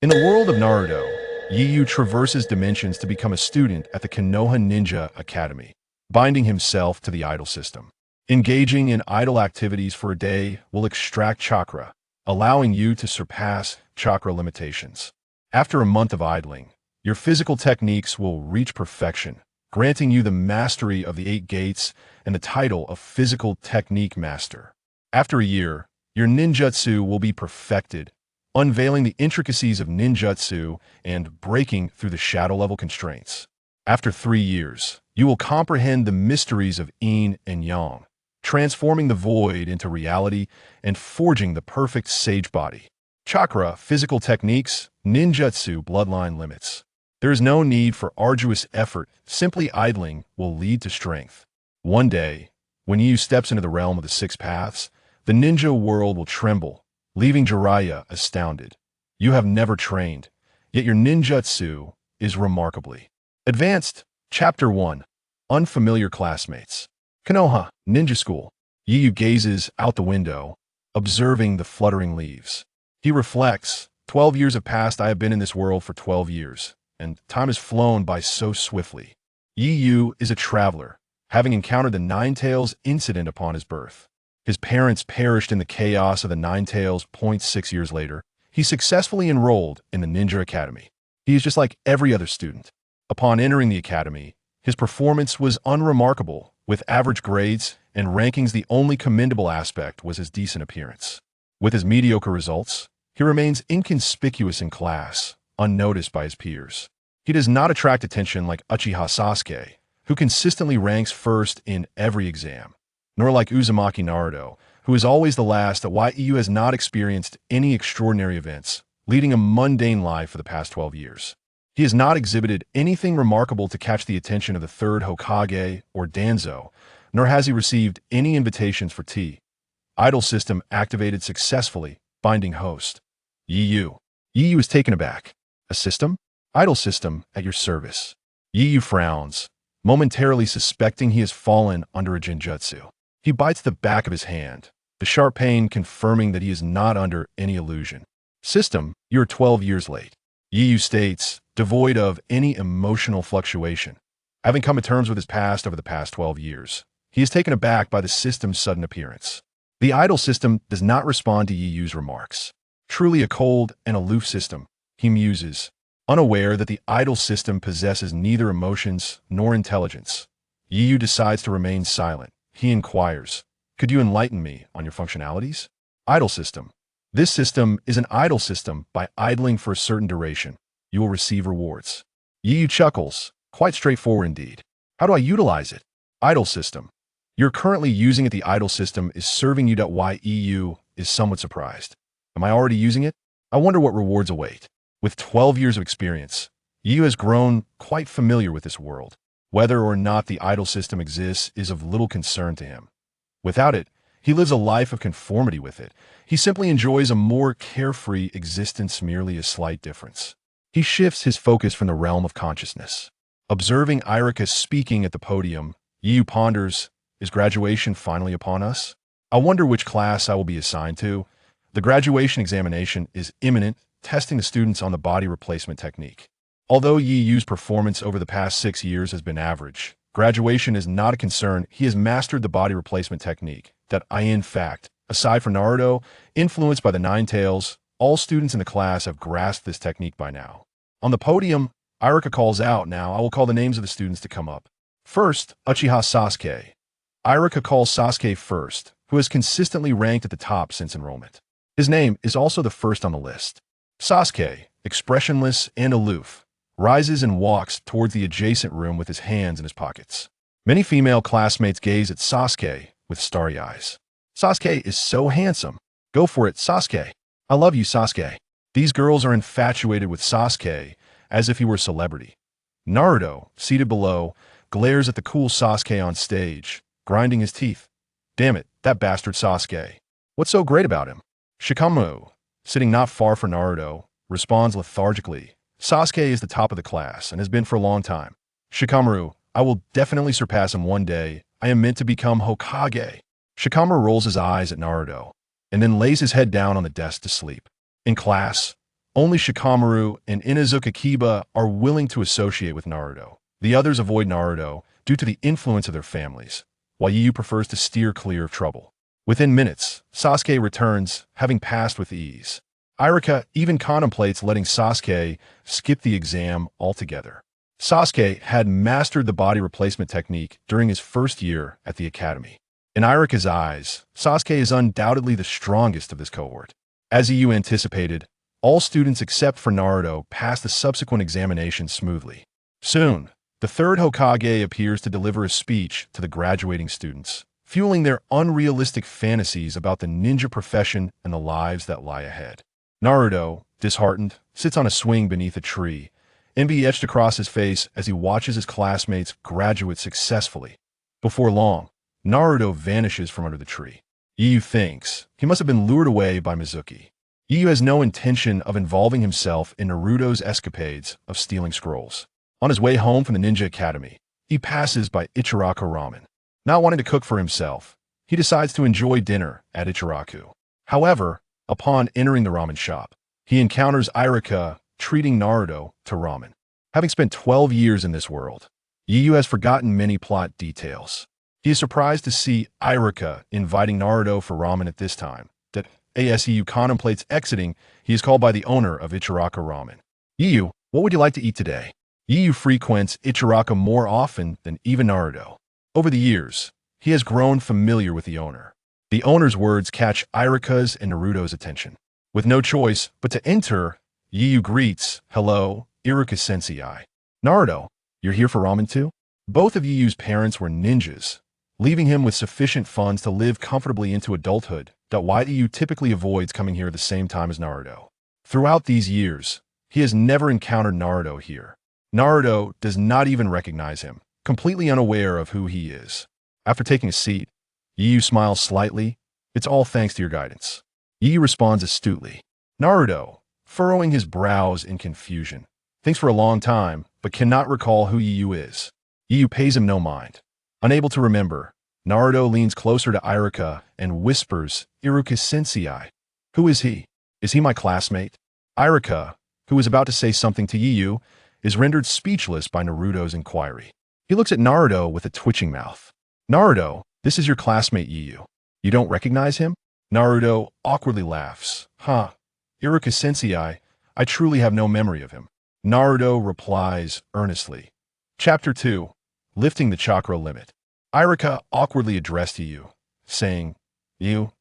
In the world of Naruto, Yu traverses dimensions to become a student at the Konoha Ninja Academy, binding himself to the idol system. Engaging in idol activities for a day will extract chakra, allowing you to surpass chakra limitations. After a month of idling, your physical techniques will reach perfection, granting you the mastery of the 8 gates and the title of Physical Technique Master. After a year, your ninjutsu will be perfected, unveiling the intricacies of ninjutsu and breaking through the shadow-level constraints. After 3 years, you will comprehend the mysteries of yin and yang, transforming the void into reality and forging the perfect sage body. Chakra, physical techniques, ninjutsu, bloodline limits. There is no need for arduous effort. Simply idling will lead to strength. One day, when Yu steps into the realm of the 6 paths, the ninja world will tremble, leaving Jiraiya astounded. You have never trained, yet your ninjutsu is remarkably advanced. Chapter 1. Unfamiliar Classmates. Konoha Ninja School. Yu gazes out the window, observing the fluttering leaves. He reflects, 12 years have passed. I have been in this world for 12 years, and time has flown by so swiftly. Yu is a traveler, having encountered the Nine Tails incident upon his birth. His parents perished in the chaos of the Nine Tails. 6 years later, he successfully enrolled in the Ninja Academy. He is just like every other student. Upon entering the academy, his performance was unremarkable, with average grades and rankings. The only commendable aspect was his decent appearance. With his mediocre results, he remains inconspicuous in class, unnoticed by his peers. He does not attract attention like Uchiha Sasuke, who consistently ranks first in every exam, nor like Uzumaki Naruto, who is always the last. Yu has not experienced any extraordinary events, leading a mundane life for the past 12 years. He has not exhibited anything remarkable to catch the attention of the third Hokage or Danzo, nor has he received any invitations for tea. Idol system activated successfully, binding host. Yu is taken aback. A system? Idol system at your service. Yu frowns, momentarily suspecting he has fallen under a genjutsu. He bites the back of his hand, the sharp pain confirming that he is not under any illusion. System, you're 12 years late. Yu states, devoid of any emotional fluctuation. Having come to terms with his past over the past 12 years, he is taken aback by the system's sudden appearance. The idol system does not respond to Yu's remarks. Truly a cold and aloof system, he muses, unaware that the idol system possesses neither emotions nor intelligence. Yu decides to remain silent. He inquires, could you enlighten me on your functionalities? Idol system. This system is an idol system. By idling for a certain duration, you will receive rewards. Yu chuckles, quite straightforward indeed. How do I utilize it? Idol system. You're currently using it. The idol system is serving you. Yu is somewhat surprised. Am I already using it? I wonder what rewards await. With 12 years of experience, Yu has grown quite familiar with this world. Whether or not the idol system exists is of little concern to him. Without it, he lives a life of conformity with it. He simply enjoys a more carefree existence, merely a slight difference. He shifts his focus from the realm of consciousness. Observing Irika speaking at the podium, Yu ponders, is graduation finally upon us? I wonder which class I will be assigned to. The graduation examination is imminent, testing the students on the body replacement technique. Although Yu's performance over the past 6 years has been average, graduation is not a concern. He has mastered the body replacement technique. In fact, aside from Naruto, influenced by the Nine Tails, all students in the class have grasped this technique by now. On the podium, Irika calls out. Now I will call the names of the students to come up. First, Uchiha Sasuke. Irika calls Sasuke first, who has consistently ranked at the top since enrollment. His name is also the first on the list. Sasuke, expressionless and aloof, rises and walks towards the adjacent room with his hands in his pockets. Many female classmates gaze at Sasuke with starry eyes. Sasuke is so handsome. Go for it, Sasuke. I love you, Sasuke. These girls are infatuated with Sasuke as if he were a celebrity. Naruto, seated below, glares at the cool Sasuke on stage, grinding his teeth. Damn it, that bastard Sasuke. What's so great about him? Shikamaru, sitting not far from Naruto, responds lethargically. Sasuke is the top of the class and has been for a long time. Shikamaru, I will definitely surpass him one day. I am meant to become Hokage. Shikamaru rolls his eyes at Naruto, and then lays his head down on the desk to sleep. In class, Only Shikamaru and Inazuka Kiba are willing to associate with Naruto. The others avoid Naruto due to the influence of their families, while Yu prefers to steer clear of trouble. Within minutes, Sasuke returns, having passed with ease. Iruka even contemplates letting Sasuke skip the exam altogether. Sasuke had mastered the body replacement technique during his first year at the academy. In Iruka's eyes, Sasuke is undoubtedly the strongest of this cohort. As Yu anticipated, all students except for Naruto passed the subsequent examination smoothly. Soon, the third Hokage appears to deliver a speech to the graduating students, fueling their unrealistic fantasies about the ninja profession and the lives that lie ahead. Naruto, disheartened, sits on a swing beneath a tree, envy etched across his face as he watches his classmates graduate successfully. Before long, Naruto vanishes from under the tree. Yu thinks he must have been lured away by Mizuki. Yu has no intention of involving himself in Naruto's escapades of stealing scrolls. On his way home from the Ninja Academy, he passes by Ichiraku Ramen. Not wanting to cook for himself, he decides to enjoy dinner at Ichiraku. However, upon entering the ramen shop, he encounters Iruka treating Naruto to ramen. Having spent 12 years in this world, Yu has forgotten many plot details. He is surprised to see Iruka inviting Naruto for ramen at this time. That as Yu contemplates exiting, he is called by the owner of Ichiraku Ramen. Yu, what would you like to eat today? Yu frequents Ichiraku more often than even Naruto. Over the years, he has grown familiar with the owner. The owner's words catch Iruka's and Naruto's attention. With no choice but to enter, Yu greets, "Hello, Iruka-sensei. Naruto, you're here for ramen too?" Both of Yu's parents were ninjas, leaving him with sufficient funds to live comfortably into adulthood. Why Yu typically avoids coming here at the same time as Naruto. Throughout these years, he has never encountered Naruto here. Naruto does not even recognize him, completely unaware of who he is. After taking a seat, Yu smiles slightly. "It's all thanks to your guidance." Yu responds astutely. Naruto, furrowing his brows in confusion, thinks for a long time, but cannot recall who Yu is. Yu pays him no mind. Unable to remember, Naruto leans closer to Iruka and whispers, "Iruka-sensei. Who is he? Is he my classmate?" Iruka, who is about to say something to Yu, is rendered speechless by Naruto's inquiry. He looks at Naruto with a twitching mouth. "Naruto, this is your classmate Yu. You don't recognize him?" Naruto awkwardly laughs. "Huh. Iruka-sensei, I truly have no memory of him." Naruto replies earnestly. Chapter 2. Lifting the Chakra Limit. Iruka awkwardly addressed Yu, saying, "Yu,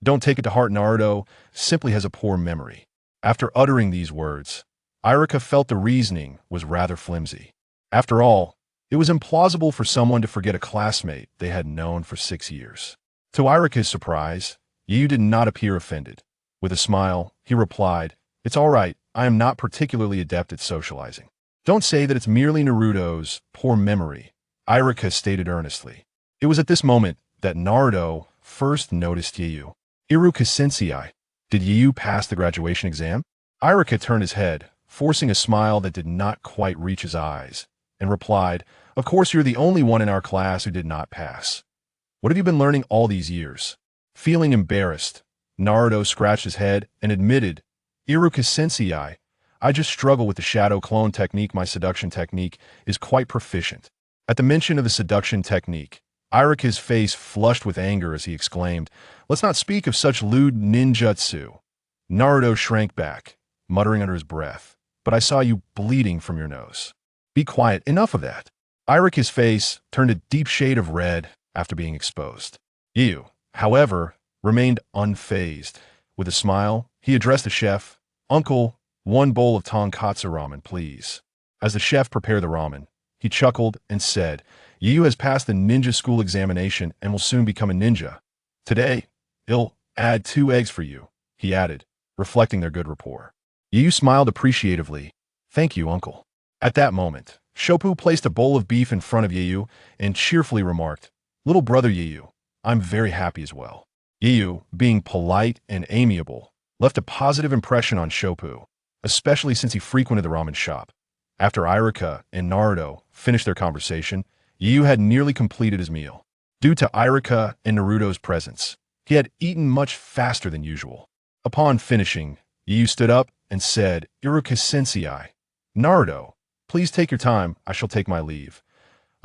don't take it to heart. Naruto simply has a poor memory." After uttering these words, Iruka felt the reasoning was rather flimsy. After all, it was implausible for someone to forget a classmate they had known for 6 years. To Iruka's surprise, Yu did not appear offended. With a smile, he replied, "It's all right. I am not particularly adept at socializing." "Don't say that it's merely Naruto's poor memory," Iruka stated earnestly. It was at this moment that Naruto first noticed Yu. "Iruka-sensei, did Yu pass the graduation exam?" Iruka turned his head, forcing a smile that did not quite reach his eyes, and replied, "Of course you're the only one in our class who did not pass. What have you been learning all these years?" Feeling embarrassed, Naruto scratched his head and admitted, "Iruka-sensei, I just struggle with the shadow clone technique. My seduction technique is quite proficient." At the mention of the seduction technique, Iruka's face flushed with anger as he exclaimed, "Let's not speak of such lewd ninjutsu." Naruto shrank back, muttering under his breath, "But I saw you bleeding from your nose." "Be quiet, enough of that." Iruka's face turned a deep shade of red after being exposed. Yu, however, remained unfazed. With a smile, he addressed the chef, "Uncle, 1 bowl of tonkatsu ramen, please." As the chef prepared the ramen, he chuckled and said, "Yu has passed the ninja school examination and will soon become a ninja. Today, he'll add 2 eggs for you," he added, reflecting their good rapport. Yu smiled appreciatively. "Thank you, uncle." At that moment, Shopu placed a bowl of beef in front of Yu and cheerfully remarked, "Little brother Yu, I'm very happy as well." Yu, being polite and amiable, left a positive impression on Shopu, especially since he frequented the ramen shop. After Iruka and Naruto finished their conversation, Yu had nearly completed his meal. Due to Iruka and Naruto's presence, he had eaten much faster than usual. Upon finishing, Yu stood up and said, "Iruka sensei, Naruto, please take your time, I shall take my leave."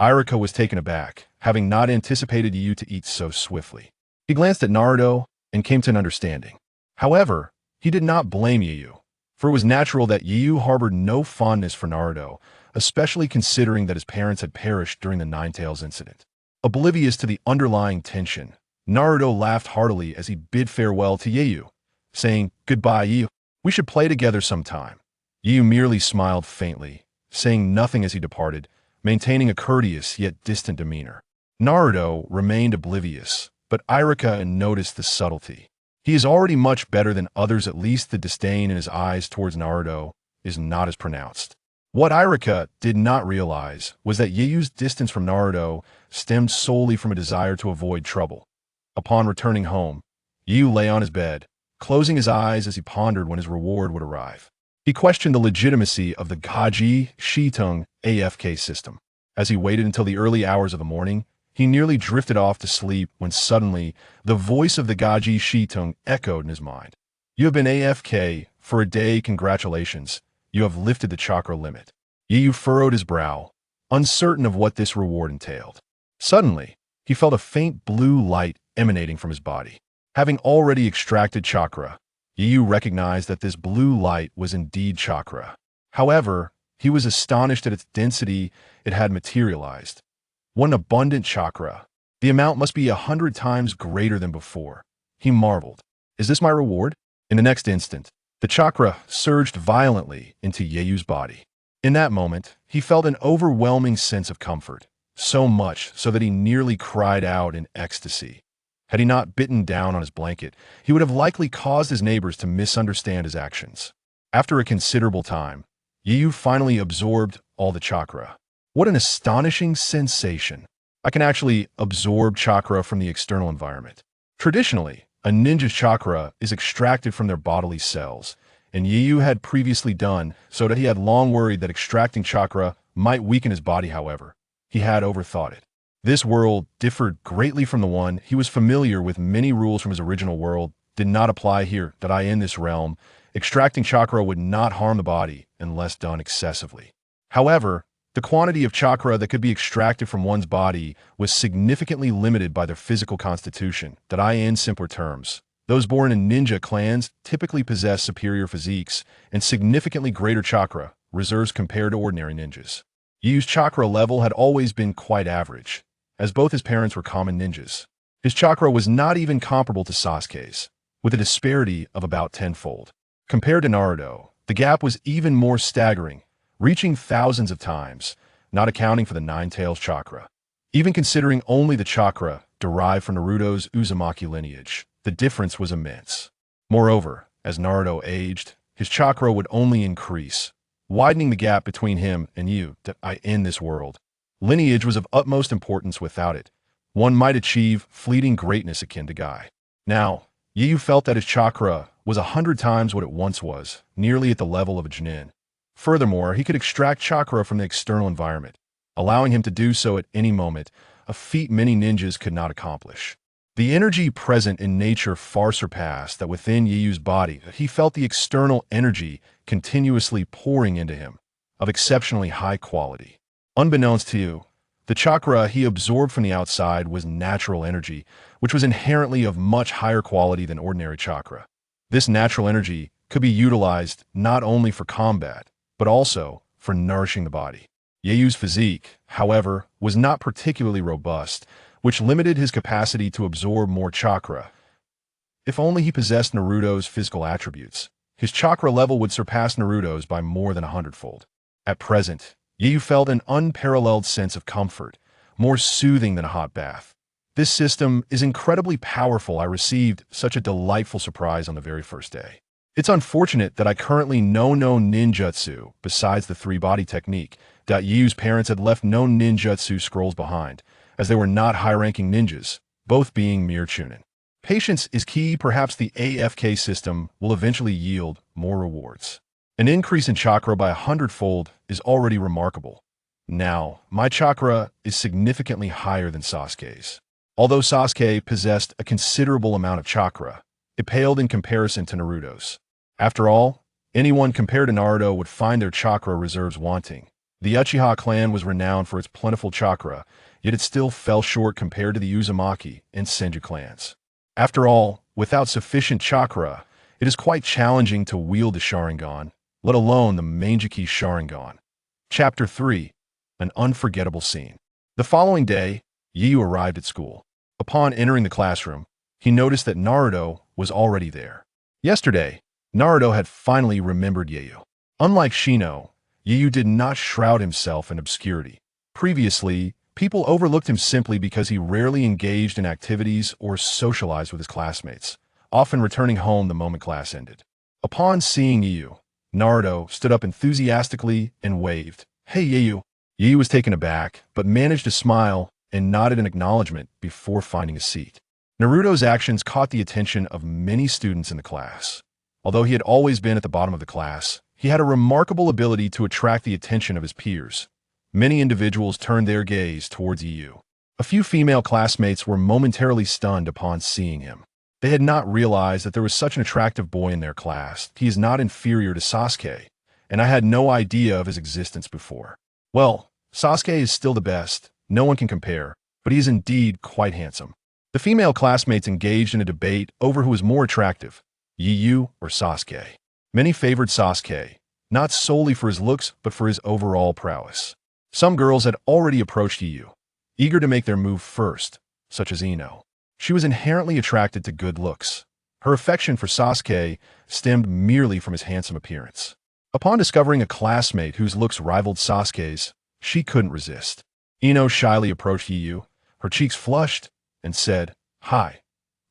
Iruka was taken aback, having not anticipated Yu to eat so swiftly. He glanced at Naruto and came to an understanding. However, he did not blame Yu, for it was natural that Yu harbored no fondness for Naruto, especially considering that his parents had perished during the Ninetales incident. Oblivious to the underlying tension, Naruto laughed heartily as he bid farewell to Yu, saying, "Goodbye, Yu. We should play together sometime." Yu merely smiled faintly, saying nothing as he departed, maintaining a courteous yet distant demeanor. Naruto remained oblivious, but Iruka noticed the subtlety. He is already much better than others, at least the disdain in his eyes towards Naruto is not as pronounced. What Iruka did not realize was that Yu's distance from Naruto stemmed solely from a desire to avoid trouble. Upon returning home, Yu lay on his bed, closing his eyes as he pondered when his reward would arrive. He questioned the legitimacy of the Gaji Shitung AFK system. As he waited until the early hours of the morning, he nearly drifted off to sleep when suddenly the voice of the Gaji Shitung echoed in his mind. "You have been AFK for a day, congratulations. You have lifted the chakra limit." Yu furrowed his brow, uncertain of what this reward entailed. Suddenly, he felt a faint blue light emanating from his body. Having already extracted chakra, Yu recognized that this blue light was indeed chakra. However, he was astonished at its density it had materialized. What an abundant chakra. The amount must be 100 times greater than before. He marveled. "Is this my reward?" In the next instant, the chakra surged violently into Yu's body. In that moment, he felt an overwhelming sense of comfort, so much so that he nearly cried out in ecstasy. Had he not bitten down on his blanket, he would have likely caused his neighbors to misunderstand his actions. After a considerable time, Yu finally absorbed all the chakra. What an astonishing sensation! I can actually absorb chakra from the external environment. Traditionally, a ninja's chakra is extracted from their bodily cells, and Yu had previously done so that he had long worried that extracting chakra might weaken his body. However, he had overthought it. This world differed greatly from the one he was familiar with. Many rules from his original world did not apply here. That in this realm, extracting chakra would not harm the body unless done excessively. However, the quantity of chakra that could be extracted from one's body was significantly limited by their physical constitution. That in simpler terms, those born in ninja clans typically possess superior physiques and significantly greater chakra reserves compared to ordinary ninjas. Yu's chakra level had always been quite average, as both his parents were common ninjas. His chakra was not even comparable to Sasuke's, with a disparity of about tenfold. Compared to Naruto, the gap was even more staggering, reaching thousands of times, not accounting for the Ninetales chakra. Even considering only the chakra derived from Naruto's Uzumaki lineage, the difference was immense. Moreover, as Naruto aged, his chakra would only increase, widening the gap between him and Yu. In this world, lineage was of utmost importance. Without it, one might achieve fleeting greatness akin to Guy. Now, Yu felt that his chakra was 100 times what it once was, nearly at the level of a Chunin. Furthermore, he could extract chakra from the external environment, allowing him to do so at any moment, a feat many ninjas could not accomplish. The energy present in nature far surpassed that within Yu's body. He felt the external energy continuously pouring into him, of exceptionally high quality. Unbeknownst to Yu, the chakra he absorbed from the outside was natural energy, which was inherently of much higher quality than ordinary chakra. This natural energy could be utilized not only for combat, but also for nourishing the body. Yu's physique, however, was not particularly robust, which limited his capacity to absorb more chakra. If only he possessed Naruto's physical attributes, his chakra level would surpass Naruto's by more than 100-fold. At present, Yu felt an unparalleled sense of comfort, more soothing than a hot bath. This system is incredibly powerful. I received such a delightful surprise on the very first day. It's unfortunate that I currently know no ninjutsu besides the three-body technique. Yu's parents had left no ninjutsu scrolls behind, as they were not high-ranking ninjas, both being mere chunin. Patience is key. Perhaps the AFK system will eventually yield more rewards. An increase in chakra by 100-fold is already remarkable. Now, my chakra is significantly higher than Sasuke's. Although Sasuke possessed a considerable amount of chakra, it paled in comparison to Naruto's. After all, anyone compared to Naruto would find their chakra reserves wanting. The Uchiha clan was renowned for its plentiful chakra, yet it still fell short compared to the Uzumaki and Senju clans. After all, without sufficient chakra, it is quite challenging to wield the Sharingan, let alone the Mangekyou Sharingan. Chapter 3. An Unforgettable Scene. The following day, Yu arrived at school. Upon entering the classroom, he noticed that Naruto was already there. Yesterday, Naruto had finally remembered Yu. Unlike Shino, Yu did not shroud himself in obscurity. Previously, people overlooked him simply because he rarely engaged in activities or socialized with his classmates, often returning home the moment class ended. Upon seeing Yu, Naruto stood up enthusiastically and waved. "Hey, Yu." Yu was taken aback, but managed to smile and nodded in acknowledgement before finding a seat. Naruto's actions caught the attention of many students in the class. Although he had always been at the bottom of the class, he had a remarkable ability to attract the attention of his peers. Many individuals turned their gaze towards Yu. A few female classmates were momentarily stunned upon seeing him. They had not realized that there was such an attractive boy in their class. He is not inferior to Sasuke, and I had no idea of his existence before. Well, Sasuke is still the best, no one can compare, but he is indeed quite handsome. The female classmates engaged in a debate over who was more attractive, Yu or Sasuke. Many favored Sasuke, not solely for his looks but for his overall prowess. Some girls had already approached Yu, eager to make their move first, such as Ino. She was inherently attracted to good looks. Her affection for Sasuke stemmed merely from his handsome appearance. Upon discovering a classmate whose looks rivaled Sasuke's, she couldn't resist. Ino shyly approached Yu, her cheeks flushed, and said, "Hi,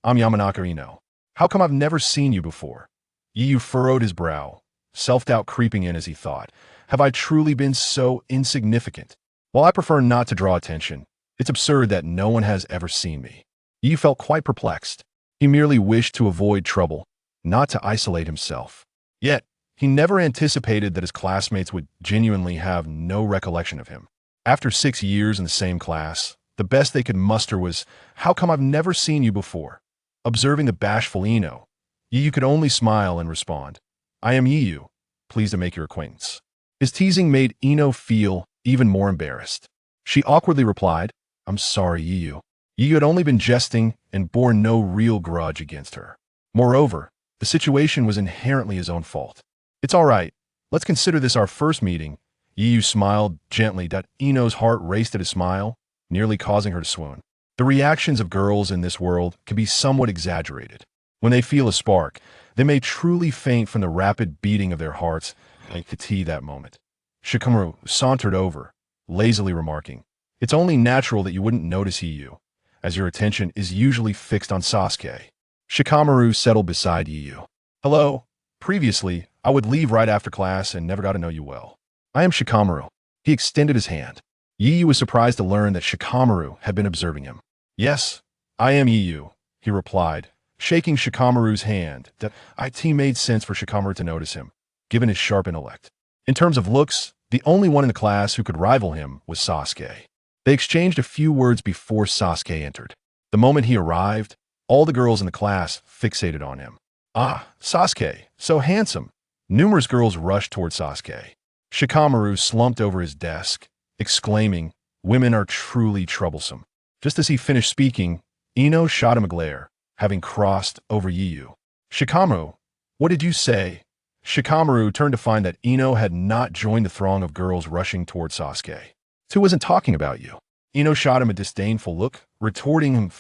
I'm Yamanaka Ino. How come I've never seen you before?" Yu furrowed his brow, self-doubt creeping in as he thought, "Have I truly been so insignificant? While I prefer not to draw attention, it's absurd that no one has ever seen me." Yu felt quite perplexed. He merely wished to avoid trouble, not to isolate himself. Yet, he never anticipated that his classmates would genuinely have no recollection of him. After 6 years in the same class, the best they could muster was, "How come I've never seen you before?" Observing the bashful Ino, Yu could only smile and respond, "I am Yu, pleased to make your acquaintance." His teasing made Ino feel even more embarrassed. She awkwardly replied, "I'm sorry, Yu." Yu had only been jesting and bore no real grudge against her. Moreover, the situation was inherently his own fault. "It's all right. Let's consider this our first meeting." Yu smiled gently that Ino's heart raced at his smile, nearly causing her to swoon. The reactions of girls in this world can be somewhat exaggerated. When they feel a spark, they may truly faint from the rapid beating of their hearts and tea that moment. Shikamaru sauntered over, lazily remarking, "It's only natural that you wouldn't notice Yu, as your attention is usually fixed on Sasuke." Shikamaru settled beside Yu. "Hello. Previously, I would leave right after class and never got to know you well. I am Shikamaru." He extended his hand. Yu was surprised to learn that Shikamaru had been observing him. "Yes, I am Yu," he replied, shaking Shikamaru's hand. That it made sense for Shikamaru to notice him, given his sharp intellect. In terms of looks, the only one in the class who could rival him was Sasuke. They exchanged a few words before Sasuke entered. The moment he arrived, all the girls in the class fixated on him. "Ah, Sasuke, so handsome." Numerous girls rushed toward Sasuke. Shikamaru slumped over his desk, exclaiming, "Women are truly troublesome." Just as he finished speaking, Ino shot him a glare, having crossed over Yu. "Shikamaru, what did you say?" Shikamaru turned to find that Ino had not joined the throng of girls rushing toward Sasuke. "Who wasn't talking about you?" Ino shot him a disdainful look, retorting him.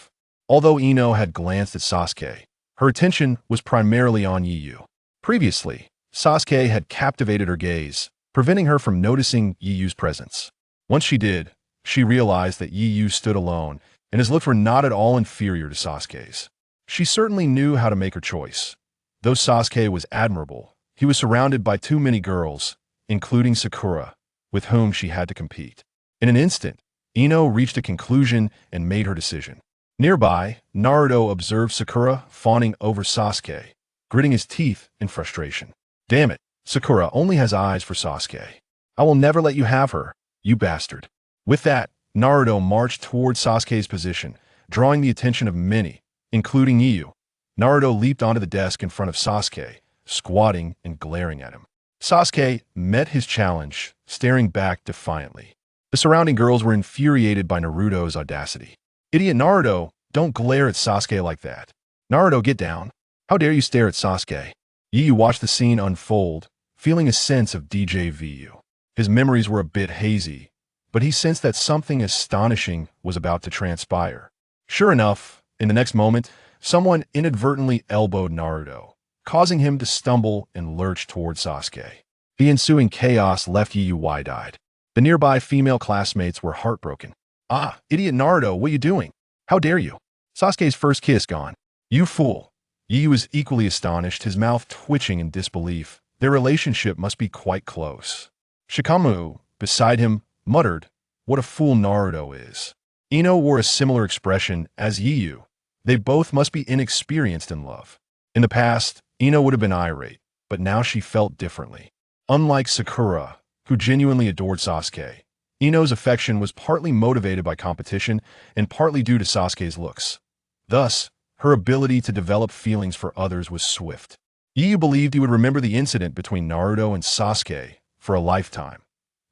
Although Ino had glanced at Sasuke, her attention was primarily on Yu. Previously, Sasuke had captivated her gaze, preventing her from noticing Yu's presence. Once she did, she realized that Yu stood alone, and his looks were not at all inferior to Sasuke's. She certainly knew how to make her choice. Though Sasuke was admirable, he was surrounded by too many girls, including Sakura, with whom she had to compete. In an instant, Ino reached a conclusion and made her decision. Nearby, Naruto observed Sakura fawning over Sasuke, gritting his teeth in frustration. "Damn it, Sakura only has eyes for Sasuke. I will never let you have her, you bastard." With that, Naruto marched toward Sasuke's position, drawing the attention of many, including Yu. Naruto leaped onto the desk in front of Sasuke, squatting and glaring at him. Sasuke met his challenge, staring back defiantly. The surrounding girls were infuriated by Naruto's audacity. "Idiot Naruto, don't glare at Sasuke like that. Naruto, get down. How dare you stare at Sasuke?" Yu watched the scene unfold, feeling a sense of deja vu. His memories were a bit hazy, but he sensed that something astonishing was about to transpire. Sure enough, in the next moment, someone inadvertently elbowed Naruto, causing him to stumble and lurch toward Sasuke. The ensuing chaos left Yu wide-eyed. The nearby female classmates were heartbroken. "Ah, idiot Naruto, what are you doing? How dare you? Sasuke's first kiss gone. You fool." Yu was equally astonished, his mouth twitching in disbelief. Their relationship must be quite close. Shikamaru, beside him, muttered, "What a fool Naruto is." Ino wore a similar expression as Yu. They both must be inexperienced in love. In the past, Ino would have been irate, but now she felt differently. Unlike Sakura, who genuinely adored Sasuke, Ino's affection was partly motivated by competition and partly due to Sasuke's looks. Thus, her ability to develop feelings for others was swift. Yu believed he would remember the incident between Naruto and Sasuke for a lifetime.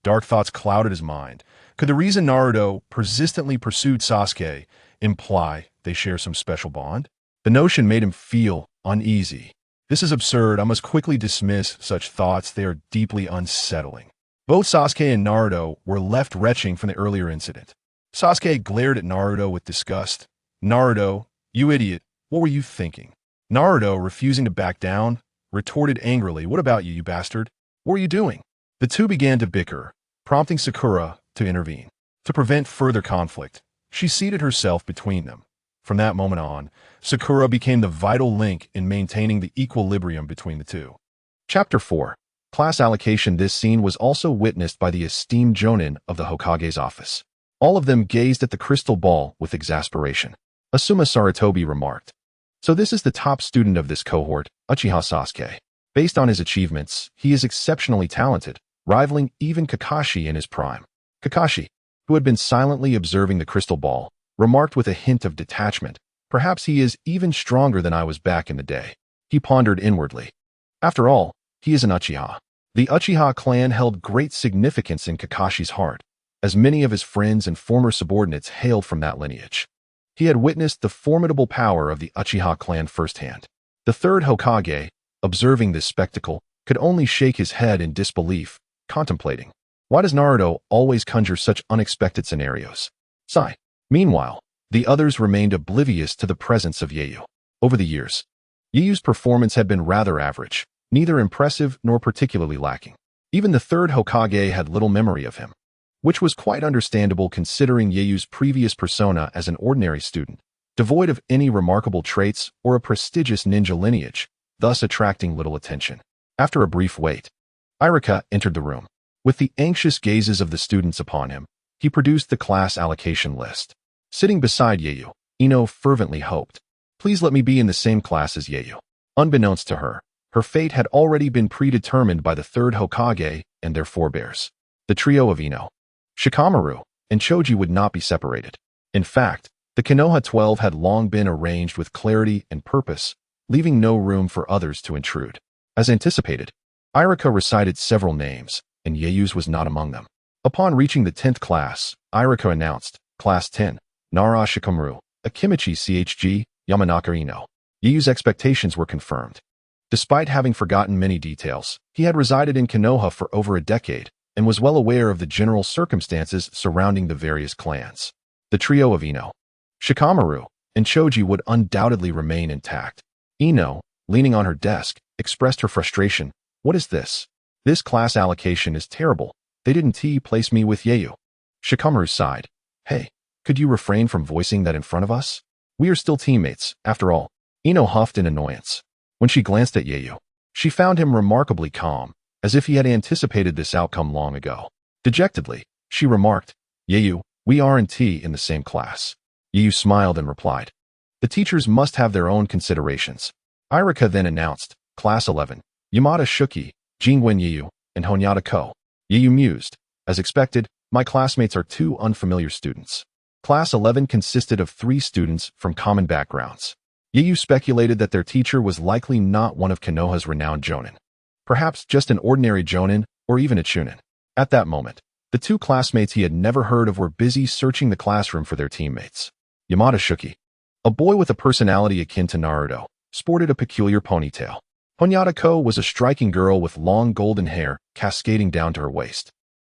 Dark thoughts clouded his mind. Could the reason Naruto persistently pursued Sasuke imply they share some special bond? The notion made him feel uneasy. This is absurd. I must quickly dismiss such thoughts. They are deeply unsettling. Both Sasuke and Naruto were left retching from the earlier incident. Sasuke glared at Naruto with disgust. "Naruto, you idiot, what were you thinking?" Naruto, refusing to back down, retorted angrily, "What about you, you bastard? What were you doing?" The two began to bicker, prompting Sakura to intervene. To prevent further conflict, she seated herself between them. From that moment on, Sakura became the vital link in maintaining the equilibrium between the two. Chapter 4. Class allocation. This scene was also witnessed by the esteemed Jonin of the Hokage's office. All of them gazed at the crystal ball with exasperation. Asuma Sarutobi remarked, "So this is the top student of this cohort, Uchiha Sasuke. Based on his achievements, he is exceptionally talented, rivaling even Kakashi in his prime." Kakashi, who had been silently observing the crystal ball, remarked with a hint of detachment, "Perhaps he is even stronger than I was back in the day." He pondered inwardly. After all, he is an Uchiha. The Uchiha clan held great significance in Kakashi's heart, as many of his friends and former subordinates hailed from that lineage. He had witnessed the formidable power of the Uchiha clan firsthand. The third Hokage, observing this spectacle, could only shake his head in disbelief, contemplating, why does Naruto always conjure such unexpected scenarios? Sigh. Meanwhile, the others remained oblivious to the presence of Ieyu. Over the years, Ieyu's performance had been rather average, neither impressive nor particularly lacking. Even the third Hokage had little memory of him, which was quite understandable considering Ieyu's previous persona as an ordinary student, devoid of any remarkable traits or a prestigious ninja lineage, thus attracting little attention. After a brief wait, Iruka entered the room. With the anxious gazes of the students upon him, he produced the class allocation list. Sitting beside Ieyu, Ino fervently hoped, "Please let me be in the same class as Ieyu." Unbeknownst to her, her fate had already been predetermined by the third Hokage and their forebears. The trio of Ino, Shikamaru, and Choji would not be separated. In fact, the Konoha 12 had long been arranged with clarity and purpose, leaving no room for others to intrude. As anticipated, Iruka recited several names, and Ieyu's was not among them. Upon reaching the 10th class, Iruka announced, "Class 10, Nara Shikamaru, Akimichi CHG, Yamanaka Ino." Ieyu's expectations were confirmed. Despite having forgotten many details, he had resided in Konoha for over a decade and was well aware of the general circumstances surrounding the various clans. The trio of Ino, Shikamaru, and Choji would undoubtedly remain intact. Ino, leaning on her desk, expressed her frustration. "What is this? This class allocation is terrible. They didn't place me with Ieyu." Shikamaru sighed. "Hey, could you refrain from voicing that in front of us? We are still teammates, after all." Ino huffed in annoyance. When she glanced at Ieyu, she found him remarkably calm, as if he had anticipated this outcome long ago. Dejectedly, she remarked, "Ieyu, we aren't in the same class." Ieyu smiled and replied, "The teachers must have their own considerations." Iruka then announced, "Class 11, Yamada Shuki, Jingwen Ieyu, and Honyada Ko." Ieyu mused, "As expected, my classmates are two unfamiliar students." Class 11 consisted of 3 students from common backgrounds. Yeyu speculated that their teacher was likely not one of Konoha's renowned jonin. Perhaps just an ordinary jonin or even a chunin. At that moment, the two classmates he had never heard of were busy searching the classroom for their teammates. Yamada Shuki, a boy with a personality akin to Naruto, sported a peculiar ponytail. Honyada Ko was a striking girl with long golden hair cascading down to her waist.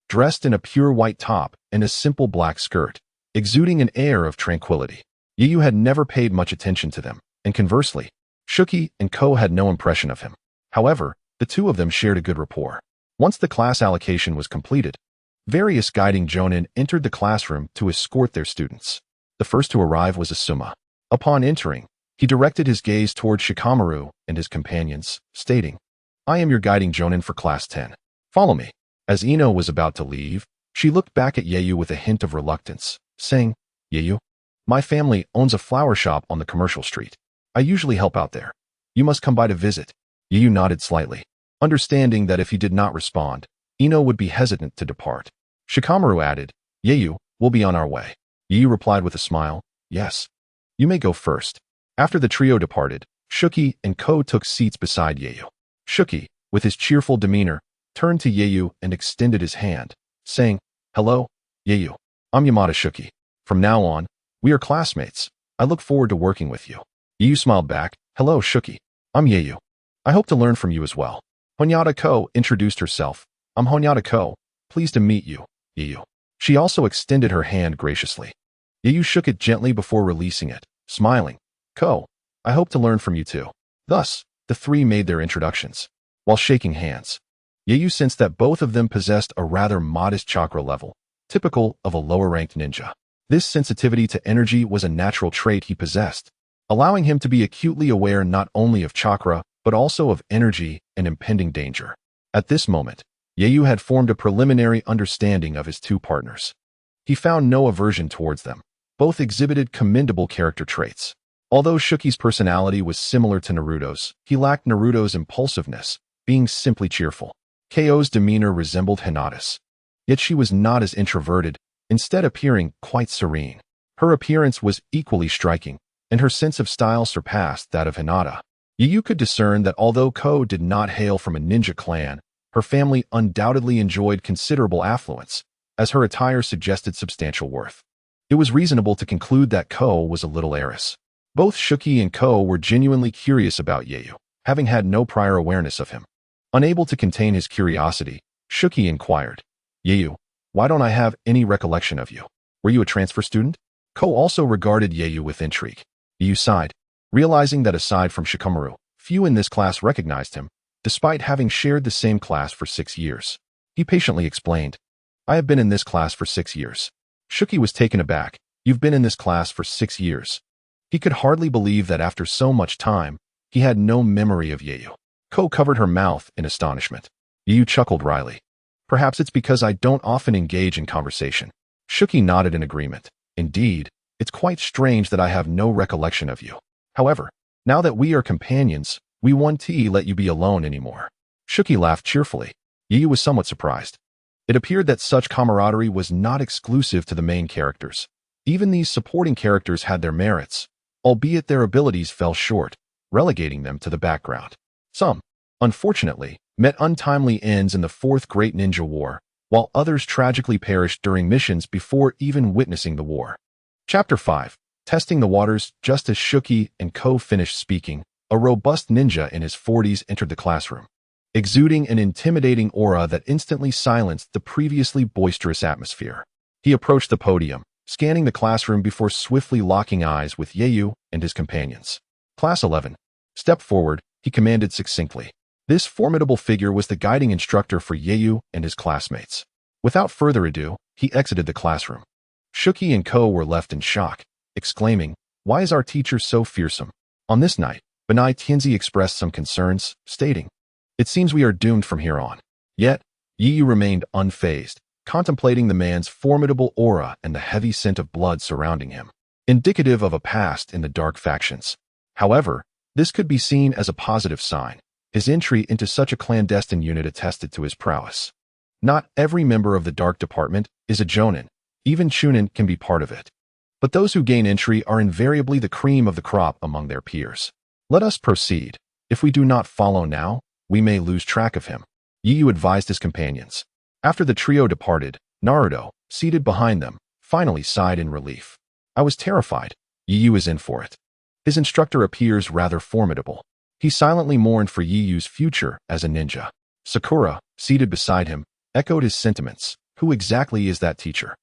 Dressed in a pure white top and a simple black skirt, exuding an air of tranquility. Yeyu had never paid much attention to them, and conversely, Shuki and Ko had no impression of him. However, the two of them shared a good rapport. Once the class allocation was completed, various guiding jonin entered the classroom to escort their students. The first to arrive was Asuma. Upon entering, he directed his gaze toward Shikamaru and his companions, stating, "I am your guiding jonin for class 10. Follow me." As Ino was about to leave, she looked back at Yeyu with a hint of reluctance, saying, "Yeyu, my family owns a flower shop on the commercial street. I usually help out there. You must come by to visit." Yeyu nodded slightly, understanding that if he did not respond, Ino would be hesitant to depart. Shikamaru added, "Yeyu, we'll be on our way." Yeyu replied with a smile, "Yes. You may go first." After the trio departed, Shuki and Ko took seats beside Yeyu. Shuki, with his cheerful demeanor, turned to Yeyu and extended his hand, saying, "Hello, Yeyu. I'm Yamada Shuki. From now on, we are classmates. I look forward to working with you." Yeyu smiled back, "Hello, Shuki. I'm Yeyu. I hope to learn from you as well." Honyada Ko introduced herself. "I'm Honyada Ko. Pleased to meet you, Yeyu." She also extended her hand graciously. Yeyu shook it gently before releasing it, smiling. "Ko, I hope to learn from you too." Thus, the three made their introductions. While shaking hands, Yeyu sensed that both of them possessed a rather modest chakra level, typical of a lower-ranked ninja. This sensitivity to energy was a natural trait he possessed, allowing him to be acutely aware not only of chakra, but also of energy and impending danger. At this moment, Yeyu had formed a preliminary understanding of his two partners. He found no aversion towards them. Both exhibited commendable character traits. Although Shuki's personality was similar to Naruto's, he lacked Naruto's impulsiveness, being simply cheerful. Ko's demeanor resembled Hinata's. Yet she was not as introverted, instead appearing quite serene. Her appearance was equally striking, and her sense of style surpassed that of Hinata. Yeyu could discern that although Ko did not hail from a ninja clan, her family undoubtedly enjoyed considerable affluence, as her attire suggested substantial worth. It was reasonable to conclude that Ko was a little heiress. Both Shuki and Ko were genuinely curious about Yeyu, having had no prior awareness of him. Unable to contain his curiosity, Shuki inquired, "Yeyu, why don't I have any recollection of you? Were you a transfer student?" Ko also regarded Yeyu with intrigue. Yeyu sighed, realizing that aside from Shikamaru, few in this class recognized him, despite having shared the same class for 6 years. He patiently explained, "I have been in this class for 6 years." Shuki was taken aback. "You've been in this class for 6 years." He could hardly believe that after so much time, he had no memory of Yeyu. Ko covered her mouth in astonishment. Yeyu chuckled wryly. "Perhaps it's because I don't often engage in conversation." Shuki nodded in agreement. "Indeed, it's quite strange that I have no recollection of you. However, now that we are companions, we won't let you be alone anymore." Shuki laughed cheerfully. Yeyu was somewhat surprised. It appeared that such camaraderie was not exclusive to the main characters. Even these supporting characters had their merits, albeit their abilities fell short, relegating them to the background. Some, unfortunately, met untimely ends in the Fourth Great Ninja War, while others tragically perished during missions before even witnessing the war. Chapter 5. Testing the waters. Just as Shuki and Ko finished speaking, a robust ninja in his 40s entered the classroom, exuding an intimidating aura that instantly silenced the previously boisterous atmosphere. He approached the podium, scanning the classroom before swiftly locking eyes with Yeyu and his companions. "Class 11. Step forward," he commanded succinctly. This formidable figure was the guiding instructor for Yeyu and his classmates. Without further ado, he exited the classroom. Shuki and Ko were left in shock, exclaiming, "Why is our teacher so fearsome?" On this night, Benai Tianzi expressed some concerns, stating, "It seems we are doomed from here on." Yet, Yeyu remained unfazed, contemplating the man's formidable aura and the heavy scent of blood surrounding him, indicative of a past in the dark factions. However, this could be seen as a positive sign. His entry into such a clandestine unit attested to his prowess. Not every member of the Dark Department is a Jonin. Even Chunin can be part of it. But those who gain entry are invariably the cream of the crop among their peers. Let us proceed. If we do not follow now, we may lose track of him, Yiyu advised his companions. After the trio departed, Naruto, seated behind them, finally sighed in relief. I was terrified. Yiyu is in for it. His instructor appears rather formidable. He silently mourned for Yiyu's future as a ninja. Sakura, seated beside him, echoed his sentiments. Who exactly is that teacher?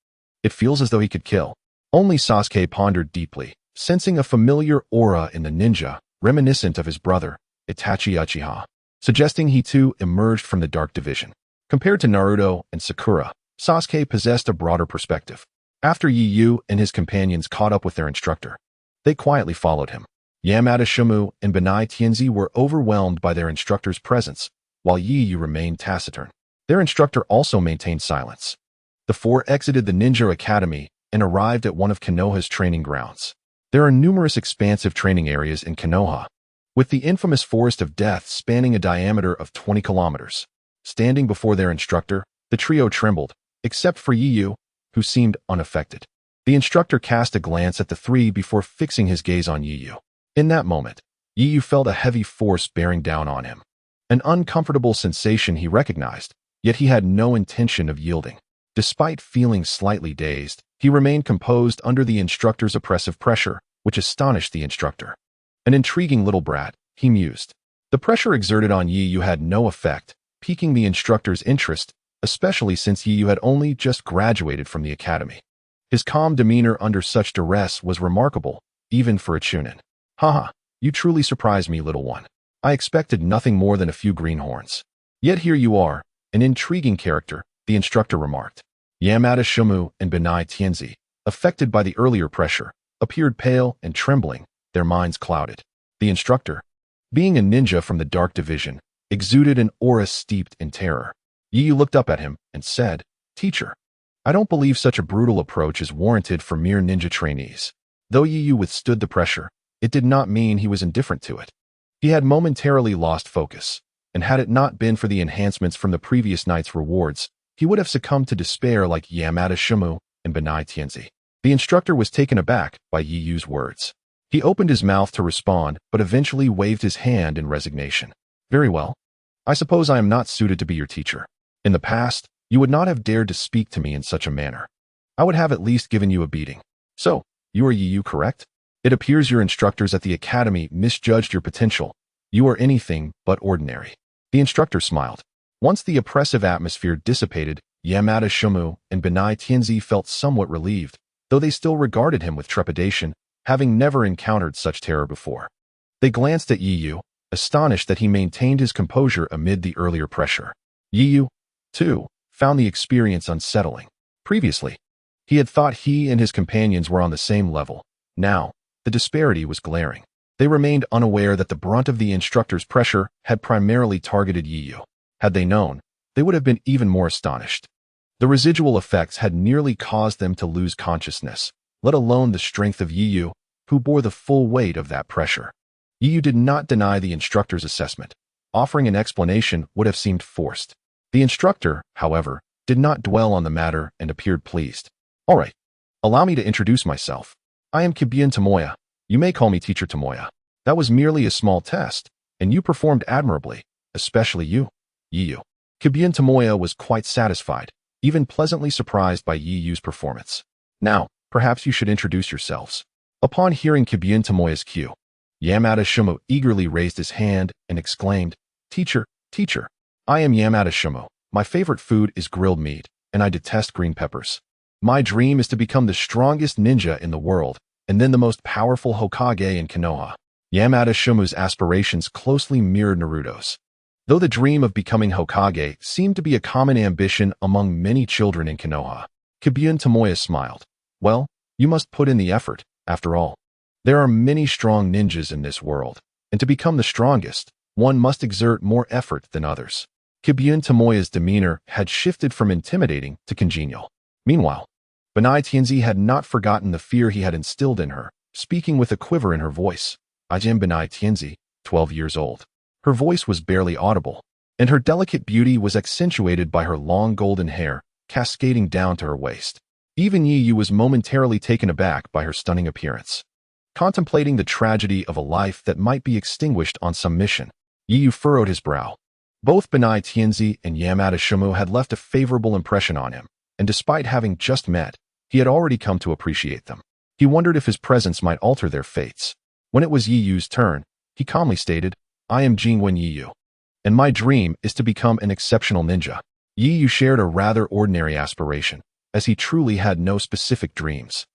It feels as though he could kill. Only Sasuke pondered deeply, sensing a familiar aura in the ninja, reminiscent of his brother, Itachi Uchiha, suggesting he too emerged from the dark division. Compared to Naruto and Sakura, Sasuke possessed a broader perspective. After Yiyu and his companions caught up with their instructor, they quietly followed him. Yamada Shumu and Benai Tianzi were overwhelmed by their instructor's presence, while Yiyu remained taciturn. Their instructor also maintained silence. The four exited the Ninja Academy and arrived at one of Konoha's training grounds. There are numerous expansive training areas in Konoha, with the infamous Forest of Death spanning a diameter of 20 kilometers. Standing before their instructor, the trio trembled, except for Yiyu, who seemed unaffected. The instructor cast a glance at the three before fixing his gaze on Yiyu. In that moment, Yiyu felt a heavy force bearing down on him. An uncomfortable sensation he recognized, yet he had no intention of yielding. Despite feeling slightly dazed, he remained composed under the instructor's oppressive pressure, which astonished the instructor. An intriguing little brat, he mused. The pressure exerted on Yiyu had no effect, piquing the instructor's interest, especially since Yiyu had only just graduated from the academy. His calm demeanor under such duress was remarkable, even for a chunin. Haha, you truly surprised me, little one. I expected nothing more than a few greenhorns. Yet here you are, an intriguing character, the instructor remarked. Yamada Shumu and Benai Tianzi, affected by the earlier pressure, appeared pale and trembling, their minds clouded. The instructor, being a ninja from the Dark Division, exuded an aura steeped in terror. Yiyu looked up at him and said, Teacher, I don't believe such a brutal approach is warranted for mere ninja trainees. Though Yiyu withstood the pressure, it did not mean he was indifferent to it. He had momentarily lost focus, and had it not been for the enhancements from the previous night's rewards, he would have succumbed to despair like Yamada Shumu and Benai Tianzi. The instructor was taken aback by Yiyu's words. He opened his mouth to respond, but eventually waved his hand in resignation. Very well. I suppose I am not suited to be your teacher. In the past, you would not have dared to speak to me in such a manner. I would have at least given you a beating. So, you are Yiyu, correct? It appears your instructors at the academy misjudged your potential. You are anything but ordinary. The instructor smiled. Once the oppressive atmosphere dissipated, Yamada Shumu and Benai Tianzi felt somewhat relieved, though they still regarded him with trepidation, having never encountered such terror before. They glanced at Yiyu, astonished that he maintained his composure amid the earlier pressure. Yiyu, too, found the experience unsettling. Previously, he had thought he and his companions were on the same level. Now, the disparity was glaring. They remained unaware that the brunt of the instructor's pressure had primarily targeted Yiyu. Had they known, they would have been even more astonished. The residual effects had nearly caused them to lose consciousness, let alone the strength of Yiyu, who bore the full weight of that pressure. Yiyu did not deny the instructor's assessment. Offering an explanation would have seemed forced. The instructor, however, did not dwell on the matter and appeared pleased. All right, allow me to introduce myself. I am Kibiun Tomoya. You may call me Teacher Tomoya. That was merely a small test, and you performed admirably, especially you, Yiyu. Kibiun Tomoya was quite satisfied, even pleasantly surprised by Yiyu's performance. Now, perhaps you should introduce yourselves. Upon hearing Kibiun Tomoya's cue, Yamada Shumu eagerly raised his hand and exclaimed, Teacher, I am Yamada Shumu. My favorite food is grilled meat, and I detest green peppers. My dream is to become the strongest ninja in the world, and then the most powerful Hokage in Konoha. Yamada Shumu's aspirations closely mirrored Naruto's. Though the dream of becoming Hokage seemed to be a common ambition among many children in Konoha, Kibiun Tomoya smiled. Well, you must put in the effort, after all. There are many strong ninjas in this world, and to become the strongest, one must exert more effort than others. Kibiun Tomoya's demeanor had shifted from intimidating to congenial. Meanwhile, Benai Tianzi had not forgotten the fear he had instilled in her, speaking with a quiver in her voice. I am Benai Tianzi, 12 years old. Her voice was barely audible, and her delicate beauty was accentuated by her long golden hair, cascading down to her waist. Even Yiyu was momentarily taken aback by her stunning appearance. Contemplating the tragedy of a life that might be extinguished on some mission, Yiyu furrowed his brow. Both Benai Tianzi and Yamada Shumu had left a favorable impression on him, and despite having just met, he had already come to appreciate them. He wondered if his presence might alter their fates. When it was Yiyu's turn, he calmly stated, "I am Jingwen Yiyu, and my dream is to become an exceptional ninja." Yiyu shared a rather ordinary aspiration, as he truly had no specific dreams.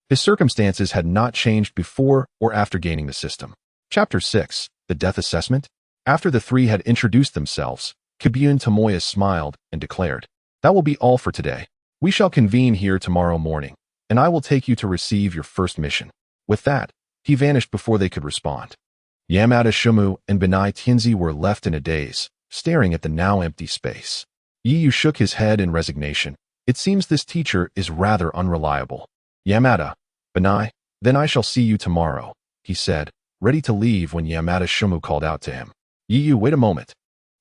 His circumstances had not changed before or after gaining the system. Chapter 6, The Death Assessment. After the three had introduced themselves, Kibun Tomoya smiled and declared, "That will be all for today. We shall convene here tomorrow morning, and I will take you to receive your first mission." With that, he vanished before they could respond. Yamada Shumu and Benai Tianzi were left in a daze, staring at the now empty space. Yiyu shook his head in resignation. It seems this teacher is rather unreliable. "Yamada, Benai, then I shall see you tomorrow," he said, ready to leave when Yamada Shumu called out to him. "Yiyu, wait a moment.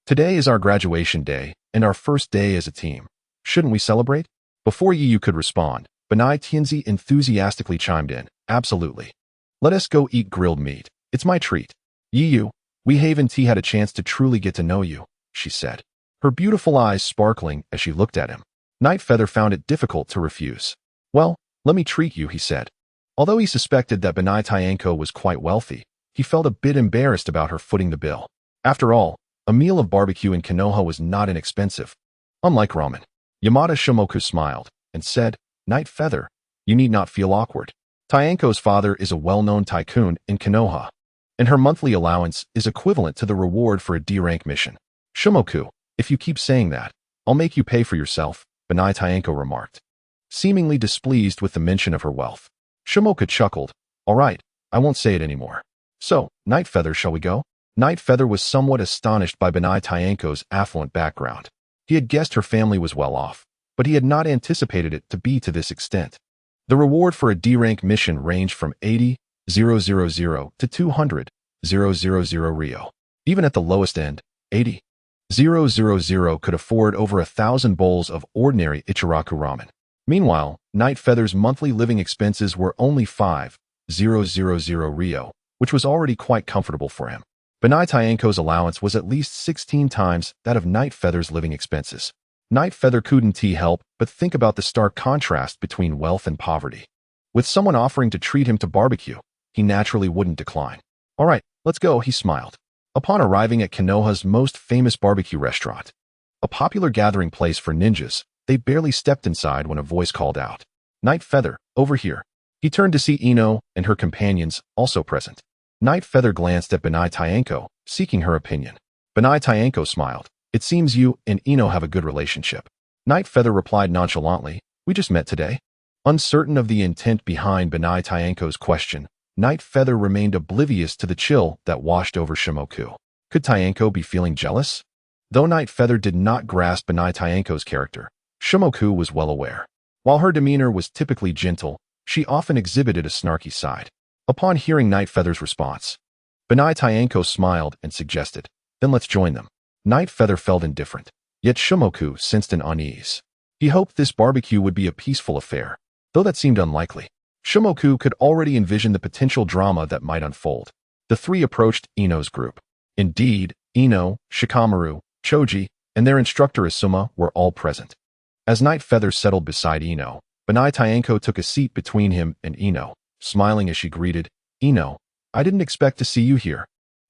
Today is our graduation day and our first day as a team. Shouldn't we celebrate?" Before Yiyu could respond, Benai Tianzi enthusiastically chimed in, "Absolutely. Let us go eat grilled meat. It's my treat." "Yiyu, we haven't had a chance to truly get to know you," she said, her beautiful eyes sparkling as she looked at him. Night Feather found it difficult to refuse. "Well, let me treat you," he said. Although he suspected that Benai Tianko was quite wealthy, he felt a bit embarrassed about her footing the bill. After all, a meal of barbecue in Konoha was not inexpensive. Unlike ramen. Yamada Shumoku smiled and said, "Night Feather, you need not feel awkward. Tianko's father is a well-known tycoon in Konoha, and her monthly allowance is equivalent to the reward for a D-rank mission." "Shumoku, if you keep saying that, I'll make you pay for yourself," Benai Tianko remarked, seemingly displeased with the mention of her wealth. Shumoku chuckled, "All right, I won't say it anymore. So, Night Feather, shall we go?" Night Feather was somewhat astonished by Benai Tianko's affluent background. He had guessed her family was well off, but he had not anticipated it to be to this extent. The reward for a D-rank mission ranged from 80,000 to 200,000 Rio. Even at the lowest end, 80,000 could afford over 1,000 bowls of ordinary Ichiraku ramen. Meanwhile, Night Feather's monthly living expenses were only 5,000 Rio, which was already quite comfortable for him. Benai Tianko's allowance was at least 16 times that of Night Feather's living expenses. Night Feather couldn't help but think about the stark contrast between wealth and poverty. With someone offering to treat him to barbecue, he naturally wouldn't decline. "All right, let's go," he smiled. Upon arriving at Konoha's most famous barbecue restaurant, a popular gathering place for ninjas, they barely stepped inside when a voice called out, "Night Feather, over here." He turned to see Ino and her companions also present. Night Feather glanced at Benai Tianko, seeking her opinion. Benai Tianko smiled. "It seems you and Ino have a good relationship." Night Feather replied nonchalantly, "We just met today." Uncertain of the intent behind Benai Tianko's question, Night Feather remained oblivious to the chill that washed over Shimoku. Could Tianko be feeling jealous? Though Night Feather did not grasp Benai Tianko's character, Shimoku was well aware. While her demeanor was typically gentle, she often exhibited a snarky side. Upon hearing Night Feather's response, Benai Tianko smiled and suggested, "Then let's join them." Night Feather felt indifferent, yet Shimoku sensed an unease. He hoped this barbecue would be a peaceful affair, though that seemed unlikely. Shimoku could already envision the potential drama that might unfold. The three approached Ino's group. Indeed, Ino, Shikamaru, Choji, and their instructor Asuma were all present. As Night Feather settled beside Ino, Benai Tianko took a seat between him and Ino, smiling as she greeted, "Ino, I didn't expect to see you here."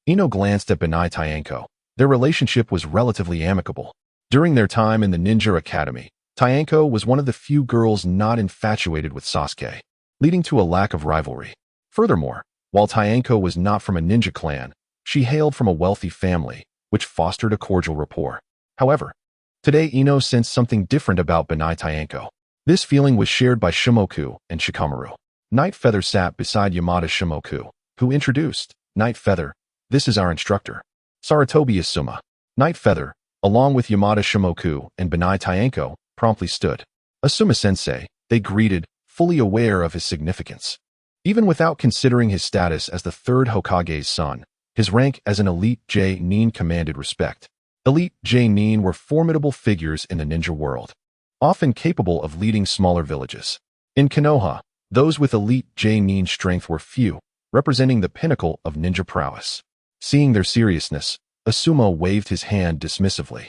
Ino glanced at Benai Tianko. Their relationship was relatively amicable. During their time in the Ninja Academy, Tianko was one of the few girls not infatuated with Sasuke, leading to a lack of rivalry. Furthermore, while Tianko was not from a ninja clan, she hailed from a wealthy family, which fostered a cordial rapport. However, today Ino sensed something different about Benai Tianko. This feeling was shared by Shimoku and Shikamaru. Night Feather sat beside Yamada Shimoku, who introduced, "Night Feather, this is our instructor, Saratobi Asuma." Night Feather, along with Yamada Shimoku and Benai Tianko, promptly stood. "Asuma-sensei," they greeted, fully aware of his significance. Even without considering his status as the third Hokage's son, his rank as an elite J-nin commanded respect. Elite J-nin were formidable figures in the ninja world, often capable of leading smaller villages. In Konoha, those with elite J-nin strength were few, representing the pinnacle of ninja prowess. Seeing their seriousness, Asuma waved his hand dismissively.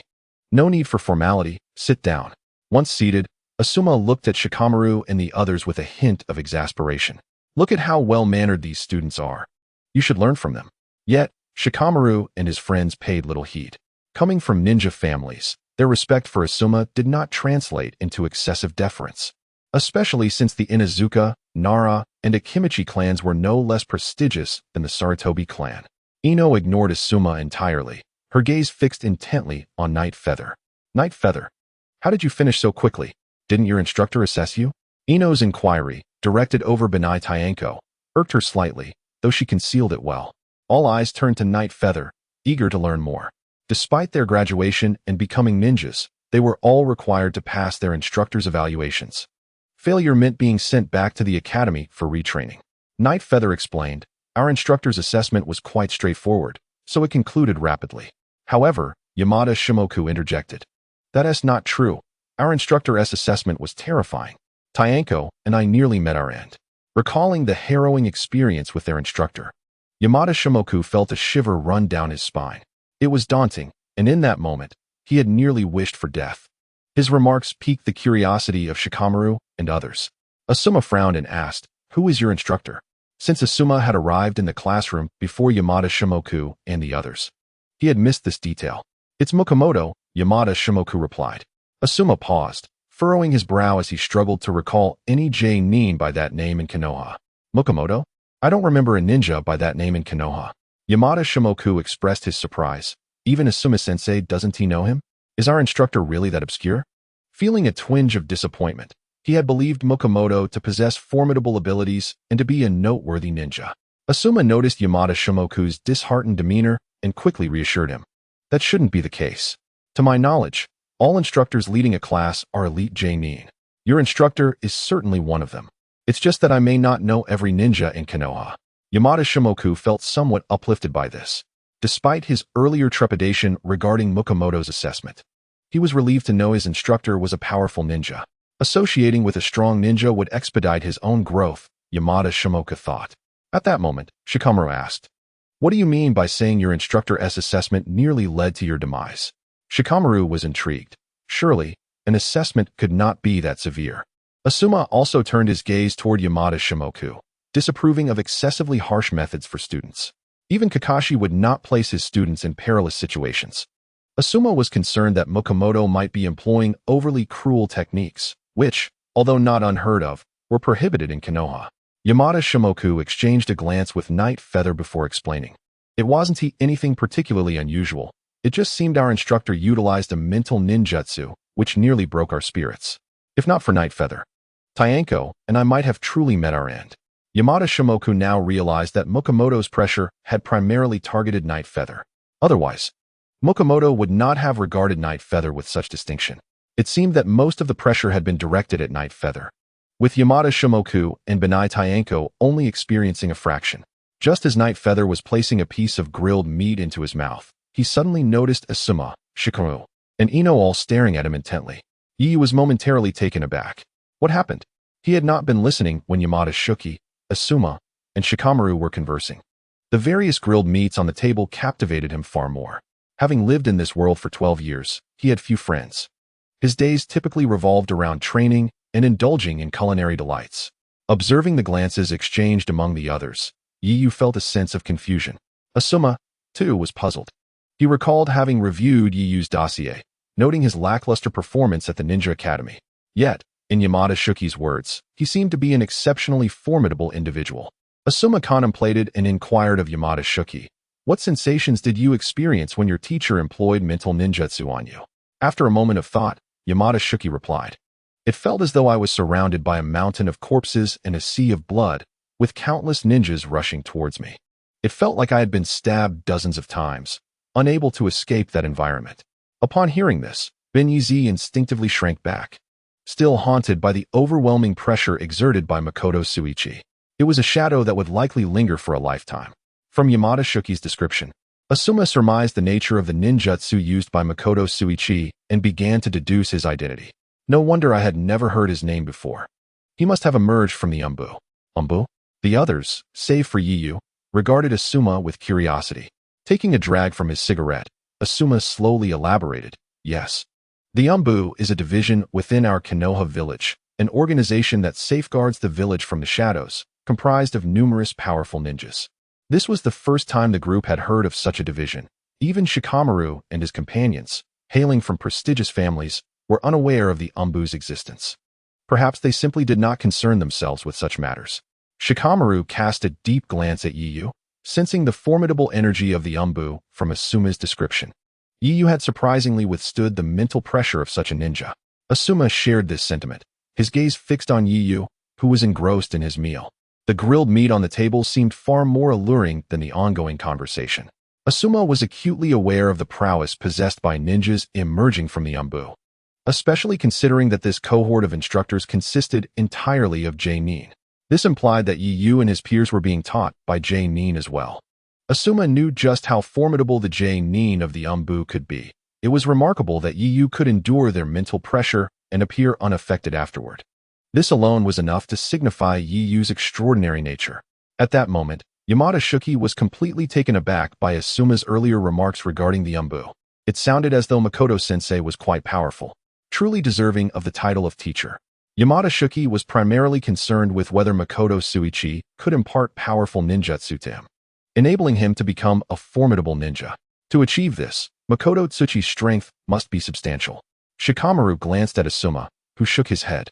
No need for formality, sit down. Once seated, Asuma looked at Shikamaru and the others with a hint of exasperation. Look at how well-mannered these students are. You should learn from them. Yet, Shikamaru and his friends paid little heed. Coming from ninja families, their respect for Asuma did not translate into excessive deference, especially since the Inuzuka, Nara, and Akimichi clans were no less prestigious than the Sarutobi clan. Ino ignored Asuma entirely, her gaze fixed intently on Night Feather. Night Feather, how did you finish so quickly? Didn't your instructor assess you? Ino's inquiry, directed over Benai Tyanko, irked her slightly, though she concealed it well. All eyes turned to Night Feather, eager to learn more. Despite their graduation and becoming ninjas, they were all required to pass their instructor's evaluations. Failure meant being sent back to the academy for retraining. Night Feather explained, our instructor's assessment was quite straightforward, so it concluded rapidly. However, Yamada Shimoku interjected. That's not true. Our instructor's assessment was terrifying. Tyanko and I nearly met our end. Recalling the harrowing experience with their instructor, Yamada Shimoku felt a shiver run down his spine. It was daunting, and in that moment, he had nearly wished for death. His remarks piqued the curiosity of Shikamaru and others. Asuma frowned and asked, who is your instructor? Since Asuma had arrived in the classroom before Yamada Shimoku and the others, he had missed this detail. It's Mukomoto, Yamada Shimoku replied. Asuma paused, furrowing his brow as he struggled to recall any J-nin by that name in Konoha. Mukomoto? I don't remember a ninja by that name in Konoha. Yamada Shimoku expressed his surprise. Even Asuma-sensei, doesn't he know him? Is our instructor really that obscure? Feeling a twinge of disappointment, he had believed Mukomoto to possess formidable abilities and to be a noteworthy ninja. Asuma noticed Yamada Shimoku's disheartened demeanor and quickly reassured him. That shouldn't be the case. To my knowledge, all instructors leading a class are elite J-nin. Your instructor is certainly one of them. It's just that I may not know every ninja in Konoha. Yamada Shimoku felt somewhat uplifted by this. Despite his earlier trepidation regarding Mukomoto's assessment, he was relieved to know his instructor was a powerful ninja. Associating with a strong ninja would expedite his own growth, Yamada Shimoku thought. At that moment, Shikamaru asked, what do you mean by saying your instructor's assessment nearly led to your demise? Shikamaru was intrigued. Surely, an assessment could not be that severe. Asuma also turned his gaze toward Yamada Shimoku, disapproving of excessively harsh methods for students. Even Kakashi would not place his students in perilous situations. Asuma was concerned that Mukomoto might be employing overly cruel techniques, which, although not unheard of, were prohibited in Konoha. Yamada Shimoku exchanged a glance with Night Feather before explaining. It wasn't anything particularly unusual. It just seemed our instructor utilized a mental ninjutsu, which nearly broke our spirits. If not for Night Feather, Tyanko and I might have truly met our end. Yamada Shimoku now realized that Mukomoto's pressure had primarily targeted Night Feather. Otherwise, Mukomoto would not have regarded Night Feather with such distinction. It seemed that most of the pressure had been directed at Night Feather, with Yamada Shimoku and Benai Tyanko only experiencing a fraction. Just as Night Feather was placing a piece of grilled meat into his mouth, he suddenly noticed Asuma, Shikamaru, and Ino all staring at him intently. Yi was momentarily taken aback. What happened? He had not been listening when Yamada Shuki, Asuma, and Shikamaru were conversing. The various grilled meats on the table captivated him far more. Having lived in this world for 12 years, he had few friends. His days typically revolved around training and indulging in culinary delights. Observing the glances exchanged among the others, Yi felt a sense of confusion. Asuma, too, was puzzled. He recalled having reviewed Yi's dossier, noting his lackluster performance at the Ninja Academy. Yet, in Yamada Shuki's words, he seemed to be an exceptionally formidable individual. Asuma contemplated and inquired of Yamada Shuki, what sensations did you experience when your teacher employed mental ninjutsu on you? After a moment of thought, Yamada Shuki replied, it felt as though I was surrounded by a mountain of corpses and a sea of blood, with countless ninjas rushing towards me. It felt like I had been stabbed dozens of times, unable to escape that environment. Upon hearing this, Ben-Yizi instinctively shrank back, still haunted by the overwhelming pressure exerted by Makoto Suichi. It was a shadow that would likely linger for a lifetime. From Yamada Shuki's description, Asuma surmised the nature of the ninjutsu used by Makoto Suichi and began to deduce his identity. No wonder I had never heard his name before. He must have emerged from the Umbu. Umbu? The others, save for Yiyu, regarded Asuma with curiosity. Taking a drag from his cigarette, Asuma slowly elaborated, yes. The Umbu is a division within our Konoha village, an organization that safeguards the village from the shadows, comprised of numerous powerful ninjas. This was the first time the group had heard of such a division. Even Shikamaru and his companions, hailing from prestigious families, were unaware of the Umbu's existence. Perhaps they simply did not concern themselves with such matters. Shikamaru cast a deep glance at Yiyu, sensing the formidable energy of the Umbu from Asuma's description. Yiyu had surprisingly withstood the mental pressure of such a ninja. Asuma shared this sentiment, his gaze fixed on Yiyu, who was engrossed in his meal. The grilled meat on the table seemed far more alluring than the ongoing conversation. Asuma was acutely aware of the prowess possessed by ninjas emerging from the Umbu, especially considering that this cohort of instructors consisted entirely of J-Nin. This implied that Yiyu and his peers were being taught by J-Nin as well. Asuma knew just how formidable the J-Nin of the Umbu could be. It was remarkable that Yiyu could endure their mental pressure and appear unaffected afterward. This alone was enough to signify Yiyu's extraordinary nature. At that moment, Yamada Shuki was completely taken aback by Asuma's earlier remarks regarding the Umbu. It sounded as though Makoto-sensei was quite powerful, truly deserving of the title of teacher. Yamada Shuki was primarily concerned with whether Makoto Suichi could impart powerful ninjutsu to him, enabling him to become a formidable ninja. To achieve this, Makoto Tsuchi's strength must be substantial. Shikamaru glanced at Asuma, who shook his head.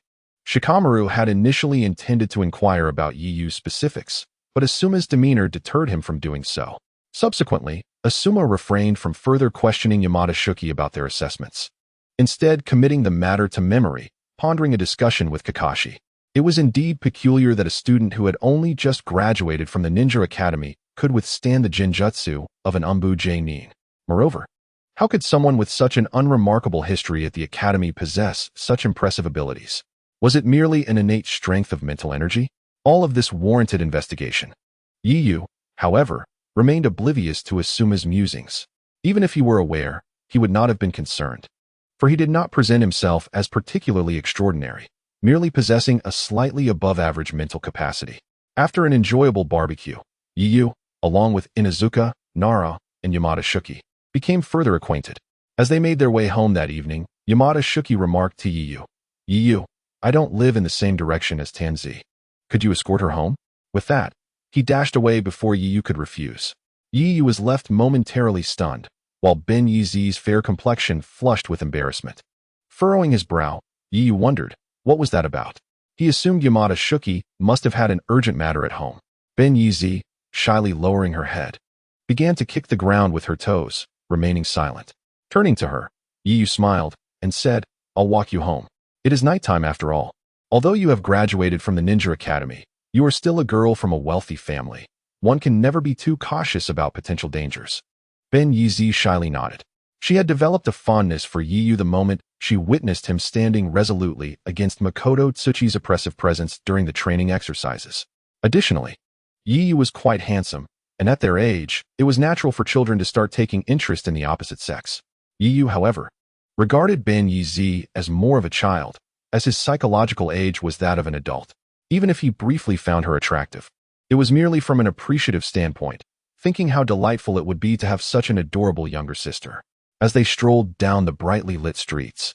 Shikamaru had initially intended to inquire about Yiyu's specifics, but Asuma's demeanor deterred him from doing so. Subsequently, Asuma refrained from further questioning Yamada Shuki about their assessments, instead committing the matter to memory, pondering a discussion with Kakashi. It was indeed peculiar that a student who had only just graduated from the Ninja Academy could withstand the genjutsu of an Umbu J-Nin. Moreover, how could someone with such an unremarkable history at the academy possess such impressive abilities? Was it merely an innate strength of mental energy? All of this warranted investigation. Yiyu, however, remained oblivious to Asuma's musings. Even if he were aware, he would not have been concerned, for he did not present himself as particularly extraordinary, merely possessing a slightly above-average mental capacity. After an enjoyable barbecue, Yiyu, along with Inuzuka, Nara, and Yamada Shuki, became further acquainted. As they made their way home that evening, Yamada Shuki remarked to Yiyu, "Yiyu, I don't live in the same direction as Tanzi. Could you escort her home?" With that, he dashed away before Yiyu could refuse. Yiyu was left momentarily stunned, while Ben Yizi's fair complexion flushed with embarrassment. Furrowing his brow, Yiyu wondered, what was that about? He assumed Yamada Shuki must have had an urgent matter at home. Ben Yizi, shyly lowering her head, began to kick the ground with her toes, remaining silent. Turning to her, Yiyu smiled and said, "I'll walk you home. It is nighttime after all. Although you have graduated from the Ninja Academy, you are still a girl from a wealthy family. One can never be too cautious about potential dangers." Ben Yizi shyly nodded. She had developed a fondness for Yiyu the moment she witnessed him standing resolutely against Makoto Tsuchi's oppressive presence during the training exercises. Additionally, Yiyu was quite handsome, and at their age, it was natural for children to start taking interest in the opposite sex. Yiyu, however, regarded Ben Yizi as more of a child, as his psychological age was that of an adult. Even if he briefly found her attractive, it was merely from an appreciative standpoint, thinking how delightful it would be to have such an adorable younger sister. As they strolled down the brightly lit streets,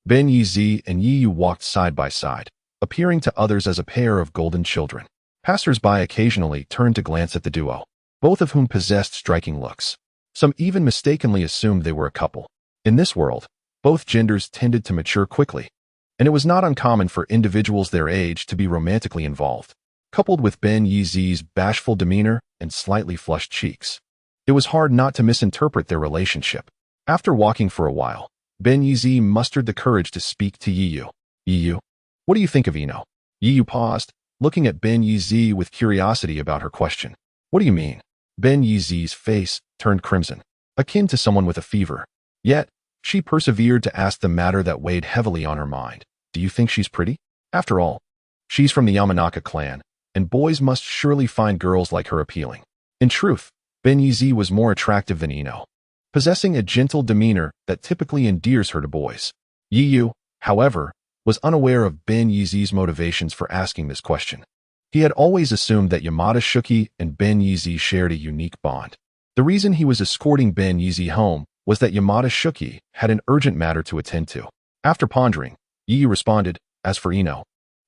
Ben Yizi and Yiyu walked side by side, appearing to others as a pair of golden children. Passers-by occasionally turned to glance at the duo, both of whom possessed striking looks. Some even mistakenly assumed they were a couple. In this world, both genders tended to mature quickly, and it was not uncommon for individuals their age to be romantically involved. Coupled with Ben Yizi's bashful demeanor and slightly flushed cheeks, it was hard not to misinterpret their relationship. After walking for a while, Ben Yizi mustered the courage to speak to Yiyu. "Yiyu, what do you think of Ino?" Yiyu paused, looking at Ben Yizi with curiosity about her question. "What do you mean?" Ben Yizi's face turned crimson, akin to someone with a fever. Yet, she persevered to ask the matter that weighed heavily on her mind. "Do you think she's pretty? After all, she's from the Yamanaka clan, and boys must surely find girls like her appealing." In truth, Ben Yizi was more attractive than Ino, possessing a gentle demeanor that typically endears her to boys. Yiyu, however, was unaware of Ben Yizi's motivations for asking this question. He had always assumed that Yamada Shuki and Ben Yizi shared a unique bond. The reason he was escorting Ben Yizi home was that Yamada Shuki had an urgent matter to attend to. After pondering, Yiyu responded, "As for Ino,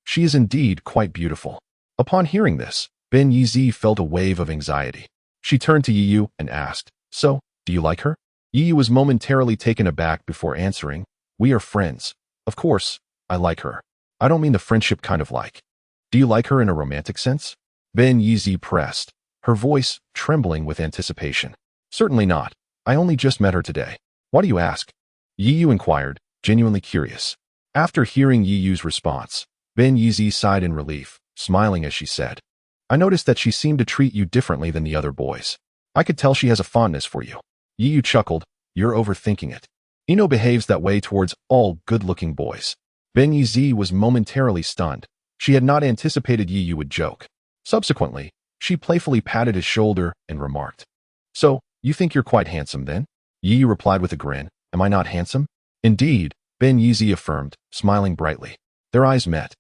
she is indeed quite beautiful." Upon hearing this, Ben Yizi felt a wave of anxiety. She turned to Yiyu and asked, "So, do you like her?" Yiyu was momentarily taken aback before answering, "We are friends. Of course, I like her. I don't mean the friendship kind of like. Do you like her in a romantic sense?" Ben Yizi pressed, her voice trembling with anticipation. "Certainly not. I only just met her today." "Why do you ask?" Yiyu inquired, genuinely curious. After hearing Yiyu's response, Ben Yizi sighed in relief, smiling as she said, "I noticed that she seemed to treat you differently than the other boys. I could tell she has a fondness for you." Yiyu chuckled, "You're overthinking it. Ino behaves that way towards all good-looking boys." Ben Yizi was momentarily stunned. She had not anticipated Yiyu would joke. Subsequently, she playfully patted his shoulder and remarked, "So, you think you're quite handsome then?" Yiyu replied with a grin, "Am I not handsome?" "Indeed," Ben Yizi affirmed, smiling brightly. Their eyes met,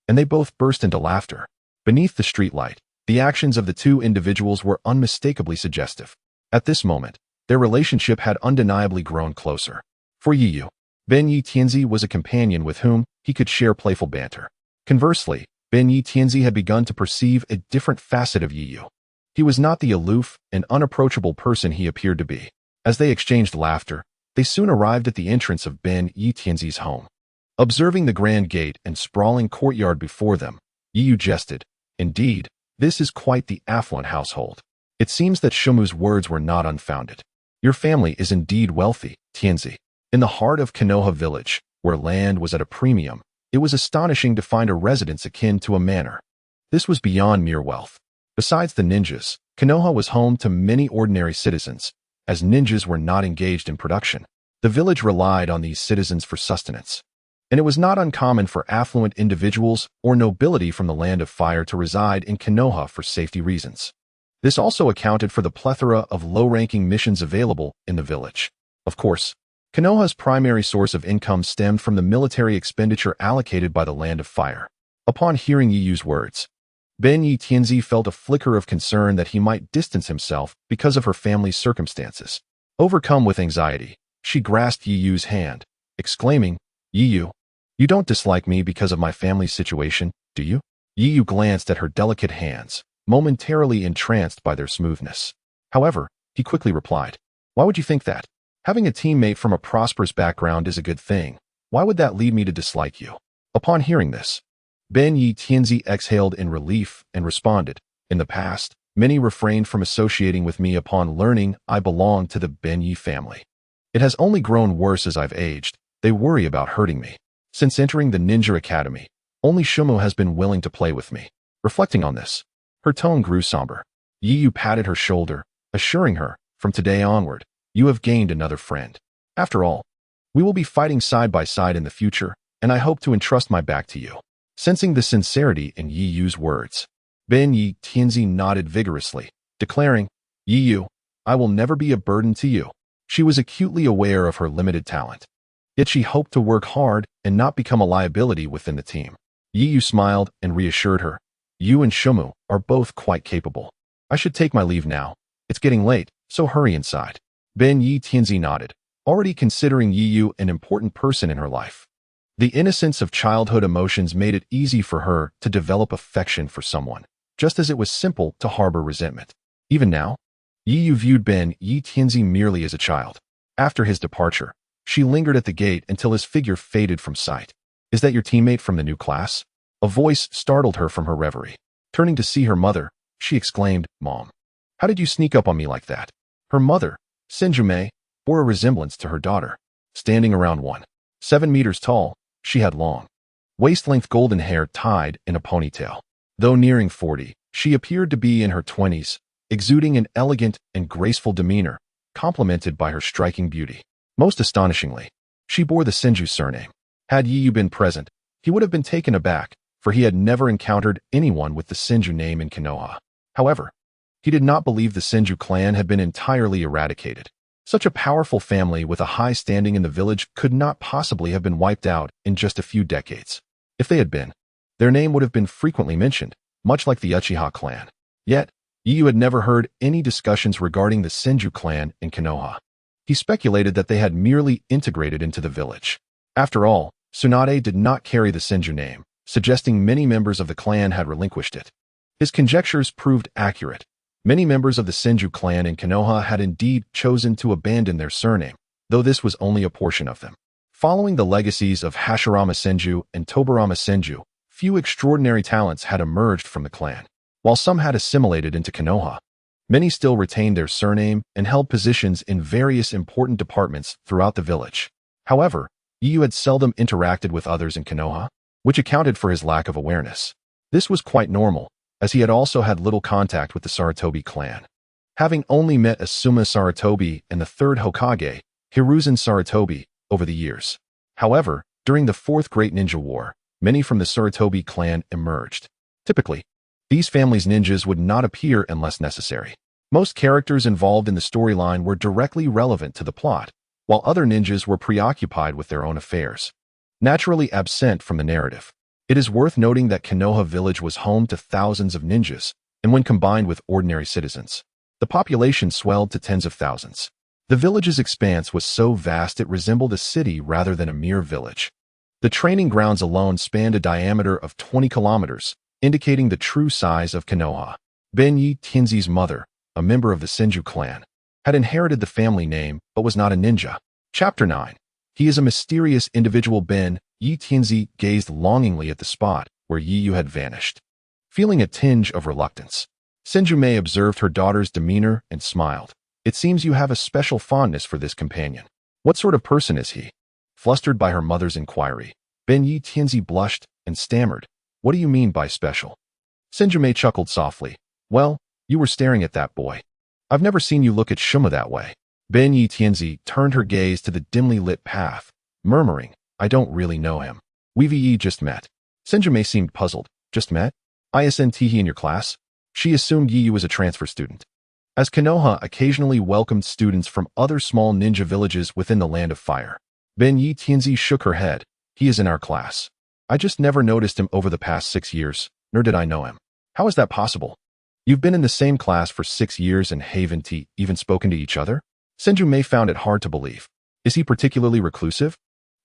and they both burst into laughter. Beneath the streetlight, the actions of the two individuals were unmistakably suggestive. At this moment, their relationship had undeniably grown closer. For Yiyu, Ben Yi Tianzi was a companion with whom he could share playful banter. Conversely, Ben Yi Tianzi had begun to perceive a different facet of Yiyu. He was not the aloof and unapproachable person he appeared to be. As they exchanged laughter, they soon arrived at the entrance of Ben Yi Tianzi's home. Observing the grand gate and sprawling courtyard before them, Yiyu jested, "Indeed, this is quite the affluent household." It seems that Shumu's words were not unfounded. "Your family is indeed wealthy, Tianzi." In the heart of Konoha village, where land was at a premium, it was astonishing to find a residence akin to a manor. This was beyond mere wealth. Besides the ninjas, Konoha was home to many ordinary citizens, as ninjas were not engaged in production. The village relied on these citizens for sustenance, and it was not uncommon for affluent individuals or nobility from the land of fire to reside in Konoha for safety reasons. This also accounted for the plethora of low-ranking missions available in the village. Of course, Konoha's primary source of income stemmed from the military expenditure allocated by the Land of Fire. Upon hearing Yiyu's words, Ben Yi Tianzi felt a flicker of concern that he might distance himself because of her family's circumstances. Overcome with anxiety, she grasped Yiyu's hand, exclaiming, "Yiyu, you don't dislike me because of my family's situation, do you?" Yiyu glanced at her delicate hands, momentarily entranced by their smoothness. However, he quickly replied, "Why would you think that? Having a teammate from a prosperous background is a good thing. Why would that lead me to dislike you?" Upon hearing this, Ben Yi Tianzi exhaled in relief and responded, "In the past, many refrained from associating with me upon learning I belong to the Ben Yi family. It has only grown worse as I've aged. They worry about hurting me. Since entering the Ninja Academy, only Shumo has been willing to play with me." Reflecting on this, her tone grew somber. Yiyu patted her shoulder, assuring her, "From today onward, you have gained another friend. After all, we will be fighting side by side in the future, and I hope to entrust my back to you." Sensing the sincerity in Yiyu's words, Ben Yi Tianzi nodded vigorously, declaring, "Yiyu, I will never be a burden to you." She was acutely aware of her limited talent, yet she hoped to work hard and not become a liability within the team. Yiyu smiled and reassured her, "You and Shumu are both quite capable. I should take my leave now. It's getting late, so hurry inside." Ben Yi Tianzi nodded, already considering Yiyu an important person in her life. The innocence of childhood emotions made it easy for her to develop affection for someone, just as it was simple to harbor resentment. Even now, Yiyu viewed Ben Yi Tianzi merely as a child. After his departure, she lingered at the gate until his figure faded from sight. "Is that your teammate from the new class?" A voice startled her from her reverie. Turning to see her mother, she exclaimed, "Mom, how did you sneak up on me like that?" Her mother, Senjume, bore a resemblance to her daughter. Standing around 1.7 meters tall, she had long, waist-length golden hair tied in a ponytail. Though nearing 40, she appeared to be in her 20s, exuding an elegant and graceful demeanor, complemented by her striking beauty. Most astonishingly, she bore the Senju surname. Had Yiyu been present, he would have been taken aback, for he had never encountered anyone with the Senju name in Konoha. However, he did not believe the Senju clan had been entirely eradicated. Such a powerful family with a high standing in the village could not possibly have been wiped out in just a few decades. If they had been, their name would have been frequently mentioned, much like the Uchiha clan. Yet, Yu had never heard any discussions regarding the Senju clan in Konoha. He speculated that they had merely integrated into the village. After all, Tsunade did not carry the Senju name, suggesting many members of the clan had relinquished it. His conjectures proved accurate. Many members of the Senju clan in Konoha had indeed chosen to abandon their surname, though this was only a portion of them. Following the legacies of Hashirama Senju and Tobarama Senju, few extraordinary talents had emerged from the clan. While some had assimilated into Konoha, many still retained their surname and held positions in various important departments throughout the village. However, Yu had seldom interacted with others in Konoha, which accounted for his lack of awareness. This was quite normal, as he had also had little contact with the Sarutobi clan. Having only met Asuma Sarutobi and the third Hokage, Hiruzen Sarutobi, over the years. However, during the Fourth Great Ninja War, many from the Sarutobi clan emerged. Typically, these families' ninjas would not appear unless necessary. Most characters involved in the storyline were directly relevant to the plot, while other ninjas were preoccupied with their own affairs, naturally absent from the narrative. It is worth noting that Konoha Village was home to thousands of ninjas, and when combined with ordinary citizens, the population swelled to tens of thousands. The village's expanse was so vast it resembled a city rather than a mere village. The training grounds alone spanned a diameter of 20 kilometers, indicating the true size of Konoha. Ben Yi Tianzi's mother, a member of the Senju clan, had inherited the family name but was not a ninja. Chapter 9. He is a mysterious individual. Ben Yi Tianzi gazed longingly at the spot where Yi Yu had vanished, feeling a tinge of reluctance. Senju Mei observed her daughter's demeanor and smiled. It seems you have a special fondness for this companion. What sort of person is he? Flustered by her mother's inquiry, Ben Yi Tianzi blushed and stammered. What do you mean by special? Senju Mei chuckled softly. Well, you were staring at that boy. I've never seen you look at Shuma that way. Ben Yi Tianzi turned her gaze to the dimly lit path, murmuring, I don't really know him. We just met. Senju Mei seemed puzzled. Just met? Isn't he in your class? She assumed Yi Yu was a transfer student, as Konoha occasionally welcomed students from other small ninja villages within the Land of Fire. Ben Yi Tianzi shook her head. He is in our class. I just never noticed him over the past 6 years, nor did I know him. How is that possible? You've been in the same class for 6 years and haven't even spoken to each other? Senju Mei found it hard to believe. Is he particularly reclusive?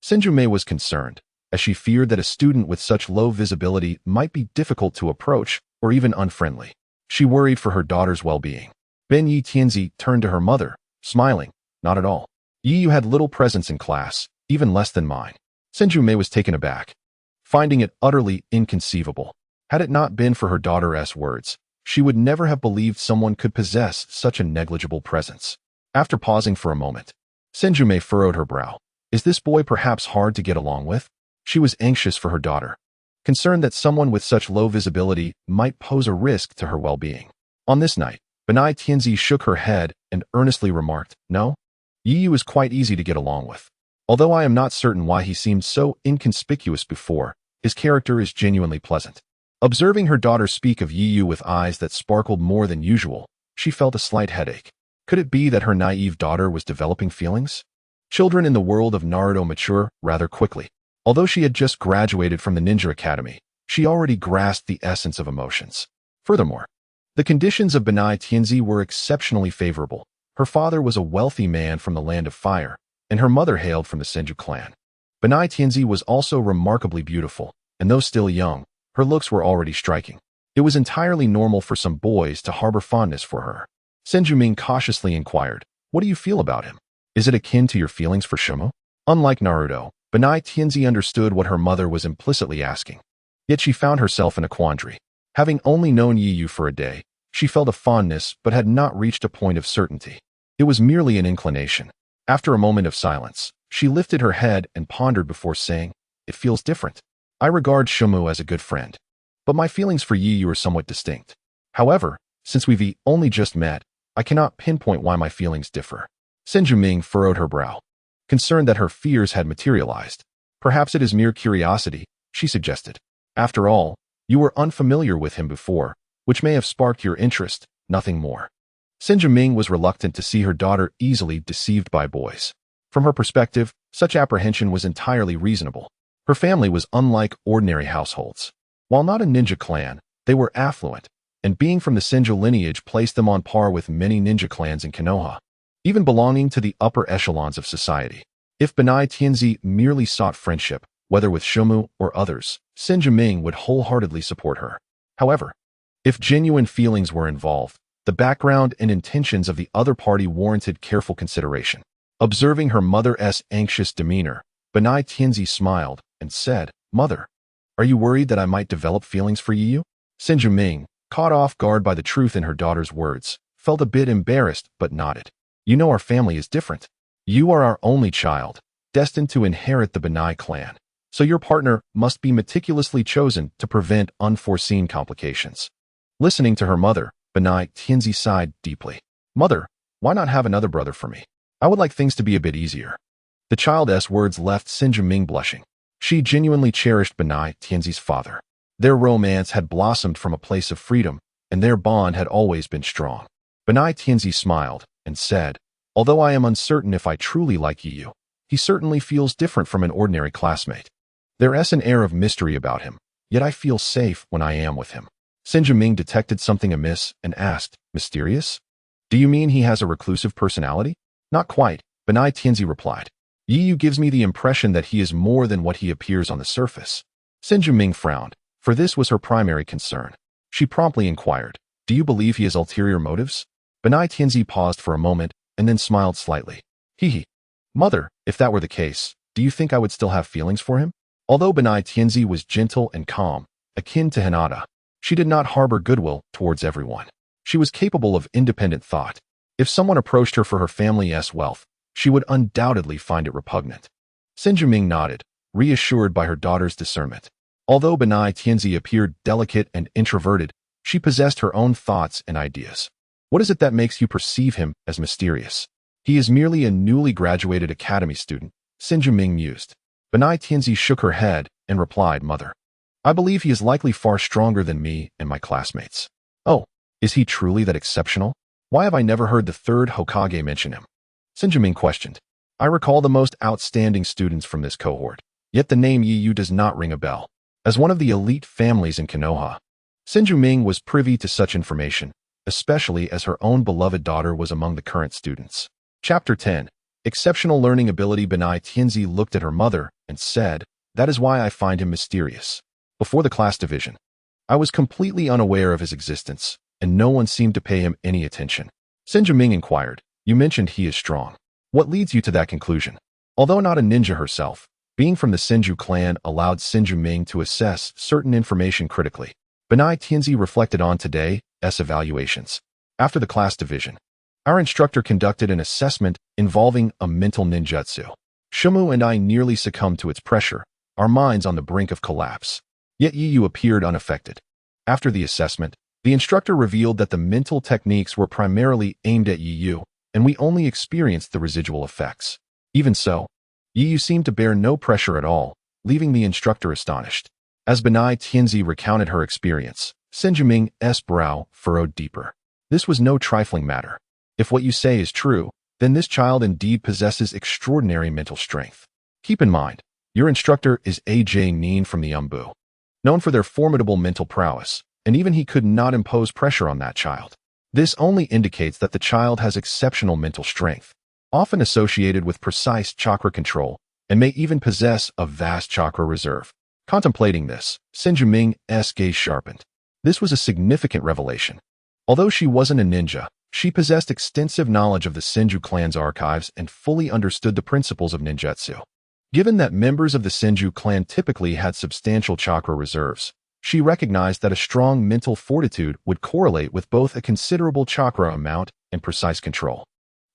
Senju Mei was concerned, as she feared that a student with such low visibility might be difficult to approach or even unfriendly. She worried for her daughter's well-being. Ben Yi Tianzi turned to her mother, smiling. Not at all. Yi Yu had little presence in class, even less than mine. Senju Mei was taken aback, finding it utterly inconceivable. Had it not been for her daughter's words, she would never have believed someone could possess such a negligible presence. After pausing for a moment, Senju Mei furrowed her brow. Is this boy perhaps hard to get along with? She was anxious for her daughter, concerned that someone with such low visibility might pose a risk to her well-being. On this night, Benai Tianzi shook her head and earnestly remarked, No, Yi Yu is quite easy to get along with. Although I am not certain why he seemed so inconspicuous before, his character is genuinely pleasant. Observing her daughter speak of Yi Yu with eyes that sparkled more than usual, she felt a slight headache. Could it be that her naive daughter was developing feelings? Children in the world of Naruto mature rather quickly. Although she had just graduated from the Ninja Academy, she already grasped the essence of emotions. Furthermore, the conditions of Benai Tianzi were exceptionally favorable. Her father was a wealthy man from the Land of Fire, and her mother hailed from the Senju clan. Benai Tianzi was also remarkably beautiful, and though still young, her looks were already striking. It was entirely normal for some boys to harbor fondness for her. Senju Ming cautiously inquired, What do you feel about him? Is it akin to your feelings for Shimo? Unlike Naruto, Benai Tianzi understood what her mother was implicitly asking. Yet she found herself in a quandary. Having only known Yi Yu for a day, she felt a fondness but had not reached a point of certainty. It was merely an inclination. After a moment of silence, she lifted her head and pondered before saying, It feels different. I regard Shimo as a good friend, but my feelings for Yi Yu are somewhat distinct. However, since we've only just met, I cannot pinpoint why my feelings differ. Senju Ming furrowed her brow, concerned that her fears had materialized. Perhaps it is mere curiosity, she suggested. After all, you were unfamiliar with him before, which may have sparked your interest, nothing more. Sinjaming was reluctant to see her daughter easily deceived by boys. From her perspective, such apprehension was entirely reasonable. Her family was unlike ordinary households. While not a ninja clan, they were affluent, and being from the Senju lineage placed them on par with many ninja clans in Konoha, even belonging to the upper echelons of society. If Benai Tianzi merely sought friendship, whether with Shumu or others, Sinjaming would wholeheartedly support her. However, if genuine feelings were involved, the background and intentions of the other party warranted careful consideration. Observing her mother's anxious demeanor, Benai Tianzi smiled and said, "Mother, are you worried that I might develop feelings for Yiyu?" Sinjaming, caught off guard by the truth in her daughter's words, felt a bit embarrassed but nodded. "You know our family is different. You are our only child, destined to inherit the Benai clan, so your partner must be meticulously chosen to prevent unforeseen complications." Listening to her mother, Benai Tianzi sighed deeply. "Mother, why not have another brother for me? I would like things to be a bit easier." The child's words left Sinjaming blushing. She genuinely cherished Benai Tianzi's father. Their romance had blossomed from a place of freedom, and their bond had always been strong. Benai Tianzi smiled and said, "Although I am uncertain if I truly like Yiyu, he certainly feels different from an ordinary classmate. There is an air of mystery about him, yet I feel safe when I am with him." Sinjaming detected something amiss and asked, "Mysterious? Do you mean he has a reclusive personality?" "Not quite," Benai Tianzi replied. "Yiyu gives me the impression that he is more than what he appears on the surface." Sinjaming frowned, for this was her primary concern. She promptly inquired, "Do you believe he has ulterior motives?" Benai Tianzi paused for a moment and then smiled slightly. "Hee. Mother, if that were the case, do you think I would still have feelings for him?" Although Benai Tianzi was gentle and calm, akin to Hinata, she did not harbor goodwill towards everyone. She was capable of independent thought. If someone approached her for her family's wealth, she would undoubtedly find it repugnant. Sinjaming nodded, reassured by her daughter's discernment. Although Benai Tianzi appeared delicate and introverted, she possessed her own thoughts and ideas. "What is it that makes you perceive him as mysterious?" "He is merely a newly graduated academy student," Sinjaming mused. Benai Tianzi shook her head and replied, "Mother, I believe he is likely far stronger than me and my classmates." "Oh, is he truly that exceptional? Why have I never heard the third Hokage mention him?" Sinjaming questioned. "I recall the most outstanding students from this cohort, yet the name Yiyu does not ring a bell. As one of the elite families in Konoha, Sinjaming was privy to such information, especially as her own beloved daughter was among the current students. Chapter 10. Exceptional Learning Ability. Benai Tianzi looked at her mother and said, "That is why I find him mysterious. Before the class division, I was completely unaware of his existence, and no one seemed to pay him any attention." Sinjaming inquired, "You mentioned he is strong. What leads you to that conclusion?" Although not a ninja herself, being from the Senju clan allowed Sinjaming to assess certain information critically. Benai Tianzi reflected on today's evaluations. After the class division, our instructor conducted an assessment involving a mental ninjutsu. Shumu and I nearly succumbed to its pressure, our minds on the brink of collapse. Yet Yiyu appeared unaffected. After the assessment, the instructor revealed that the mental techniques were primarily aimed at Yiyu, and we only experienced the residual effects. Even so, Yiyu seemed to bear no pressure at all, leaving the instructor astonished. As Benai Tianzi recounted her experience, Sinjaming's brow furrowed deeper. This was no trifling matter. If what you say is true, then this child indeed possesses extraordinary mental strength. Keep in mind, your instructor is AJ Nin from the Umbu, known for their formidable mental prowess, and even he could not impose pressure on that child. This only indicates that the child has exceptional mental strength, often associated with precise chakra control, and may even possess a vast chakra reserve. Contemplating this, Sinjaming's gaze sharpened. This was a significant revelation. Although she wasn't a ninja, she possessed extensive knowledge of the Senju clan's archives and fully understood the principles of ninjutsu. Given that members of the Senju clan typically had substantial chakra reserves, she recognized that a strong mental fortitude would correlate with both a considerable chakra amount and precise control.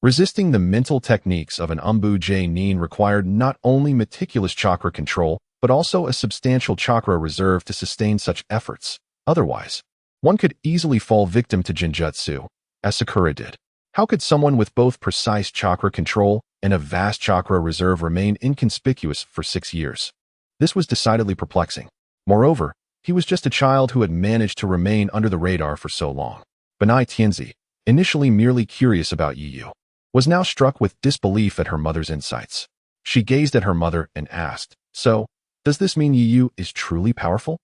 Resisting the mental techniques of an Umbu Nin required not only meticulous chakra control, but also a substantial chakra reserve to sustain such efforts. Otherwise, one could easily fall victim to genjutsu, as Sakura did. How could someone with both precise chakra control and a vast chakra reserve remain inconspicuous for 6 years? This was decidedly perplexing. Moreover, he was just a child who had managed to remain under the radar for so long. Benai Tianzi, initially merely curious about Yu, was now struck with disbelief at her mother's insights. She gazed at her mother and asked, "So, does this mean Yu is truly powerful?"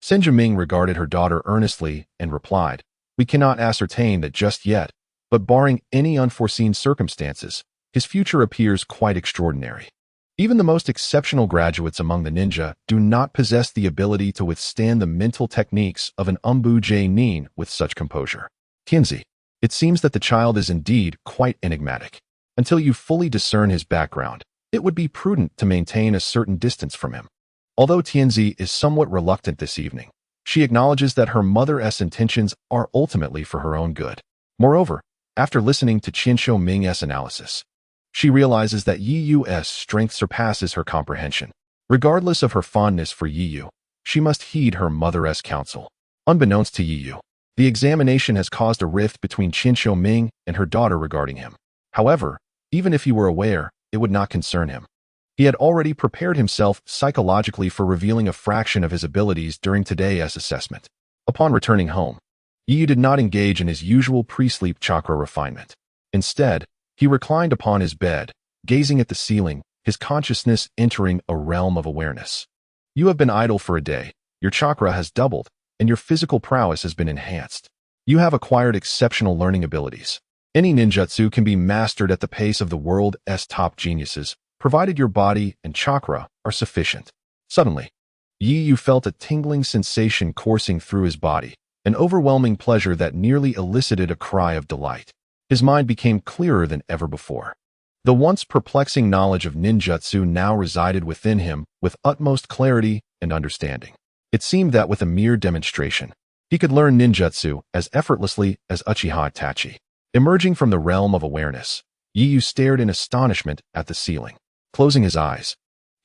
Senjiming regarded her daughter earnestly and replied, "We cannot ascertain that just yet, but barring any unforeseen circumstances, his future appears quite extraordinary. Even the most exceptional graduates among the ninja do not possess the ability to withstand the mental techniques of an Umbu Nin with such composure. Tianzi, it seems that the child is indeed quite enigmatic. Until you fully discern his background, it would be prudent to maintain a certain distance from him." Although Tianzi is somewhat reluctant this evening, she acknowledges that her mother's intentions are ultimately for her own good. Moreover, after listening to Qinsho Ming's analysis, she realizes that Yu's strength surpasses her comprehension. Regardless of her fondness for Yu, she must heed her mother's counsel. Unbeknownst to Yu, the examination has caused a rift between Qinsho Ming and her daughter regarding him. However, even if he were aware, it would not concern him. He had already prepared himself psychologically for revealing a fraction of his abilities during today's assessment. Upon returning home, Yu did not engage in his usual pre-sleep chakra refinement. Instead, he reclined upon his bed, gazing at the ceiling, his consciousness entering a realm of awareness. You have been idle for a day, your chakra has doubled, and your physical prowess has been enhanced. You have acquired exceptional learning abilities. Any ninjutsu can be mastered at the pace of the world's top geniuses, provided your body and chakra are sufficient. Suddenly, Yu felt a tingling sensation coursing through his body, an overwhelming pleasure that nearly elicited a cry of delight. His mind became clearer than ever before. The once perplexing knowledge of ninjutsu now resided within him with utmost clarity and understanding. It seemed that with a mere demonstration, he could learn ninjutsu as effortlessly as Uchiha Itachi. Emerging from the realm of awareness, Yu stared in astonishment at the ceiling. Closing his eyes,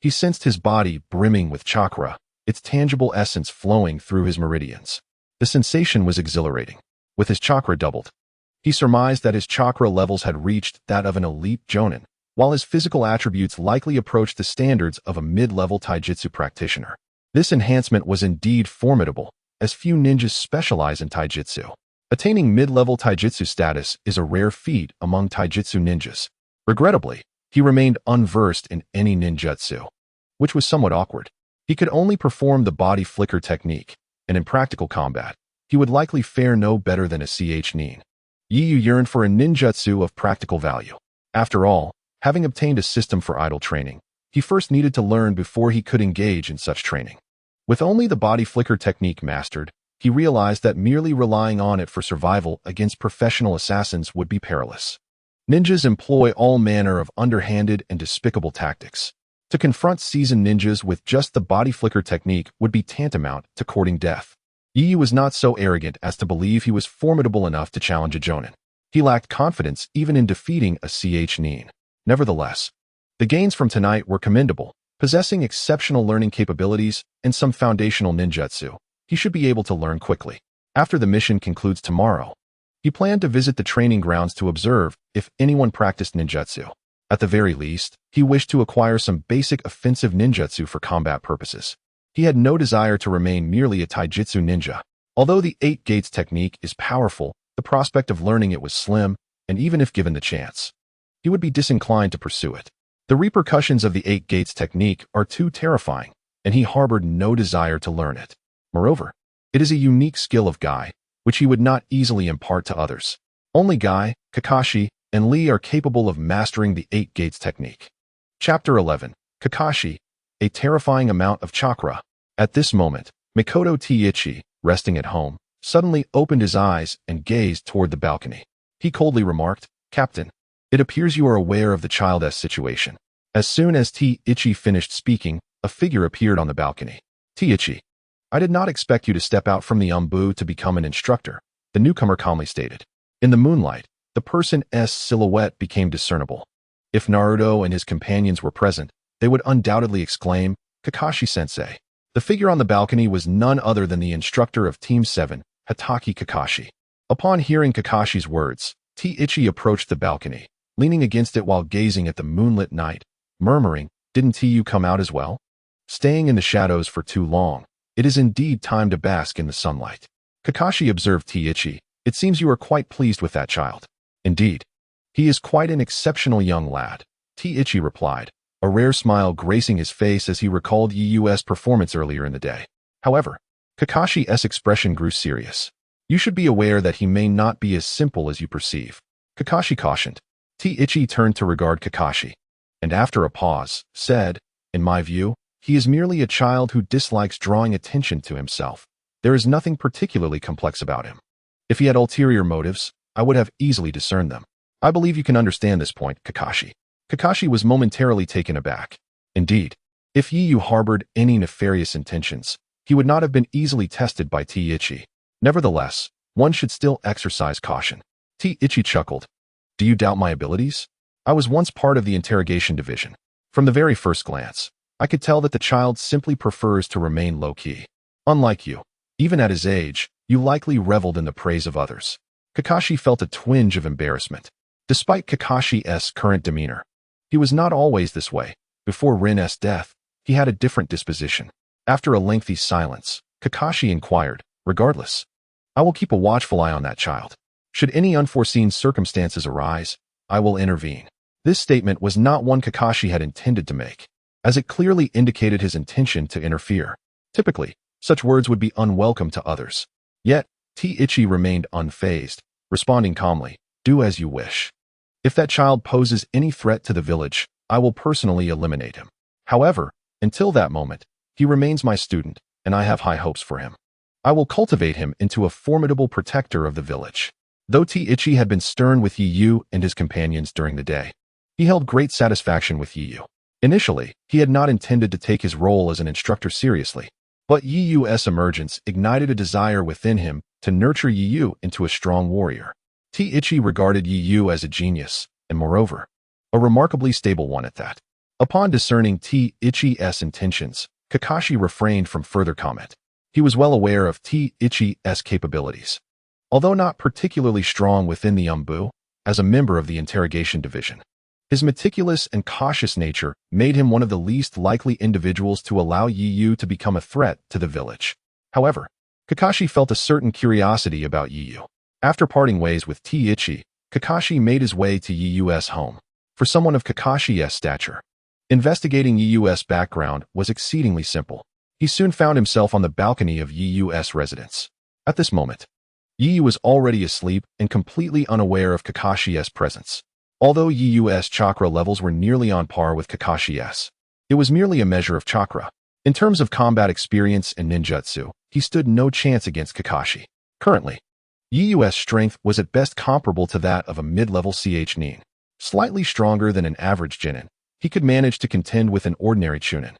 he sensed his body brimming with chakra, its tangible essence flowing through his meridians. The sensation was exhilarating. With his chakra doubled, he surmised that his chakra levels had reached that of an elite jonin, while his physical attributes likely approached the standards of a mid-level taijutsu practitioner. This enhancement was indeed formidable, as few ninjas specialize in taijutsu. Attaining mid-level taijutsu status is a rare feat among taijutsu ninjas. Regrettably, he remained unversed in any ninjutsu, which was somewhat awkward. He could only perform the body flicker technique, and in practical combat, he would likely fare no better than a Nin. Yu yearned for a ninjutsu of practical value. After all, having obtained a system for idle training, he first needed to learn before he could engage in such training. With only the body flicker technique mastered, he realized that merely relying on it for survival against professional assassins would be perilous. Ninjas employ all manner of underhanded and despicable tactics. To confront seasoned ninjas with just the body flicker technique would be tantamount to courting death. Yu was not so arrogant as to believe he was formidable enough to challenge a jonin. He lacked confidence even in defeating a Nin. Nevertheless, the gains from tonight were commendable. Possessing exceptional learning capabilities and some foundational ninjutsu, he should be able to learn quickly. After the mission concludes tomorrow, he planned to visit the training grounds to observe if anyone practiced ninjutsu. At the very least, he wished to acquire some basic offensive ninjutsu for combat purposes. He had no desire to remain merely a taijutsu ninja. Although the 8 gates technique is powerful, the prospect of learning it was slim, and even if given the chance, he would be disinclined to pursue it. The repercussions of the 8 gates technique are too terrifying, and he harbored no desire to learn it. Moreover, it is a unique skill of Guy, which he would not easily impart to others. Only Guy, Kakashi, and Lee are capable of mastering the 8 gates technique. Chapter 11. Kakashi, a terrifying amount of chakra. At this moment, Mikoto Teichi, resting at home, suddenly opened his eyes and gazed toward the balcony. He coldly remarked, "Captain, it appears you are aware of the child's situation." As soon as Teichi finished speaking, a figure appeared on the balcony. "Teichi, I did not expect you to step out from the umbu to become an instructor," the newcomer calmly stated. In the moonlight, the person's silhouette became discernible. If Naruto and his companions were present, they would undoubtedly exclaim, "Kakashi-sensei." The figure on the balcony was none other than the instructor of Team 7, Hatake Kakashi. Upon hearing Kakashi's words, Teichi approached the balcony, leaning against it while gazing at the moonlit night, murmuring, "Didn't Tiu come out as well? Staying in the shadows for too long. It is indeed time to bask in the sunlight." Kakashi observed Teichi, It seems you are quite pleased with that child. Indeed. He is quite an exceptional young lad, T-Ichi replied, a rare smile gracing his face as he recalled Yu's performance earlier in the day. However, Kakashi's expression grew serious. You should be aware that he may not be as simple as you perceive, Kakashi cautioned. T-Ichi turned to regard Kakashi, and after a pause, said, in my view, he is merely a child who dislikes drawing attention to himself. There is nothing particularly complex about him. If he had ulterior motives, I would have easily discerned them. I believe you can understand this point, Kakashi. Kakashi was momentarily taken aback. Indeed, if Yu harbored any nefarious intentions, he would not have been easily tested by T-Ichi. Nevertheless, one should still exercise caution. T-Ichi chuckled. Do you doubt my abilities? I was once part of the interrogation division. From the very first glance, I could tell that the child simply prefers to remain low-key. Unlike you, even at his age, you likely reveled in the praise of others. Kakashi felt a twinge of embarrassment. Despite Kakashi's current demeanor, he was not always this way. Before Rin's death, he had a different disposition. After a lengthy silence, Kakashi inquired, regardless, I will keep a watchful eye on that child. Should any unforeseen circumstances arise, I will intervene. This statement was not one Kakashi had intended to make, as it clearly indicated his intention to interfere. Typically, such words would be unwelcome to others. Yet, T-Ichi remained unfazed, responding calmly, do as you wish. If that child poses any threat to the village, I will personally eliminate him. However, until that moment, he remains my student, and I have high hopes for him. I will cultivate him into a formidable protector of the village. Though T-Ichi had been stern with Yu and his companions during the day, he held great satisfaction with Yu. Initially, he had not intended to take his role as an instructor seriously, but Yu's emergence ignited a desire within him to nurture Yu into a strong warrior. T-Ichi regarded Yu as a genius, and moreover, a remarkably stable one at that. Upon discerning T-Ichi's intentions, Kakashi refrained from further comment. He was well aware of T-Ichi's capabilities. Although not particularly strong within the Umbu, as a member of the interrogation division, his meticulous and cautious nature made him one of the least likely individuals to allow Yu to become a threat to the village. However, Kakashi felt a certain curiosity about Yu. After parting ways with T-Ichi, Kakashi made his way to Yu's home. For someone of Kakashi's stature, investigating Yu's background was exceedingly simple. He soon found himself on the balcony of Yu's residence. At this moment, Yu was already asleep and completely unaware of Kakashi's presence. Although Yu's chakra levels were nearly on par with Kakashi's, it was merely a measure of chakra. In terms of combat experience and ninjutsu, he stood no chance against Kakashi. Currently, Yu's strength was at best comparable to that of a mid-level nin. Slightly stronger than an average Genin, he could manage to contend with an ordinary Chunin.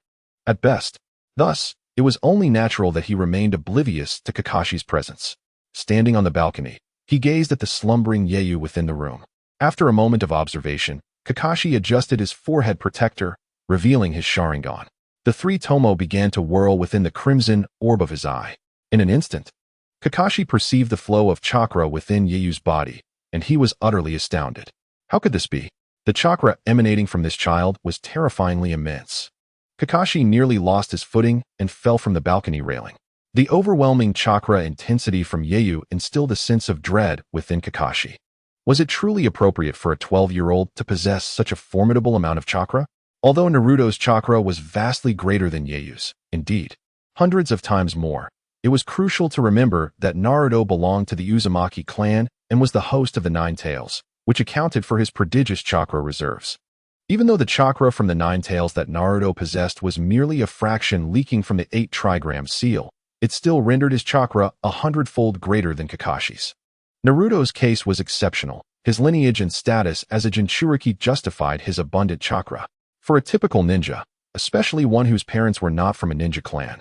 At best, thus, it was only natural that he remained oblivious to Kakashi's presence. Standing on the balcony, he gazed at the slumbering Yu within the room. After a moment of observation, Kakashi adjusted his forehead protector, revealing his Sharingan. The three tomo began to whirl within the crimson orb of his eye. In an instant, Kakashi perceived the flow of chakra within Yu's body, and he was utterly astounded. How could this be? The chakra emanating from this child was terrifyingly immense. Kakashi nearly lost his footing and fell from the balcony railing. The overwhelming chakra intensity from Yu instilled a sense of dread within Kakashi. Was it truly appropriate for a 12-year-old to possess such a formidable amount of chakra? Although Naruto's chakra was vastly greater than Yu's, indeed, hundreds of times more, it was crucial to remember that Naruto belonged to the Uzumaki clan and was the host of the Nine Tails, which accounted for his prodigious chakra reserves. Even though the chakra from the Nine Tails that Naruto possessed was merely a fraction leaking from the 8 trigram seal, it still rendered his chakra 100-fold greater than Kakashi's. Naruto's case was exceptional. His lineage and status as a Jinchuriki justified his abundant chakra. For a typical ninja, especially one whose parents were not from a ninja clan,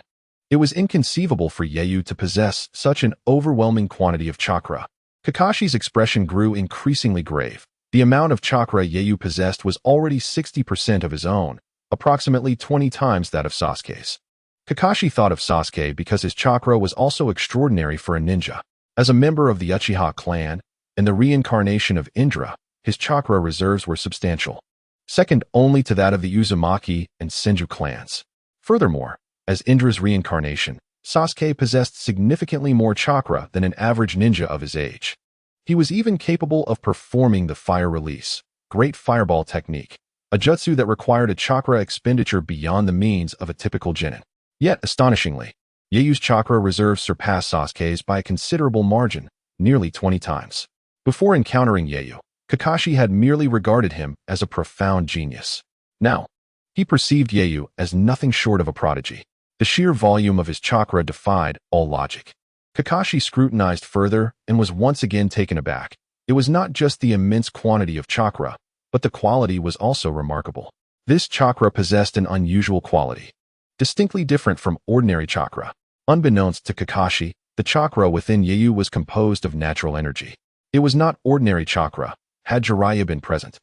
it was inconceivable for Yu to possess such an overwhelming quantity of chakra. Kakashi's expression grew increasingly grave. The amount of chakra Yu possessed was already 60% of his own, approximately 20 times that of Sasuke's. Kakashi thought of Sasuke because his chakra was also extraordinary for a ninja. As a member of the Uchiha clan and the reincarnation of Indra, his chakra reserves were substantial, second only to that of the Uzumaki and Senju clans. Furthermore, as Indra's reincarnation, Sasuke possessed significantly more chakra than an average ninja of his age. He was even capable of performing the fire release, great fireball technique, a jutsu that required a chakra expenditure beyond the means of a typical genin. Yet, astonishingly, Yeiyu's chakra reserves surpassed Sasuke's by a considerable margin, nearly 20 times. Before encountering Yeiyu, Kakashi had merely regarded him as a profound genius. Now, he perceived Yeiyu as nothing short of a prodigy. The sheer volume of his chakra defied all logic. Kakashi scrutinized further and was once again taken aback. It was not just the immense quantity of chakra, but the quality was also remarkable. This chakra possessed an unusual quality, distinctly different from ordinary chakra. Unbeknownst to Kakashi, the chakra within Yeiyu was composed of natural energy. It was not ordinary chakra. Had Jiraiya been present,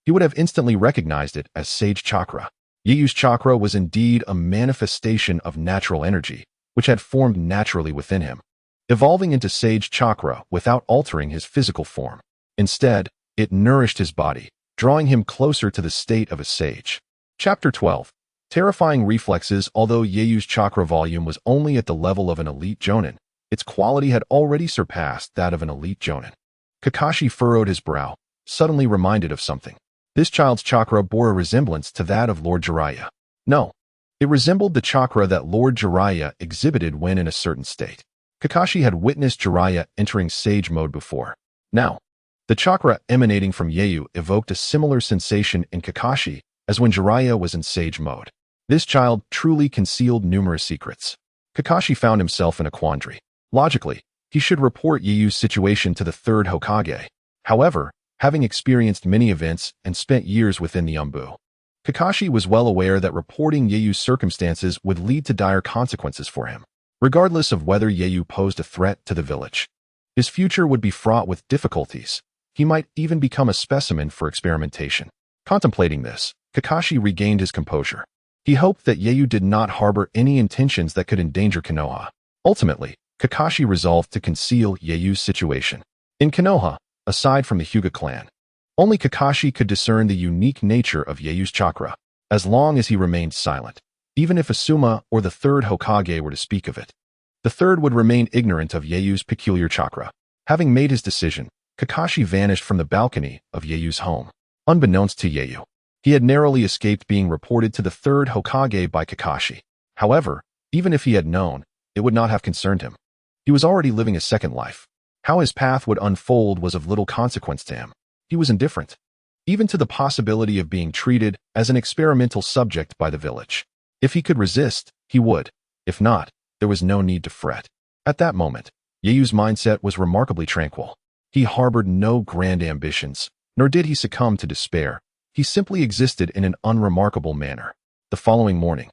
he would have instantly recognized it as sage chakra. Yeiyu's chakra was indeed a manifestation of natural energy, which had formed naturally within him, evolving into sage chakra without altering his physical form. Instead, it nourished his body, drawing him closer to the state of a sage. Chapter 12. Terrifying reflexes. Although Yeiyu's chakra volume was only at the level of an elite jonin, its quality had already surpassed that of an elite jonin. Kakashi furrowed his brow, suddenly reminded of something. This child's chakra bore a resemblance to that of Lord Jiraiya. No, it resembled the chakra that Lord Jiraiya exhibited when in a certain state. Kakashi had witnessed Jiraiya entering sage mode before. Now, the chakra emanating from Yeiyu evoked a similar sensation in Kakashi as when Jiraiya was in sage mode. This child truly concealed numerous secrets. Kakashi found himself in a quandary. Logically, he should report Yeiyu's situation to the third Hokage. However, having experienced many events and spent years within the Umbu, Kakashi was well aware that reporting Yeiyu's circumstances would lead to dire consequences for him. Regardless of whether Yeiyu posed a threat to the village, his future would be fraught with difficulties. He might even become a specimen for experimentation. Contemplating this, Kakashi regained his composure. He hoped that Yeiyu did not harbor any intentions that could endanger Konoha. Ultimately, Kakashi resolved to conceal Yeiyu's situation. In Konoha, aside from the Hyuga clan, only Kakashi could discern the unique nature of Yeiyu's chakra. As long as he remained silent, even if Asuma or the third Hokage were to speak of it, the third would remain ignorant of Yeiyu's peculiar chakra. Having made his decision, Kakashi vanished from the balcony of Yeiyu's home. Unbeknownst to Yeiyu, he had narrowly escaped being reported to the third Hokage by Kakashi. However, even if he had known, it would not have concerned him. He was already living a second life. How his path would unfold was of little consequence to him. He was indifferent, even to the possibility of being treated as an experimental subject by the village. If he could resist, he would. If not, there was no need to fret. At that moment, Yeiyu's mindset was remarkably tranquil. He harbored no grand ambitions, nor did he succumb to despair. He simply existed in an unremarkable manner. The following morning,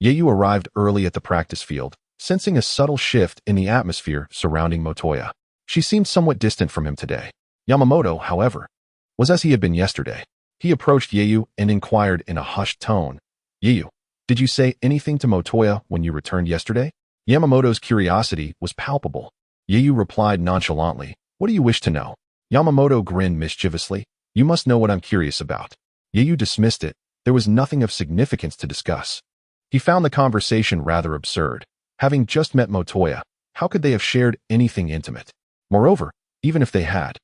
Yeiyu arrived early at the practice field, sensing a subtle shift in the atmosphere surrounding Motoya. She seemed somewhat distant from him today. Yamamoto, however, was as he had been yesterday. He approached Yeiyu and inquired in a hushed tone, "Yeiyu, did you say anything to Motoya when you returned yesterday?" Yamamoto's curiosity was palpable. Yeiyu replied nonchalantly, "What do you wish to know?" Yamamoto grinned mischievously. "You must know what I'm curious about." Yeiyu dismissed it. There was nothing of significance to discuss. He found the conversation rather absurd. Having just met Motoya, how could they have shared anything intimate? Moreover, even if they had,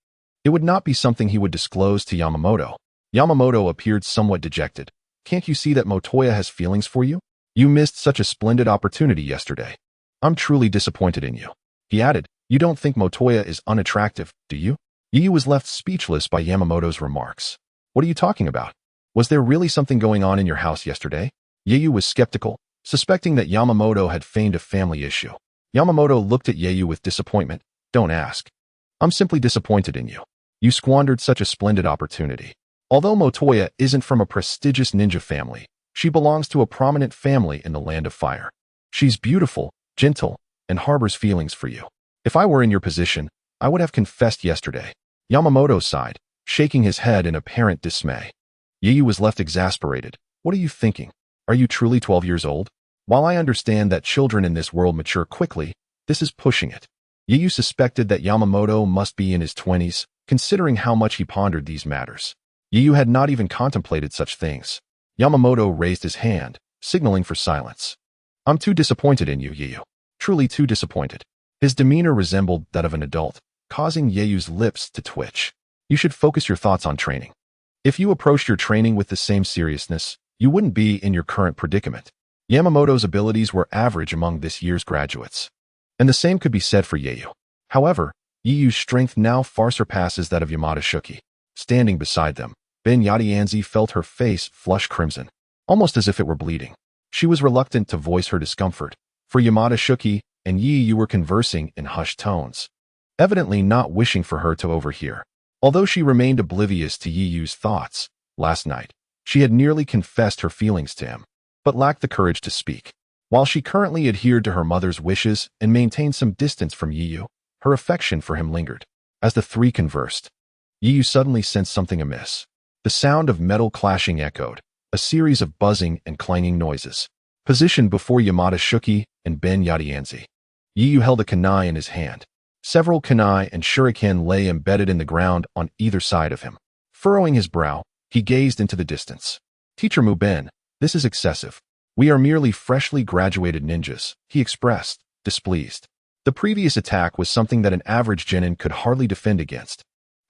it would not be something he would disclose to Yamamoto. Yamamoto appeared somewhat dejected. "Can't you see that Motoya has feelings for you? You missed such a splendid opportunity yesterday. I'm truly disappointed in you." He added, "You don't think Motoya is unattractive, do you?" Yeiyu was left speechless by Yamamoto's remarks. "What are you talking about? Was there really something going on in your house yesterday?" Yeiyu was skeptical, suspecting that Yamamoto had feigned a family issue. Yamamoto looked at Yeiyu with disappointment. "Don't ask. I'm simply disappointed in you. You squandered such a splendid opportunity." Although Motoya isn't from a prestigious ninja family, she belongs to a prominent family in the Land of Fire. She's beautiful, gentle, and harbors feelings for you. If I were in your position, I would have confessed yesterday. Yamamoto sighed, shaking his head in apparent dismay. Yeiyu was left exasperated. "What are you thinking? Are you truly 12 years old? While I understand that children in this world mature quickly, this is pushing it." Yeiyu suspected that Yamamoto must be in his 20s, considering how much he pondered these matters. Yeiyu had not even contemplated such things. Yamamoto raised his hand, signaling for silence. "I'm too disappointed in you, Yeiyu. truly too disappointed. His demeanor resembled that of an adult, causing Yeuyu's lips to twitch. You should focus your thoughts on training. If you approached your training with the same seriousness, you wouldn't be in your current predicament. Yamamoto's abilities were average among this year's graduates. And the same could be said for Yeyu. However, Yeuyu's strength now far surpasses that of Yamada Shuki. Standing beside them, Ben Yadianzi felt her face flush crimson, almost as if it were bleeding. She was reluctant to voice her discomfort, for Yamada Shuki and Yeyu were conversing in hushed tones, evidently not wishing for her to overhear. Although she remained oblivious to Yeuyu's thoughts, last night, she had nearly confessed her feelings to him, but lacked the courage to speak. While she currently adhered to her mother's wishes and maintained some distance from Yeyu, her affection for him lingered. As the three conversed, Yeyu suddenly sensed something amiss. The sound of metal clashing echoed, a series of buzzing and clanging noises. Positioned before Yamada Shuki and Ben Yadianzi, Yeyu held a kunai in his hand. Several kunai and shuriken lay embedded in the ground on either side of him. Furrowing his brow, he gazed into the distance. Teacher Muben, this is excessive. We are merely freshly graduated ninjas, he expressed, displeased. The previous attack was something that an average genin could hardly defend against.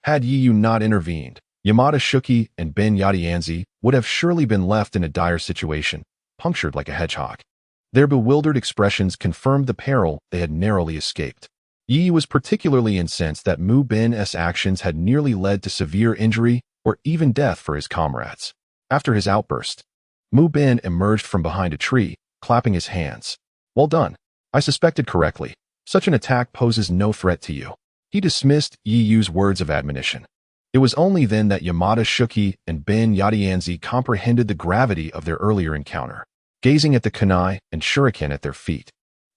Had Yeyu not intervened, Yamada Shuki and Ben Yadianzi would have surely been left in a dire situation, punctured like a hedgehog. Their bewildered expressions confirmed the peril they had narrowly escaped. Yeyu was particularly incensed that Mu Ben's actions had nearly led to severe injury or even death for his comrades. After his outburst, Mu Ben emerged from behind a tree, clapping his hands. Well done. I suspected correctly. Such an attack poses no threat to you. He dismissed Yeyu's words of admonition. It was only then that Yamada Shuki and Ben Yadianzi comprehended the gravity of their earlier encounter. Gazing at the kunai and shuriken at their feet,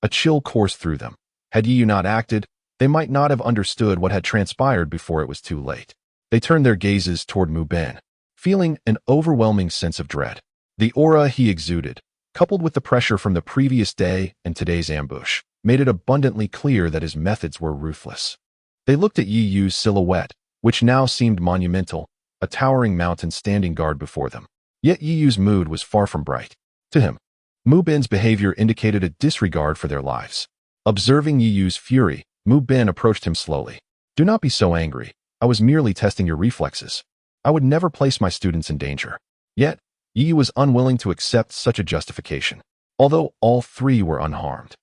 a chill coursed through them. Had Yeyu not acted, they might not have understood what had transpired before it was too late. They turned their gazes toward Mu Ben, feeling an overwhelming sense of dread. The aura he exuded, coupled with the pressure from the previous day and today's ambush, made it abundantly clear that his methods were ruthless. They looked at Yeyu's silhouette, which now seemed monumental, a towering mountain standing guard before them. Yet Yeyu's mood was far from bright. To him, Mu Ben's behavior indicated a disregard for their lives. Observing Yeyu's fury, Mu Ben approached him slowly. Do not be so angry. I was merely testing your reflexes. I would never place my students in danger. Yet, Yeyu was unwilling to accept such a justification. Although all three were unharmed,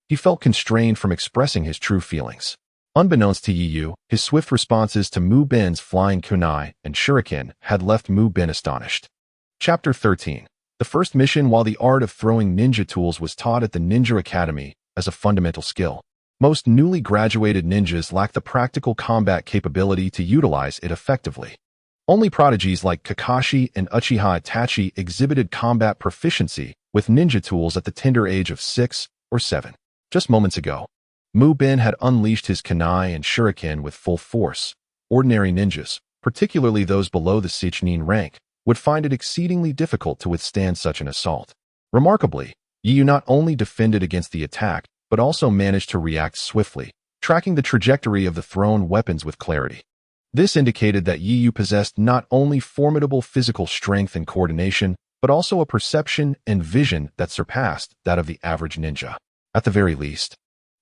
he felt constrained from expressing his true feelings. Unbeknownst to Yeyu, his swift responses to Mu Ben's flying kunai and shuriken had left Mu Ben astonished. Chapter 13. The first mission. While the art of throwing ninja tools was taught at the Ninja Academy as a fundamental skill, most newly graduated ninjas lack the practical combat capability to utilize it effectively. Only prodigies like Kakashi and Uchiha Itachi exhibited combat proficiency with ninja tools at the tender age of 6 or 7. Just moments ago, Mu Ben had unleashed his kunai and shuriken with full force. Ordinary ninjas, particularly those below the Shichinin rank, would find it exceedingly difficult to withstand such an assault. Remarkably, Yeyu not only defended against the attack, but also managed to react swiftly, tracking the trajectory of the thrown weapons with clarity. This indicated that Yeyu possessed not only formidable physical strength and coordination, but also a perception and vision that surpassed that of the average ninja. At the very least,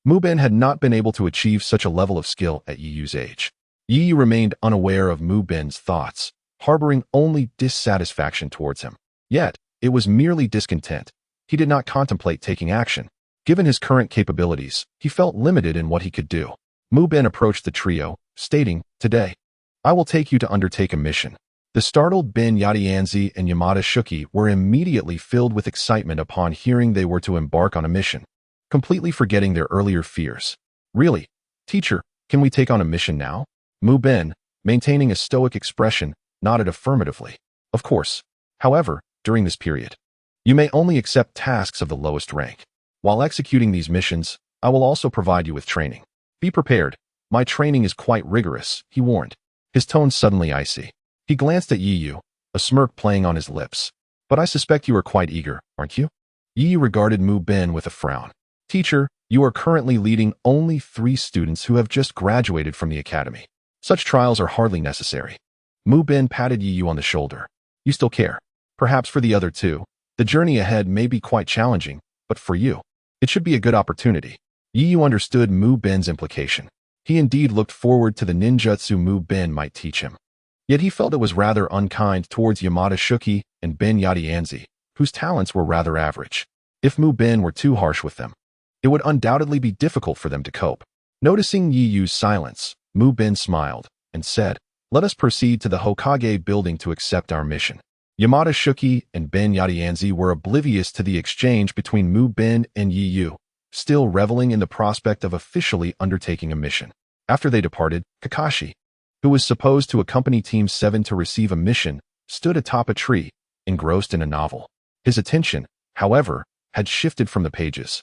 Mu Ben had not been able to achieve such a level of skill at Yeyu's age. Yeyu remained unaware of Mu Ben's thoughts, harboring only dissatisfaction towards him. Yet, it was merely discontent. He did not contemplate taking action. Given his current capabilities, he felt limited in what he could do. Mu Ben approached the trio, stating, "Today, I will take you to undertake a mission." The startled Ben Yadianzi and Yamada Shuki were immediately filled with excitement upon hearing they were to embark on a mission, completely forgetting their earlier fears. "Really? Teacher, can we take on a mission now?" Mu Ben, maintaining a stoic expression, nodded affirmatively. "Of course. However, during this period, you may only accept tasks of the lowest rank. While executing these missions, I will also provide you with training. Be prepared. My training is quite rigorous," he warned, his tone suddenly icy. He glanced at Yeyu, a smirk playing on his lips. "But I suspect you are quite eager, aren't you?" Yeyu regarded Mu Ben with a frown. "Teacher, you are currently leading only 3 students who have just graduated from the academy. Such trials are hardly necessary." Mu Ben patted Yeyu on the shoulder. "You still care. Perhaps for the other 2, the journey ahead may be quite challenging, but for you, it should be a good opportunity." Yu understood Mu-bin's implication. He indeed looked forward to the ninjutsu Mu-bin might teach him. Yet he felt it was rather unkind towards Yamada Shuki and Ben Yadianzi, whose talents were rather average. If Mu-bin were too harsh with them, it would undoubtedly be difficult for them to cope. Noticing Yiyu's silence, Mu-bin smiled and said, "Let us proceed to the Hokage building to accept our mission." Yamada Shuki and Ben Yadianzi were oblivious to the exchange between Mu-bin and Yiyu, still reveling in the prospect of officially undertaking a mission. After they departed, Kakashi, who was supposed to accompany Team 7 to receive a mission, stood atop a tree, engrossed in a novel. His attention, however, had shifted from the pages,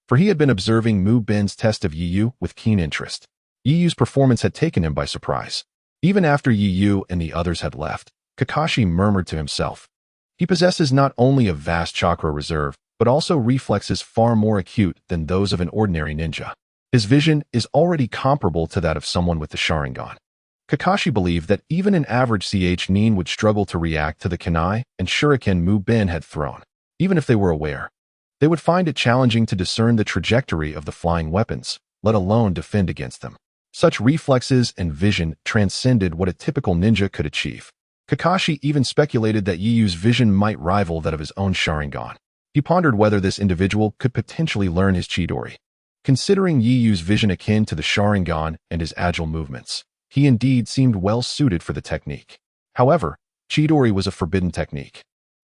for he had been observing Mu-bin's test of Yiyu with keen interest. Yiyu's performance had taken him by surprise. Even after Yiyu and the others had left, Kakashi murmured to himself, "He possesses not only a vast chakra reserve, but also reflexes far more acute than those of an ordinary ninja. His vision is already comparable to that of someone with the Sharingan." Kakashi believed that even an average nin would struggle to react to the kunai and shuriken Mu-bin had thrown. Even if they were aware, they would find it challenging to discern the trajectory of the flying weapons, let alone defend against them. Such reflexes and vision transcended what a typical ninja could achieve. Kakashi even speculated that Yiyu's vision might rival that of his own Sharingan. He pondered whether this individual could potentially learn his Chidori. Considering Yiyu's vision akin to the Sharingan and his agile movements, he indeed seemed well suited for the technique. However, Chidori was a forbidden technique,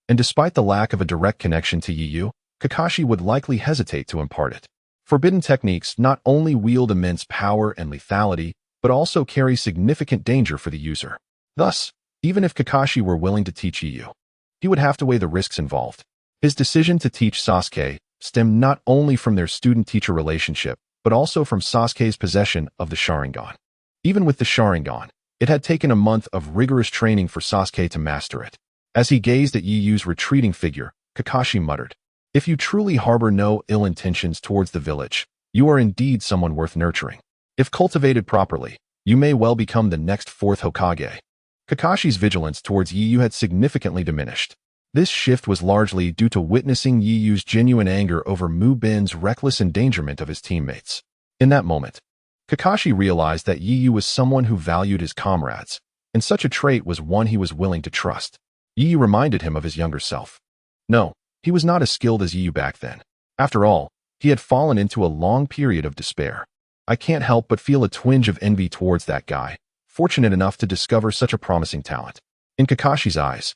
and despite the lack of a direct connection to Yiyu, Kakashi would likely hesitate to impart it. Forbidden techniques not only wield immense power and lethality, but also carry significant danger for the user. Thus, even if Kakashi were willing to teach Yiyu, he would have to weigh the risks involved. His decision to teach Sasuke stemmed not only from their student-teacher relationship, but also from Sasuke's possession of the Sharingan. Even with the Sharingan, it had taken a month of rigorous training for Sasuke to master it. As he gazed at Yiyu's retreating figure, Kakashi muttered, "If you truly harbor no ill intentions towards the village, you are indeed someone worth nurturing. If cultivated properly, you may well become the next fourth Hokage." Kakashi's vigilance towards Yiyu had significantly diminished. This shift was largely due to witnessing Yiyu's genuine anger over Mu-bin's reckless endangerment of his teammates. In that moment, Kakashi realized that Yiyu was someone who valued his comrades, and such a trait was one he was willing to trust. Yiyu reminded him of his younger self. No, he was not as skilled as Yiyu back then. After all, he had fallen into a long period of despair. "I can't help but feel a twinge of envy towards that guy, fortunate enough to discover such a promising talent." In Kakashi's eyes,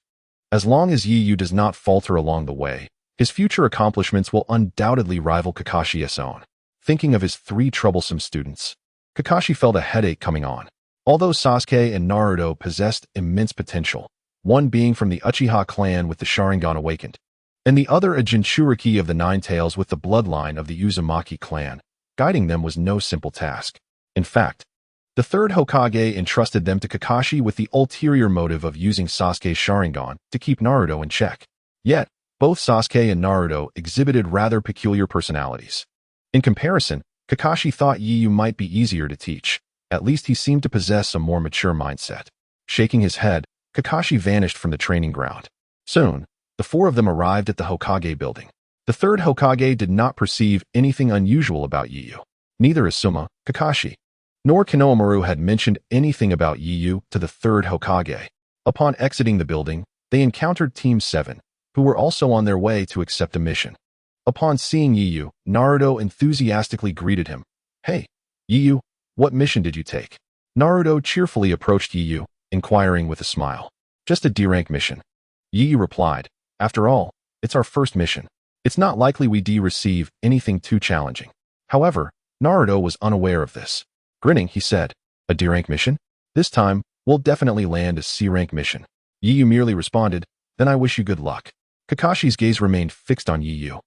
as long as Yiyu does not falter along the way, his future accomplishments will undoubtedly rival Kakashi's own. Thinking of his 3 troublesome students, Kakashi felt a headache coming on. Although Sasuke and Naruto possessed immense potential, one being from the Uchiha clan with the Sharingan awakened, and the other a Jinchuriki of the Nine Tails with the bloodline of the Uzumaki clan, guiding them was no simple task. In fact, the third Hokage entrusted them to Kakashi with the ulterior motive of using Sasuke's Sharingan to keep Naruto in check. Yet, both Sasuke and Naruto exhibited rather peculiar personalities. In comparison, Kakashi thought Yiyu might be easier to teach. At least he seemed to possess a more mature mindset. Shaking his head, Kakashi vanished from the training ground. Soon, the 4 of them arrived at the Hokage building. The third Hokage did not perceive anything unusual about Yiyu. Neither Asuma, Kakashi, nor Konohamaru had mentioned anything about Yiyu to the third Hokage. Upon exiting the building, they encountered Team 7, who were also on their way to accept a mission. Upon seeing Yiyu, Naruto enthusiastically greeted him. "Hey, Yiyu, what mission did you take?" Naruto cheerfully approached Yiyu, inquiring with a smile. "Just a D-rank mission." Yiyu replied, "After all, it's our first mission. It's not likely we receive anything too challenging." However, Naruto was unaware of this. Grinning, he said, "A D-rank mission? This time, we'll definitely land a C-rank mission." Yiyu merely responded, "Then I wish you good luck." Kakashi's gaze remained fixed on Yiyu,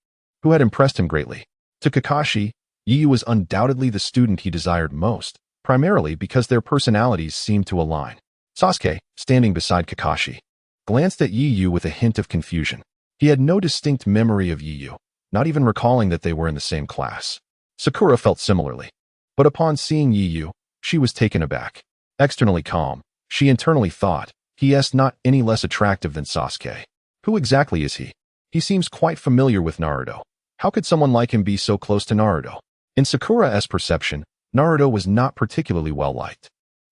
who had impressed him greatly. To Kakashi, Yiyu was undoubtedly the student he desired most, primarily because their personalities seemed to align. Sasuke, standing beside Kakashi, glanced at Yiyu with a hint of confusion. He had no distinct memory of Yiyu, not even recalling that they were in the same class. Sakura felt similarly, but upon seeing Yiyu, she was taken aback. Externally calm, she internally thought, he is not any less attractive than Sasuke. Who exactly is he? He seems quite familiar with Naruto. How could someone like him be so close to Naruto? In Sakura's perception, Naruto was not particularly well-liked.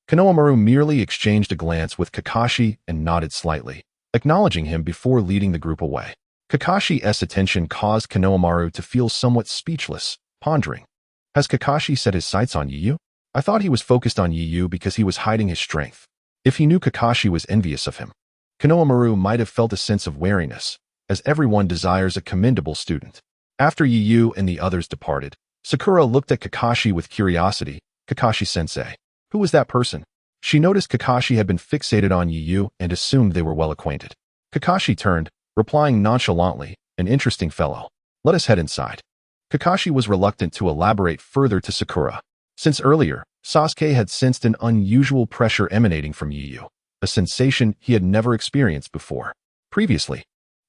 Konohamaru merely exchanged a glance with Kakashi and nodded slightly, acknowledging him before leading the group away. Kakashi's attention caused Konohamaru to feel somewhat speechless, pondering. Has Kakashi set his sights on Yiyu? I thought he was focused on Yiyu because he was hiding his strength. If he knew Kakashi was envious of him, Konohamaru might have felt a sense of wariness, as everyone desires a commendable student. After Yiyu and the others departed, Sakura looked at Kakashi with curiosity. Kakashi-sensei. Who was that person? She noticed Kakashi had been fixated on Yiyu and assumed they were well acquainted. Kakashi turned, replying nonchalantly, an interesting fellow. Let us head inside. Kakashi was reluctant to elaborate further to Sakura. Since earlier, Sasuke had sensed an unusual pressure emanating from Yiyu, a sensation he had never experienced before. Previously,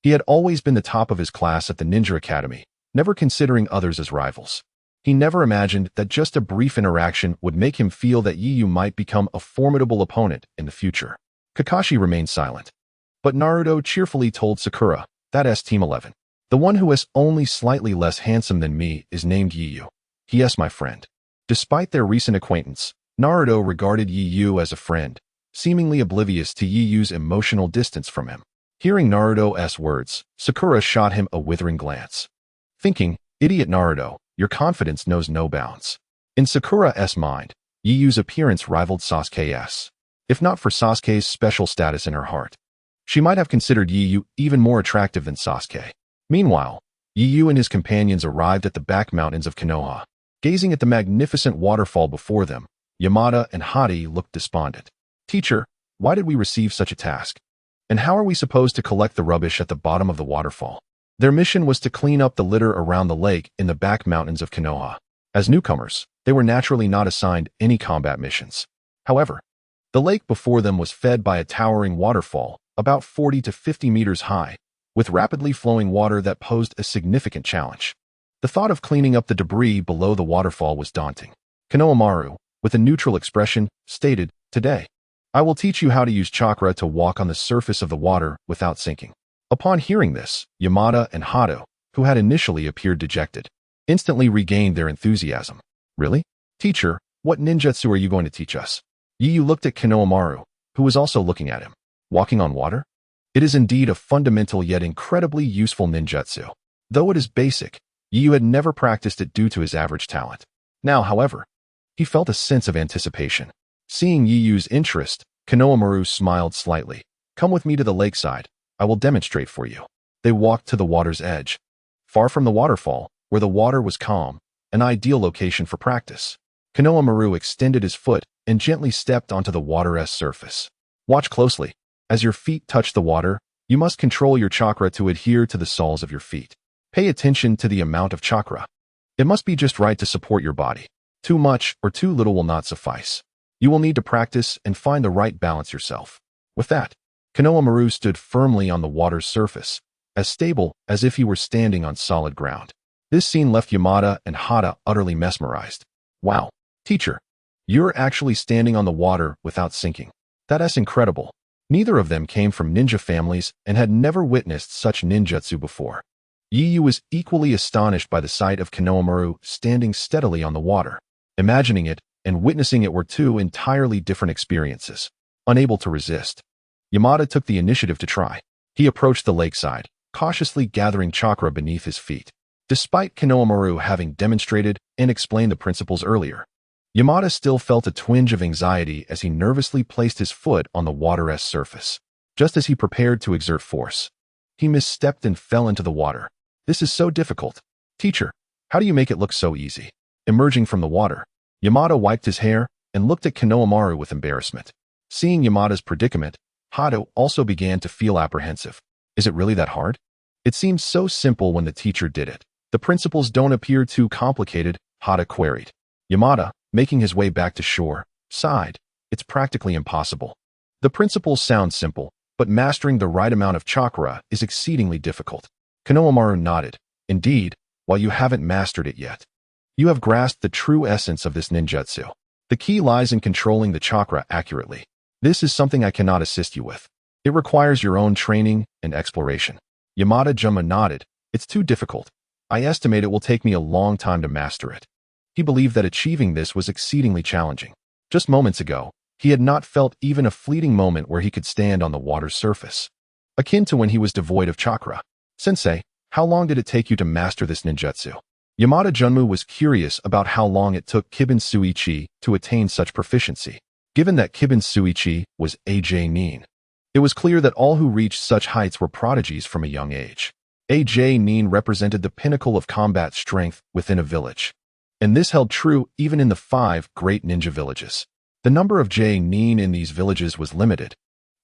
he had always been the top of his class at the Ninja Academy, never considering others as rivals. He never imagined that just a brief interaction would make him feel that Yiyu might become a formidable opponent in the future. Kakashi remained silent. But Naruto cheerfully told Sakura, "That's Team 11. The one who is only slightly less handsome than me is named Yiyu. He is my friend." Despite their recent acquaintance, Naruto regarded Yiyu as a friend, seemingly oblivious to Yiyu's emotional distance from him. Hearing Naruto's words, Sakura shot him a withering glance. Thinking, "Idiot Naruto, your confidence knows no bounds." In Sakura's mind, Yiyu's appearance rivaled Sasuke's. If not for Sasuke's special status in her heart, she might have considered Yiyu even more attractive than Sasuke. Meanwhile, Yiyu and his companions arrived at the back mountains of Konoha. Gazing at the magnificent waterfall before them, Yamada and Hadi looked despondent. "Teacher, why did we receive such a task? And how are we supposed to collect the rubbish at the bottom of the waterfall?" Their mission was to clean up the litter around the lake in the back mountains of Konoha. As newcomers, they were naturally not assigned any combat missions. However, the lake before them was fed by a towering waterfall, about 40 to 50 meters high, with rapidly flowing water that posed a significant challenge. The thought of cleaning up the debris below the waterfall was daunting. Konohamaru, with a neutral expression, stated, "Today, I will teach you how to use chakra to walk on the surface of the water without sinking." Upon hearing this, Yamada and Hado, who had initially appeared dejected, instantly regained their enthusiasm. "Really? Teacher, what ninjutsu are you going to teach us?" Yiyu looked at Konohamaru, who was also looking at him. "Walking on water? It is indeed a fundamental yet incredibly useful ninjutsu. Though it is basic, Yiyu had never practiced it due to his average talent. Now, however, he felt a sense of anticipation. Seeing Yiyu's interest, Konohamaru smiled slightly. "Come with me to the lakeside. I will demonstrate for you." They walked to the water's edge. Far from the waterfall, where the water was calm, an ideal location for practice. Konohamaru extended his foot and gently stepped onto the water's surface. "Watch closely. As your feet touch the water, you must control your chakra to adhere to the soles of your feet. Pay attention to the amount of chakra. It must be just right to support your body. Too much or too little will not suffice. You will need to practice and find the right balance yourself." With that, Konohamaru stood firmly on the water's surface, as stable as if he were standing on solid ground. This scene left Yamada and Hada utterly mesmerized. "Wow, teacher, you're actually standing on the water without sinking. That's incredible." Neither of them came from ninja families and had never witnessed such ninjutsu before. Yiyu was equally astonished by the sight of Konohamaru standing steadily on the water. Imagining it and witnessing it were two entirely different experiences. Unable to resist, Yamada took the initiative to try. He approached the lakeside, cautiously gathering chakra beneath his feet. Despite Konohamaru having demonstrated and explained the principles earlier, Yamada still felt a twinge of anxiety as he nervously placed his foot on the water's surface. Just as he prepared to exert force, he misstepped and fell into the water. "This is so difficult. Teacher, how do you make it look so easy?" Emerging from the water, Yamada wiped his hair and looked at Konohamaru with embarrassment. Seeing Yamada's predicament, Hado also began to feel apprehensive. "Is it really that hard? It seems so simple when the teacher did it. The principles don't appear too complicated," Hada queried. Yamada, making his way back to shore, sighed. "It's practically impossible. The principles sound simple, but mastering the right amount of chakra is exceedingly difficult." Konohamaru nodded. "Indeed, while you haven't mastered it yet, you have grasped the true essence of this ninjutsu. The key lies in controlling the chakra accurately. This is something I cannot assist you with. It requires your own training and exploration." Yamada Juma nodded. "It's too difficult. I estimate it will take me a long time to master it." He believed that achieving this was exceedingly challenging. Just moments ago, he had not felt even a fleeting moment where he could stand on the water's surface, akin to when he was devoid of chakra. Sensei, how long did it take you to master this ninjutsu? Yamada Junmu was curious about how long it took Kibin Suichi to attain such proficiency. Given that Kibin Suichi was AJ Nin, it was clear that all who reached such heights were prodigies from a young age. AJ Nin represented the pinnacle of combat strength within a village, and this held true even in the 5 great ninja villages. The number of J Nin in these villages was limited,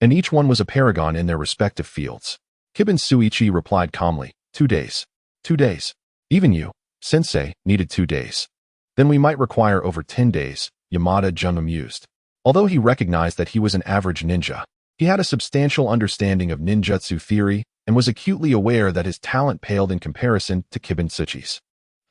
and each one was a paragon in their respective fields. Kibin Suichi replied calmly, 2 days. 2 days. Even you, Sensei, needed 2 days. Then we might require over 10 days, Yamada Junmu mused. Although he recognized that he was an average ninja, he had a substantial understanding of ninjutsu theory and was acutely aware that his talent paled in comparison to Kibin Suichi's.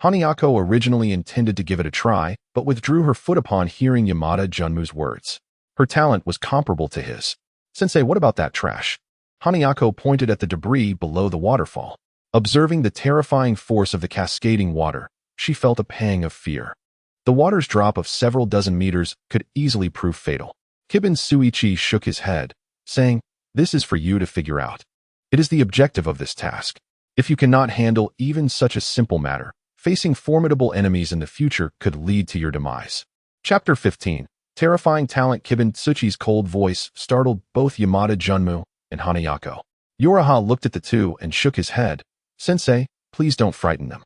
Hanayako originally intended to give it a try, but withdrew her foot upon hearing Yamada Junmu's words. Her talent was comparable to his. Sensei, what about that trash? Hanayako pointed at the debris below the waterfall. Observing the terrifying force of the cascading water, she felt a pang of fear. The water's drop of several dozen meters could easily prove fatal. Kibin Suichi shook his head, saying, "This is for you to figure out. It is the objective of this task. If you cannot handle even such a simple matter, facing formidable enemies in the future could lead to your demise." Chapter 15. Terrifying talent. Kibin Suichi's cold voice startled both Yamada Junmu and Hanayako. Uraha looked at the two and shook his head. "Sensei, please don't frighten them."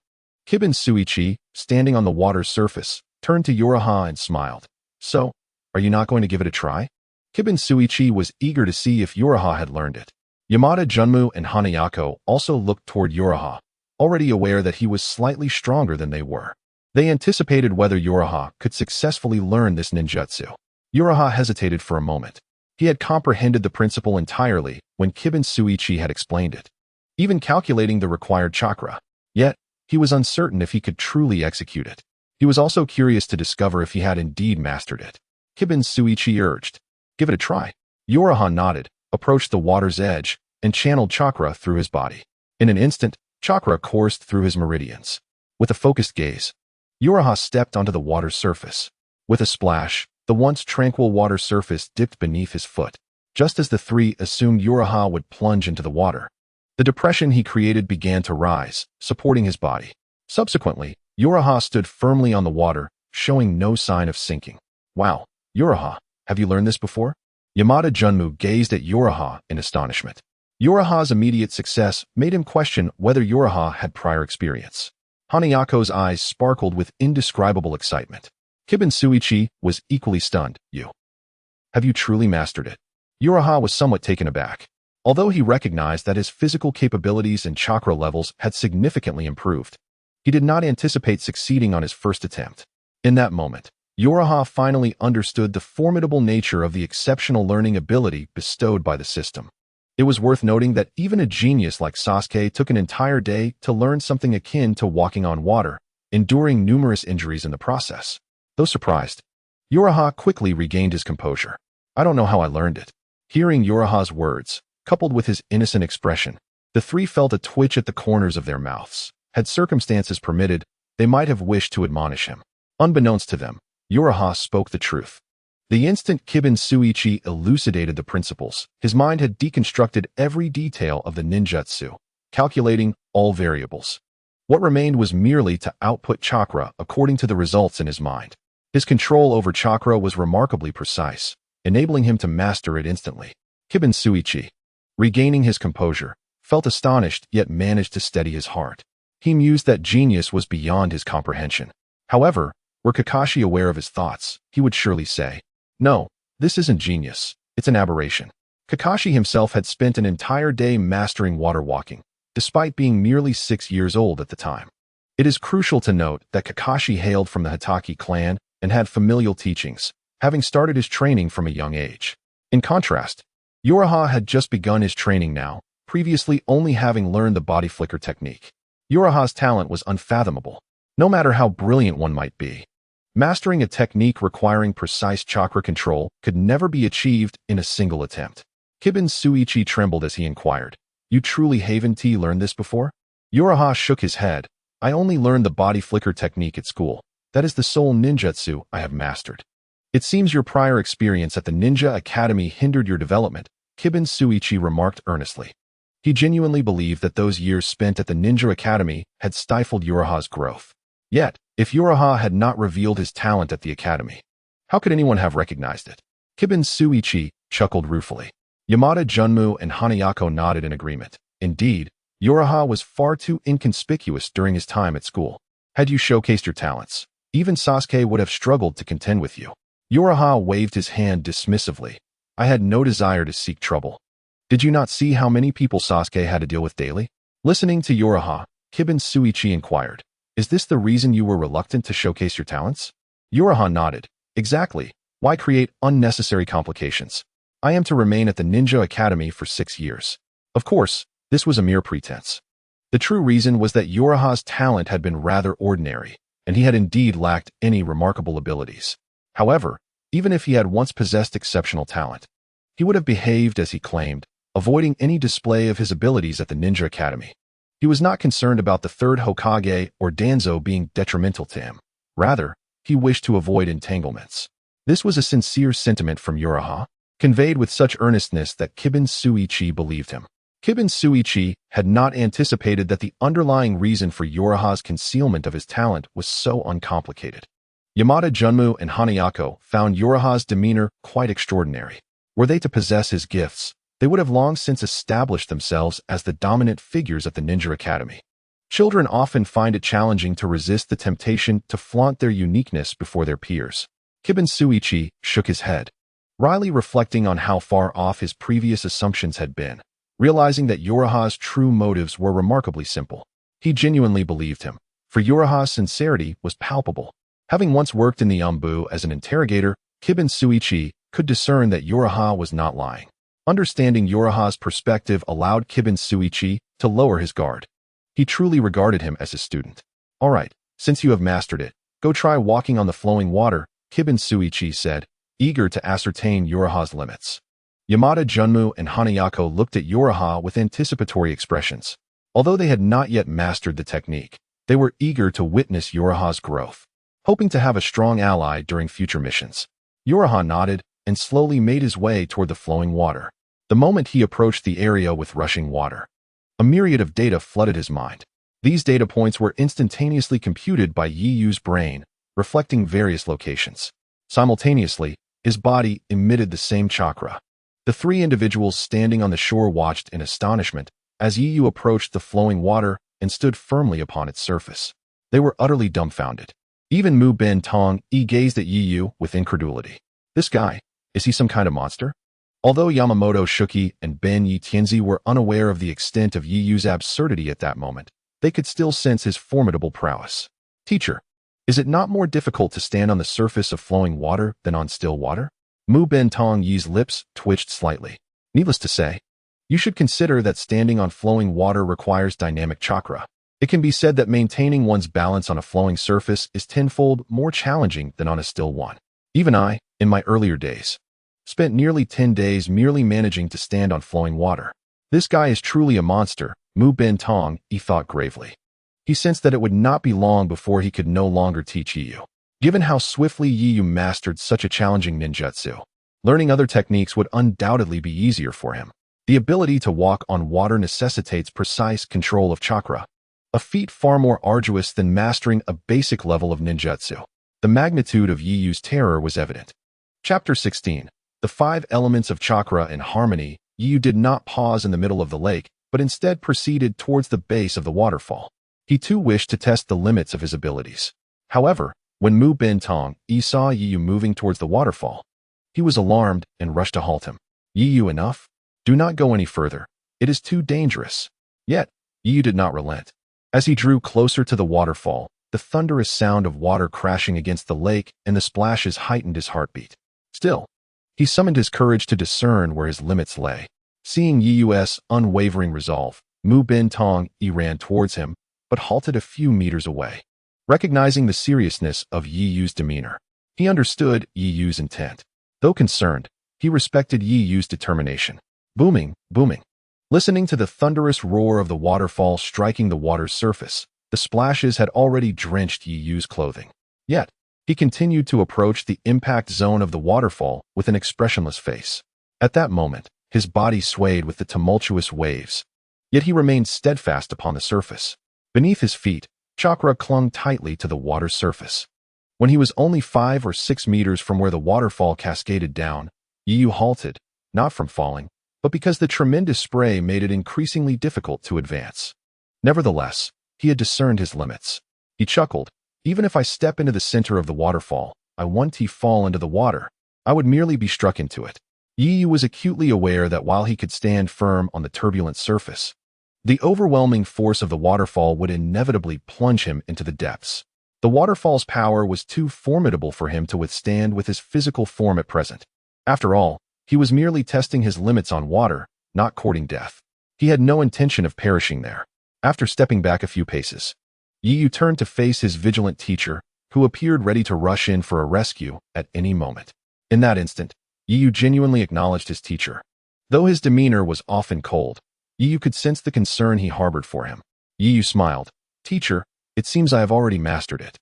Kibin Suichi, standing on the water's surface, turned to Uraha and smiled. "So, are you not going to give it a try?" Kibin Suichi was eager to see if Uraha had learned it. Yamada Junmu and Hanayako also looked toward Uraha, already aware that he was slightly stronger than they were. They anticipated whether Uraha could successfully learn this ninjutsu. Uraha hesitated for a moment. He had comprehended the principle entirely when Kibin Suichi had explained it, even calculating the required chakra. Yet, he was uncertain if he could truly execute it. He was also curious to discover if he had indeed mastered it. Kibin Suichi urged, "Give it a try." Uraha nodded, approached the water's edge, and channeled chakra through his body. In an instant, chakra coursed through his meridians. With a focused gaze, Uraha stepped onto the water's surface. With a splash, the once tranquil water surface dipped beneath his foot. Just as the three assumed Uraha would plunge into the water, the depression he created began to rise, supporting his body. Subsequently, Uraha stood firmly on the water, showing no sign of sinking. "Wow, Uraha, have you learned this before?" Yamada Junmu gazed at Uraha in astonishment. Uraha's immediate success made him question whether Uraha had prior experience. Hanayako's eyes sparkled with indescribable excitement. Kibin Suichi was equally stunned. Have you truly mastered it?" Uraha was somewhat taken aback. Although he recognized that his physical capabilities and chakra levels had significantly improved, he did not anticipate succeeding on his first attempt. In that moment, Uraha finally understood the formidable nature of the exceptional learning ability bestowed by the system. It was worth noting that even a genius like Sasuke took an entire day to learn something akin to walking on water, enduring numerous injuries in the process. Though surprised, Uraha quickly regained his composure. "I don't know how I learned it." Hearing Uraha's words, coupled with his innocent expression, the three felt a twitch at the corners of their mouths. Had circumstances permitted, they might have wished to admonish him. Unbeknownst to them, Uraha spoke the truth. The instant Kibin Suichi elucidated the principles, his mind had deconstructed every detail of the ninjutsu, calculating all variables. What remained was merely to output chakra according to the results in his mind. His control over chakra was remarkably precise, enabling him to master it instantly. Kibin Suichi, regaining his composure, felt astonished yet managed to steady his heart. He mused that genius was beyond his comprehension. However, were Kakashi aware of his thoughts, he would surely say, "No, this isn't genius, it's an aberration." Kakashi himself had spent an entire day mastering water walking, despite being merely 6 years old at the time. It is crucial to note that Kakashi hailed from the Hitaki clan and had familial teachings, having started his training from a young age. In contrast, Uraha had just begun his training now, previously only having learned the body flicker technique. Uraha's talent was unfathomable, no matter how brilliant one might be. Mastering a technique requiring precise chakra control could never be achieved in a single attempt. Kibin Suichi trembled as he inquired, "You truly haven't learned this before?" Uraha shook his head. "I only learned the body flicker technique at school. That is the sole ninjutsu I have mastered. It seems your prior experience at the Ninja Academy hindered your development, Kibun Suichi remarked earnestly. He genuinely believed that those years spent at the Ninja Academy had stifled Uraha's growth. Yet, if Uraha had not revealed his talent at the academy, how could anyone have recognized it? Kibun Suichi chuckled ruefully. Yamada Junmu and Hanayako nodded in agreement. Indeed, Uraha was far too inconspicuous during his time at school. Had you showcased your talents, even Sasuke would have struggled to contend with you. Uraha waved his hand dismissively. I had no desire to seek trouble. Did you not see how many people Sasuke had to deal with daily? Listening to Uraha, Kibun Suichi inquired, is this the reason you were reluctant to showcase your talents? Uraha nodded. Exactly. Why create unnecessary complications? I am to remain at the Ninja Academy for 6 years. Of course, this was a mere pretense. The true reason was that Uraha's talent had been rather ordinary, and he had indeed lacked any remarkable abilities. However, even if he had once possessed exceptional talent, he would have behaved as he claimed, avoiding any display of his abilities at the Ninja Academy. He was not concerned about the third Hokage or Danzo being detrimental to him. Rather, he wished to avoid entanglements. This was a sincere sentiment from Uraha, conveyed with such earnestness that Kibun Suichi believed him. Kibun Suichi had not anticipated that the underlying reason for Uraha's concealment of his talent was so uncomplicated. Yamada Junmu and Hanayako found Uraha's demeanor quite extraordinary. Were they to possess his gifts, they would have long since established themselves as the dominant figures at the Ninja Academy. Children often find it challenging to resist the temptation to flaunt their uniqueness before their peers. Kibun Suichi shook his head, wryly reflecting on how far off his previous assumptions had been. Realizing that Uraha's true motives were remarkably simple, he genuinely believed him, for Uraha's sincerity was palpable. Having once worked in the Yambu as an interrogator, Kibun Suichi could discern that Uraha was not lying. Understanding Uraha's perspective allowed Kibun Suichi to lower his guard. He truly regarded him as his student. All right, since you have mastered it, go try walking on the flowing water, Kibun Suichi said, eager to ascertain Uraha's limits. Yamada Junmu and Hanayako looked at Uraha with anticipatory expressions. Although they had not yet mastered the technique, they were eager to witness Uraha's growth, hoping to have a strong ally during future missions. Uraha nodded and slowly made his way toward the flowing water. The moment he approached the area with rushing water, a myriad of data flooded his mind. These data points were instantaneously computed by Yiyu's brain, reflecting various locations. Simultaneously, his body emitted the same chakra. The 3 individuals standing on the shore watched in astonishment as Yiyu approached the flowing water and stood firmly upon its surface. They were utterly dumbfounded. Even Mu Ben Tong gazed at Yiyu with incredulity. This guy, is he some kind of monster? Although Yamamoto Shuki and Ben Yi Tianzi were unaware of the extent of Yiyu's absurdity at that moment, they could still sense his formidable prowess. Teacher, is it not more difficult to stand on the surface of flowing water than on still water? Mu Ben Tong Yi's lips twitched slightly. Needless to say, you should consider that standing on flowing water requires dynamic chakra. It can be said that maintaining one's balance on a flowing surface is tenfold more challenging than on a still one. Even I, in my earlier days, spent nearly 10 days merely managing to stand on flowing water. This guy is truly a monster, Mu Ben Tong thought gravely. He sensed that it would not be long before he could no longer teach Yiyu. Given how swiftly Yiyu mastered such a challenging ninjutsu, learning other techniques would undoubtedly be easier for him. The ability to walk on water necessitates precise control of chakra, a feat far more arduous than mastering a basic level of ninjutsu. The magnitude of Yiyu's terror was evident. Chapter 16. The 5 Elements of Chakra in Harmony. Yiyu did not pause in the middle of the lake, but instead proceeded towards the base of the waterfall. He too wished to test the limits of his abilities. However, when Mu Ben Tong saw Yiyu moving towards the waterfall, he was alarmed and rushed to halt him. Yiyu, enough? Do not go any further. It is too dangerous. Yet, Yiyu did not relent. As he drew closer to the waterfall, the thunderous sound of water crashing against the lake and the splashes heightened his heartbeat. Still, he summoned his courage to discern where his limits lay. Seeing Yiyu's unwavering resolve, Mu Ben Tong ran towards him, but halted a few meters away. Recognizing the seriousness of Yiyu's demeanor, he understood Yiyu's intent. Though concerned, he respected Yiyu's determination. Booming, booming. Listening to the thunderous roar of the waterfall striking the water's surface, the splashes had already drenched Yiyu's clothing. Yet, he continued to approach the impact zone of the waterfall with an expressionless face. At that moment, his body swayed with the tumultuous waves. Yet he remained steadfast upon the surface. Beneath his feet, chakra clung tightly to the water's surface. When he was only 5 or 6 meters from where the waterfall cascaded down, Yu halted, not from falling, but because the tremendous spray made it increasingly difficult to advance. Nevertheless, he had discerned his limits. He chuckled, "Even if I step into the center of the waterfall, I won't fall into the water. I would merely be struck into it." Yu was acutely aware that while he could stand firm on the turbulent surface, the overwhelming force of the waterfall would inevitably plunge him into the depths. The waterfall's power was too formidable for him to withstand with his physical form at present. After all, he was merely testing his limits on water, not courting death. He had no intention of perishing there. After stepping back a few paces, Yu turned to face his vigilant teacher, who appeared ready to rush in for a rescue at any moment. In that instant, Yu genuinely acknowledged his teacher. Though his demeanor was often cold, Yu could sense the concern he harbored for him. Yu smiled. "Teacher, it seems I have already mastered it."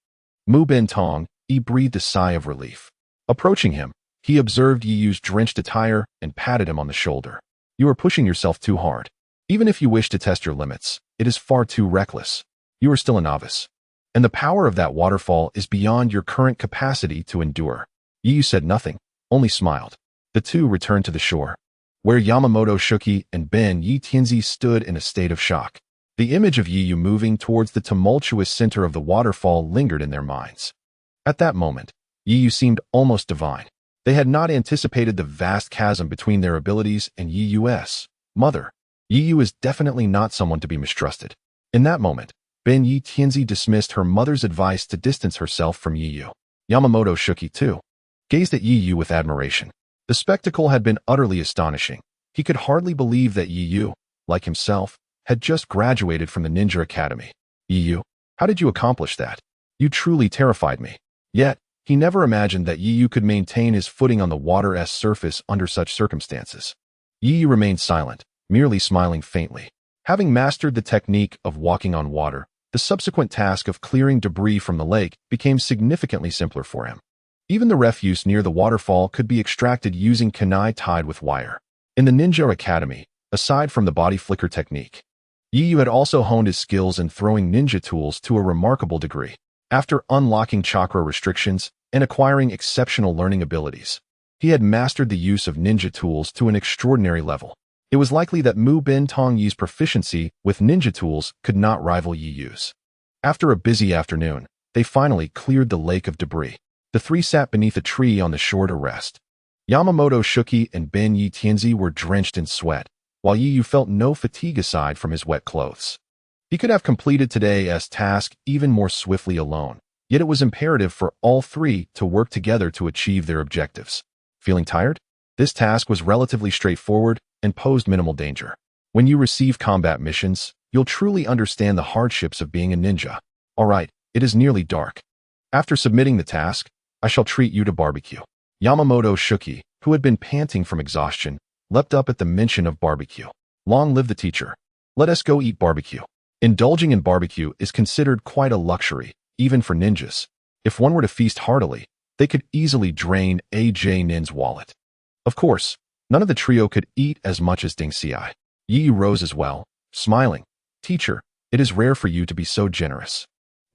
Mu Ben Tong, he breathed a sigh of relief. Approaching him, he observed Yu's drenched attire and patted him on the shoulder. "You are pushing yourself too hard. Even if you wish to test your limits, it is far too reckless. You are still a novice. And the power of that waterfall is beyond your current capacity to endure." Yu said nothing, only smiled. The two returned to the shore, where Yamamoto Shuki and Ben Yi Tianzi stood in a state of shock. The image of Yu moving towards the tumultuous center of the waterfall lingered in their minds. At that moment, Yu seemed almost divine. They had not anticipated the vast chasm between their abilities and Yu's mother. Yu is definitely not someone to be mistrusted. In that moment, Ben Yi Tianzi dismissed her mother's advice to distance herself from Yu. Yamamoto Shuki, too, gazed at Yu with admiration. The spectacle had been utterly astonishing. He could hardly believe that Yu, like himself, had just graduated from the Ninja Academy. "Yu, how did you accomplish that? You truly terrified me." Yet, he never imagined that Yu could maintain his footing on the water's surface under such circumstances. Yu remained silent, merely smiling faintly. Having mastered the technique of walking on water, the subsequent task of clearing debris from the lake became significantly simpler for him. Even the refuse near the waterfall could be extracted using kunai tied with wire. In the Ninja Academy, aside from the body flicker technique, Yu had also honed his skills in throwing ninja tools to a remarkable degree. After unlocking chakra restrictions and acquiring exceptional learning abilities, he had mastered the use of ninja tools to an extraordinary level. It was likely that Mu Ben Tong Yi's proficiency with ninja tools could not rival Yu's. After a busy afternoon, they finally cleared the lake of debris. The three sat beneath a tree on the shore to rest. Yamamoto Shuki and Ben Yi Tianzi were drenched in sweat, while Yu felt no fatigue aside from his wet clothes. He could have completed today's task even more swiftly alone, yet it was imperative for all three to work together to achieve their objectives. Feeling tired? This task was relatively straightforward and posed minimal danger. When you receive combat missions, you'll truly understand the hardships of being a ninja. All right, it is nearly dark. After submitting the task, I shall treat you to barbecue. Yamamoto Shuki, who had been panting from exhaustion, leapt up at the mention of barbecue. Long live the teacher. Let us go eat barbecue. Indulging in barbecue is considered quite a luxury, even for ninjas. If one were to feast heartily, they could easily drain AJ Nin's wallet. Of course, none of the trio could eat as much as Ding Xiai. Yu rose as well, smiling. "Teacher, it is rare for you to be so generous."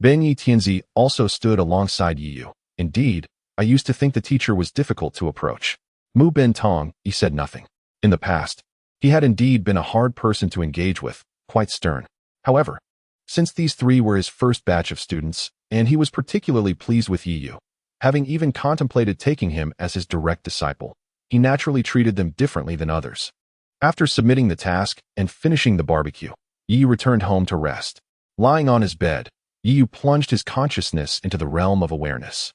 Ben Yi Tianzi also stood alongside Yu. "Indeed, I used to think the teacher was difficult to approach." Mu Ben Tong, he said nothing. In the past, he had indeed been a hard person to engage with, quite stern. However, since these three were his first batch of students, and he was particularly pleased with Yu, having even contemplated taking him as his direct disciple, he naturally treated them differently than others. After submitting the task and finishing the barbecue, Yu returned home to rest. Lying on his bed, Yu plunged his consciousness into the realm of awareness.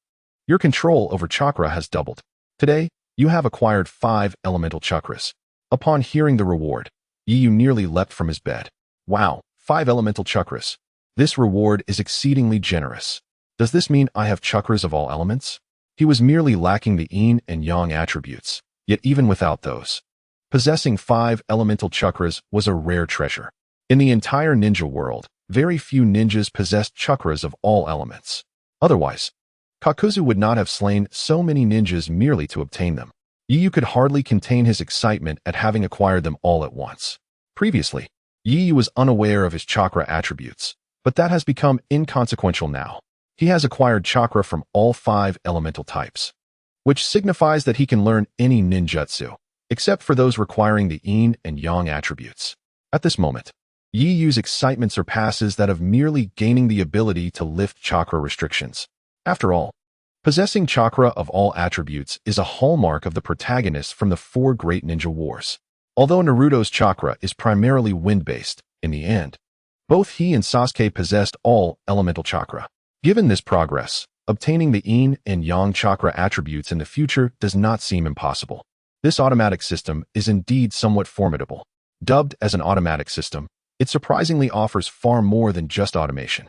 Your control over chakra has doubled. Today, you have acquired 5 elemental chakras. Upon hearing the reward, Yu nearly leapt from his bed. Wow, 5 elemental chakras. This reward is exceedingly generous. Does this mean I have chakras of all elements? He was merely lacking the yin and yang attributes, yet even without those, possessing 5 elemental chakras was a rare treasure. In the entire ninja world, very few ninjas possessed chakras of all elements. Otherwise, Kakuzu would not have slain so many ninjas merely to obtain them. Yu Yu could hardly contain his excitement at having acquired them all at once. Previously, Yu Yu was unaware of his chakra attributes, but that has become inconsequential now. He has acquired chakra from all 5 elemental types, which signifies that he can learn any ninjutsu, except for those requiring the yin and yang attributes. At this moment, Yu Yu's excitement surpasses that of merely gaining the ability to lift chakra restrictions. After all, possessing chakra of all attributes is a hallmark of the protagonist from the 4 great ninja wars. Although Naruto's chakra is primarily wind-based, in the end, both he and Sasuke possessed all elemental chakra. Given this progress, obtaining the yin and yang chakra attributes in the future does not seem impossible. This automatic system is indeed somewhat formidable. Dubbed as an automatic system, it surprisingly offers far more than just automation.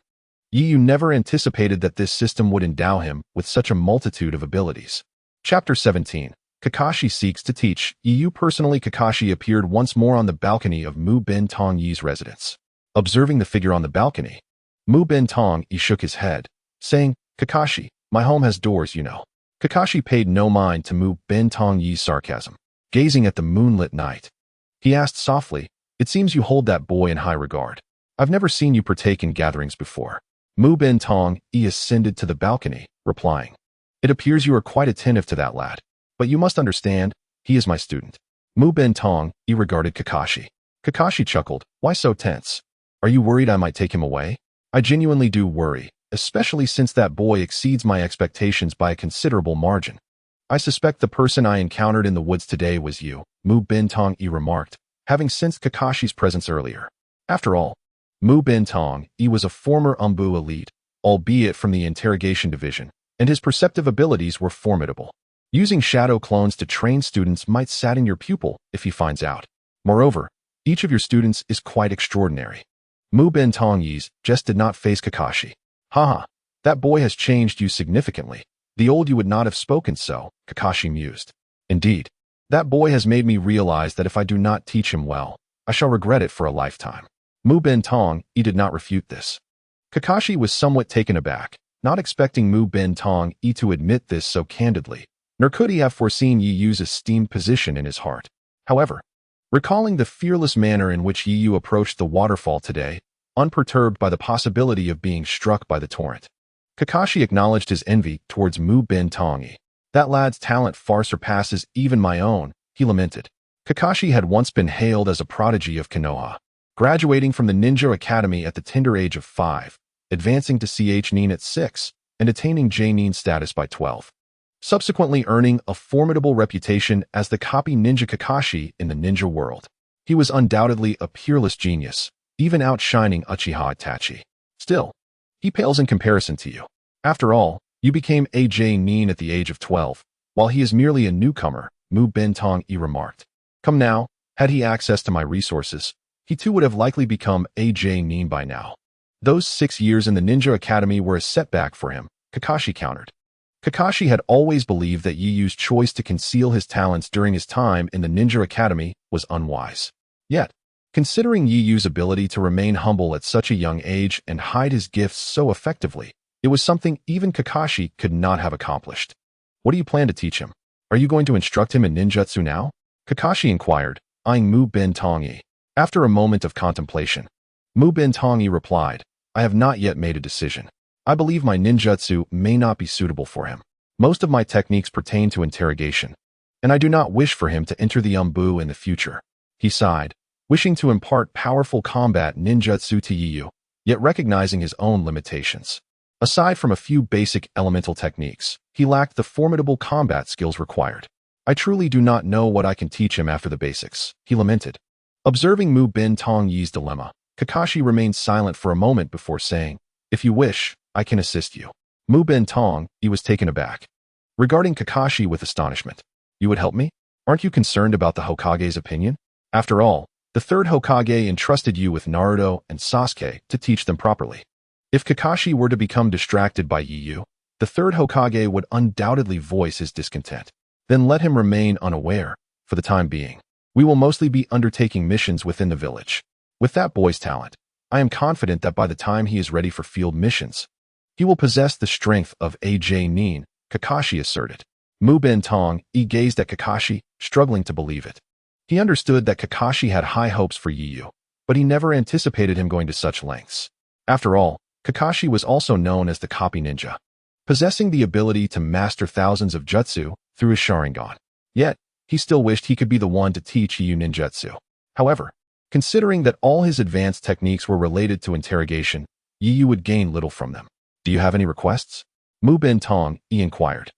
Yu Yu never anticipated that this system would endow him with such a multitude of abilities. Chapter 17. Kakashi seeks to teach. Yu Yu personally. Kakashi appeared once more on the balcony of Mu Ben Tong Yi's residence. Observing the figure on the balcony, Mu Ben Tong Yi shook his head, saying, "Kakashi, my home has doors, you know." Kakashi paid no mind to Mu Ben Tong Yi's sarcasm. Gazing at the moonlit night, he asked softly, "It seems you hold that boy in high regard. I've never seen you partake in gatherings before." Mu Ben Tong Yi ascended to the balcony, replying, "It appears you are quite attentive to that lad. But you must understand, he is my student." Mu Ben Tong Yi regarded Kakashi. Kakashi chuckled, "Why so tense? Are you worried I might take him away?" "I genuinely do worry, especially since that boy exceeds my expectations by a considerable margin." "I suspect the person I encountered in the woods today was you," Mu Ben Tong Yi remarked, having sensed Kakashi's presence earlier. After all, Mu Ben Tong Yi was a former Umbu elite, albeit from the interrogation division, and his perceptive abilities were formidable. Using shadow clones to train students might sadden your pupil if he finds out. Moreover, each of your students is quite extraordinary. Mu Ben Tong Yi's just did not face Kakashi. "Haha, that boy has changed you significantly. The old you would not have spoken so," Kakashi mused. "Indeed, that boy has made me realize that if I do not teach him well, I shall regret it for a lifetime." Mu Ben Tong Yi did not refute this. Kakashi was somewhat taken aback, not expecting Mu Ben Tong Yi to admit this so candidly, nor could he have foreseen Yu Yu's esteemed position in his heart. However, recalling the fearless manner in which Yu Yu approached the waterfall today, unperturbed by the possibility of being struck by the torrent, Kakashi acknowledged his envy towards Mu Ben Tong Yi. "That lad's talent far surpasses even my own," he lamented. Kakashi had once been hailed as a prodigy of Konoha, graduating from the Ninja Academy at the tender age of 5, advancing to CH Nin at 6, and attaining J Nin status by 12. Subsequently earning a formidable reputation as the copy ninja Kakashi in the ninja world. He was undoubtedly a peerless genius, even outshining Uchiha Itachi. Still, he pales in comparison to you. After all, you became AJ Nin at the age of 12, while he is merely a newcomer, Mu Ben Tong Yi remarked. "Come now, had he access to my resources, he too would have likely become AJ Nin by now." "Those 6 years in the Ninja Academy were a setback for him," Kakashi countered. Kakashi had always believed that Yu Yu's choice to conceal his talents during his time in the Ninja Academy was unwise. Yet, considering Yu Yu's ability to remain humble at such a young age and hide his gifts so effectively, it was something even Kakashi could not have accomplished. "What do you plan to teach him? Are you going to instruct him in ninjutsu now?" Kakashi inquired, eyeing Mu Ben Tong Yi. After a moment of contemplation, Mu Ben Tong Yi replied, "I have not yet made a decision. I believe my ninjutsu may not be suitable for him. Most of my techniques pertain to interrogation, and I do not wish for him to enter the Umbu in the future." He sighed, wishing to impart powerful combat ninjutsu to Yu Yu, yet recognizing his own limitations. Aside from a few basic elemental techniques, he lacked the formidable combat skills required. "I truly do not know what I can teach him after the basics," he lamented. Observing Mu Ben Tong Yi's dilemma, Kakashi remained silent for a moment before saying, "If you wish, I can assist you." Mu Ben Tong Yi was taken aback, regarding Kakashi with astonishment. "You would help me? Aren't you concerned about the Hokage's opinion? After all, the third Hokage entrusted you with Naruto and Sasuke to teach them properly. If Kakashi were to become distracted by Yu Yu, the third Hokage would undoubtedly voice his discontent. Then let him remain unaware, for the time being. We will mostly be undertaking missions within the village. With that boy's talent, I am confident that by the time he is ready for field missions, he He will possess the strength of AJ Nin, Kakashi asserted. Mu Bentong gazed at Kakashi, struggling to believe it. He understood that Kakashi had high hopes for Yu, but he never anticipated him going to such lengths. After all, Kakashi was also known as the copy ninja, possessing the ability to master thousands of jutsu through his Sharingan. Yet, he still wished he could be the one to teach Yu ninjutsu. However, considering that all his advanced techniques were related to interrogation, Yu would gain little from them. Do you have any requests? Mu Bentong inquired.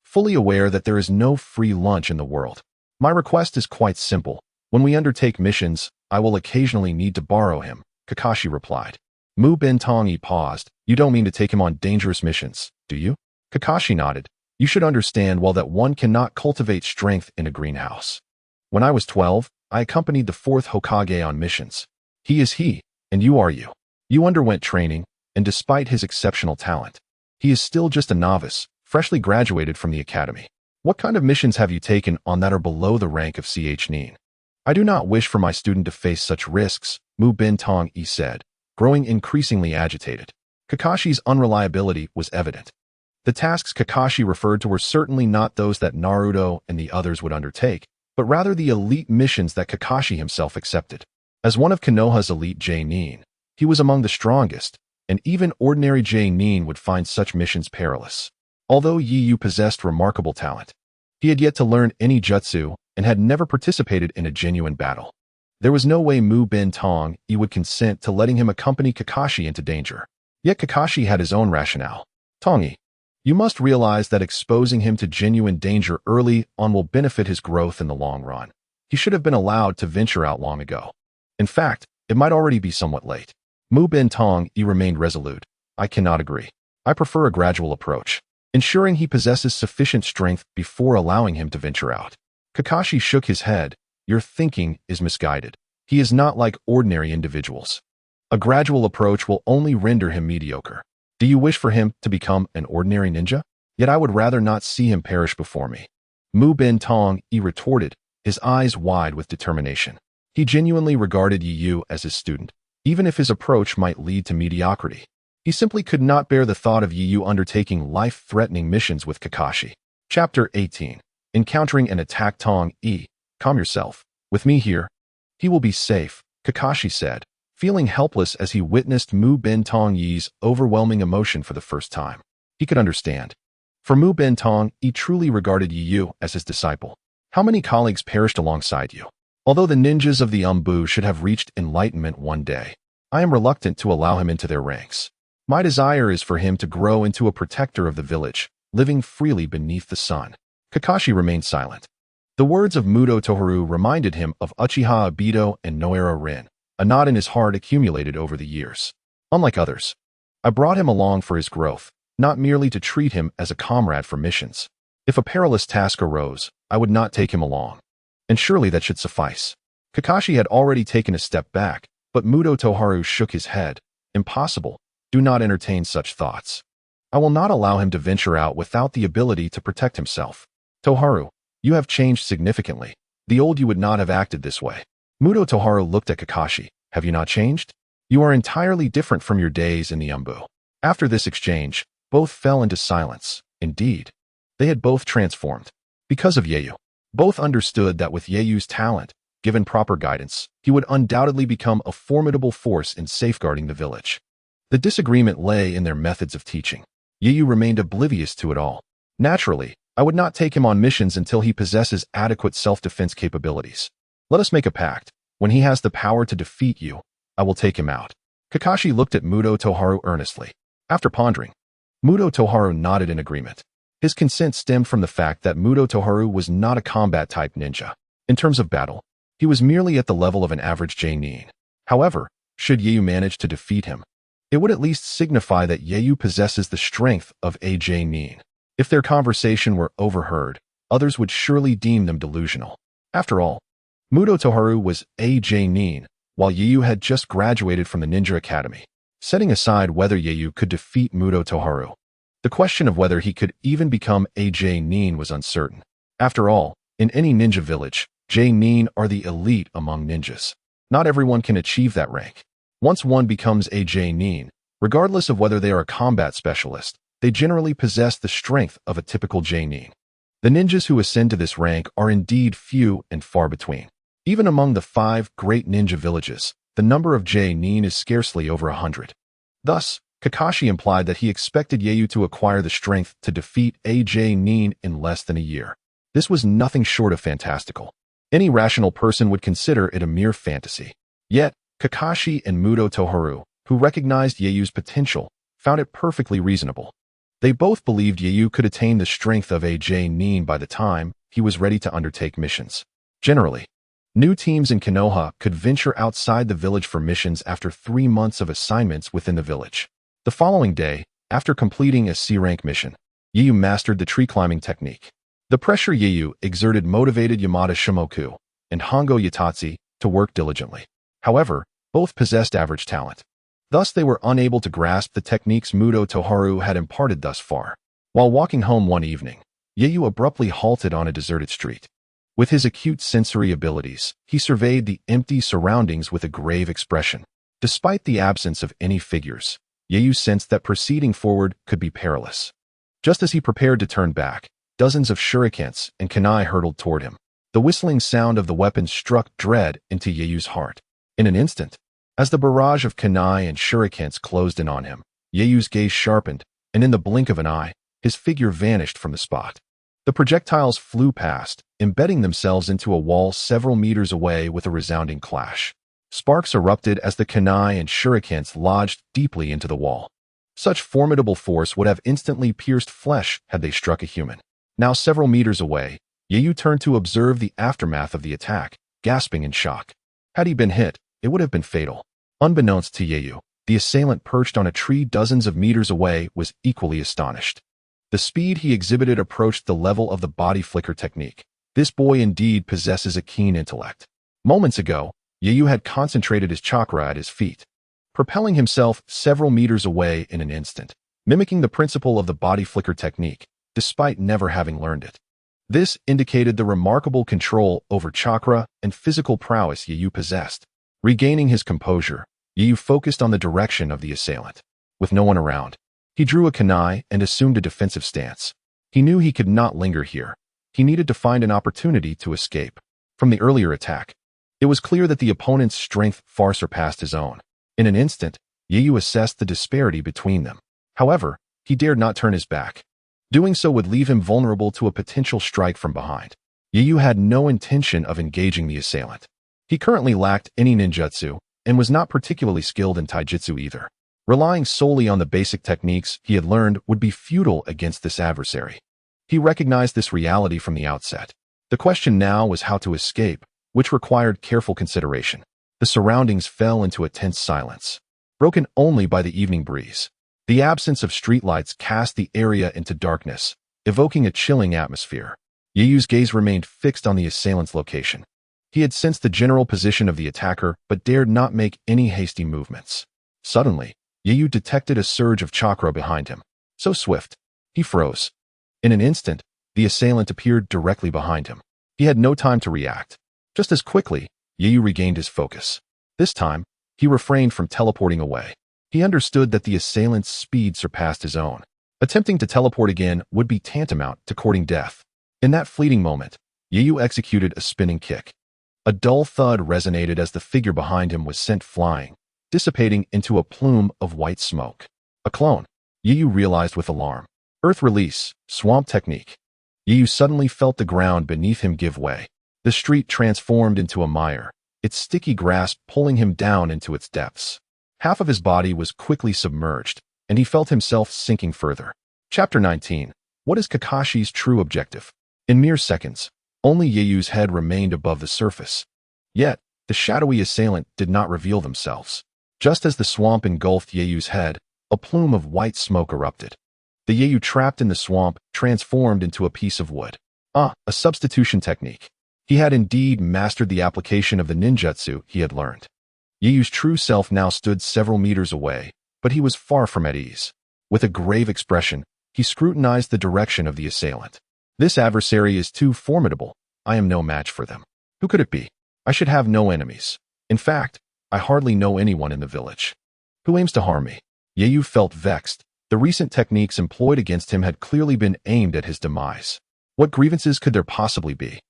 Fully aware that there is no free lunch in the world, my request is quite simple. When we undertake missions, I will occasionally need to borrow him, Kakashi replied. Mu Bentong paused. You don't mean to take him on dangerous missions, do you? Kakashi nodded. You should understand well that one cannot cultivate strength in a greenhouse. When I was 12, I accompanied the 4th Hokage on missions. He is he, and you are you. You underwent training, and despite his exceptional talent, he is still just a novice, freshly graduated from the academy. What kind of missions have you taken on that are below the rank of CH Nin? I do not wish for my student to face such risks, Mu Bentong said, growing increasingly agitated. Kakashi's unreliability was evident. The tasks Kakashi referred to were certainly not those that Naruto and the others would undertake, but rather the elite missions that Kakashi himself accepted. As one of Konoha's elite J-Nin, he was among the strongest, and even ordinary J-Nin would find such missions perilous. Although Yu possessed remarkable talent, he had yet to learn any jutsu and had never participated in a genuine battle. There was no way Mu Bentong would consent to letting him accompany Kakashi into danger. Yet Kakashi had his own rationale. Tongi, you must realize that exposing him to genuine danger early on will benefit his growth in the long run. He should have been allowed to venture out long ago. In fact, it might already be somewhat late. Mu Bentong remained resolute. I cannot agree. I prefer a gradual approach, ensuring he possesses sufficient strength before allowing him to venture out. Kakashi shook his head. Your thinking is misguided. He is not like ordinary individuals. A gradual approach will only render him mediocre. Do you wish for him to become an ordinary ninja? Yet I would rather not see him perish before me. Mu Bentong retorted, his eyes wide with determination. He genuinely regarded Yu as his student, even if his approach might lead to mediocrity. He simply could not bear the thought of Yu undertaking life-threatening missions with Kakashi. Chapter 18. Encountering an attack. Calm yourself. With me here, he will be safe, Kakashi said, feeling helpless as he witnessed Mu Bentong's overwhelming emotion for the first time. He could understand. For Mu Bentong, he truly regarded Yu as his disciple. How many colleagues perished alongside you? Although the ninjas of the Umbu should have reached enlightenment one day, I am reluctant to allow him into their ranks. My desire is for him to grow into a protector of the village, living freely beneath the sun. Kakashi remained silent. The words of Muto Toharu reminded him of Uchiha Obito and Noara Rin. A knot in his heart accumulated over the years. Unlike others, I brought him along for his growth, not merely to treat him as a comrade for missions. If a perilous task arose, I would not take him along. And surely that should suffice. Kakashi had already taken a step back, but Muto Toharu shook his head. Impossible. Do not entertain such thoughts. I will not allow him to venture out without the ability to protect himself. Toharu, you have changed significantly. The old you would not have acted this way. Muto Toharu looked at Kakashi. Have you not changed? You are entirely different from your days in the Umbu. After this exchange, both fell into silence. Indeed, they had both transformed. Because of Yeyu. Both understood that with Yeyu's talent, given proper guidance, he would undoubtedly become a formidable force in safeguarding the village. The disagreement lay in their methods of teaching. Yeyu remained oblivious to it all. Naturally, I would not take him on missions until he possesses adequate self-defense capabilities. Let us make a pact. When he has the power to defeat you, I will take him out. Kakashi looked at Muto Toharu earnestly. After pondering, Muto Toharu nodded in agreement. His consent stemmed from the fact that Muto Toharu was not a combat-type ninja. In terms of battle, he was merely at the level of an average J-Nin. However, should Yeyu manage to defeat him, it would at least signify that Yeyu possesses the strength of a J-Nin. If their conversation were overheard, others would surely deem them delusional. After all, Muto Toharu was a J-Nin, while Yeyu had just graduated from the Ninja Academy. Setting aside whether Yeyu could defeat Muto Toharu, the question of whether he could even become a J-Nin was uncertain. After all, in any ninja village, J-Nin are the elite among ninjas. Not everyone can achieve that rank. Once one becomes a J-Nin, Regardless of whether they are a combat specialist, they generally possess the strength of a typical J-nin. The ninjas who ascend to this rank are indeed few and far between. Even among the 5 great ninja villages, the number of J-nin is scarcely over 100. Thus, Kakashi implied that he expected Yeyu to acquire the strength to defeat a J-nin in less than a year. This was nothing short of fantastical. Any rational person would consider it a mere fantasy. Yet, Kakashi and Muto Toharu, who recognized Yeyu's potential, found it perfectly reasonable. They both believed Yeyu could attain the strength of a J-nin by the time he was ready to undertake missions. Generally, new teams in Konoha could venture outside the village for missions after 3 months of assignments within the village. The following day, after completing a C-rank mission, Yeyu mastered the tree climbing technique. The pressure Yeyu exerted motivated Yamada Shimoku and Hongo Yatatsu to work diligently. However, both possessed average talent. Thus, they were unable to grasp the techniques Muto Toharu had imparted thus far. While walking home one evening, Yeyu abruptly halted on a deserted street. With his acute sensory abilities, he surveyed the empty surroundings with a grave expression. Despite the absence of any figures, Yeyu sensed that proceeding forward could be perilous. Just as he prepared to turn back, dozens of shurikens and kunai hurtled toward him. The whistling sound of the weapons struck dread into Yeyu's heart. In an instant, as the barrage of kunai and shurikens closed in on him, Yeyu's gaze sharpened, and in the blink of an eye, his figure vanished from the spot. The projectiles flew past, embedding themselves into a wall several meters away with a resounding clash. Sparks erupted as the kunai and shurikens lodged deeply into the wall. Such formidable force would have instantly pierced flesh had they struck a human. Now several meters away, Yeyu turned to observe the aftermath of the attack, gasping in shock. Had he been hit, it would have been fatal. Unbeknownst to Yeyu, the assailant perched on a tree dozens of meters away was equally astonished. The speed he exhibited approached the level of the body flicker technique. This boy indeed possesses a keen intellect. Moments ago, Yeyu had concentrated his chakra at his feet, propelling himself several meters away in an instant, mimicking the principle of the body flicker technique, despite never having learned it. This indicated the remarkable control over chakra and physical prowess Yeyu possessed. Regaining his composure, Yeyu focused on the direction of the assailant. With no one around, he drew a kunai and assumed a defensive stance. He knew he could not linger here. He needed to find an opportunity to escape. From the earlier attack, it was clear that the opponent's strength far surpassed his own. In an instant, Yeyu assessed the disparity between them. However, he dared not turn his back. Doing so would leave him vulnerable to a potential strike from behind. Yeyu had no intention of engaging the assailant. He currently lacked any ninjutsu and was not particularly skilled in taijutsu either. Relying solely on the basic techniques he had learned would be futile against this adversary. He recognized this reality from the outset. The question now was how to escape, which required careful consideration. The surroundings fell into a tense silence, broken only by the evening breeze. The absence of streetlights cast the area into darkness, evoking a chilling atmosphere. Yeyu's gaze remained fixed on the assailant's location. He had sensed the general position of the attacker, but dared not make any hasty movements. Suddenly, Yeyu detected a surge of chakra behind him. So swift, he froze. In an instant, the assailant appeared directly behind him. He had no time to react. Just as quickly, Yeyu regained his focus. This time, he refrained from teleporting away. He understood that the assailant's speed surpassed his own. Attempting to teleport again would be tantamount to courting death. In that fleeting moment, Yeyu executed a spinning kick. A dull thud resonated as the figure behind him was sent flying, dissipating into a plume of white smoke. A clone, Yeyu realized with alarm. Earth release, swamp technique. Yeyu suddenly felt the ground beneath him give way. The street transformed into a mire, its sticky grasp pulling him down into its depths. Half of his body was quickly submerged, and he felt himself sinking further. Chapter 19. What is Kakashi's true objective? In mere seconds, only Yeyu's head remained above the surface. Yet, the shadowy assailant did not reveal themselves. Just as the swamp engulfed Yeyu's head, a plume of white smoke erupted. The Yeyu trapped in the swamp transformed into a piece of wood. A substitution technique. He had indeed mastered the application of the ninjutsu he had learned. Yeyu's true self now stood several meters away, but he was far from at ease. With a grave expression, he scrutinized the direction of the assailant. This adversary is too formidable. I am no match for them. Who could it be? I should have no enemies. In fact, I hardly know anyone in the village. Who aims to harm me? Yu felt vexed. The recent techniques employed against him had clearly been aimed at his demise. What grievances could there possibly be?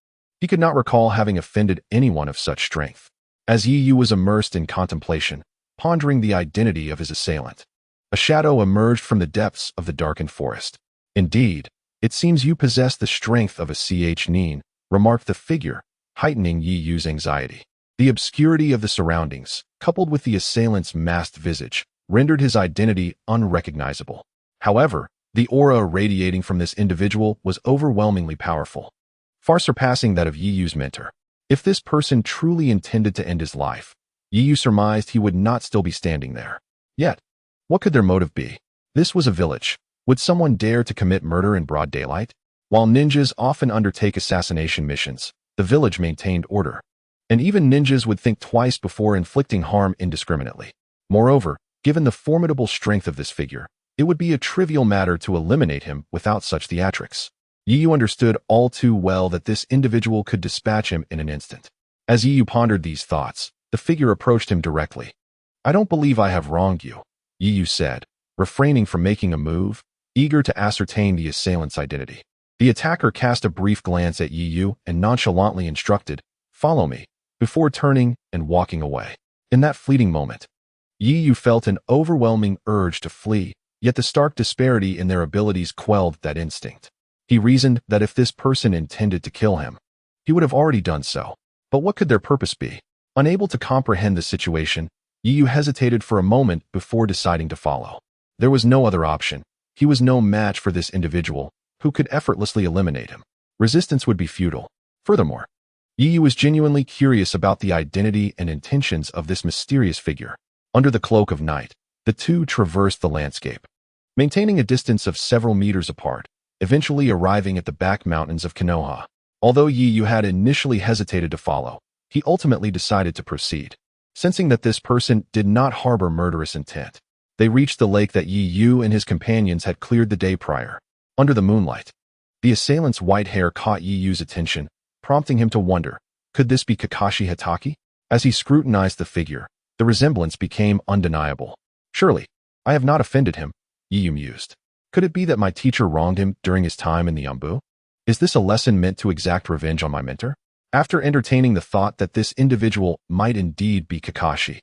He could not recall having offended anyone of such strength. As Yu was immersed in contemplation, pondering the identity of his assailant, a shadow emerged from the depths of the darkened forest. Indeed, it seems you possess the strength of a Nin, remarked the figure, heightening Yu's anxiety. The obscurity of the surroundings, coupled with the assailant's masked visage, rendered his identity unrecognizable. However, the aura radiating from this individual was overwhelmingly powerful, far surpassing that of Yu's mentor. If this person truly intended to end his life, Yu surmised he would not still be standing there. Yet, what could their motive be? This was a village. Would someone dare to commit murder in broad daylight? While ninjas often undertake assassination missions, the village maintained order. And even ninjas would think twice before inflicting harm indiscriminately. Moreover, given the formidable strength of this figure, it would be a trivial matter to eliminate him without such theatrics. Yu understood all too well that this individual could dispatch him in an instant. As Yu pondered these thoughts, the figure approached him directly. "I don't believe I have wronged you," Yu said, refraining from making a move, eager to ascertain the assailant's identity. The attacker cast a brief glance at Yu and nonchalantly instructed, "Follow me," before turning and walking away. In that fleeting moment, Yu felt an overwhelming urge to flee, yet the stark disparity in their abilities quelled that instinct. He reasoned that if this person intended to kill him, he would have already done so. But what could their purpose be? Unable to comprehend the situation, Yu hesitated for a moment before deciding to follow. There was no other option. He was no match for this individual, who could effortlessly eliminate him. Resistance would be futile. Furthermore, Yu was genuinely curious about the identity and intentions of this mysterious figure. Under the cloak of night, the two traversed the landscape, maintaining a distance of several meters apart, eventually arriving at the back mountains of Konoha. Although Yu had initially hesitated to follow, he ultimately decided to proceed. Sensing that this person did not harbor murderous intent, they reached the lake that Yu and his companions had cleared the day prior. Under the moonlight, the assailant's white hair caught Yu's attention, prompting him to wonder, could this be Kakashi Hatake? As he scrutinized the figure, the resemblance became undeniable. Surely, I have not offended him, Yu mused. Could it be that my teacher wronged him during his time in the Umbu? Is this a lesson meant to exact revenge on my mentor? After entertaining the thought that this individual might indeed be Kakashi,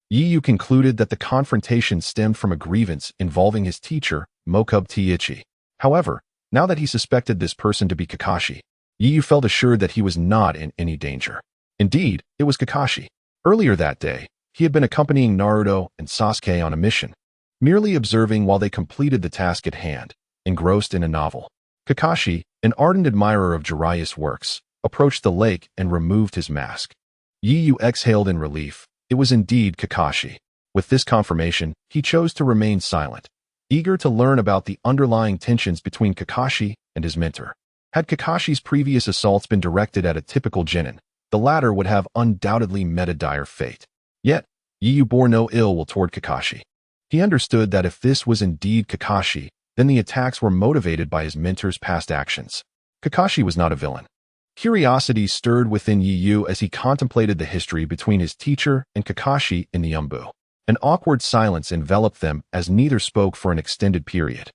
Yu concluded that the confrontation stemmed from a grievance involving his teacher, Mokub Teiichi. However, now that he suspected this person to be Kakashi, Yu felt assured that he was not in any danger. Indeed, it was Kakashi. Earlier that day, he had been accompanying Naruto and Sasuke on a mission, merely observing while they completed the task at hand, engrossed in a novel. Kakashi, an ardent admirer of Jiraiya's works, approached the lake and removed his mask. Yu exhaled in relief. It was indeed Kakashi. With this confirmation, he chose to remain silent, eager to learn about the underlying tensions between Kakashi and his mentor. Had Kakashi's previous assaults been directed at a typical genin, the latter would have undoubtedly met a dire fate. Yet, Yu bore no ill will toward Kakashi. He understood that if this was indeed Kakashi, then the attacks were motivated by his mentor's past actions. Kakashi was not a villain. Curiosity stirred within Yu as he contemplated the history between his teacher and Kakashi in the Umbu. An awkward silence enveloped them as neither spoke for an extended period.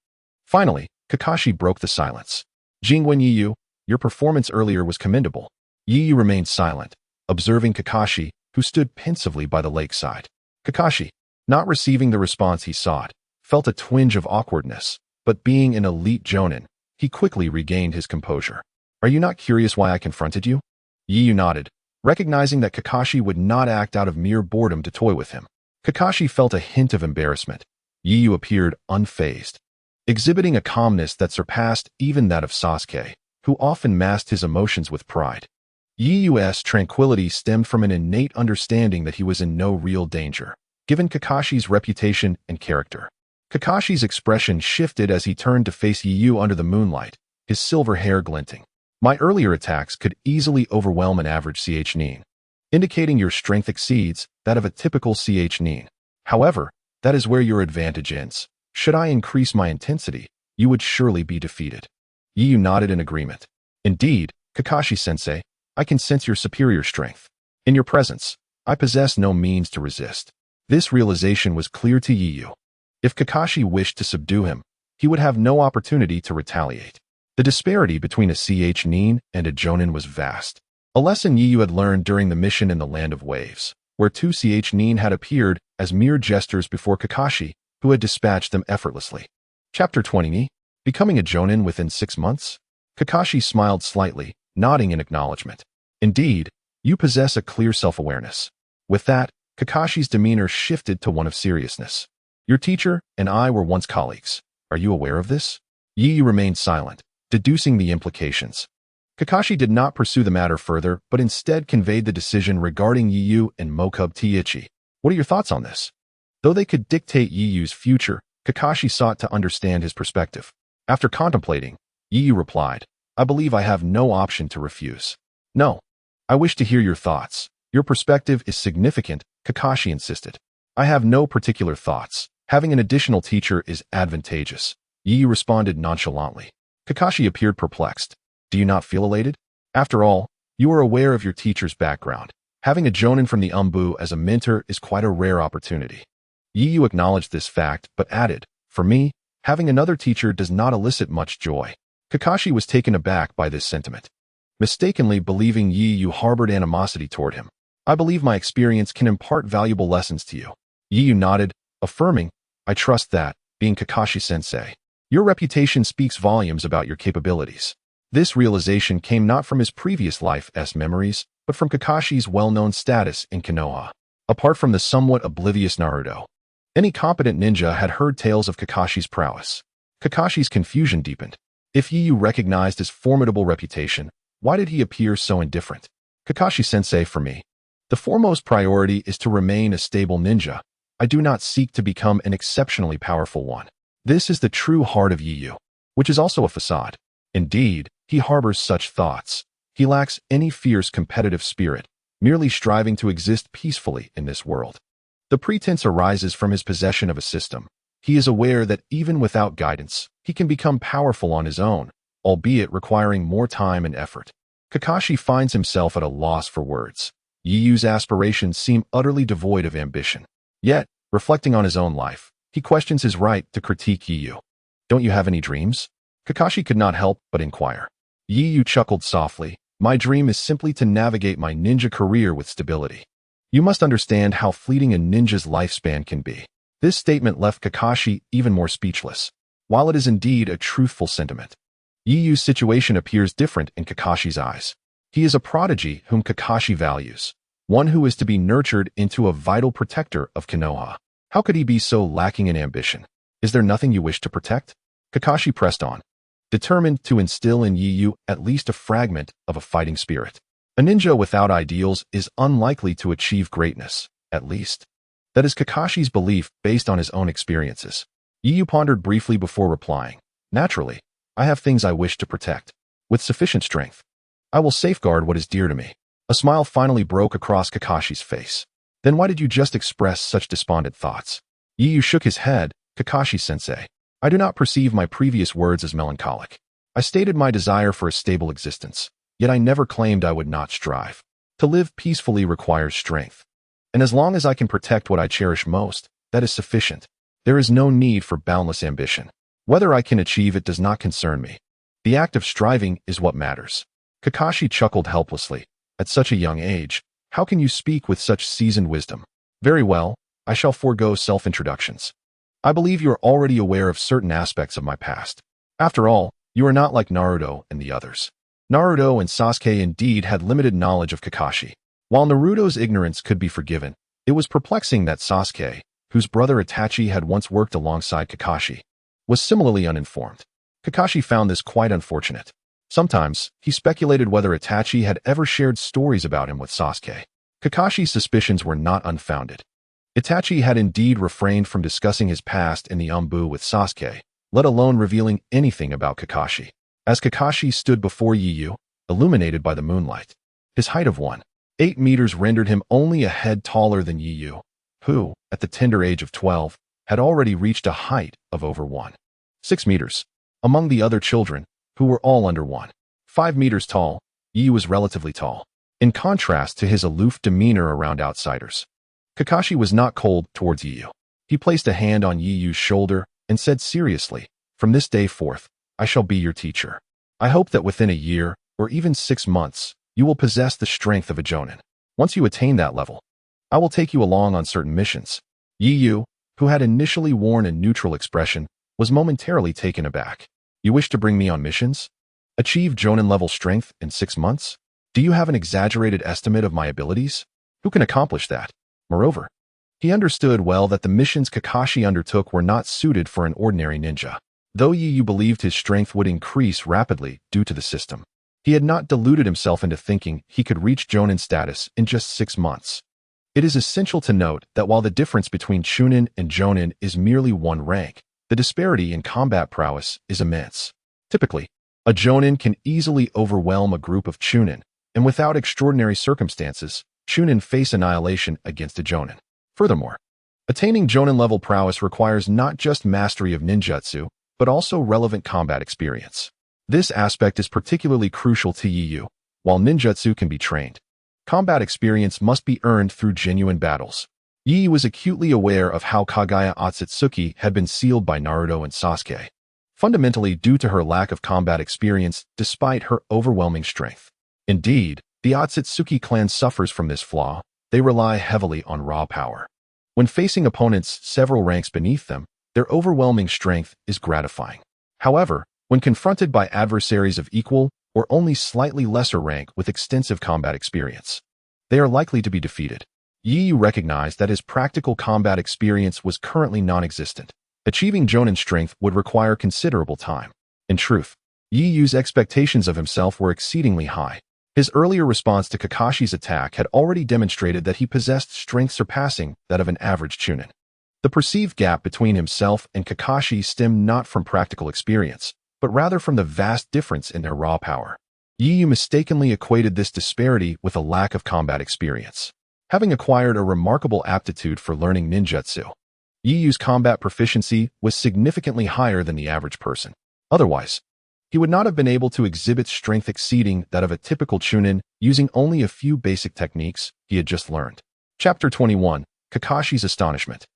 Finally, Kakashi broke the silence. "Jingwen Yu, your performance earlier was commendable." Yu remained silent, observing Kakashi, who stood pensively by the lakeside. Kakashi, not receiving the response he sought, felt a twinge of awkwardness, but being an elite jonin, he quickly regained his composure. "Are you not curious why I confronted you?" Yu nodded, recognizing that Kakashi would not act out of mere boredom to toy with him. Kakashi felt a hint of embarrassment. Yu appeared unfazed, exhibiting a calmness that surpassed even that of Sasuke, who often masked his emotions with pride. Yu's tranquility stemmed from an innate understanding that he was in no real danger, given Kakashi's reputation and character. Kakashi's expression shifted as he turned to face Yu under the moonlight, his silver hair glinting. "My earlier attacks could easily overwhelm an average Nin, indicating your strength exceeds that of a typical Nin. However, that is where your advantage ends. Should I increase my intensity, you would surely be defeated." Yu nodded in agreement. "Indeed, Kakashi-sensei, I can sense your superior strength. In your presence, I possess no means to resist." This realization was clear to Yu. If Kakashi wished to subdue him, he would have no opportunity to retaliate. The disparity between a nin and a jonin was vast. A lesson Yu had learned during the mission in the Land of Waves, where two nin had appeared as mere jesters before Kakashi, who had dispatched them effortlessly. Chapter 20: Becoming a jonin within 6 months? Kakashi smiled slightly, nodding in acknowledgement. Indeed, you possess a clear self-awareness. With that, Kakashi's demeanor shifted to one of seriousness. Your teacher and I were once colleagues. Are you aware of this? Yu remained silent, deducing the implications. Kakashi did not pursue the matter further, but instead conveyed the decision regarding Yu and Mokuba Teiichi. What are your thoughts on this? Though they could dictate Yu's future, Kakashi sought to understand his perspective. After contemplating, Yu replied, I believe I have no option to refuse. No. I wish to hear your thoughts. Your perspective is significant, Kakashi insisted. I have no particular thoughts. Having an additional teacher is advantageous. Yu responded nonchalantly. Kakashi appeared perplexed. Do you not feel elated? After all, you are aware of your teacher's background. Having a jonin from the Umbu as a mentor is quite a rare opportunity. Yu acknowledged this fact, but added, for me, having another teacher does not elicit much joy. Kakashi was taken aback by this sentiment, mistakenly believing Yu harbored animosity toward him. I believe my experience can impart valuable lessons to you. Yu nodded, affirming, I trust that, being Kakashi-sensei. Your reputation speaks volumes about your capabilities. This realization came not from his previous life's memories, but from Kakashi's well-known status in Konoha. Apart from the somewhat oblivious Naruto, any competent ninja had heard tales of Kakashi's prowess. Kakashi's confusion deepened. If Yu recognized his formidable reputation, why did he appear so indifferent? Kakashi-sensei, for me, the foremost priority is to remain a stable ninja. I do not seek to become an exceptionally powerful one. This is the true heart of Yu, which is also a facade. Indeed, he harbors such thoughts. He lacks any fierce competitive spirit, merely striving to exist peacefully in this world. The pretense arises from his possession of a system. He is aware that even without guidance, he can become powerful on his own, albeit requiring more time and effort. Kakashi finds himself at a loss for words. Yu's aspirations seem utterly devoid of ambition. Yet, reflecting on his own life, he questions his right to critique Yu. Don't you have any dreams? Kakashi could not help but inquire. Yu chuckled softly. My dream is simply to navigate my ninja career with stability. You must understand how fleeting a ninja's lifespan can be. This statement left Kakashi even more speechless. While it is indeed a truthful sentiment, Yu's situation appears different in Kakashi's eyes. He is a prodigy whom Kakashi values, one who is to be nurtured into a vital protector of Konoha. How could he be so lacking in ambition? Is there nothing you wish to protect? Kakashi pressed on, determined to instill in Yu at least a fragment of a fighting spirit. A ninja without ideals is unlikely to achieve greatness, at least. That is Kakashi's belief based on his own experiences. Yu pondered briefly before replying. Naturally, I have things I wish to protect. With sufficient strength, I will safeguard what is dear to me. A smile finally broke across Kakashi's face. Then why did you just express such despondent thoughts? Yu shook his head. Kakashi-sensei, I do not perceive my previous words as melancholic. I stated my desire for a stable existence, yet I never claimed I would not strive. To live peacefully requires strength. And as long as I can protect what I cherish most, that is sufficient. There is no need for boundless ambition. Whether I can achieve it does not concern me. The act of striving is what matters. Kakashi chuckled helplessly. At such a young age, how can you speak with such seasoned wisdom? Very well, I shall forego self-introductions. I believe you are already aware of certain aspects of my past. After all, you are not like Naruto and the others. Naruto and Sasuke indeed had limited knowledge of Kakashi. While Naruto's ignorance could be forgiven, it was perplexing that Sasuke, whose brother Itachi had once worked alongside Kakashi, was similarly uninformed. Kakashi found this quite unfortunate. Sometimes, he speculated whether Itachi had ever shared stories about him with Sasuke. Kakashi's suspicions were not unfounded. Itachi had indeed refrained from discussing his past in the Umbu with Sasuke, let alone revealing anything about Kakashi. As Kakashi stood before Yu, illuminated by the moonlight, his height of 1.8 meters rendered him only a head taller than Yu, who, at the tender age of 12, had already reached a height of over 1.6 meters. Among the other children, who were all under 1.5 meters tall, Yu was relatively tall. In contrast to his aloof demeanor around outsiders, Kakashi was not cold towards Yu. He placed a hand on Yi Yu's shoulder and said seriously, "From this day forth, I shall be your teacher. I hope that within a year, or even 6 months, you will possess the strength of a Jonin. Once you attain that level, I will take you along on certain missions." Yi Yu, who had initially worn a neutral expression, was momentarily taken aback. "You wish to bring me on missions? Achieve Jonin-level strength in 6 months? Do you have an exaggerated estimate of my abilities? Who can accomplish that?" Moreover, he understood well that the missions Kakashi undertook were not suited for an ordinary ninja. Though Yi Yu believed his strength would increase rapidly due to the system, he had not deluded himself into thinking he could reach Jonin status in just 6 months. It is essential to note that while the difference between Chunin and Jonin is merely 1 rank, the disparity in combat prowess is immense. Typically, a Jonin can easily overwhelm a group of Chunin, and without extraordinary circumstances, Chunin face annihilation against a Jonin. Furthermore, attaining Jonin-level prowess requires not just mastery of ninjutsu, but also relevant combat experience. This aspect is particularly crucial to Yi Yu. While ninjutsu can be trained, combat experience must be earned through genuine battles. Yi Yu was acutely aware of how Kaguya Otsutsuki had been sealed by Naruto and Sasuke, fundamentally due to her lack of combat experience despite her overwhelming strength. Indeed, the Otsutsuki clan suffers from this flaw. They rely heavily on raw power. When facing opponents several ranks beneath them, their overwhelming strength is gratifying. However, when confronted by adversaries of equal or only slightly lesser rank with extensive combat experience, they are likely to be defeated. Yi Yu recognized that his practical combat experience was currently non-existent. Achieving Jonin strength would require considerable time. In truth, Yi Yu's expectations of himself were exceedingly high. His earlier response to Kakashi's attack had already demonstrated that he possessed strength surpassing that of an average Chunin. The perceived gap between himself and Kakashi stemmed not from practical experience, but rather from the vast difference in their raw power. Yi Yu mistakenly equated this disparity with a lack of combat experience. Having acquired a remarkable aptitude for learning ninjutsu, Yi Yu's combat proficiency was significantly higher than the average person. Otherwise, he would not have been able to exhibit strength exceeding that of a typical Chunin using only a few basic techniques he had just learned. Chapter 21, Kakashi's Astonishment.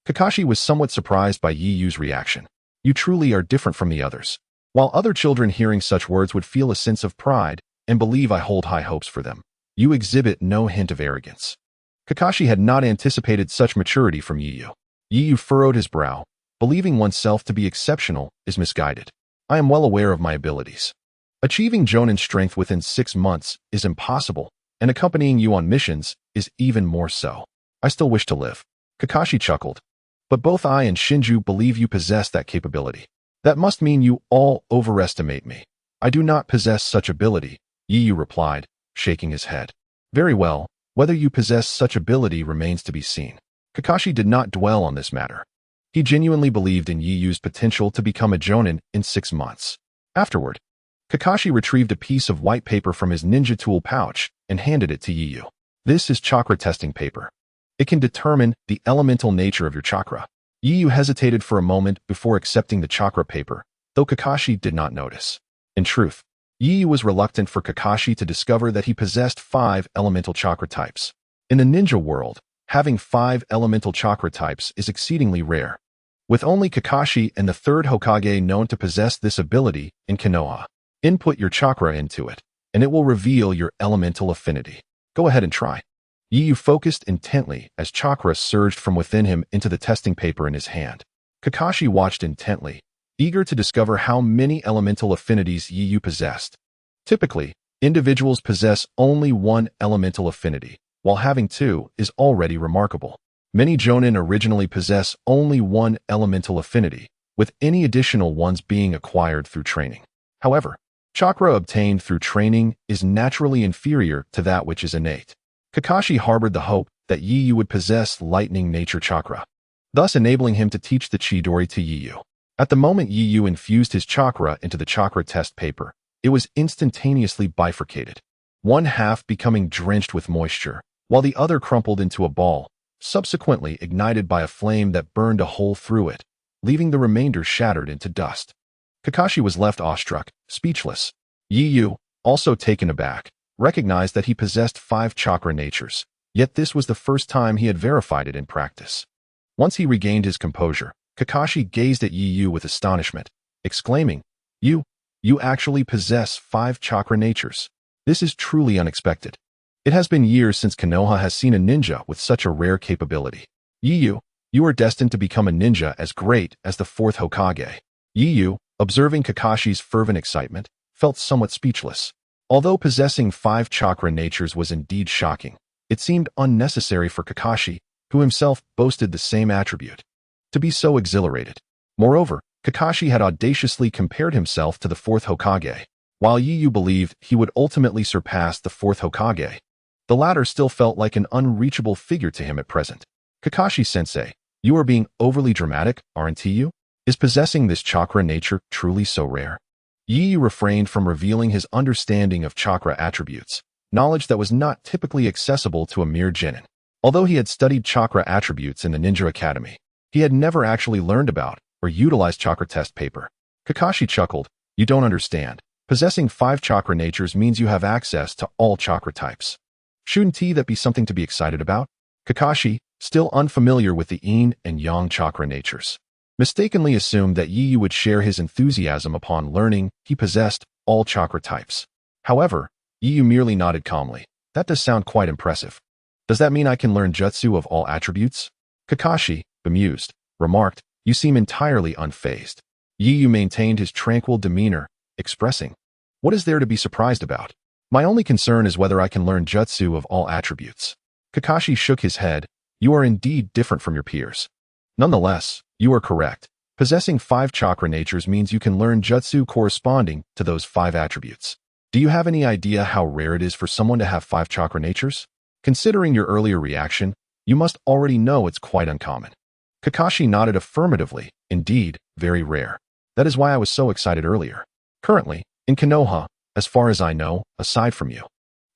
Kakashi was somewhat surprised by Yi Yu's reaction. "You truly are different from the others." While other children hearing such words would feel a sense of pride and believe I hold high hopes for them, you exhibit no hint of arrogance. Kakashi had not anticipated such maturity from Yi Yu. Yi Yu furrowed his brow. Believing oneself to be exceptional is misguided. "I am well aware of my abilities. Achieving Jonin strength within 6 months is impossible, and accompanying you on missions is even more so. I still wish to live." Kakashi chuckled. "But both I and Shinju believe you possess that capability. That must mean you all overestimate me." "I do not possess such ability," Yi Yu replied, shaking his head. "Very well, whether you possess such ability remains to be seen." Kakashi did not dwell on this matter. He genuinely believed in Yi Yu's potential to become a Jonin in 6 months. Afterward, Kakashi retrieved a piece of white paper from his ninja tool pouch and handed it to Yi Yu. "This is chakra testing paper. It can determine the elemental nature of your chakra." Yi Yu hesitated for a moment before accepting the chakra paper, though Kakashi did not notice. In truth, Yi Yu was reluctant for Kakashi to discover that he possessed 5 elemental chakra types. In the ninja world, having 5 elemental chakra types is exceedingly rare, with only Kakashi and the 3rd Hokage known to possess this ability in Konoha. Input your chakra into it, and it will reveal your elemental affinity. Go ahead and try. Yi Yu focused intently as chakra surged from within him into the testing paper in his hand. Kakashi watched intently, eager to discover how many elemental affinities Yi Yu possessed. Typically, individuals possess only 1 elemental affinity, while having 2 is already remarkable. Many Jonin originally possess only 1 elemental affinity, with any additional ones being acquired through training. However, chakra obtained through training is naturally inferior to that which is innate. Kakashi harbored the hope that Yi Yu would possess lightning nature chakra, thus enabling him to teach the Chidori to Yi Yu. At the moment Yi Yu infused his chakra into the chakra test paper, it was instantaneously bifurcated, one half becoming drenched with moisture, while the other crumpled into a ball, subsequently ignited by a flame that burned a hole through it, leaving the remainder shattered into dust. Kakashi was left awestruck, speechless. Yi Yu, also taken aback, recognized that he possessed 5 chakra natures, yet this was the first time he had verified it in practice. Once he regained his composure, Kakashi gazed at Yu with astonishment, exclaiming, You actually possess 5 chakra natures. This is truly unexpected. It has been years since Konoha has seen a ninja with such a rare capability. You are destined to become a ninja as great as the 4th Hokage. Yu, observing Kakashi's fervent excitement, felt somewhat speechless. Although possessing 5 chakra natures was indeed shocking, it seemed unnecessary for Kakashi, who himself boasted the same attribute, to be so exhilarated. Moreover, Kakashi had audaciously compared himself to the 4th Hokage, while Yu believed he would ultimately surpass the 4th Hokage. The latter still felt like an unreachable figure to him at present. Kakashi-sensei, you are being overly dramatic, aren't you? Is possessing this chakra nature truly so rare? Yu refrained from revealing his understanding of chakra attributes, knowledge that was not typically accessible to a mere genin. Although he had studied chakra attributes in the Ninja Academy, he had never actually learned about or utilized chakra test paper. Kakashi chuckled, You don't understand. Possessing 5 chakra natures means you have access to all chakra types. Shouldn't that be something to be excited about? Kakashi, still unfamiliar with the yin and yang chakra natures, mistakenly assumed that Yu would share his enthusiasm upon learning he possessed all chakra types. However, Yu merely nodded calmly. That does sound quite impressive. Does that mean I can learn jutsu of all attributes? Kakashi, bemused, remarked, You seem entirely unfazed. Yu maintained his tranquil demeanor, expressing, What is there to be surprised about? My only concern is whether I can learn jutsu of all attributes. Kakashi shook his head. You are indeed different from your peers. Nonetheless, you are correct. Possessing 5 chakra natures means you can learn jutsu corresponding to those 5 attributes. Do you have any idea how rare it is for someone to have 5 chakra natures? Considering your earlier reaction, you must already know it's quite uncommon. Kakashi nodded affirmatively. Indeed, very rare. That is why I was so excited earlier. Currently, in Konoha, as far as I know, aside from you,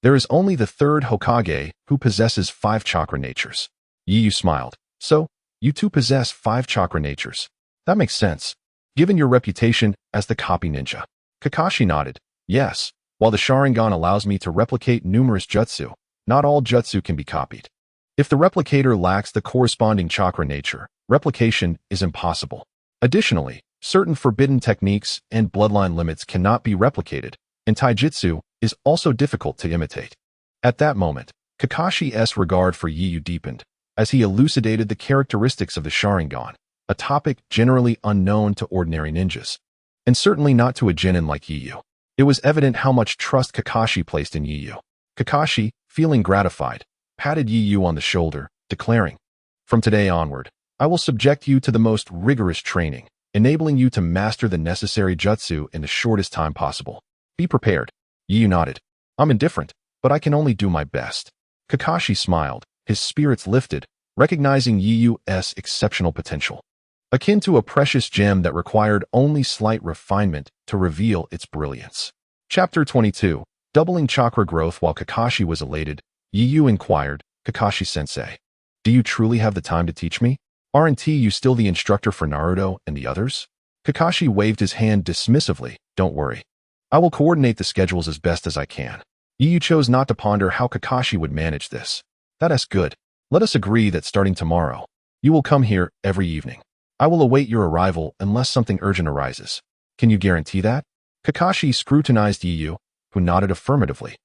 there is only the 3rd Hokage who possesses 5 chakra natures. Yu smiled. So, you too possess 5 chakra natures. That makes sense, given your reputation as the copy ninja. Kakashi nodded. Yes, while the Sharingan allows me to replicate numerous jutsu, not all jutsu can be copied. If the replicator lacks the corresponding chakra nature, replication is impossible. Additionally, certain forbidden techniques and bloodline limits cannot be replicated, and taijutsu is also difficult to imitate. At that moment, Kakashi's regard for Yu deepened, as he elucidated the characteristics of the Sharingan, a topic generally unknown to ordinary ninjas, and certainly not to a genin like Yu. It was evident how much trust Kakashi placed in Yu. Kakashi, feeling gratified, patted Yu on the shoulder, declaring, From today onward, I will subject you to the most rigorous training, enabling you to master the necessary jutsu in the shortest time possible. Be prepared. Yu nodded. I'm indifferent, but I can only do my best. Kakashi smiled, his spirits lifted, recognizing Yu's exceptional potential, akin to a precious gem that required only slight refinement to reveal its brilliance. Chapter 22. Doubling chakra growth. While Kakashi was elated, Yu inquired, Kakashi-sensei, do you truly have the time to teach me? Aren't you still the instructor for Naruto and the others? Kakashi waved his hand dismissively. Don't worry. I will coordinate the schedules as best as I can. Yu chose not to ponder how Kakashi would manage this. That's good. Let us agree that starting tomorrow, you will come here every evening. I will await your arrival unless something urgent arises. Can you guarantee that? Kakashi scrutinized Yu, who nodded affirmatively.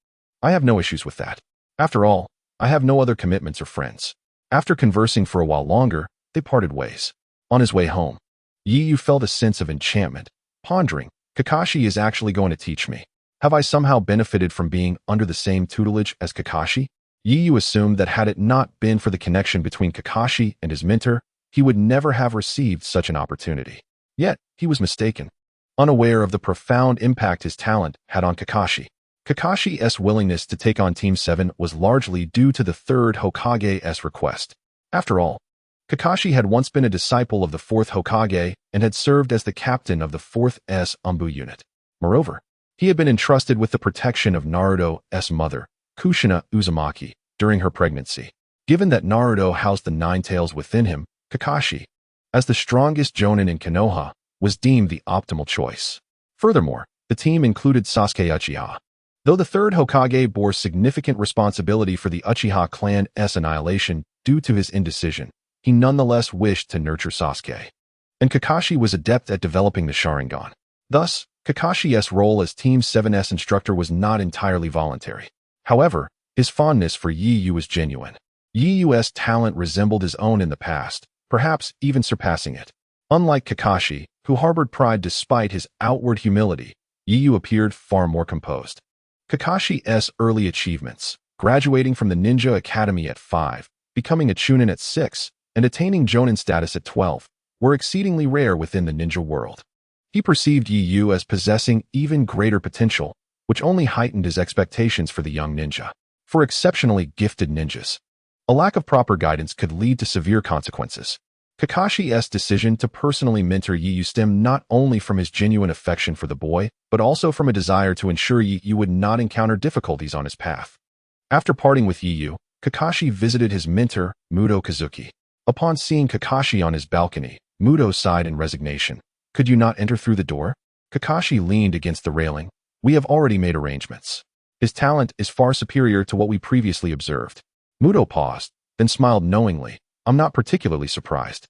I have no issues with that. After all, I have no other commitments or friends. After conversing for a while longer, they parted ways. On his way home, Yu felt a sense of enchantment, pondering, Kakashi is actually going to teach me. Have I somehow benefited from being under the same tutelage as Kakashi? Yu assumed that had it not been for the connection between Kakashi and his mentor, he would never have received such an opportunity. Yet, he was mistaken, unaware of the profound impact his talent had on Kakashi. Kakashi's willingness to take on Team 7 was largely due to the 3rd Hokage's request. After all, Kakashi had once been a disciple of the 4th Hokage and had served as the captain of the 4th Umbu unit. Moreover, he had been entrusted with the protection of Naruto's mother, Kushina Uzumaki, during her pregnancy. Given that Naruto housed the 9 tails within him, Kakashi, as the strongest jonin in Konoha, was deemed the optimal choice. Furthermore, the team included Sasuke Uchiha. Though the 3rd Hokage bore significant responsibility for the Uchiha clan's annihilation due to his indecision, he nonetheless wished to nurture Sasuke. And Kakashi was adept at developing the Sharingan. Thus, Kakashi's role as Team 7's instructor was not entirely voluntary. However, his fondness for Yi was genuine. Yi's talent resembled his own in the past, perhaps even surpassing it. Unlike Kakashi, who harbored pride despite his outward humility, Yi appeared far more composed. Kakashi's early achievements, graduating from the Ninja Academy at 5, becoming a Chunin at 6, and attaining Jonin status at 12, were exceedingly rare within the ninja world. He perceived Yi as possessing even greater potential, which only heightened his expectations for the young ninja. For exceptionally gifted ninjas, a lack of proper guidance could lead to severe consequences. Kakashi's decision to personally mentor Yi stemmed not only from his genuine affection for the boy, but also from a desire to ensure Yi would not encounter difficulties on his path. After parting with Yi, Kakashi visited his mentor, Muto Kazuki. Upon seeing Kakashi on his balcony, Muto sighed in resignation. "Could you not enter through the door?" Kakashi leaned against the railing. "We have already made arrangements. His talent is far superior to what we previously observed." Muto paused, then smiled knowingly. "I'm not particularly surprised."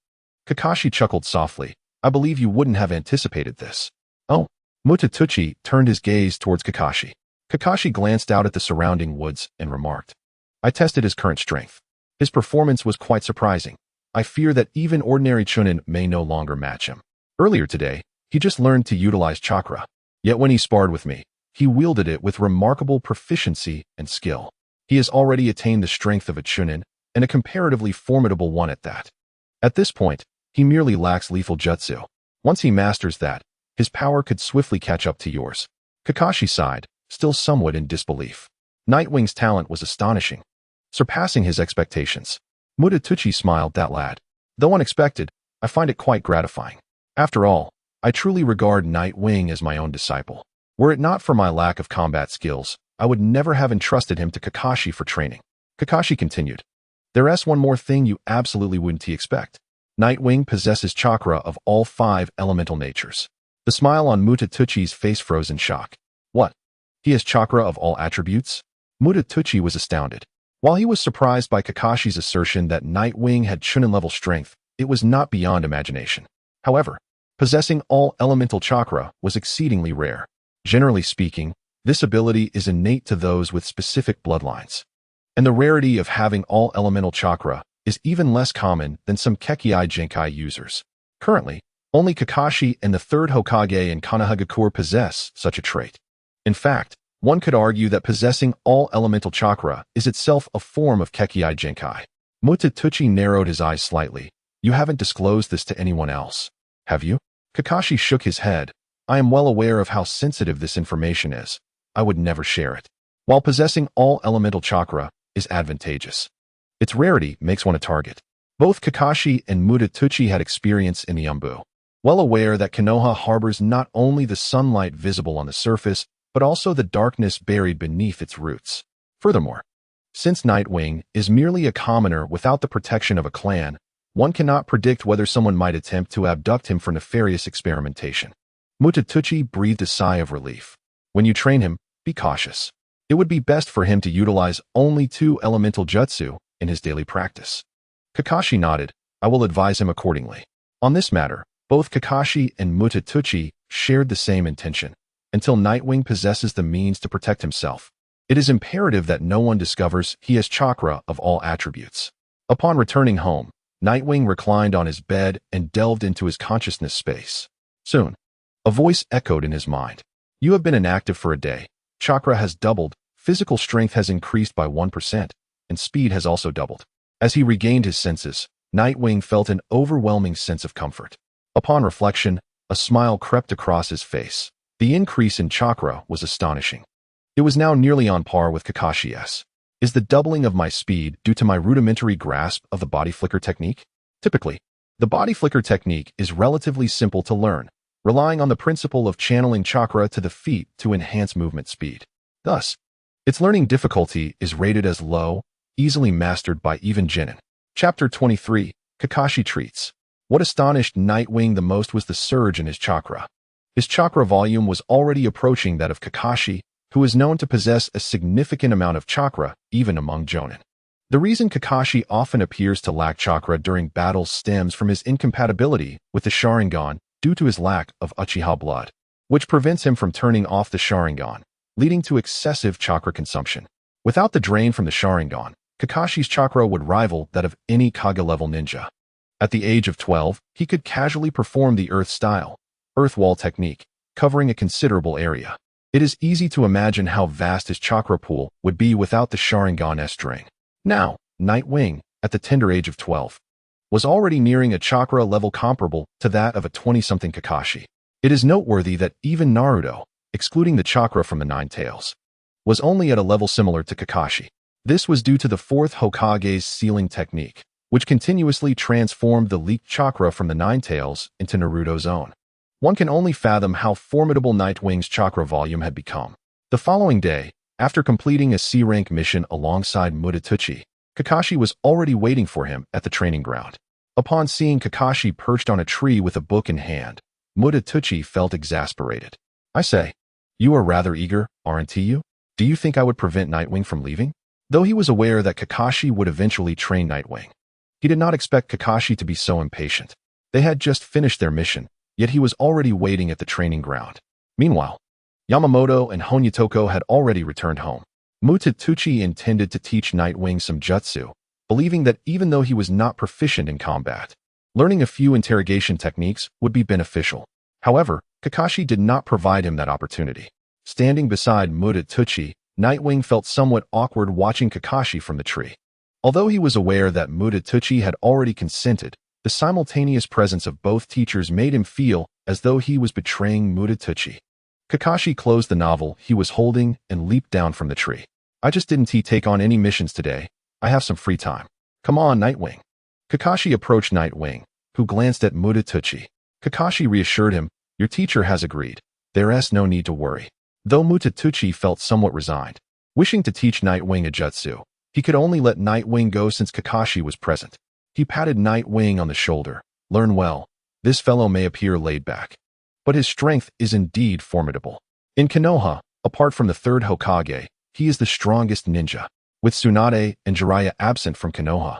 Kakashi chuckled softly. "I believe you wouldn't have anticipated this." "Oh." Mutatuchi turned his gaze towards Kakashi. Kakashi glanced out at the surrounding woods and remarked, "I tested his current strength. His performance was quite surprising. I fear that even ordinary Chunin may no longer match him. Earlier today, he just learned to utilize chakra. Yet when he sparred with me, he wielded it with remarkable proficiency and skill. He has already attained the strength of a Chunin, and a comparatively formidable one at that. At this point, he merely lacks lethal jutsu. Once he masters that, his power could swiftly catch up to yours." Kakashi sighed, still somewhat in disbelief. Nightwing's talent was astonishing, surpassing his expectations. Mutatuchi smiled. "That lad. Though unexpected, I find it quite gratifying. After all, I truly regard Nightwing as my own disciple. Were it not for my lack of combat skills, I would never have entrusted him to Kakashi for training." Kakashi continued, "There's one more thing you absolutely wouldn't expect. Nightwing possesses chakra of all 5 elemental natures." The smile on Mutatuchi's face froze in shock. "What? He has chakra of all attributes?" Mutatuchi was astounded. While he was surprised by Kakashi's assertion that Nightwing had Chunin-level strength, it was not beyond imagination. However, possessing all elemental chakra was exceedingly rare. Generally speaking, this ability is innate to those with specific bloodlines. And the rarity of having all elemental chakra is even less common than some Kekkei Genkai users. Currently, only Kakashi and the 3rd Hokage in Konohagakure possess such a trait. In fact, one could argue that possessing all elemental chakra is itself a form of Kekkei Genkai. Mutatuchi narrowed his eyes slightly. "You haven't disclosed this to anyone else, have you?" Kakashi shook his head. "I am well aware of how sensitive this information is. I would never share it. While possessing all elemental chakra is advantageous, its rarity makes one a target." Both Kakashi and Mutatuchi had experience in the Umbu. Well aware that Konoha harbors not only the sunlight visible on the surface, but also the darkness buried beneath its roots. Furthermore, since Nightwing is merely a commoner without the protection of a clan, one cannot predict whether someone might attempt to abduct him for nefarious experimentation. Mutatuchi breathed a sigh of relief. "When you train him, be cautious. It would be best for him to utilize only 2 elemental jutsu in his daily practice." Kakashi nodded. "I will advise him accordingly." On this matter, both Kakashi and Mutatuchi shared the same intention. Until Nightwing possesses the means to protect himself, it is imperative that no one discovers he has chakra of all attributes. Upon returning home, Nightwing reclined on his bed and delved into his consciousness space. Soon, a voice echoed in his mind. "You have been inactive for a day. Chakra has doubled, physical strength has increased by 1%, and speed has also doubled." As he regained his senses, Nightwing felt an overwhelming sense of comfort. Upon reflection, a smile crept across his face. The increase in chakra was astonishing. It was now nearly on par with Kakashi's. "Is the doubling of my speed due to my rudimentary grasp of the body flicker technique?" Typically, the body flicker technique is relatively simple to learn, relying on the principle of channeling chakra to the feet to enhance movement speed. Thus, its learning difficulty is rated as low, easily mastered by even genin. Chapter 23, Kakashi Treats. What astonished Nightwing the most was the surge in his chakra. His chakra volume was already approaching that of Kakashi, who is known to possess a significant amount of chakra even among jonin. The reason Kakashi often appears to lack chakra during battles stems from his incompatibility with the Sharingan due to his lack of Uchiha blood, which prevents him from turning off the Sharingan, leading to excessive chakra consumption. Without the drain from the Sharingan, Kakashi's chakra would rival that of any Kage-level ninja. At the age of 12, he could casually perform the Earth-style, Earth Wall technique, covering a considerable area. It is easy to imagine how vast his chakra pool would be without the Sharingan string. Now, Nightwing, at the tender age of 12, was already nearing a chakra level comparable to that of a 20-something Kakashi. It is noteworthy that even Naruto, excluding the chakra from the Nine Tails, was only at a level similar to Kakashi. This was due to the fourth Hokage's sealing technique, which continuously transformed the leaked chakra from the Nine Tails into Naruto's own. One can only fathom how formidable Nightwing's chakra volume had become. The following day, after completing a C-rank mission alongside Mudatuchi, Kakashi was already waiting for him at the training ground. Upon seeing Kakashi perched on a tree with a book in hand, Mudatuchi felt exasperated. "I say, you are rather eager, aren't you? Do you think I would prevent Nightwing from leaving?" Though he was aware that Kakashi would eventually train Nightwing, he did not expect Kakashi to be so impatient. They had just finished their mission, yet he was already waiting at the training ground. Meanwhile, Yamamoto and Honyutoko had already returned home. Mutatuchi intended to teach Nightwing some jutsu, believing that even though he was not proficient in combat, learning a few interrogation techniques would be beneficial. However, Kakashi did not provide him that opportunity. Standing beside Mutatuchi, Nightwing felt somewhat awkward watching Kakashi from the tree. Although he was aware that Mutatuchi had already consented, the simultaneous presence of both teachers made him feel as though he was betraying Mutatuchi. Kakashi closed the novel he was holding and leaped down from the tree. "I just didn't take on any missions today. I have some free time. Come on, Nightwing." Kakashi approached Nightwing, who glanced at Mutatuchi. Kakashi reassured him, "Your teacher has agreed. There's no need to worry." Though Mutatuchi felt somewhat resigned, wishing to teach Nightwing a jutsu, he could only let Nightwing go since Kakashi was present. He patted Nightwing on the shoulder. "Learn well. This fellow may appear laid back, but his strength is indeed formidable. In Konoha, apart from the third Hokage, he is the strongest ninja." With Tsunade and Jiraiya absent from Konoha,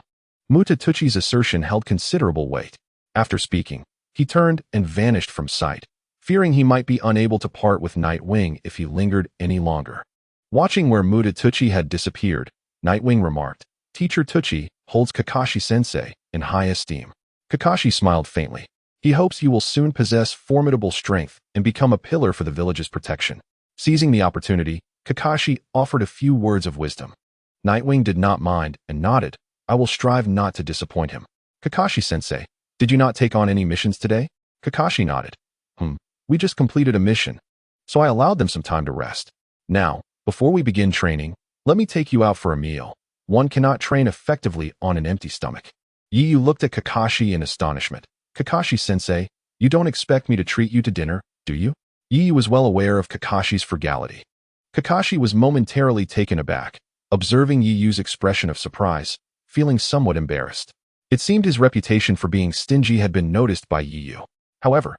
Mutatuchi's assertion held considerable weight. After speaking, he turned and vanished from sight, fearing he might be unable to part with Nightwing if he lingered any longer. Watching where Mutatuchi had disappeared, Nightwing remarked, "Teacher Tuchi holds Kakashi-sensei in high esteem." Kakashi smiled faintly. He hopes you will soon possess formidable strength and become a pillar for the village's protection. Seizing the opportunity, Kakashi offered a few words of wisdom. Nightwing did not mind and nodded. "I will strive not to disappoint him." "Kakashi-sensei, did you not take on any missions today?" Kakashi nodded. We just completed a mission, so I allowed them some time to rest. Now, before we begin training, let me take you out for a meal. One cannot train effectively on an empty stomach." Yu looked at Kakashi in astonishment. "Kakashi-sensei, you don't expect me to treat you to dinner, do you?" Yu was well aware of Kakashi's frugality. Kakashi was momentarily taken aback, observing Yu's expression of surprise, feeling somewhat embarrassed. It seemed his reputation for being stingy had been noticed by Yu. However,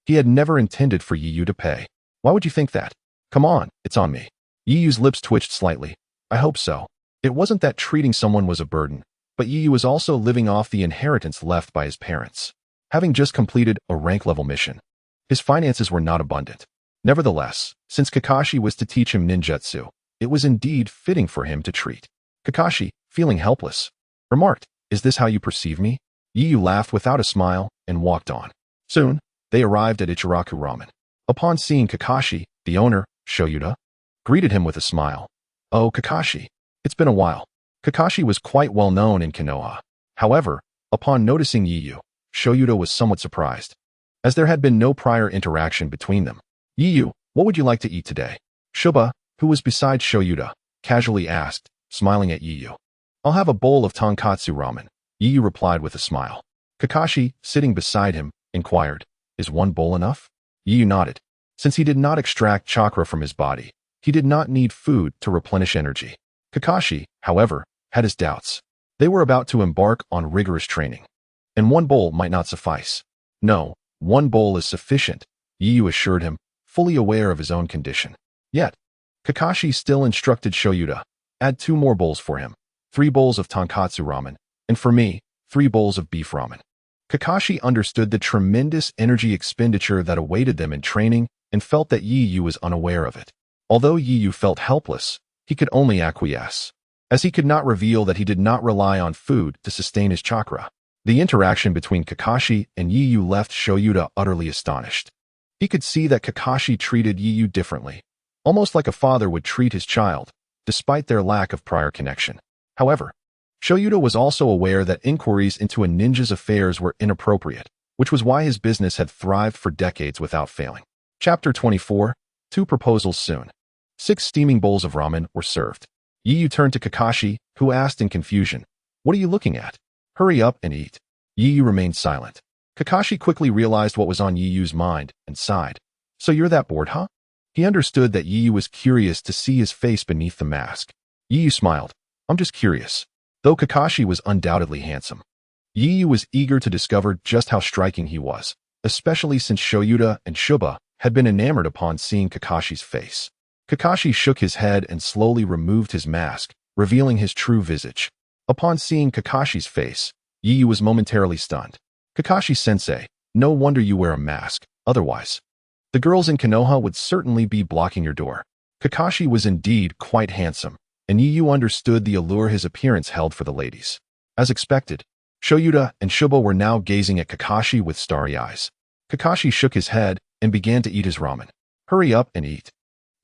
he had never intended for Yu to pay. "Why would you think that? Come on, it's on me." Yu's lips twitched slightly. "I hope so." It wasn't that treating someone was a burden, but Yu was also living off the inheritance left by his parents. Having just completed a rank-level mission, his finances were not abundant. Nevertheless, since Kakashi was to teach him ninjutsu, it was indeed fitting for him to treat. Kakashi, feeling helpless, remarked, "Is this how you perceive me?" Yu laughed without a smile and walked on. Soon, they arrived at Ichiraku Ramen. Upon seeing Kakashi, the owner, Shoyuta, greeted him with a smile. "Oh, Kakashi, it's been a while." Kakashi was quite well known in Konoha. However, upon noticing Yu, Shoyuta was somewhat surprised, as there had been no prior interaction between them. "Yu, what would you like to eat today?" Shuba, who was beside Shoyuta, casually asked, smiling at Yu. "I'll have a bowl of tonkatsu ramen," Yu replied with a smile. Kakashi, sitting beside him, inquired, "Is one bowl enough?" Yu nodded. Since he did not extract chakra from his body, he did not need food to replenish energy. Kakashi, however, had his doubts. They were about to embark on rigorous training, and one bowl might not suffice. "No, one bowl is sufficient," Yu assured him, fully aware of his own condition. Yet, Kakashi still instructed Shoyuta, "Add 2 more bowls for him." 3 bowls of tonkatsu ramen, and for me, 3 bowls of beef ramen. Kakashi understood the tremendous energy expenditure that awaited them in training and felt that Yiyu was unaware of it. Although Yiyu felt helpless, he could only acquiesce, as he could not reveal that he did not rely on food to sustain his chakra. The interaction between Kakashi and Yiyu left Shoyuta utterly astonished. He could see that Kakashi treated Yiyu differently, almost like a father would treat his child, despite their lack of prior connection. However, Shoyuta was also aware that inquiries into a ninja's affairs were inappropriate, which was why his business had thrived for decades without failing. Chapter 24. 2 proposals soon. 6 steaming bowls of ramen were served. Yiyu turned to Kakashi, who asked in confusion, "What are you looking at? Hurry up and eat." Yiyu remained silent. Kakashi quickly realized what was on Yiyu's mind and sighed. "So you're that bored, huh?" He understood that Yiyu was curious to see his face beneath the mask. Yiyu smiled. "I'm just curious." Though Kakashi was undoubtedly handsome, Yiyu was eager to discover just how striking he was, especially since Shoyuta and Shuba had been enamored upon seeing Kakashi's face. Kakashi shook his head and slowly removed his mask, revealing his true visage. Upon seeing Kakashi's face, Yiyu was momentarily stunned. "Kakashi-sensei, no wonder you wear a mask, otherwise the girls in Konoha would certainly be blocking your door." Kakashi was indeed quite handsome, and Yiyu understood the allure his appearance held for the ladies. As expected, Shoyuta and Shuba were now gazing at Kakashi with starry eyes. Kakashi shook his head and began to eat his ramen. "Hurry up and eat."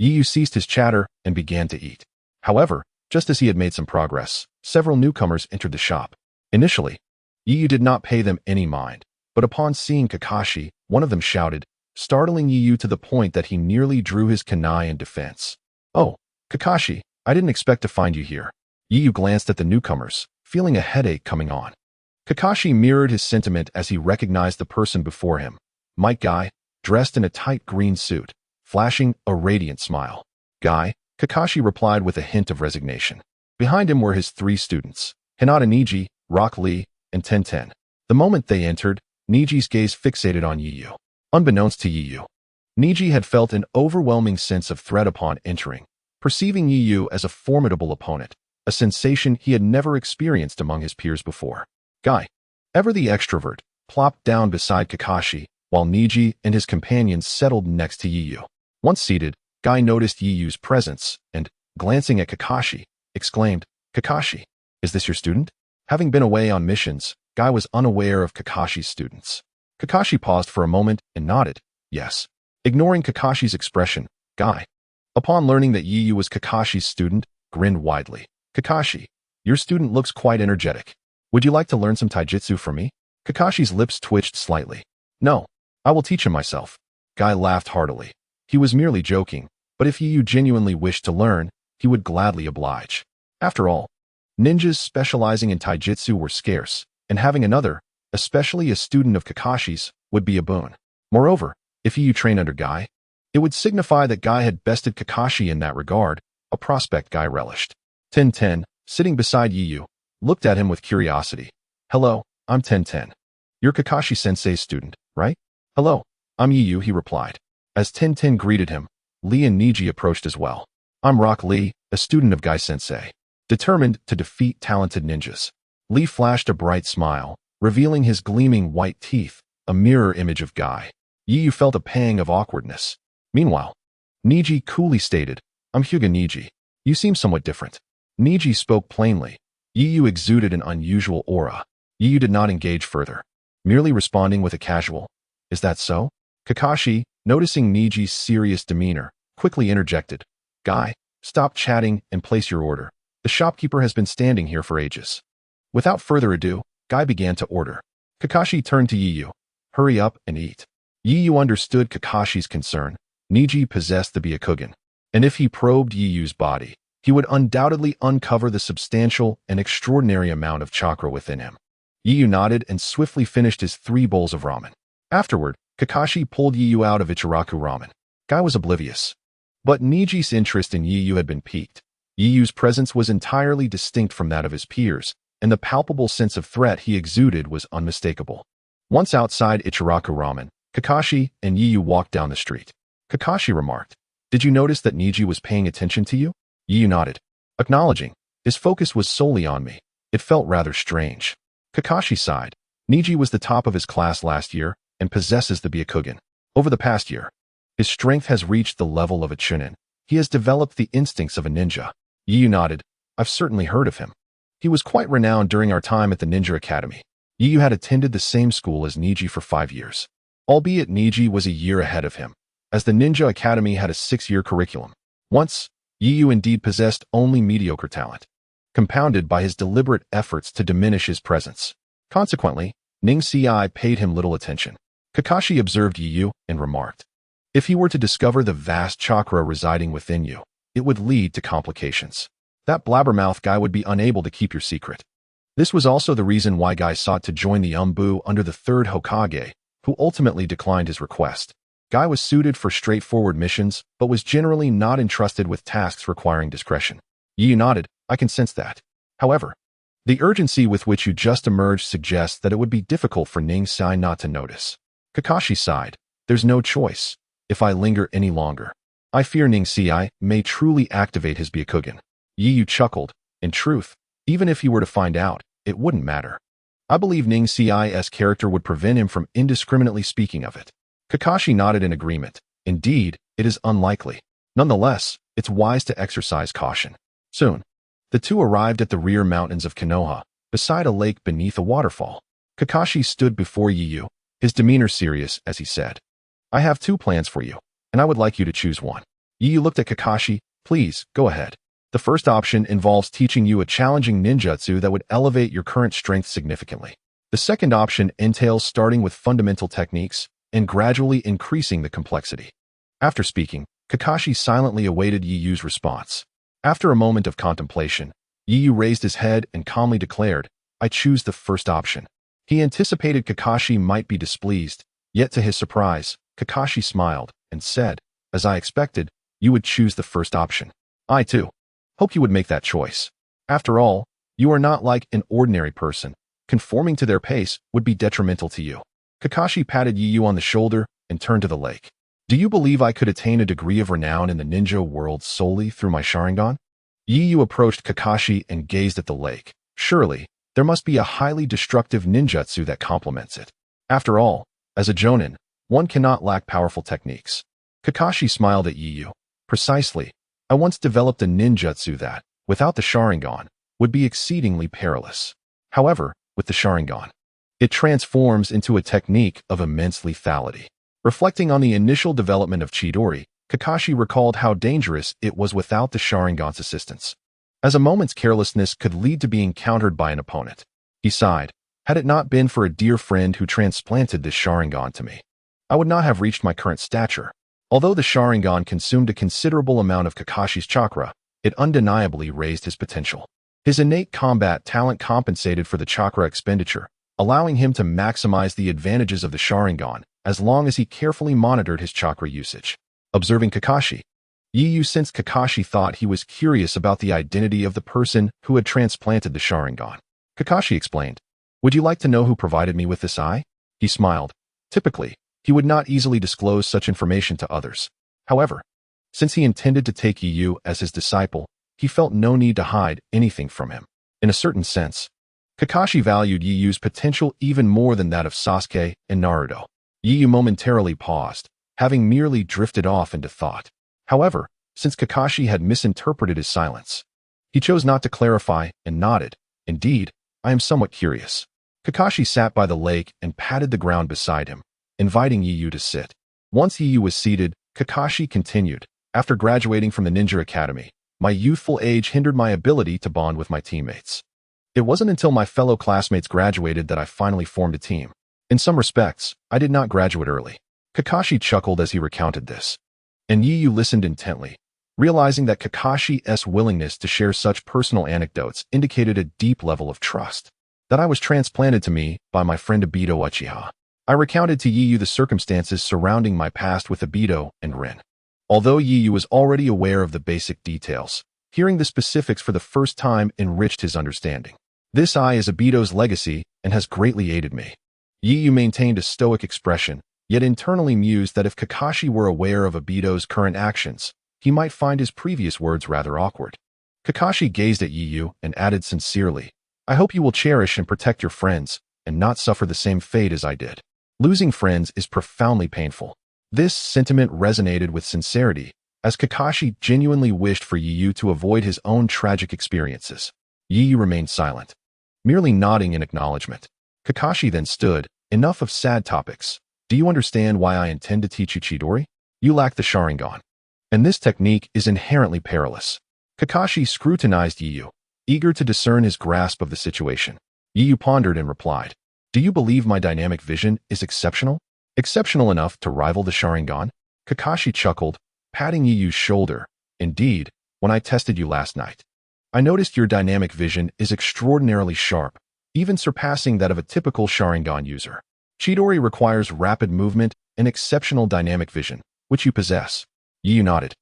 Yiyu ceased his chatter and began to eat. However, just as he had made some progress, several newcomers entered the shop. Initially, Yiyu did not pay them any mind, but upon seeing Kakashi, one of them shouted, startling Yiyu to the point that he nearly drew his kunai in defense. "Oh, Kakashi, I didn't expect to find you here." Yiyu glanced at the newcomers, feeling a headache coming on. Kakashi mirrored his sentiment as he recognized the person before him, Mike Guy, dressed in a tight green suit, flashing a radiant smile. "Guy," Kakashi replied with a hint of resignation. Behind him were his 3 students, Hinata Niji, Rock Lee, and Tenten. The moment they entered, Niji's gaze fixated on Yiyu. Unbeknownst to Yiyu, Niji had felt an overwhelming sense of threat upon entering, perceiving Yiyu as a formidable opponent, a sensation he had never experienced among his peers before. Guy, ever the extrovert, plopped down beside Kakashi, while Niji and his companions settled next to Yiyu. Once seated, Guy noticed Yiyu's presence and, glancing at Kakashi, exclaimed, "Kakashi, is this your student?" Having been away on missions, Guy was unaware of Kakashi's students. Kakashi paused for a moment and nodded, "Yes." Ignoring Kakashi's expression, Guy, upon learning that Yiyu was Kakashi's student, grinned widely. "Kakashi, your student looks quite energetic. Would you like to learn some taijutsu from me?" Kakashi's lips twitched slightly. "No, I will teach him myself." Guy laughed heartily. He was merely joking, but if Yiyu genuinely wished to learn, he would gladly oblige. After all, ninjas specializing in taijutsu were scarce, and having another, especially a student of Kakashi's, would be a boon. Moreover, if Yiyu trained under Guy, it would signify that Guy had bested Kakashi in that regard, a prospect Guy relished. Tenten, sitting beside Yiyu, looked at him with curiosity. "Hello, I'm Tenten. You're Kakashi-sensei's student, right?" "Hello, I'm Yiyu," he replied. As Tenten greeted him, Lee and Niji approached as well. "I'm Rock Lee, a student of Guy-sensei, determined to defeat talented ninjas." Lee flashed a bright smile, revealing his gleaming white teeth, a mirror image of Guy. Yiyu felt a pang of awkwardness. Meanwhile, Niji coolly stated, "I'm Hyuga Niji. You seem somewhat different." Niji spoke plainly. Yiyu exuded an unusual aura. Yiyu did not engage further, merely responding with a casual, "Is that so?" Kakashi, noticing Niji's serious demeanor, quickly interjected, "Guy, stop chatting and place your order. The shopkeeper has been standing here for ages." Without further ado, Guy began to order. Kakashi turned to Yiyu. "Hurry up and eat." Yiyu understood Kakashi's concern. Niji possessed the Byakugan, and if he probed Yiyu's body, he would undoubtedly uncover the substantial and extraordinary amount of chakra within him. Yiyu nodded and swiftly finished his 3 bowls of ramen. Afterward, Kakashi pulled Yiyu out of Ichiraku ramen. Guy was oblivious, but Niji's interest in Yiyu had been piqued. Yiyu's presence was entirely distinct from that of his peers, and the palpable sense of threat he exuded was unmistakable. Once outside Ichiraku ramen, Kakashi and Yiyu walked down the street. Kakashi remarked, "Did you notice that Niji was paying attention to you?" Yiyu nodded, acknowledging, His focus was solely on me. It felt rather strange. Kakashi sighed. Niji was the top of his class last year and possesses the Byakugan. Over the past year, his strength has reached the level of a chunin. He has developed the instincts of a ninja. Yu nodded. I've certainly heard of him. He was quite renowned during our time at the Ninja Academy. Yu had attended the same school as Niji for 5 years. Albeit Niji was a year ahead of him, as the Ninja Academy had a 6-year curriculum. Once, Yu indeed possessed only mediocre talent, compounded by his deliberate efforts to diminish his presence. Consequently, Ning Ci paid him little attention. Kakashi observed Yu and remarked, if he were to discover the vast chakra residing within you, it would lead to complications. That blabbermouth guy would be unable to keep your secret. This was also the reason why Guy sought to join the Umbu under the 3rd Hokage, who ultimately declined his request. Guy was suited for straightforward missions, but was generally not entrusted with tasks requiring discretion. Yu nodded. I can sense that. However, the urgency with which you just emerged suggests that it would be difficult for Ning Ci not to notice. Kakashi sighed. There's no choice. If I linger any longer, I fear Ning Ci may truly activate his Byakugan. Yu chuckled. In truth, even if he were to find out, it wouldn't matter. I believe Ning Ci's character would prevent him from indiscriminately speaking of it. Kakashi nodded in agreement. Indeed, it is unlikely. Nonetheless, it's wise to exercise caution. Soon, the two arrived at the rear mountains of Konoha, beside a lake beneath a waterfall. Kakashi stood before Yu, his demeanor serious as he said, I have 2 plans for you, and I would like you to choose one. Yu looked at Kakashi. Please, go ahead. The first option involves teaching you a challenging ninjutsu that would elevate your current strength significantly. The second option entails starting with fundamental techniques and gradually increasing the complexity. After speaking, Kakashi silently awaited Yu's response. After a moment of contemplation, Yu raised his head and calmly declared, I choose the first option. He anticipated Kakashi might be displeased, yet to his surprise, Kakashi smiled and said, as I expected, you would choose the first option. I too hope you would make that choice. After all, you are not like an ordinary person. Conforming to their pace would be detrimental to you. Kakashi patted Yu on the shoulder and turned to the lake. Do you believe I could attain a degree of renown in the ninja world solely through my Sharingan? Yu approached Kakashi and gazed at the lake. Surely, there must be a highly destructive ninjutsu that complements it. After all, as a jonin, one cannot lack powerful techniques. Kakashi smiled at Yu. Precisely. I once developed a ninjutsu that, without the Sharingan, would be exceedingly perilous. However, with the Sharingan, it transforms into a technique of immense lethality. Reflecting on the initial development of Chidori, Kakashi recalled how dangerous it was without the Sharingan's assistance, as a moment's carelessness could lead to being countered by an opponent. He sighed. Had it not been for a dear friend who transplanted this Sharingan to me, I would not have reached my current stature. Although the Sharingan consumed a considerable amount of Kakashi's chakra, it undeniably raised his potential. His innate combat talent compensated for the chakra expenditure, allowing him to maximize the advantages of the Sharingan as long as he carefully monitored his chakra usage. Observing Kakashi, Yu sensed Kakashi thought he was curious about the identity of the person who had transplanted the Sharingan. Kakashi explained, Would you like to know who provided me with this eye? He smiled. Typically, he would not easily disclose such information to others. However, since he intended to take Yu as his disciple, he felt no need to hide anything from him. In a certain sense, Kakashi valued Yu's potential even more than that of Sasuke and Naruto. Yu momentarily paused, having merely drifted off into thought. However, since Kakashi had misinterpreted his silence, he chose not to clarify and nodded. Indeed, I am somewhat curious. Kakashi sat by the lake and patted the ground beside him, inviting Yu to sit. Once Yu was seated, Kakashi continued, After graduating from the Ninja Academy, my youthful age hindered my ability to bond with my teammates. It wasn't until my fellow classmates graduated that I finally formed a team. In some respects, I did not graduate early. Kakashi chuckled as he recounted this, and Yu listened intently, realizing that Kakashi's willingness to share such personal anecdotes indicated a deep level of trust that I was transplanted to me by my friend Obito Uchiha. I recounted to Yu the circumstances surrounding my past with Obito and Rin. Although Yu was already aware of the basic details, hearing the specifics for the first time enriched his understanding. This eye is Obito's legacy and has greatly aided me. Yu maintained a stoic expression, yet internally mused that if Kakashi were aware of Obito's current actions, he might find his previous words rather awkward. Kakashi gazed at Yu and added sincerely, I hope you will cherish and protect your friends and not suffer the same fate as I did. Losing friends is profoundly painful. This sentiment resonated with sincerity, as Kakashi genuinely wished for Yu to avoid his own tragic experiences. Yu remained silent, merely nodding in acknowledgement. Kakashi then stood, enough of sad topics. Do you understand why I intend to teach you Chidori? You lack the Sharingan, and this technique is inherently perilous. Kakashi scrutinized Yu, eager to discern his grasp of the situation. Yu pondered and replied, Do you believe my dynamic vision is exceptional? Exceptional enough to rival the Sharingan? Kakashi chuckled, patting Yu's shoulder. Indeed, when I tested you last night, I noticed your dynamic vision is extraordinarily sharp, even surpassing that of a typical Sharingan user. Chidori requires rapid movement and exceptional dynamic vision, which you possess. Yu nodded.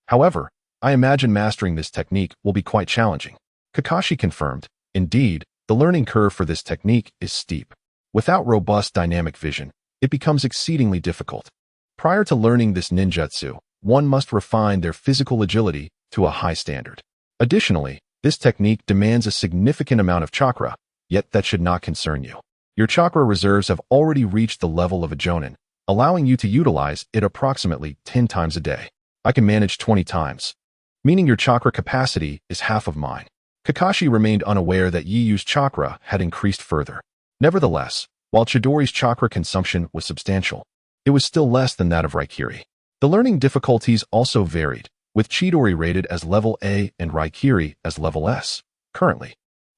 However, I imagine mastering this technique will be quite challenging. Kakashi confirmed, Indeed, the learning curve for this technique is steep. Without robust dynamic vision, it becomes exceedingly difficult. Prior to learning this ninjutsu, one must refine their physical agility to a high standard. Additionally, this technique demands a significant amount of chakra, yet that should not concern you. Your chakra reserves have already reached the level of a jonin, allowing you to utilize it approximately 10 times a day. I can manage 20 times, meaning your chakra capacity is half of mine. Kakashi remained unaware that Yu's chakra had increased further. Nevertheless, while Chidori's chakra consumption was substantial, it was still less than that of Raikiri. The learning difficulties also varied, with Chidori rated as level A and Raikiri as level S. Currently,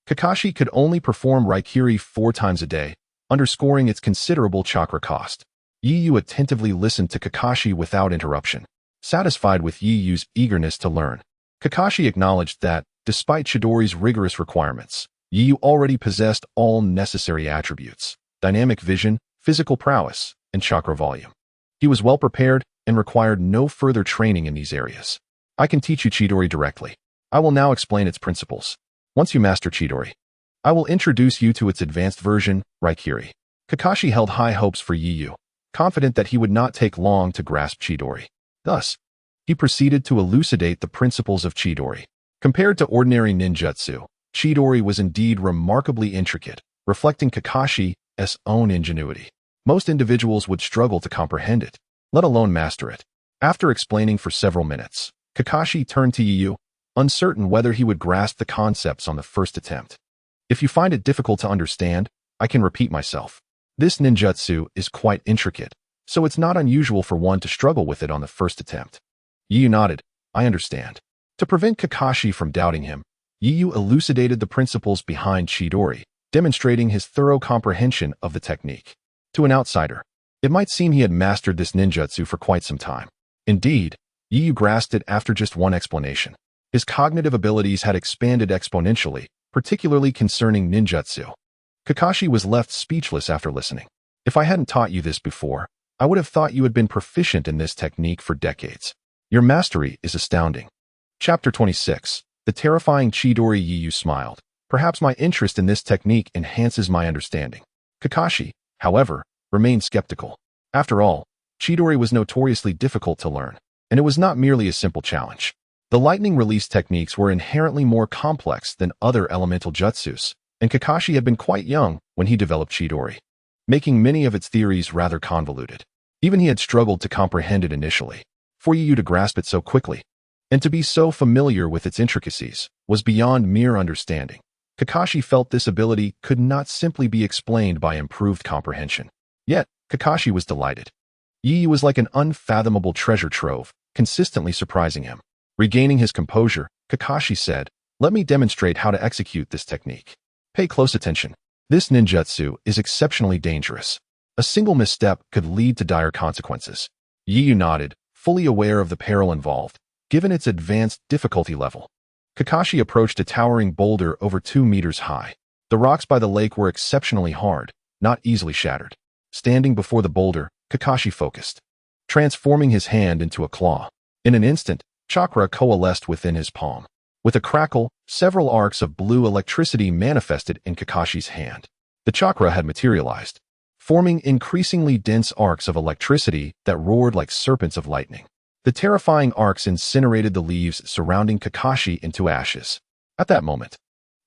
Kakashi could only perform Raikiri 4 times a day, underscoring its considerable chakra cost. Yu attentively listened to Kakashi without interruption. Satisfied with Yu's eagerness to learn, Kakashi acknowledged that, despite Chidori's rigorous requirements, Yu already possessed all necessary attributes: dynamic vision, physical prowess, and chakra volume. He was well prepared and required no further training in these areas. I can teach you Chidori directly. I will now explain its principles. Once you master Chidori, I will introduce you to its advanced version, Raikiri. Kakashi held high hopes for Yu, confident that he would not take long to grasp Chidori. Thus, he proceeded to elucidate the principles of Chidori. Compared to ordinary ninjutsu, Chidori was indeed remarkably intricate, reflecting Kakashi's own ingenuity. Most individuals would struggle to comprehend it, let alone master it. After explaining for several minutes, Kakashi turned to Yu, uncertain whether he would grasp the concepts on the first attempt. If you find it difficult to understand, I can repeat myself. This ninjutsu is quite intricate, so it's not unusual for one to struggle with it on the first attempt. Yu nodded, I understand. To prevent Kakashi from doubting him, Yu elucidated the principles behind Chidori, demonstrating his thorough comprehension of the technique. To an outsider, it might seem he had mastered this ninjutsu for quite some time. Indeed, Yu grasped it after just one explanation. His cognitive abilities had expanded exponentially, particularly concerning ninjutsu. Kakashi was left speechless after listening. If I hadn't taught you this before, I would have thought you had been proficient in this technique for decades. Your mastery is astounding. Chapter 26. The terrifying Chidori. Yu smiled. Perhaps my interest in this technique enhances my understanding. Kakashi, however, remained skeptical. After all, Chidori was notoriously difficult to learn, and it was not merely a simple challenge. The lightning release techniques were inherently more complex than other elemental jutsus, and Kakashi had been quite young when he developed Chidori, making many of its theories rather convoluted. Even he had struggled to comprehend it initially. For Yu to grasp it so quickly, and to be so familiar with its intricacies, was beyond mere understanding. Kakashi felt this ability could not simply be explained by improved comprehension. Yet, Kakashi was delighted. Yu was like an unfathomable treasure trove, consistently surprising him. Regaining his composure, Kakashi said, Let me demonstrate how to execute this technique. Pay close attention. This ninjutsu is exceptionally dangerous. A single misstep could lead to dire consequences. Yu nodded, fully aware of the peril involved, given its advanced difficulty level. Kakashi approached a towering boulder over 2 meters high. The rocks by the lake were exceptionally hard, not easily shattered. Standing before the boulder, Kakashi focused, transforming his hand into a claw. In an instant, chakra coalesced within his palm. With a crackle, several arcs of blue electricity manifested in Kakashi's hand. The chakra had materialized, forming increasingly dense arcs of electricity that roared like serpents of lightning. The terrifying arcs incinerated the leaves surrounding Kakashi into ashes. At that moment,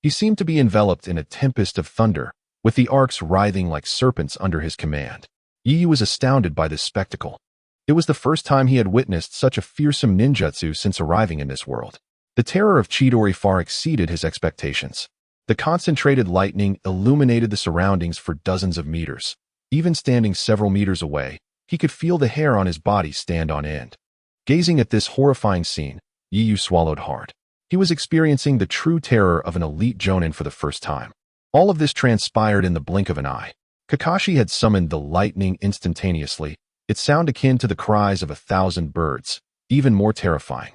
he seemed to be enveloped in a tempest of thunder, with the arcs writhing like serpents under his command. Yu was astounded by this spectacle. It was the first time he had witnessed such a fearsome ninjutsu since arriving in this world. The terror of Chidori far exceeded his expectations. The concentrated lightning illuminated the surroundings for dozens of meters. Even standing several meters away, he could feel the hair on his body stand on end. Gazing at this horrifying scene, Yu swallowed hard. He was experiencing the true terror of an elite jonin for the first time. All of this transpired in the blink of an eye. Kakashi had summoned the lightning instantaneously, its sound akin to the cries of 1,000 birds, even more terrifying.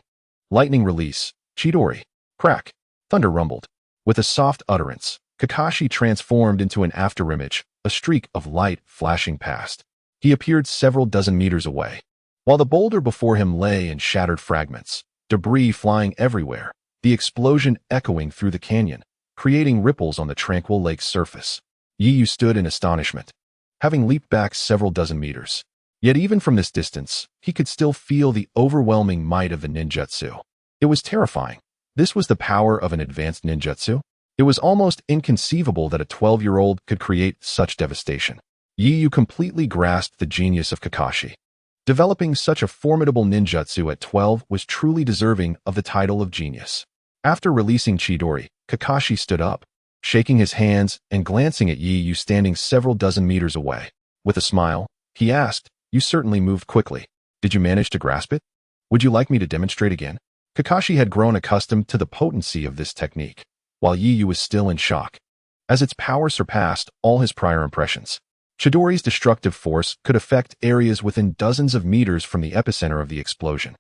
Lightning release, Chidori. Crack. Thunder rumbled. With a soft utterance, Kakashi transformed into an afterimage, a streak of light flashing past. He appeared several dozen meters away. While the boulder before him lay in shattered fragments, debris flying everywhere, the explosion echoing through the canyon, creating ripples on the tranquil lake's surface. Yu stood in astonishment, having leaped back several dozen meters. Yet even from this distance, he could still feel the overwhelming might of the ninjutsu. It was terrifying. This was the power of an advanced ninjutsu. It was almost inconceivable that a 12-year-old could create such devastation. Yu completely grasped the genius of Kakashi. Developing such a formidable ninjutsu at 12 was truly deserving of the title of genius. After releasing Chidori, Kakashi stood up, shaking his hands and glancing at Yu standing several dozen meters away. With a smile, he asked, "You certainly moved quickly. Did you manage to grasp it? Would you like me to demonstrate again?" Kakashi had grown accustomed to the potency of this technique, while Yu was still in shock, as its power surpassed all his prior impressions. Chidori's destructive force could affect areas within dozens of meters from the epicenter of the explosion.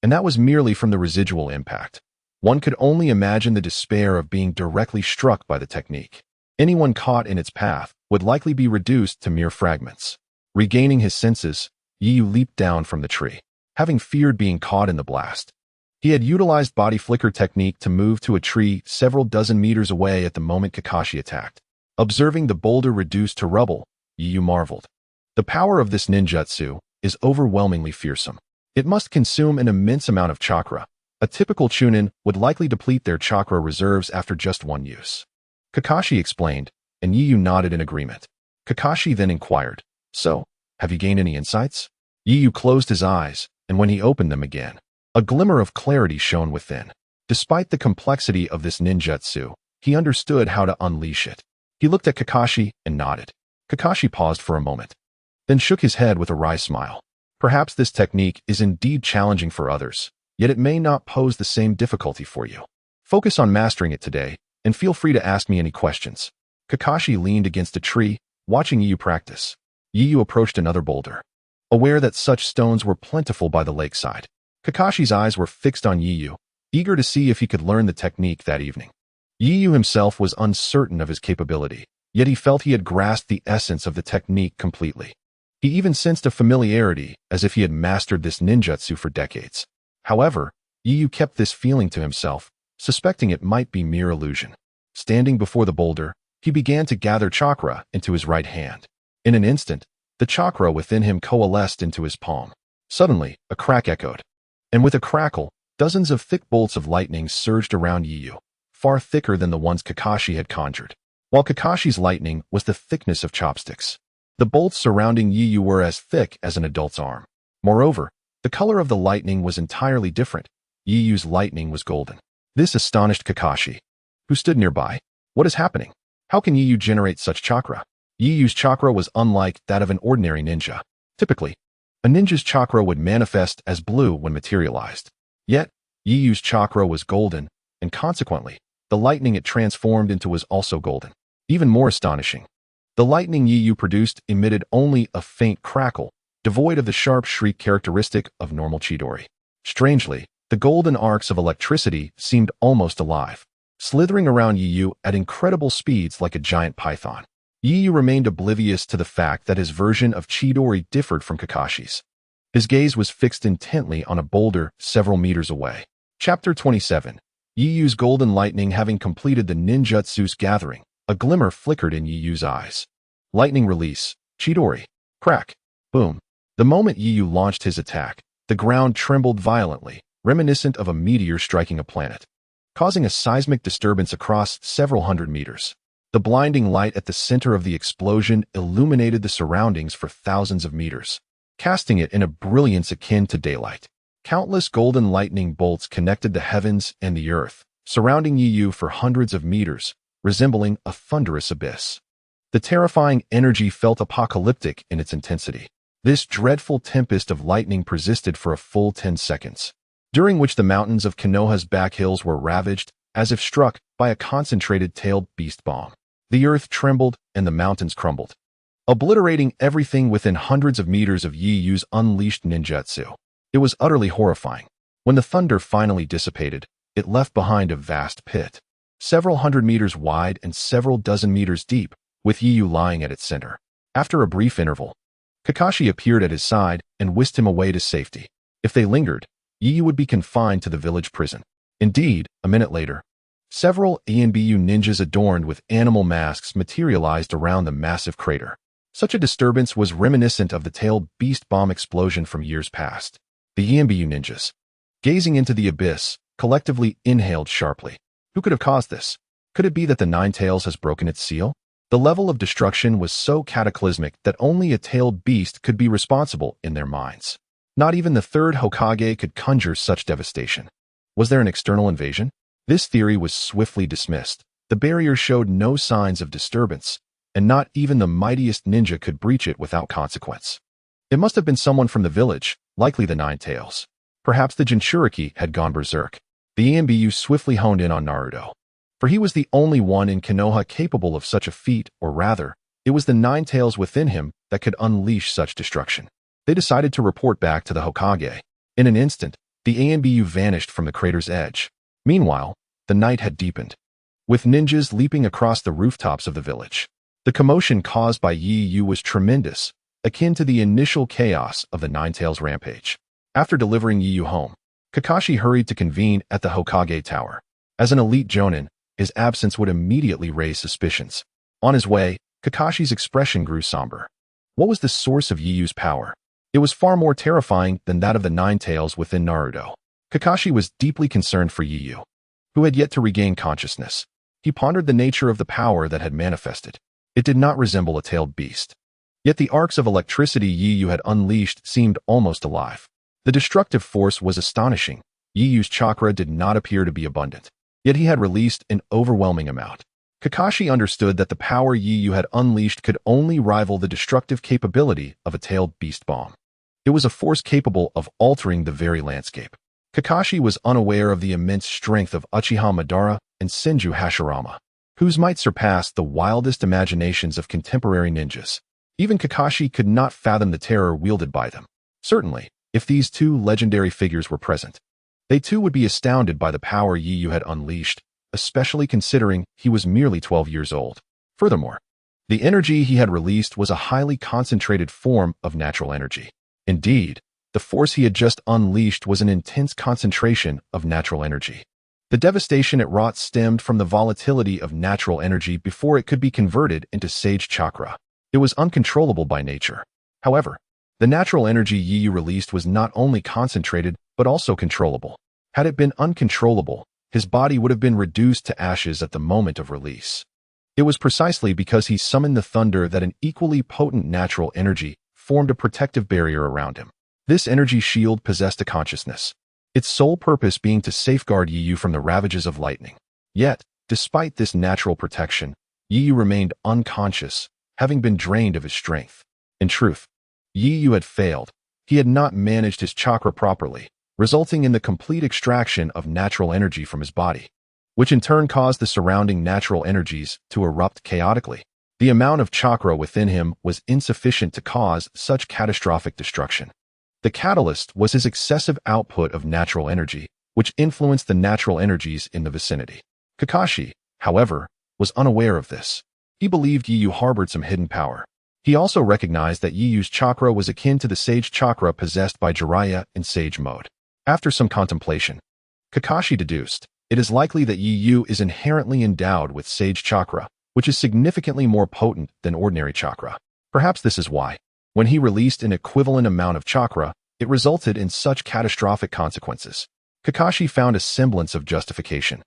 And that was merely from the residual impact. One could only imagine the despair of being directly struck by the technique. Anyone caught in its path would likely be reduced to mere fragments. Regaining his senses, Yu leaped down from the tree, having feared being caught in the blast. He had utilized body flicker technique to move to a tree several dozen meters away at the moment Kakashi attacked. Observing the boulder reduced to rubble, Yu marveled. The power of this ninjutsu is overwhelmingly fearsome. It must consume an immense amount of chakra. A typical chunin would likely deplete their chakra reserves after just one use. Kakashi explained, and Yu nodded in agreement. Kakashi then inquired, "So, have you gained any insights?" Yu closed his eyes, and when he opened them again, a glimmer of clarity shone within. Despite the complexity of this ninjutsu, he understood how to unleash it. He looked at Kakashi and nodded. Kakashi paused for a moment, then shook his head with a wry smile. Perhaps this technique is indeed challenging for others, yet it may not pose the same difficulty for you. Focus on mastering it today, and feel free to ask me any questions. Kakashi leaned against a tree, watching Yu practice. Yu approached another boulder, aware that such stones were plentiful by the lakeside. Kakashi's eyes were fixed on Yu, eager to see if he could learn the technique that evening. Yu himself was uncertain of his capability, yet he felt he had grasped the essence of the technique completely. He even sensed a familiarity, as if he had mastered this ninjutsu for decades. However, Yu kept this feeling to himself, suspecting it might be mere illusion. Standing before the boulder, he began to gather chakra into his right hand. In an instant, the chakra within him coalesced into his palm. Suddenly, a crack echoed, and with a crackle, dozens of thick bolts of lightning surged around Yu, far thicker than the ones Kakashi had conjured. While Kakashi's lightning was the thickness of chopsticks, the bolts surrounding Yu were as thick as an adult's arm. Moreover, the color of the lightning was entirely different. Yu's lightning was golden. This astonished Kakashi, who stood nearby. What is happening? How can Yu generate such chakra? Yu's chakra was unlike that of an ordinary ninja. Typically, a ninja's chakra would manifest as blue when materialized. Yet, Yu's chakra was golden, and consequently, the lightning it transformed into was also golden. Even more astonishing, the lightning Yu produced emitted only a faint crackle, devoid of the sharp shriek characteristic of normal Chidori. Strangely, the golden arcs of electricity seemed almost alive, slithering around Yu at incredible speeds like a giant python. Yu remained oblivious to the fact that his version of Chidori differed from Kakashi's. His gaze was fixed intently on a boulder several meters away. Chapter 27. Yu's golden lightning having completed the ninjutsu's gathering, a glimmer flickered in Yu's eyes. Lightning release, Chidori. Crack. Boom. The moment Yu launched his attack, The ground trembled violently, reminiscent of a meteor striking a planet, causing a seismic disturbance across several hundred meters. The blinding light at the center of the explosion illuminated the surroundings for thousands of meters, casting it in a brilliance akin to daylight. Countless golden lightning bolts connected the heavens and the earth, surrounding Yu for hundreds of meters, resembling a thunderous abyss. The terrifying energy felt apocalyptic in its intensity. This dreadful tempest of lightning persisted for a full 10 seconds, during which the mountains of Konoha's back hills were ravaged, as if struck by a concentrated tailed beast bomb. The earth trembled and the mountains crumbled, obliterating everything within hundreds of meters of Yiyu's unleashed ninjutsu. It was utterly horrifying. When the thunder finally dissipated, it left behind a vast pit, several hundred meters wide and several dozen meters deep, with Yiyu lying at its center. After a brief interval, Kakashi appeared at his side and whisked him away to safety. If they lingered, Yiyu would be confined to the village prison. Indeed, a minute later, several ANBU ninjas adorned with animal masks materialized around the massive crater. Such a disturbance was reminiscent of the tailed beast bomb explosion from years past. The ANBU ninjas, gazing into the abyss, collectively inhaled sharply. Who could have caused this? Could it be that the Nine Tails has broken its seal? The level of destruction was so cataclysmic that only a tailed beast could be responsible in their minds. Not even the third Hokage could conjure such devastation. Was there an external invasion? This theory was swiftly dismissed. The barrier showed no signs of disturbance, and not even the mightiest ninja could breach it without consequence. It must have been someone from the village, likely the Nine Tails. Perhaps the Jinchuriki had gone berserk. The ANBU swiftly honed in on Naruto, for he was the only one in Konoha capable of such a feat, or rather, it was the Nine Tails within him that could unleash such destruction. They decided to report back to the Hokage. In an instant, the ANBU vanished from the crater's edge. Meanwhile, the night had deepened, with ninjas leaping across the rooftops of the village. The commotion caused by Yiyu was tremendous, akin to the initial chaos of the Nine Tails rampage. After delivering Yiyu home, Kakashi hurried to convene at the Hokage Tower. As an elite jonin, his absence would immediately raise suspicions. On his way, Kakashi's expression grew somber. What was the source of Yiyu's power? It was far more terrifying than that of the Nine Tails within Naruto. Kakashi was deeply concerned for Yiyu, who had yet to regain consciousness. He pondered the nature of the power that had manifested. It did not resemble a tailed beast. Yet the arcs of electricity Yiyu had unleashed seemed almost alive. The destructive force was astonishing. Yiyu's chakra did not appear to be abundant, yet he had released an overwhelming amount. Kakashi understood that the power Yiyu had unleashed could only rival the destructive capability of a tailed beast bomb. It was a force capable of altering the very landscape. Kakashi was unaware of the immense strength of Uchiha Madara and Senju Hashirama, whose might surpassed the wildest imaginations of contemporary ninjas. Even Kakashi could not fathom the terror wielded by them. Certainly, if these two legendary figures were present, they too would be astounded by the power Yiyu had unleashed, especially considering he was merely 12 years old. Furthermore, the energy he had released was a highly concentrated form of natural energy. Indeed, the force he had just unleashed was an intense concentration of natural energy. The devastation it wrought stemmed from the volatility of natural energy before it could be converted into sage chakra. It was uncontrollable by nature. However, the natural energy Yiyu released was not only concentrated, but also controllable. Had it been uncontrollable, his body would have been reduced to ashes at the moment of release. It was precisely because he summoned the thunder that an equally potent natural energy formed a protective barrier around him. This energy shield possessed a consciousness, its sole purpose being to safeguard Yiyu from the ravages of lightning. Yet, despite this natural protection, Yiyu remained unconscious, having been drained of his strength. In truth, Yiyu had failed. He had not managed his chakra properly, resulting in the complete extraction of natural energy from his body, which in turn caused the surrounding natural energies to erupt chaotically. The amount of chakra within him was insufficient to cause such catastrophic destruction. The catalyst was his excessive output of natural energy, which influenced the natural energies in the vicinity. Kakashi, however, was unaware of this. He believed Yiyu harbored some hidden power. He also recognized that Yiyu's chakra was akin to the sage chakra possessed by Jiraiya in sage mode. After some contemplation, Kakashi deduced, it is likely that Yiyu is inherently endowed with sage chakra, which is significantly more potent than ordinary chakra. Perhaps this is why, when he released an equivalent amount of chakra, it resulted in such catastrophic consequences. Kakashi found a semblance of justification.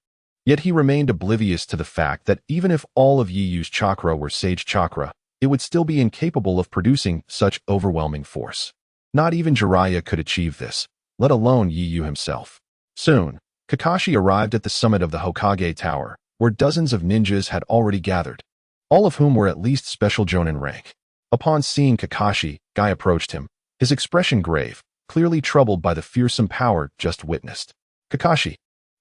Yet he remained oblivious to the fact that even if all of Yiyu's chakra were sage chakra, it would still be incapable of producing such overwhelming force. Not even Jiraiya could achieve this, let alone Yiyu himself. Soon, Kakashi arrived at the summit of the Hokage Tower, where dozens of ninjas had already gathered, all of whom were at least special Jonin rank. Upon seeing Kakashi, Guy approached him, his expression grave, clearly troubled by the fearsome power just witnessed. Kakashi,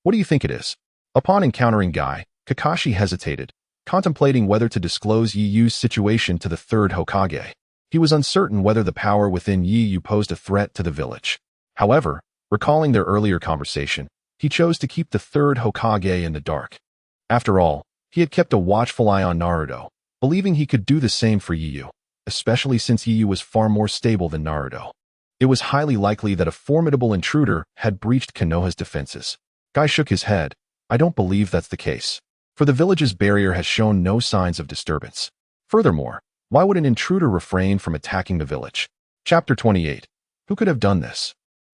what do you think it is? Upon encountering Guy, Kakashi hesitated, contemplating whether to disclose Yiyu's situation to the third Hokage. He was uncertain whether the power within Yiyu posed a threat to the village. However, recalling their earlier conversation, he chose to keep the third Hokage in the dark. After all, he had kept a watchful eye on Naruto, believing he could do the same for Yiyu, especially since Yiyu was far more stable than Naruto. It was highly likely that a formidable intruder had breached Konoha's defenses. Guy shook his head. I don't believe that's the case, for the village's barrier has shown no signs of disturbance. Furthermore, why would an intruder refrain from attacking the village? Chapter 28. Who could have done this?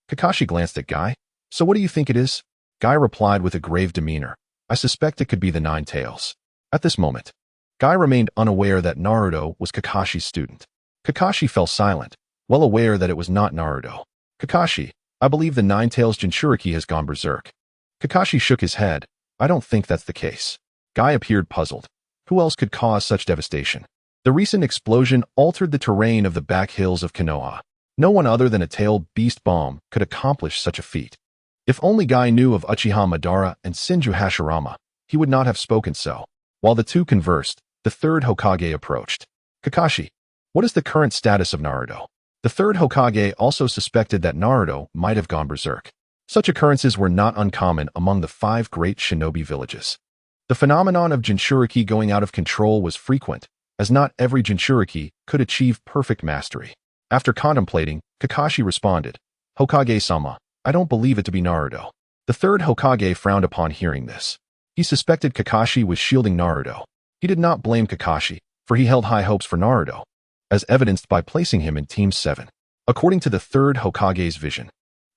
Kakashi glanced at Guy. So what do you think it is? Guy replied with a grave demeanor. I suspect it could be the Nine Tails. At this moment, Guy remained unaware that Naruto was Kakashi's student. Kakashi fell silent, well aware that it was not Naruto. Kakashi, I believe the Nine Tails Jinchuriki has gone berserk. Kakashi shook his head. I don't think that's the case. Guy appeared puzzled. Who else could cause such devastation? The recent explosion altered the terrain of the back hills of Konoha. No one other than a tailed beast bomb could accomplish such a feat. If only Guy knew of Uchiha Madara and Shinju Hashirama, he would not have spoken so. While the two conversed, the third Hokage approached. Kakashi, what is the current status of Naruto? The third Hokage also suspected that Naruto might have gone berserk. Such occurrences were not uncommon among the 5 great shinobi villages. The phenomenon of Jinchuriki going out of control was frequent, as not every Jinchuriki could achieve perfect mastery. After contemplating, Kakashi responded, Hokage-sama, I don't believe it to be Naruto. The third Hokage frowned upon hearing this. He suspected Kakashi was shielding Naruto. He did not blame Kakashi, for he held high hopes for Naruto, as evidenced by placing him in Team 7. According to the third Hokage's vision,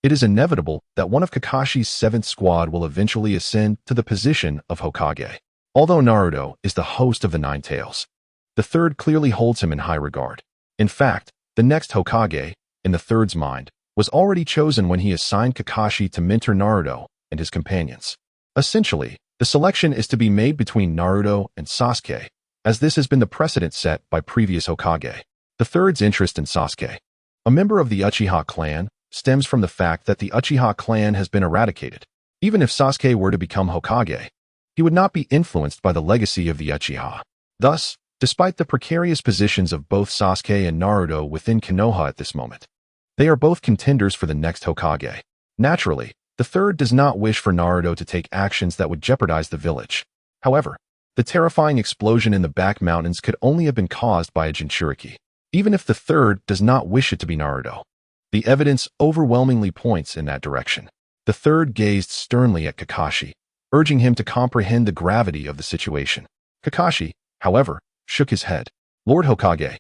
it is inevitable that one of Kakashi's 7th squad will eventually ascend to the position of Hokage. Although Naruto is the host of the Nine Tails, the third clearly holds him in high regard. In fact, the next Hokage, in the third's mind, was already chosen when he assigned Kakashi to mentor Naruto and his companions. Essentially, the selection is to be made between Naruto and Sasuke, as this has been the precedent set by previous Hokage. The third's interest in Sasuke, a member of the Uchiha clan, stems from the fact that the Uchiha clan has been eradicated. Even if Sasuke were to become Hokage, he would not be influenced by the legacy of the Uchiha. Thus, despite the precarious positions of both Sasuke and Naruto within Konoha at this moment, they are both contenders for the next Hokage. Naturally, the third does not wish for Naruto to take actions that would jeopardize the village. However, the terrifying explosion in the back mountains could only have been caused by a Jinchuriki. Even if the third does not wish it to be Naruto, the evidence overwhelmingly points in that direction. The third gazed sternly at Kakashi, urging him to comprehend the gravity of the situation. Kakashi, however, shook his head. Lord Hokage,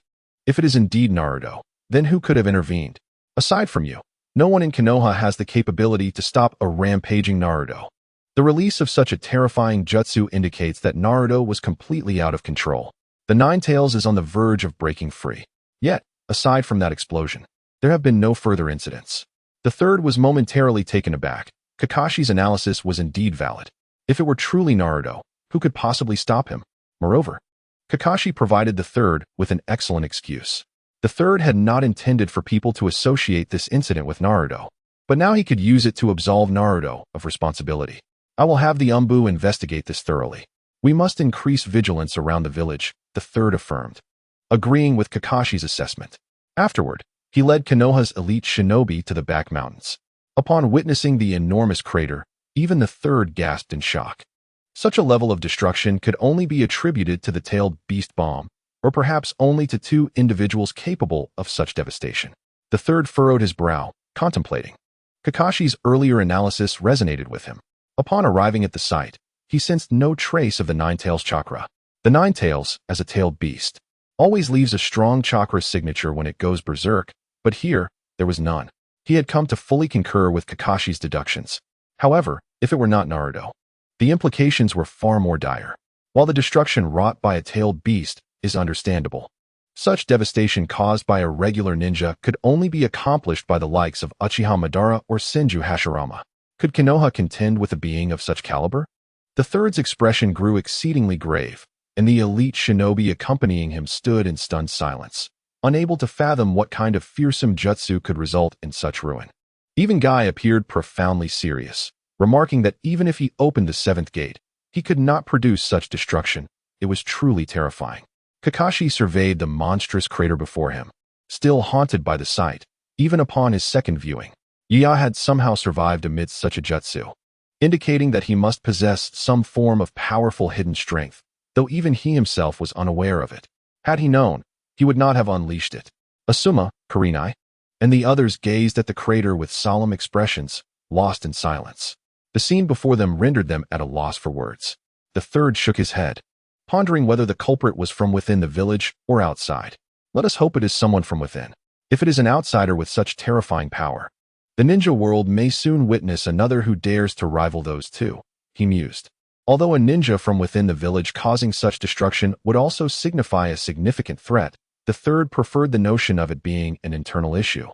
if it is indeed Naruto, then who could have intervened? Aside from you, no one in Konoha has the capability to stop a rampaging Naruto. The release of such a terrifying jutsu indicates that Naruto was completely out of control. The Nine Tails is on the verge of breaking free. Yet, aside from that explosion, there have been no further incidents. The third was momentarily taken aback. Kakashi's analysis was indeed valid. If it were truly Naruto, who could possibly stop him? Moreover, Kakashi provided the third with an excellent excuse. The third had not intended for people to associate this incident with Naruto, but now he could use it to absolve Naruto of responsibility. I will have the Umbu investigate this thoroughly. We must increase vigilance around the village, the third affirmed, agreeing with Kakashi's assessment. Afterward, he led Konoha's elite shinobi to the back mountains. Upon witnessing the enormous crater, even the third gasped in shock. Such a level of destruction could only be attributed to the tailed beast bomb, or perhaps only to 2 individuals capable of such devastation. The third furrowed his brow, contemplating. Kakashi's earlier analysis resonated with him. Upon arriving at the site, he sensed no trace of the Nine Tails chakra. The Nine Tails, as a tailed beast, always leaves a strong chakra signature when it goes berserk, but here, there was none. He had come to fully concur with Kakashi's deductions. However, if it were not Naruto, the implications were far more dire. While the destruction wrought by a tailed beast is understandable, such devastation caused by a regular ninja could only be accomplished by the likes of Uchiha Madara or Senju Hashirama. Could Konoha contend with a being of such caliber? The third's expression grew exceedingly grave, and the elite shinobi accompanying him stood in stunned silence, unable to fathom what kind of fearsome jutsu could result in such ruin. Even Guy appeared profoundly serious, remarking that even if he opened the seventh gate, he could not produce such destruction. It was truly terrifying. Kakashi surveyed the monstrous crater before him, still haunted by the sight, even upon his second viewing. Yaa had somehow survived amidst such a jutsu, indicating that he must possess some form of powerful hidden strength, though even he himself was unaware of it. Had he known, he would not have unleashed it. Asuma, Kurenai, and the others gazed at the crater with solemn expressions, lost in silence. The scene before them rendered them at a loss for words. The third shook his head, pondering whether the culprit was from within the village or outside. Let us hope it is someone from within. If it is an outsider with such terrifying power, the ninja world may soon witness another who dares to rival those two, he mused. Although a ninja from within the village causing such destruction would also signify a significant threat, the third preferred the notion of it being an internal issue,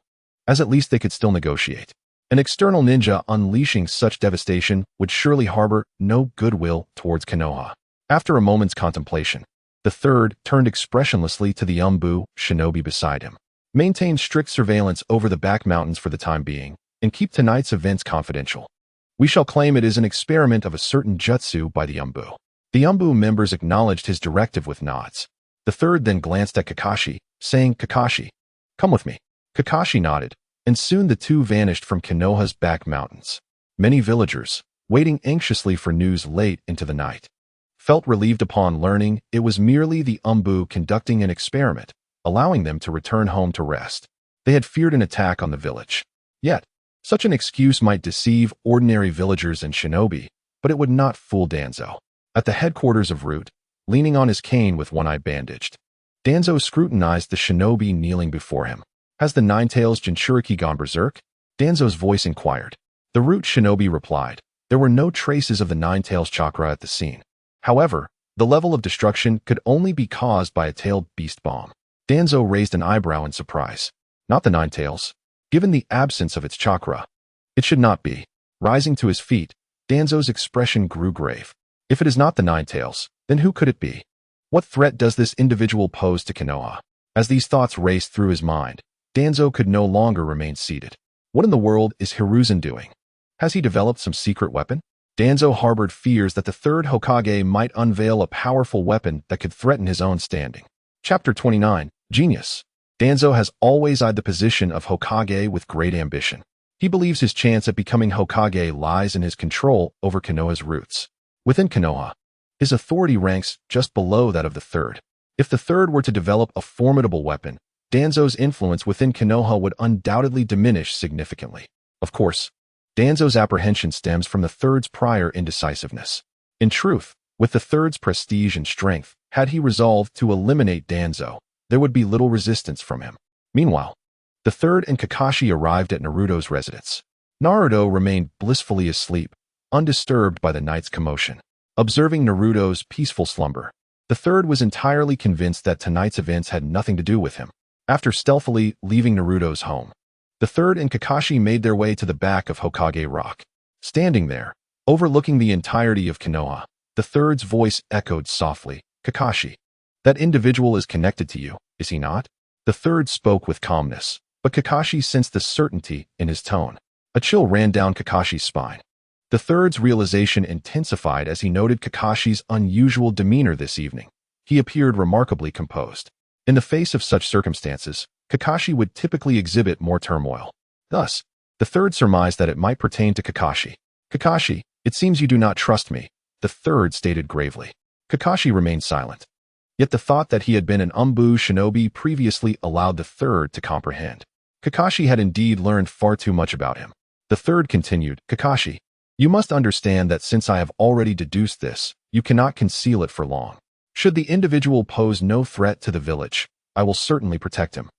as at least they could still negotiate. An external ninja unleashing such devastation would surely harbor no goodwill towards Konoha. After a moment's contemplation, the third turned expressionlessly to the Umbu shinobi beside him. Maintain strict surveillance over the back mountains for the time being, and keep tonight's events confidential. We shall claim it is an experiment of a certain jutsu by the Umbu. The Umbu members acknowledged his directive with nods. The third then glanced at Kakashi, saying, "Kakashi, come with me." Kakashi nodded, and soon the two vanished from Konoha's back mountains. Many villagers, waiting anxiously for news late into the night, felt relieved upon learning it was merely the Umbu conducting an experiment, allowing them to return home to rest. They had feared an attack on the village. Yet, such an excuse might deceive ordinary villagers and shinobi, but it would not fool Danzo. At the headquarters of Root, leaning on his cane with one eye bandaged, Danzo scrutinized the shinobi kneeling before him. Has the Ninetales Jinchuriki gone berserk? Danzo's voice inquired. The Root shinobi replied. There were no traces of the Ninetales chakra at the scene. However, the level of destruction could only be caused by a tailed beast bomb. Danzo raised an eyebrow in surprise. Not the Ninetales. Given the absence of its chakra, it should not be. Rising to his feet, Danzo's expression grew grave. If it is not the Ninetales, then who could it be? What threat does this individual pose to Konoha? As these thoughts raced through his mind, Danzo could no longer remain seated. What in the world is Hiruzen doing? Has he developed some secret weapon? Danzo harbored fears that the third Hokage might unveil a powerful weapon that could threaten his own standing. Chapter 29, Genius. Danzo has always eyed the position of Hokage with great ambition. He believes his chance at becoming Hokage lies in his control over Konoha's roots. Within Konoha, his authority ranks just below that of the third. If the third were to develop a formidable weapon, Danzo's influence within Konoha would undoubtedly diminish significantly. Of course, Danzo's apprehension stems from the third's prior indecisiveness. In truth, with the third's prestige and strength, had he resolved to eliminate Danzo, there would be little resistance from him. Meanwhile, the third and Kakashi arrived at Naruto's residence. Naruto remained blissfully asleep, undisturbed by the night's commotion. Observing Naruto's peaceful slumber, the third was entirely convinced that tonight's events had nothing to do with him. After stealthily leaving Naruto's home, the third and Kakashi made their way to the back of Hokage Rock. Standing there, overlooking the entirety of Konoha, the third's voice echoed softly, "Kakashi, that individual is connected to you, is he not?" The third spoke with calmness, but Kakashi sensed the certainty in his tone. A chill ran down Kakashi's spine. The third's realization intensified as he noted Kakashi's unusual demeanor this evening. He appeared remarkably composed. In the face of such circumstances, Kakashi would typically exhibit more turmoil. Thus, the third surmised that it might pertain to Kakashi. "Kakashi, it seems you do not trust me," the third stated gravely. Kakashi remained silent. Yet the thought that he had been an Umbu shinobi previously allowed the third to comprehend. Kakashi had indeed learned far too much about him. The third continued, "Kakashi, you must understand that since I have already deduced this, you cannot conceal it for long. Should the individual pose no threat to the village, I will certainly protect him.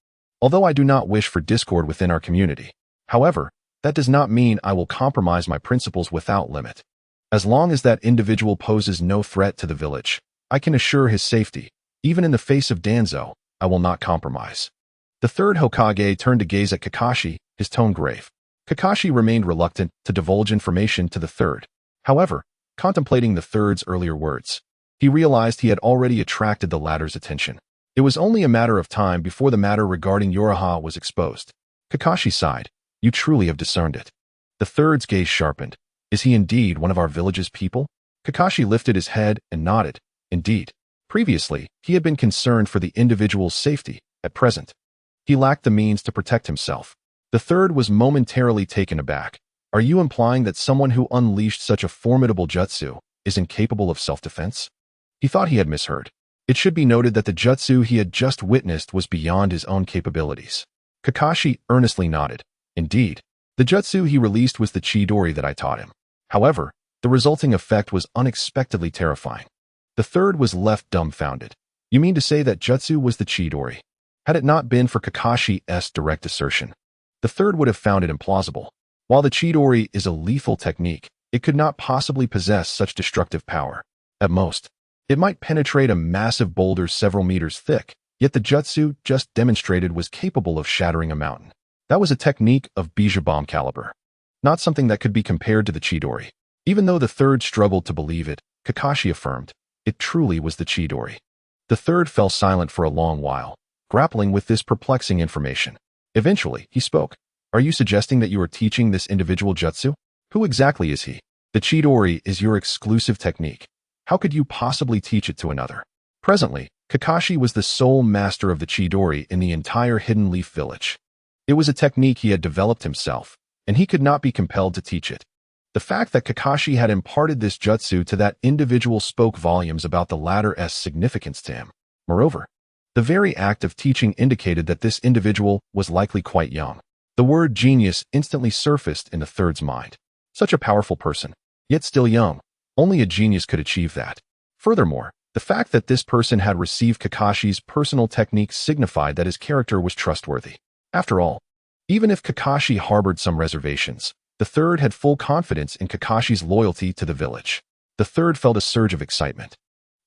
Although I do not wish for discord within our community, However, that does not mean I will compromise my principles without limit. As long as that individual poses no threat to the village, I can assure his safety. Even in the face of Danzo, I will not compromise. The third Hokage turned to gaze at Kakashi, his tone grave. Kakashi remained reluctant to divulge information to the third. However, contemplating the third's earlier words, he realized he had already attracted the latter's attention. It was only a matter of time before the matter regarding Uraha was exposed. Kakashi sighed. You truly have discerned it. The third's gaze sharpened. Is he indeed one of our village's people? Kakashi lifted his head and nodded. Indeed. Previously, he had been concerned for the individual's safety. At present, he lacked the means to protect himself. The third was momentarily taken aback. Are you implying that someone who unleashed such a formidable jutsu is incapable of self-defense? He thought he had misheard. It should be noted that the jutsu he had just witnessed was beyond his own capabilities. Kakashi earnestly nodded. Indeed, the jutsu he released was the Chidori that I taught him. However, the resulting effect was unexpectedly terrifying. The third was left dumbfounded. You mean to say that jutsu was the Chidori? Had it not been for Kakashi's direct assertion, the third would have found it implausible. While the Chidori is a lethal technique, it could not possibly possess such destructive power. At most, it might penetrate a massive boulder several meters thick, yet the jutsu just demonstrated was capable of shattering a mountain. That was a technique of Bija bomb caliber, not something that could be compared to the Chidori. Even though the third struggled to believe it, Kakashi affirmed, it truly was the Chidori. The third fell silent for a long while, grappling with this perplexing information. Eventually, he spoke. Are you suggesting that you are teaching this individual jutsu? Who exactly is he? The Chidori is your exclusive technique. How could you possibly teach it to another? Presently, Kakashi was the sole master of the Chidori in the entire Hidden Leaf village. It was a technique he had developed himself, and he could not be compelled to teach it. The fact that Kakashi had imparted this jutsu to that individual spoke volumes about the latter's significance to him. Moreover, the very act of teaching indicated that this individual was likely quite young. The word genius instantly surfaced in the third's mind. Such a powerful person, yet still young. Only a genius could achieve that. Furthermore, the fact that this person had received Kakashi's personal technique signified that his character was trustworthy. After all, even if Kakashi harbored some reservations, the third had full confidence in Kakashi's loyalty to the village. The third felt a surge of excitement.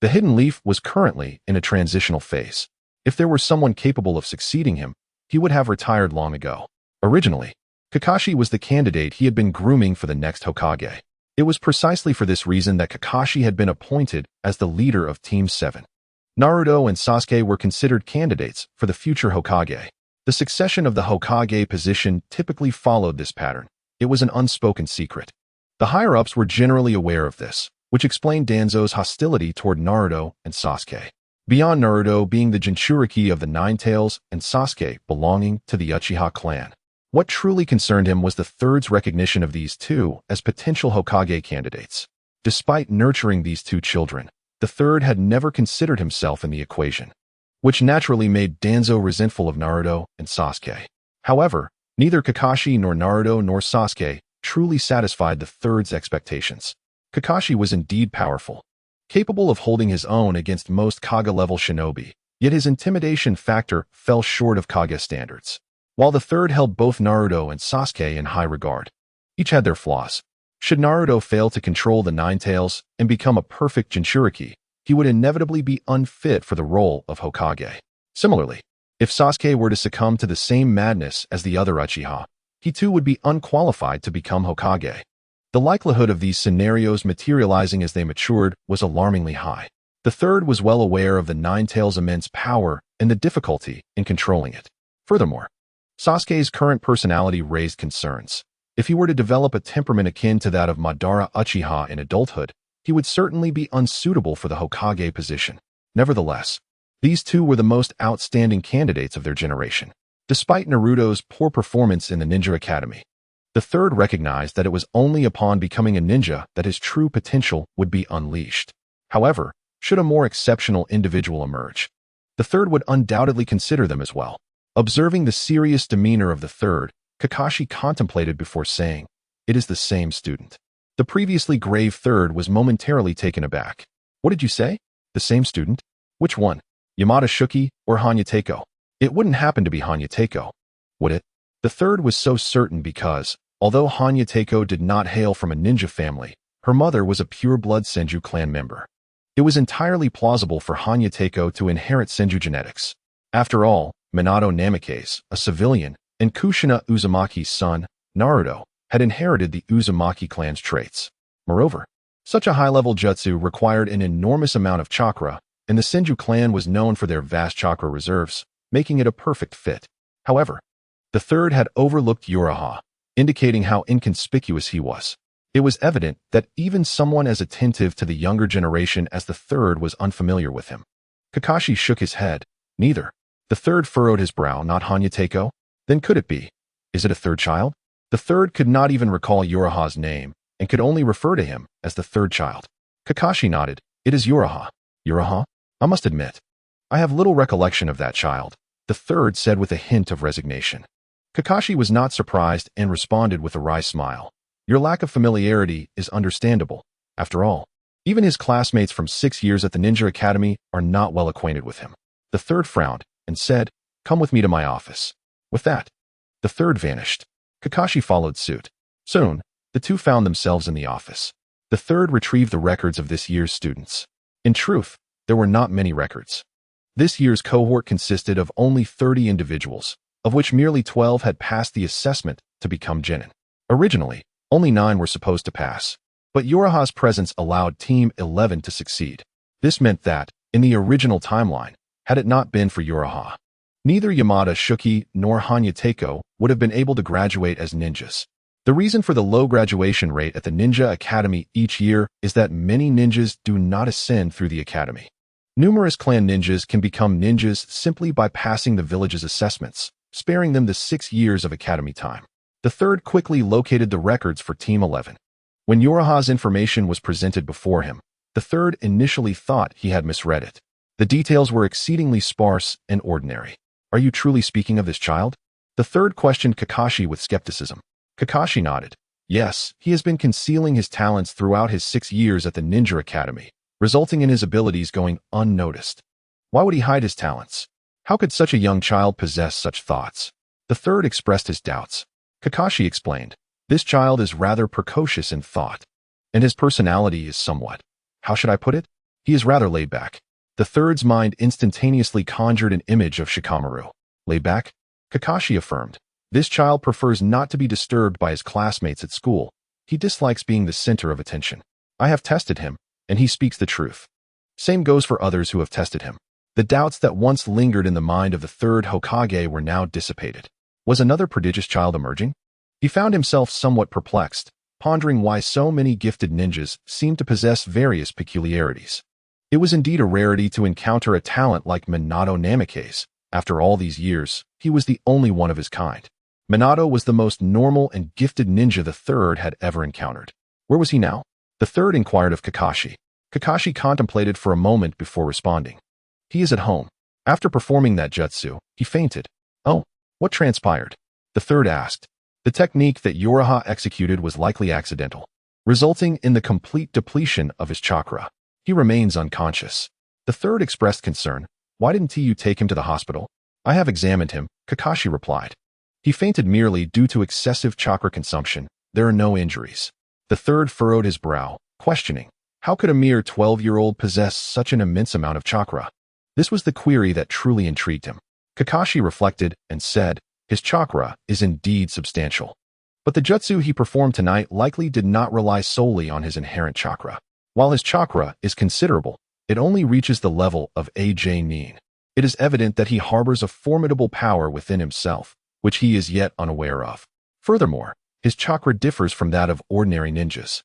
The Hidden Leaf was currently in a transitional phase. If there were someone capable of succeeding him, he would have retired long ago. Originally, Kakashi was the candidate he had been grooming for the next Hokage. It was precisely for this reason that Kakashi had been appointed as the leader of Team 7. Naruto and Sasuke were considered candidates for the future Hokage. The succession of the Hokage position typically followed this pattern. It was an unspoken secret. The higher-ups were generally aware of this, which explained Danzo's hostility toward Naruto and Sasuke. Beyond Naruto being the Jinchuriki of the Nine Tails and Sasuke belonging to the Uchiha clan, what truly concerned him was the third's recognition of these two as potential Hokage candidates. Despite nurturing these two children, the third had never considered himself in the equation, which naturally made Danzo resentful of Naruto and Sasuke. However, neither Kakashi nor Naruto nor Sasuke truly satisfied the third's expectations. Kakashi was indeed powerful, capable of holding his own against most Kage-level shinobi, yet his intimidation factor fell short of Kage standards. While the third held both Naruto and Sasuke in high regard, each had their flaws. Should Naruto fail to control the Nine Tails and become a perfect Jinchuriki, he would inevitably be unfit for the role of Hokage. Similarly, if Sasuke were to succumb to the same madness as the other Uchiha, he too would be unqualified to become Hokage. The likelihood of these scenarios materializing as they matured was alarmingly high. The third was well aware of the Nine Tails' immense power and the difficulty in controlling it. Furthermore, Sasuke's current personality raised concerns. If he were to develop a temperament akin to that of Madara Uchiha in adulthood, he would certainly be unsuitable for the Hokage position. Nevertheless, these two were the most outstanding candidates of their generation. Despite Naruto's poor performance in the Ninja Academy, the third recognized that it was only upon becoming a ninja that his true potential would be unleashed. However, should a more exceptional individual emerge, the third would undoubtedly consider them as well. Observing the serious demeanor of the third, Kakashi contemplated before saying, "It is the same student." The previously grave third was momentarily taken aback. "What did you say? The same student? Which one? Yamada Shuki or Hanya Teiko?" "It wouldn't happen to be Hanya Teiko, would it?" The third was so certain because, although Hanya Teiko did not hail from a ninja family, her mother was a pure-blood Senju clan member. It was entirely plausible for Hanya Teiko to inherit Senju genetics. After all, Minato Namikaze, a civilian, and Kushina Uzumaki's son, Naruto, had inherited the Uzumaki clan's traits. Moreover, such a high-level jutsu required an enormous amount of chakra, and the Senju clan was known for their vast chakra reserves, making it a perfect fit. However, the third had overlooked Uraha, indicating how inconspicuous he was. It was evident that even someone as attentive to the younger generation as the third was unfamiliar with him. Kakashi shook his head. Neither. The third furrowed his brow. Not Hanya Teiko? Then could it be? Is it a third child? The third could not even recall Uraha's name, and could only refer to him as the third child. Kakashi nodded. It is Uraha. Uraha? I must admit, I have little recollection of that child, the third said with a hint of resignation. Kakashi was not surprised and responded with a wry smile. Your lack of familiarity is understandable. After all, even his classmates from 6 years at the Ninja Academy are not well acquainted with him. The third frowned and said, Come with me to my office. With that, the third vanished. Kakashi followed suit. Soon, the two found themselves in the office. The third retrieved the records of this year's students. In truth, there were not many records. This year's cohort consisted of only 30 individuals, of which merely 12 had passed the assessment to become genin. Originally, only 9 were supposed to pass, but Uraha's presence allowed Team 11 to succeed. This meant that, in the original timeline, had it not been for Uraha, neither Yamada Shuki nor Hanya Teiko would have been able to graduate as ninjas. The reason for the low graduation rate at the Ninja Academy each year is that many ninjas do not ascend through the academy. Numerous clan ninjas can become ninjas simply by passing the village's assessments, sparing them the 6 years of academy time. The third quickly located the records for Team 11. When Uraha's information was presented before him, the third initially thought he had misread it. The details were exceedingly sparse and ordinary. Are you truly speaking of this child? The third questioned Kakashi with skepticism. Kakashi nodded. Yes, he has been concealing his talents throughout his 6 years at the Ninja Academy, resulting in his abilities going unnoticed. Why would he hide his talents? How could such a young child possess such thoughts? The third expressed his doubts. Kakashi explained, this child is rather precocious in thought, and his personality is somewhat, how should I put it? He is rather laid back. The third's mind instantaneously conjured an image of Shikamaru. Laid back? Kakashi affirmed. This child prefers not to be disturbed by his classmates at school. He dislikes being the center of attention. I have tested him, and he speaks the truth. Same goes for others who have tested him. The doubts that once lingered in the mind of the third Hokage were now dissipated. Was another prodigious child emerging? He found himself somewhat perplexed, pondering why so many gifted ninjas seemed to possess various peculiarities. It was indeed a rarity to encounter a talent like Minato Namikaze. After all these years, he was the only one of his kind. Minato was the most normal and gifted ninja the third had ever encountered. Where was he now? The third inquired of Kakashi. Kakashi contemplated for a moment before responding. He is at home. After performing that jutsu, he fainted. Oh, what transpired? The third asked. The technique that Uraha executed was likely accidental, resulting in the complete depletion of his chakra. He remains unconscious. The third expressed concern. Why didn't you take him to the hospital? I have examined him, Kakashi replied. He fainted merely due to excessive chakra consumption. There are no injuries. The third furrowed his brow, questioning, how could a mere 12-year-old possess such an immense amount of chakra? This was the query that truly intrigued him. Kakashi reflected and said, his chakra is indeed substantial. But the jutsu he performed tonight likely did not rely solely on his inherent chakra. While his chakra is considerable, it only reaches the level of AJ Nin. It is evident that he harbors a formidable power within himself, which he is yet unaware of. Furthermore, his chakra differs from that of ordinary ninjas.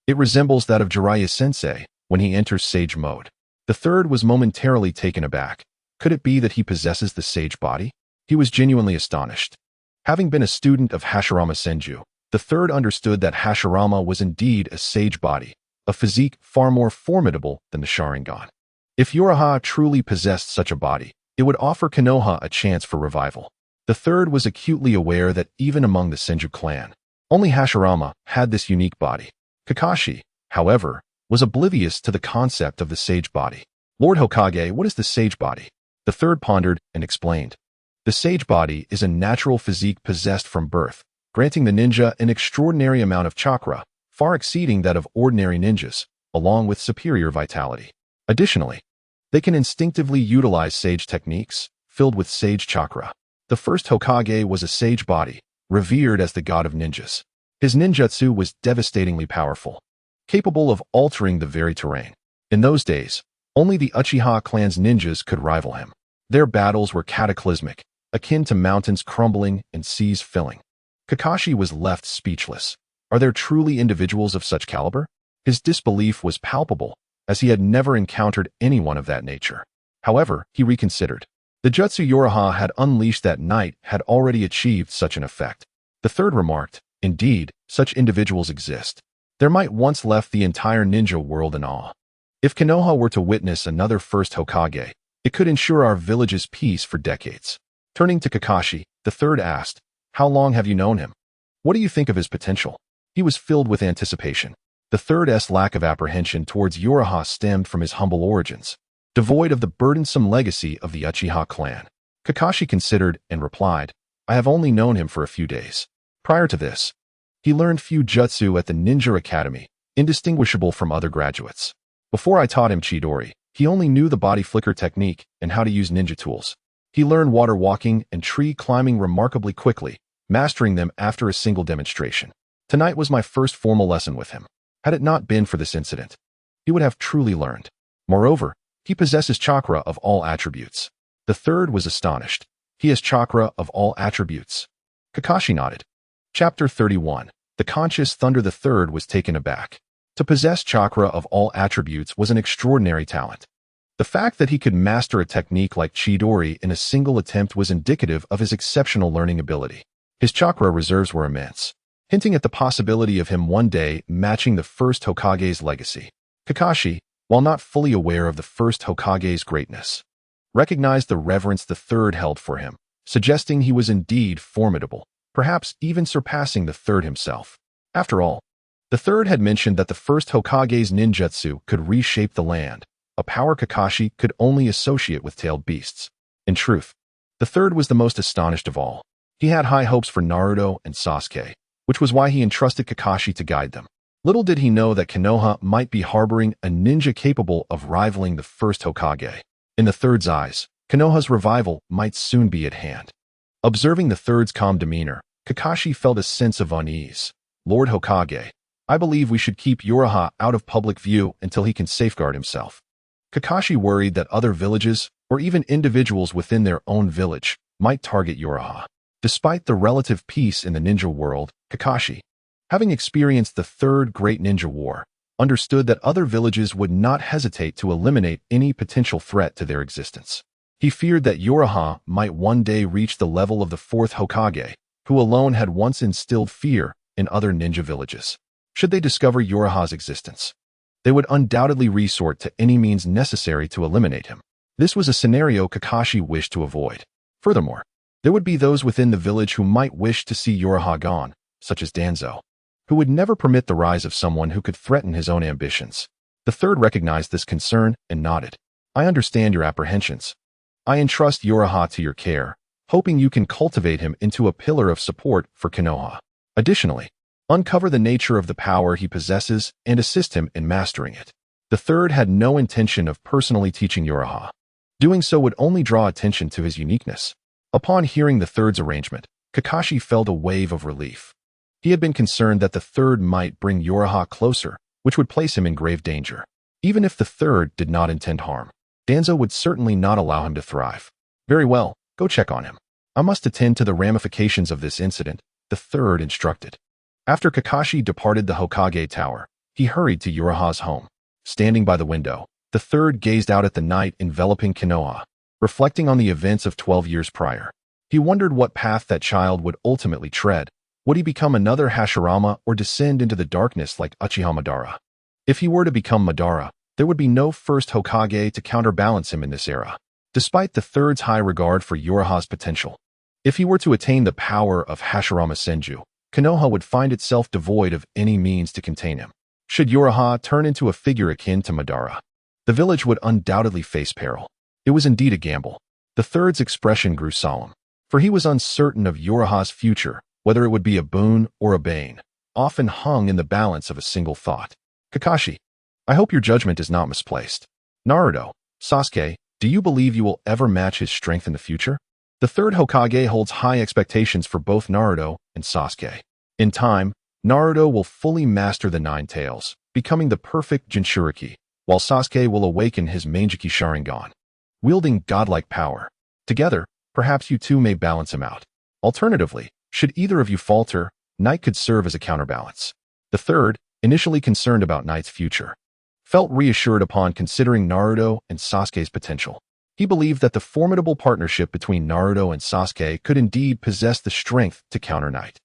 It resembles that of Jiraiya-sensei when he enters sage mode. The third was momentarily taken aback. Could it be that he possesses the sage body? He was genuinely astonished. Having been a student of Hashirama Senju, the third understood that Hashirama was indeed a sage body, a physique far more formidable than the Sharingan. If Uraha truly possessed such a body, it would offer Konoha a chance for revival. The third was acutely aware that even among the Senju clan, only Hashirama had this unique body. Kakashi, however, was oblivious to the concept of the sage body. Lord Hokage, what is the sage body? The third pondered and explained. The sage body is a natural physique possessed from birth, granting the ninja an extraordinary amount of chakra, far exceeding that of ordinary ninjas, along with superior vitality. Additionally, they can instinctively utilize sage techniques, filled with sage chakra. The first Hokage was a sage body, revered as the god of ninjas. His ninjutsu was devastatingly powerful, capable of altering the very terrain. In those days, only the Uchiha clan's ninjas could rival him. Their battles were cataclysmic, akin to mountains crumbling and seas filling. Kakashi was left speechless. Are there truly individuals of such caliber? His disbelief was palpable, as he had never encountered anyone of that nature. However, he reconsidered. The jutsu Uraha had unleashed that night had already achieved such an effect. The third remarked, indeed, such individuals exist. There might once left the entire ninja world in awe. If Konoha were to witness another first Hokage, it could ensure our village's peace for decades. Turning to Kakashi, the third asked, how long have you known him? What do you think of his potential? He was filled with anticipation. The third's lack of apprehension towards Uraha stemmed from his humble origins, devoid of the burdensome legacy of the Uchiha clan. Kakashi considered and replied, I have only known him for a few days. Prior to this, he learned few jutsu at the Ninja Academy, indistinguishable from other graduates. Before I taught him Chidori, he only knew the body flicker technique and how to use ninja tools. He learned water walking and tree climbing remarkably quickly, mastering them after a single demonstration. Tonight was my first formal lesson with him. Had it not been for this incident, he would have truly learned. Moreover, he possesses chakra of all attributes. The third was astonished. He has chakra of all attributes. Kakashi nodded. Chapter 31. The conscious Thunder the Third was taken aback. To possess chakra of all attributes was an extraordinary talent. The fact that he could master a technique like Chidori in a single attempt was indicative of his exceptional learning ability. His chakra reserves were immense, hinting at the possibility of him one day matching the first Hokage's legacy. Kakashi, while not fully aware of the first Hokage's greatness, recognized the reverence the third held for him, suggesting he was indeed formidable, perhaps even surpassing the third himself. After all, the third had mentioned that the first Hokage's ninjutsu could reshape the land, a power Kakashi could only associate with tailed beasts. In truth, the third was the most astonished of all. He had high hopes for Naruto and Sasuke, which was why he entrusted Kakashi to guide them. Little did he know that Konoha might be harboring a ninja capable of rivaling the first Hokage. In the third's eyes, Konoha's revival might soon be at hand. Observing the third's calm demeanor, Kakashi felt a sense of unease. Lord Hokage, I believe we should keep Uraha out of public view until he can safeguard himself. Kakashi worried that other villages, or even individuals within their own village, might target Uraha. Despite the relative peace in the ninja world, Kakashi, having experienced the third great ninja war, understood that other villages would not hesitate to eliminate any potential threat to their existence. He feared that Uraha might one day reach the level of the fourth Hokage, who alone had once instilled fear in other ninja villages. Should they discover Uraha's existence, they would undoubtedly resort to any means necessary to eliminate him. This was a scenario Kakashi wished to avoid. Furthermore, there would be those within the village who might wish to see Uraha gone, such as Danzo, who would never permit the rise of someone who could threaten his own ambitions. The third recognized this concern and nodded. I understand your apprehensions. I entrust Uraha to your care, hoping you can cultivate him into a pillar of support for Konoha. Additionally, uncover the nature of the power he possesses and assist him in mastering it. The third had no intention of personally teaching Uraha. Doing so would only draw attention to his uniqueness. Upon hearing the third's arrangement, Kakashi felt a wave of relief. He had been concerned that the third might bring Uraha closer, which would place him in grave danger. Even if the third did not intend harm, Danzo would certainly not allow him to thrive. Very well, go check on him. I must attend to the ramifications of this incident, the third instructed. After Kakashi departed the Hokage Tower, he hurried to Uraha's home. Standing by the window, the third gazed out at the night enveloping Konoha, reflecting on the events of 12 years prior. He wondered what path that child would ultimately tread. Would he become another Hashirama or descend into the darkness like Uchiha Madara? If he were to become Madara, there would be no first Hokage to counterbalance him in this era. Despite the third's high regard for Uraha's potential, if he were to attain the power of Hashirama Senju, Konoha would find itself devoid of any means to contain him. Should Uraha turn into a figure akin to Madara, the village would undoubtedly face peril. It was indeed a gamble. The third's expression grew solemn. For he was uncertain of Uraha's future, whether it would be a boon or a bane, often hung in the balance of a single thought. Kakashi, I hope your judgment is not misplaced. Naruto, Sasuke, do you believe you will ever match his strength in the future? The third Hokage holds high expectations for both Naruto and Sasuke. In time, Naruto will fully master the Nine Tails, becoming the perfect Jinchuriki, while Sasuke will awaken his Mangekyou Sharingan, wielding godlike power. Together, perhaps you two may balance him out. Alternatively, should either of you falter, Night could serve as a counterbalance. The third, initially concerned about Night's future, felt reassured upon considering Naruto and Sasuke's potential. He believed that the formidable partnership between Naruto and Sasuke could indeed possess the strength to counter Night.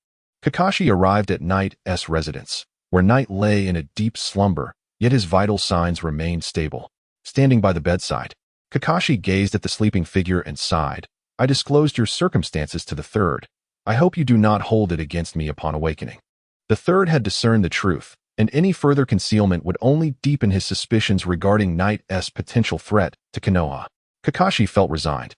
Kakashi arrived at Night's residence, where Night lay in a deep slumber, yet his vital signs remained stable. Standing by the bedside, Kakashi gazed at the sleeping figure and sighed. I disclosed your circumstances to the third. I hope you do not hold it against me upon awakening. The third had discerned the truth, and any further concealment would only deepen his suspicions regarding Night's potential threat to Konoha. Kakashi felt resigned.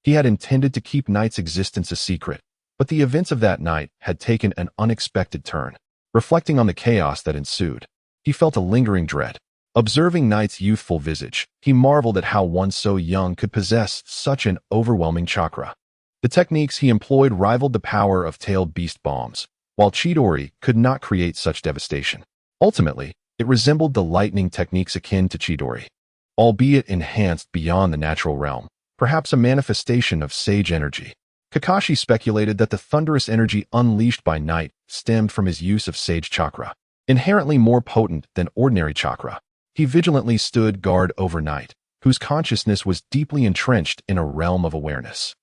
He had intended to keep Night's existence a secret, but the events of that night had taken an unexpected turn. Reflecting on the chaos that ensued, he felt a lingering dread. Observing Night's youthful visage, he marveled at how one so young could possess such an overwhelming chakra. The techniques he employed rivaled the power of tailed beast bombs, while Chidori could not create such devastation. Ultimately, it resembled the lightning techniques akin to Chidori, albeit enhanced beyond the natural realm, perhaps a manifestation of sage energy. Kakashi speculated that the thunderous energy unleashed by Night stemmed from his use of sage chakra, inherently more potent than ordinary chakra. He vigilantly stood guard over Night, whose consciousness was deeply entrenched in a realm of awareness.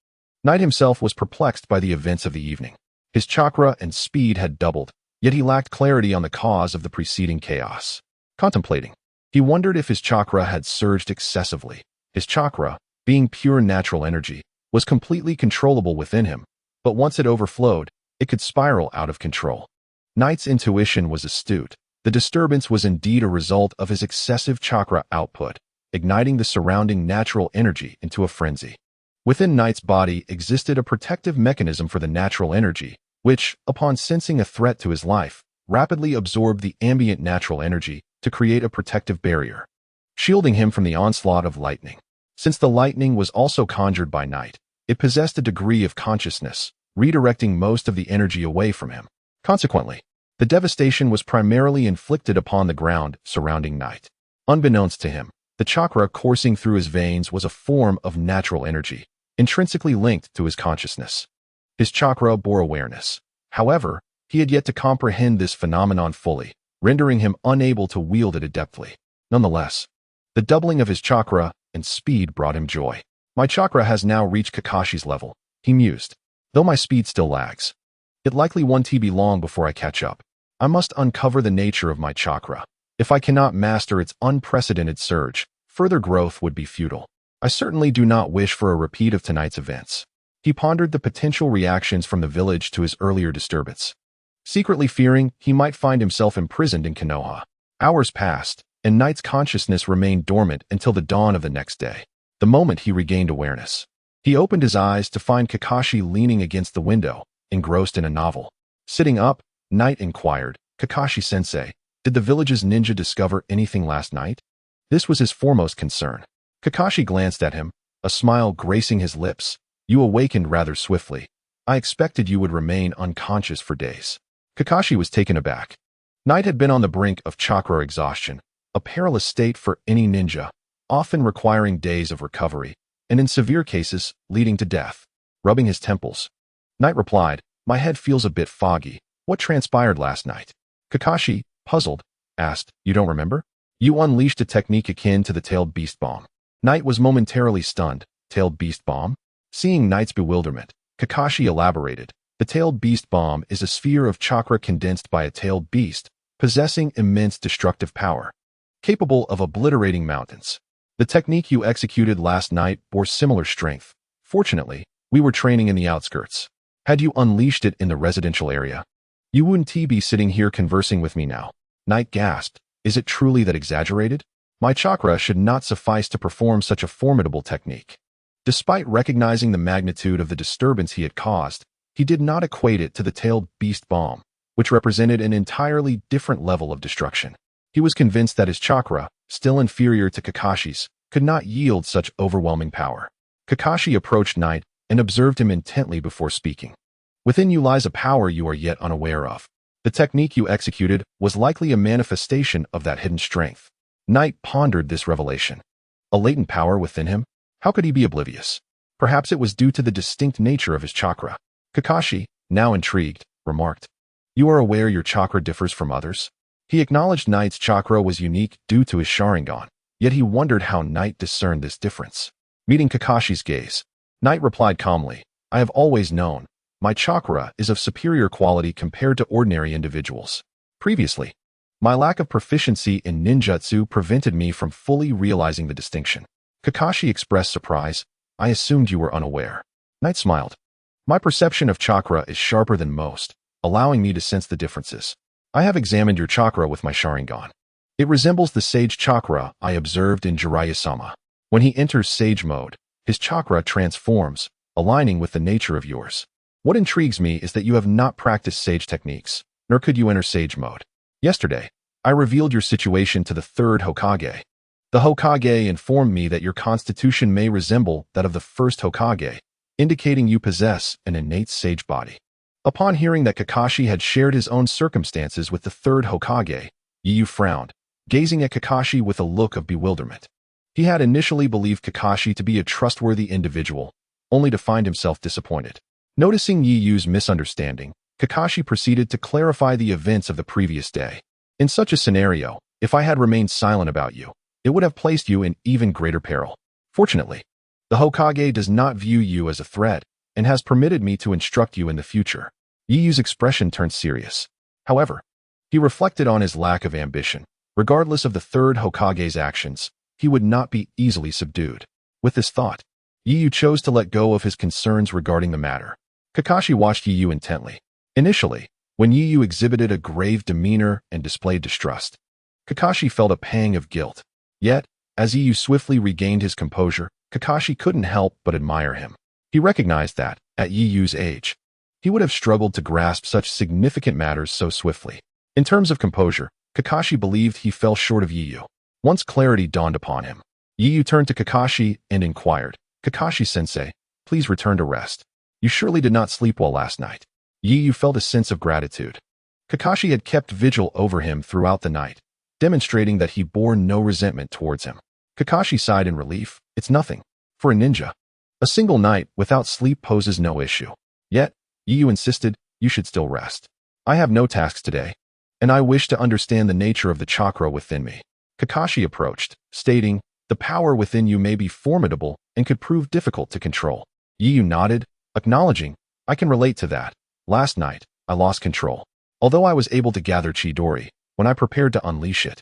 Night himself was perplexed by the events of the evening. His chakra and speed had doubled, yet he lacked clarity on the cause of the preceding chaos. Contemplating, he wondered if his chakra had surged excessively. His chakra, being pure natural energy, was completely controllable within him, but once it overflowed, it could spiral out of control. Night's intuition was astute. The disturbance was indeed a result of his excessive chakra output, igniting the surrounding natural energy into a frenzy. Within Night's body existed a protective mechanism for the natural energy, which, upon sensing a threat to his life, rapidly absorbed the ambient natural energy to create a protective barrier, shielding him from the onslaught of lightning. Since the lightning was also conjured by Night, it possessed a degree of consciousness, redirecting most of the energy away from him. Consequently, the devastation was primarily inflicted upon the ground surrounding Night. Unbeknownst to him, the chakra coursing through his veins was a form of natural energy, intrinsically linked to his consciousness. His chakra bore awareness. However, he had yet to comprehend this phenomenon fully, rendering him unable to wield it adeptly. Nonetheless, the doubling of his chakra and speed brought him joy. My chakra has now reached Kakashi's level, he mused, though my speed still lags. It likely won't be long before I catch up. I must uncover the nature of my chakra. If I cannot master its unprecedented surge, further growth would be futile. I certainly do not wish for a repeat of tonight's events. He pondered the potential reactions from the village to his earlier disturbance, secretly fearing he might find himself imprisoned in Konoha. Hours passed, and Night's consciousness remained dormant until the dawn of the next day. The moment he regained awareness, he opened his eyes to find Kakashi leaning against the window, engrossed in a novel. Sitting up, Night inquired, Kakashi-sensei, did the village's ninja discover anything last night? This was his foremost concern. Kakashi glanced at him, a smile gracing his lips. You awakened rather swiftly. I expected you would remain unconscious for days. Kakashi was taken aback. Night had been on the brink of chakra exhaustion, a perilous state for any ninja, often requiring days of recovery, and in severe cases, leading to death. Rubbing his temples, Night replied, my head feels a bit foggy. What transpired last night? Kakashi, puzzled, asked, you don't remember? You unleashed a technique akin to the tailed beast bomb. Night was momentarily stunned. Tailed beast bomb? Seeing Night's bewilderment, Kakashi elaborated. The tailed beast bomb is a sphere of chakra condensed by a tailed beast, possessing immense destructive power, capable of obliterating mountains. The technique you executed last night bore similar strength. Fortunately, we were training in the outskirts. Had you unleashed it in the residential area, you wouldn't be sitting here conversing with me now. Night gasped. Is it truly that exaggerated? My chakra should not suffice to perform such a formidable technique. Despite recognizing the magnitude of the disturbance he had caused, he did not equate it to the tailed beast bomb, which represented an entirely different level of destruction. He was convinced that his chakra, still inferior to Kakashi's, could not yield such overwhelming power. Kakashi approached Knight and observed him intently before speaking. Within you lies a power you are yet unaware of. The technique you executed was likely a manifestation of that hidden strength. Knight pondered this revelation. A latent power within him? How could he be oblivious? Perhaps it was due to the distinct nature of his chakra. Kakashi, now intrigued, remarked, "You are aware your chakra differs from others?" He acknowledged Knight's chakra was unique due to his Sharingan, yet he wondered how Knight discerned this difference. Meeting Kakashi's gaze, Knight replied calmly, "I have always known. My chakra is of superior quality compared to ordinary individuals. Previously, my lack of proficiency in ninjutsu prevented me from fully realizing the distinction." Kakashi expressed surprise. "I assumed you were unaware." Knight smiled. "My perception of chakra is sharper than most, allowing me to sense the differences. I have examined your chakra with my Sharingan. It resembles the Sage chakra I observed in Jiraiya-sama. When he enters Sage mode, his chakra transforms, aligning with the nature of yours. What intrigues me is that you have not practiced Sage techniques, nor could you enter Sage mode. Yesterday, I revealed your situation to the third Hokage. The Hokage informed me that your constitution may resemble that of the first Hokage, indicating you possess an innate Sage body." Upon hearing that Kakashi had shared his own circumstances with the third Hokage, Yu frowned, gazing at Kakashi with a look of bewilderment. He had initially believed Kakashi to be a trustworthy individual, only to find himself disappointed. Noticing Yu's misunderstanding, Kakashi proceeded to clarify the events of the previous day. "In such a scenario, if I had remained silent about you, it would have placed you in even greater peril. Fortunately, the Hokage does not view you as a threat and has permitted me to instruct you in the future." Yu's expression turned serious. However, he reflected on his lack of ambition. Regardless of the third Hokage's actions, he would not be easily subdued. With this thought, Yu chose to let go of his concerns regarding the matter. Kakashi watched Yu intently. Initially, when Yu exhibited a grave demeanor and displayed distrust, Kakashi felt a pang of guilt. Yet, as Yu swiftly regained his composure, Kakashi couldn't help but admire him. He recognized that, at Yu's age, he would have struggled to grasp such significant matters so swiftly. In terms of composure, Kakashi believed he fell short of Yu. Once clarity dawned upon him, Yu turned to Kakashi and inquired, "Kakashi-sensei, please return to rest. You surely did not sleep well last night." Yu felt a sense of gratitude. Kakashi had kept vigil over him throughout the night, demonstrating that he bore no resentment towards him. Kakashi sighed in relief. "It's nothing. For a ninja, a single night without sleep poses no issue." Yet, Yu insisted, "You should still rest. I have no tasks today, and I wish to understand the nature of the chakra within me." Kakashi approached, stating, "The power within you may be formidable and could prove difficult to control." Yu nodded, acknowledging, "I can relate to that. Last night, I lost control. Although I was able to gather Chidori, when I prepared to unleash it,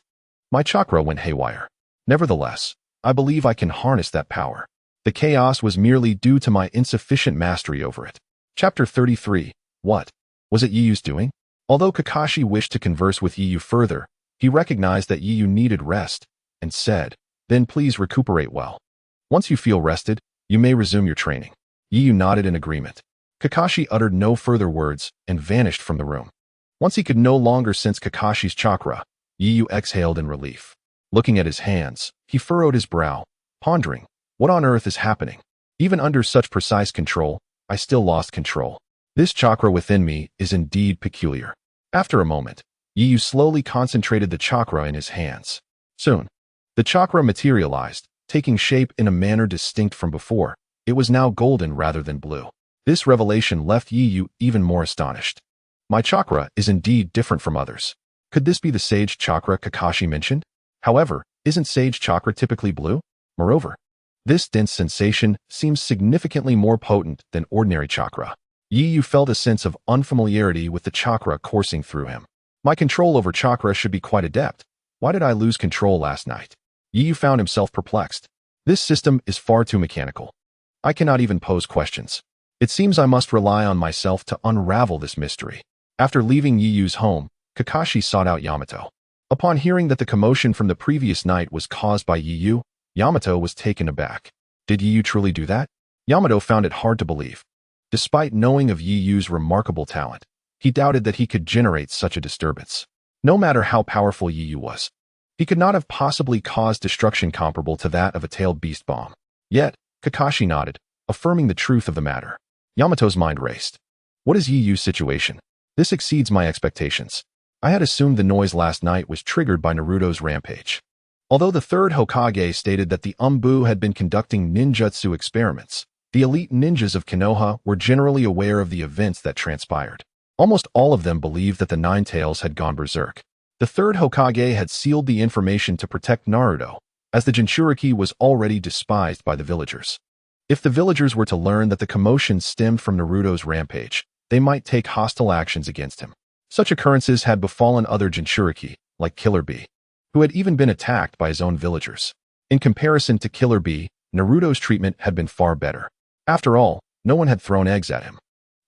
my chakra went haywire. Nevertheless, I believe I can harness that power. The chaos was merely due to my insufficient mastery over it." Chapter 33. What was it Yu's doing? Although Kakashi wished to converse with Yu further, he recognized that Yu needed rest, and said, "Then please recuperate well. Once you feel rested, you may resume your training." Yu nodded in agreement. Kakashi uttered no further words and vanished from the room. Once he could no longer sense Kakashi's chakra, Yu exhaled in relief. Looking at his hands, he furrowed his brow, pondering, what on earth is happening? Even under such precise control, I still lost control. This chakra within me is indeed peculiar. After a moment, Yu slowly concentrated the chakra in his hands. Soon, the chakra materialized, taking shape in a manner distinct from before. It was now golden rather than blue. This revelation left Yu even more astonished. My chakra is indeed different from others. Could this be the Sage chakra Kakashi mentioned? However, isn't Sage chakra typically blue? Moreover, this dense sensation seems significantly more potent than ordinary chakra. Yu felt a sense of unfamiliarity with the chakra coursing through him. My control over chakra should be quite adept. Why did I lose control last night? Yu found himself perplexed. This system is far too mechanical. I cannot even pose questions. It seems I must rely on myself to unravel this mystery. After leaving Yu's home, Kakashi sought out Yamato. Upon hearing that the commotion from the previous night was caused by Yu, Yamato was taken aback. Did Yu truly do that? Yamato found it hard to believe. Despite knowing of Yi Yu's remarkable talent, he doubted that he could generate such a disturbance. No matter how powerful Yi Yu was, he could not have possibly caused destruction comparable to that of a tailed beast bomb. Yet, Kakashi nodded, affirming the truth of the matter. Yamato's mind raced. What is Yi Yu's situation? This exceeds my expectations. I had assumed the noise last night was triggered by Naruto's rampage. Although the third Hokage stated that the Umbu had been conducting ninjutsu experiments, the elite ninjas of Konoha were generally aware of the events that transpired. Almost all of them believed that the Nine Tails had gone berserk. The third Hokage had sealed the information to protect Naruto, as the Jinchuriki was already despised by the villagers. If the villagers were to learn that the commotion stemmed from Naruto's rampage, they might take hostile actions against him. Such occurrences had befallen other Jinchuriki, like Killer Bee, who had even been attacked by his own villagers. In comparison to Killer Bee, Naruto's treatment had been far better. After all, no one had thrown eggs at him,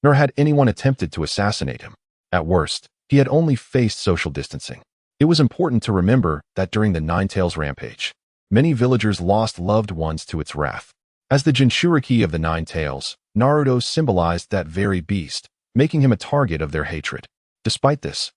nor had anyone attempted to assassinate him. At worst, he had only faced social distancing. It was important to remember that during the Nine Tails rampage, many villagers lost loved ones to its wrath. As the Jinchuriki of the Nine Tails, Naruto symbolized that very beast, making him a target of their hatred. Despite this,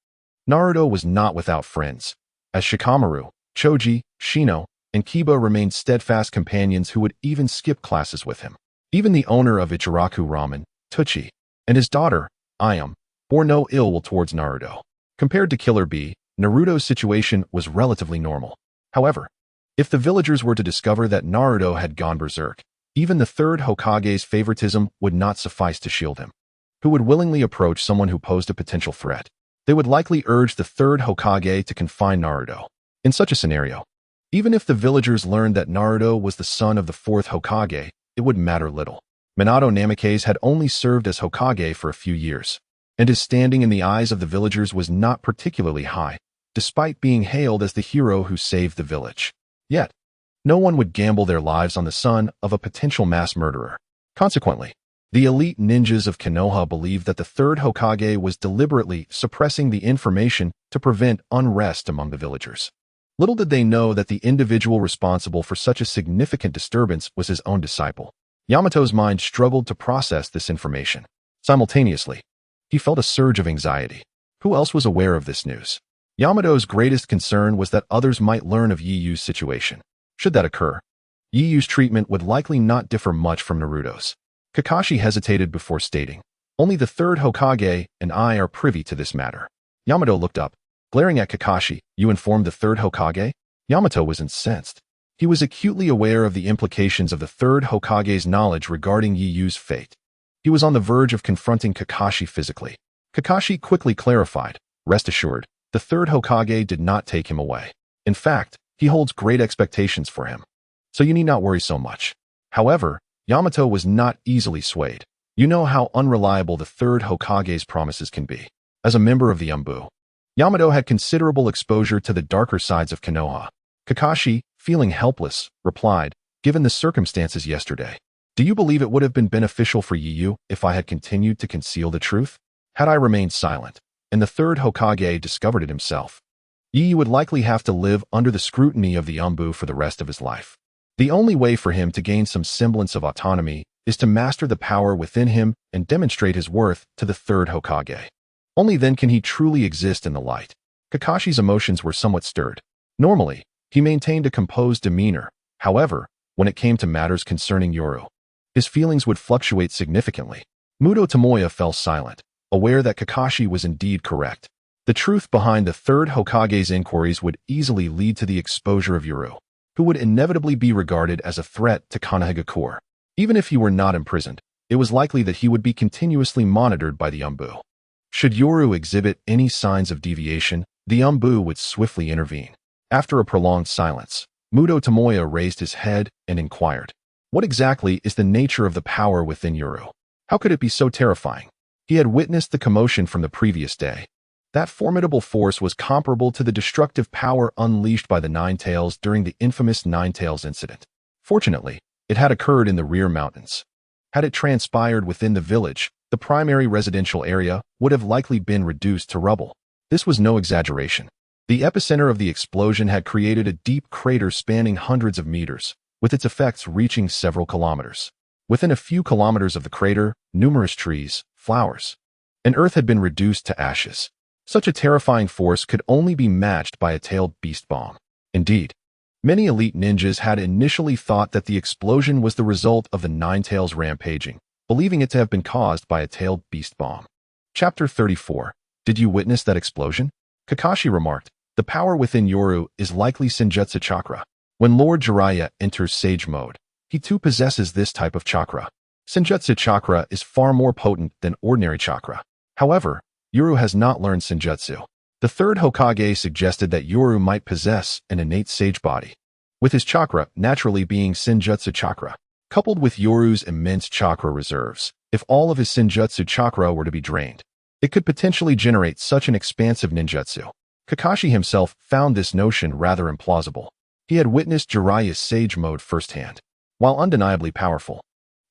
Naruto was not without friends, as Shikamaru, Choji, Shino, and Kiba remained steadfast companions who would even skip classes with him. Even the owner of Ichiraku Ramen, Tucci, and his daughter, Ayame, bore no ill will towards Naruto. Compared to Killer Bee, Naruto's situation was relatively normal. However, if the villagers were to discover that Naruto had gone berserk, even the third Hokage's favoritism would not suffice to shield him. Who would willingly approach someone who posed a potential threat? They would likely urge the third Hokage to confine Naruto. In such a scenario, even if the villagers learned that Naruto was the son of the fourth Hokage, it would matter little. Minato Namikaze had only served as Hokage for a few years, and his standing in the eyes of the villagers was not particularly high, despite being hailed as the hero who saved the village. Yet, no one would gamble their lives on the son of a potential mass murderer. Consequently, the elite ninjas of Konoha believed that the third Hokage was deliberately suppressing the information to prevent unrest among the villagers. Little did they know that the individual responsible for such a significant disturbance was his own disciple. Yamato's mind struggled to process this information. Simultaneously, he felt a surge of anxiety. Who else was aware of this news? Yamato's greatest concern was that others might learn of Yi Yu's situation. Should that occur, Yi Yu's treatment would likely not differ much from Naruto's. Kakashi hesitated before stating, "Only the third Hokage and I are privy to this matter." Yamato looked up, glaring at Kakashi. "You informed the third Hokage?" Yamato was incensed. He was acutely aware of the implications of the third Hokage's knowledge regarding Yi Yu's fate. He was on the verge of confronting Kakashi physically. Kakashi quickly clarified, "Rest assured, the third Hokage did not take him away. In fact, he holds great expectations for him. So you need not worry so much." However, Yamato was not easily swayed. You know how unreliable the third Hokage's promises can be. As a member of the Umbu, Yamato had considerable exposure to the darker sides of Konoha. Kakashi, feeling helpless, replied, "Given the circumstances yesterday, do you believe it would have been beneficial for Yi Yu if I had continued to conceal the truth? Had I remained silent, and the third Hokage discovered it himself, Yi Yu would likely have to live under the scrutiny of the Umbu for the rest of his life. The only way for him to gain some semblance of autonomy is to master the power within him and demonstrate his worth to the third Hokage. Only then can he truly exist in the light." Kakashi's emotions were somewhat stirred. Normally, he maintained a composed demeanor. However, when it came to matters concerning Yoru, his feelings would fluctuate significantly. Muto Tomoya fell silent, aware that Kakashi was indeed correct. The truth behind the third Hokage's inquiries would easily lead to the exposure of Yoru, who would inevitably be regarded as a threat to Konohagakure. Even if he were not imprisoned, it was likely that he would be continuously monitored by the Umbu. Should Yoru exhibit any signs of deviation, the Umbu would swiftly intervene. After a prolonged silence, Muto Tomoya raised his head and inquired, "What exactly is the nature of the power within Yoru? How could it be so terrifying?" He had witnessed the commotion from the previous day. That formidable force was comparable to the destructive power unleashed by the Nine Tails during the infamous Nine Tails incident. Fortunately, it had occurred in the rear mountains. Had it transpired within the village, the primary residential area would have likely been reduced to rubble. This was no exaggeration. The epicenter of the explosion had created a deep crater spanning hundreds of meters, with its effects reaching several kilometers. Within a few kilometers of the crater, numerous trees, flowers, and earth had been reduced to ashes. Such a terrifying force could only be matched by a tailed beast bomb. Indeed, many elite ninjas had initially thought that the explosion was the result of the Nine-Tails rampaging, believing it to have been caused by a tailed beast bomb. Chapter 34. Did you witness that explosion? Kakashi remarked, the power within Yoru is likely Senjutsu chakra. When Lord Jiraiya enters Sage mode, he too possesses this type of chakra. Senjutsu chakra is far more potent than ordinary chakra. However, Yoru has not learned Senjutsu. The third Hokage suggested that Yoru might possess an innate sage body, with his chakra naturally being Senjutsu chakra. Coupled with Yoru's immense chakra reserves, if all of his Senjutsu chakra were to be drained, it could potentially generate such an expansive ninjutsu. Kakashi himself found this notion rather implausible. He had witnessed Jiraiya's sage mode firsthand. While undeniably powerful,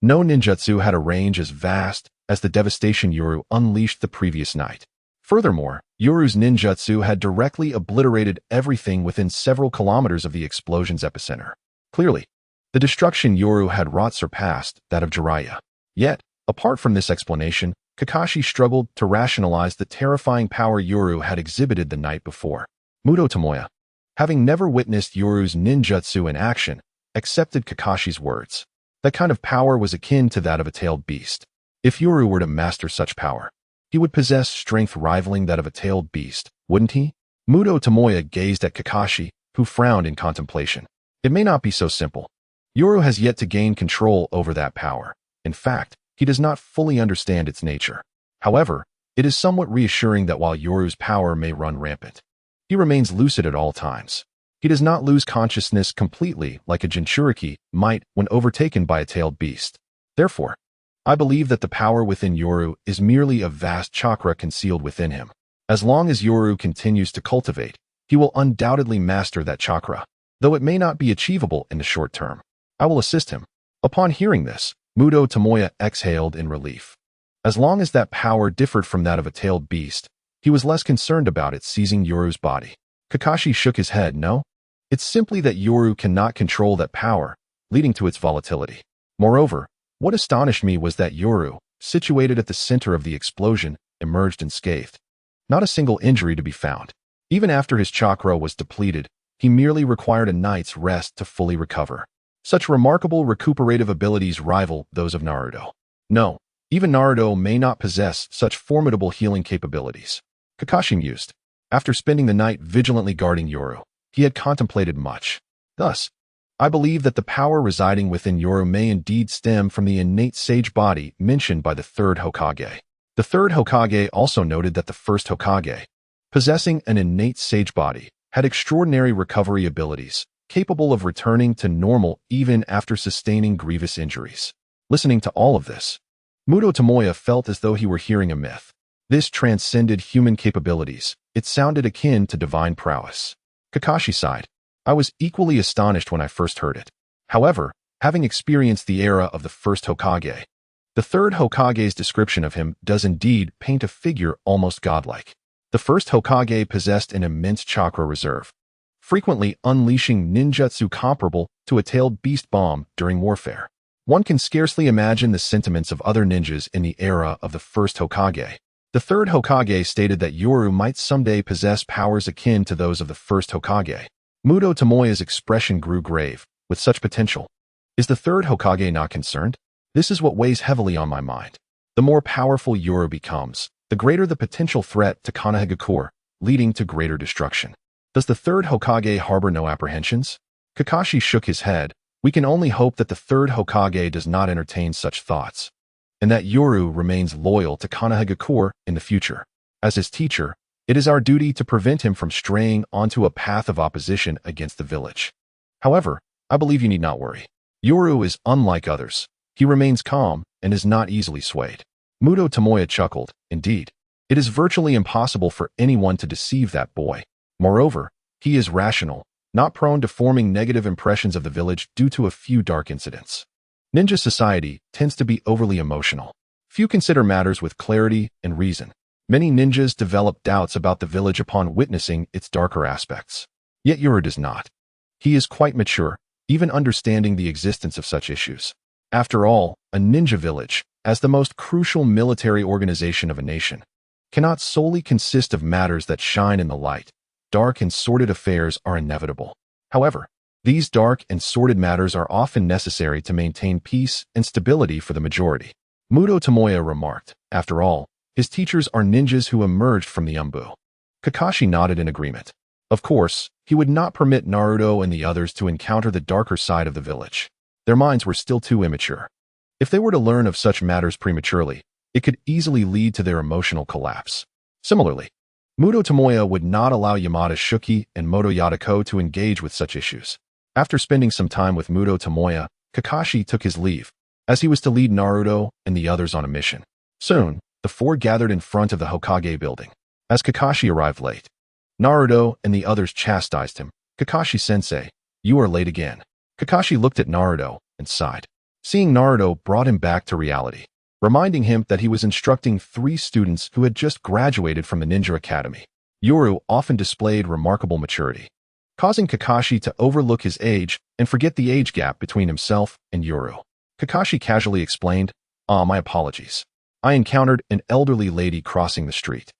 no ninjutsu had a range as vast as the devastation Yoru unleashed the previous night. Furthermore, Yoru's ninjutsu had directly obliterated everything within several kilometers of the explosion's epicenter. Clearly, the destruction Yoru had wrought surpassed that of Jiraiya. Yet, apart from this explanation, Kakashi struggled to rationalize the terrifying power Yoru had exhibited the night before. Muto Tomoya, having never witnessed Yoru's ninjutsu in action, accepted Kakashi's words. That kind of power was akin to that of a tailed beast. If Yoru were to master such power, he would possess strength rivaling that of a tailed beast, wouldn't he? Muto Tomoya gazed at Kakashi, who frowned in contemplation. It may not be so simple. Yoru has yet to gain control over that power. In fact, he does not fully understand its nature. However, it is somewhat reassuring that while Yoru's power may run rampant, he remains lucid at all times. He does not lose consciousness completely like a Jinchuriki might when overtaken by a tailed beast. Therefore, I believe that the power within Yoru is merely a vast chakra concealed within him. As long as Yoru continues to cultivate, he will undoubtedly master that chakra, though it may not be achievable in the short term. I will assist him. Upon hearing this, Muto Tomoya exhaled in relief. As long as that power differed from that of a tailed beast, he was less concerned about it seizing Yoru's body. Kakashi shook his head. No, it's simply that Yoru cannot control that power, leading to its volatility. Moreover, what astonished me was that Yoru, situated at the center of the explosion, emerged unscathed. Not a single injury to be found. Even after his chakra was depleted, he merely required a night's rest to fully recover. Such remarkable recuperative abilities rival those of Naruto. No, even Naruto may not possess such formidable healing capabilities. Kakashi mused. After spending the night vigilantly guarding Yoru, he had contemplated much. Thus, I believe that the power residing within Yoru may indeed stem from the innate sage body mentioned by the third Hokage. The third Hokage also noted that the first Hokage, possessing an innate sage body, had extraordinary recovery abilities, capable of returning to normal even after sustaining grievous injuries. Listening to all of this, Muto Tomoya felt as though he were hearing a myth. This transcended human capabilities. It sounded akin to divine prowess. Kakashi sighed. I was equally astonished when I first heard it. However, having experienced the era of the first Hokage, the third Hokage's description of him does indeed paint a figure almost godlike. The first Hokage possessed an immense chakra reserve, frequently unleashing ninjutsu comparable to a tailed beast bomb during warfare. One can scarcely imagine the sentiments of other ninjas in the era of the first Hokage. The third Hokage stated that Yoru might someday possess powers akin to those of the first Hokage. Muto Tomoya's expression grew grave. With such potential, is the third Hokage not concerned? This is what weighs heavily on my mind. The more powerful Yoru becomes, the greater the potential threat to Konoha, leading to greater destruction. Does the third Hokage harbor no apprehensions? Kakashi shook his head. We can only hope that the third Hokage does not entertain such thoughts, and that Yoru remains loyal to Konoha in the future. As his teacher, it is our duty to prevent him from straying onto a path of opposition against the village. However, I believe you need not worry. Yoru is unlike others. He remains calm and is not easily swayed. Muto Tomoya chuckled. Indeed, it is virtually impossible for anyone to deceive that boy. Moreover, he is rational, not prone to forming negative impressions of the village due to a few dark incidents. Ninja society tends to be overly emotional. Few consider matters with clarity and reason. Many ninjas develop doubts about the village upon witnessing its darker aspects. Yet Yoru does not. He is quite mature, even understanding the existence of such issues. After all, a ninja village, as the most crucial military organization of a nation, cannot solely consist of matters that shine in the light. Dark and sordid affairs are inevitable. However, these dark and sordid matters are often necessary to maintain peace and stability for the majority. Muto Tomoya remarked. After all, his teachers are ninjas who emerged from the Umbu. Kakashi nodded in agreement. Of course, he would not permit Naruto and the others to encounter the darker side of the village. Their minds were still too immature. If they were to learn of such matters prematurely, it could easily lead to their emotional collapse. Similarly, Muto Tomoya would not allow Yamada Shuki and Moto Yadako to engage with such issues. After spending some time with Muto Tomoya, Kakashi took his leave, as he was to lead Naruto and the others on a mission. Soon, the four gathered in front of the Hokage building. As Kakashi arrived late, Naruto and the others chastised him. Kakashi-sensei, you are late again. Kakashi looked at Naruto and sighed. Seeing Naruto brought him back to reality, reminding him that he was instructing 3 students who had just graduated from the Ninja Academy. Yoru often displayed remarkable maturity, causing Kakashi to overlook his age and forget the age gap between himself and Yoru. Kakashi casually explained, my apologies. I encountered an elderly lady crossing the street.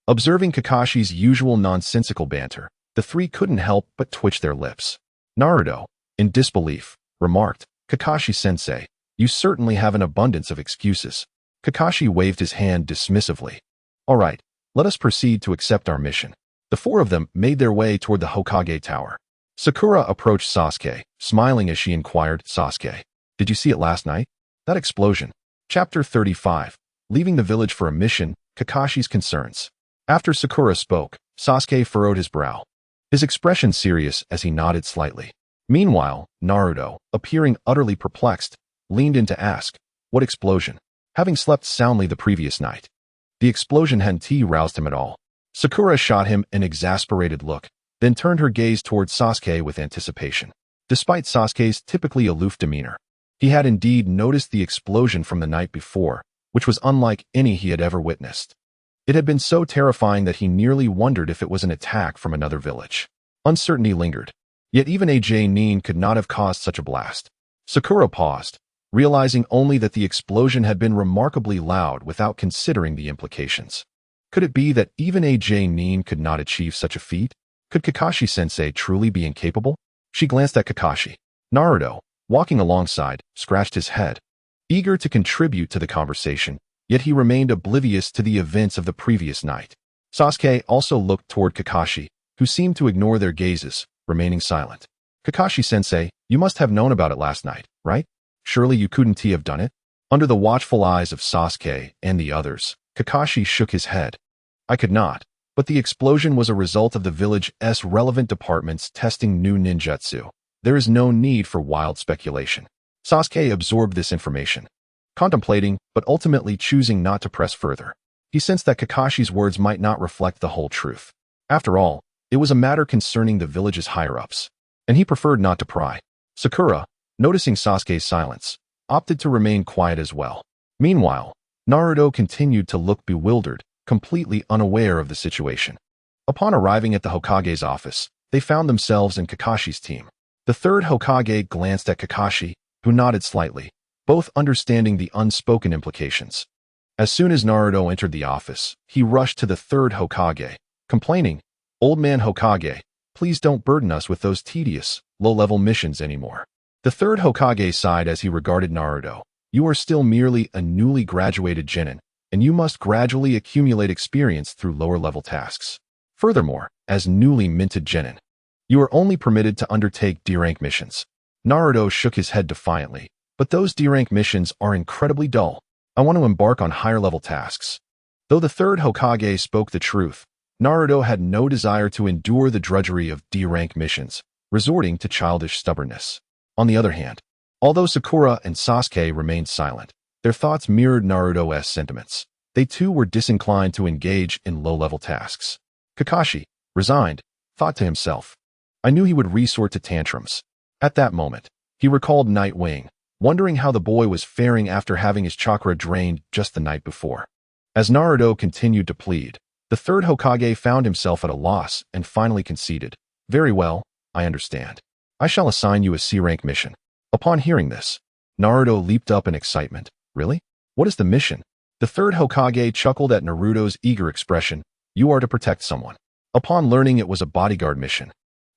Observing Kakashi's usual nonsensical banter, the 3 couldn't help but twitch their lips. Naruto, in disbelief, remarked, Kakashi-sensei, you certainly have an abundance of excuses. Kakashi waved his hand dismissively. All right, let us proceed to accept our mission. The 4 of them made their way toward the Hokage Tower. Sakura approached Sasuke, smiling as she inquired, Sasuke, did you see it last night? That explosion. Chapter 35. Leaving the village for a mission, Kakashi's concerns. After Sakura spoke, Sasuke furrowed his brow, his expression serious as he nodded slightly. Meanwhile, Naruto, appearing utterly perplexed, leaned in to ask, what explosion? Having slept soundly the previous night, the explosion hadn't roused him at all. Sakura shot him an exasperated look, then turned her gaze towards Sasuke with anticipation. Despite Sasuke's typically aloof demeanor, he had indeed noticed the explosion from the night before, which was unlike any he had ever witnessed. It had been so terrifying that he nearly wondered if it was an attack from another village. Uncertainty lingered. Yet even a Nin could not have caused such a blast. Sakura paused, realizing only that the explosion had been remarkably loud without considering the implications. Could it be that even a Nin could not achieve such a feat? Could Kakashi-sensei truly be incapable? She glanced at Kakashi. Naruto, walking alongside, scratched his head, eager to contribute to the conversation, yet he remained oblivious to the events of the previous night. Sasuke also looked toward Kakashi, who seemed to ignore their gazes, remaining silent. Kakashi-sensei, you must have known about it last night, right? Surely you couldn't have done it? Under the watchful eyes of Sasuke and the others, Kakashi shook his head. I could not, but the explosion was a result of the village's relevant departments testing new ninjutsu. There is no need for wild speculation. Sasuke absorbed this information, contemplating but ultimately choosing not to press further. He sensed that Kakashi's words might not reflect the whole truth. After all, it was a matter concerning the village's higher-ups, and he preferred not to pry. Sakura, noticing Sasuke's silence, opted to remain quiet as well. Meanwhile, Naruto continued to look bewildered, completely unaware of the situation. Upon arriving at the Hokage's office, they found themselves in Kakashi's team. The 3rd Hokage glanced at Kakashi, who nodded slightly, both understanding the unspoken implications. As soon as Naruto entered the office, he rushed to the 3rd Hokage, complaining, Old man Hokage, please don't burden us with those tedious, low-level missions anymore. The 3rd Hokage sighed as he regarded Naruto. You are still merely a newly graduated genin, and you must gradually accumulate experience through lower-level tasks. Furthermore, as newly minted genin, you are only permitted to undertake D-rank missions. Naruto shook his head defiantly, but those D-rank missions are incredibly dull. I want to embark on higher-level tasks. Though the 3rd Hokage spoke the truth, Naruto had no desire to endure the drudgery of D-rank missions, resorting to childish stubbornness. On the other hand, although Sakura and Sasuke remained silent, their thoughts mirrored Naruto's sentiments. They too were disinclined to engage in low-level tasks. Kakashi, resigned, thought to himself. I knew he would resort to tantrums. At that moment, he recalled Nightwing, wondering how the boy was faring after having his chakra drained just the night before. As Naruto continued to plead, the 3rd Hokage found himself at a loss and finally conceded. Very well, I understand. I shall assign you a C-rank mission. Upon hearing this, Naruto leaped up in excitement. Really? What is the mission? The third Hokage chuckled at Naruto's eager expression. You are to protect someone. Upon learning it was a bodyguard mission,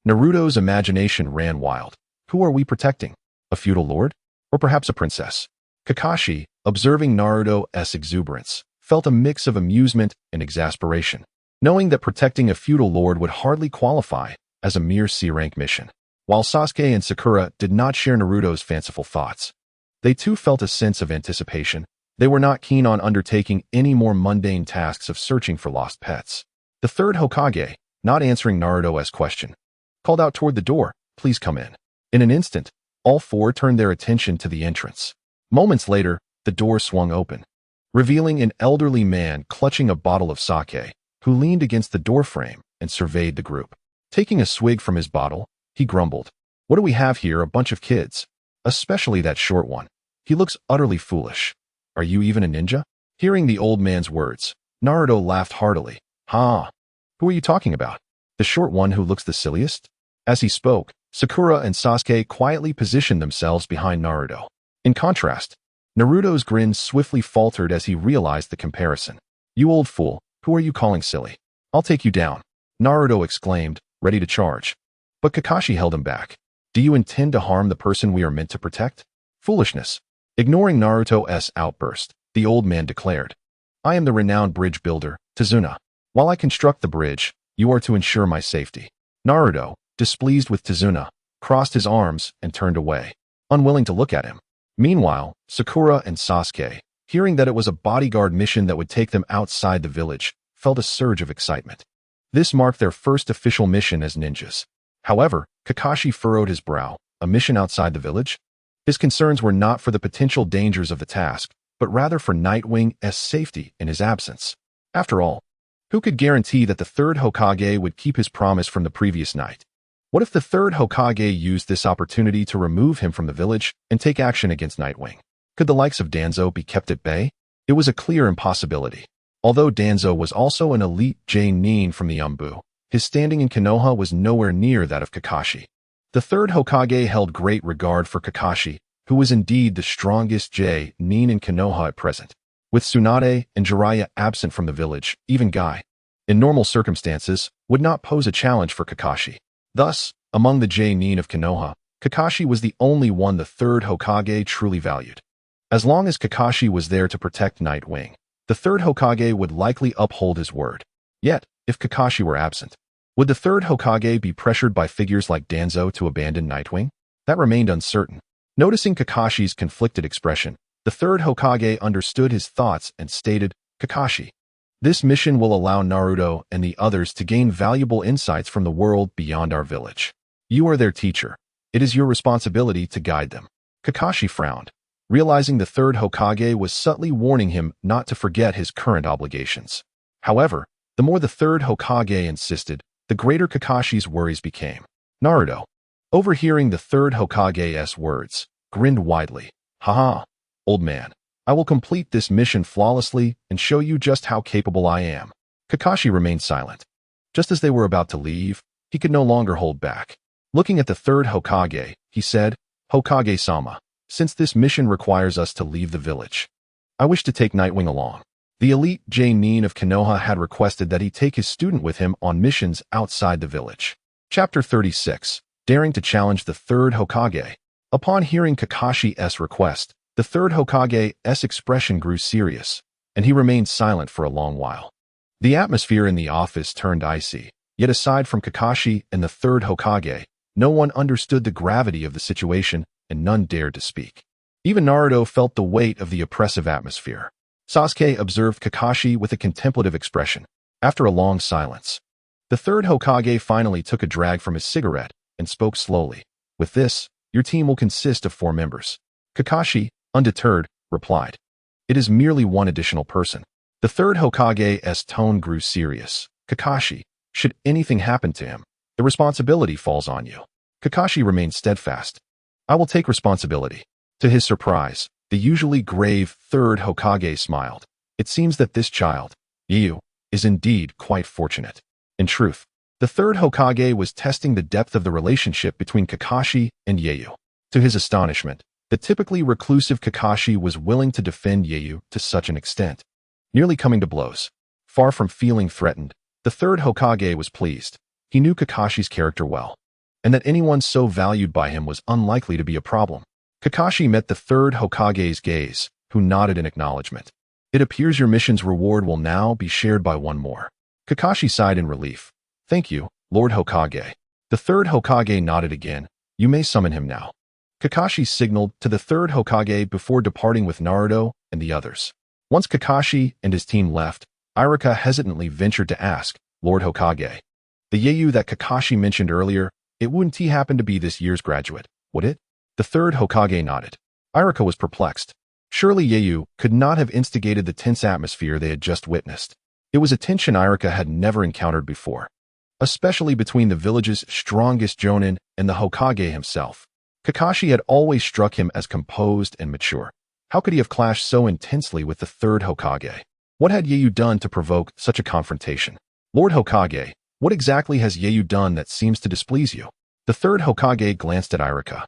Naruto's imagination ran wild. Who are we protecting? A feudal lord? Or perhaps a princess? Kakashi, observing Naruto's exuberance, felt a mix of amusement and exasperation, knowing that protecting a feudal lord would hardly qualify as a mere C-rank mission. While Sasuke and Sakura did not share Naruto's fanciful thoughts, they too felt a sense of anticipation. They were not keen on undertaking any more mundane tasks of searching for lost pets. The third Hokage, not answering Naruto's question, called out toward the door, please come in. In an instant, all four turned their attention to the entrance. Moments later, the door swung open, revealing an elderly man clutching a bottle of sake, who leaned against the doorframe and surveyed the group. Taking a swig from his bottle, he grumbled, what do we have here, a bunch of kids? Especially that short one. He looks utterly foolish. Are you even a ninja? Hearing the old man's words, Naruto laughed heartily. Ha! Who are you talking about? The short one who looks the silliest? As he spoke, Sakura and Sasuke quietly positioned themselves behind Naruto. In contrast, Naruto's grin swiftly faltered as he realized the comparison. You old fool, who are you calling silly? I'll take you down, Naruto exclaimed, ready to charge. But Kakashi held him back. Do you intend to harm the person we are meant to protect? Foolishness. Ignoring Naruto's outburst, the old man declared, I am the renowned bridge builder, Tazuna. While I construct the bridge, you are to ensure my safety. Naruto, displeased with Tazuna, crossed his arms and turned away, unwilling to look at him. Meanwhile, Sakura and Sasuke, hearing that it was a bodyguard mission that would take them outside the village, felt a surge of excitement. This marked their first official mission as ninjas. However, Kakashi furrowed his brow. A mission outside the village? His concerns were not for the potential dangers of the task, but rather for Nightwing's safety in his absence. After all, who could guarantee that the third Hokage would keep his promise from the previous night? What if the third Hokage used this opportunity to remove him from the village and take action against Nightwing? Could the likes of Danzo be kept at bay? It was a clear impossibility. Although Danzo was also an elite J-nin from the Umbu, his standing in Konoha was nowhere near that of Kakashi. The third Hokage held great regard for Kakashi, who was indeed the strongest J-nin in Konoha at present. With Tsunade and Jiraiya absent from the village, even Guy, in normal circumstances, would not pose a challenge for Kakashi. Thus, among the J-nin of Konoha, Kakashi was the only one the third Hokage truly valued. As long as Kakashi was there to protect Nightwing, the third Hokage would likely uphold his word. Yet, if Kakashi were absent, would the third Hokage be pressured by figures like Danzo to abandon Nightwing? That remained uncertain. Noticing Kakashi's conflicted expression, the third Hokage understood his thoughts and stated, Kakashi, this mission will allow Naruto and the others to gain valuable insights from the world beyond our village. You are their teacher. It is your responsibility to guide them. Kakashi frowned, realizing the third Hokage was subtly warning him not to forget his current obligations. However, the more the third Hokage insisted, the greater Kakashi's worries became. Naruto, overhearing the third Hokage's words, grinned widely. Haha, old man. I will complete this mission flawlessly and show you just how capable I am. Kakashi remained silent. Just as they were about to leave, he could no longer hold back. Looking at the third Hokage, he said, Hokage-sama, since this mission requires us to leave the village, I wish to take Nightwing along. The elite J-nin of Konoha had requested that he take his student with him on missions outside the village. Chapter 36, Daring to Challenge the Third Hokage. Upon hearing Kakashi's request, the third Hokage's expression grew serious, and he remained silent for a long while. The atmosphere in the office turned icy, yet aside from Kakashi and the third Hokage, no one understood the gravity of the situation and none dared to speak. Even Naruto felt the weight of the oppressive atmosphere. Sasuke observed Kakashi with a contemplative expression. After a long silence, the third Hokage finally took a drag from his cigarette and spoke slowly. With this, your team will consist of 4 members. Kakashi, undeterred, replied. It is merely one additional person. The third Hokage's tone grew serious. Kakashi, should anything happen to him, the responsibility falls on you. Kakashi remained steadfast. I will take responsibility. To his surprise, the usually grave third Hokage smiled. It seems that this child, Yu, is indeed quite fortunate. In truth, the third Hokage was testing the depth of the relationship between Kakashi and Ieyu. To his astonishment, The typically reclusive Kakashi was willing to defend Yeiyu to such an extent, nearly coming to blows. Far from feeling threatened, the third Hokage was pleased. He knew Kakashi's character well, and that anyone so valued by him was unlikely to be a problem. Kakashi met the third Hokage's gaze, who nodded in acknowledgement. It appears your mission's reward will now be shared by one more. Kakashi sighed in relief. Thank you, Lord Hokage. The third Hokage nodded again. You may summon him now. Kakashi signaled to the third Hokage before departing with Naruto and the others. Once Kakashi and his team left, Iruka hesitantly ventured to ask, Lord Hokage, the Yeiyu that Kakashi mentioned earlier, it wouldn't he happen to be this year's graduate, would it? The third Hokage nodded. Iruka was perplexed. Surely Yeiyu could not have instigated the tense atmosphere they had just witnessed. It was a tension Iruka had never encountered before, especially between the village's strongest jonin and the Hokage himself. Kakashi had always struck him as composed and mature. How could he have clashed so intensely with the third Hokage? What had Yeiyu done to provoke such a confrontation? Lord Hokage, what exactly has Yeiyu done that seems to displease you? The third Hokage glanced at Iruka.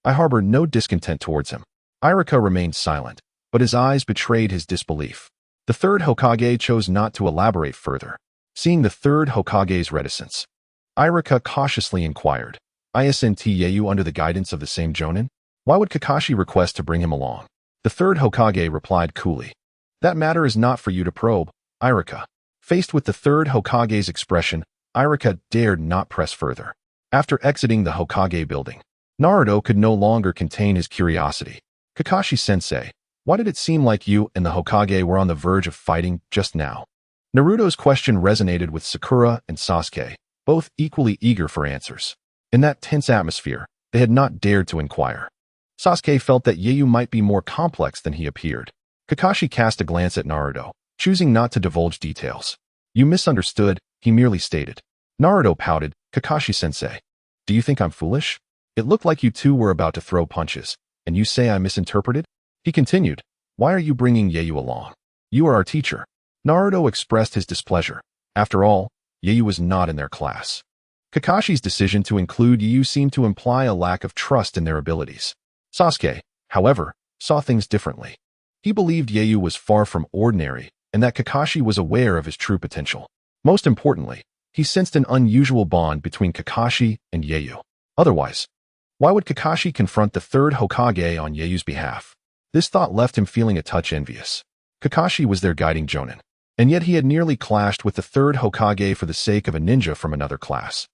I harbor no discontent towards him. Iruka remained silent, but his eyes betrayed his disbelief. The third Hokage chose not to elaborate further. Seeing the third Hokage's reticence, Iruka cautiously inquired, Isn't Yeiyu under the guidance of the same jonin? Why would Kakashi request to bring him along? The third Hokage replied coolly, That matter is not for you to probe, Iruka. Faced with the third Hokage's expression, Iruka dared not press further. After exiting the Hokage building, Naruto could no longer contain his curiosity. Kakashi-sensei, why did it seem like you and the Hokage were on the verge of fighting just now? Naruto's question resonated with Sakura and Sasuke, both equally eager for answers. In that tense atmosphere, they had not dared to inquire. Sasuke felt that Yeiyu might be more complex than he appeared. Kakashi cast a glance at Naruto, choosing not to divulge details. You misunderstood, he merely stated. Naruto pouted, Kakashi-sensei, do you think I'm foolish? It looked like you two were about to throw punches, and you say I misinterpreted? He continued, why are you bringing Yeiyu along? You are our teacher. Naruto expressed his displeasure. After all, Yeiyu was not in their class. Kakashi's decision to include Yeiyu seemed to imply a lack of trust in their abilities. Sasuke, however, saw things differently. He believed Yeiyu was far from ordinary and that Kakashi was aware of his true potential. Most importantly, he sensed an unusual bond between Kakashi and Yeiyu. Otherwise, why would Kakashi confront the third Hokage on Yeiyu's behalf? This thought left him feeling a touch envious. Kakashi was their guiding jonin, and yet he had nearly clashed with the third Hokage for the sake of a ninja from another class.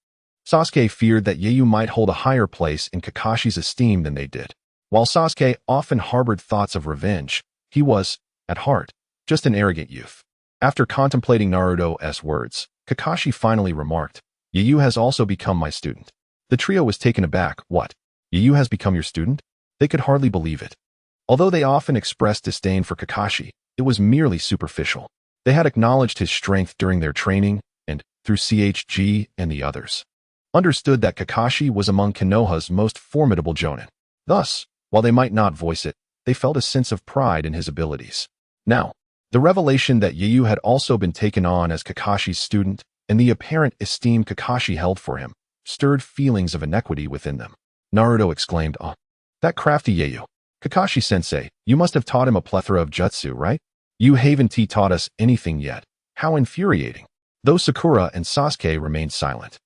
Sasuke feared that Yeiyu might hold a higher place in Kakashi's esteem than they did. While Sasuke often harbored thoughts of revenge, he was, at heart, just an arrogant youth. After contemplating Naruto's words, Kakashi finally remarked, Yeiyu has also become my student. The trio was taken aback. What? Yeiyu has become your student? They could hardly believe it. Although they often expressed disdain for Kakashi, it was merely superficial. They had acknowledged his strength during their training, and, through CHG and the others, understood that Kakashi was among Konoha's most formidable jonin. Thus, while they might not voice it, they felt a sense of pride in his abilities. Now, the revelation that Yeiyu had also been taken on as Kakashi's student, and the apparent esteem Kakashi held for him, stirred feelings of inequity within them. Naruto exclaimed, Oh, that crafty Yeiyu. Kakashi-sensei, you must have taught him a plethora of jutsu, right? You haven't taught us anything yet. How infuriating. Though Sakura and Sasuke remained silent,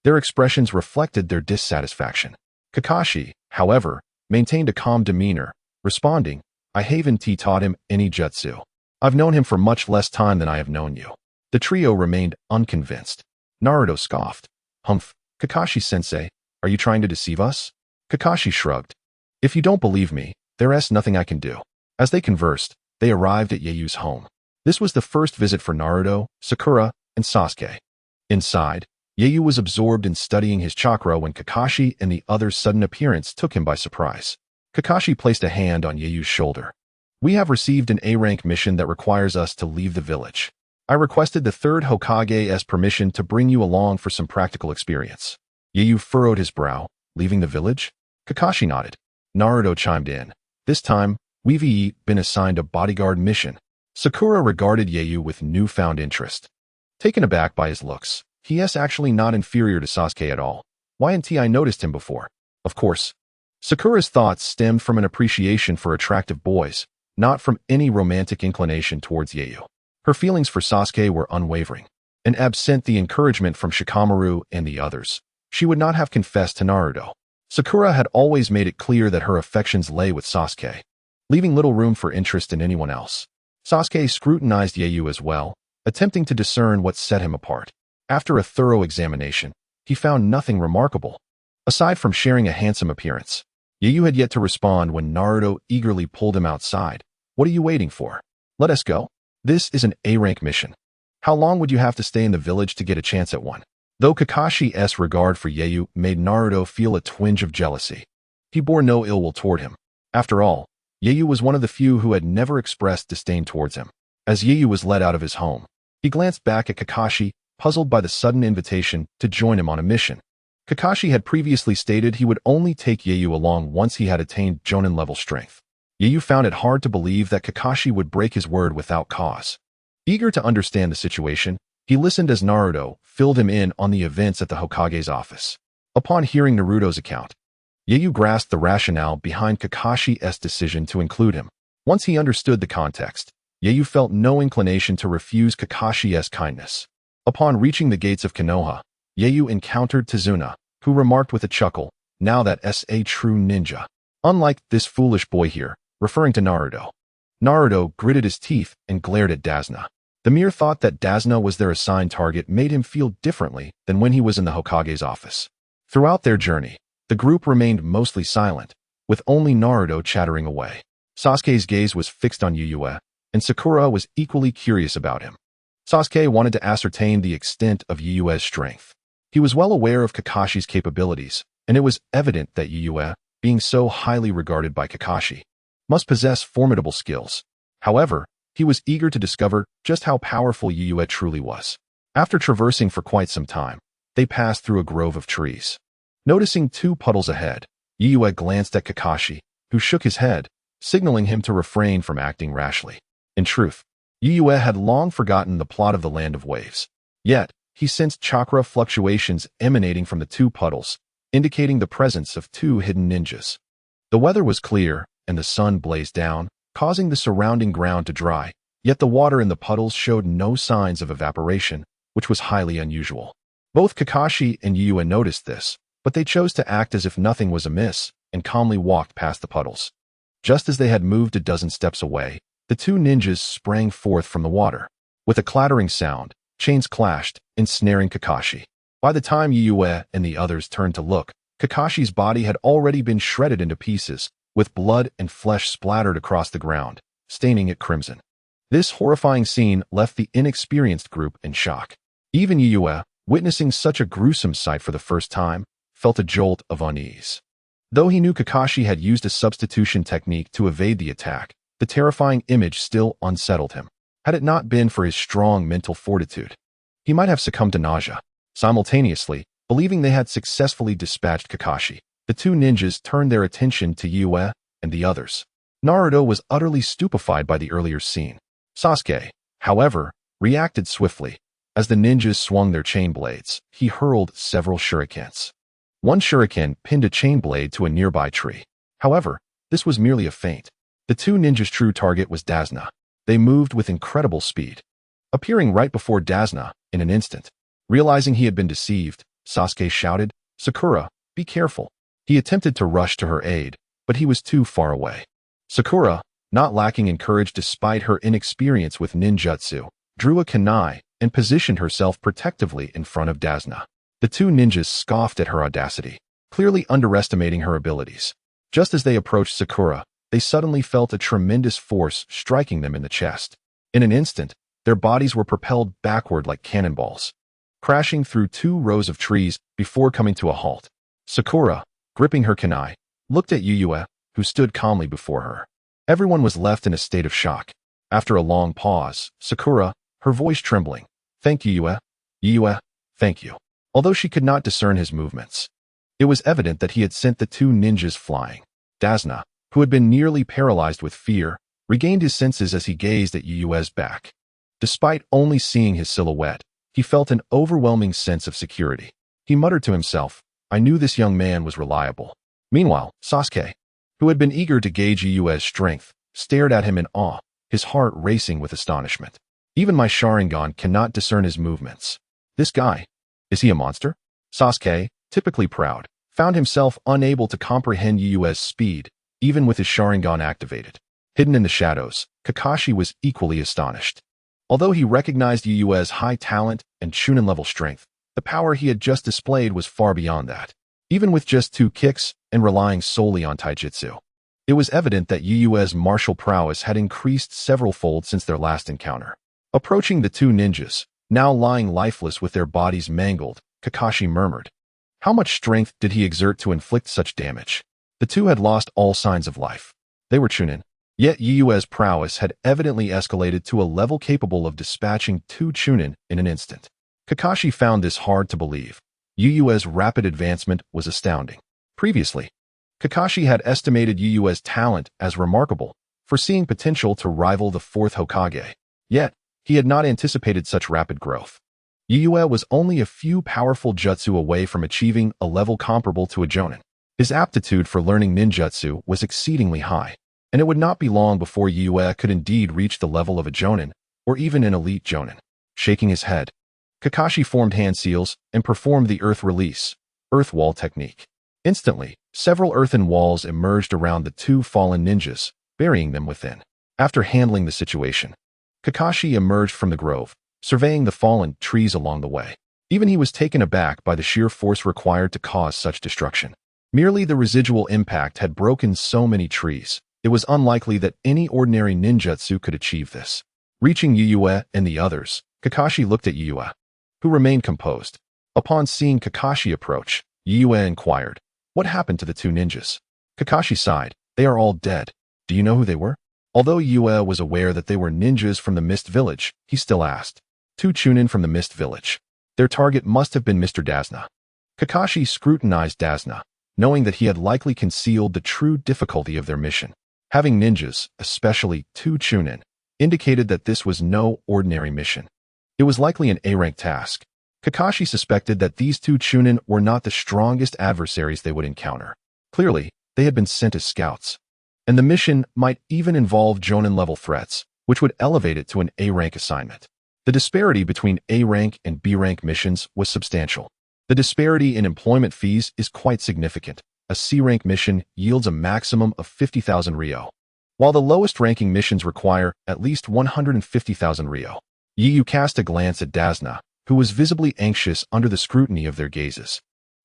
their expressions reflected their dissatisfaction. Kakashi, however, maintained a calm demeanor, responding, I haven't taught him any jutsu. I've known him for much less time than I have known you. The trio remained unconvinced. Naruto scoffed. Humph, Kakashi-sensei, are you trying to deceive us? Kakashi shrugged. If you don't believe me, there's nothing I can do. As they conversed, they arrived at Yeiyu's home. This was the first visit for Naruto, Sakura, and Sasuke. Inside, Yeiyu was absorbed in studying his chakra when Kakashi and the others' sudden appearance took him by surprise. Kakashi placed a hand on Yeiyu's shoulder. We have received an A-rank mission that requires us to leave the village. I requested the third Hokage's permission to bring you along for some practical experience. Yeiyu furrowed his brow. Leaving the village? Kakashi nodded. Naruto chimed in. This time, we've been assigned a bodyguard mission. Sakura regarded Yeiyu with newfound interest. Taken aback by his looks, he is actually not inferior to Sasuke at all. Why hadn't I noticed him before? Of course, Sakura's thoughts stemmed from an appreciation for attractive boys, not from any romantic inclination towards Yayu. Her feelings for Sasuke were unwavering, and absent the encouragement from Shikamaru and the others, she would not have confessed to Naruto. Sakura had always made it clear that her affections lay with Sasuke, leaving little room for interest in anyone else. Sasuke scrutinized Yayu as well, attempting to discern what set him apart. After a thorough examination, he found nothing remarkable, aside from sharing a handsome appearance. Yayu had yet to respond when Naruto eagerly pulled him outside. "What are you waiting for? Let us go. This is an A-rank mission. How long would you have to stay in the village to get a chance at one?" Though Kakashi's regard for Yayu made Naruto feel a twinge of jealousy, he bore no ill will toward him. After all, Yayu was one of the few who had never expressed disdain towards him. As Yayu was led out of his home, he glanced back at Kakashi, puzzled by the sudden invitation to join him on a mission. Kakashi had previously stated he would only take Yayu along once he had attained Jonin-level strength. Yayu found it hard to believe that Kakashi would break his word without cause. Eager to understand the situation, he listened as Naruto filled him in on the events at the Hokage's office. Upon hearing Naruto's account, Yayu grasped the rationale behind Kakashi's decision to include him. Once he understood the context, Yayu felt no inclination to refuse Kakashi's kindness. Upon reaching the gates of Konoha, Yayu encountered Tazuna, who remarked with a chuckle, "Now that's a true ninja. Unlike this foolish boy here," referring to Naruto. Naruto gritted his teeth and glared at Dazna. The mere thought that Dazna was their assigned target made him feel differently than when he was in the Hokage's office. Throughout their journey, the group remained mostly silent, with only Naruto chattering away. Sasuke's gaze was fixed on Yuyue, and Sakura was equally curious about him. Sasuke wanted to ascertain the extent of Yuyue's strength. He was well aware of Kakashi's capabilities, and it was evident that Yuyue, being so highly regarded by Kakashi, must possess formidable skills. However, he was eager to discover just how powerful Yuyue truly was. After traversing for quite some time, they passed through a grove of trees. Noticing two puddles ahead, Yuyue glanced at Kakashi, who shook his head, signaling him to refrain from acting rashly. In truth, Yuyue had long forgotten the plot of the Land of Waves. Yet, he sensed chakra fluctuations emanating from the two puddles, indicating the presence of two hidden ninjas. The weather was clear, and the sun blazed down, causing the surrounding ground to dry, yet the water in the puddles showed no signs of evaporation, which was highly unusual. Both Kakashi and Yuyue noticed this, but they chose to act as if nothing was amiss, and calmly walked past the puddles. Just as they had moved a dozen steps away, the two ninjas sprang forth from the water. With a clattering sound, chains clashed, ensnaring Kakashi. By the time Yuyue and the others turned to look, Kakashi's body had already been shredded into pieces, with blood and flesh splattered across the ground, staining it crimson. This horrifying scene left the inexperienced group in shock. Even Yuyue, witnessing such a gruesome sight for the first time, felt a jolt of unease. Though he knew Kakashi had used a substitution technique to evade the attack, the terrifying image still unsettled him. Had it not been for his strong mental fortitude, he might have succumbed to nausea. Simultaneously, believing they had successfully dispatched Kakashi, the two ninjas turned their attention to Yuyue and the others. Naruto was utterly stupefied by the earlier scene. Sasuke, however, reacted swiftly. As the ninjas swung their chain blades, he hurled several shurikens. One shuriken pinned a chain blade to a nearby tree. However, this was merely a feint. The two ninjas' true target was Dazna. They moved with incredible speed, appearing right before Dazna in an instant. Realizing he had been deceived, Sasuke shouted, "Sakura, be careful." He attempted to rush to her aid, but he was too far away. Sakura, not lacking in courage despite her inexperience with ninjutsu, drew a kunai and positioned herself protectively in front of Dazna. The two ninjas scoffed at her audacity, clearly underestimating her abilities. Just as they approached Sakura, they suddenly felt a tremendous force striking them in the chest. In an instant, their bodies were propelled backward like cannonballs, crashing through two rows of trees before coming to a halt. Sakura, gripping her kunai, looked at Yuyue, who stood calmly before her. Everyone was left in a state of shock. After a long pause, Sakura, her voice trembling, "Thank you, Yuyue. Yuyue, thank you." Although she could not discern his movements, it was evident that he had sent the two ninjas flying. Dazna, who had been nearly paralyzed with fear, regained his senses as he gazed at Yuyue's back. Despite only seeing his silhouette, he felt an overwhelming sense of security. He muttered to himself, "I knew this young man was reliable." Meanwhile, Sasuke, who had been eager to gauge Iyue's strength, stared at him in awe, his heart racing with astonishment. Even my Sharingan cannot discern his movements. This guy, is he a monster? Sasuke, typically proud, found himself unable to comprehend Iyue's speed, even with his Sharingan activated. Hidden in the shadows, Kakashi was equally astonished. Although he recognized Iyue's high talent and Chunin-level strength, the power he had just displayed was far beyond that. Even with just 2 kicks and relying solely on taijutsu, it was evident that Iyue's martial prowess had increased several-fold since their last encounter. Approaching the 2 ninjas, now lying lifeless with their bodies mangled, Kakashi murmured. How much strength did he exert to inflict such damage? The 2 had lost all signs of life. They were Chunin. Yet Iyue's prowess had evidently escalated to a level capable of dispatching 2 Chunin in an instant. Kakashi found this hard to believe. Iyue's rapid advancement was astounding. Previously, Kakashi had estimated Iyue's talent as remarkable, foreseeing potential to rival the 4th Hokage. Yet, he had not anticipated such rapid growth. Iyue was only a few powerful jutsu away from achieving a level comparable to a Jonin. His aptitude for learning ninjutsu was exceedingly high, and it would not be long before Iyue could indeed reach the level of a Jonin, or even an elite Jonin. Shaking his head, Kakashi formed hand seals and performed the earth release, earth wall technique. Instantly, several earthen walls emerged around the 2 fallen ninjas, burying them within. After handling the situation, Kakashi emerged from the grove, surveying the fallen trees along the way. Even he was taken aback by the sheer force required to cause such destruction. Merely the residual impact had broken so many trees. It was unlikely that any ordinary ninjutsu could achieve this. Reaching Iyue and the others, Kakashi looked at Iyue, who remained composed. Upon seeing Kakashi approach, Iyue inquired, "What happened to the 2 ninjas?" Kakashi sighed, "They are all dead. Do you know who they were?" Although Iyue was aware that they were ninjas from the Mist Village, he still asked. 2 Chunin from the Mist Village. Their target must have been Mr. Dazna. Kakashi scrutinized Dazna, knowing that he had likely concealed the true difficulty of their mission. Having ninjas, especially 2 Chunin, indicated that this was no ordinary mission. It was likely an A-rank task. Kakashi suspected that these 2 Chunin were not the strongest adversaries they would encounter. Clearly, they had been sent as scouts. And the mission might even involve Jonin-level threats, which would elevate it to an A-rank assignment. The disparity between A-rank and B-rank missions was substantial. The disparity in employment fees is quite significant. A C-rank mission yields a maximum of 50,000 Ryo, while the lowest-ranking missions require at least 150,000 Ryo. Yu cast a glance at Dazna, who was visibly anxious under the scrutiny of their gazes.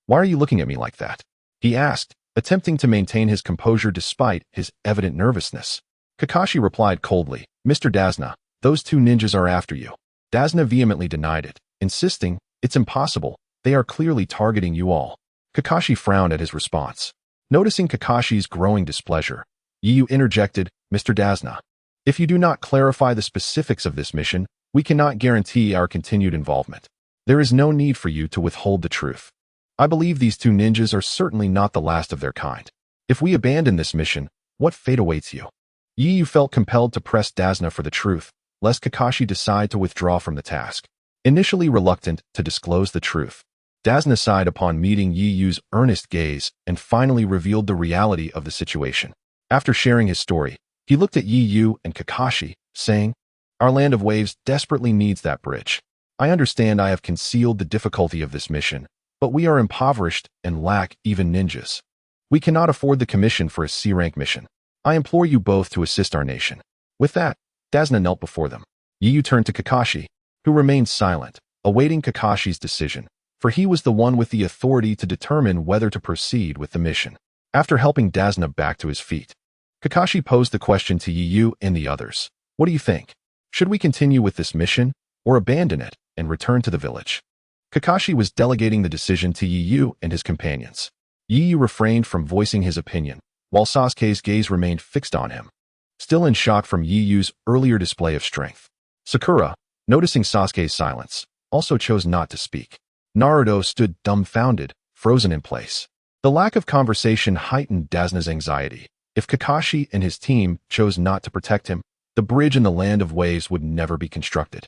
"Why are you looking at me like that?" he asked, attempting to maintain his composure despite his evident nervousness. Kakashi replied coldly, "Mr. Dazna, those 2 ninjas are after you." Dazna vehemently denied it, insisting, "It's impossible. They are clearly targeting you all." Kakashi frowned at his response. Noticing Kakashi's growing displeasure, Yu interjected, "Mr. Dazna, if you do not clarify the specifics of this mission, we cannot guarantee our continued involvement. There is no need for you to withhold the truth. I believe these 2 ninjas are certainly not the last of their kind. If we abandon this mission, what fate awaits you?" Yu felt compelled to press Dazna for the truth, lest Kakashi decide to withdraw from the task. Initially reluctant to disclose the truth, Dazna sighed upon meeting Yiyu's earnest gaze and finally revealed the reality of the situation. After sharing his story, he looked at Yiyu and Kakashi, saying, "Our land of waves desperately needs that bridge. I understand I have concealed the difficulty of this mission, but we are impoverished and lack even ninjas. We cannot afford the commission for a C-rank mission. I implore you both to assist our nation." With that, Dazna knelt before them. Yiyu turned to Kakashi, who remained silent, awaiting Kakashi's decision, for he was the one with the authority to determine whether to proceed with the mission. After helping Dazna back to his feet, Kakashi posed the question to Yiyu and the others. "What do you think? Should we continue with this mission, or abandon it and return to the village?" Kakashi was delegating the decision to Yiyu and his companions. Yiyu refrained from voicing his opinion, while Sasuke's gaze remained fixed on him, still in shock from Yiyu's earlier display of strength. Sakura, noticing Sasuke's silence, also chose not to speak. Naruto stood dumbfounded, frozen in place. The lack of conversation heightened Dazna's anxiety. If Kakashi and his team chose not to protect him, the bridge in the land of waves would never be constructed.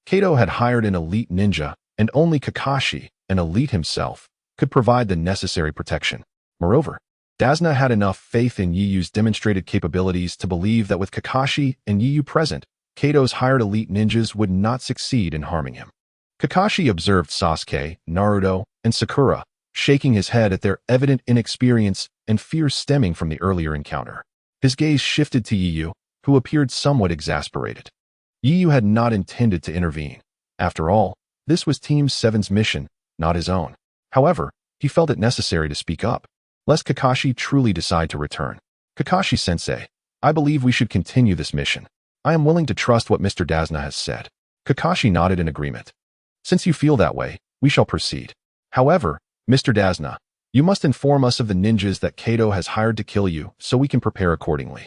Kato had hired an elite ninja, and only Kakashi, an elite himself, could provide the necessary protection. Moreover, Dasna had enough faith in Yiyu's demonstrated capabilities to believe that with Kakashi and Yiyu present, Kato's hired elite ninjas would not succeed in harming him. Kakashi observed Sasuke, Naruto, and Sakura, shaking his head at their evident inexperience and fear stemming from the earlier encounter. His gaze shifted to Yiyu, who appeared somewhat exasperated. Yiyu had not intended to intervene. After all, this was Team 7's mission, not his own. However, he felt it necessary to speak up, lest Kakashi truly decide to return. Kakashi-sensei, I believe we should continue this mission. I am willing to trust what Mr. Dasna has said. Kakashi nodded in agreement. Since you feel that way, we shall proceed. However, Mr. Dasna, you must inform us of the ninjas that Kato has hired to kill you so we can prepare accordingly.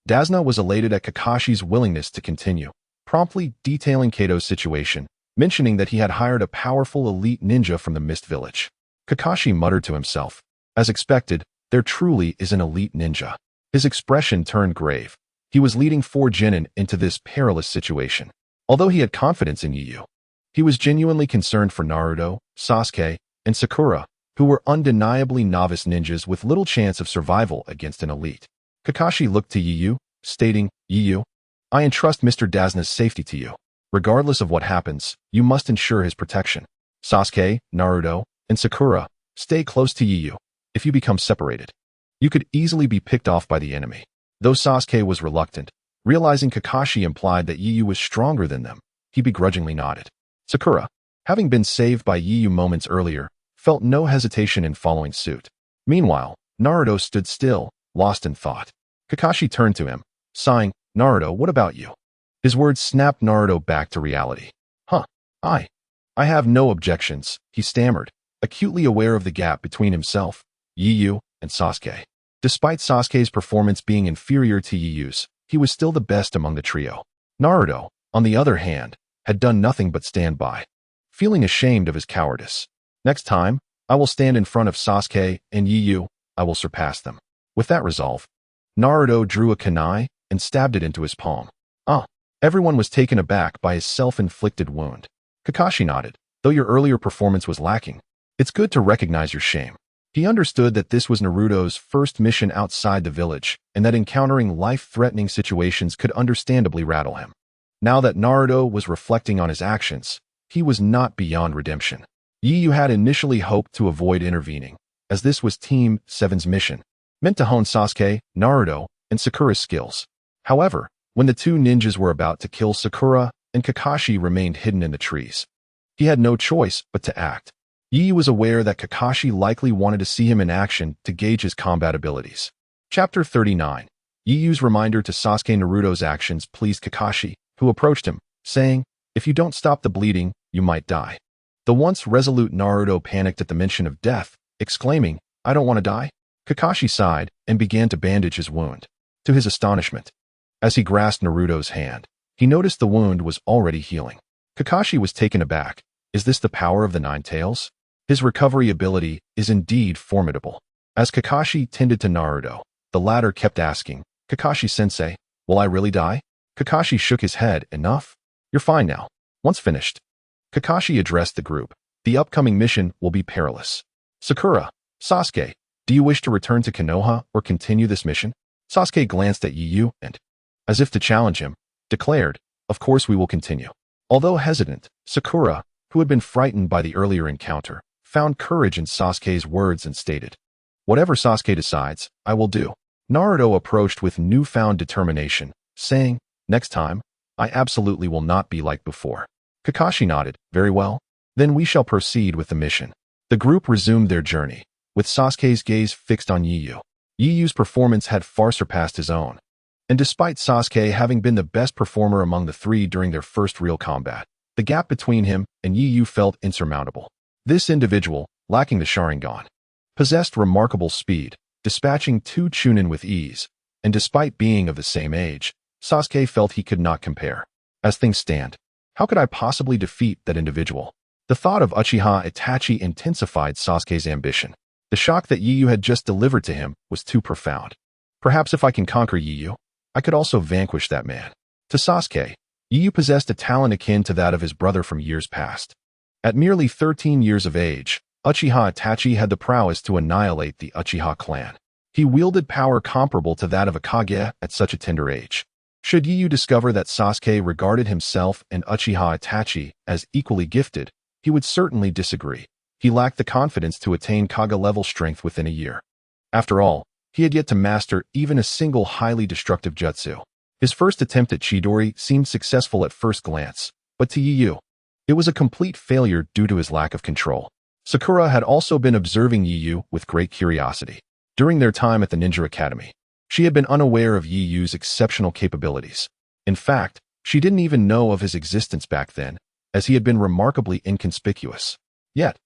Dasna was elated at Kakashi's willingness to continue, promptly detailing Kato's situation, mentioning that he had hired a powerful elite ninja from the Mist Village. Kakashi muttered to himself, as expected, there truly is an elite ninja. His expression turned grave. He was leading 4 Genin into this perilous situation. Although he had confidence in Yiyu, he was genuinely concerned for Naruto, Sasuke, and Sakura, who were undeniably novice ninjas with little chance of survival against an elite. Kakashi looked to Yiyu, stating, Yiyu, I entrust Mr. Dasna's safety to you. Regardless of what happens, you must ensure his protection. Sasuke, Naruto, and Sakura, stay close to Yiyu. If you become separated, you could easily be picked off by the enemy. Though Sasuke was reluctant, realizing Kakashi implied that Yiyu was stronger than them, he begrudgingly nodded. Sakura, having been saved by Yiyu moments earlier, felt no hesitation in following suit. Meanwhile, Naruto stood still, lost in thought. Kakashi turned to him, sighing, Naruto, what about you? His words snapped Naruto back to reality. I have no objections, he stammered, acutely aware of the gap between himself, Yiyu, and Sasuke. Despite Sasuke's performance being inferior to Yiyu's, he was still the best among the trio. Naruto, on the other hand, had done nothing but stand by, feeling ashamed of his cowardice. Next time, I will stand in front of Sasuke and Yiyu, I will surpass them. With that resolve, Naruto drew a kunai and stabbed it into his palm. Everyone was taken aback by his self-inflicted wound. Kakashi nodded. Though your earlier performance was lacking, it's good to recognize your shame. He understood that this was Naruto's first mission outside the village, and that encountering life-threatening situations could understandably rattle him. Now that Naruto was reflecting on his actions, he was not beyond redemption. Yiyu had initially hoped to avoid intervening, as this was Team 7's mission, meant to hone Sasuke, Naruto, and Sakura's skills. However, when the 2 ninjas were about to kill Sakura and Kakashi remained hidden in the trees, he had no choice but to act. Yiyu was aware that Kakashi likely wanted to see him in action to gauge his combat abilities. Chapter 39. Yiyu's reminder to Sasuke Naruto's actions pleased Kakashi, who approached him, saying, if you don't stop the bleeding, you might die. The once resolute Naruto panicked at the mention of death, exclaiming, I don't want to die. Kakashi sighed and began to bandage his wound. To his astonishment, as he grasped Naruto's hand, he noticed the wound was already healing. Kakashi was taken aback. Is this the power of the 9 tails? His recovery ability is indeed formidable. As Kakashi tended to Naruto, the latter kept asking, Kakashi-sensei, will I really die? Kakashi shook his head. Enough? You're fine now. Once finished, Kakashi addressed the group. The upcoming mission will be perilous. Sakura, Sasuke, do you wish to return to Konoha or continue this mission? Sasuke glanced at Yiyu and, as if to challenge him, declared, of course we will continue. Although hesitant, Sakura, who had been frightened by the earlier encounter, found courage in Sasuke's words and stated, whatever Sasuke decides, I will do. Naruto approached with newfound determination, saying, next time, I absolutely will not be like before. Kakashi nodded, very well. Then we shall proceed with the mission. The group resumed their journey, with Sasuke's gaze fixed on Yiyu. Yiyu's performance had far surpassed his own, and despite Sasuke having been the best performer among the 3 during their first real combat, the gap between him and Yiyu felt insurmountable. This individual, lacking the Sharingan, possessed remarkable speed, dispatching 2 Chunin with ease, and despite being of the same age, Sasuke felt he could not compare. As things stand, how could I possibly defeat that individual? The thought of Uchiha Itachi intensified Sasuke's ambition. The shock that Yiyu had just delivered to him was too profound. Perhaps if I can conquer Yiyu, I could also vanquish that man. To Sasuke, Yiyu possessed a talent akin to that of his brother from years past. At merely 13 years of age, Uchiha Itachi had the prowess to annihilate the Uchiha clan. He wielded power comparable to that of a Kage at such a tender age. Should Yu discover that Sasuke regarded himself and Uchiha Itachi as equally gifted, he would certainly disagree. He lacked the confidence to attain Kage-level strength within a year. After all, he had yet to master even a single highly destructive jutsu. His first attempt at Chidori seemed successful at first glance, but to Yu, it was a complete failure due to his lack of control. Sakura had also been observing Yu with great curiosity. During their time at the Ninja Academy, she had been unaware of Yu's exceptional capabilities. In fact, she didn't even know of his existence back then, as he had been remarkably inconspicuous. Yet,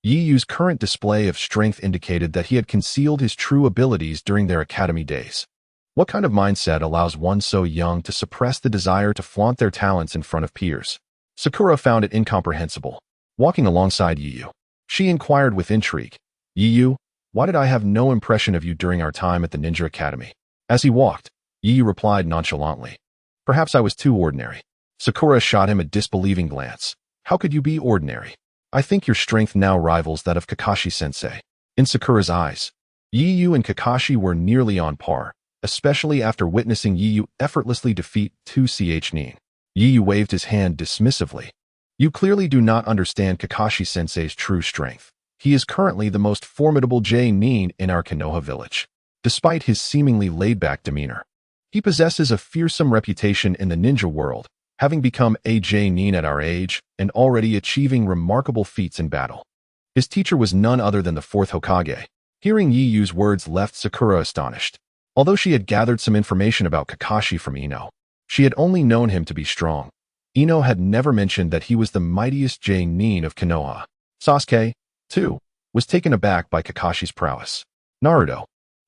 Yu's current display of strength indicated that he had concealed his true abilities during their academy days. What kind of mindset allows one so young to suppress the desire to flaunt their talents in front of peers? Sakura found it incomprehensible. Walking alongside Yu, she inquired with intrigue, "Yu, why did I have no impression of you during our time at the Ninja Academy?" As he walked, Yu replied nonchalantly, "Perhaps I was too ordinary." Sakura shot him a disbelieving glance. "How could you be ordinary? I think your strength now rivals that of Kakashi-sensei." In Sakura's eyes, Yu and Kakashi were nearly on par, especially after witnessing Yu effortlessly defeat 2ch Nin. Yu waved his hand dismissively. "You clearly do not understand Kakashi-sensei's true strength. He is currently the most formidable Nin in our Konoha village. Despite his seemingly laid-back demeanor, he possesses a fearsome reputation in the ninja world, having become a Nin at our age and already achieving remarkable feats in battle." His teacher was none other than the fourth Hokage. Hearing Yu's words left Sakura astonished. Although she had gathered some information about Kakashi from Ino, she had only known him to be strong. Ino had never mentioned that he was the mightiest Nin of Konoha. Sasuke, too, was taken aback by Kakashi's prowess. Naruto,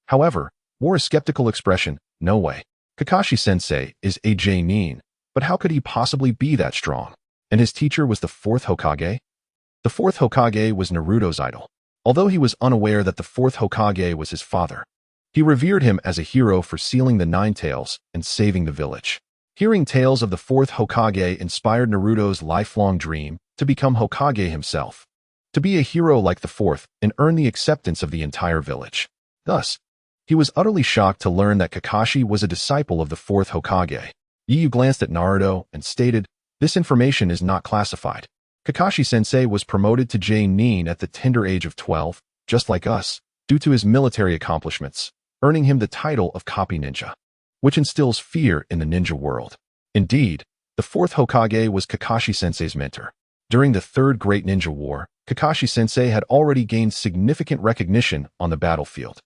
however, wore a skeptical expression. "No way. Kakashi-sensei is a Nin, but how could he possibly be that strong? And his teacher was the fourth Hokage?" The fourth Hokage was Naruto's idol. Although he was unaware that the fourth Hokage was his father, he revered him as a hero for sealing the Nine Tails and saving the village. Hearing tales of the fourth Hokage inspired Naruto's lifelong dream to become Hokage himself, to be a hero like the fourth and earn the acceptance of the entire village. Thus, he was utterly shocked to learn that Kakashi was a disciple of the fourth Hokage. Yu glanced at Naruto and stated, "This information is not classified. Kakashi-sensei was promoted to Nin at the tender age of 12, just like us, due to his military accomplishments, earning him the title of Copy Ninja, which instills fear in the ninja world." Indeed, the fourth Hokage was Kakashi-sensei's mentor. During the Third Great Ninja War, Kakashi-sensei had already gained significant recognition on the battlefield.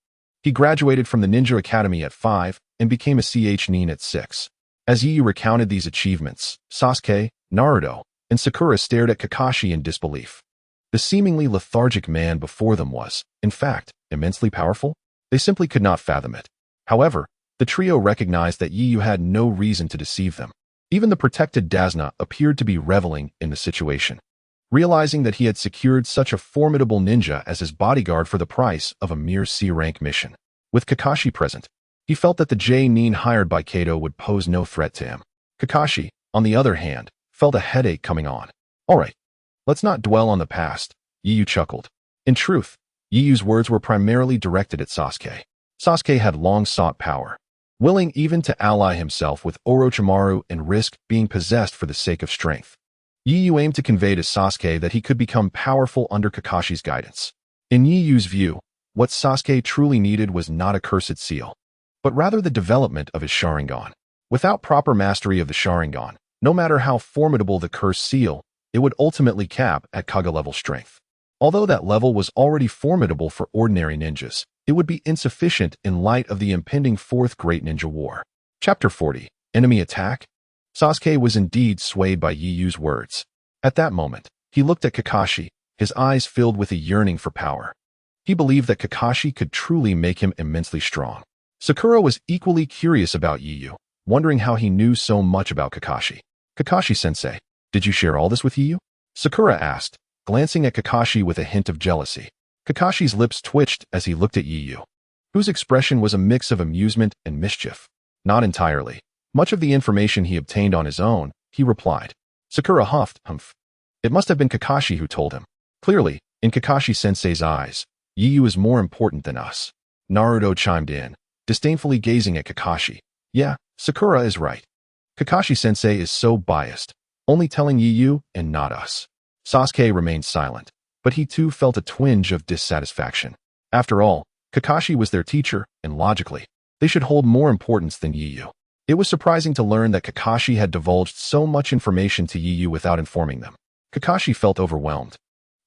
He graduated from the Ninja Academy at 5 and became a Nin at 6. As Yu recounted these achievements, Sasuke, Naruto, and Sakura stared at Kakashi in disbelief. The seemingly lethargic man before them was, in fact, immensely powerful. They simply could not fathom it. However, the trio recognized that Yu had no reason to deceive them. Even the protected Dazna appeared to be reveling in the situation. Realizing that he had secured such a formidable ninja as his bodyguard for the price of a mere C-rank mission. With Kakashi present, he felt that the Nin hired by Kato would pose no threat to him. Kakashi, on the other hand, felt a headache coming on. "Alright, let's not dwell on the past," Yu chuckled. In truth, Yu's words were primarily directed at Sasuke. Sasuke had long sought power, willing even to ally himself with Orochimaru and risk being possessed for the sake of strength. Yu aimed to convey to Sasuke that he could become powerful under Kakashi's guidance. In Yu's view, what Sasuke truly needed was not a cursed seal, but rather the development of his Sharingan. Without proper mastery of the Sharingan, no matter how formidable the cursed seal, it would ultimately cap at Kage-level strength. Although that level was already formidable for ordinary ninjas, it would be insufficient in light of the impending Fourth Great Ninja War. Chapter 40. Enemy Attack? Sasuke was indeed swayed by Yu's words. At that moment, he looked at Kakashi, his eyes filled with a yearning for power. He believed that Kakashi could truly make him immensely strong. Sakura was equally curious about Yu, wondering how he knew so much about Kakashi. "Kakashi-sensei, did you share all this with Yu?" Sakura asked, glancing at Kakashi with a hint of jealousy. Kakashi's lips twitched as he looked at Yu, whose expression was a mix of amusement and mischief. "Not entirely. Much of the information he obtained on his own," he replied. Sakura huffed, "Humph. It must have been Kakashi who told him." Clearly, in Kakashi-sensei's eyes, Yu is more important than us. Naruto chimed in, disdainfully gazing at Kakashi. Yeah, Sakura is right. Kakashi-sensei is so biased, only telling Yu and not us. Sasuke remained silent, but he too felt a twinge of dissatisfaction. After all, Kakashi was their teacher, and logically, they should hold more importance than Yu. It was surprising to learn that Kakashi had divulged so much information to Yu without informing them. Kakashi felt overwhelmed,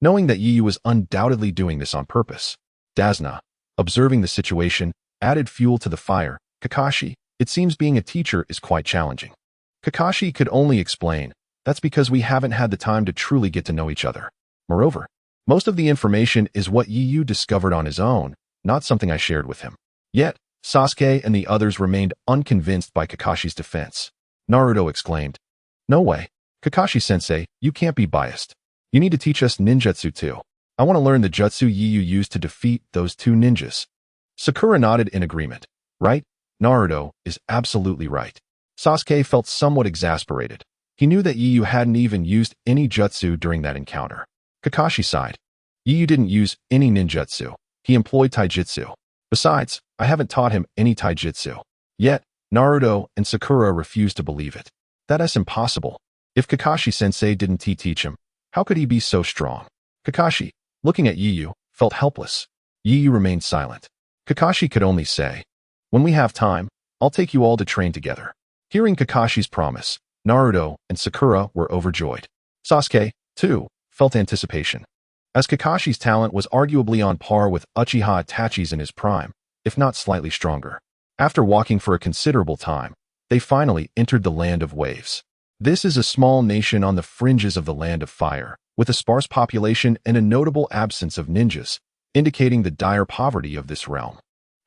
knowing that Yu was undoubtedly doing this on purpose. Dasna, observing the situation, added fuel to the fire. Kakashi, it seems being a teacher is quite challenging. Kakashi could only explain, that's because we haven't had the time to truly get to know each other. Moreover, most of the information is what Yu discovered on his own, not something I shared with him. Yet, Sasuke and the others remained unconvinced by Kakashi's defense. Naruto exclaimed, "No way. Kakashi-sensei, you can't be biased. You need to teach us ninjutsu too. I want to learn the jutsu Yu used to defeat those two ninjas." Sakura nodded in agreement. Right? Naruto is absolutely right. Sasuke felt somewhat exasperated. He knew that Yu hadn't even used any jutsu during that encounter. Kakashi sighed. Yu didn't use any ninjutsu. He employed taijutsu. Besides, I haven't taught him any taijutsu. Yet, Naruto and Sakura refused to believe it. That's impossible. If Kakashi-sensei didn't teach him, how could he be so strong? Kakashi, looking at Yu, felt helpless. Yu remained silent. Kakashi could only say, "When we have time, I'll take you all to train together." Hearing Kakashi's promise, Naruto and Sakura were overjoyed. Sasuke, too, felt anticipation. As Kakashi's talent was arguably on par with Uchiha Itachi's in his prime, if not slightly stronger. After walking for a considerable time, they finally entered the Land of Waves. This is a small nation on the fringes of the Land of Fire, with a sparse population and a notable absence of ninjas, indicating the dire poverty of this realm.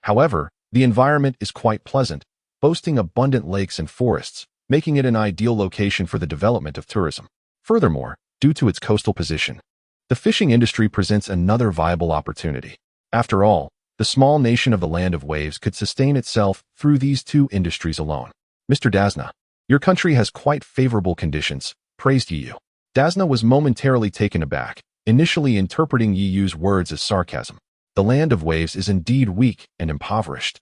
However, the environment is quite pleasant, boasting abundant lakes and forests, making it an ideal location for the development of tourism. Furthermore, due to its coastal position, the fishing industry presents another viable opportunity. After all, the small nation of the Land of Waves could sustain itself through these two industries alone. Mr. Dasna, your country has quite favorable conditions, praised Yu. Dasna was momentarily taken aback, initially interpreting Yu's words as sarcasm. The Land of Waves is indeed weak and impoverished.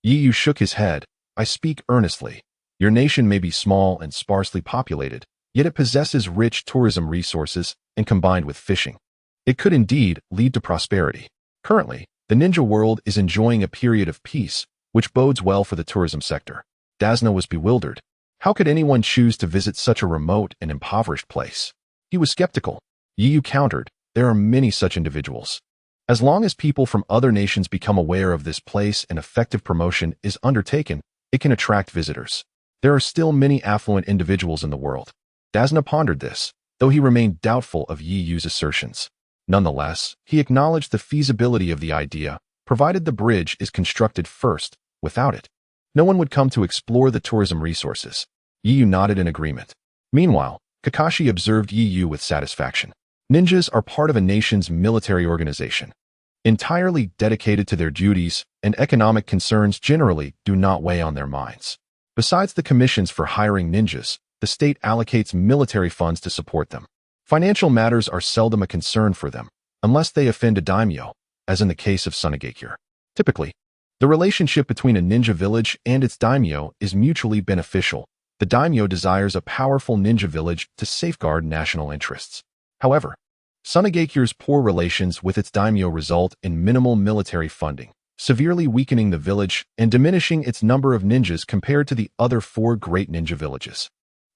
Yu shook his head. I speak earnestly. Your nation may be small and sparsely populated, yet it possesses rich tourism resources, and combined with fishing, it could indeed lead to prosperity. Currently, the ninja world is enjoying a period of peace, which bodes well for the tourism sector. Dasna was bewildered. How could anyone choose to visit such a remote and impoverished place? He was skeptical. Yu countered, there are many such individuals. As long as people from other nations become aware of this place and effective promotion is undertaken, it can attract visitors. There are still many affluent individuals in the world. Dasna pondered this, though he remained doubtful of Yu's assertions. Nonetheless, he acknowledged the feasibility of the idea, provided the bridge is constructed first. Without it, no one would come to explore the tourism resources. Yu nodded in agreement. Meanwhile, Kakashi observed Yu with satisfaction. Ninjas are part of a nation's military organization, entirely dedicated to their duties, and economic concerns generally do not weigh on their minds. Besides the commissions for hiring ninjas, the state allocates military funds to support them. Financial matters are seldom a concern for them, unless they offend a daimyo, as in the case of Sunagakure. Typically, the relationship between a ninja village and its daimyo is mutually beneficial. The daimyo desires a powerful ninja village to safeguard national interests. However, Sunagakure's poor relations with its daimyo result in minimal military funding, severely weakening the village and diminishing its number of ninjas compared to the other 4 great ninja villages.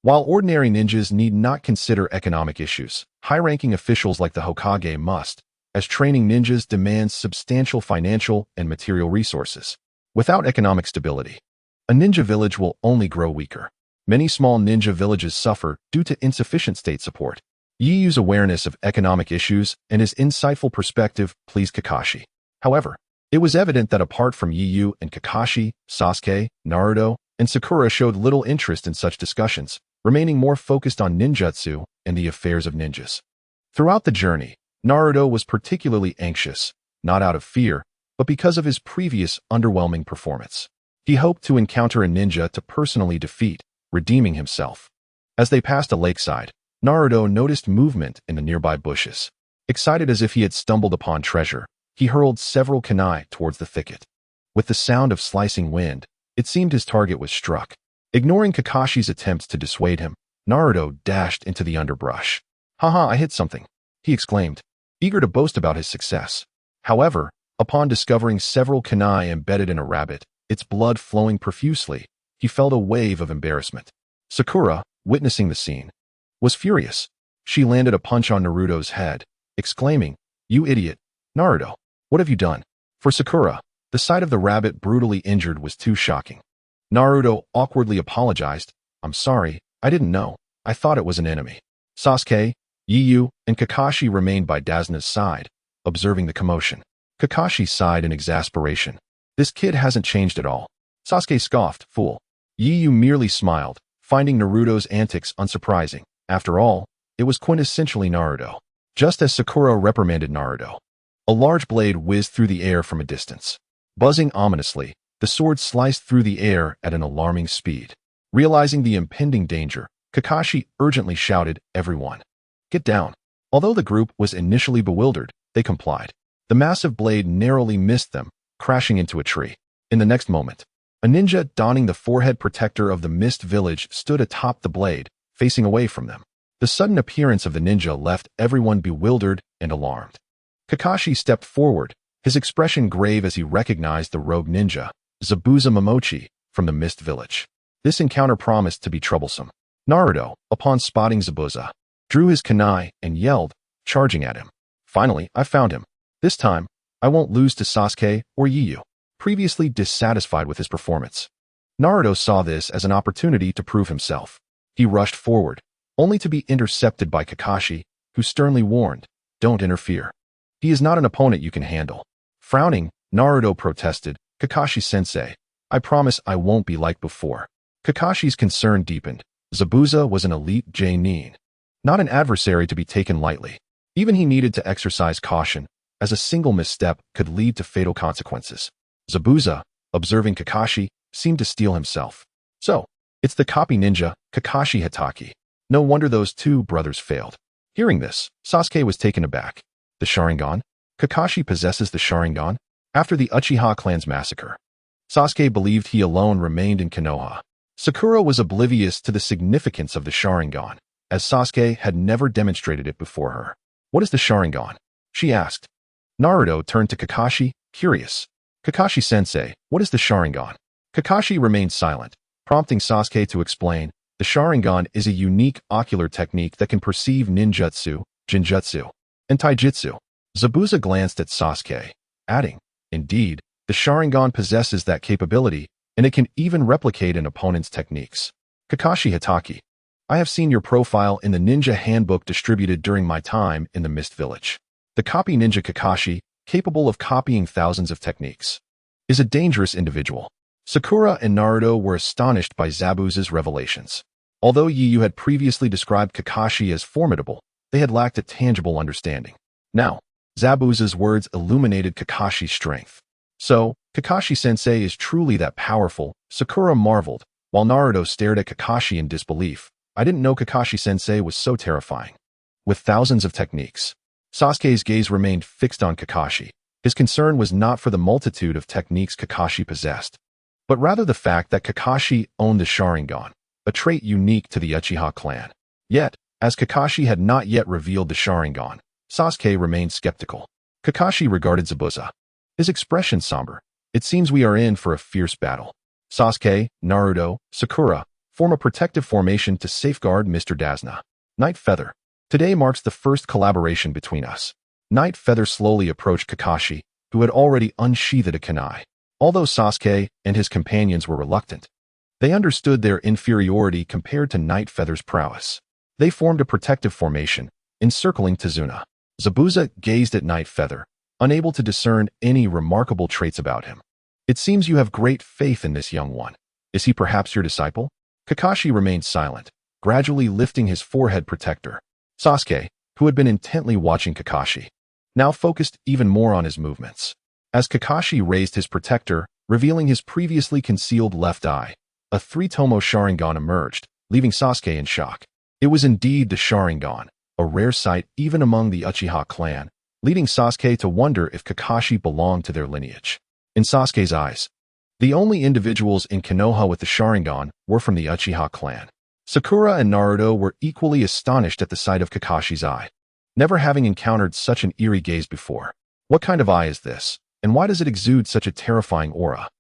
While ordinary ninjas need not consider economic issues, high-ranking officials like the Hokage must, as training ninjas demands substantial financial and material resources. Without economic stability, a ninja village will only grow weaker. Many small ninja villages suffer due to insufficient state support. Yu's awareness of economic issues and his insightful perspective pleased Kakashi. However, it was evident that apart from Yu and Kakashi, Sasuke, Naruto, and Sakura showed little interest in such discussions, remaining more focused on ninjutsu and the affairs of ninjas. Throughout the journey, Naruto was particularly anxious, not out of fear, but because of his previous underwhelming performance. He hoped to encounter a ninja to personally defeat, redeeming himself. As they passed a lakeside, Naruto noticed movement in the nearby bushes. Excited as if he had stumbled upon treasure, he hurled several kunai towards the thicket. With the sound of slicing wind, it seemed his target was struck. Ignoring Kakashi's attempts to dissuade him, Naruto dashed into the underbrush. "Haha, I hit something," he exclaimed, eager to boast about his success. However, upon discovering several kunai embedded in a rabbit, its blood flowing profusely, he felt a wave of embarrassment. Sakura, witnessing the scene, was furious. She landed a punch on Naruto's head, exclaiming, "You idiot, Naruto, what have you done?" For Sakura, the sight of the rabbit brutally injured was too shocking. Naruto awkwardly apologized, "I'm sorry, I didn't know. I thought it was an enemy." Sasuke, Yu, and Kakashi remained by Dazna's side, observing the commotion. Kakashi sighed in exasperation. "This kid hasn't changed at all." Sasuke scoffed, "Fool." Yu merely smiled, finding Naruto's antics unsurprising. After all, it was quintessentially Naruto. Just as Sakura reprimanded Naruto, a large blade whizzed through the air from a distance. Buzzing ominously, the sword sliced through the air at an alarming speed. Realizing the impending danger, Kakashi urgently shouted, "Everyone, get down." Although the group was initially bewildered, they complied. The massive blade narrowly missed them, crashing into a tree. In the next moment, a ninja donning the forehead protector of the Mist Village stood atop the blade, facing away from them. The sudden appearance of the ninja left everyone bewildered and alarmed. Kakashi stepped forward, his expression grave as he recognized the rogue ninja, Zabuza Momochi, from the Mist Village. This encounter promised to be troublesome. Naruto, upon spotting Zabuza, drew his kunai and yelled, charging at him. "Finally, I found him. This time, I won't lose to Sasuke or Yu," previously dissatisfied with his performance. Naruto saw this as an opportunity to prove himself. He rushed forward, only to be intercepted by Kakashi, who sternly warned, "Don't interfere. He is not an opponent you can handle." Frowning, Naruto protested, "Kakashi-sensei, I promise I won't be like before." Kakashi's concern deepened. Zabuza was an elite genin, not an adversary to be taken lightly. Even he needed to exercise caution, as a single misstep could lead to fatal consequences. Zabuza, observing Kakashi, seemed to steel himself. "So, it's the copy ninja, Kakashi Hatake. No wonder those two brothers failed." Hearing this, Sasuke was taken aback. "The Sharingan? Kakashi possesses the Sharingan?" After the Uchiha clan's massacre, Sasuke believed he alone remained in Konoha. Sakura was oblivious to the significance of the Sharingan, as Sasuke had never demonstrated it before her. "What is the Sharingan?" she asked. Naruto turned to Kakashi, curious. "Kakashi-sensei, what is the Sharingan?" Kakashi remained silent, prompting Sasuke to explain. "The Sharingan is a unique ocular technique that can perceive ninjutsu, jinjutsu, and taijutsu." Zabuza glanced at Sasuke, adding, "Indeed, the Sharingan possesses that capability, and it can even replicate an opponent's techniques." Kakashi Hatake, I have seen your profile in the ninja handbook distributed during my time in the Mist Village. The copy ninja Kakashi, capable of copying thousands of techniques, is a dangerous individual. Sakura and Naruto were astonished by Zabuza's revelations. Although Yu had previously described Kakashi as formidable, they had lacked a tangible understanding. Now, Zabuza's words illuminated Kakashi's strength. "So, Kakashi-sensei is truly that powerful," Sakura marveled, while Naruto stared at Kakashi in disbelief. "I didn't know Kakashi-sensei was so terrifying." With thousands of techniques, Sasuke's gaze remained fixed on Kakashi. His concern was not for the multitude of techniques Kakashi possessed, but rather the fact that Kakashi owned the Sharingan, a trait unique to the Uchiha clan. Yet, as Kakashi had not yet revealed the Sharingan, Sasuke remained skeptical. Kakashi regarded Zabuza, his expression somber. "It seems we are in for a fierce battle." Sasuke, Naruto, Sakura form a protective formation to safeguard Mr. Dazna. Night Feather. Today marks the first collaboration between us. Night Feather slowly approached Kakashi, who had already unsheathed a kunai. Although Sasuke and his companions were reluctant, they understood their inferiority compared to Night Feather's prowess. They formed a protective formation, encircling Tazuna. Zabuza gazed at Night Feather, unable to discern any remarkable traits about him. "It seems you have great faith in this young one. Is he perhaps your disciple?" Kakashi remained silent, gradually lifting his forehead protector. Sasuke, who had been intently watching Kakashi, now focused even more on his movements. As Kakashi raised his protector, revealing his previously concealed left eye, a three-tomo Sharingan emerged, leaving Sasuke in shock. It was indeed the Sharingan, a rare sight even among the Uchiha clan, leading Sasuke to wonder if Kakashi belonged to their lineage. In Sasuke's eyes, the only individuals in Konoha with the Sharingan were from the Uchiha clan. Sakura and Naruto were equally astonished at the sight of Kakashi's eye, never having encountered such an eerie gaze before. What kind of eye is this, and why does it exude such a terrifying aura?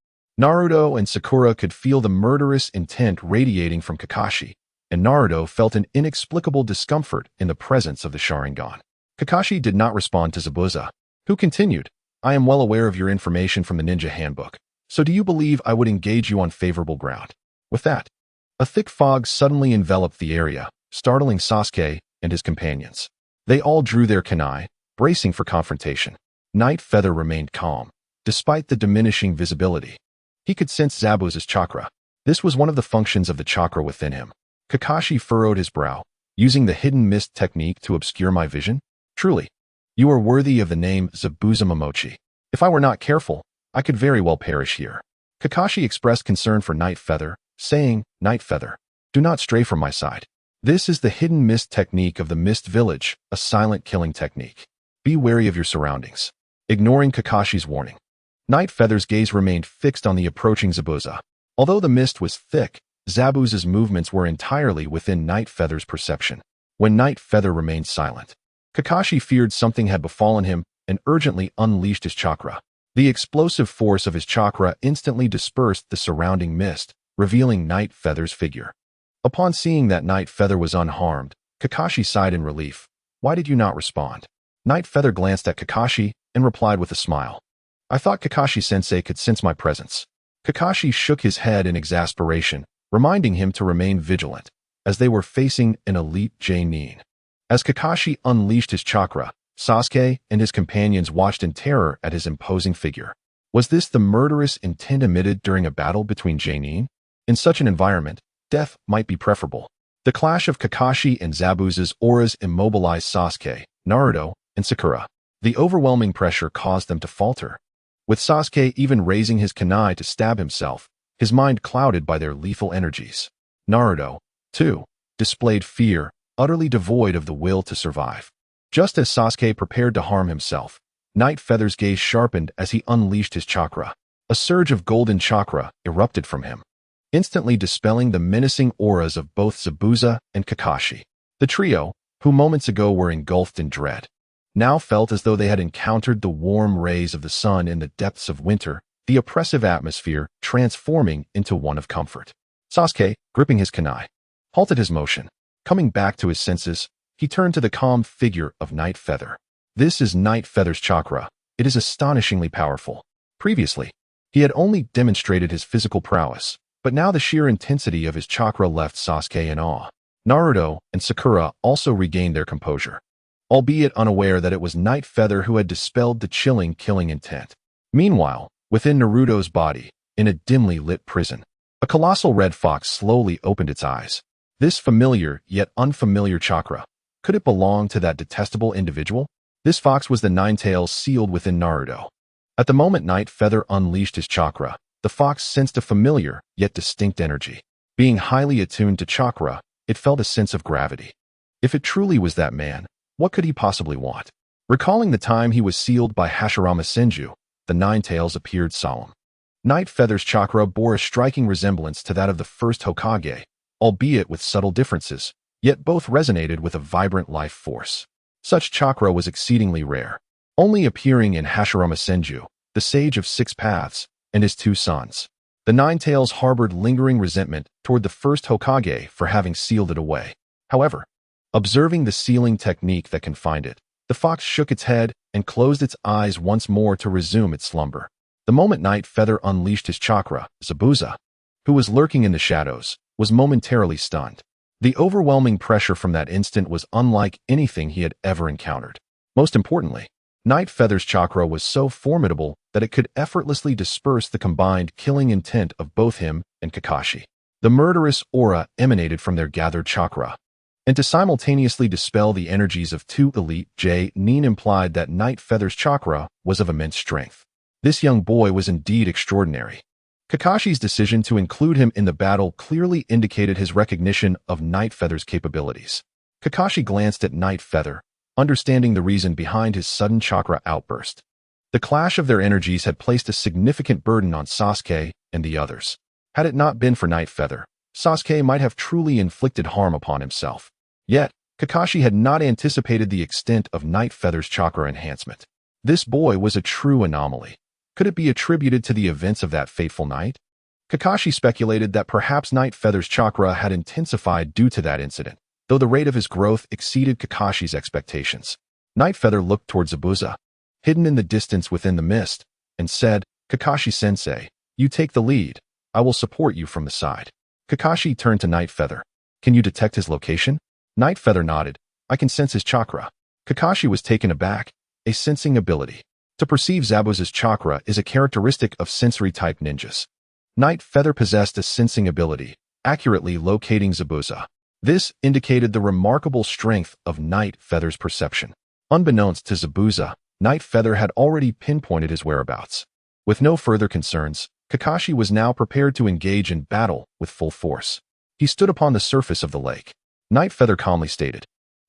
Naruto and Sakura could feel the murderous intent radiating from Kakashi, and Naruto felt an inexplicable discomfort in the presence of the Sharingan. Kakashi did not respond to Zabuza, who continued, I am well aware of your information from the Ninja Handbook, so do you believe I would engage you on favorable ground? With that, a thick fog suddenly enveloped the area, startling Sasuke and his companions. They all drew their kunai, bracing for confrontation. Night Feather remained calm, despite the diminishing visibility. He could sense Zabuza's chakra. This was one of the functions of the chakra within him. Kakashi furrowed his brow, using the hidden mist technique to obscure my vision. Truly, you are worthy of the name Zabuza Momochi. If I were not careful, I could very well perish here. Kakashi expressed concern for Night Feather, saying, Night Feather, do not stray from my side. This is the hidden mist technique of the Mist Village, a silent killing technique. Be wary of your surroundings. Ignoring Kakashi's warning, Night Feather's gaze remained fixed on the approaching Zabuza. Although the mist was thick, Zabuza's movements were entirely within Night Feather's perception. When Night Feather remained silent, Kakashi feared something had befallen him and urgently unleashed his chakra. The explosive force of his chakra instantly dispersed the surrounding mist, revealing Night Feather's figure. Upon seeing that Night Feather was unharmed, Kakashi sighed in relief. Why did you not respond? Night Feather glanced at Kakashi and replied with a smile. I thought Kakashi-sensei could sense my presence. Kakashi shook his head in exasperation, reminding him to remain vigilant, as they were facing an elite J-nin. As Kakashi unleashed his chakra, Sasuke and his companions watched in terror at his imposing figure. Was this the murderous intent emitted during a battle between J-nin? In such an environment, death might be preferable. The clash of Kakashi and Zabuza's auras immobilized Sasuke, Naruto, and Sakura. The overwhelming pressure caused them to falter. With Sasuke even raising his kunai to stab himself, his mind clouded by their lethal energies. Naruto, too, displayed fear, utterly devoid of the will to survive. Just as Sasuke prepared to harm himself, Night Feather's gaze sharpened as he unleashed his chakra. A surge of golden chakra erupted from him, instantly dispelling the menacing auras of both Zabuza and Kakashi. The trio, who moments ago were engulfed in dread, now felt as though they had encountered the warm rays of the sun in the depths of winter, the oppressive atmosphere transforming into one of comfort. Sasuke, gripping his kunai, halted his motion. Coming back to his senses, he turned to the calm figure of Night Feather. This is Night Feather's chakra. It is astonishingly powerful. Previously, he had only demonstrated his physical prowess, but now the sheer intensity of his chakra left Sasuke in awe. Naruto and Sakura also regained their composure, albeit unaware that it was Night Feather who had dispelled the chilling killing intent. Meanwhile, within Naruto's body, in a dimly lit prison, a colossal red fox slowly opened its eyes. This familiar yet unfamiliar chakra, could it belong to that detestable individual? This fox was the Nine Tails sealed within Naruto. At the moment Night Feather unleashed his chakra, the fox sensed a familiar yet distinct energy. Being highly attuned to chakra, it felt a sense of gravity. If it truly was that man, what could he possibly want? Recalling the time he was sealed by Hashirama Senju, the Nine Tails appeared solemn. Night Feather's chakra bore a striking resemblance to that of the first Hokage, albeit with subtle differences, yet both resonated with a vibrant life force. Such chakra was exceedingly rare, only appearing in Hashirama Senju, the Sage of Six Paths, and his two sons. The Nine Tails harbored lingering resentment toward the first Hokage for having sealed it away. However, observing the sealing technique that confined it, the fox shook its head and closed its eyes once more to resume its slumber. The moment Night Feather unleashed his chakra, Zabuza, who was lurking in the shadows, was momentarily stunned. The overwhelming pressure from that instant was unlike anything he had ever encountered. Most importantly, Night Feather's chakra was so formidable that it could effortlessly disperse the combined killing intent of both him and Kakashi. The murderous aura emanated from their gathered chakra, and to simultaneously dispel the energies of two elite J-nin implied that Night Feather's chakra was of immense strength. This young boy was indeed extraordinary. Kakashi's decision to include him in the battle clearly indicated his recognition of Night Feather's capabilities. Kakashi glanced at Night Feather, understanding the reason behind his sudden chakra outburst. The clash of their energies had placed a significant burden on Sasuke and the others. Had it not been for Night Feather, Sasuke might have truly inflicted harm upon himself. Yet, Kakashi had not anticipated the extent of Night Feather's chakra enhancement. This boy was a true anomaly. Could it be attributed to the events of that fateful night? Kakashi speculated that perhaps Night Feather's chakra had intensified due to that incident, though the rate of his growth exceeded Kakashi's expectations. Night Feather looked toward Zabuza, hidden in the distance within the mist, and said, "Kakashi-sensei, you take the lead. I will support you from the side." Kakashi turned to Night Feather. "Can you detect his location?" Night Feather nodded. "I can sense his chakra." Kakashi was taken aback. A sensing ability. To perceive Zabuza's chakra is a characteristic of sensory-type ninjas. Night Feather possessed a sensing ability, accurately locating Zabuza. This indicated the remarkable strength of Night Feather's perception. Unbeknownst to Zabuza, Night Feather had already pinpointed his whereabouts. With no further concerns, Kakashi was now prepared to engage in battle with full force. He stood upon the surface of the lake. Night Feather calmly stated.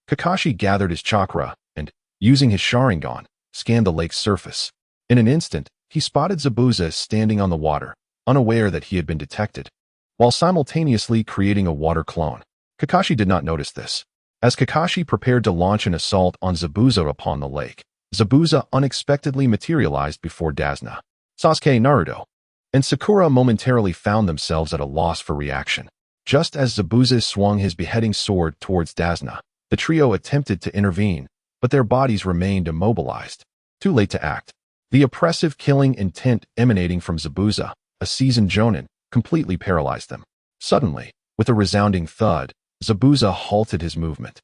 Kakashi gathered his chakra and, using his Sharingan, scanned the lake's surface. In an instant, he spotted Zabuza standing on the water, unaware that he had been detected, while simultaneously creating a water clone. Kakashi did not notice this. As Kakashi prepared to launch an assault on Zabuza upon the lake, Zabuza unexpectedly materialized before Dazna, Sasuke, Naruto, and Sakura momentarily found themselves at a loss for reaction. Just as Zabuza swung his beheading sword towards Dazna, the trio attempted to intervene, but their bodies remained immobilized. Too late to act. The oppressive killing intent emanating from Zabuza, a seasoned jonin, completely paralyzed them. Suddenly, with a resounding thud, Zabuza halted his movement.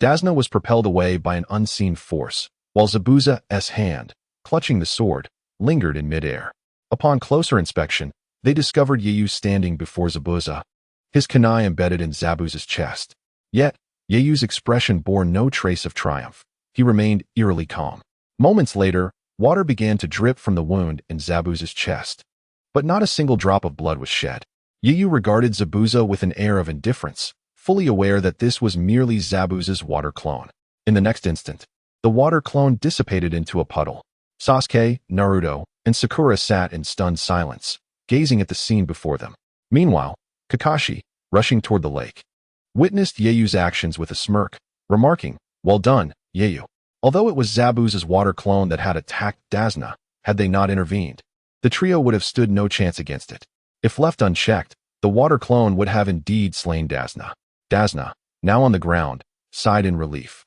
Dazna was propelled away by an unseen force, while Zabuza's hand, clutching the sword, lingered in midair. Upon closer inspection, they discovered Yeyu standing before Zabuza, his kunai embedded in Zabuza's chest. Yet, Yeyu's expression bore no trace of triumph. He remained eerily calm. Moments later, water began to drip from the wound in Zabuza's chest. But not a single drop of blood was shed. Yeyu regarded Zabuza with an air of indifference, fully aware that this was merely Zabuza's water clone. In the next instant, the water clone dissipated into a puddle. Sasuke, Naruto, and Sakura sat in stunned silence, gazing at the scene before them. Meanwhile, Kakashi, rushing toward the lake, witnessed Yeyu's actions with a smirk, remarking, "Well done, Yeyu." Although it was Zabuza's water clone that had attacked Dazna, had they not intervened, the trio would have stood no chance against it. If left unchecked, the water clone would have indeed slain Dazna. Dazna, now on the ground, sighed in relief,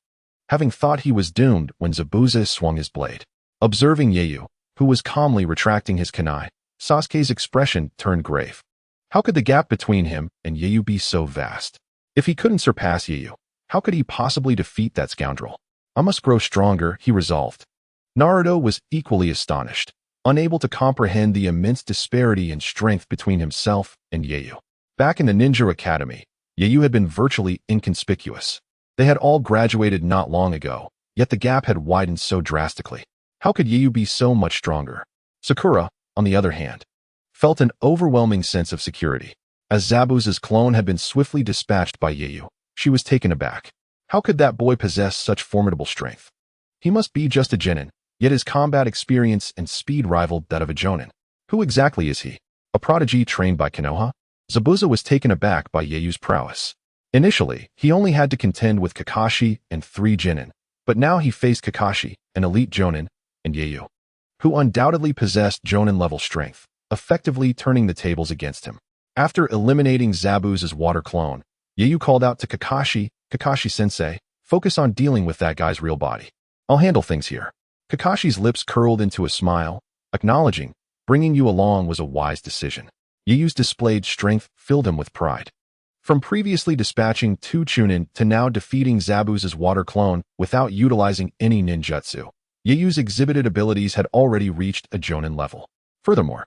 having thought he was doomed when Zabuza swung his blade. Observing Yeyu, who was calmly retracting his kunai, Sasuke's expression turned grave. How could the gap between him and Yeyu be so vast? If he couldn't surpass Yeyu, how could he possibly defeat that scoundrel? I must grow stronger, he resolved. Naruto was equally astonished, unable to comprehend the immense disparity in strength between himself and Yeyu. Back in the Ninja Academy, Yeyu had been virtually inconspicuous. They had all graduated not long ago, yet the gap had widened so drastically. How could Yeyu be so much stronger? Sakura, on the other hand, felt an overwhelming sense of security. As Zabuza's clone had been swiftly dispatched by Yeyu, she was taken aback. How could that boy possess such formidable strength? He must be just a genin, yet his combat experience and speed rivaled that of a jonin. Who exactly is he? A prodigy trained by Konoha? Zabuza was taken aback by Yeyu's prowess. Initially, he only had to contend with Kakashi and 3 genin, but now he faced Kakashi, an elite jonin, and Yeyu, who undoubtedly possessed jonin-level strength, effectively turning the tables against him. After eliminating Zabuza's water clone, Yeyu called out to Kakashi, "Kakashi-sensei, focus on dealing with that guy's real body. I'll handle things here." Kakashi's lips curled into a smile, acknowledging, bringing you along was a wise decision. Yeyu's displayed strength filled him with pride. From previously dispatching 2 Chunin to now defeating Zabuza's water clone without utilizing any ninjutsu, Yeyu's exhibited abilities had already reached a jonin level. Furthermore,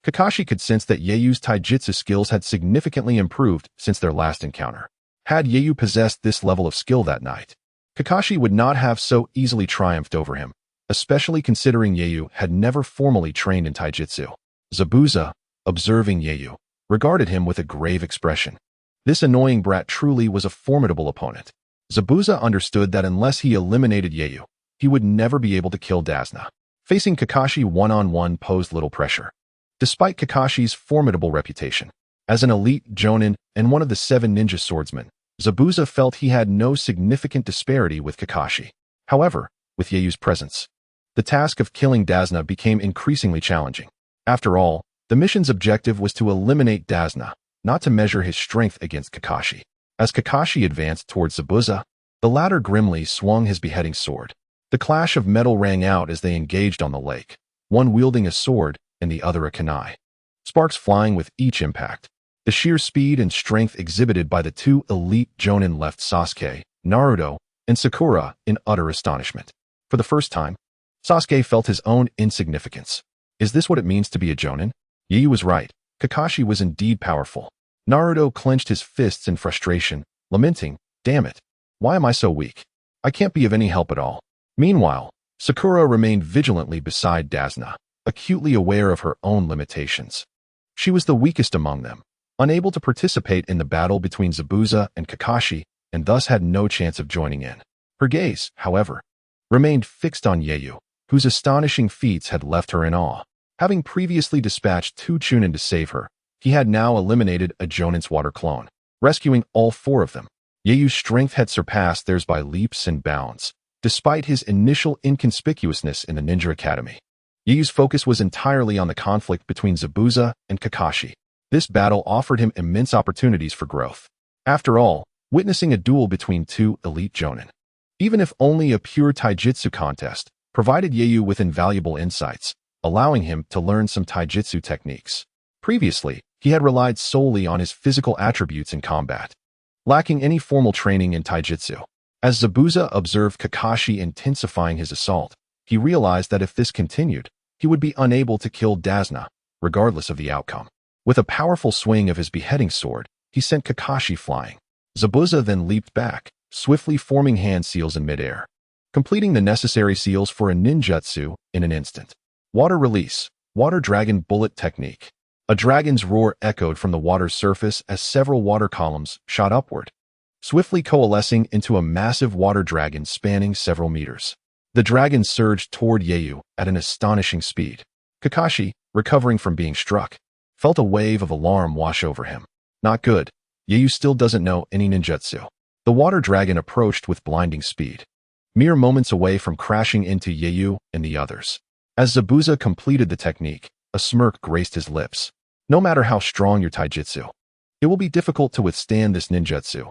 Kakashi could sense that Yeyu's taijutsu skills had significantly improved since their last encounter. Had Yeyu possessed this level of skill that night, Kakashi would not have so easily triumphed over him, especially considering Yeyu had never formally trained in taijutsu. Zabuza, observing Yeyu, regarded him with a grave expression. This annoying brat truly was a formidable opponent. Zabuza understood that unless he eliminated Yeyu, he would never be able to kill Dazna. Facing Kakashi one-on-one posed little pressure. Despite Kakashi's formidable reputation as an elite jonin and one of the 7 ninja swordsmen, Zabuza felt he had no significant disparity with Kakashi. However, with Yeiyu's presence, the task of killing Dazna became increasingly challenging. After all, the mission's objective was to eliminate Dazna, not to measure his strength against Kakashi. As Kakashi advanced towards Zabuza, the latter grimly swung his beheading sword. The clash of metal rang out as they engaged on the lake, one wielding a sword and the other a kunai. Sparks flying with each impact. The sheer speed and strength exhibited by the 2 elite jonin left Sasuke, Naruto, and Sakura in utter astonishment. For the first time, Sasuke felt his own insignificance. Is this what it means to be a jonin? Yeiyu was right. Kakashi was indeed powerful. Naruto clenched his fists in frustration, lamenting, "Damn it! Why am I so weak? I can't be of any help at all." Meanwhile, Sakura remained vigilantly beside Dazna, acutely aware of her own limitations. She was the weakest among them, unable to participate in the battle between Zabuza and Kakashi, and thus had no chance of joining in. Her gaze, however, remained fixed on Yeiyu, whose astonishing feats had left her in awe. Having previously dispatched 2 Chunin to save her, he had now eliminated a Jonin's water clone, rescuing all 4 of them. Yeiyu's strength had surpassed theirs by leaps and bounds, despite his initial inconspicuousness in the Ninja Academy. Yeiyu's focus was entirely on the conflict between Zabuza and Kakashi. This battle offered him immense opportunities for growth. After all, witnessing a duel between 2 elite jonin, even if only a pure taijutsu contest, provided Yeiyu with invaluable insights, allowing him to learn some taijutsu techniques. Previously, he had relied solely on his physical attributes in combat, lacking any formal training in taijutsu. As Zabuza observed Kakashi intensifying his assault, he realized that if this continued, he would be unable to kill Dazna, regardless of the outcome. With a powerful swing of his beheading sword, he sent Kakashi flying. Zabuza then leaped back, swiftly forming hand seals in midair, completing the necessary seals for a ninjutsu in an instant. Water release, water dragon bullet technique. A dragon's roar echoed from the water's surface as several water columns shot upward, swiftly coalescing into a massive water dragon spanning several meters. The dragon surged toward Yeiyu at an astonishing speed. Kakashi, recovering from being struck, felt a wave of alarm wash over him. Not good. Yeiyu still doesn't know any ninjutsu. The water dragon approached with blinding speed, mere moments away from crashing into Yeiyu and the others. As Zabuza completed the technique, a smirk graced his lips. No matter how strong your taijutsu, it will be difficult to withstand this ninjutsu.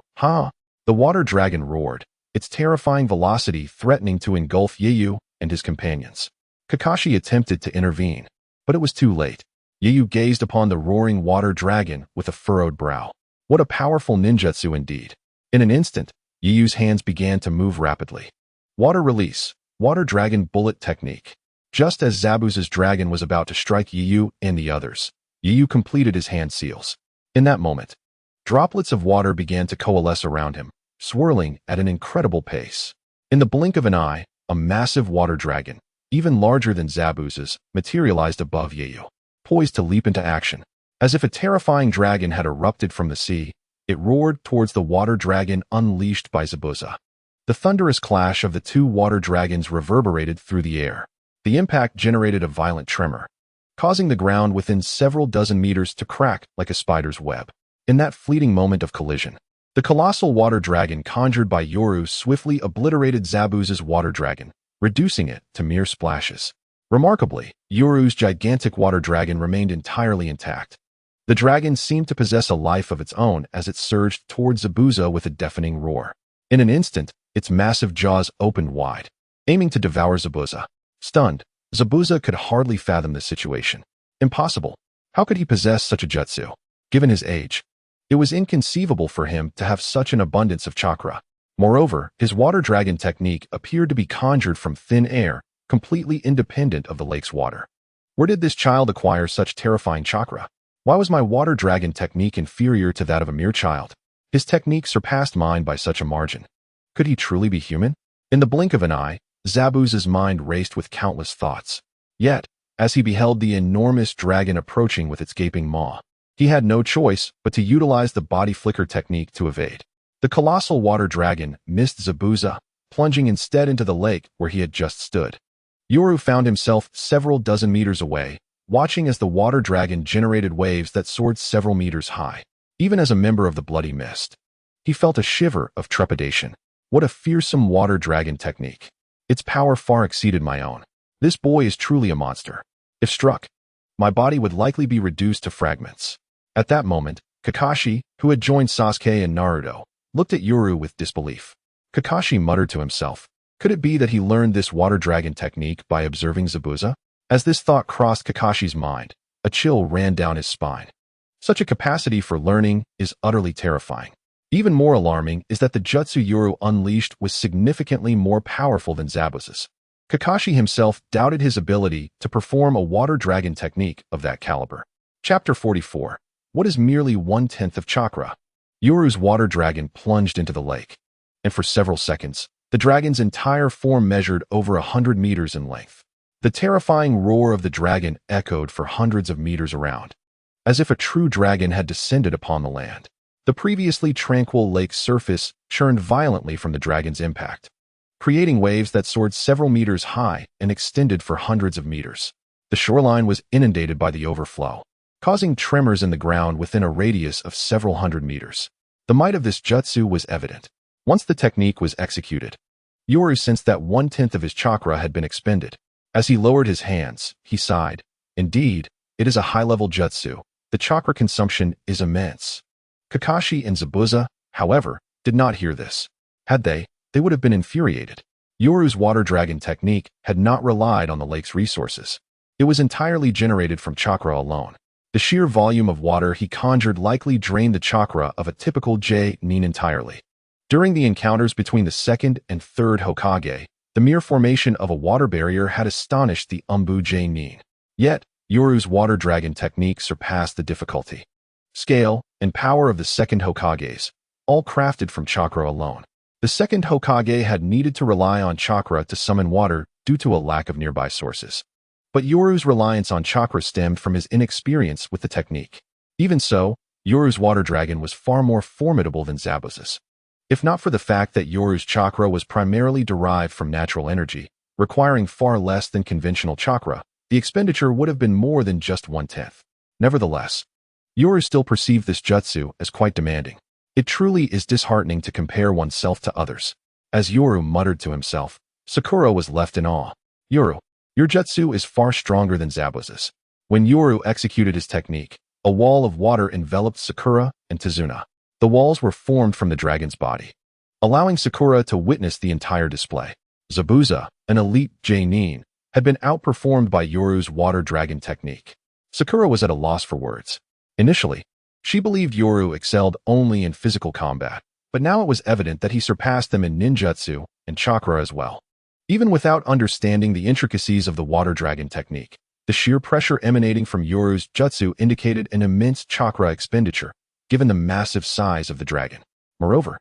The water dragon roared, its terrifying velocity threatening to engulf Yeiyu and his companions. Kakashi attempted to intervene, but it was too late. Yeiyu gazed upon the roaring water dragon with a furrowed brow. What a powerful ninjutsu indeed. In an instant, Yeiyu's hands began to move rapidly. Water release, water dragon bullet technique. Just as Zabuza's dragon was about to strike Yeiyu and the others, Yeiyu completed his hand seals. In that moment, droplets of water began to coalesce around him, swirling at an incredible pace. In the blink of an eye, a massive water dragon, even larger than Zabuza's, materialized above Yeiyu, poised to leap into action. As if a terrifying dragon had erupted from the sea, it roared towards the water dragon unleashed by Zabuza. The thunderous clash of the 2 water dragons reverberated through the air. The impact generated a violent tremor, causing the ground within several dozen meters to crack like a spider's web. In that fleeting moment of collision, the colossal water dragon conjured by Yoru swiftly obliterated Zabuza's water dragon, reducing it to mere splashes. Remarkably, Yoru's gigantic water dragon remained entirely intact. The dragon seemed to possess a life of its own as it surged towards Zabuza with a deafening roar. In an instant, its massive jaws opened wide, aiming to devour Zabuza. Stunned, Zabuza could hardly fathom the situation. Impossible. How could he possess such a jutsu? Given his age, it was inconceivable for him to have such an abundance of chakra. Moreover, his water dragon technique appeared to be conjured from thin air, completely independent of the lake's water. Where did this child acquire such terrifying chakra? Why was my water dragon technique inferior to that of a mere child? His technique surpassed mine by such a margin. Could he truly be human? In the blink of an eye, Zabuza's mind raced with countless thoughts. Yet, as he beheld the enormous dragon approaching with its gaping maw, he had no choice but to utilize the body flicker technique to evade. The colossal water dragon missed Zabuza, plunging instead into the lake where he had just stood. Yoru found himself several dozen meters away, watching as the water dragon generated waves that soared several meters high. Even as a member of the Bloody Mist, he felt a shiver of trepidation. What a fearsome water dragon technique. Its power far exceeded my own. This boy is truly a monster. If struck, my body would likely be reduced to fragments. At that moment, Kakashi, who had joined Sasuke and Naruto, looked at Yoru with disbelief. Kakashi muttered to himself. Could it be that he learned this water dragon technique by observing Zabuza? As this thought crossed Kakashi's mind, a chill ran down his spine. Such a capacity for learning is utterly terrifying. Even more alarming is that the jutsu Yoru unleashed was significantly more powerful than Zabuza's. Kakashi himself doubted his ability to perform a water dragon technique of that caliber. Chapter 44. What is merely 1/10 of chakra? Yoru's water dragon plunged into the lake, and for several seconds, the dragon's entire form measured over 100 meters in length. The terrifying roar of the dragon echoed for hundreds of meters around, as if a true dragon had descended upon the land. The previously tranquil lake's surface churned violently from the dragon's impact, creating waves that soared several meters high and extended for hundreds of meters. The shoreline was inundated by the overflow, causing tremors in the ground within a radius of several hundred meters. The might of this jutsu was evident. Once the technique was executed, Yoru sensed that 1/10 of his chakra had been expended. As he lowered his hands, he sighed. Indeed, it is a high-level jutsu. The chakra consumption is immense. Kakashi and Zabuza, however, did not hear this. Had they would have been infuriated. Yoru's water dragon technique had not relied on the lake's resources. It was entirely generated from chakra alone. The sheer volume of water he conjured likely drained the chakra of a typical J-nin entirely. During the encounters between the second and third Hokage, the mere formation of a water barrier had astonished the Umbu J-nin. Yet, Yoru's water dragon technique surpassed the difficulty, scale, and power of the second Hokages, all crafted from chakra alone. The second Hokage had needed to rely on chakra to summon water due to a lack of nearby sources. But Yoru's reliance on chakra stemmed from his inexperience with the technique. Even so, Yoru's water dragon was far more formidable than Zabuza's. If not for the fact that Yoru's chakra was primarily derived from natural energy, requiring far less than conventional chakra, the expenditure would have been more than just 1/10. Nevertheless, Yoru still perceived this jutsu as quite demanding. It truly is disheartening to compare oneself to others. As Yoru muttered to himself, Sakura was left in awe. Yoru, your jutsu is far stronger than Zabuza's. When Yoru executed his technique, a wall of water enveloped Sakura and Tazuna. The walls were formed from the dragon's body, allowing Sakura to witness the entire display. Zabuza, an elite J-nin, had been outperformed by Yoru's water dragon technique. Sakura was at a loss for words. Initially, she believed Yoru excelled only in physical combat, but now it was evident that he surpassed them in ninjutsu and chakra as well. Even without understanding the intricacies of the water dragon technique, the sheer pressure emanating from Yoru's jutsu indicated an immense chakra expenditure, given the massive size of the dragon. Moreover,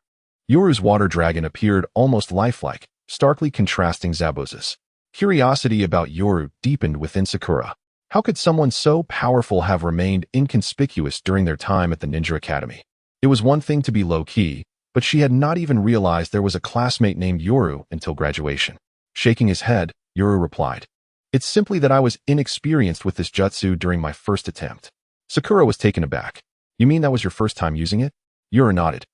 Yoru's water dragon appeared almost lifelike, starkly contrasting Zabuza's. Curiosity about Yoru deepened within Sakura. How could someone so powerful have remained inconspicuous during their time at the Ninja Academy? It was one thing to be low-key, but she had not even realized there was a classmate named Yoru until graduation. Shaking his head, Yoru replied, "It's simply that I was inexperienced with this jutsu during my first attempt." Sakura was taken aback. "You mean that was your first time using it?" Yoru nodded.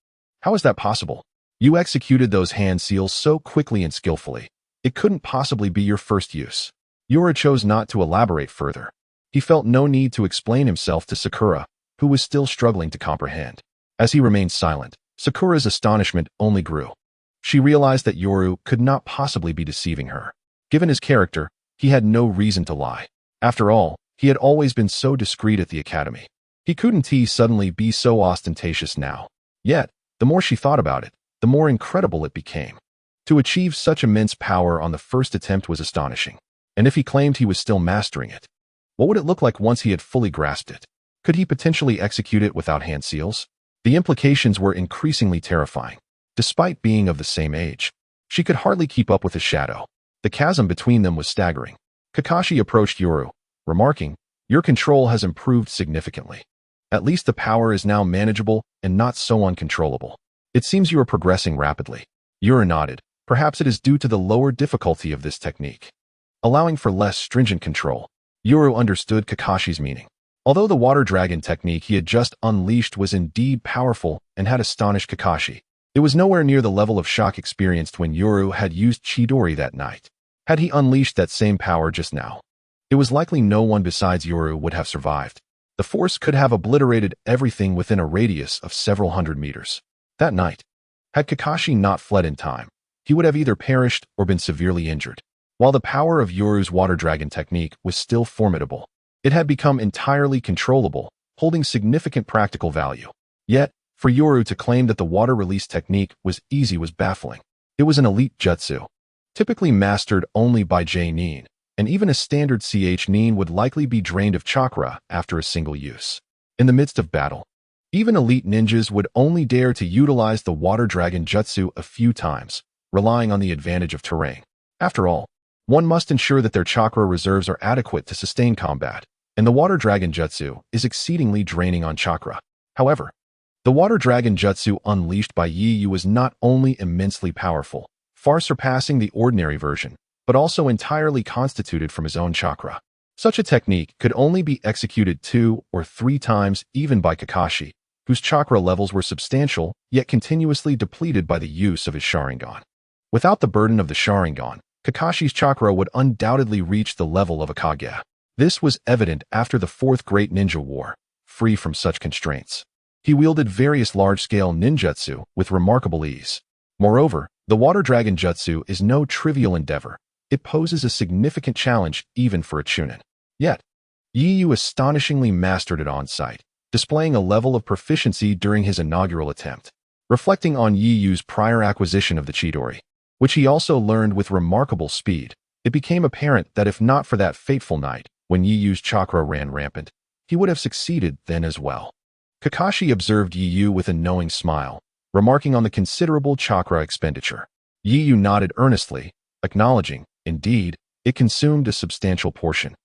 "How is that possible? You executed those hand seals so quickly and skillfully. It couldn't possibly be your first use." Yoru chose not to elaborate further. He felt no need to explain himself to Sakura, who was still struggling to comprehend. As he remained silent, Sakura's astonishment only grew. She realized that Yoru could not possibly be deceiving her. Given his character, he had no reason to lie. After all, he had always been so discreet at the academy. He couldn't suddenly be so ostentatious now. Yet, the more she thought about it, the more incredible it became. To achieve such immense power on the first attempt was astonishing. And if he claimed he was still mastering it, what would it look like once he had fully grasped it? Could he potentially execute it without hand seals? The implications were increasingly terrifying. Despite being of the same age, she could hardly keep up with his shadow. The chasm between them was staggering. Kakashi approached Yoru, remarking, "Your control has improved significantly. At least the power is now manageable and not so uncontrollable. It seems you are progressing rapidly." Yoru nodded. "Perhaps it is due to the lower difficulty of this technique." allowing for less stringent control. Yuru understood Kakashi's meaning. Although the water dragon technique he had just unleashed was indeed powerful and had astonished Kakashi, it was nowhere near the level of shock experienced when Yuru had used Chidori that night. Had he unleashed that same power just now, it was likely no one besides Yuru would have survived. The force could have obliterated everything within a radius of several hundred meters. That night, had Kakashi not fled in time, he would have either perished or been severely injured. While the power of Yoru's water dragon technique was still formidable, it had become entirely controllable, holding significant practical value. Yet, for Yoru to claim that the water release technique was easy was baffling. It was an elite jutsu, typically mastered only by J-nin, and even a standard CH-nin would likely be drained of chakra after a single use. In the midst of battle, even elite ninjas would only dare to utilize the water dragon jutsu a few times, relying on the advantage of terrain. After all, one must ensure that their chakra reserves are adequate to sustain combat, and the water dragon jutsu is exceedingly draining on chakra. However, the water dragon jutsu unleashed by Yi was not only immensely powerful, far surpassing the ordinary version, but also entirely constituted from his own chakra. Such a technique could only be executed 2 or 3 times even by Kakashi, whose chakra levels were substantial yet continuously depleted by the use of his Sharingan. Without the burden of the Sharingan, Kakashi's chakra would undoubtedly reach the level of a Kage. This was evident after the Fourth Great Ninja War, free from such constraints. He wielded various large-scale ninjutsu with remarkable ease. Moreover, the water dragon jutsu is no trivial endeavor. It poses a significant challenge even for a chunin. Yet, Yi astonishingly mastered it on sight, displaying a level of proficiency during his inaugural attempt. Reflecting on Yi's prior acquisition of the Chidori, which he also learned with remarkable speed, it became apparent that if not for that fateful night, when Yi's chakra ran rampant, he would have succeeded then as well. Kakashi observed Yi with a knowing smile, remarking on the considerable chakra expenditure. Yi nodded earnestly, acknowledging, indeed, it consumed a substantial portion.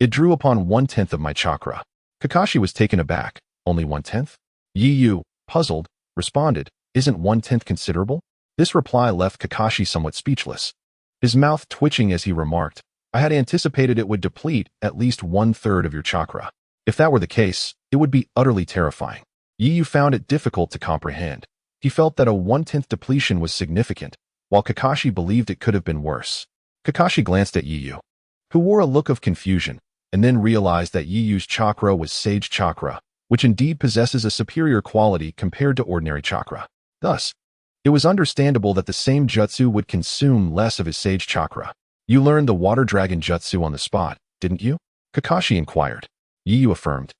It drew upon 1/10 of my chakra. Kakashi was taken aback. Only 1/10? Yi, puzzled, responded, isn't 1/10 considerable? This reply left Kakashi somewhat speechless, his mouth twitching as he remarked, I had anticipated it would deplete at least 1/3 of your chakra. If that were the case, it would be utterly terrifying. Yi found it difficult to comprehend. He felt that a 1/10 depletion was significant, while Kakashi believed it could have been worse. Kakashi glanced at Yi, who wore a look of confusion, and then realized that Yi's chakra was Sage Chakra, which indeed possesses a superior quality compared to ordinary chakra. Thus, it was understandable that the same jutsu would consume less of his Sage Chakra. You learned the Water Dragon jutsu on the spot, didn't you? Kakashi inquired. Yi affirmed.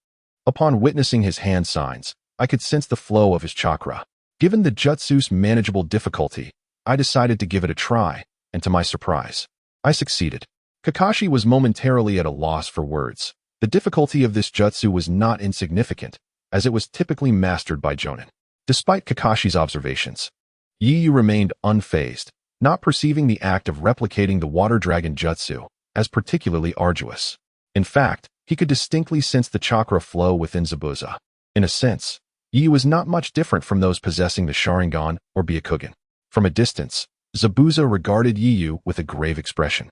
Upon witnessing his hand signs, I could sense the flow of his chakra. Given the jutsu's manageable difficulty, I decided to give it a try, and to my surprise, I succeeded. Kakashi was momentarily at a loss for words. The difficulty of this jutsu was not insignificant, as it was typically mastered by jonin. Despite Kakashi's observations, Yi remained unfazed, not perceiving the act of replicating the Water Dragon jutsu as particularly arduous. In fact, he could distinctly sense the chakra flow within Zabuza. In a sense, Yi was not much different from those possessing the Sharingan or Byakugan. From a distance, Zabuza regarded Yi with a grave expression.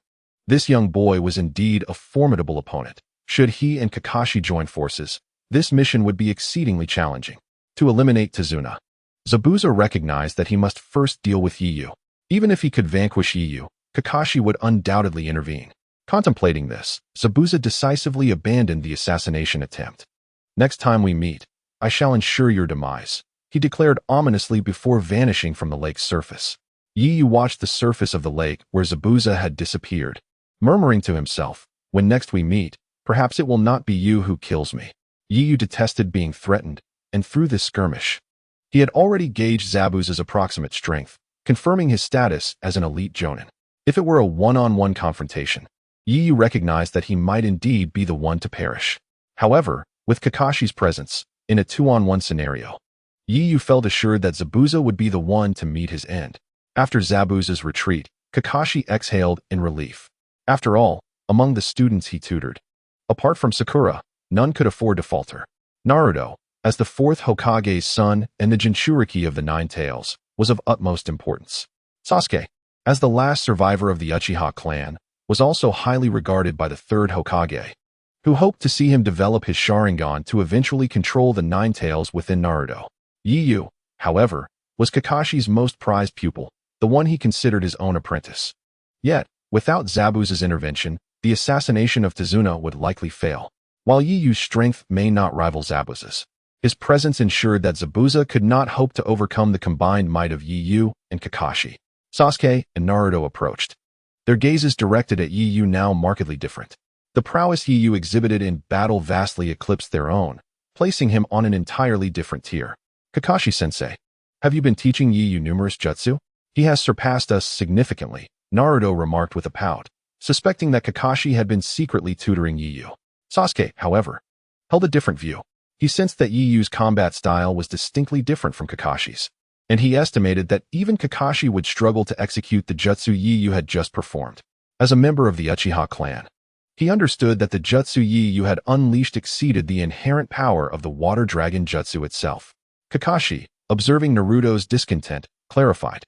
This young boy was indeed a formidable opponent. Should he and Kakashi join forces, this mission would be exceedingly challenging. To eliminate Tazuna, Zabuza recognized that he must first deal with Yi. Even if he could vanquish Yi, Kakashi would undoubtedly intervene. Contemplating this, Zabuza decisively abandoned the assassination attempt. Next time we meet, I shall ensure your demise, he declared ominously before vanishing from the lake's surface. Yi watched the surface of the lake where Zabuza had disappeared, murmuring to himself, when next we meet, perhaps it will not be you who kills me. Yi detested being threatened, and through this skirmish, he had already gauged Zabuza's approximate strength, confirming his status as an elite jonin. If it were a one-on-one confrontation, Yi recognized that he might indeed be the one to perish. However, with Kakashi's presence, in a 2-on-1 scenario, Yi felt assured that Zabuza would be the one to meet his end. After Zabuza's retreat, Kakashi exhaled in relief. After all, among the students he tutored, apart from Sakura, none could afford to falter. Naruto, as the 4th Hokage's son and the Jinchuriki of the Nine Tails, was of utmost importance. Sasuke, as the last survivor of the Uchiha clan, was also highly regarded by the third Hokage, who hoped to see him develop his Sharingan to eventually control the Nine Tails within Naruto. Yiyu, however, was Kakashi's most prized pupil, the one he considered his own apprentice. Yet, without Zabuza's intervention, the assassination of Tazuna would likely fail. While Yiyu's strength may not rival Zabuza's, his presence ensured that Zabuza could not hope to overcome the combined might of Yiyu and Kakashi. Sasuke and Naruto approached, their gazes directed at Yiyu now markedly different. The prowess Yiyu exhibited in battle vastly eclipsed their own, placing him on an entirely different tier. Kakashi-sensei, have you been teaching Yiyu numerous jutsu? He has surpassed us significantly, Naruto remarked with a pout, suspecting that Kakashi had been secretly tutoring Yiyu. Sasuke, however, held a different view. He sensed that Yiyu's combat style was distinctly different from Kakashi's, and he estimated that even Kakashi would struggle to execute the jutsu Yiyu had just performed. As a member of the Uchiha clan, he understood that the jutsu Yiyu had unleashed exceeded the inherent power of the water dragon jutsu itself. Kakashi, observing Naruto's discontent, clarified,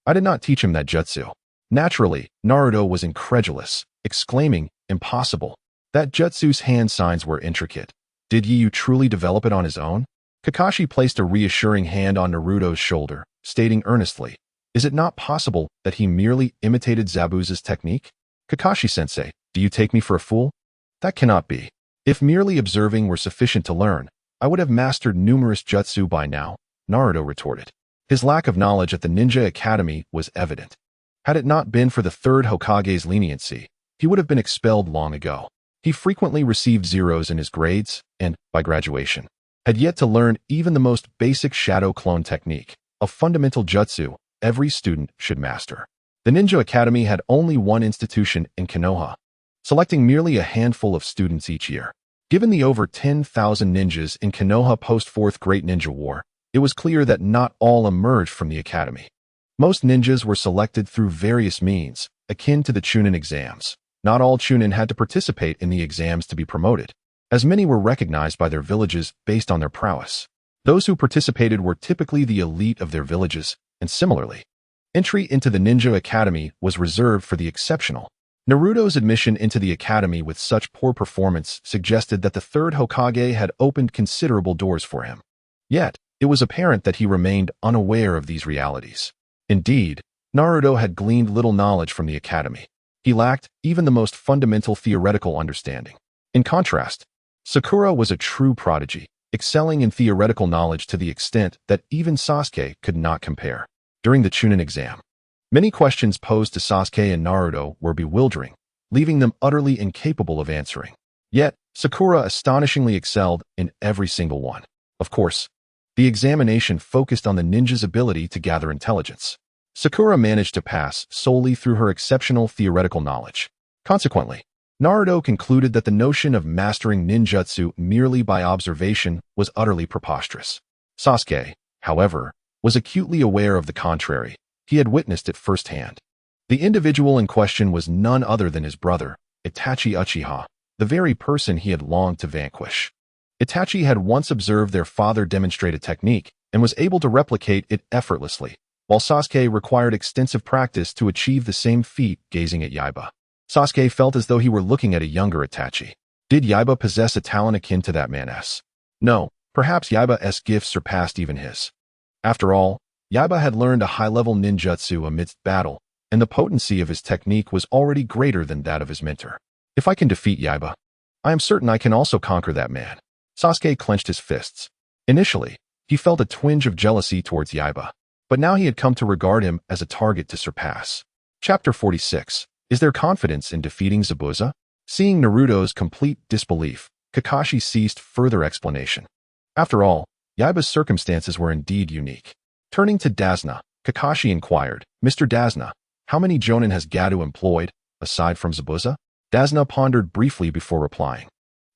I did not teach him that jutsu. Naturally, Naruto was incredulous, exclaiming, impossible. That jutsu's hand signs were intricate. Did Yiyu truly develop it on his own? Kakashi placed a reassuring hand on Naruto's shoulder, stating earnestly, is it not possible that he merely imitated Zabuza's technique? Kakashi-sensei, do you take me for a fool? That cannot be. If merely observing were sufficient to learn, I would have mastered numerous jutsu by now, Naruto retorted. His lack of knowledge at the Ninja Academy was evident. Had it not been for the third Hokage's leniency, he would have been expelled long ago. He frequently received zeros in his grades and, by graduation, had yet to learn even the most basic shadow clone technique, a fundamental jutsu every student should master. The Ninja Academy had only one institution in Konoha, selecting merely a handful of students each year. Given the over 10,000 ninjas in Konoha post-Fourth Great Ninja War, it was clear that not all emerged from the academy. Most ninjas were selected through various means, akin to the Chunin exams. Not all Chunin had to participate in the exams to be promoted, as many were recognized by their villages based on their prowess. Those who participated were typically the elite of their villages, and similarly, entry into the Ninja Academy was reserved for the exceptional. Naruto's admission into the academy with such poor performance suggested that the third Hokage had opened considerable doors for him. Yet, it was apparent that he remained unaware of these realities. Indeed, Naruto had gleaned little knowledge from the academy. He lacked even the most fundamental theoretical understanding. In contrast, Sakura was a true prodigy, excelling in theoretical knowledge to the extent that even Sasuke could not compare. During the Chunin exam, many questions posed to Sasuke and Naruto were bewildering, leaving them utterly incapable of answering. Yet, Sakura astonishingly excelled in every single one. Of course, the examination focused on the ninja's ability to gather intelligence. Sakura managed to pass solely through her exceptional theoretical knowledge. Consequently, Naruto concluded that the notion of mastering ninjutsu merely by observation was utterly preposterous. Sasuke, however, was acutely aware of the contrary. He had witnessed it firsthand. The individual in question was none other than his brother, Itachi Uchiha, the very person he had longed to vanquish. Itachi had once observed their father demonstrate a technique and was able to replicate it effortlessly, while Sasuke required extensive practice to achieve the same feat. Gazing at Yaiba, Sasuke felt as though he were looking at a younger Itachi. Did Yaiba possess a talent akin to that man's? No, perhaps Yaiba's gifts surpassed even his. After all, Yaiba had learned a high-level ninjutsu amidst battle, and the potency of his technique was already greater than that of his mentor. If I can defeat Yaiba, I am certain I can also conquer that man. Sasuke clenched his fists. Initially, he felt a twinge of jealousy towards Yaiba, but now he had come to regard him as a target to surpass. Chapter 46. Is there confidence in defeating Zabuza? Seeing Naruto's complete disbelief, Kakashi ceased further explanation. After all, Yaiba's circumstances were indeed unique. Turning to Dazna, Kakashi inquired, Mr. Dazna, how many jonin has Gato employed, aside from Zabuza? Dazna pondered briefly before replying.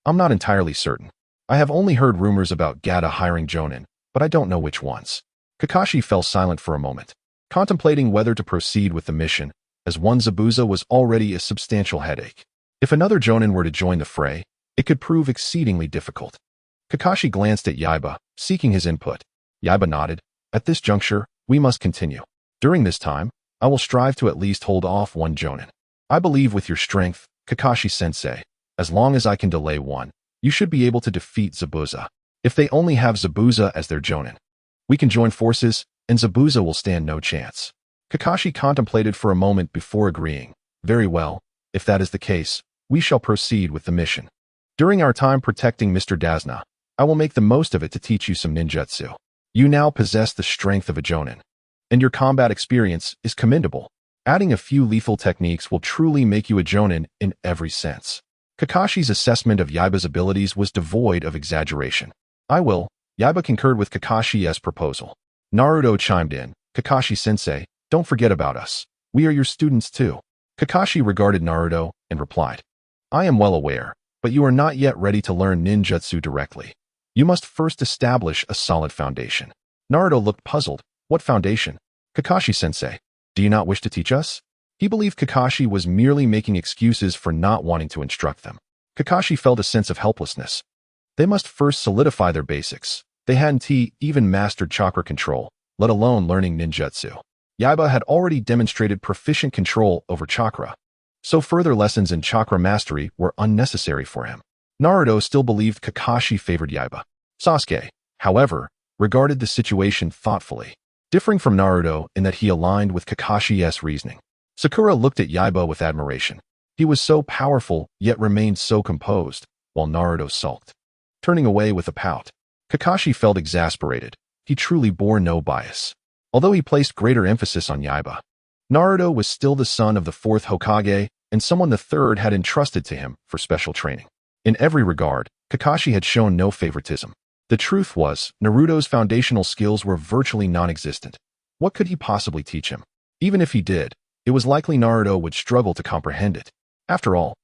I'm not entirely certain. I have only heard rumors about Gato hiring jonin, but I don't know which ones. Kakashi fell silent for a moment, contemplating whether to proceed with the mission, as one Zabuza was already a substantial headache. If another jonin were to join the fray, it could prove exceedingly difficult. Kakashi glanced at Yaiba, seeking his input. Yaiba nodded. At this juncture, we must continue. During this time, I will strive to at least hold off one jonin. I believe with your strength, Kakashi-sensei, as long as I can delay one, you should be able to defeat Zabuza. If they only have Zabuza as their jonin, we can join forces, and Zabuza will stand no chance. Kakashi contemplated for a moment before agreeing. Very well, if that is the case, we shall proceed with the mission. During our time protecting Mr. Dazna, I will make the most of it to teach you some ninjutsu. You now possess the strength of a jonin, and your combat experience is commendable. Adding a few lethal techniques will truly make you a jonin in every sense. Kakashi's assessment of Yaiba's abilities was devoid of exaggeration. I will. Yaiba concurred with Kakashi's proposal. Naruto chimed in. Kakashi-sensei, don't forget about us. We are your students too. Kakashi regarded Naruto and replied, I am well aware, but you are not yet ready to learn ninjutsu directly. You must first establish a solid foundation. Naruto looked puzzled. What foundation? Kakashi-sensei, do you not wish to teach us? He believed Kakashi was merely making excuses for not wanting to instruct them. Kakashi felt a sense of helplessness. They must first solidify their basics. They hadn't even mastered chakra control, let alone learning ninjutsu. Yaiba had already demonstrated proficient control over chakra, so further lessons in chakra mastery were unnecessary for him. Naruto still believed Kakashi favored Yaiba. Sasuke, however, regarded the situation thoughtfully, differing from Naruto in that he aligned with Kakashi's reasoning. Sakura looked at Yaiba with admiration. He was so powerful, yet remained so composed, while Naruto sulked, turning away with a pout. Kakashi felt exasperated. He truly bore no bias, although he placed greater emphasis on Yaiba. Naruto was still the son of the fourth Hokage, and someone the third had entrusted to him for special training. In every regard, Kakashi had shown no favoritism. The truth was, Naruto's foundational skills were virtually non-existent. What could he possibly teach him? Even if he did, it was likely Naruto would struggle to comprehend it. After all,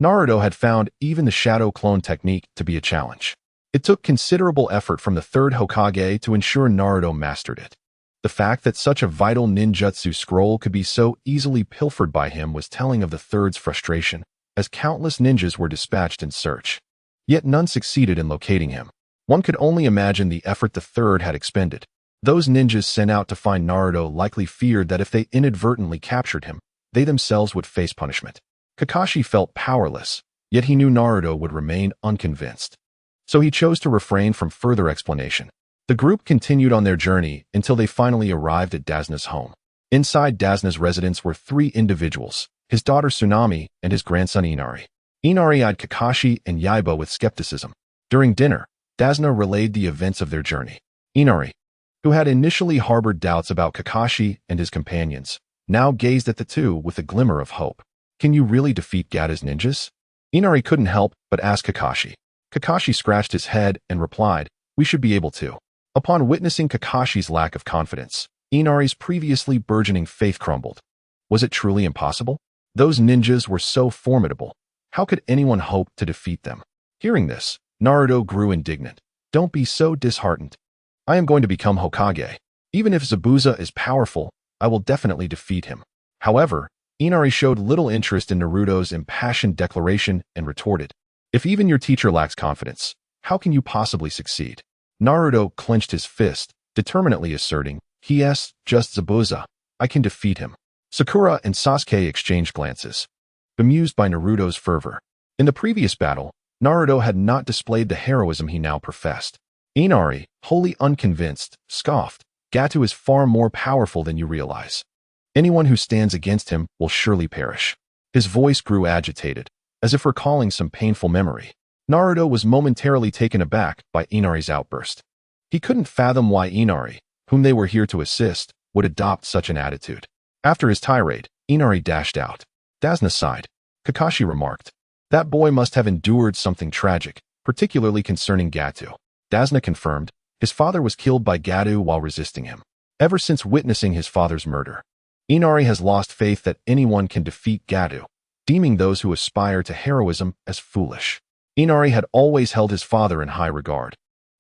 Naruto had found even the shadow clone technique to be a challenge. It took considerable effort from the third Hokage to ensure Naruto mastered it. The fact that such a vital ninjutsu scroll could be so easily pilfered by him was telling of the third's frustration, as countless ninjas were dispatched in search. Yet none succeeded in locating him. One could only imagine the effort the third had expended. Those ninjas sent out to find Naruto likely feared that if they inadvertently captured him, they themselves would face punishment. Kakashi felt powerless, yet he knew Naruto would remain unconvinced. So he chose to refrain from further explanation. The group continued on their journey until they finally arrived at Dazna's home. Inside Dazna's residence were three individuals, his daughter Tsunami and his grandson Inari. Inari eyed Kakashi and Yaiba with skepticism. During dinner, Dazna relayed the events of their journey. Inari, who had initially harbored doubts about Kakashi and his companions, now gazed at the two with a glimmer of hope. Can you really defeat Gata's ninjas? Inari couldn't help but ask Kakashi. Kakashi scratched his head and replied, we should be able to. Upon witnessing Kakashi's lack of confidence, Inari's previously burgeoning faith crumbled. Was it truly impossible? Those ninjas were so formidable. How could anyone hope to defeat them? Hearing this, Naruto grew indignant. Don't be so disheartened. I am going to become Hokage. Even if Zabuza is powerful, I will definitely defeat him. However, Inari showed little interest in Naruto's impassioned declaration and retorted, if even your teacher lacks confidence, how can you possibly succeed? Naruto clenched his fist, determinedly asserting, just Zabuza. I can defeat him. Sakura and Sasuke exchanged glances, bemused by Naruto's fervor. In the previous battle, Naruto had not displayed the heroism he now professed. Inari, wholly unconvinced, scoffed, Gato is far more powerful than you realize. Anyone who stands against him will surely perish. His voice grew agitated, as if recalling some painful memory. Naruto was momentarily taken aback by Inari's outburst. He couldn't fathom why Inari, whom they were here to assist, would adopt such an attitude. After his tirade, Inari dashed out. Dazna sighed. Kakashi remarked, that boy must have endured something tragic, particularly concerning Gato. Dazna confirmed, his father was killed by Gato while resisting him. Ever since witnessing his father's murder, Inari has lost faith that anyone can defeat Gato, deeming those who aspire to heroism as foolish. Inari had always held his father in high regard,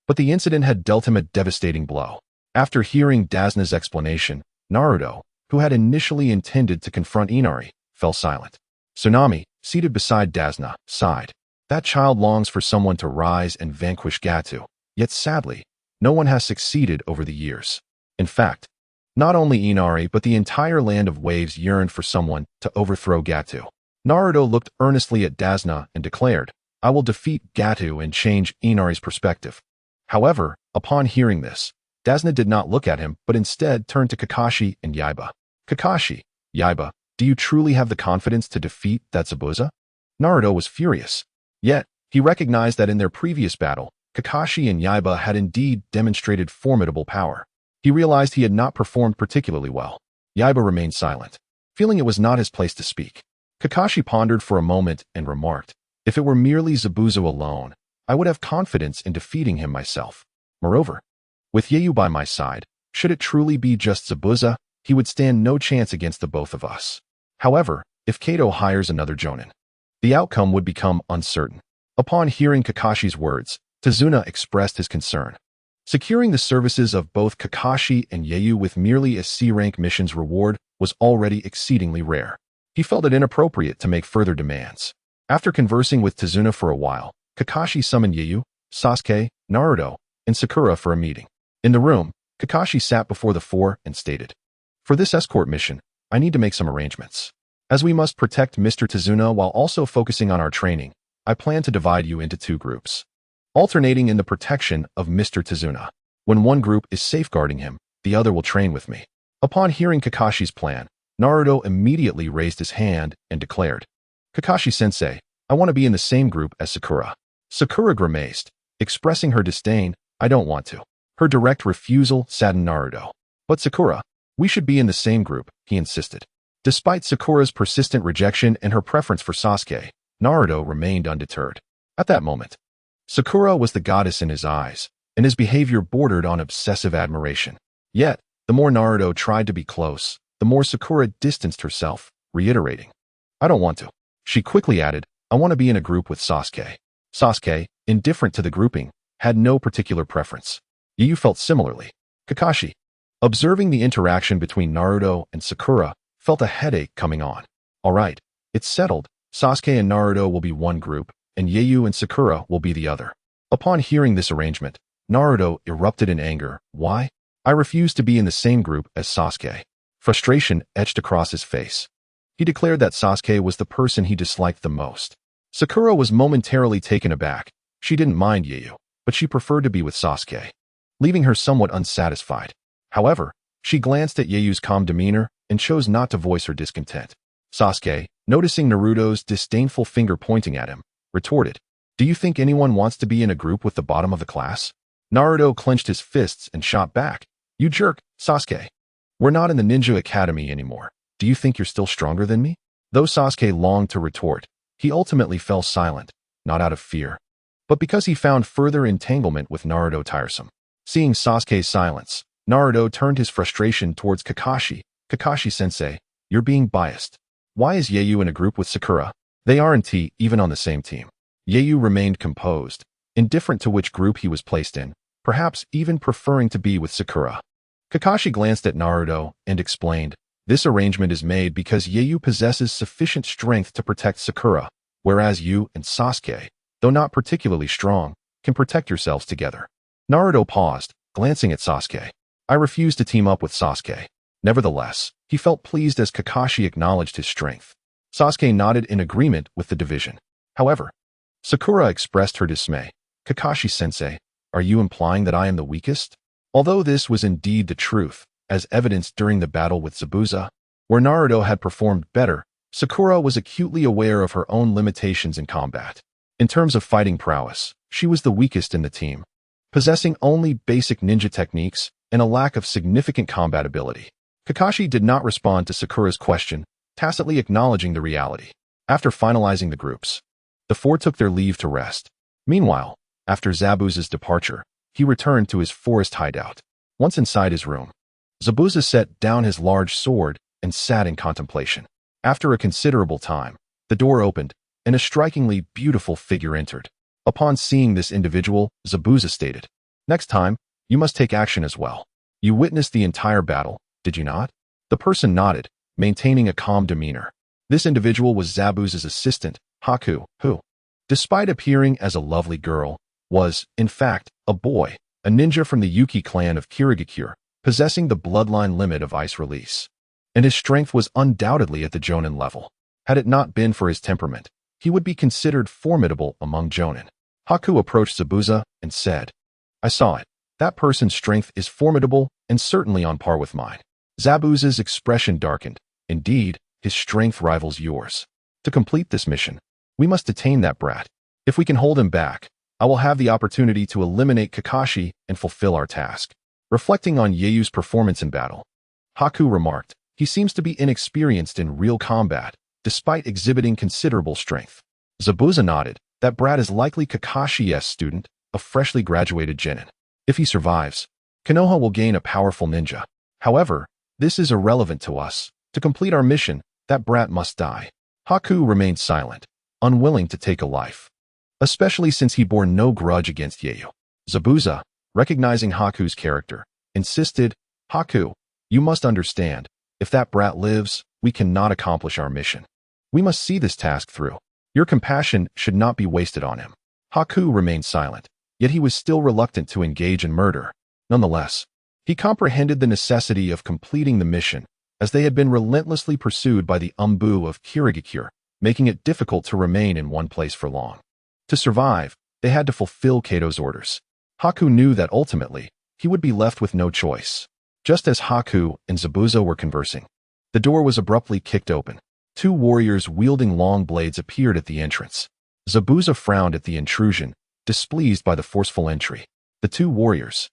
but the incident had dealt him a devastating blow. After hearing Dazna's explanation, Naruto, who had initially intended to confront Inari, fell silent. Tsunami, seated beside Dazna, sighed. That child longs for someone to rise and vanquish Gato, yet sadly, no one has succeeded over the years. In fact, Not only Inari but the entire land of waves yearned for someone to overthrow Gatu. Naruto looked earnestly at Dasna and declared, I will defeat Gatu and change Inari's perspective. However, upon hearing this, Dasna did not look at him but instead turned to Kakashi and Yaiba. Kakashi, Yaiba, do you truly have the confidence to defeat that Zabuza? Naruto was furious. Yet, he recognized that in their previous battle, Kakashi and Yaiba had indeed demonstrated formidable power. He realized he had not performed particularly well. Yaiba remained silent, feeling it was not his place to speak. Kakashi pondered for a moment and remarked, if it were merely Zabuza alone, I would have confidence in defeating him myself. Moreover, with Yeyu by my side, should it truly be just Zabuza, he would stand no chance against the both of us. However, if Kato hires another Jonin, the outcome would become uncertain. Upon hearing Kakashi's words, Tazuna expressed his concern. Securing the services of both Kakashi and Yeyu with merely a C-rank mission's reward was already exceedingly rare. He felt it inappropriate to make further demands. After conversing with Tazuna for a while, Kakashi summoned Yeyu, Sasuke, Naruto, and Sakura for a meeting. In the room, Kakashi sat before the four and stated, for this escort mission, I need to make some arrangements. As we must protect Mr. Tazuna while also focusing on our training, I plan to divide you into two groups, alternating in the protection of Mr. Tazuna. When one group is safeguarding him, the other will train with me. Upon hearing Kakashi's plan, Naruto immediately raised his hand and declared, Kakashi-sensei, I want to be in the same group as Sakura. Sakura grimaced, expressing her disdain, I don't want to. Her direct refusal saddened Naruto. But Sakura, we should be in the same group, he insisted. Despite Sakura's persistent rejection and her preference for Sasuke, Naruto remained undeterred. At that moment, Sakura was the goddess in his eyes, and his behavior bordered on obsessive admiration. Yet, the more Naruto tried to be close, the more Sakura distanced herself, reiterating, I don't want to. She quickly added, I want to be in a group with Sasuke. Sasuke, indifferent to the grouping, had no particular preference. Yeyu felt similarly. Kakashi, observing the interaction between Naruto and Sakura, felt a headache coming on. All right, it's settled. Sasuke and Naruto will be one group, and Yeyu and Sakura will be the other. Upon hearing this arrangement, Naruto erupted in anger. Why? I refuse to be in the same group as Sasuke. Frustration etched across his face. He declared that Sasuke was the person he disliked the most. Sakura was momentarily taken aback. She didn't mind Yeyu, but she preferred to be with Sasuke, leaving her somewhat unsatisfied. However, she glanced at Yeyu's calm demeanor and chose not to voice her discontent. Sasuke, noticing Naruto's disdainful finger pointing at him, retorted, do you think anyone wants to be in a group with the bottom of the class? Naruto clenched his fists and shot back. You jerk, Sasuke. We're not in the Ninja Academy anymore. Do you think you're still stronger than me? Though Sasuke longed to retort, he ultimately fell silent, not out of fear, but because he found further entanglement with Naruto tiresome. Seeing Sasuke's silence, Naruto turned his frustration towards Kakashi. Kakashi-sensei, you're being biased. Why is Yeyu in a group with Sakura? They aren't even on the same team. Yeyu remained composed, indifferent to which group he was placed in, perhaps even preferring to be with Sakura. Kakashi glanced at Naruto and explained, this arrangement is made because Yeyu possesses sufficient strength to protect Sakura, whereas you and Sasuke, though not particularly strong, can protect yourselves together. Naruto paused, glancing at Sasuke. I refuse to team up with Sasuke. Nevertheless, he felt pleased as Kakashi acknowledged his strength. Sasuke nodded in agreement with the division. However, Sakura expressed her dismay. Kakashi-sensei, are you implying that I am the weakest? Although this was indeed the truth, as evidenced during the battle with Zabuza, where Naruto had performed better, Sakura was acutely aware of her own limitations in combat. In terms of fighting prowess, she was the weakest in the team, possessing only basic ninja techniques and a lack of significant combat ability. Kakashi did not respond to Sakura's question, tacitly acknowledging the reality. After finalizing the groups, the four took their leave to rest. Meanwhile, after Zabuza's departure, he returned to his forest hideout. Once inside his room, Zabuza set down his large sword and sat in contemplation. After a considerable time, the door opened, and a strikingly beautiful figure entered. Upon seeing this individual, Zabuza stated, next time, you must take action as well. You witnessed the entire battle, did you not? The person nodded, maintaining a calm demeanor. This individual was Zabuza's assistant, Haku, who, despite appearing as a lovely girl, was, in fact, a boy, a ninja from the Yuki clan of Kirigakure, possessing the bloodline limit of ice release. And his strength was undoubtedly at the Jonin level. Had it not been for his temperament, he would be considered formidable among Jonin. Haku approached Zabuza and said, "I saw it. That person's strength is formidable and certainly on par with mine." Zabuza's expression darkened. "Indeed, his strength rivals yours. To complete this mission, we must detain that brat. If we can hold him back, I will have the opportunity to eliminate Kakashi and fulfill our task." Reflecting on Yeiyu's performance in battle, Haku remarked, "He seems to be inexperienced in real combat, despite exhibiting considerable strength." Zabuza nodded. "That brat is likely Kakashi's student, a freshly graduated genin. If he survives, Konoha will gain a powerful ninja. However, this is irrelevant to us. To complete our mission, that brat must die." Haku remained silent, unwilling to take a life, especially since he bore no grudge against Yeiyu. Zabuza, recognizing Haku's character, insisted, "Haku, you must understand, if that brat lives, we cannot accomplish our mission. We must see this task through. Your compassion should not be wasted on him." Haku remained silent, yet he was still reluctant to engage in murder. Nonetheless, he comprehended the necessity of completing the mission, as they had been relentlessly pursued by the Umbu of Kirigakure, making it difficult to remain in one place for long. To survive, they had to fulfill Kato's orders. Haku knew that ultimately, he would be left with no choice. Just as Haku and Zabuza were conversing, the door was abruptly kicked open. Two warriors wielding long blades appeared at the entrance. Zabuza frowned at the intrusion, displeased by the forceful entry. The two warriors,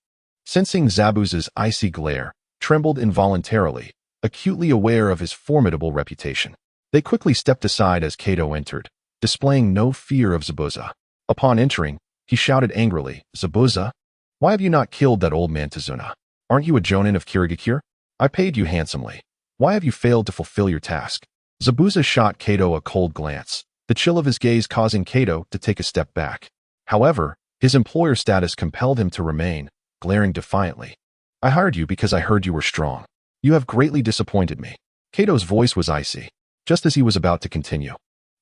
sensing Zabuza's icy glare, trembled involuntarily, acutely aware of his formidable reputation. They quickly stepped aside as Kato entered, displaying no fear of Zabuza. Upon entering, he shouted angrily, "Zabuza, why have you not killed that old man Tazuna? Aren't you a jonin of Kirigakure? I paid you handsomely. Why have you failed to fulfill your task?" Zabuza shot Kato a cold glance, the chill of his gaze causing Kato to take a step back. However, his employer status compelled him to remain, glaring defiantly. "I hired you because I heard you were strong. You have greatly disappointed me." Kato's voice was icy. Just as he was about to continue,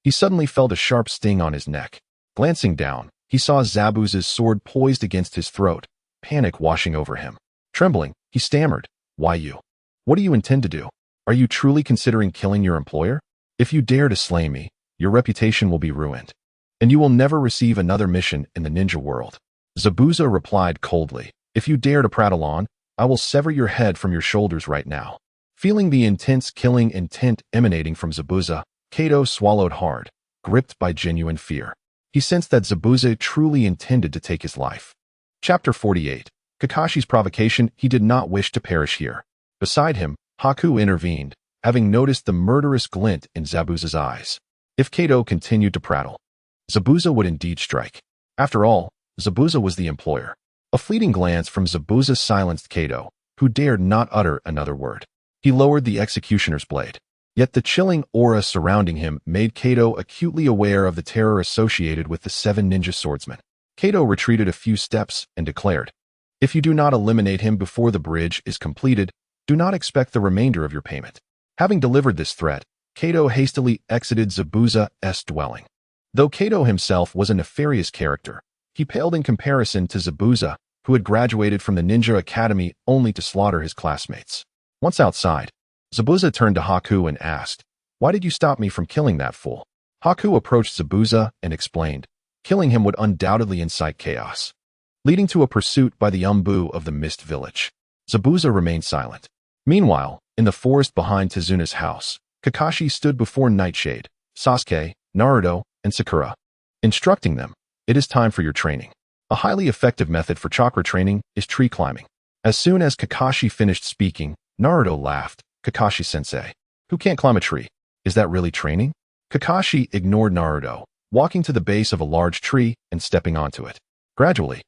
he suddenly felt a sharp sting on his neck. Glancing down, he saw Zabuza's sword poised against his throat, panic washing over him. Trembling, he stammered, "Why you? What do you intend to do? Are you truly considering killing your employer? If you dare to slay me, your reputation will be ruined, and you will never receive another mission in the ninja world." Zabuza replied coldly, "If you dare to prattle on, I will sever your head from your shoulders right now." Feeling the intense killing intent emanating from Zabuza, Kato swallowed hard, gripped by genuine fear. He sensed that Zabuza truly intended to take his life. Chapter 48. Kakashi's provocation. He did not wish to perish here. Beside him, Haku intervened, having noticed the murderous glint in Zabuza's eyes. If Kato continued to prattle, Zabuza would indeed strike. After all, Zabuza was the employer. A fleeting glance from Zabuza silenced Kato, who dared not utter another word. He lowered the executioner's blade. Yet the chilling aura surrounding him made Kato acutely aware of the terror associated with the 7 ninja swordsmen. Kato retreated a few steps and declared, "If you do not eliminate him before the bridge is completed, do not expect the remainder of your payment." Having delivered this threat, Kato hastily exited Zabuza's dwelling. Though Kato himself was a nefarious character, he paled in comparison to Zabuza, who had graduated from the Ninja Academy only to slaughter his classmates. Once outside, Zabuza turned to Haku and asked, "Why did you stop me from killing that fool?" Haku approached Zabuza and explained, killing him would undoubtedly incite chaos, leading to a pursuit by the Umbu of the Mist Village. Zabuza remained silent. Meanwhile, in the forest behind Tazuna's house, Kakashi stood before Nightshade, Sasuke, Naruto, and Sakura, instructing them, "It is time for your training." A highly effective method for chakra training is tree climbing. As soon as Kakashi finished speaking, Naruto laughed. "Kakashi-sensei, who can't climb a tree? Is that really training?" Kakashi ignored Naruto, walking to the base of a large tree and stepping onto it. Gradually,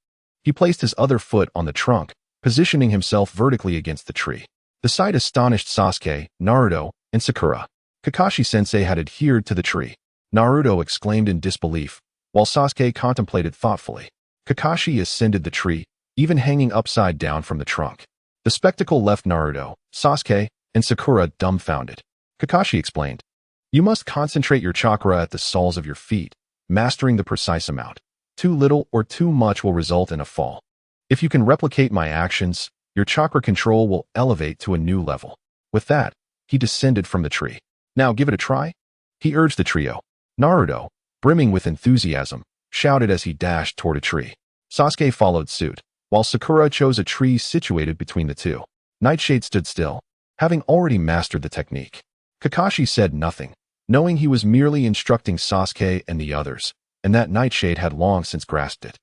he placed his other foot on the trunk, positioning himself vertically against the tree. The sight astonished Sasuke, Naruto, and Sakura. Kakashi-sensei had adhered to the tree. Naruto exclaimed in disbelief, while Sasuke contemplated thoughtfully. Kakashi ascended the tree, even hanging upside down from the trunk. The spectacle left Naruto, Sasuke, and Sakura dumbfounded. Kakashi explained, "You must concentrate your chakra at the soles of your feet, mastering the precise amount. Too little or too much will result in a fall. If you can replicate my actions, your chakra control will elevate to a new level. With that, he descended from the tree. Now give it a try? He urged the trio. Naruto, brimming with enthusiasm, shouted as he dashed toward a tree. Sasuke followed suit, while Sakura chose a tree situated between the two. Nightshade stood still, having already mastered the technique. Kakashi said nothing, knowing he was merely instructing Sasuke and the others, and that Nightshade had long since grasped it.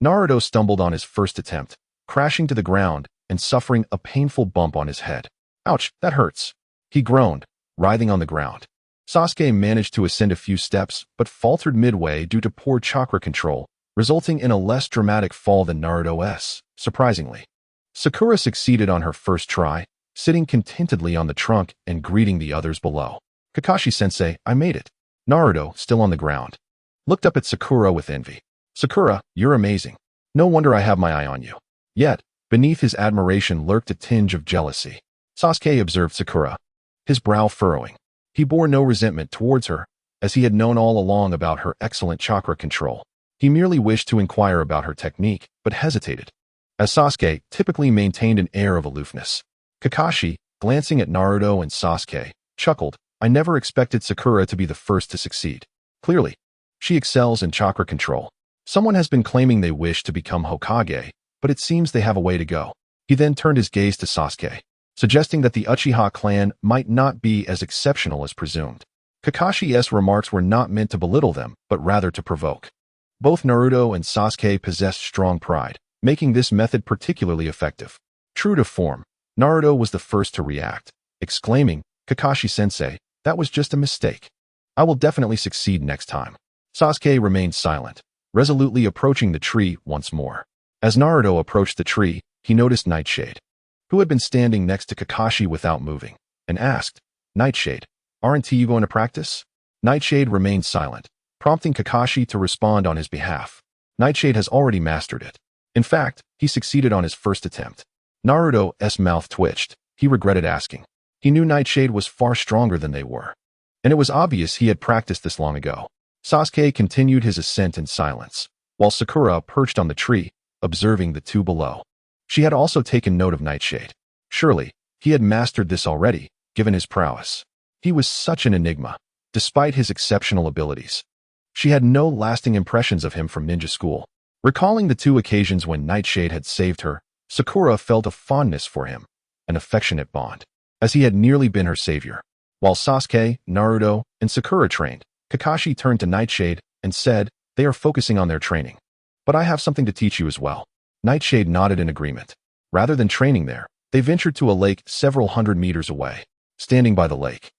Naruto stumbled on his first attempt, crashing to the ground and suffering a painful bump on his head. Ouch, that hurts. He groaned, writhing on the ground. Sasuke managed to ascend a few steps, but faltered midway due to poor chakra control, resulting in a less dramatic fall than Naruto's, surprisingly. Sakura succeeded on her first try, sitting contentedly on the trunk and greeting the others below. Kakashi-sensei, I made it. Naruto, still on the ground, looked up at Sakura with envy. Sakura, you're amazing. No wonder I have my eye on you. Yet, beneath his admiration lurked a tinge of jealousy. Sasuke observed Sakura, his brow furrowing. He bore no resentment towards her, as he had known all along about her excellent chakra control. He merely wished to inquire about her technique, but hesitated, as Sasuke typically maintained an air of aloofness. Kakashi, glancing at Naruto and Sasuke, chuckled, I never expected Sakura to be the first to succeed. Clearly, she excels in chakra control. Someone has been claiming they wish to become Hokage, but it seems they have a way to go. He then turned his gaze to Sasuke, suggesting that the Uchiha clan might not be as exceptional as presumed. Kakashi's remarks were not meant to belittle them, but rather to provoke. Both Naruto and Sasuke possessed strong pride, making this method particularly effective. True to form, Naruto was the first to react, exclaiming, Kakashi-sensei, that was just a mistake. I will definitely succeed next time. Sasuke remained silent, resolutely approaching the tree once more. As Naruto approached the tree, he noticed Nightshade, who had been standing next to Kakashi without moving, and asked, Nightshade, aren't you going to practice? Nightshade remained silent, prompting Kakashi to respond on his behalf. Nightshade has already mastered it. In fact, he succeeded on his first attempt. Naruto's mouth twitched. He regretted asking. He knew Nightshade was far stronger than they were, and it was obvious he had practiced this long ago. Sasuke continued his ascent in silence, while Sakura perched on the tree, observing the two below. She had also taken note of Nightshade. Surely, he had mastered this already, given his prowess. He was such an enigma, despite his exceptional abilities. She had no lasting impressions of him from ninja school. Recalling the two occasions when Nightshade had saved her, Sakura felt a fondness for him, an affectionate bond, as he had nearly been her savior. While Sasuke, Naruto, and Sakura trained, Kakashi turned to Nightshade and said, they are focusing on their training. But I have something to teach you as well. Nightshade nodded in agreement. Rather than training there, they ventured to a lake several hundred meters away. Standing by the lake,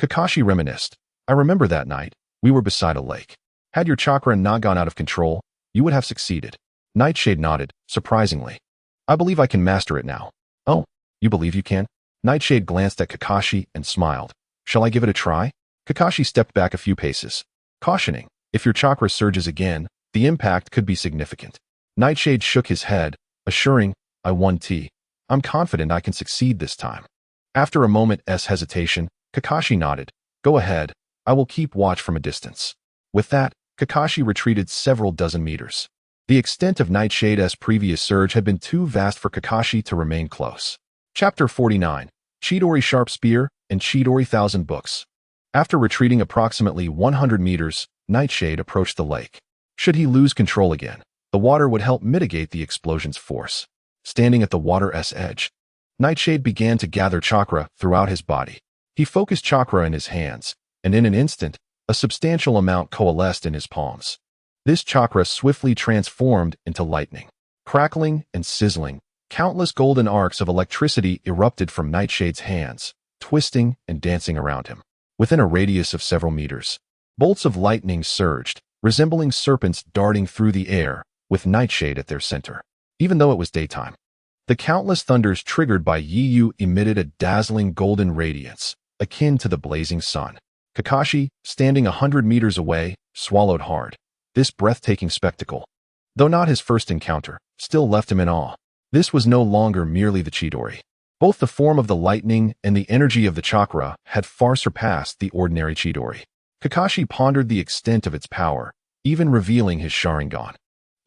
Kakashi reminisced, I remember that night, we were beside a lake. Had your chakra not gone out of control, you would have succeeded. Nightshade nodded, surprisingly. I believe I can master it now. Oh, you believe you can? Nightshade glanced at Kakashi and smiled. Shall I give it a try? Kakashi stepped back a few paces, cautioning, if your chakra surges again, the impact could be significant. Nightshade shook his head, assuring, I'm confident I can succeed this time. After a moment's hesitation, Kakashi nodded. Go ahead, I will keep watch from a distance. With that, Kakashi retreated several dozen meters. The extent of Nightshade's previous surge had been too vast for Kakashi to remain close. Chapter 49, Chidori Sharp Spear and Chidori Thousand Books. After retreating approximately 100 meters, Nightshade approached the lake. Should he lose control again, the water would help mitigate the explosion's force. Standing at the water's edge, Nightshade began to gather chakra throughout his body. He focused chakra in his hands, and in an instant, a substantial amount coalesced in his palms. This chakra swiftly transformed into lightning. Crackling and sizzling, countless golden arcs of electricity erupted from Nightshade's hands, twisting and dancing around him. Within a radius of several meters, bolts of lightning surged, resembling serpents darting through the air, with Nightshade at their center. Even though it was daytime, the countless thunders triggered by Yiyu emitted a dazzling golden radiance, akin to the blazing sun. Kakashi, standing 100 meters away, swallowed hard. This breathtaking spectacle, though not his first encounter, still left him in awe. This was no longer merely the Chidori. Both the form of the lightning and the energy of the chakra had far surpassed the ordinary Chidori. Kakashi pondered the extent of its power, even revealing his Sharingan.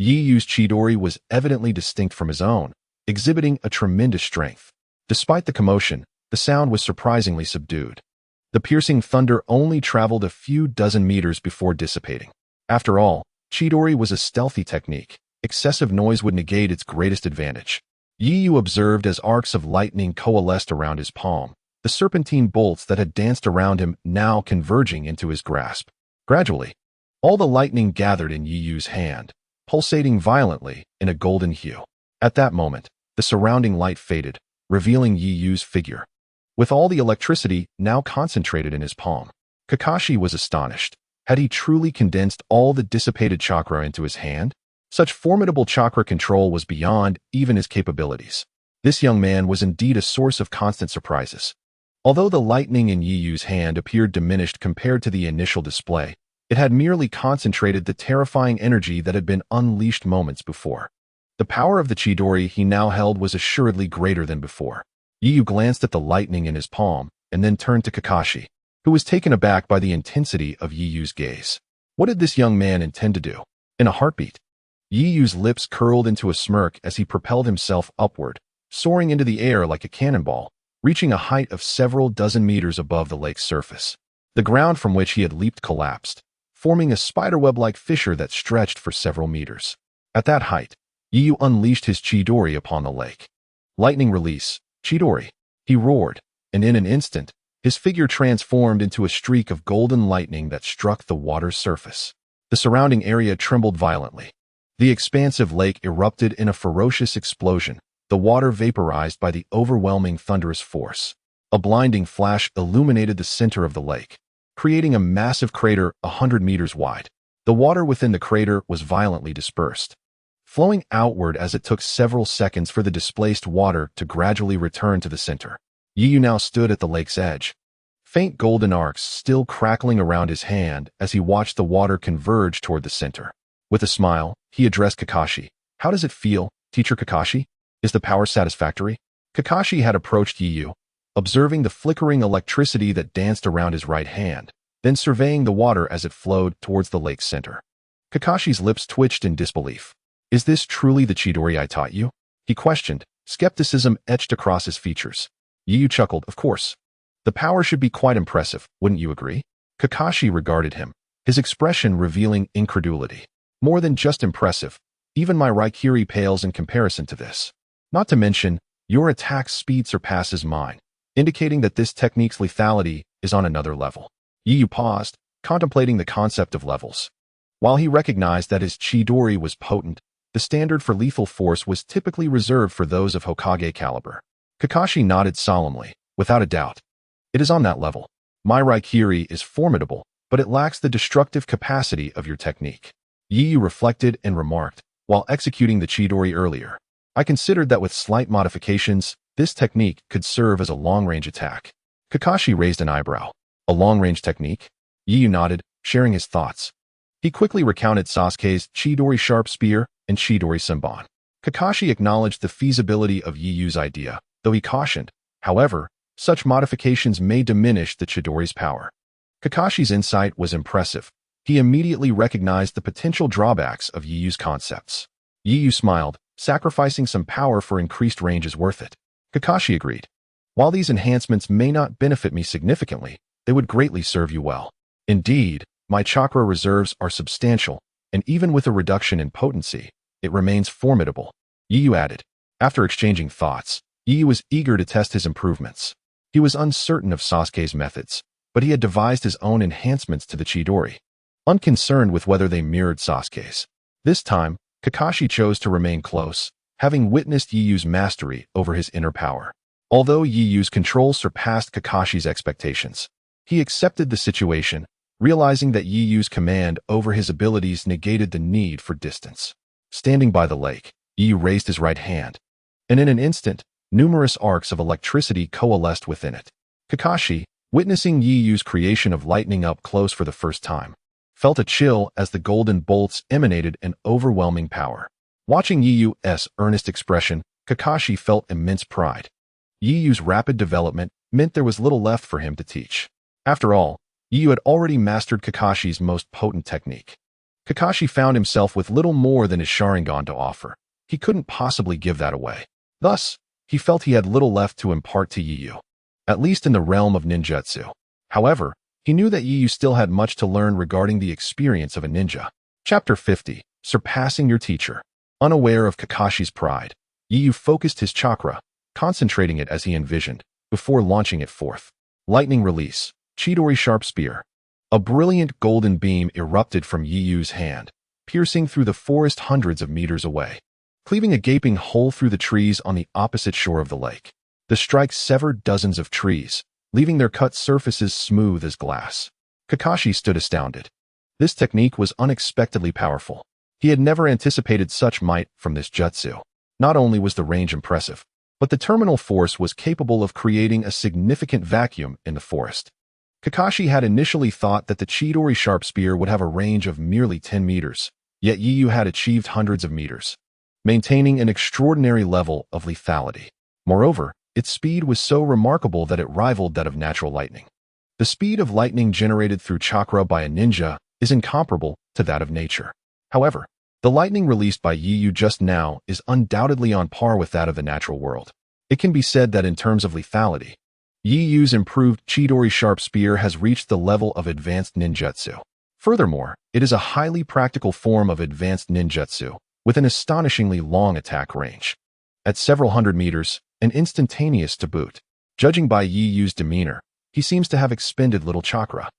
Yiyu's Chidori was evidently distinct from his own, exhibiting a tremendous strength. Despite the commotion, the sound was surprisingly subdued. The piercing thunder only traveled a few dozen meters before dissipating. After all, Chidori was a stealthy technique. Excessive noise would negate its greatest advantage. Yu observed as arcs of lightning coalesced around his palm, the serpentine bolts that had danced around him now converging into his grasp. Gradually, all the lightning gathered in Yu's hand, pulsating violently in a golden hue. At that moment, the surrounding light faded, revealing Yu's figure. With all the electricity now concentrated in his palm, Kakashi was astonished. Had he truly condensed all the dissipated chakra into his hand? Such formidable chakra control was beyond even his capabilities. This young man was indeed a source of constant surprises. Although the lightning in Yu's hand appeared diminished compared to the initial display, it had merely concentrated the terrifying energy that had been unleashed moments before. The power of the Chidori he now held was assuredly greater than before. Yu glanced at the lightning in his palm and then turned to Kakashi, who was taken aback by the intensity of Yu's gaze. What did this young man intend to do? In a heartbeat, Yu's lips curled into a smirk as he propelled himself upward, soaring into the air like a cannonball, reaching a height of several dozen meters above the lake's surface. The ground from which he had leaped collapsed, forming a spiderweb-like fissure that stretched for several meters. At that height, Yu unleashed his Chidori upon the lake. Lightning release, Chidori, he roared, and in an instant, his figure transformed into a streak of golden lightning that struck the water's surface. The surrounding area trembled violently. The expansive lake erupted in a ferocious explosion, the water vaporized by the overwhelming thunderous force. A blinding flash illuminated the center of the lake, creating a massive crater 100 meters wide. The water within the crater was violently dispersed, flowing outward as it took several seconds for the displaced water to gradually return to the center. Yu now stood at the lake's edge, faint golden arcs still crackling around his hand as he watched the water converge toward the center. With a smile, he addressed Kakashi. How does it feel, Teacher Kakashi? Is the power satisfactory? Kakashi had approached Yu, observing the flickering electricity that danced around his right hand, then surveying the water as it flowed towards the lake's center. Kakashi's lips twitched in disbelief. Is this truly the Chidori I taught you? He questioned, skepticism etched across his features. Yu chuckled, of course. The power should be quite impressive, wouldn't you agree? Kakashi regarded him, his expression revealing incredulity. More than just impressive, even my Raikiri pales in comparison to this. Not to mention, your attack speed surpasses mine, indicating that this technique's lethality is on another level. Yu paused, contemplating the concept of levels. While he recognized that his Chidori was potent, the standard for lethal force was typically reserved for those of Hokage caliber. Kakashi nodded solemnly, without a doubt. It is on that level. My Raikiri is formidable, but it lacks the destructive capacity of your technique. Yu reflected and remarked, while executing the Chidori earlier. I considered that with slight modifications, this technique could serve as a long-range attack. Kakashi raised an eyebrow. A long-range technique? Yu nodded, sharing his thoughts. He quickly recounted Sasuke's Chidori Sharp Spear and Chidori Senbon. Kakashi acknowledged the feasibility of Yu's idea, though he cautioned, however, such modifications may diminish the Chidori's power. Kakashi's insight was impressive. He immediately recognized the potential drawbacks of Yu's concepts. Yu smiled, sacrificing some power for increased range is worth it. Kakashi agreed. While these enhancements may not benefit me significantly, they would greatly serve you well. Indeed, my chakra reserves are substantial, and even with a reduction in potency, it remains formidable, Yu added. After exchanging thoughts, Yu was eager to test his improvements. He was uncertain of Sasuke's methods, but he had devised his own enhancements to the Chidori, unconcerned with whether they mirrored Sasuke's. This time, Kakashi chose to remain close, having witnessed Yu's mastery over his inner power. Although Yu's control surpassed Kakashi's expectations, he accepted the situation, realizing that Yu's command over his abilities negated the need for distance. Standing by the lake, Yu raised his right hand, and in an instant, numerous arcs of electricity coalesced within it. Kakashi, witnessing Yu's creation of lightning up close for the first time, felt a chill as the golden bolts emanated an overwhelming power. Watching Yu's earnest expression, Kakashi felt immense pride. Yu's rapid development meant there was little left for him to teach. After all, Yu had already mastered Kakashi's most potent technique. Kakashi found himself with little more than his Sharingan to offer. He couldn't possibly give that away. Thus, he felt he had little left to impart to Yiyu, at least in the realm of ninjutsu. However, he knew that Yiyu still had much to learn regarding the experience of a ninja. Chapter 50. Surpassing Your Teacher. Unaware of Kakashi's pride, Yiyu focused his chakra, concentrating it as he envisioned, before launching it forth. Lightning release. Chidori Sharp Spear. A brilliant golden beam erupted from Yiyu's hand, piercing through the forest hundreds of meters away, cleaving a gaping hole through the trees on the opposite shore of the lake. The strike severed dozens of trees, leaving their cut surfaces smooth as glass. Kakashi stood astounded. This technique was unexpectedly powerful. He had never anticipated such might from this jutsu. Not only was the range impressive, but the terminal force was capable of creating a significant vacuum in the forest. Kakashi had initially thought that the Chidori Sharp Spear would have a range of merely 10 meters, yet Yiyu had achieved hundreds of meters, maintaining an extraordinary level of lethality. Moreover, its speed was so remarkable that it rivaled that of natural lightning. The speed of lightning generated through chakra by a ninja is incomparable to that of nature. However, the lightning released by Yiyu just now is undoubtedly on par with that of the natural world. It can be said that in terms of lethality, Yiyu's improved Chidori Sharp Spear has reached the level of advanced ninjutsu. Furthermore, it is a highly practical form of advanced ninjutsu, with an astonishingly long attack range. At several hundred meters, and instantaneous to boot. Judging by Yiyu's demeanor, he seems to have expended little chakra.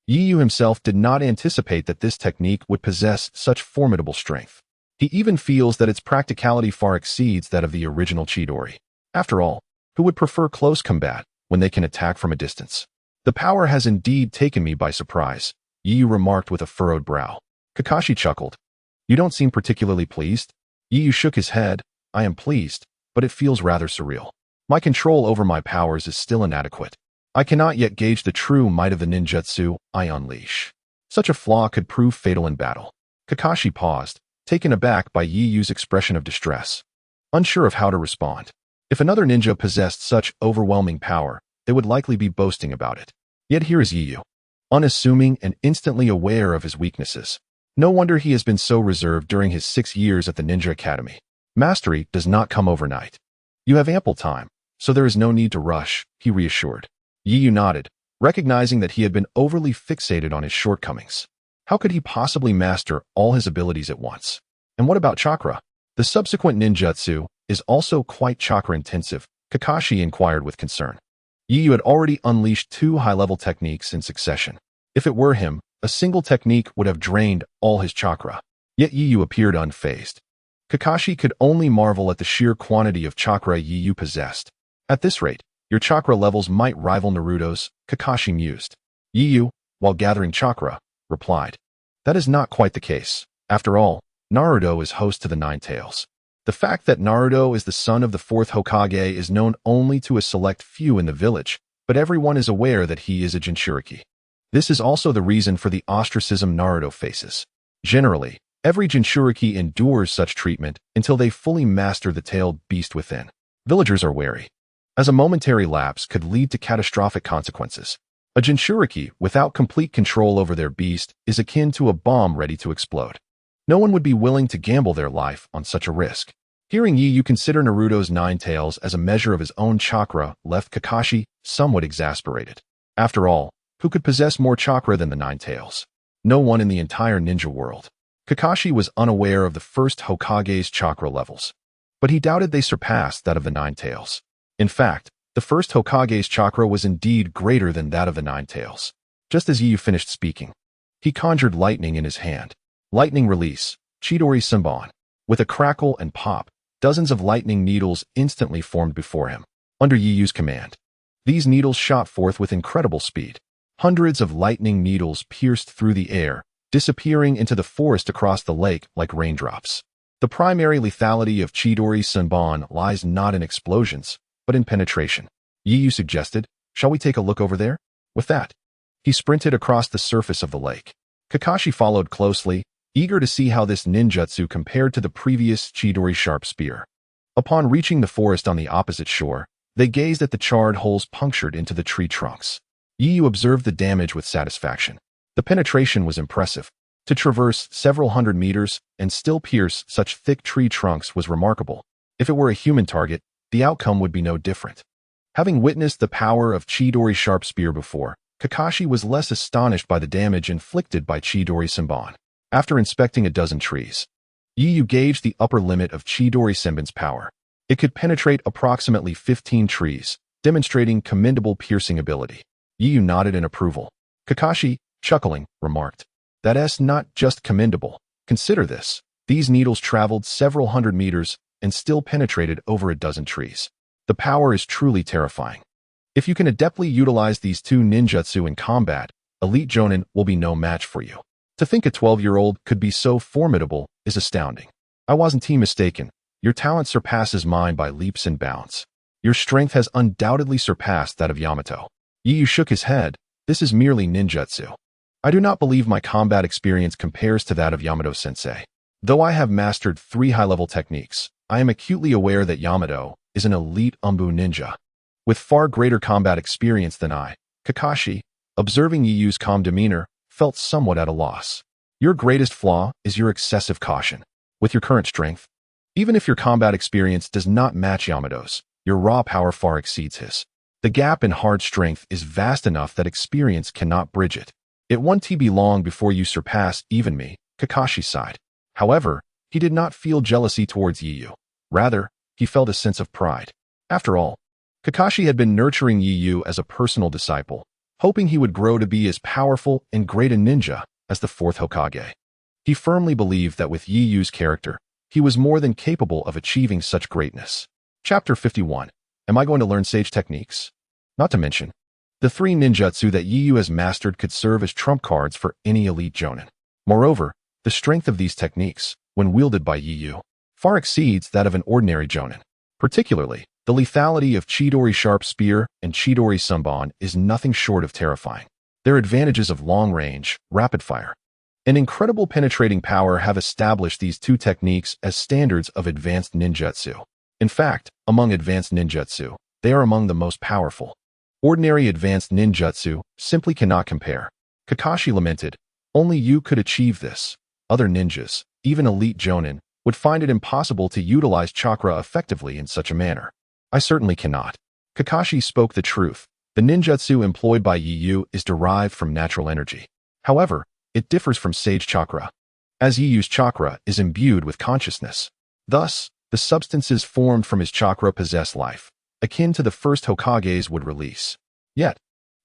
Yiyu himself did not anticipate that this technique would possess such formidable strength. He even feels that its practicality far exceeds that of the original Chidori. After all, who would prefer close combat when they can attack from a distance? The power has indeed taken me by surprise, Yiyu remarked with a furrowed brow. Kakashi chuckled. You don't seem particularly pleased? Yiyu shook his head. I am pleased, but it feels rather surreal. My control over my powers is still inadequate. I cannot yet gauge the true might of the ninjutsu I unleash. Such a flaw could prove fatal in battle. Kakashi paused, taken aback by Yiyu's expression of distress, unsure of how to respond. If another ninja possessed such overwhelming power, they would likely be boasting about it. Yet here is Yiyu, unassuming and instantly aware of his weaknesses. No wonder he has been so reserved during his 6 years at the Ninja Academy. Mastery does not come overnight. You have ample time, so there is no need to rush, he reassured. Yiyu nodded, recognizing that he had been overly fixated on his shortcomings. How could he possibly master all his abilities at once? And what about chakra? The subsequent ninjutsu is also quite chakra-intensive, Kakashi inquired with concern. Yiyu had already unleashed 2 high-level techniques in succession. If it were him, a single technique would have drained all his chakra. Yet Yiyu appeared unfazed. Kakashi could only marvel at the sheer quantity of chakra Yiyu possessed. At this rate, your chakra levels might rival Naruto's, Kakashi mused. Yiyu, while gathering chakra, replied. That is not quite the case. After all, Naruto is host to the 9 Tails. The fact that Naruto is the son of the 4th Hokage is known only to a select few in the village, but everyone is aware that he is a Jinchuriki. This is also the reason for the ostracism Naruto faces. Generally, every Jinchuriki endures such treatment until they fully master the tailed beast within. Villagers are wary, as a momentary lapse could lead to catastrophic consequences. A Jinchuriki without complete control over their beast is akin to a bomb ready to explode. No one would be willing to gamble their life on such a risk. Hearing Yiyu consider Naruto's 9 Tails as a measure of his own chakra left Kakashi somewhat exasperated. After all, who could possess more chakra than the 9 Tails? No one in the entire ninja world. Kakashi was unaware of the 1st Hokage's chakra levels, but he doubted they surpassed that of the 9 Tails. In fact, the 1st Hokage's chakra was indeed greater than that of the 9 Tails. Just as Yiyu finished speaking, he conjured lightning in his hand. Lightning release, Chidori Senbon. With a crackle and pop, dozens of lightning needles instantly formed before him. Under Yiyu's command, these needles shot forth with incredible speed. Hundreds of lightning needles pierced through the air, disappearing into the forest across the lake like raindrops. The primary lethality of Chidori Senbon lies not in explosions, but in penetration. Yiyu suggested, shall we take a look over there? With that, he sprinted across the surface of the lake. Kakashi followed closely, eager to see how this ninjutsu compared to the previous Chidori Sharp Spear. Upon reaching the forest on the opposite shore, they gazed at the charred holes punctured into the tree trunks. Yiyu observed the damage with satisfaction. The penetration was impressive. To traverse several hundred meters and still pierce such thick tree trunks was remarkable. If it were a human target, the outcome would be no different. Having witnessed the power of Chidori's sharp spear before, Kakashi was less astonished by the damage inflicted by Chidori Senbon. After inspecting a dozen trees, Yu gauged the upper limit of Chidori Senbon's power. It could penetrate approximately 15 trees, demonstrating commendable piercing ability. Yu nodded in approval. Kakashi, chuckling, remarked, "That's not just commendable. Consider this. These needles traveled several hundred meters and still penetrated over a dozen trees. The power is truly terrifying. If you can adeptly utilize these two ninjutsu in combat, elite Jonin will be no match for you." To think a 12-year-old could be so formidable is astounding. I wasn't mistaken. Your talent surpasses mine by leaps and bounds. Your strength has undoubtedly surpassed that of Yamato. Yu shook his head. This is merely ninjutsu. I do not believe my combat experience compares to that of Yamato-sensei. Though I have mastered 3 high-level techniques, I am acutely aware that Yamato is an elite Umbu ninja. With far greater combat experience than I, Kakashi, observing Yu's calm demeanor, felt somewhat at a loss. Your greatest flaw is your excessive caution. With your current strength, even if your combat experience does not match Yamato's, your raw power far exceeds his. The gap in hard strength is vast enough that experience cannot bridge it. It won't be long before you surpass even me, Kakashi sighed. However, he did not feel jealousy towards Yu. Rather, he felt a sense of pride. After all, Kakashi had been nurturing Yu as a personal disciple, hoping he would grow to be as powerful and great a ninja as the 4th Hokage. He firmly believed that with Yu's character, he was more than capable of achieving such greatness. Chapter 51. Am I going to learn sage techniques? Not to mention, the 3 ninjutsu that Yu has mastered could serve as trump cards for any elite Jonin. Moreover, the strength of these techniques, when wielded by Yu, far exceeds that of an ordinary Jonin. Particularly, the lethality of Chidori's sharp spear and Chidori Senbon is nothing short of terrifying. Their advantages of long range, rapid fire, and incredible penetrating power have established these 2 techniques as standards of advanced ninjutsu. In fact, among advanced ninjutsu, they are among the most powerful. Ordinary advanced ninjutsu simply cannot compare. Kakashi lamented, only you could achieve this. Other ninjas, even elite Jonin, would find it impossible to utilize chakra effectively in such a manner. I certainly cannot. Kakashi spoke the truth. The ninjutsu employed by Yu is derived from natural energy. However, it differs from sage chakra, as Yu's chakra is imbued with consciousness. Thus, the substances formed from his chakra possess life, akin to the first Hokage's would release. Yet,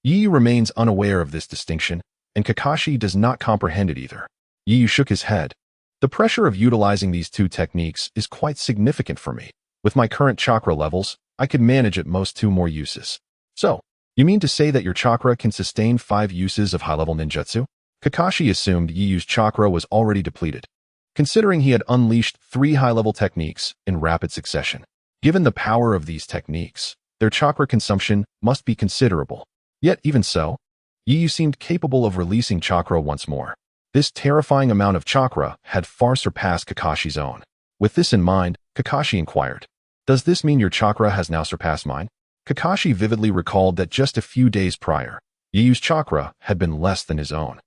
Yu remains unaware of this distinction, and Kakashi does not comprehend it either. Yu shook his head. The pressure of utilizing these 2 techniques is quite significant for me. With my current chakra levels, I could manage at most 2 more uses. So, you mean to say that your chakra can sustain 5 uses of high-level ninjutsu? Kakashi assumed Yu's chakra was already depleted, considering he had unleashed 3 high-level techniques in rapid succession. Given the power of these techniques, their chakra consumption must be considerable. Yet even so, Yu seemed capable of releasing chakra once more. This terrifying amount of chakra had far surpassed Kakashi's own. With this in mind, Kakashi inquired, "Does this mean your chakra has now surpassed mine?" Kakashi vividly recalled that just a few days prior, Yu's chakra had been less than his own.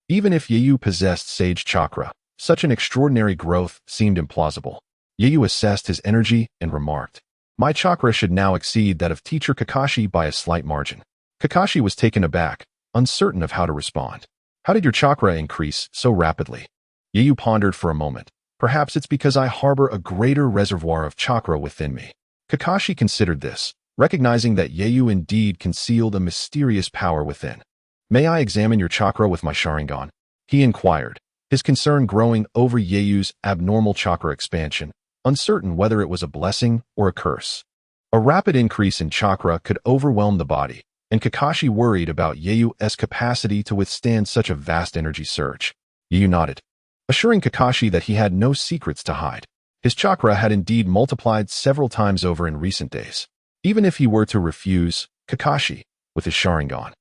Even if Yu possessed sage chakra, such an extraordinary growth seemed implausible. Yu assessed his energy and remarked, "My chakra should now exceed that of teacher Kakashi by a slight margin." Kakashi was taken aback, uncertain of how to respond. "How did your chakra increase so rapidly?" Yu pondered for a moment. "Perhaps it's because I harbor a greater reservoir of chakra within me." Kakashi considered this, recognizing that Yu indeed concealed a mysterious power within. "May I examine your chakra with my Sharingan?" he inquired, his concern growing over Yu's abnormal chakra expansion, uncertain whether it was a blessing or a curse. A rapid increase in chakra could overwhelm the body, and Kakashi worried about Yu's capacity to withstand such a vast energy surge. Yu nodded, assuring Kakashi that he had no secrets to hide. His chakra had indeed multiplied several times over in recent days. Even if he were to refuse, Kakashi, with his Sharingan,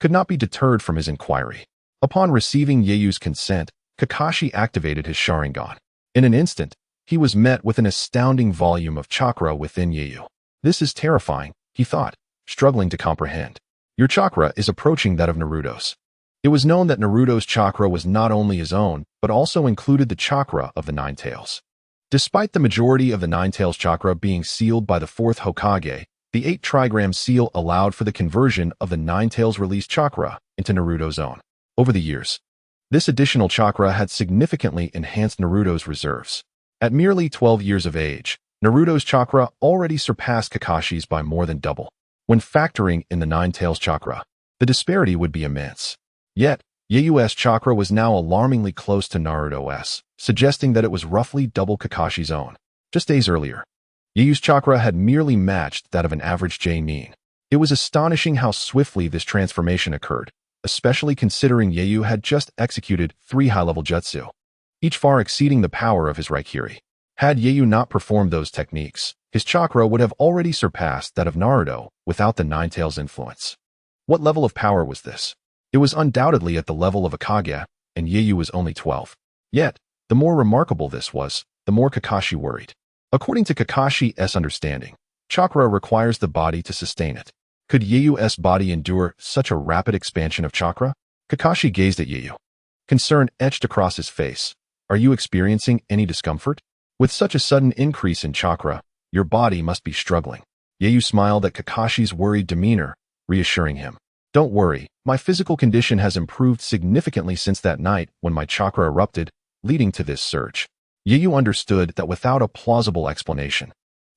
could not be deterred from his inquiry. Upon receiving Yu's consent, Kakashi activated his Sharingan. In an instant, he was met with an astounding volume of chakra within Yu. "This is terrifying," he thought, struggling to comprehend. "Your chakra is approaching that of Naruto's." It was known that Naruto's chakra was not only his own, but also included the chakra of the 9 tails. Despite the majority of the Nine-Tails chakra being sealed by the fourth Hokage, the 8 trigram seal allowed for the conversion of the Nine-Tails release chakra into Naruto's own. Over the years, this additional chakra had significantly enhanced Naruto's reserves. At merely 12 years of age, Naruto's chakra already surpassed Kakashi's by more than double. When factoring in the Nine-Tails chakra, the disparity would be immense. Yet, Yeyu's chakra was now alarmingly close to Naruto's, suggesting that it was roughly double Kakashi's own. Just days earlier, Yeyu's chakra had merely matched that of an average J-nin. It was astonishing how swiftly this transformation occurred, especially considering Yeyu had just executed 3 high-level jutsu, each far exceeding the power of his Raikiri. Had Yeyu not performed those techniques, his chakra would have already surpassed that of Naruto without the Nine-Tails influence. What level of power was this? It was undoubtedly at the level of a Kage, and Yeyu was only 12. Yet, the more remarkable this was, the more Kakashi worried. According to Kakashi's understanding, chakra requires the body to sustain it. Could Yeyu's body endure such a rapid expansion of chakra? Kakashi gazed at Yeyu. Concern etched across his face. Are you experiencing any discomfort? With such a sudden increase in chakra, your body must be struggling. Yeyu smiled at Kakashi's worried demeanor, reassuring him. Don't worry, my physical condition has improved significantly since that night when my chakra erupted, leading to this surge. Yeyu understood that without a plausible explanation,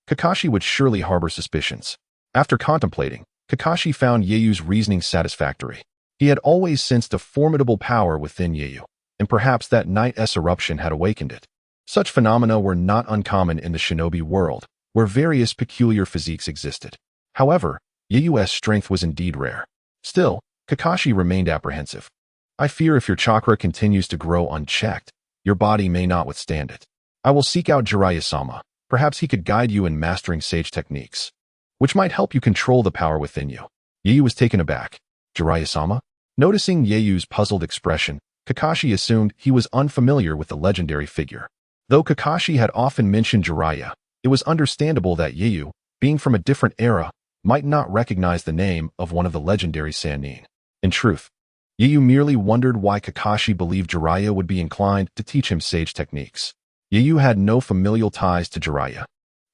Kakashi would surely harbor suspicions. After contemplating, Kakashi found Yeyu's reasoning satisfactory. He had always sensed a formidable power within Yeyu, and perhaps that night's eruption had awakened it. Such phenomena were not uncommon in the shinobi world, where various peculiar physiques existed. However, Yeyu's strength was indeed rare. Still, Kakashi remained apprehensive. I fear if your chakra continues to grow unchecked, your body may not withstand it. I will seek out Jiraiya-sama. Perhaps he could guide you in mastering sage techniques, which might help you control the power within you. Yeyu was taken aback. Jiraiya-sama? Noticing Yeyu's puzzled expression, Kakashi assumed he was unfamiliar with the legendary figure. Though Kakashi had often mentioned Jiraiya, it was understandable that Yeyu, being from a different era, might not recognize the name of one of the legendary Sannin. In truth, Yeyu merely wondered why Kakashi believed Jiraiya would be inclined to teach him sage techniques. Yeyu had no familial ties to Jiraiya,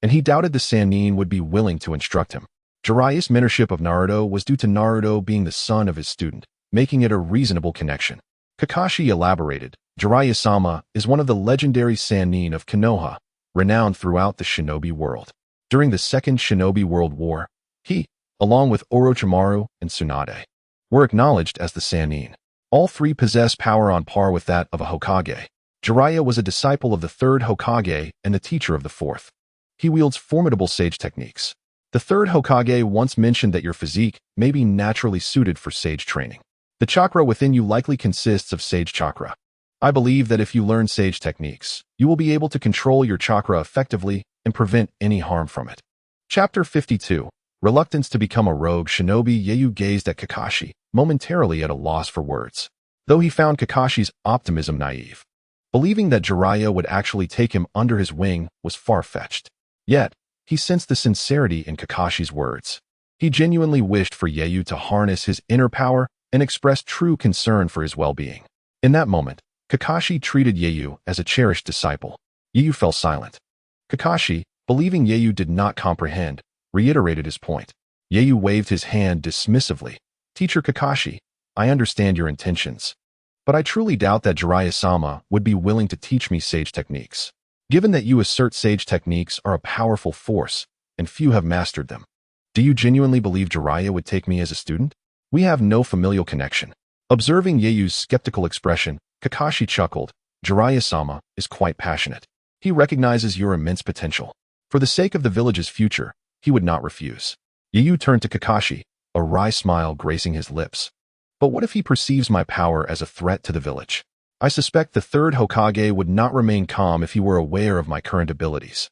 and he doubted the Sannin would be willing to instruct him. Jiraiya's mentorship of Naruto was due to Naruto being the son of his student, making it a reasonable connection. Kakashi elaborated, Jiraiya-sama is one of the legendary Sannin of Konoha, renowned throughout the shinobi world. During the Second Shinobi World War, he, along with Orochimaru and Tsunade, were acknowledged as the Sannin. All 3 possess power on par with that of a Hokage. Jiraiya was a disciple of the 3rd Hokage and the teacher of the 4th. He wields formidable sage techniques. The 3rd Hokage once mentioned that your physique may be naturally suited for sage training. The chakra within you likely consists of sage chakra. I believe that if you learn sage techniques, you will be able to control your chakra effectively and prevent any harm from it. Chapter 52. Reluctance to become a rogue shinobi. Yeyu gazed at Kakashi, momentarily at a loss for words. Though he found Kakashi's optimism naive, believing that Jiraiya would actually take him under his wing was far-fetched. Yet, he sensed the sincerity in Kakashi's words. He genuinely wished for Yeyu to harness his inner power and express true concern for his well-being. In that moment, Kakashi treated Yeyu as a cherished disciple. Yeyu fell silent. Kakashi, believing Yeyu did not comprehend, reiterated his point. Yeyu waved his hand dismissively. Teacher Kakashi, I understand your intentions, but I truly doubt that Jiraiya-sama would be willing to teach me sage techniques. Given that you assert sage techniques are a powerful force, and few have mastered them, do you genuinely believe Jiraiya would take me as a student? We have no familial connection. Observing Yeyu's skeptical expression, Kakashi chuckled. Jiraiya-sama is quite passionate. He recognizes your immense potential. For the sake of the village's future, he would not refuse. Yeyu turned to Kakashi, a wry smile gracing his lips. But what if he perceives my power as a threat to the village? I suspect the 3rd Hokage would not remain calm if he were aware of my current abilities.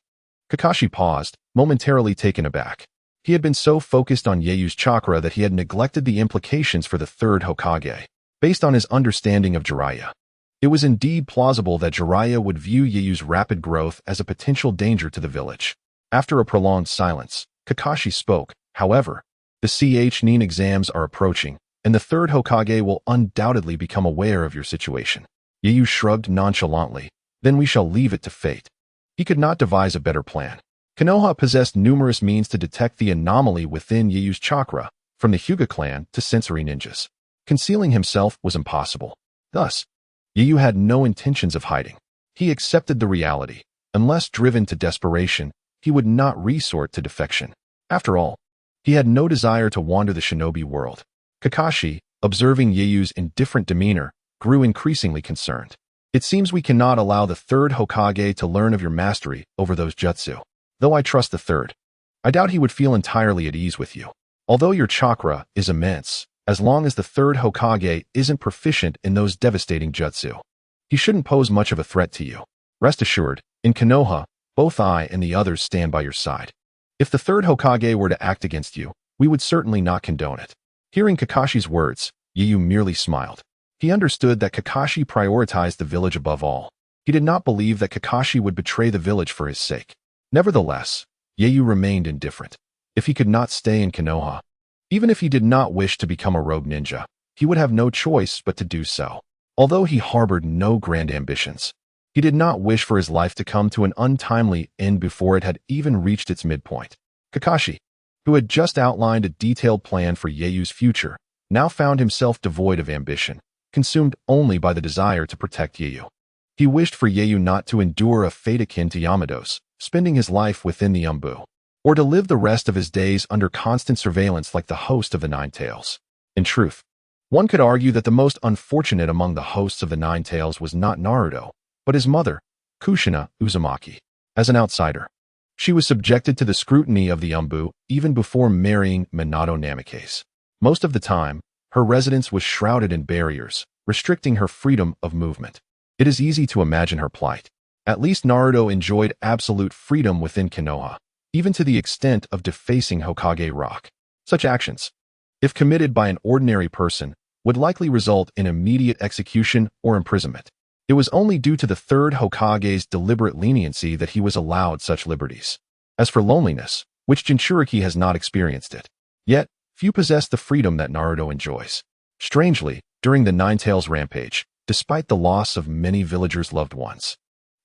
Kakashi paused, momentarily taken aback. He had been so focused on Yeyu's chakra that he had neglected the implications for the 3rd Hokage. Based on his understanding of Jiraiya, it was indeed plausible that Jiraiya would view Yeyu's rapid growth as a potential danger to the village. After a prolonged silence, Kakashi spoke. However, the Nin exams are approaching, and the 3rd Hokage will undoubtedly become aware of your situation. Yeyu shrugged nonchalantly. Then we shall leave it to fate. He could not devise a better plan. Konoha possessed numerous means to detect the anomaly within Yeiyu's chakra, from the Hyuga clan to sensory ninjas. Concealing himself was impossible. Thus, Yeiyu had no intentions of hiding. He accepted the reality. Unless driven to desperation, he would not resort to defection. After all, he had no desire to wander the shinobi world. Kakashi, observing Yeiyu's indifferent demeanor, grew increasingly concerned. It seems we cannot allow the third Hokage to learn of your mastery over those jutsu. Though I trust the third, I doubt he would feel entirely at ease with you. Although your chakra is immense, as long as the third Hokage isn't proficient in those devastating jutsu, he shouldn't pose much of a threat to you. Rest assured, in Konoha, both I and the others stand by your side. If the third Hokage were to act against you, we would certainly not condone it. Hearing Kakashi's words, Yeiyu merely smiled. He understood that Kakashi prioritized the village above all. He did not believe that Kakashi would betray the village for his sake. Nevertheless, Yeiyu remained indifferent. If he could not stay in Konoha, even if he did not wish to become a rogue ninja, he would have no choice but to do so. Although he harbored no grand ambitions, he did not wish for his life to come to an untimely end before it had even reached its midpoint. Kakashi, who had just outlined a detailed plan for Yeiyu's future, now found himself devoid of ambition, consumed only by the desire to protect Yeiyu. He wished for Yeiyu not to endure a fate akin to Yamado's, spending his life within the Umbu, or to live the rest of his days under constant surveillance like the host of the Nine Tails. In truth, one could argue that the most unfortunate among the hosts of the Nine Tails was not Naruto, but his mother, Kushina Uzumaki. As an outsider, she was subjected to the scrutiny of the Umbu even before marrying Minato Namikaze. Most of the time, her residence was shrouded in barriers, restricting her freedom of movement. It is easy to imagine her plight. At least Naruto enjoyed absolute freedom within Konoha, even to the extent of defacing Hokage Rock. Such actions, if committed by an ordinary person, would likely result in immediate execution or imprisonment. It was only due to the third Hokage's deliberate leniency that he was allowed such liberties. As for loneliness, which Jinchuriki has not experienced it, yet few possess the freedom that Naruto enjoys. Strangely, during the Nine Tails rampage, despite the loss of many villagers' loved ones,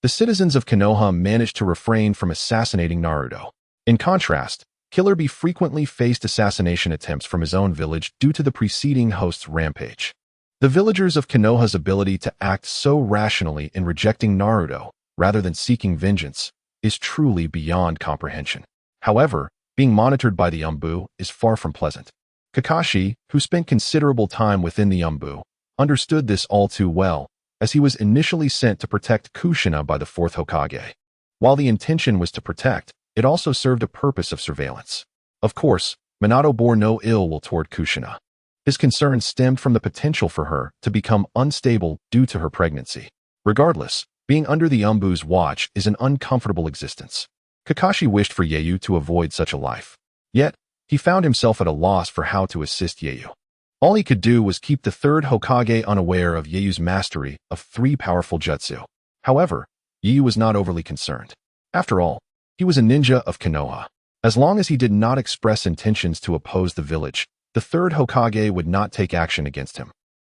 the citizens of Konoha managed to refrain from assassinating Naruto. In contrast, Killer Bee frequently faced assassination attempts from his own village due to the preceding host's rampage. The villagers of Konoha's ability to act so rationally in rejecting Naruto, rather than seeking vengeance, is truly beyond comprehension. However, being monitored by the Umbu is far from pleasant. Kakashi, who spent considerable time within the Umbu, understood this all too well, as he was initially sent to protect Kushina by the fourth Hokage. While the intention was to protect, it also served a purpose of surveillance. Of course, Minato bore no ill will toward Kushina. His concern stemmed from the potential for her to become unstable due to her pregnancy. Regardless, being under the Umbu's watch is an uncomfortable existence. Kakashi wished for Yeiyu to avoid such a life. Yet, he found himself at a loss for how to assist Yeiyu. All he could do was keep the third Hokage unaware of Yeiyu's mastery of 3 powerful jutsu. However, Yeiyu was not overly concerned. After all, he was a ninja of Konoha. As long as he did not express intentions to oppose the village, the third Hokage would not take action against him.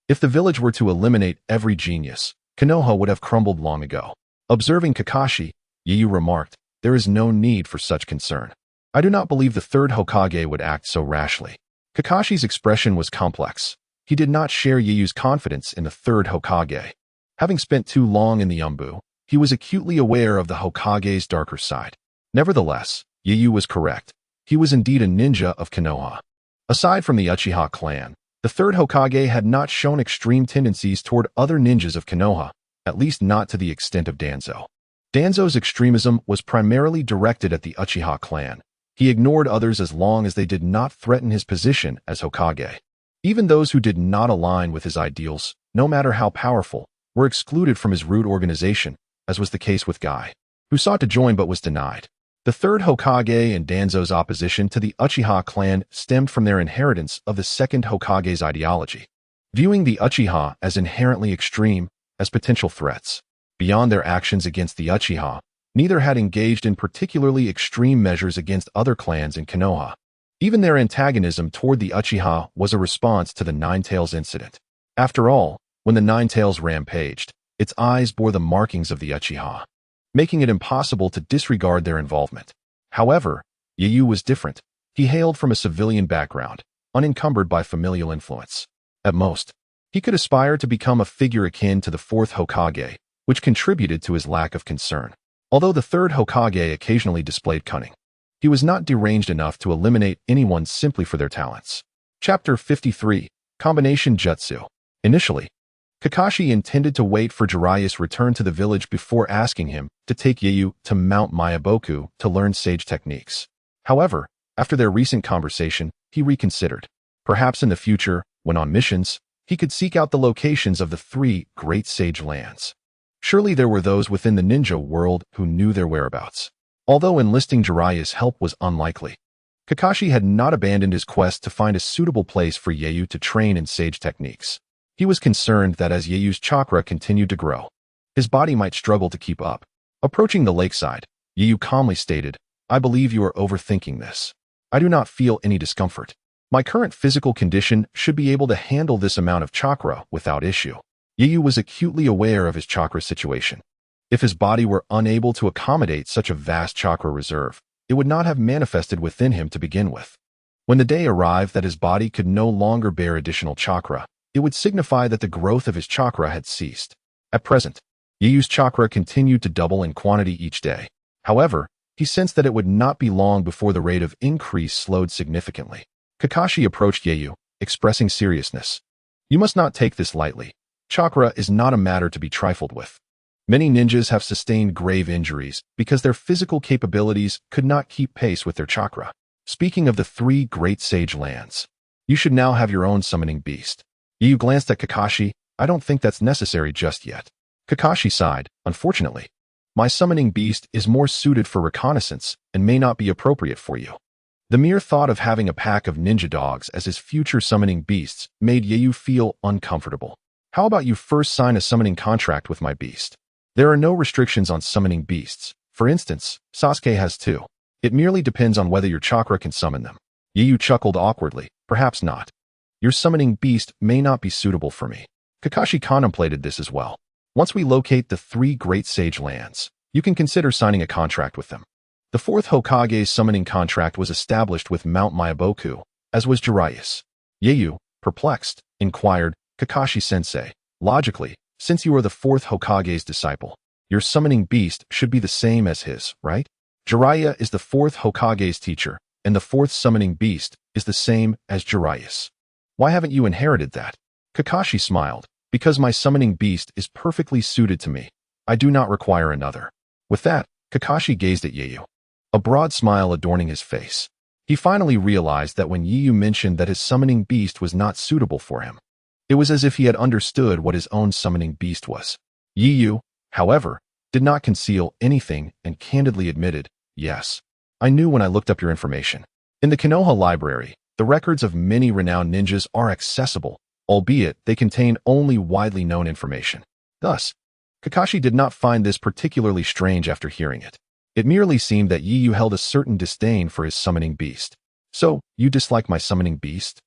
If the village were to eliminate every genius, Konoha would have crumbled long ago. Observing Kakashi, Yeiyu remarked, "There is no need for such concern. I do not believe the third Hokage would act so rashly." Kakashi's expression was complex. He did not share Yeiyu's confidence in the third Hokage. Having spent too long in the Umbu, he was acutely aware of the Hokage's darker side. Nevertheless, Yeiyu was correct. He was indeed a ninja of Konoha. Aside from the Uchiha clan, the third Hokage had not shown extreme tendencies toward other ninjas of Konoha, at least not to the extent of Danzo. Danzo's extremism was primarily directed at the Uchiha clan. He ignored others as long as they did not threaten his position as Hokage. Even those who did not align with his ideals, no matter how powerful, were excluded from his rude organization, as was the case with Guy, who sought to join but was denied. The third Hokage and Danzo's opposition to the Uchiha clan stemmed from their inheritance of the second Hokage's ideology, viewing the Uchiha as inherently extreme, as potential threats. Beyond their actions against the Uchiha, neither had engaged in particularly extreme measures against other clans in Konoha. Even their antagonism toward the Uchiha was a response to the Nine Tails incident. After all, when the Nine Tails rampaged, its eyes bore the markings of the Uchiha. making it impossible to disregard their involvement. However, Yu was different. He hailed from a civilian background, unencumbered by familial influence. At most, he could aspire to become a figure akin to the fourth Hokage, which contributed to his lack of concern. Although the third Hokage occasionally displayed cunning, he was not deranged enough to eliminate anyone simply for their talents. Chapter 53, Combination Jutsu. Initially, Kakashi intended to wait for Jiraiya's return to the village before asking him to take Yu to Mount Myaboku to learn sage techniques. However, after their recent conversation, he reconsidered. Perhaps in the future, when on missions, he could seek out the locations of the three great sage lands. Surely there were those within the ninja world who knew their whereabouts. Although enlisting Jiraiya's help was unlikely, Kakashi had not abandoned his quest to find a suitable place for Yu to train in sage techniques. He was concerned that as Yu's chakra continued to grow, his body might struggle to keep up. Approaching the lakeside, Yu calmly stated, "I believe you are overthinking this. I do not feel any discomfort. My current physical condition should be able to handle this amount of chakra without issue." Yu was acutely aware of his chakra situation. If his body were unable to accommodate such a vast chakra reserve, it would not have manifested within him to begin with. When the day arrived that his body could no longer bear additional chakra, it would signify that the growth of his chakra had ceased. At present, Yu's chakra continued to double in quantity each day. However, he sensed that it would not be long before the rate of increase slowed significantly. Kakashi approached Yu, expressing seriousness. "You must not take this lightly. Chakra is not a matter to be trifled with. Many ninjas have sustained grave injuries because their physical capabilities could not keep pace with their chakra. Speaking of the three great sage lands, you should now have your own summoning beast." Yu glanced at Kakashi. "I don't think that's necessary just yet." Kakashi sighed. "Unfortunately, my summoning beast is more suited for reconnaissance and may not be appropriate for you." The mere thought of having a pack of ninja dogs as his future summoning beasts made Yu feel uncomfortable. "How about you first sign a summoning contract with my beast? There are no restrictions on summoning beasts. For instance, Sasuke has two. It merely depends on whether your chakra can summon them." Yu chuckled awkwardly. "Perhaps not. Your summoning beast may not be suitable for me." Kakashi contemplated this as well. "Once we locate the three great sage lands, you can consider signing a contract with them." The fourth Hokage's summoning contract was established with Mount Myaboku, as was Jiraiya's. Yu, perplexed, inquired, "Kakashi-sensei, logically, since you are the fourth Hokage's disciple, your summoning beast should be the same as his, right? Jiraiya is the fourth Hokage's teacher, and the fourth summoning beast is the same as Jiraiya's. Why haven't you inherited that?" Kakashi smiled. "Because my summoning beast is perfectly suited to me. I do not require another." With that, Kakashi gazed at Yu, a broad smile adorning his face. He finally realized that when Yu mentioned that his summoning beast was not suitable for him, it was as if he had understood what his own summoning beast was. Yu, however, did not conceal anything and candidly admitted, "Yes, I knew when I looked up your information. In the Konoha library, the records of many renowned ninjas are accessible, albeit they contain only widely known information." Thus, Kakashi did not find this particularly strange after hearing it. It merely seemed that Yu held a certain disdain for his summoning beast. "So, you dislike my summoning beast?"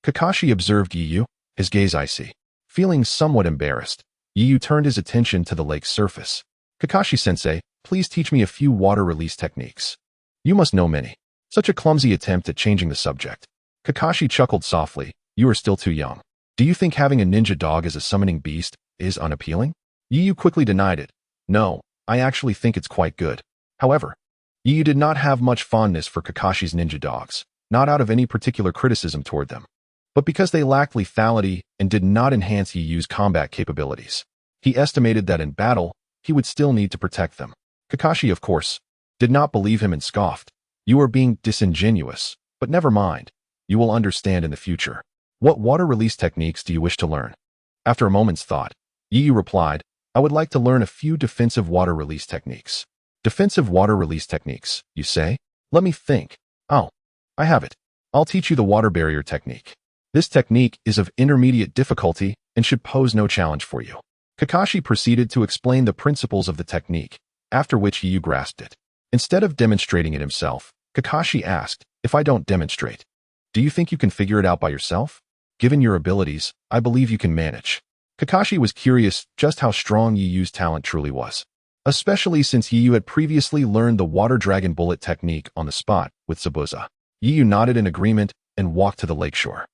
Kakashi observed Yu, his gaze icy. Feeling somewhat embarrassed, Yu turned his attention to the lake's surface. "Kakashi-sensei, please teach me a few water release techniques. You must know many." Such a clumsy attempt at changing the subject. Kakashi chuckled softly. "You are still too young. Do you think having a ninja dog as a summoning beast is unappealing?" Yu quickly denied it. "No, I actually think it's quite good." However, Yu did not have much fondness for Kakashi's ninja dogs, not out of any particular criticism toward them, but because they lacked lethality and did not enhance Yu's combat capabilities. He estimated that in battle, he would still need to protect them. Kakashi, of course, did not believe him and scoffed. "You are being disingenuous, but never mind. You will understand in the future. What water release techniques do you wish to learn?" After a moment's thought, Yu replied, "I would like to learn a few defensive water release techniques." "Defensive water release techniques, you say? Let me think. Oh, I have it. I'll teach you the water barrier technique. This technique is of intermediate difficulty and should pose no challenge for you." Kakashi proceeded to explain the principles of the technique, after which Yu grasped it. Instead of demonstrating it himself, Kakashi asked, "If I don't demonstrate, do you think you can figure it out by yourself? Given your abilities, I believe you can manage." Kakashi was curious just how strong Yu's talent truly was. especially since Yiyu had previously learned the water dragon bullet technique on the spot with Zabuza. Yiyu nodded in agreement and walked to the lakeshore.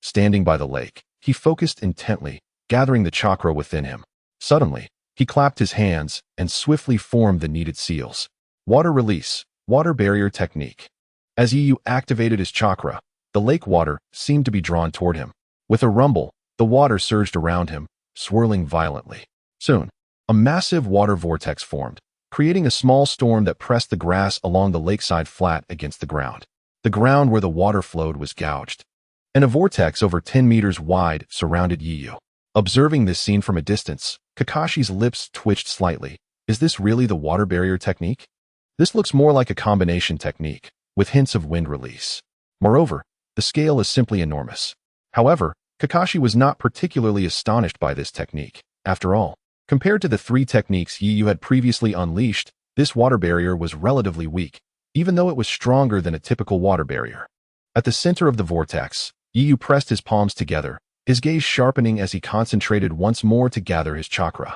Standing by the lake, he focused intently, gathering the chakra within him. Suddenly, he clapped his hands and swiftly formed the needed seals. Water release, water barrier technique. As Yiyu activated his chakra, the lake water seemed to be drawn toward him. With a rumble, the water surged around him, swirling violently. Soon, a massive water vortex formed, creating a small storm that pressed the grass along the lakeside flat against the ground. The ground where the water flowed was gouged, and a vortex over 10 meters wide surrounded Yiyu. Observing this scene from a distance, Kakashi's lips twitched slightly. Is this really the water barrier technique? This looks more like a combination technique, with hints of wind release. Moreover, the scale is simply enormous. However, Kakashi was not particularly astonished by this technique. After all, compared to the 3 techniques Yiyu had previously unleashed, this water barrier was relatively weak, even though it was stronger than a typical water barrier. At the center of the vortex, Yiyu pressed his palms together, his gaze sharpening as he concentrated once more to gather his chakra.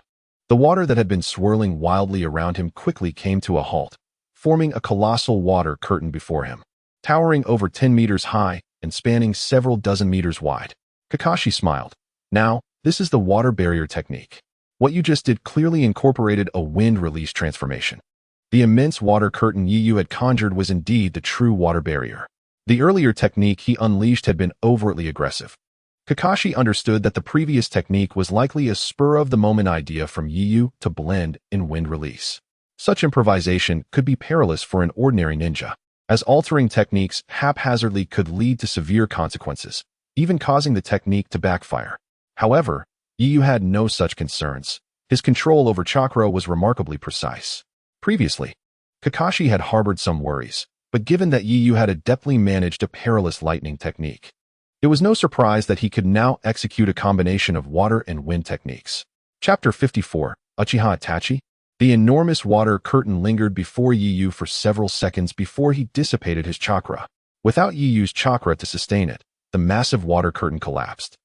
The water that had been swirling wildly around him quickly came to a halt, forming a colossal water curtain before him. Towering over 10 meters high and spanning several dozen meters wide, Kakashi smiled. Now, this is the water barrier technique. What you just did clearly incorporated a wind release transformation. The immense water curtain Yiyu had conjured was indeed the true water barrier. The earlier technique he unleashed had been overtly aggressive. Kakashi understood that the previous technique was likely a spur-of-the-moment idea from Yiyu to blend in wind release. Such improvisation could be perilous for an ordinary ninja, as altering techniques haphazardly could lead to severe consequences, even causing the technique to backfire. However, Yiyu had no such concerns. His control over chakra was remarkably precise. Previously, Kakashi had harbored some worries, but given that Yiyu had adeptly managed a perilous lightning technique, it was no surprise that he could now execute a combination of water and wind techniques. Chapter 54, Uchiha Itachi. The enormous water curtain lingered before Yiyu for several seconds before he dissipated his chakra. Without Yiyu's chakra to sustain it, the massive water curtain collapsed,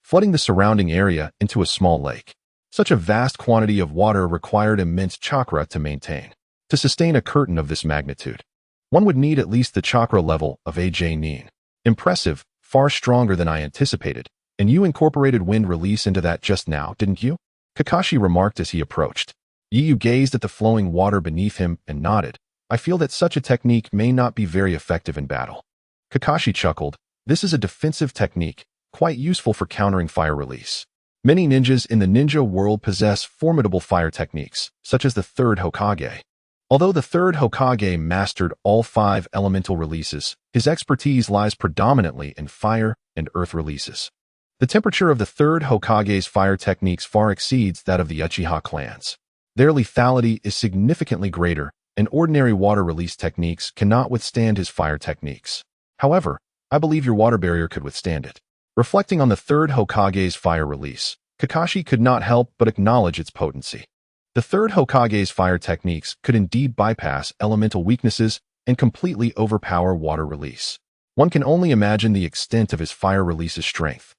flooding the surrounding area into a small lake. Such a vast quantity of water required immense chakra to maintain. To sustain a curtain of this magnitude, one would need at least the chakra level of AJ Nin. Impressive, far stronger than I anticipated, and you incorporated wind release into that just now, didn't you? Kakashi remarked as he approached. Yiyu gazed at the flowing water beneath him and nodded. I feel that such a technique may not be very effective in battle. Kakashi chuckled. This is a defensive technique, quite useful for countering fire release. Many ninjas in the ninja world possess formidable fire techniques, such as the third Hokage. Although the third Hokage mastered all 5 elemental releases, his expertise lies predominantly in fire and earth releases. The temperature of the third Hokage's fire techniques far exceeds that of the Uchiha clans. Their lethality is significantly greater, and ordinary water release techniques cannot withstand his fire techniques. However, I believe your water barrier could withstand it. Reflecting on the third Hokage's fire release, Kakashi could not help but acknowledge its potency. The third Hokage's fire techniques could indeed bypass elemental weaknesses and completely overpower water release. One can only imagine the extent of his fire release's strength.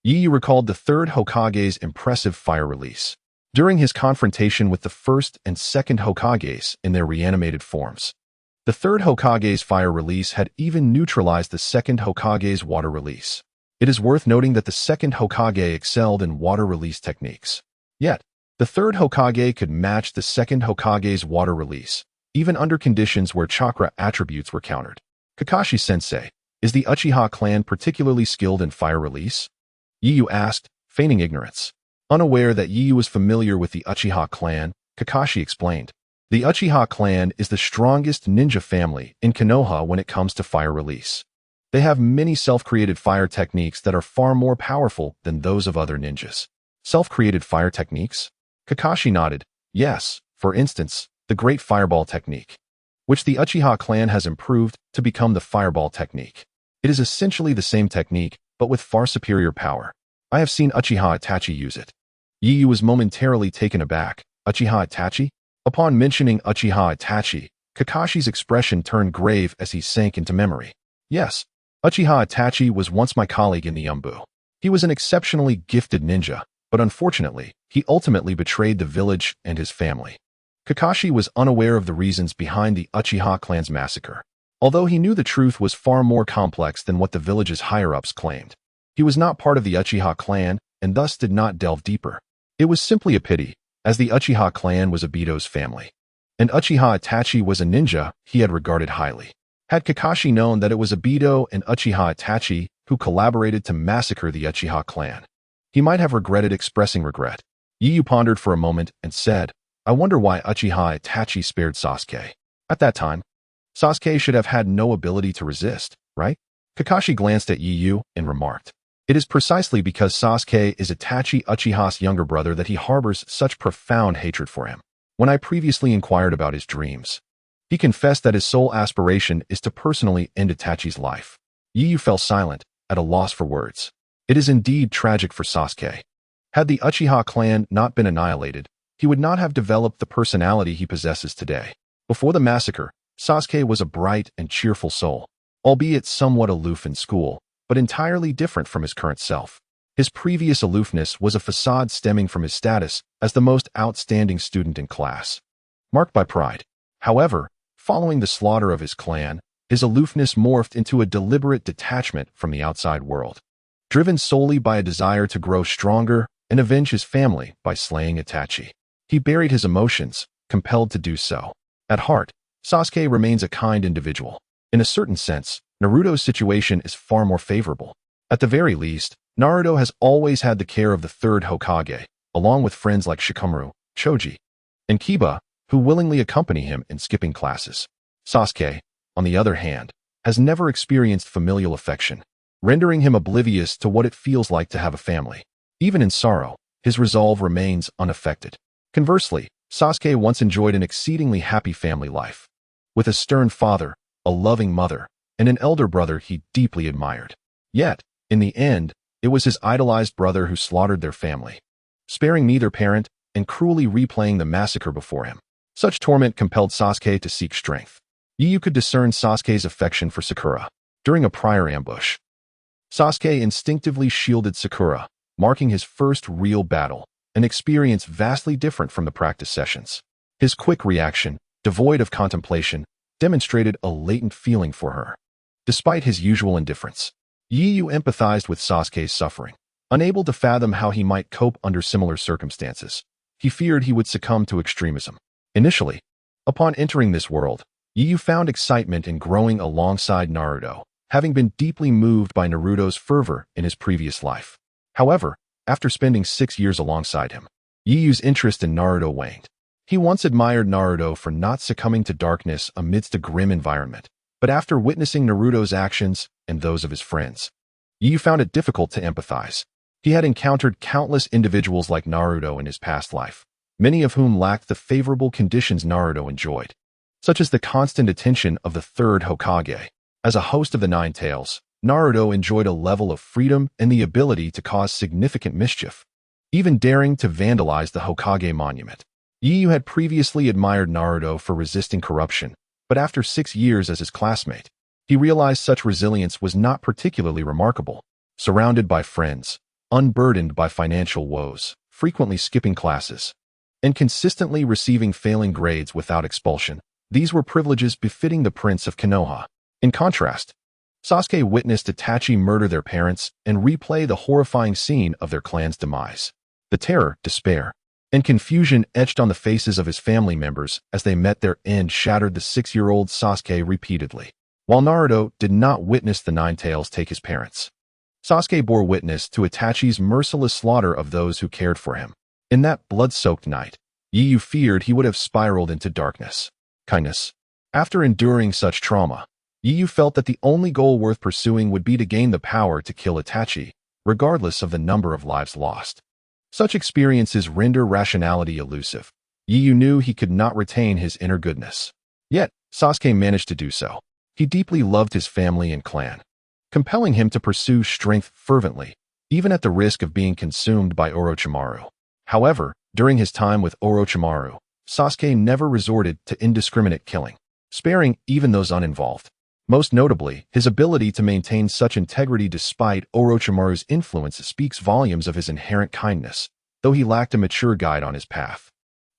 Yiyu recalled the third Hokage's impressive fire release during his confrontation with the first and second Hokages in their reanimated forms. The third Hokage's fire release had even neutralized the second Hokage's water release. It is worth noting that the second Hokage excelled in water release techniques. Yet, the third Hokage could match the second Hokage's water release, even under conditions where chakra attributes were countered. Kakashi-sensei, is the Uchiha clan particularly skilled in fire release? Yiyu asked, feigning ignorance. Unaware that Yiyu was familiar with the Uchiha clan, Kakashi explained. The Uchiha clan is the strongest ninja family in Konoha when it comes to fire release. They have many self-created fire techniques that are far more powerful than those of other ninjas. Self-created fire techniques? Kakashi nodded. Yes, for instance, the Great Fireball technique, which the Uchiha clan has improved to become the Fireball technique. It is essentially the same technique, but with far superior power. I have seen Uchiha Itachi use it. Yiyu was momentarily taken aback. Uchiha Itachi? Upon mentioning Uchiha Itachi, Kakashi's expression turned grave as he sank into memory. Yes, Uchiha Itachi was once my colleague in the Umbu. He was an exceptionally gifted ninja, but unfortunately, he ultimately betrayed the village and his family. Kakashi was unaware of the reasons behind the Uchiha clan's massacre, although he knew the truth was far more complex than what the village's higher-ups claimed. He was not part of the Uchiha clan and thus did not delve deeper. It was simply a pity, as the Uchiha clan was Obito's family, and Uchiha Itachi was a ninja he had regarded highly. Had Kakashi known that it was Obito and Uchiha Itachi who collaborated to massacre the Uchiha clan, he might have regretted expressing regret. Yu pondered for a moment and said, "I wonder why Uchiha Itachi spared Sasuke. At that time, Sasuke should have had no ability to resist, right?" Kakashi glanced at Yu and remarked, "It is precisely because Sasuke is Itachi Uchiha's younger brother that he harbors such profound hatred for him. When I previously inquired about his dreams, he confessed that his sole aspiration is to personally end Itachi's life." Yu fell silent, at a loss for words. It is indeed tragic for Sasuke. Had the Uchiha clan not been annihilated, he would not have developed the personality he possesses today. Before the massacre, Sasuke was a bright and cheerful soul, albeit somewhat aloof in school, but entirely different from his current self. His previous aloofness was a facade stemming from his status as the most outstanding student in class, marked by pride. However, following the slaughter of his clan, his aloofness morphed into a deliberate detachment from the outside world, driven solely by a desire to grow stronger and avenge his family by slaying Itachi. He buried his emotions, compelled to do so. At heart, Sasuke remains a kind individual. In a certain sense, Naruto's situation is far more favorable. At the very least, Naruto has always had the care of the third Hokage, along with friends like Shikamaru, Choji, and Kiba, who willingly accompany him in skipping classes. Sasuke, on the other hand, has never experienced familial affection, rendering him oblivious to what it feels like to have a family. Even in sorrow, his resolve remains unaffected. Conversely, Sasuke once enjoyed an exceedingly happy family life, with a stern father, a loving mother, and an elder brother he deeply admired. Yet, in the end, it was his idolized brother who slaughtered their family, sparing neither parent and cruelly replaying the massacre before him. Such torment compelled Sasuke to seek strength. Yu could discern Sasuke's affection for Sakura. During a prior ambush, Sasuke instinctively shielded Sakura, marking his first real battle, an experience vastly different from the practice sessions. His quick reaction, devoid of contemplation, demonstrated a latent feeling for her. Despite his usual indifference, Yu empathized with Sasuke's suffering. Unable to fathom how he might cope under similar circumstances, he feared he would succumb to extremism. Initially, upon entering this world, Yu found excitement in growing alongside Naruto, having been deeply moved by Naruto's fervor in his previous life. However, after spending 6 years alongside him, Yu's interest in Naruto waned. He once admired Naruto for not succumbing to darkness amidst a grim environment, but after witnessing Naruto's actions and those of his friends, Yu found it difficult to empathize. He had encountered countless individuals like Naruto in his past life, many of whom lacked the favorable conditions Naruto enjoyed, such as the constant attention of the third Hokage. As a host of the Nine Tails, Naruto enjoyed a level of freedom and the ability to cause significant mischief, even daring to vandalize the Hokage monument. Yu had previously admired Naruto for resisting corruption, but after 6 years as his classmate, he realized such resilience was not particularly remarkable. Surrounded by friends, unburdened by financial woes, frequently skipping classes, and consistently receiving failing grades without expulsion, these were privileges befitting the prince of Konoha. In contrast, Sasuke witnessed Itachi murder their parents and replay the horrifying scene of their clan's demise. The terror, despair, and confusion etched on the faces of his family members as they met their end shattered the 6-year-old Sasuke repeatedly. While Naruto did not witness the Nine Tails take his parents, Sasuke bore witness to Itachi's merciless slaughter of those who cared for him. In that blood-soaked night, Yu feared he would have spiraled into darkness. Kindness. After enduring such trauma, Yu felt that the only goal worth pursuing would be to gain the power to kill Itachi, regardless of the number of lives lost. Such experiences render rationality elusive. Yu knew he could not retain his inner goodness. Yet, Sasuke managed to do so. He deeply loved his family and clan, compelling him to pursue strength fervently, even at the risk of being consumed by Orochimaru. However, during his time with Orochimaru, Sasuke never resorted to indiscriminate killing, sparing even those uninvolved. Most notably, his ability to maintain such integrity despite Orochimaru's influence speaks volumes of his inherent kindness, though he lacked a mature guide on his path.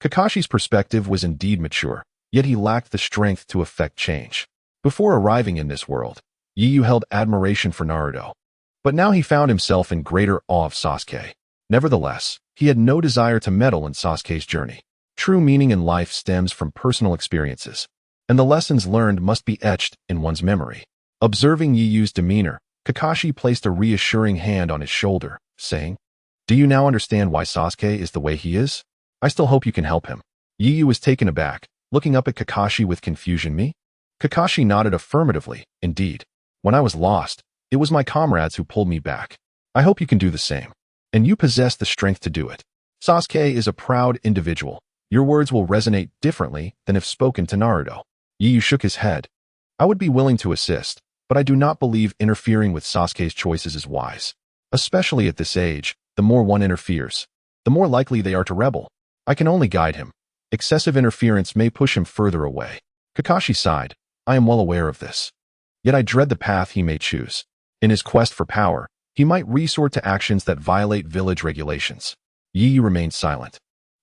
Kakashi's perspective was indeed mature, yet he lacked the strength to effect change. Before arriving in this world, Yu held admiration for Naruto. But now he found himself in greater awe of Sasuke. Nevertheless, he had no desire to meddle in Sasuke's journey. True meaning in life stems from personal experiences, and the lessons learned must be etched in one's memory. Observing Yuyu's demeanor, Kakashi placed a reassuring hand on his shoulder, saying, "Do you now understand why Sasuke is the way he is? I still hope you can help him." Yuyu was taken aback, looking up at Kakashi with confusion. "Me?" Kakashi nodded affirmatively. "Indeed. When I was lost, it was my comrades who pulled me back. I hope you can do the same. And you possess the strength to do it. Sasuke is a proud individual. Your words will resonate differently than if spoken to Naruto." Yuyu shook his head. "I would be willing to assist, but I do not believe interfering with Sasuke's choices is wise. Especially at this age, the more one interferes, the more likely they are to rebel. I can only guide him. Excessive interference may push him further away." Kakashi sighed. "I am well aware of this. Yet I dread the path he may choose. In his quest for power, he might resort to actions that violate village regulations." Yi remained silent.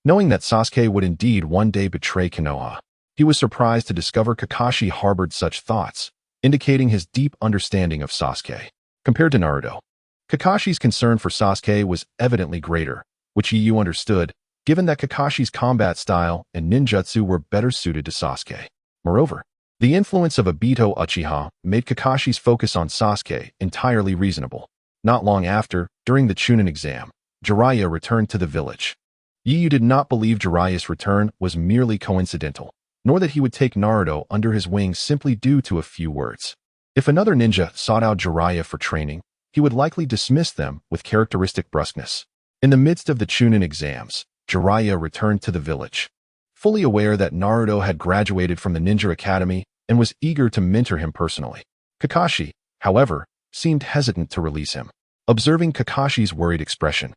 Knowing that Sasuke would indeed one day betray Konoha, he was surprised to discover Kakashi harbored such thoughts, indicating his deep understanding of Sasuke. Compared to Naruto, Kakashi's concern for Sasuke was evidently greater, which Yu understood, given that Kakashi's combat style and ninjutsu were better suited to Sasuke. Moreover, the influence of Obito Uchiha made Kakashi's focus on Sasuke entirely reasonable. Not long after, during the Chunin exam, Jiraiya returned to the village. Yu did not believe Jiraiya's return was merely coincidental, nor that he would take Naruto under his wing simply due to a few words. If another ninja sought out Jiraiya for training, he would likely dismiss them with characteristic brusqueness. In the midst of the Chunin exams, Jiraiya returned to the village. Fully aware that Naruto had graduated from the Ninja Academy and was eager to mentor him personally. Kakashi, however, seemed hesitant to release him. Observing Kakashi's worried expression,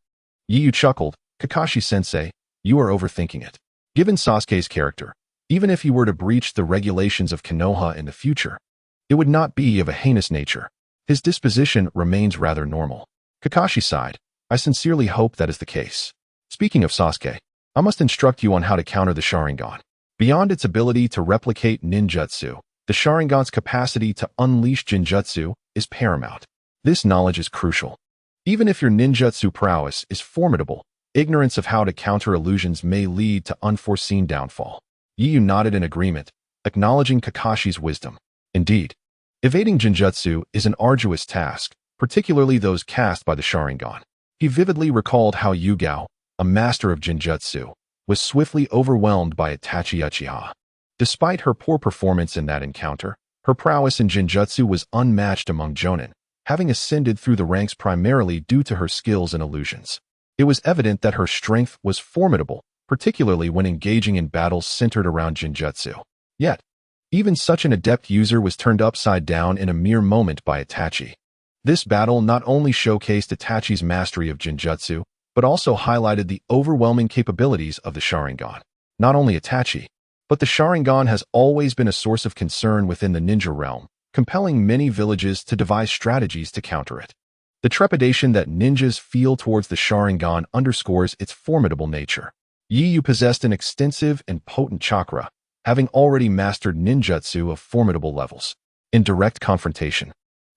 Yu chuckled. "Kakashi-sensei, you are overthinking it. Given Sasuke's character, even if he were to breach the regulations of Konoha in the future, it would not be of a heinous nature. His disposition remains rather normal." Kakashi sighed. "I sincerely hope that is the case. Speaking of Sasuke, I must instruct you on how to counter the Sharingan. Beyond its ability to replicate ninjutsu, the Sharingan's capacity to unleash jinjutsu is paramount. This knowledge is crucial. Even if your ninjutsu prowess is formidable, ignorance of how to counter illusions may lead to unforeseen downfall." Yu nodded in agreement, acknowledging Kakashi's wisdom. Indeed, evading jinjutsu is an arduous task, particularly those cast by the Sharingan. He vividly recalled how Yugao, a master of jinjutsu, was swiftly overwhelmed by Itachi Uchiha. Despite her poor performance in that encounter, her prowess in jinjutsu was unmatched among jonin, having ascended through the ranks primarily due to her skills in illusions. It was evident that her strength was formidable, particularly when engaging in battles centered around jinjutsu. Yet, even such an adept user was turned upside down in a mere moment by Itachi. This battle not only showcased Itachi's mastery of jinjutsu, but also highlighted the overwhelming capabilities of the Sharingan. Not only Itachi, but the Sharingan has always been a source of concern within the ninja realm, compelling many villages to devise strategies to counter it. The trepidation that ninjas feel towards the Sharingan underscores its formidable nature. Yu possessed an extensive and potent chakra, having already mastered ninjutsu of formidable levels. In direct confrontation,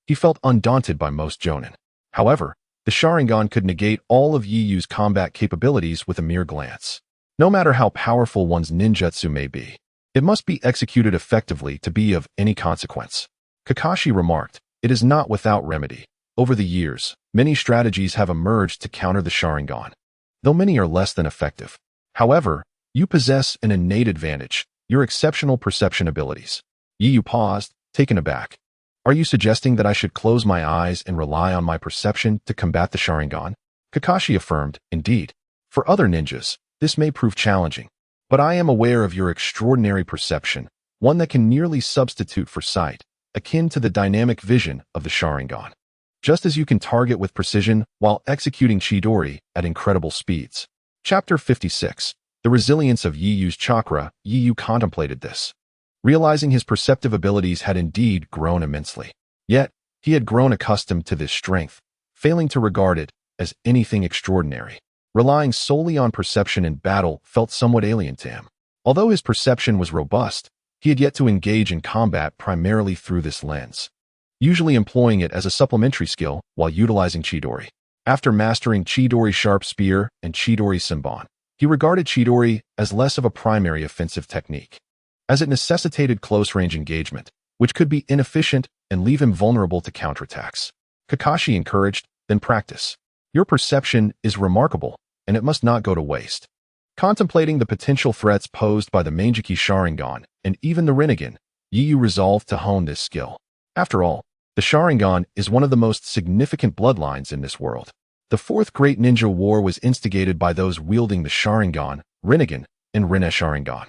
he felt undaunted by most jonin. However, the Sharingan could negate all of Yuyu's combat capabilities with a mere glance. No matter how powerful one's ninjutsu may be, it must be executed effectively to be of any consequence. Kakashi remarked, "It is not without remedy. Over the years, many strategies have emerged to counter the Sharingan, though many are less than effective. However, you possess an innate advantage, your exceptional perception abilities." Yu paused, taken aback. "Are you suggesting that I should close my eyes and rely on my perception to combat the Sharingan?" Kakashi affirmed, "Indeed. For other ninjas, this may prove challenging, but I am aware of your extraordinary perception, one that can nearly substitute for sight, akin to the dynamic vision of the Sharingan. Just as you can target with precision while executing Chidori at incredible speeds." Chapter 56. The Resilience of Yuyu's Chakra. Yu contemplated this, realizing his perceptive abilities had indeed grown immensely. Yet, he had grown accustomed to this strength, failing to regard it as anything extraordinary. Relying solely on perception in battle felt somewhat alien to him. Although his perception was robust, he had yet to engage in combat primarily through this lens, usually employing it as a supplementary skill while utilizing Chidori. After mastering Chidori Sharp Spear and Chidori Senbon, he regarded Chidori as less of a primary offensive technique, as it necessitated close-range engagement, which could be inefficient and leave him vulnerable to counterattacks. Kakashi encouraged, then practice. Your perception is remarkable, and it must not go to waste. Contemplating the potential threats posed by the Mangekyou Sharingan and even the Rinnegan, Yu resolved to hone this skill. After all, the Sharingan is one of the most significant bloodlines in this world. The Fourth Great Ninja War was instigated by those wielding the Sharingan, Rinnegan, and Rinne Sharingan.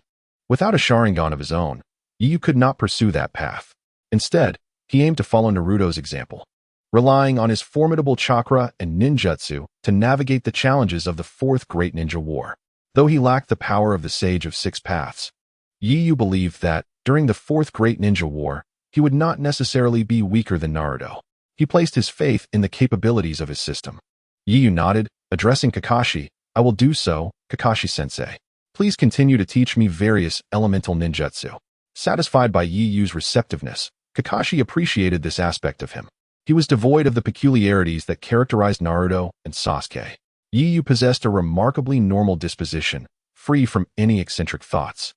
Without a Sharingan of his own, Yu could not pursue that path. Instead, he aimed to follow Naruto's example, relying on his formidable chakra and ninjutsu to navigate the challenges of the Fourth Great Ninja War. Though he lacked the power of the Sage of Six Paths, Yu believed that, during the Fourth Great Ninja War, he would not necessarily be weaker than Naruto. He placed his faith in the capabilities of his system. Yu nodded, addressing Kakashi. I will do so, Kakashi-sensei. Please continue to teach me various elemental ninjutsu. Satisfied by Yu's receptiveness, Kakashi appreciated this aspect of him. He was devoid of the peculiarities that characterized Naruto and Sasuke. Yu possessed a remarkably normal disposition, free from any eccentric thoughts.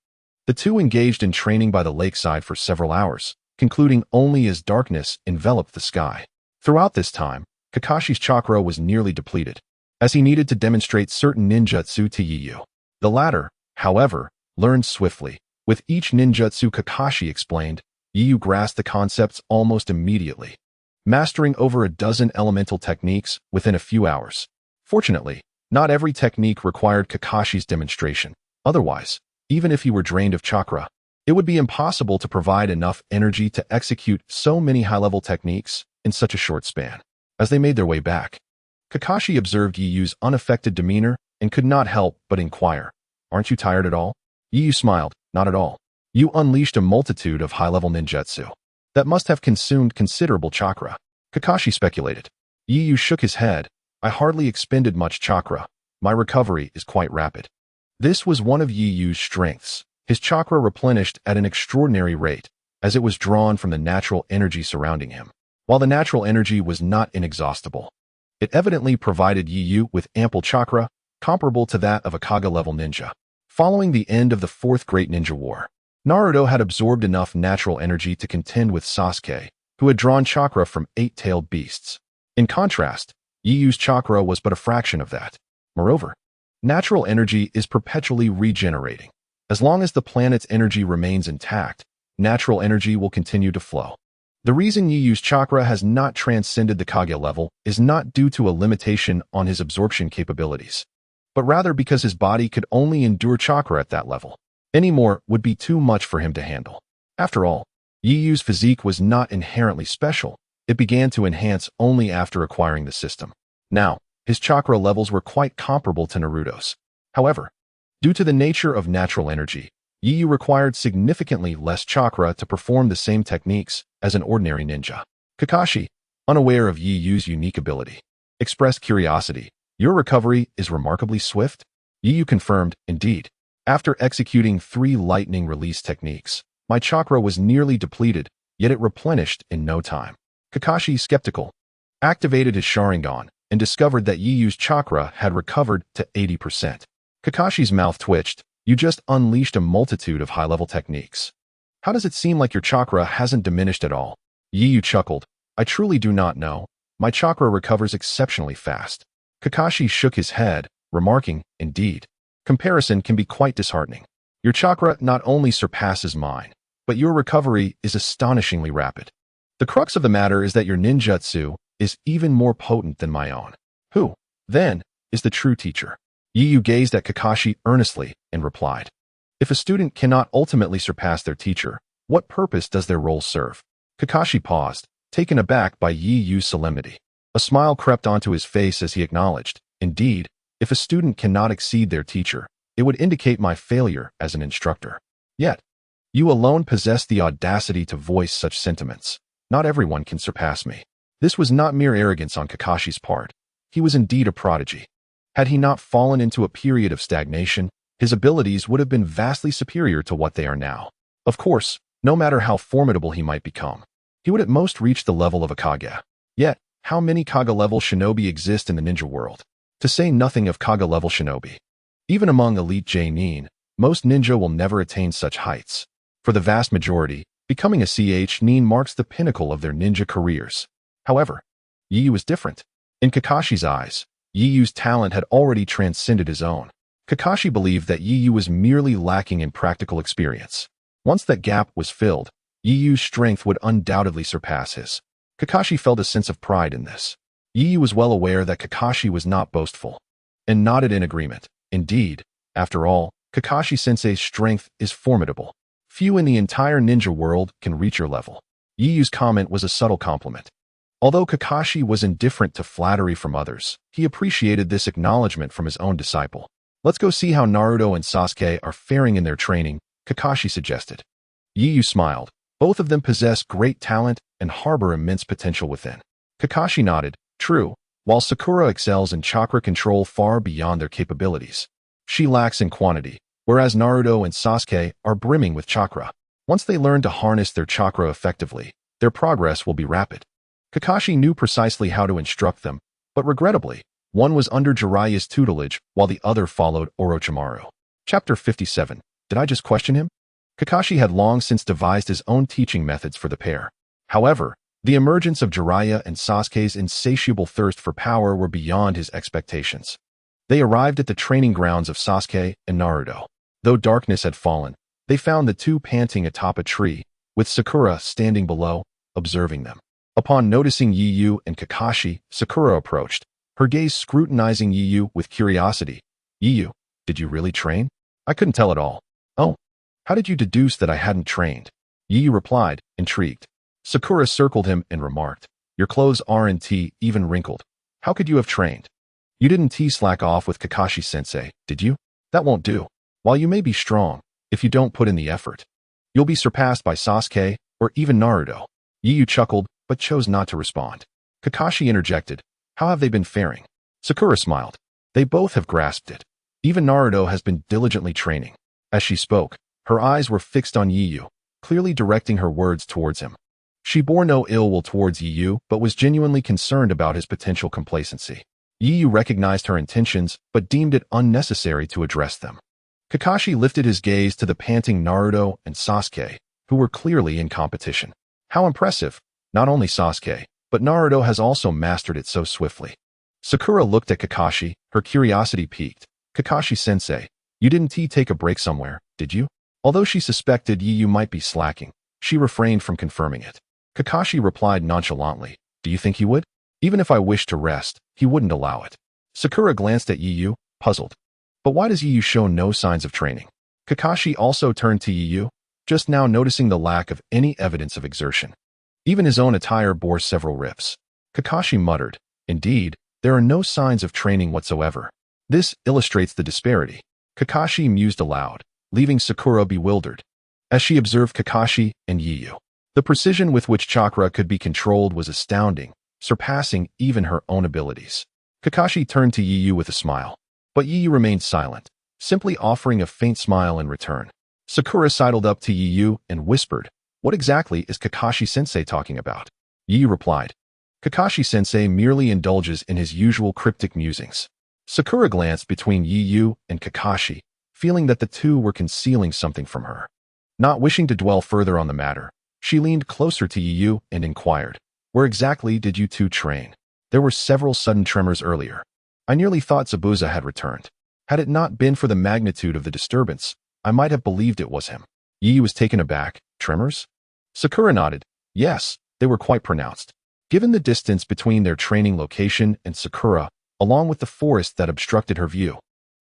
The two engaged in training by the lakeside for several hours, concluding only as darkness enveloped the sky. Throughout this time, Kakashi's chakra was nearly depleted, as he needed to demonstrate certain ninjutsu to Yu. The latter, however, learned swiftly. With each ninjutsu Kakashi explained, Yu grasped the concepts almost immediately, mastering over a dozen elemental techniques within a few hours. Fortunately, not every technique required Kakashi's demonstration. Otherwise, even if he were drained of chakra, it would be impossible to provide enough energy to execute so many high-level techniques in such a short span. As they made their way back, Kakashi observed Yu's unaffected demeanor and could not help but inquire, "Aren't you tired at all?" Yu smiled, "Not at all. You unleashed a multitude of high-level ninjutsu. That must have consumed considerable chakra." Kakashi speculated. Yu shook his head. "I hardly expended much chakra. My recovery is quite rapid." This was one of Yu's strengths. His chakra replenished at an extraordinary rate, as it was drawn from the natural energy surrounding him. While the natural energy was not inexhaustible, it evidently provided Yu with ample chakra, comparable to that of a Kage-level ninja. Following the end of the Fourth Great Ninja War, Naruto had absorbed enough natural energy to contend with Sasuke, who had drawn chakra from eight-tailed beasts. In contrast, Yu's chakra was but a fraction of that. Moreover, natural energy is perpetually regenerating. As long as the planet's energy remains intact, natural energy will continue to flow. The reason Yu's chakra has not transcended the Kage level is not due to a limitation on his absorption capabilities, but rather because his body could only endure chakra at that level. Any more would be too much for him to handle. After all, Yu's physique was not inherently special. It began to enhance only after acquiring the system. Now, his chakra levels were quite comparable to Naruto's. However, due to the nature of natural energy, Yu required significantly less chakra to perform the same techniques as an ordinary ninja. Kakashi, unaware of Yu's unique ability, expressed curiosity. "Your recovery is remarkably swift?" Yu confirmed, "Indeed. After executing 3 lightning release techniques, my chakra was nearly depleted, yet it replenished in no time." Kakashi, skeptical, activated his Sharingan and discovered that Yu's chakra had recovered to 80%. Kakashi's mouth twitched. "You just unleashed a multitude of high-level techniques. How does it seem like your chakra hasn't diminished at all?" Yu chuckled. "I truly do not know. My chakra recovers exceptionally fast." Kakashi shook his head, remarking, "Indeed. Comparison can be quite disheartening. Your chakra not only surpasses mine, but your recovery is astonishingly rapid. The crux of the matter is that your ninjutsu is even more potent than my own. Who, then, is the true teacher?" Yu gazed at Kakashi earnestly and replied, "If a student cannot ultimately surpass their teacher, what purpose does their role serve?" Kakashi paused, taken aback by Yu's solemnity. A smile crept onto his face as he acknowledged, "Indeed, if a student cannot exceed their teacher, it would indicate my failure as an instructor. Yet, you alone possess the audacity to voice such sentiments. Not everyone can surpass me." This was not mere arrogance on Kakashi's part. He was indeed a prodigy. Had he not fallen into a period of stagnation, his abilities would have been vastly superior to what they are now. Of course, no matter how formidable he might become, he would at most reach the level of a Kage. Yet, how many Kage-level shinobi exist in the ninja world? To say nothing of Kage-level shinobi. Even among elite J-nin, most ninja will never attain such heights. For the vast majority, becoming a ch-nin marks the pinnacle of their ninja careers. However, Yiyu is different. In Kakashi's eyes, Yiyu's talent had already transcended his own. Kakashi believed that Yiyu was merely lacking in practical experience. Once that gap was filled, Yiyu's strength would undoubtedly surpass his. Kakashi felt a sense of pride in this. Yiyu was well aware that Kakashi was not boastful, and nodded in agreement. Indeed, after all, Kakashi-sensei's strength is formidable. Few in the entire ninja world can reach your level. Yiyu's comment was a subtle compliment. Although Kakashi was indifferent to flattery from others, he appreciated this acknowledgement from his own disciple. Let's go see how Naruto and Sasuke are faring in their training, Kakashi suggested. Yiyu smiled. Both of them possess great talent and harbor immense potential within. Kakashi nodded. True, while Sakura excels in chakra control far beyond their capabilities. She lacks in quantity, whereas Naruto and Sasuke are brimming with chakra. Once they learn to harness their chakra effectively, their progress will be rapid. Kakashi knew precisely how to instruct them, but regrettably, one was under Jiraiya's tutelage while the other followed Orochimaru. Chapter 57. Did I just question him? Kakashi had long since devised his own teaching methods for the pair. However, the emergence of Jiraiya and Sasuke's insatiable thirst for power were beyond his expectations. They arrived at the training grounds of Sasuke and Naruto. Though darkness had fallen, they found the two panting atop a tree, with Sakura standing below, observing them. Upon noticing Yiyu and Kakashi, Sakura approached, her gaze scrutinizing Yiyu with curiosity. Yiyu, did you really train? I couldn't tell at all. Oh, how did you deduce that I hadn't trained? Yiyu replied, intrigued. Sakura circled him and remarked, your clothes aren't even wrinkled. How could you have trained? You didn't slack off with Kakashi-sensei, did you? That won't do. While you may be strong, if you don't put in the effort, you'll be surpassed by Sasuke or even Naruto. Yiyu chuckled, but chose not to respond. Kakashi interjected, how have they been faring? Sakura smiled. They both have grasped it. Even Naruto has been diligently training. As she spoke, her eyes were fixed on Yiyu, clearly directing her words towards him. She bore no ill will towards Yiyu, but was genuinely concerned about his potential complacency. Yiyu recognized her intentions, but deemed it unnecessary to address them. Kakashi lifted his gaze to the panting Naruto and Sasuke, who were clearly in competition. How impressive! Not only Sasuke, but Naruto has also mastered it so swiftly. Sakura looked at Kakashi, her curiosity piqued. Kakashi-sensei, you didn't take a break somewhere, did you? Although she suspected Yiyu might be slacking, she refrained from confirming it. Kakashi replied nonchalantly, do you think he would? Even if I wished to rest, he wouldn't allow it. Sakura glanced at Yiyu, puzzled. But why does Yiyu show no signs of training? Kakashi also turned to Yiyu, just now noticing the lack of any evidence of exertion. Even his own attire bore several rips. Kakashi muttered, indeed, there are no signs of training whatsoever. This illustrates the disparity. Kakashi mused aloud, leaving Sakura bewildered. As she observed Kakashi and Yiyu, the precision with which chakra could be controlled was astounding, surpassing even her own abilities. Kakashi turned to Yiyu with a smile. But Yiyu remained silent, simply offering a faint smile in return. Sakura sidled up to Yiyu and whispered, what exactly is Kakashi-sensei talking about? Yiyu replied, Kakashi-sensei merely indulges in his usual cryptic musings. Sakura glanced between Yiyu and Kakashi, feeling that the two were concealing something from her. Not wishing to dwell further on the matter, she leaned closer to Yiyu and inquired, where exactly did you two train? There were several sudden tremors earlier. I nearly thought Zabuza had returned. Had it not been for the magnitude of the disturbance, I might have believed it was him. Yiyu was taken aback. Tremors? Sakura nodded. Yes, they were quite pronounced. Given the distance between their training location and Sakura, along with the forest that obstructed her view,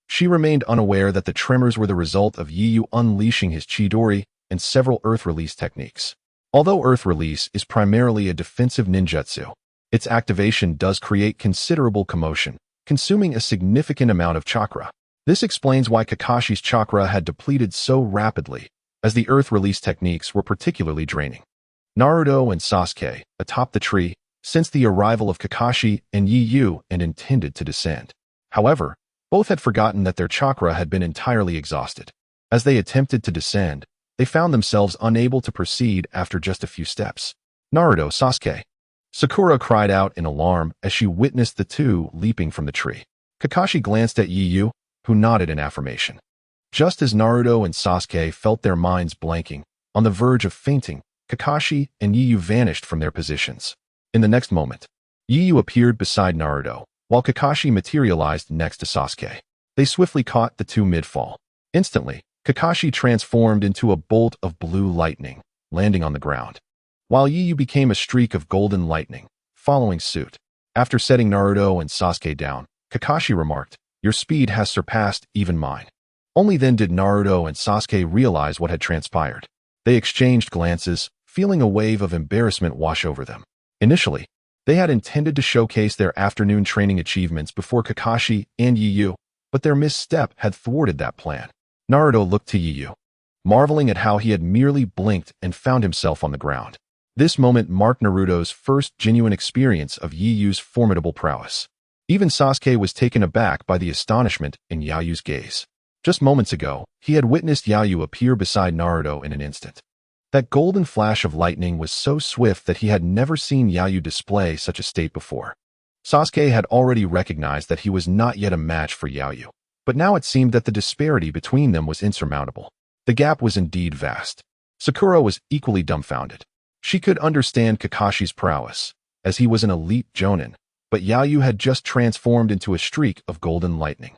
she remained unaware that the tremors were the result of Yiyu unleashing his Chidori and several earth release techniques. Although earth release is primarily a defensive ninjutsu, its activation does create considerable commotion, consuming a significant amount of chakra. This explains why Kakashi's chakra had depleted so rapidly, as the earth release techniques were particularly draining. Naruto and Sasuke, atop the tree, sensed the arrival of Kakashi and Yiyu and intended to descend. However, Both had forgotten that their chakra had been entirely exhausted. As they attempted to descend, they found themselves unable to proceed after just a few steps. Naruto, Sasuke. Sakura cried out in alarm as she witnessed the two leaping from the tree. Kakashi glanced at Yu, who nodded in affirmation. Just as Naruto and Sasuke felt their minds blanking, on the verge of fainting, Kakashi and Yu vanished from their positions. In the next moment, Yu appeared beside Naruto, while Kakashi materialized next to Sasuke. They swiftly caught the two mid-fall. Instantly, Kakashi transformed into a bolt of blue lightning, landing on the ground, while Yu became a streak of golden lightning, following suit. After setting Naruto and Sasuke down, Kakashi remarked, "Your speed has surpassed even mine." Only then did Naruto and Sasuke realize what had transpired. They exchanged glances, feeling a wave of embarrassment wash over them. Initially, they had intended to showcase their afternoon training achievements before Kakashi and Yu, but their misstep had thwarted that plan. Naruto looked to Yu, marveling at how he had merely blinked and found himself on the ground. This moment marked Naruto's first genuine experience of Yu's formidable prowess. Even Sasuke was taken aback by the astonishment in Yayu's gaze. Just moments ago, he had witnessed Yayu appear beside Naruto in an instant. That golden flash of lightning was so swift that he had never seen Yayu display such a state before. Sasuke had already recognized that he was not yet a match for Yayu, but now it seemed that the disparity between them was insurmountable. The gap was indeed vast. Sakura was equally dumbfounded. She could understand Kakashi's prowess, as he was an elite jonin, but Yayu had just transformed into a streak of golden lightning,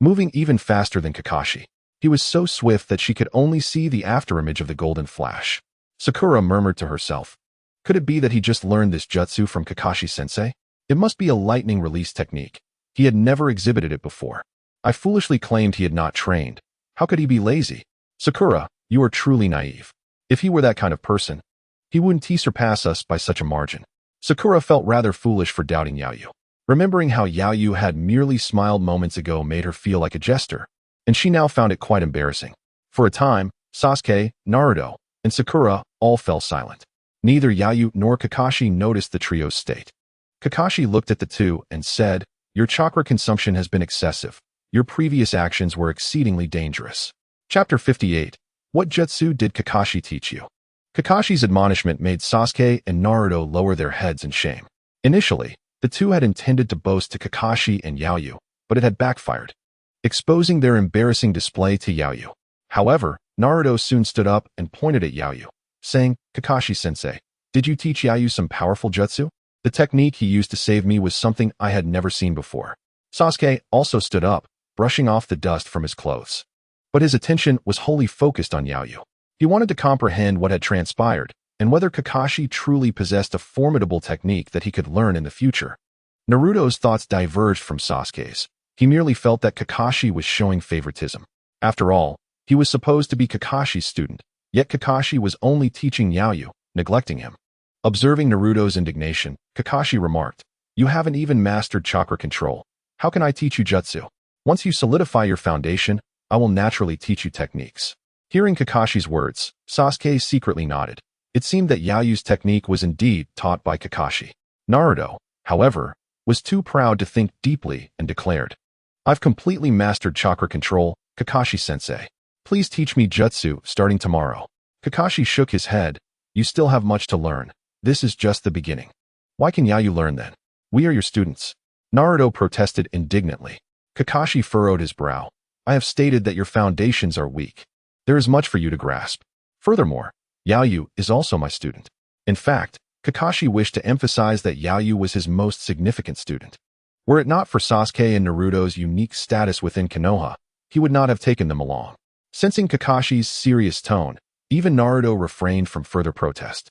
moving even faster than Kakashi. He was so swift that she could only see the afterimage of the golden flash. Sakura murmured to herself, could it be that he just learned this jutsu from Kakashi-sensei? It must be a lightning release technique. He had never exhibited it before. I foolishly claimed he had not trained. How could he be lazy? Sakura, you are truly naive. If he were that kind of person, he wouldn't surpass us by such a margin. Sakura felt rather foolish for doubting Yayu. Remembering how Yayu had merely smiled moments ago made her feel like a jester, and she now found it quite embarrassing. For a time, Sasuke, Naruto, and Sakura all fell silent. Neither Yayu nor Kakashi noticed the trio's state. Kakashi looked at the two and said, "Your chakra consumption has been excessive. Your previous actions were exceedingly dangerous." Chapter 58. What jutsu did Kakashi teach you? Kakashi's admonishment made Sasuke and Naruto lower their heads in shame. Initially, the two had intended to boast to Kakashi and Yayu, but it had backfired, exposing their embarrassing display to Yayu. However, Naruto soon stood up and pointed at Yayu, saying, "Kakashi-sensei, did you teach Yayu some powerful jutsu? The technique he used to save me was something I had never seen before." Sasuke also stood up, brushing off the dust from his clothes. But his attention was wholly focused on Yayu. He wanted to comprehend what had transpired, and whether Kakashi truly possessed a formidable technique that he could learn in the future. Naruto's thoughts diverged from Sasuke's. He merely felt that Kakashi was showing favoritism. After all, he was supposed to be Kakashi's student, yet Kakashi was only teaching Yayu, neglecting him. Observing Naruto's indignation, Kakashi remarked, "You haven't even mastered chakra control. How can I teach you jutsu? Once you solidify your foundation, I will naturally teach you techniques." Hearing Kakashi's words, Sasuke secretly nodded. It seemed that Yayu's technique was indeed taught by Kakashi. Naruto, however, was too proud to think deeply and declared, "I've completely mastered chakra control, Kakashi-sensei. Please teach me jutsu starting tomorrow." Kakashi shook his head. "You still have much to learn. This is just the beginning." "Why can Yayu learn then? We are your students." Naruto protested indignantly. Kakashi furrowed his brow. "I have stated that your foundations are weak. There is much for you to grasp. Furthermore, Yayu is also my student." In fact, Kakashi wished to emphasize that Yayu was his most significant student. Were it not for Sasuke and Naruto's unique status within Konoha, he would not have taken them along. Sensing Kakashi's serious tone, even Naruto refrained from further protest,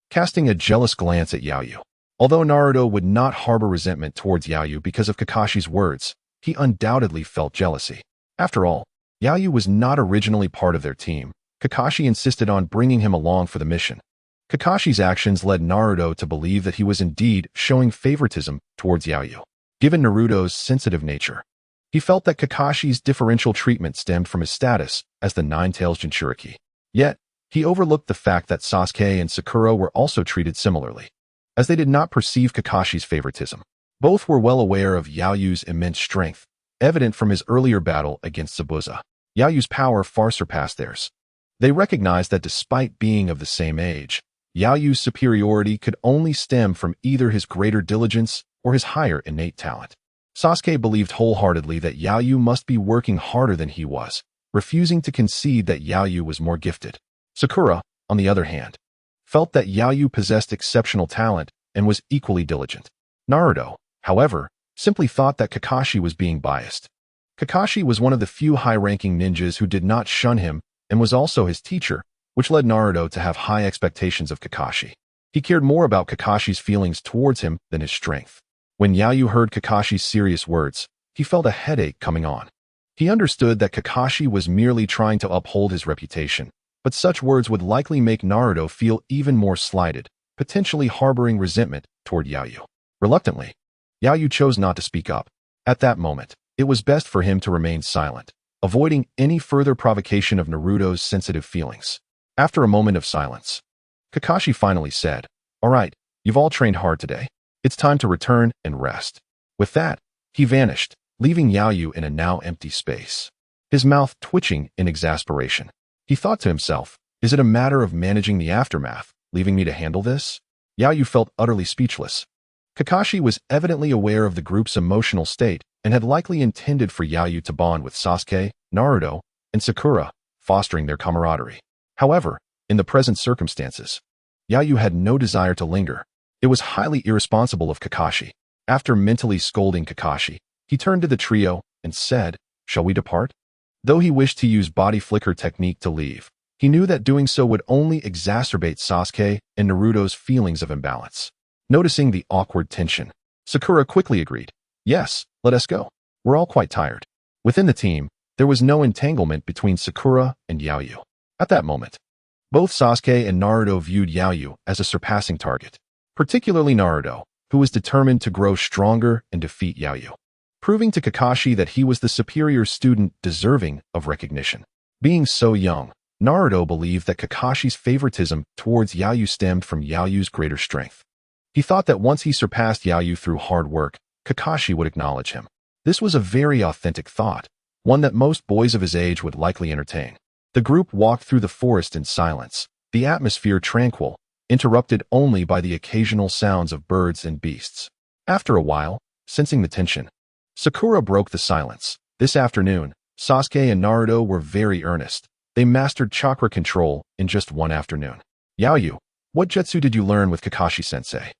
casting a jealous glance at Yayu. Although Naruto would not harbor resentment towards Yayu because of Kakashi's words, he undoubtedly felt jealousy. After all, Yayu was not originally part of their team. Kakashi insisted on bringing him along for the mission. Kakashi's actions led Naruto to believe that he was indeed showing favoritism towards Yayu. Given Naruto's sensitive nature, he felt that Kakashi's differential treatment stemmed from his status as the Nine-Tails Jinchuriki. Yet, he overlooked the fact that Sasuke and Sakura were also treated similarly, as they did not perceive Kakashi's favoritism. Both were well aware of Yayu's immense strength, evident from his earlier battle against Zabuza. Yaoyu's power far surpassed theirs. They recognized that despite being of the same age, Yaoyu's superiority could only stem from either his greater diligence or his higher innate talent. Sasuke believed wholeheartedly that Yaoyu must be working harder than he was, refusing to concede that Yaoyu was more gifted. Sakura, on the other hand, felt that Yaoyu possessed exceptional talent and was equally diligent. Naruto, however, simply thought that Kakashi was being biased. Kakashi was one of the few high-ranking ninjas who did not shun him and was also his teacher, which led Naruto to have high expectations of Kakashi. He cared more about Kakashi's feelings towards him than his strength. When Yaoyu heard Kakashi's serious words, he felt a headache coming on. He understood that Kakashi was merely trying to uphold his reputation, but such words would likely make Naruto feel even more slighted, potentially harboring resentment toward Yaoyu. Reluctantly, Yaoyu chose not to speak up. At that moment, it was best for him to remain silent, avoiding any further provocation of Naruto's sensitive feelings. After a moment of silence, Kakashi finally said, "All right, you've all trained hard today. It's time to return and rest." With that, he vanished, leaving Yaoyu in a now empty space, his mouth twitching in exasperation. He thought to himself, is it a matter of managing the aftermath, leaving me to handle this? Yaoyu felt utterly speechless. Kakashi was evidently aware of the group's emotional state and had likely intended for Yaoyu to bond with Sasuke, Naruto, and Sakura, fostering their camaraderie. However, in the present circumstances, Yaoyu had no desire to linger. It was highly irresponsible of Kakashi. After mentally scolding Kakashi, he turned to the trio and said, "Shall we depart?" Though he wished to use body flicker technique to leave, he knew that doing so would only exacerbate Sasuke and Naruto's feelings of imbalance. Noticing the awkward tension, Sakura quickly agreed, "Yes, let us go. We're all quite tired." Within the team, there was no entanglement between Sakura and Yaoyu. At that moment, both Sasuke and Naruto viewed Yaoyu as a surpassing target, particularly Naruto, who was determined to grow stronger and defeat Yaoyu, proving to Kakashi that he was the superior student deserving of recognition. Being so young, Naruto believed that Kakashi's favoritism towards Yaoyu stemmed from Yaoyu's greater strength. He thought that once he surpassed Yaoyu through hard work, Kakashi would acknowledge him. This was a very authentic thought, one that most boys of his age would likely entertain. The group walked through the forest in silence, the atmosphere tranquil, interrupted only by the occasional sounds of birds and beasts. After a while, sensing the tension, Sakura broke the silence. This afternoon, Sasuke and Naruto were very earnest. They mastered chakra control in just one afternoon. "Yaoyu, what jutsu did you learn with Kakashi-sensei?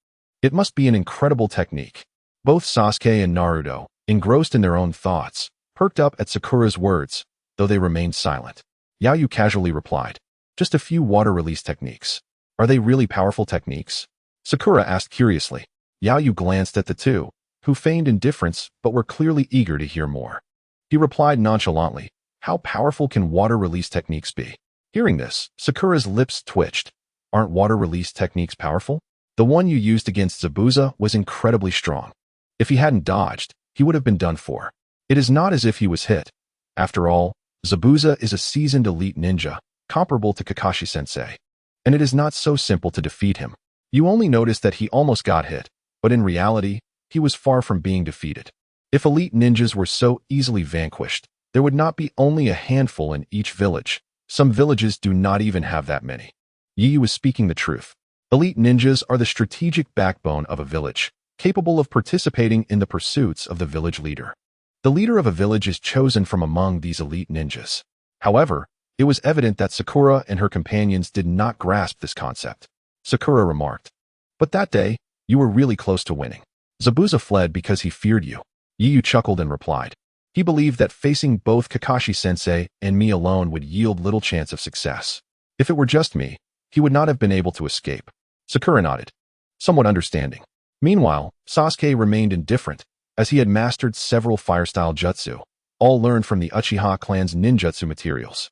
It must be an incredible technique." Both Sasuke and Naruto, engrossed in their own thoughts, perked up at Sakura's words, though they remained silent. Yaoyu casually replied, "Just a few water release techniques. Are they really powerful techniques?" Sakura asked curiously. Yaoyu glanced at the two, who feigned indifference but were clearly eager to hear more. He replied nonchalantly, "How powerful can water release techniques be?" Hearing this, Sakura's lips twitched. "Aren't water release techniques powerful? The one you used against Zabuza was incredibly strong. If he hadn't dodged, he would have been done for. It is not as if he was hit. After all, Zabuza is a seasoned elite ninja, comparable to Kakashi-sensei. And it is not so simple to defeat him. You only notice that he almost got hit, but in reality, he was far from being defeated. If elite ninjas were so easily vanquished, there would not be only a handful in each village. Some villages do not even have that many." Yi was speaking the truth. Elite ninjas are the strategic backbone of a village, capable of participating in the pursuits of the village leader. The leader of a village is chosen from among these elite ninjas. However, it was evident that Sakura and her companions did not grasp this concept. Sakura remarked, "But that day, you were really close to winning. Zabuza fled because he feared you." Yu chuckled and replied, "He believed that facing both Kakashi-sensei and me alone would yield little chance of success. If it were just me, he would not have been able to escape." Sakura nodded, somewhat understanding. Meanwhile, Sasuke remained indifferent, as he had mastered several fire-style jutsu, all learned from the Uchiha clan's ninjutsu materials.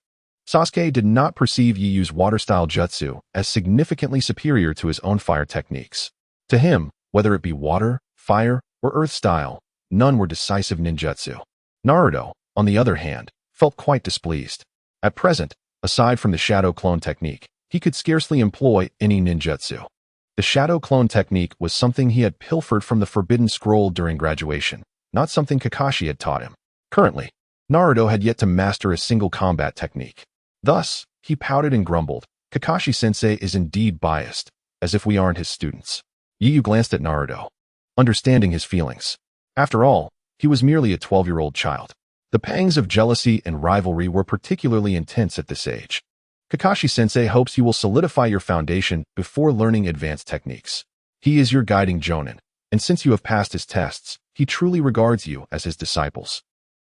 Sasuke did not perceive Yiyu's water-style jutsu as significantly superior to his own fire techniques. To him, whether it be water, fire, or earth-style, none were decisive ninjutsu. Naruto, on the other hand, felt quite displeased. At present, aside from the shadow clone technique, he could scarcely employ any ninjutsu. The shadow clone technique was something he had pilfered from the Forbidden Scroll during graduation, not something Kakashi had taught him. Currently, Naruto had yet to master a single combat technique. Thus, he pouted and grumbled, "Kakashi-sensei is indeed biased, as if we aren't his students." Yu glanced at Naruto, understanding his feelings. After all, he was merely a 12-year-old child. The pangs of jealousy and rivalry were particularly intense at this age. "Kakashi-sensei hopes you will solidify your foundation before learning advanced techniques. He is your guiding jonin, and since you have passed his tests, he truly regards you as his disciples.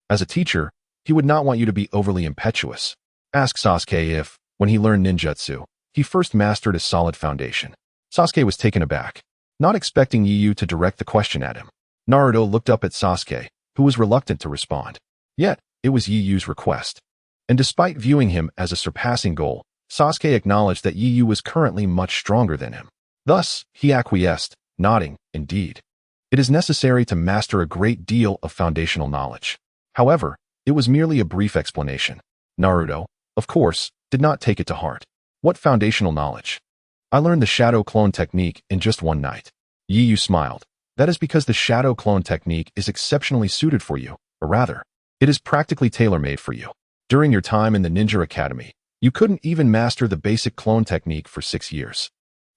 As a teacher, he would not want you to be overly impetuous. Ask Sasuke if, when he learned ninjutsu, he first mastered a solid foundation." Sasuke was taken aback, not expecting Yu to direct the question at him. Naruto looked up at Sasuke, who was reluctant to respond. Yet, it was Yu's request. And despite viewing him as a surpassing goal, Sasuke acknowledged that Yu was currently much stronger than him. Thus, he acquiesced, nodding, "Indeed. It is necessary to master a great deal of foundational knowledge." However, it was merely a brief explanation. Naruto, of course, did not take it to heart. "What foundational knowledge?" "I learned the shadow clone technique in just one night." Yu smiled. "That is because the shadow clone technique is exceptionally suited for you, or rather, it is practically tailor-made for you. During your time in the Ninja Academy, you couldn't even master the basic clone technique for 6 years.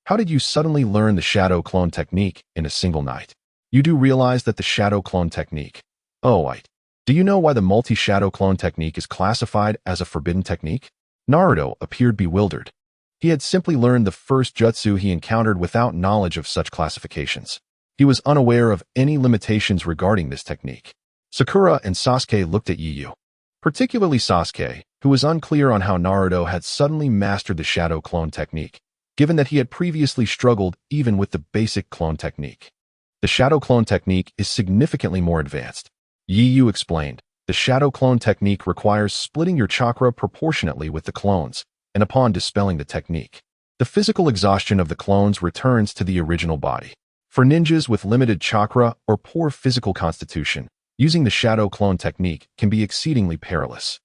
How did you suddenly learn the shadow clone technique in a single night? You do realize that the shadow clone technique... Oh, wait. Do you know why the multi-shadow clone technique is classified as a forbidden technique?" Naruto appeared bewildered. He had simply learned the first jutsu he encountered without knowledge of such classifications. He was unaware of any limitations regarding this technique. Sakura and Sasuke looked at Yu, particularly Sasuke, who was unclear on how Naruto had suddenly mastered the shadow clone technique, given that he had previously struggled even with the basic clone technique. The shadow clone technique is significantly more advanced. Yu explained, "The shadow clone technique requires splitting your chakra proportionately with the clones, and upon dispelling the technique, the physical exhaustion of the clones returns to the original body. For ninjas with limited chakra or poor physical constitution, using the shadow clone technique can be exceedingly perilous,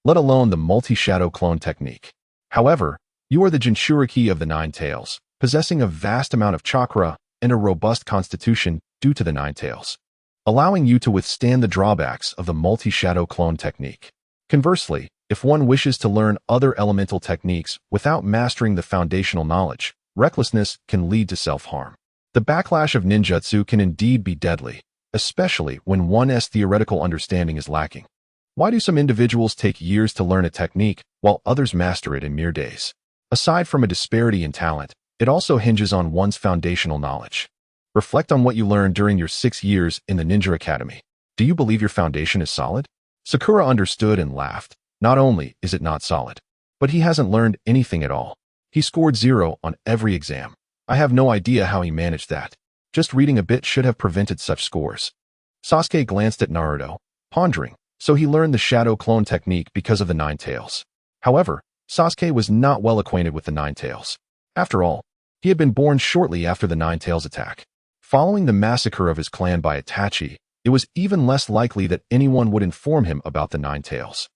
let alone the multi-shadow clone technique. However, you are the Jinchuriki of the Nine Tails, possessing a vast amount of chakra and a robust constitution due to the Nine Tails, allowing you to withstand the drawbacks of the multi-shadow clone technique. Conversely, if one wishes to learn other elemental techniques without mastering the foundational knowledge, recklessness can lead to self-harm. The backlash of ninjutsu can indeed be deadly, especially when one's theoretical understanding is lacking. Why do some individuals take years to learn a technique while others master it in mere days? Aside from a disparity in talent, it also hinges on one's foundational knowledge. Reflect on what you learned during your 6 years in the Ninja Academy. Do you believe your foundation is solid?" Sakura understood and laughed. "Not only is it not solid, but he hasn't learned anything at all. He scored 0 on every exam. I have no idea how he managed that. Just reading a bit should have prevented such scores." Sasuke glanced at Naruto, pondering, so he learned the shadow clone technique because of the Nine Tails. However, Sasuke was not well acquainted with the Nine Tails. After all, he had been born shortly after the Nine Tails attack. Following the massacre of his clan by Itachi, it was even less likely that anyone would inform him about the Nine Tails.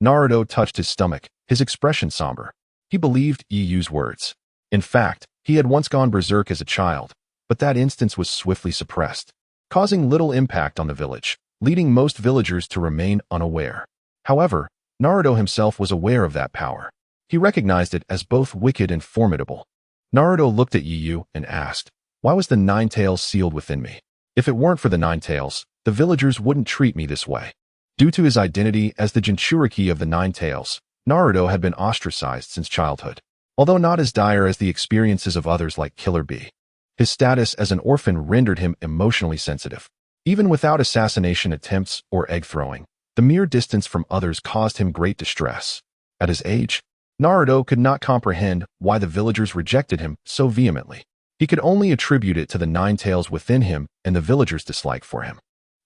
Naruto touched his stomach, his expression somber. He believed Yu's words. In fact, he had once gone berserk as a child, but that instance was swiftly suppressed, causing little impact on the village, leading most villagers to remain unaware. However, Naruto himself was aware of that power. He recognized it as both wicked and formidable. Naruto looked at Yu and asked, "Why was the Nine Tails sealed within me? If it weren't for the Nine Tails, the villagers wouldn't treat me this way." Due to his identity as the Jinchuriki of the Nine Tails, Naruto had been ostracized since childhood. Although not as dire as the experiences of others like Killer Bee, his status as an orphan rendered him emotionally sensitive. Even without assassination attempts or egg throwing, the mere distance from others caused him great distress. At his age, Naruto could not comprehend why the villagers rejected him so vehemently. He could only attribute it to the Nine Tails within him and the villagers' dislike for him.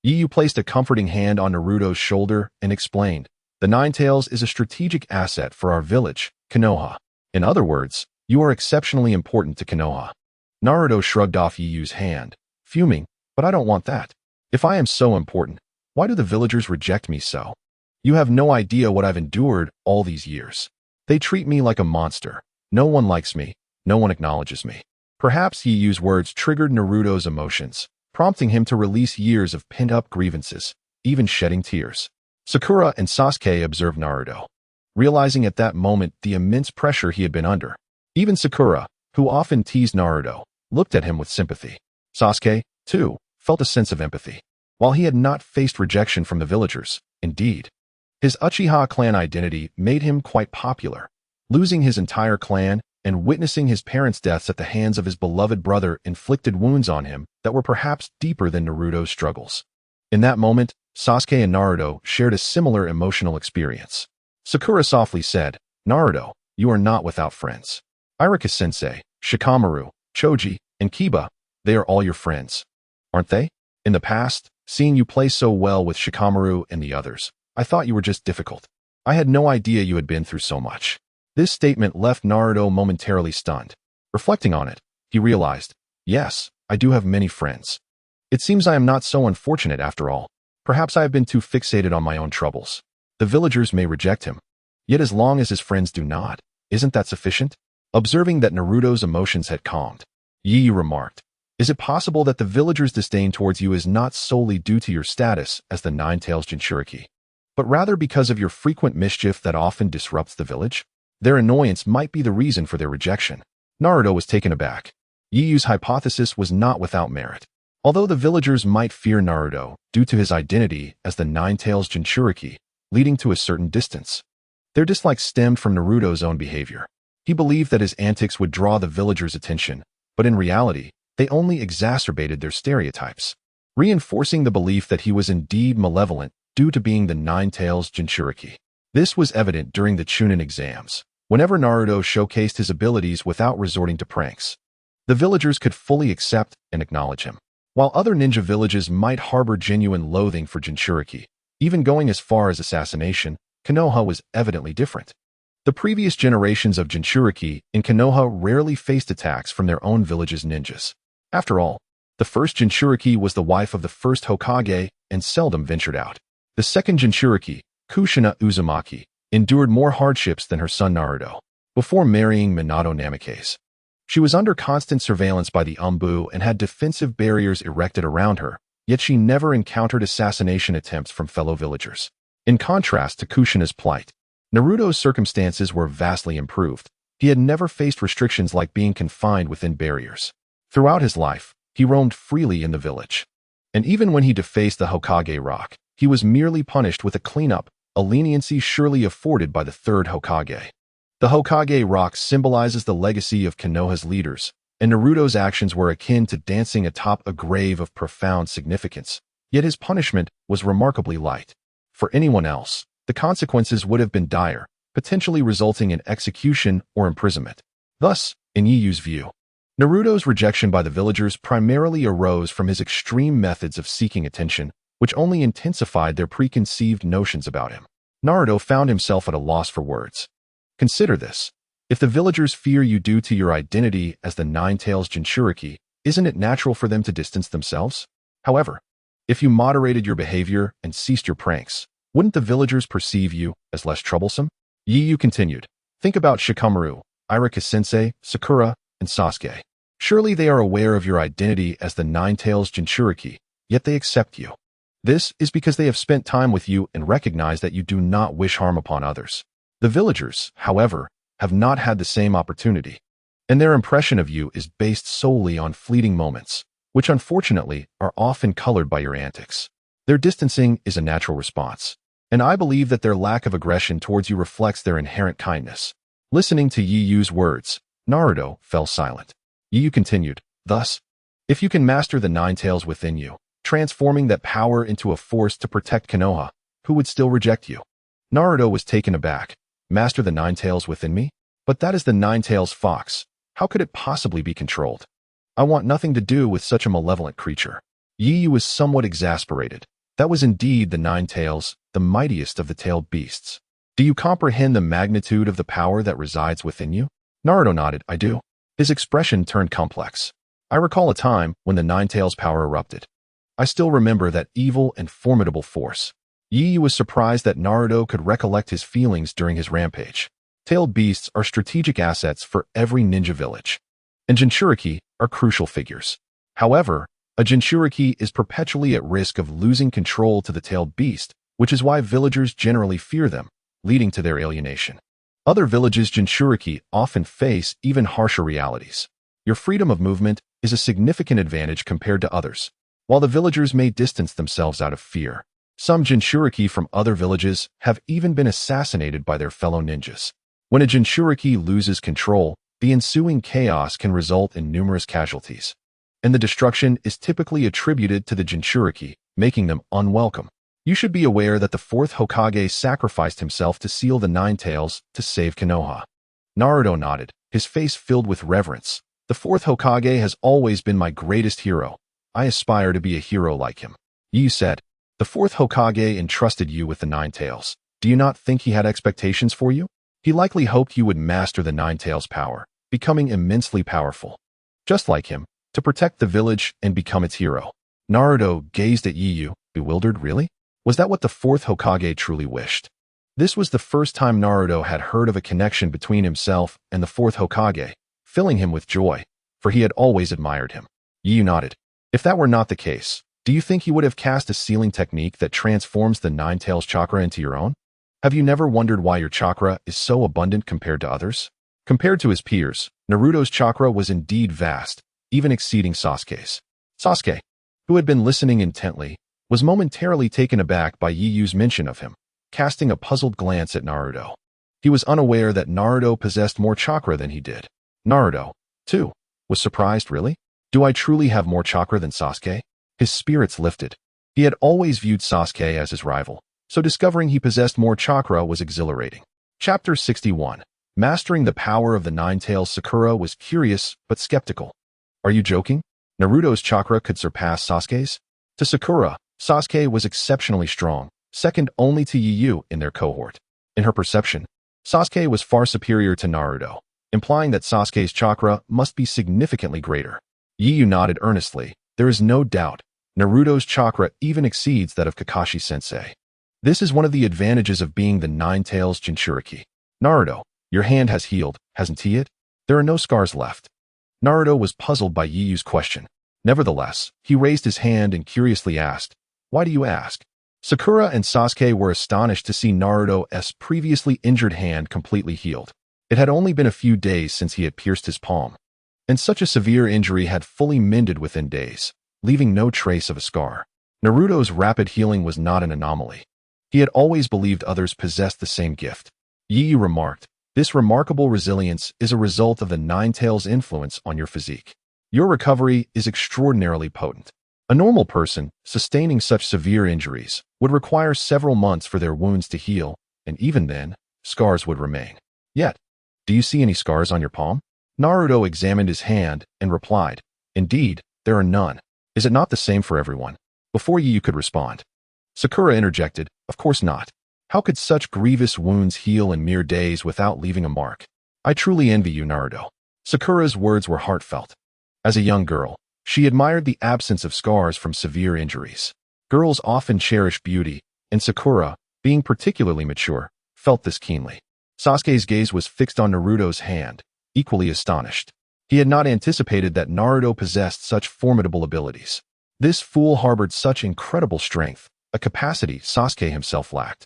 Yu placed a comforting hand on Naruto's shoulder and explained, "The Nine Tails is a strategic asset for our village, Konoha. In other words, you are exceptionally important to Konoha." Naruto shrugged off Yu's hand, fuming, "But I don't want that. If I am so important, why do the villagers reject me so? You have no idea what I've endured all these years. They treat me like a monster. No one likes me. No one acknowledges me." Perhaps Yu's words triggered Naruto's emotions, prompting him to release years of pent-up grievances, even shedding tears. Sakura and Sasuke observed Naruto, realizing at that moment the immense pressure he had been under. Even Sakura, who often teased Naruto, looked at him with sympathy. Sasuke, too, felt a sense of empathy. While he had not faced rejection from the villagers, indeed, his Uchiha clan identity made him quite popular. Losing his entire clan and witnessing his parents' deaths at the hands of his beloved brother inflicted wounds on him that were perhaps deeper than Naruto's struggles. In that moment, Sasuke and Naruto shared a similar emotional experience. Sakura softly said, "Naruto, you are not without friends. Iruka-sensei, Shikamaru, Choji, and Kiba, they are all your friends, aren't they? In the past, seeing you play so well with Shikamaru and the others, I thought you were just difficult. I had no idea you had been through so much." This statement left Naruto momentarily stunned. Reflecting on it, he realized, yes, I do have many friends. It seems I am not so unfortunate after all. Perhaps I have been too fixated on my own troubles. The villagers may reject him. Yet as long as his friends do not, isn't that sufficient? Observing that Naruto's emotions had calmed, Yi remarked, "Is it possible that the villagers' disdain towards you is not solely due to your status as the Nine-Tails Jinchuriki, but rather because of your frequent mischief that often disrupts the village? Their annoyance might be the reason for their rejection." Naruto was taken aback. Yiyu's hypothesis was not without merit. Although the villagers might fear Naruto due to his identity as the Nine-Tails Jinchuriki, leading to a certain distance, their dislike stemmed from Naruto's own behavior. He believed that his antics would draw the villagers' attention, but in reality, they only exacerbated their stereotypes, reinforcing the belief that he was indeed malevolent due to being the Nine-Tails Jinchuriki. This was evident during the Chunin exams. Whenever Naruto showcased his abilities without resorting to pranks, the villagers could fully accept and acknowledge him. While other ninja villages might harbor genuine loathing for Jinchuriki, even going as far as assassination, Konoha was evidently different. The previous generations of Jinchuriki in Konoha rarely faced attacks from their own village's ninjas. After all, the first Jinchuriki was the wife of the first Hokage and seldom ventured out. The second Jinchuriki, Kushina Uzumaki, endured more hardships than her son Naruto before marrying Minato Namikaze. She was under constant surveillance by the Umbu and had defensive barriers erected around her, yet she never encountered assassination attempts from fellow villagers. In contrast to Kushina's plight, Naruto's circumstances were vastly improved. He had never faced restrictions like being confined within barriers. Throughout his life, he roamed freely in the village. And even when he defaced the Hokage rock, he was merely punished with a cleanup, a leniency surely afforded by the third Hokage. The Hokage rock symbolizes the legacy of Konoha's leaders, and Naruto's actions were akin to dancing atop a grave of profound significance, yet his punishment was remarkably light. For anyone else, the consequences would have been dire, potentially resulting in execution or imprisonment. Thus, in Yiyu's view, Naruto's rejection by the villagers primarily arose from his extreme methods of seeking attention, which only intensified their preconceived notions about him. Naruto found himself at a loss for words. Consider this. If the villagers fear you due to your identity as the Nine-Tails Jinchuriki, isn't it natural for them to distance themselves? However, if you moderated your behavior and ceased your pranks, wouldn't the villagers perceive you as less troublesome? Yiyu continued, "Think about Shikamaru, Iruka-sensei, Sakura, and Sasuke. Surely they are aware of your identity as the Nine-Tails Jinchuriki, yet they accept you. This is because they have spent time with you and recognize that you do not wish harm upon others. The villagers, however, have not had the same opportunity, and their impression of you is based solely on fleeting moments, which unfortunately are often colored by your antics. Their distancing is a natural response, and I believe that their lack of aggression towards you reflects their inherent kindness." Listening to Yiyu's words, Naruto fell silent. Yiyu continued, "Thus, if you can master the Nine Tails within you, transforming that power into a force to protect Konoha, who would still reject you?" Naruto was taken aback. "Master the Nine Tails within me? But that is the Nine-Tails fox. How could it possibly be controlled? I want nothing to do with such a malevolent creature." Yiyu was somewhat exasperated. That was indeed the Nine Tails, the mightiest of the tailed beasts. "Do you comprehend the magnitude of the power that resides within you?" Naruto nodded, "I do." His expression turned complex. "I recall a time when the Nine Tails power erupted. I still remember that evil and formidable force." Yiyu was surprised that Naruto could recollect his feelings during his rampage. Tailed beasts are strategic assets for every ninja village, and Jinchuriki are crucial figures. However, a Jinchuriki is perpetually at risk of losing control to the tailed beast which is why villagers generally fear them, leading to their alienation. Other villages' Jinchuriki often face even harsher realities. Your freedom of movement is a significant advantage compared to others. While the villagers may distance themselves out of fear, some Jinchuriki from other villages have even been assassinated by their fellow ninjas. When a Jinchuriki loses control, the ensuing chaos can result in numerous casualties, and the destruction is typically attributed to the Jinchuriki, making them unwelcome. You should be aware that the fourth Hokage sacrificed himself to seal the Nine Tails to save Konoha. Naruto nodded, his face filled with reverence. The fourth Hokage has always been my greatest hero. I aspire to be a hero like him. Yu said, the fourth Hokage entrusted you with the Nine Tails. Do you not think he had expectations for you? He likely hoped you would master the Nine Tails' power, becoming immensely powerful. Just like him, to protect the village and become its hero. Naruto gazed at Yu, bewildered. Really? Was that what the fourth Hokage truly wished? This was the first time Naruto had heard of a connection between himself and the fourth Hokage, filling him with joy, for he had always admired him. Yu nodded. If that were not the case, do you think he would have cast a sealing technique that transforms the Nine Tails chakra into your own? Have you never wondered why your chakra is so abundant compared to others? Compared to his peers, Naruto's chakra was indeed vast, even exceeding Sasuke's. Sasuke, who had been listening intently, was momentarily taken aback by Yu's mention of him, casting a puzzled glance at Naruto. He was unaware that Naruto possessed more chakra than he did. Naruto, too, was surprised. Really? Do I truly have more chakra than Sasuke? His spirits lifted. He had always viewed Sasuke as his rival, so discovering he possessed more chakra was exhilarating. Chapter 61. Mastering the power of the Nine Tails. Sakura was curious but skeptical. Are you joking? Naruto's chakra could surpass Sasuke's? To Sakura, Sasuke was exceptionally strong, second only to Yu in their cohort. In her perception, Sasuke was far superior to Naruto, implying that Sasuke's chakra must be significantly greater. Yu nodded earnestly. There is no doubt, Naruto's chakra even exceeds that of Kakashi-sensei. This is one of the advantages of being the Nine Tails Jinchuriki. Naruto, your hand has healed, hasn't he it? There are no scars left. Naruto was puzzled by Yu's question. Nevertheless, he raised his hand and curiously asked, why do you ask? Sakura and Sasuke were astonished to see Naruto's previously injured hand completely healed. It had only been a few days since he had pierced his palm, and such a severe injury had fully mended within days, leaving no trace of a scar. Naruto's rapid healing was not an anomaly. He had always believed others possessed the same gift. Yu remarked, this remarkable resilience is a result of the Nine Tails' influence on your physique. Your recovery is extraordinarily potent. A normal person, sustaining such severe injuries, would require several months for their wounds to heal, and even then, scars would remain. Yet, do you see any scars on your palm? Naruto examined his hand and replied, indeed, there are none. Is it not the same for everyone? Before Yu could respond, Sakura interjected, of course not. How could such grievous wounds heal in mere days without leaving a mark? I truly envy you, Naruto. Sakura's words were heartfelt. As a young girl, she admired the absence of scars from severe injuries. Girls often cherish beauty, and Sakura, being particularly mature, felt this keenly. Sasuke's gaze was fixed on Naruto's hand, equally astonished. He had not anticipated that Naruto possessed such formidable abilities. This fool harbored such incredible strength, a capacity Sasuke himself lacked.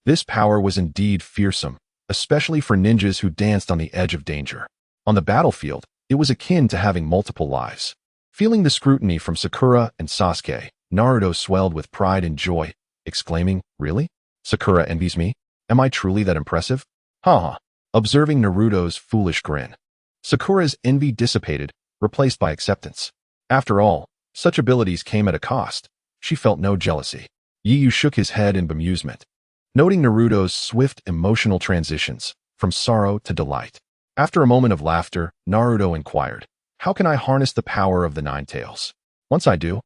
This power was indeed fearsome, especially for ninjas who danced on the edge of danger. On the battlefield, it was akin to having multiple lives. Feeling the scrutiny from Sakura and Sasuke, Naruto swelled with pride and joy, exclaiming, really? Sakura envies me? Am I truly that impressive? Haha. Observing Naruto's foolish grin, Sakura's envy dissipated, replaced by acceptance. After all, such abilities came at a cost. She felt no jealousy. Yu shook his head in bemusement, noting Naruto's swift emotional transitions, from sorrow to delight. After a moment of laughter, Naruto inquired, how can I harness the power of the Nine Tails? Once I do,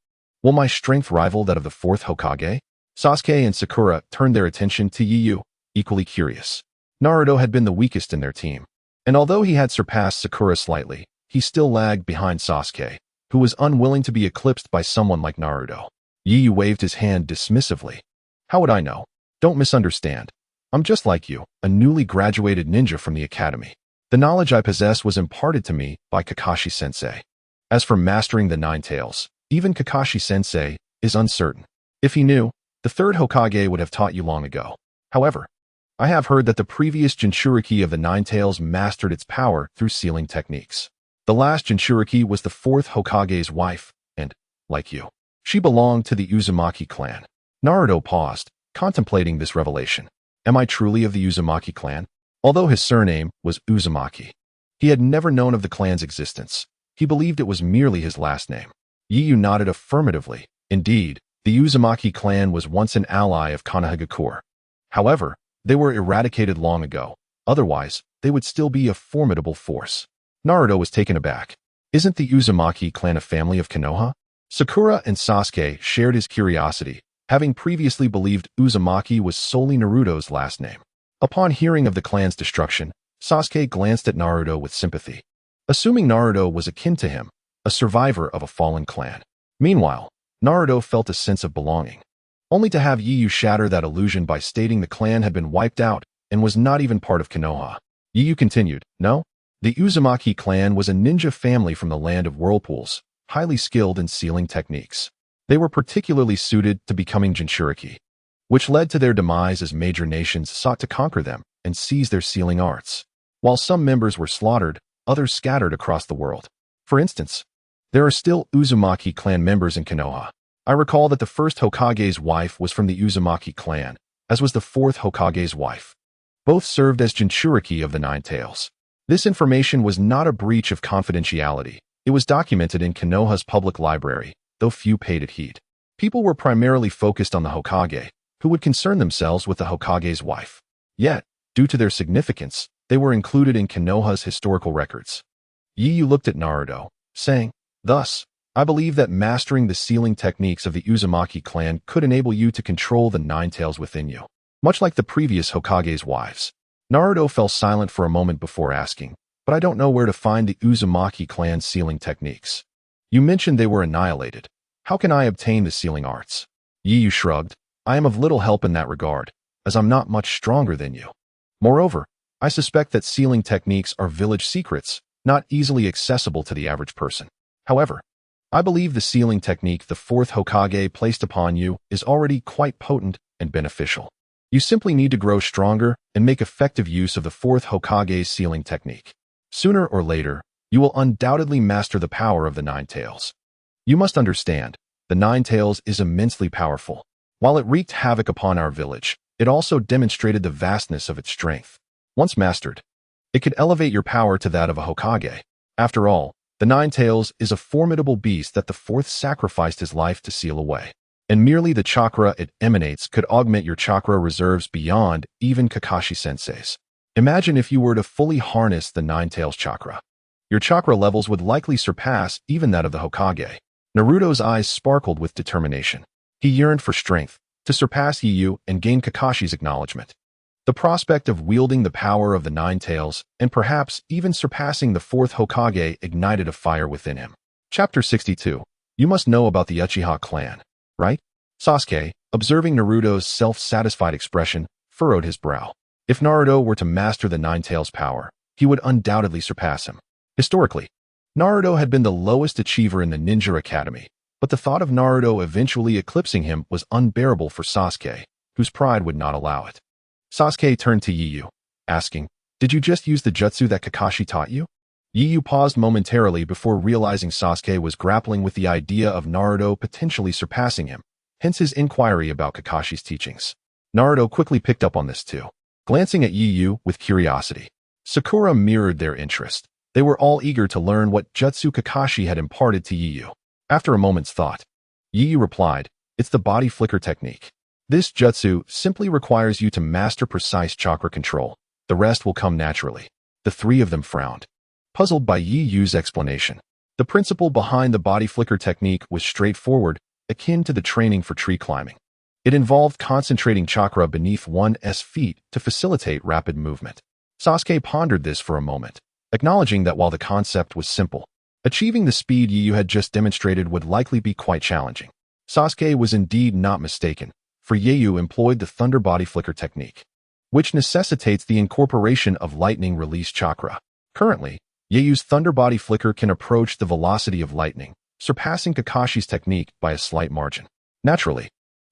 will my strength rival that of the fourth Hokage? Sasuke and Sakura turned their attention to Yu, equally curious. Naruto had been the weakest in their team, and although he had surpassed Sakura slightly, he still lagged behind Sasuke, who was unwilling to be eclipsed by someone like Naruto. Yu waved his hand dismissively. How would I know? Don't misunderstand. I'm just like you, a newly graduated ninja from the academy. The knowledge I possess was imparted to me by Kakashi-sensei. As for mastering the Nine Tails, even Kakashi-sensei is uncertain. If he knew, the third Hokage would have taught you long ago. However, I have heard that the previous Jinchuriki of the Nine Tails mastered its power through sealing techniques. The last Jinchuriki was the fourth Hokage's wife, and, like you, she belonged to the Uzumaki clan. Naruto paused, contemplating this revelation. Am I truly of the Uzumaki clan? Although his surname was Uzumaki, he had never known of the clan's existence. He believed it was merely his last name. Yu nodded affirmatively. Indeed, the Uzumaki clan was once an ally of Konoha. However, they were eradicated long ago. Otherwise, they would still be a formidable force. Naruto was taken aback. Isn't the Uzumaki clan a family of Konoha? Sakura and Sasuke shared his curiosity, having previously believed Uzumaki was solely Naruto's last name. Upon hearing of the clan's destruction, Sasuke glanced at Naruto with sympathy, assuming Naruto was akin to him, a survivor of a fallen clan. Meanwhile, Naruto felt a sense of belonging, only to have Yu shatter that illusion by stating the clan had been wiped out and was not even part of Konoha. Yu continued, no? The Uzumaki clan was a ninja family from the land of whirlpools, highly skilled in sealing techniques. They were particularly suited to becoming Jinchuriki, which led to their demise as major nations sought to conquer them and seize their sealing arts. While some members were slaughtered, others scattered across the world. For instance, there are still Uzumaki clan members in Konoha. I recall that the first Hokage's wife was from the Uzumaki clan, as was the fourth Hokage's wife. Both served as Jinchuriki of the Nine Tails. This information was not a breach of confidentiality. It was documented in Konoha's public library, though few paid it heed. People were primarily focused on the Hokage, who would concern themselves with the Hokage's wife. Yet, due to their significance, they were included in Konoha's historical records. Yu looked at Naruto, saying, thus, I believe that mastering the sealing techniques of the Uzumaki clan could enable you to control the Nine Tails within you, much like the previous Hokage's wives. Naruto fell silent for a moment before asking, but I don't know where to find the Uzumaki clan's sealing techniques. You mentioned they were annihilated. How can I obtain the sealing arts? Yu shrugged. I am of little help in that regard, as I'm not much stronger than you. Moreover, I suspect that sealing techniques are village secrets, not easily accessible to the average person. However, I believe the sealing technique the fourth Hokage placed upon you is already quite potent and beneficial. You simply need to grow stronger and make effective use of the fourth Hokage's sealing technique. Sooner or later, you will undoubtedly master the power of the Nine Tails. You must understand, the Nine Tails is immensely powerful. While it wreaked havoc upon our village, it also demonstrated the vastness of its strength. Once mastered, it could elevate your power to that of a Hokage. After all, the Nine Tails is a formidable beast that the fourth sacrificed his life to seal away. And merely the chakra it emanates could augment your chakra reserves beyond even Kakashi-sensei's. Imagine if you were to fully harness the Nine Tails chakra. Your chakra levels would likely surpass even that of the Hokage. Naruto's eyes sparkled with determination. He yearned for strength, to surpass Yu and gain Kakashi's acknowledgement. The prospect of wielding the power of the Nine Tails, and perhaps even surpassing the fourth Hokage, ignited a fire within him. Chapter 62. You must know about the Uchiha clan, right? Sasuke, observing Naruto's self-satisfied expression, furrowed his brow. If Naruto were to master the Nine Tails' power, he would undoubtedly surpass him. Historically, Naruto had been the lowest achiever in the Ninja Academy, but the thought of Naruto eventually eclipsing him was unbearable for Sasuke, whose pride would not allow it. Sasuke turned to Yu, asking, did you just use the jutsu that Kakashi taught you? Yu paused momentarily before realizing Sasuke was grappling with the idea of Naruto potentially surpassing him, hence his inquiry about Kakashi's teachings. Naruto quickly picked up on this too, glancing at Yu with curiosity. Sakura mirrored their interest. They were all eager to learn what jutsu Kakashi had imparted to Yu. After a moment's thought, Yu replied, it's the body flicker technique. This jutsu simply requires you to master precise chakra control. The rest will come naturally. The three of them frowned, puzzled by Yu's explanation. The principle behind the body flicker technique was straightforward, akin to the training for tree climbing. It involved concentrating chakra beneath one's feet to facilitate rapid movement. Sasuke pondered this for a moment, acknowledging that while the concept was simple, achieving the speed Yu had just demonstrated would likely be quite challenging. Sasuke was indeed not mistaken, for Yu employed the thunder body flicker technique, which necessitates the incorporation of lightning release chakra. Currently, Yu's thunder body flicker can approach the velocity of lightning, surpassing Kakashi's technique by a slight margin. Naturally,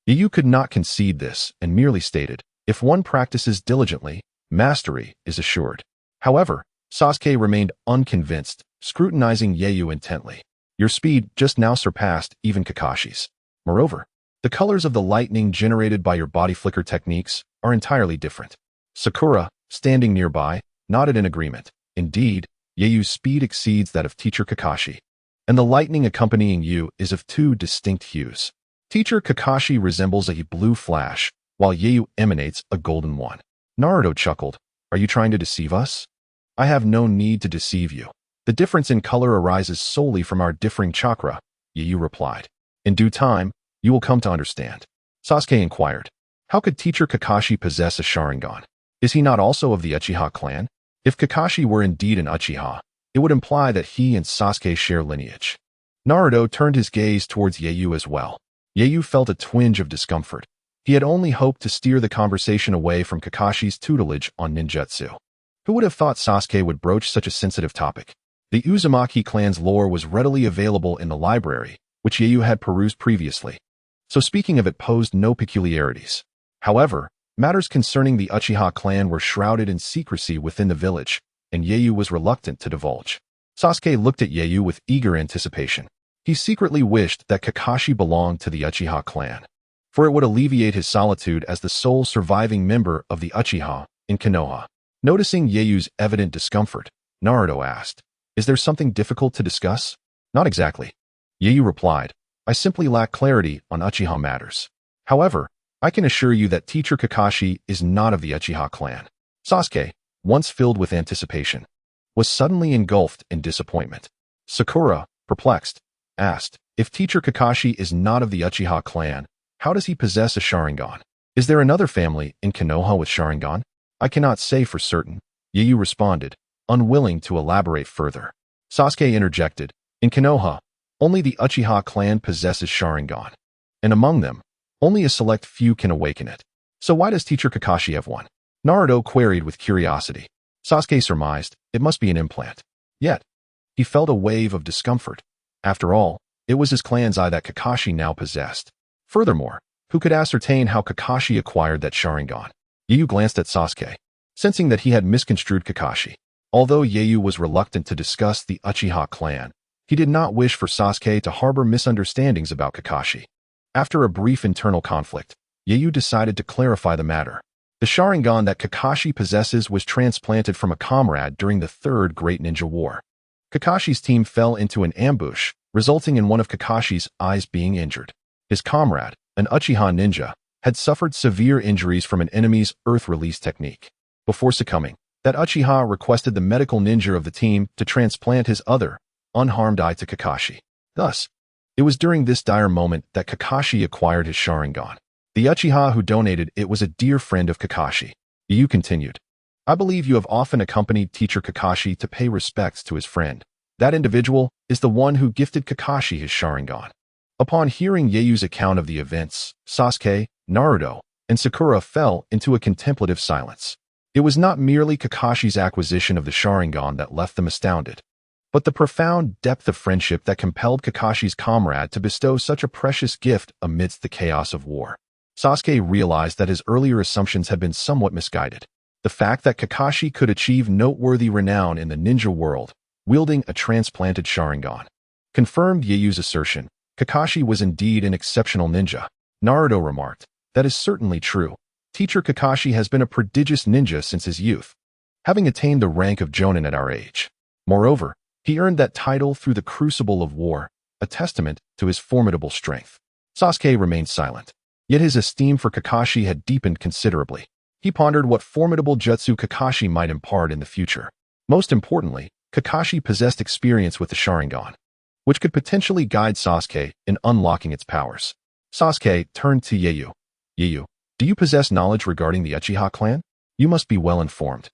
Yu could not concede this and merely stated, if one practices diligently, mastery is assured. However, Sasuke remained unconvinced, scrutinizing Yu intently. Your speed just now surpassed even Kakashi's. Moreover, the colors of the lightning generated by your body flicker techniques are entirely different. Sakura, standing nearby, nodded in agreement. Indeed, Yu's speed exceeds that of Teacher Kakashi, and the lightning accompanying you is of two distinct hues. Teacher Kakashi resembles a blue flash, while Yu emanates a golden one. Naruto chuckled. Are you trying to deceive us? I have no need to deceive you. The difference in color arises solely from our differing chakra, Yu replied. In due time, you will come to understand. Sasuke inquired. How could Teacher Kakashi possess a Sharingan? Is he not also of the Uchiha clan? If Kakashi were indeed an Uchiha, it would imply that he and Sasuke share lineage. Naruto turned his gaze towards Yu as well. Yu felt a twinge of discomfort. He had only hoped to steer the conversation away from Kakashi's tutelage on ninjutsu. Who would have thought Sasuke would broach such a sensitive topic? The Uzumaki clan's lore was readily available in the library, which Yu had perused previously, so speaking of it posed no peculiarities. However, matters concerning the Uchiha clan were shrouded in secrecy within the village, and Yu was reluctant to divulge. Sasuke looked at Yu with eager anticipation. He secretly wished that Kakashi belonged to the Uchiha clan, for it would alleviate his solitude as the sole surviving member of the Uchiha in Konoha. Noticing Yu's evident discomfort, Naruto asked, Is there something difficult to discuss? Not exactly. Yu replied, I simply lack clarity on Uchiha matters. However, I can assure you that Teacher Kakashi is not of the Uchiha clan. Sasuke, once filled with anticipation, was suddenly engulfed in disappointment. Sakura, perplexed, asked, If Teacher Kakashi is not of the Uchiha clan, how does he possess a Sharingan? Is there another family in Konoha with Sharingan? I cannot say for certain, Yu responded, unwilling to elaborate further. Sasuke interjected, In Konoha, only the Uchiha clan possesses Sharingan, and among them, only a select few can awaken it. So why does Teacher Kakashi have one? Naruto queried with curiosity. Sasuke surmised, it must be an implant. Yet, he felt a wave of discomfort. After all, it was his clan's eye that Kakashi now possessed. Furthermore, who could ascertain how Kakashi acquired that Sharingan? Yu glanced at Sasuke, sensing that he had misconstrued Kakashi. Although Yu was reluctant to discuss the Uchiha clan, he did not wish for Sasuke to harbor misunderstandings about Kakashi. After a brief internal conflict, Yu decided to clarify the matter. The Sharingan that Kakashi possesses was transplanted from a comrade during the Third Great Ninja War. Kakashi's team fell into an ambush, resulting in one of Kakashi's eyes being injured. His comrade, an Uchiha ninja, had suffered severe injuries from an enemy's earth release technique. Before succumbing, that Uchiha requested the medical ninja of the team to transplant his other, unharmed eye to Kakashi. Thus, it was during this dire moment that Kakashi acquired his Sharingan. The Uchiha who donated it was a dear friend of Kakashi. Yu continued, I believe you have often accompanied Teacher Kakashi to pay respects to his friend. That individual is the one who gifted Kakashi his Sharingan. Upon hearing Yu's account of the events, Sasuke, Naruto, and Sakura fell into a contemplative silence. It was not merely Kakashi's acquisition of the Sharingan that left them astounded, but the profound depth of friendship that compelled Kakashi's comrade to bestow such a precious gift amidst the chaos of war. Sasuke realized that his earlier assumptions had been somewhat misguided. The fact that Kakashi could achieve noteworthy renown in the ninja world, wielding a transplanted Sharingan, confirmed Yu's assertion. Kakashi was indeed an exceptional ninja. Naruto remarked, That is certainly true. Teacher Kakashi has been a prodigious ninja since his youth, having attained the rank of Jonin at our age. Moreover, he earned that title through the crucible of war, a testament to his formidable strength. Sasuke remained silent, yet his esteem for Kakashi had deepened considerably. He pondered what formidable jutsu Kakashi might impart in the future. Most importantly, Kakashi possessed experience with the Sharingan, which could potentially guide Sasuke in unlocking its powers. Sasuke turned to Yu. Yu, do you possess knowledge regarding the Uchiha clan? You must be well informed.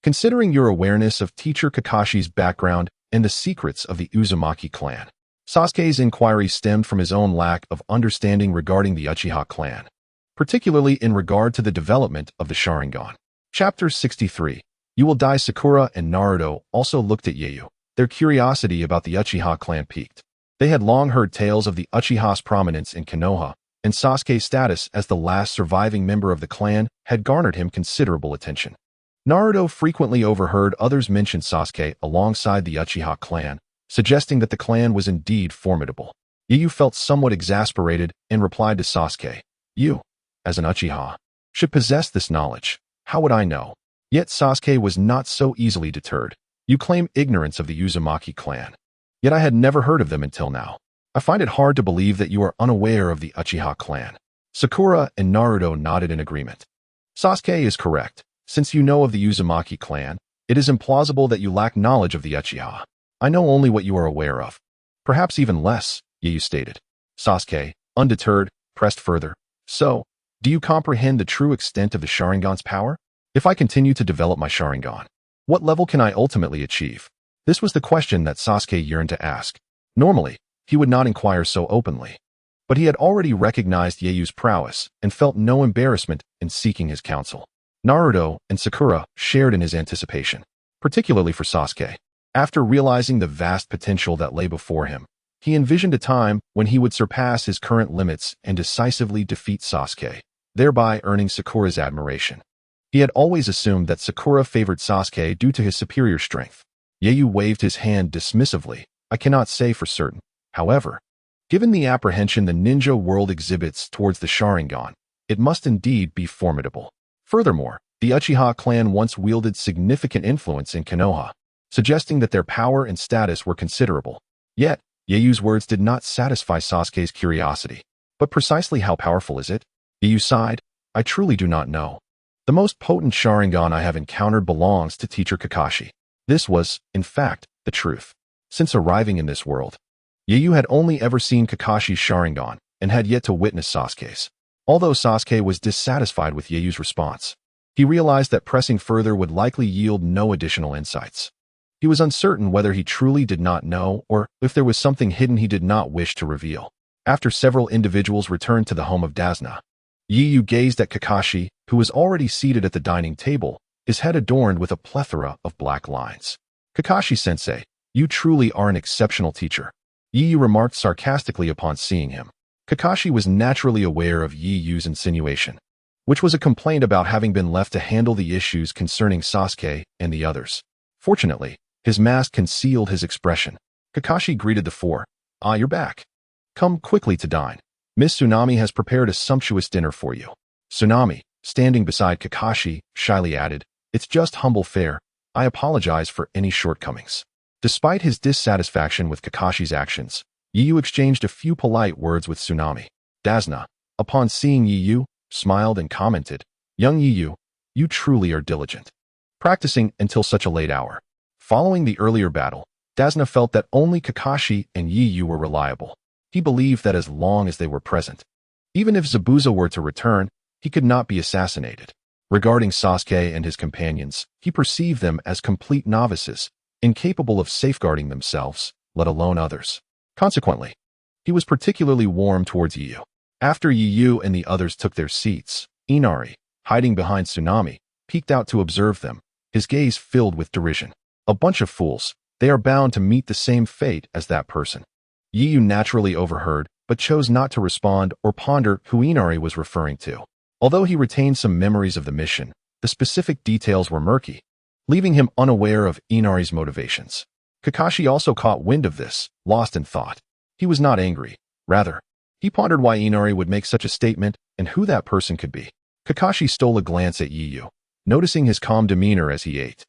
Considering your awareness of Teacher Kakashi's background and the secrets of the Uzumaki clan. Sasuke's inquiry stemmed from his own lack of understanding regarding the Uchiha clan, particularly in regard to the development of the Sharingan. Chapter 63. You Will Die. Sakura and Naruto also looked at Yu. Their curiosity about the Uchiha clan piqued. They had long heard tales of the Uchiha's prominence in Konoha, and Sasuke's status as the last surviving member of the clan had garnered him considerable attention. Naruto frequently overheard others mention Sasuke alongside the Uchiha clan, suggesting that the clan was indeed formidable. Yu felt somewhat exasperated and replied to Sasuke, "You, as an Uchiha, should possess this knowledge. How would I know?" Yet Sasuke was not so easily deterred. "You claim ignorance of the Uzumaki clan. Yet I had never heard of them until now. I find it hard to believe that you are unaware of the Uchiha clan." Sakura and Naruto nodded in agreement. "Sasuke is correct. Since you know of the Uzumaki clan, it is implausible that you lack knowledge of the Uchiha. I know only what you are aware of. Perhaps even less," Yu stated. Sasuke, undeterred, pressed further. "So, do you comprehend the true extent of the Sharingan's power? If I continue to develop my Sharingan, what level can I ultimately achieve?" This was the question that Sasuke yearned to ask. Normally, he would not inquire so openly. But he had already recognized Yeiyu's prowess and felt no embarrassment in seeking his counsel. Naruto and Sakura shared in his anticipation, particularly for Sasuke. After realizing the vast potential that lay before him, he envisioned a time when he would surpass his current limits and decisively defeat Sasuke, thereby earning Sakura's admiration. He had always assumed that Sakura favored Sasuke due to his superior strength. Yeiyu waved his hand dismissively. "I cannot say for certain. However, given the apprehension the ninja world exhibits towards the Sharingan, it must indeed be formidable." Furthermore, the Uchiha clan once wielded significant influence in Konoha, suggesting that their power and status were considerable. Yet, Yeiyu's words did not satisfy Sasuke's curiosity. "But precisely how powerful is it?" Yeiyu sighed. "I truly do not know. The most potent Sharingan I have encountered belongs to teacher Kakashi." This was, in fact, the truth. Since arriving in this world, Yeiyu had only ever seen Kakashi's Sharingan and had yet to witness Sasuke's. Although Sasuke was dissatisfied with Yeiyu's response, he realized that pressing further would likely yield no additional insights. He was uncertain whether he truly did not know or if there was something hidden he did not wish to reveal. After several individuals returned to the home of Dazna, Yeiyu gazed at Kakashi, who was already seated at the dining table, his head adorned with a plethora of black lines. "Kakashi-sensei, you truly are an exceptional teacher," Yeiyu remarked sarcastically upon seeing him. Kakashi was naturally aware of Yeiyu's insinuation, which was a complaint about having been left to handle the issues concerning Sasuke and the others. Fortunately, his mask concealed his expression. Kakashi greeted the four. "Ah, you're back. Come quickly to dine. Miss Tsunami has prepared a sumptuous dinner for you." Tsunami, standing beside Kakashi, shyly added, "It's just humble fare. I apologize for any shortcomings." Despite his dissatisfaction with Kakashi's actions, Yeiyu exchanged a few polite words with Tsunami. Dazna, upon seeing Yeiyu, smiled and commented, "Young Yeiyu, you truly are diligent, practicing until such a late hour." Following the earlier battle, Dazna felt that only Kakashi and Yeiyu were reliable. He believed that as long as they were present, even if Zabuza were to return, he could not be assassinated. Regarding Sasuke and his companions, he perceived them as complete novices, incapable of safeguarding themselves, let alone others. Consequently, he was particularly warm towards Yeiyu. After Yeiyu and the others took their seats, Inari, hiding behind Tsunami, peeked out to observe them, his gaze filled with derision. "A bunch of fools. They are bound to meet the same fate as that person." Yeiyu naturally overheard, but chose not to respond or ponder who Inari was referring to. Although he retained some memories of the mission, the specific details were murky, leaving him unaware of Inari's motivations. Kakashi also caught wind of this, lost in thought. He was not angry. Rather, he pondered why Inari would make such a statement and who that person could be. Kakashi stole a glance at Yeiyu, noticing his calm demeanor as he ate.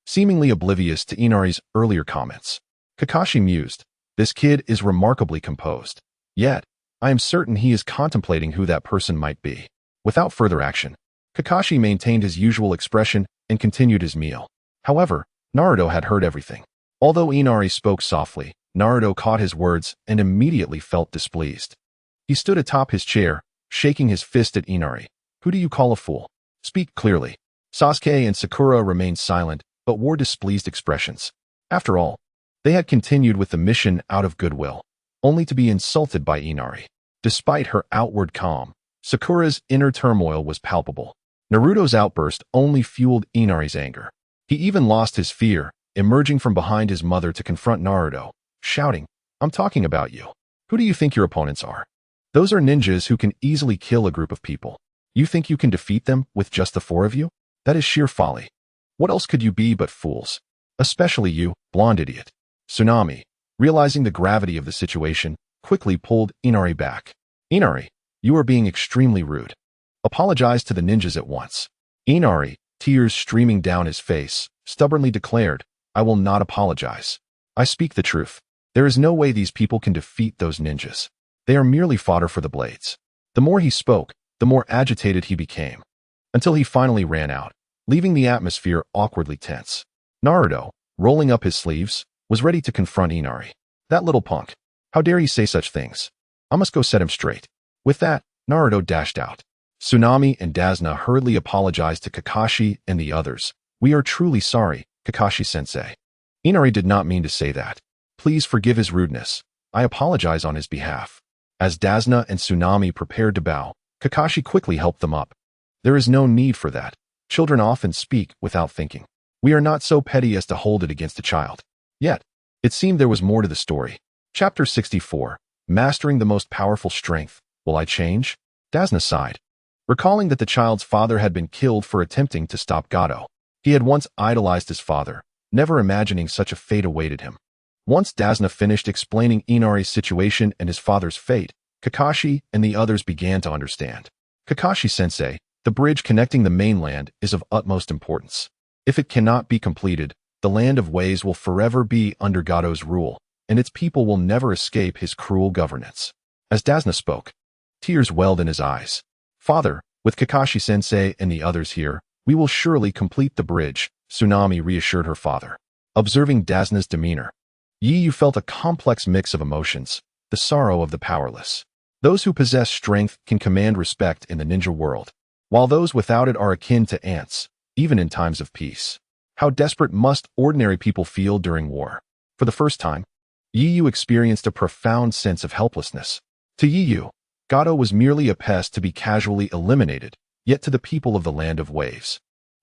Seemingly oblivious to Inari's earlier comments, Kakashi mused, "This kid is remarkably composed. Yet, I am certain he is contemplating who that person might be." Without further action, Kakashi maintained his usual expression and continued his meal. However, Naruto had heard everything. Although Inari spoke softly, Naruto caught his words and immediately felt displeased. He stood atop his chair, shaking his fist at Inari. "Who do you call a fool? Speak clearly." Sasuke and Sakura remained silent, but wore displeased expressions. After all, they had continued with the mission out of goodwill, only to be insulted by Inari. Despite her outward calm, Sakura's inner turmoil was palpable. Naruto's outburst only fueled Inari's anger. He even lost his fear, emerging from behind his mother to confront Naruto, shouting, "I'm talking about you. Who do you think your opponents are?" Those are ninjas who can easily kill a group of people. You think you can defeat them with just the 4 of you? That is sheer folly. What else could you be but fools? Especially you, blonde idiot. Tsunami, realizing the gravity of the situation, quickly pulled Inari back. Inari, you are being extremely rude. Apologize to the ninjas at once. Inari, tears streaming down his face, stubbornly declared, I will not apologize. I speak the truth. There is no way these people can defeat those ninjas. They are merely fodder for the blades. The more he spoke, the more agitated he became, until he finally ran out, leaving the atmosphere awkwardly tense. Naruto, rolling up his sleeves, was ready to confront Inari. That little punk. How dare he say such things? I must go set him straight. With that, Naruto dashed out. Tsunami and Dasna hurriedly apologized to Kakashi and the others. We are truly sorry, Kakashi-sensei. Inari did not mean to say that. Please forgive his rudeness. I apologize on his behalf. As Dasna and Tsunami prepared to bow, Kakashi quickly helped them up. There is no need for that. Children often speak without thinking. We are not so petty as to hold it against a child. Yet, it seemed there was more to the story. Chapter 64, Mastering the Most Powerful Strength. Will I change? Dasna sighed, recalling that the child's father had been killed for attempting to stop Gato. He had once idolized his father, never imagining such a fate awaited him. Once Dasna finished explaining Inari's situation and his father's fate, Kakashi and the others began to understand. Kakashi-sensei, the bridge connecting the mainland is of utmost importance. If it cannot be completed, the land of waves will forever be under Gato's rule, and its people will never escape his cruel governance. As Dasna spoke, tears welled in his eyes. Father, with Kakashi-sensei and the others here, we will surely complete the bridge, Tsunami reassured her father. Observing Dasna's demeanor, Yiyu felt a complex mix of emotions, the sorrow of the powerless. Those who possess strength can command respect in the ninja world, while those without it are akin to ants, even in times of peace. How desperate must ordinary people feel during war? For the first time, Yiyu experienced a profound sense of helplessness. To Yiyu, Gato was merely a pest to be casually eliminated, yet to the people of the Land of Waves,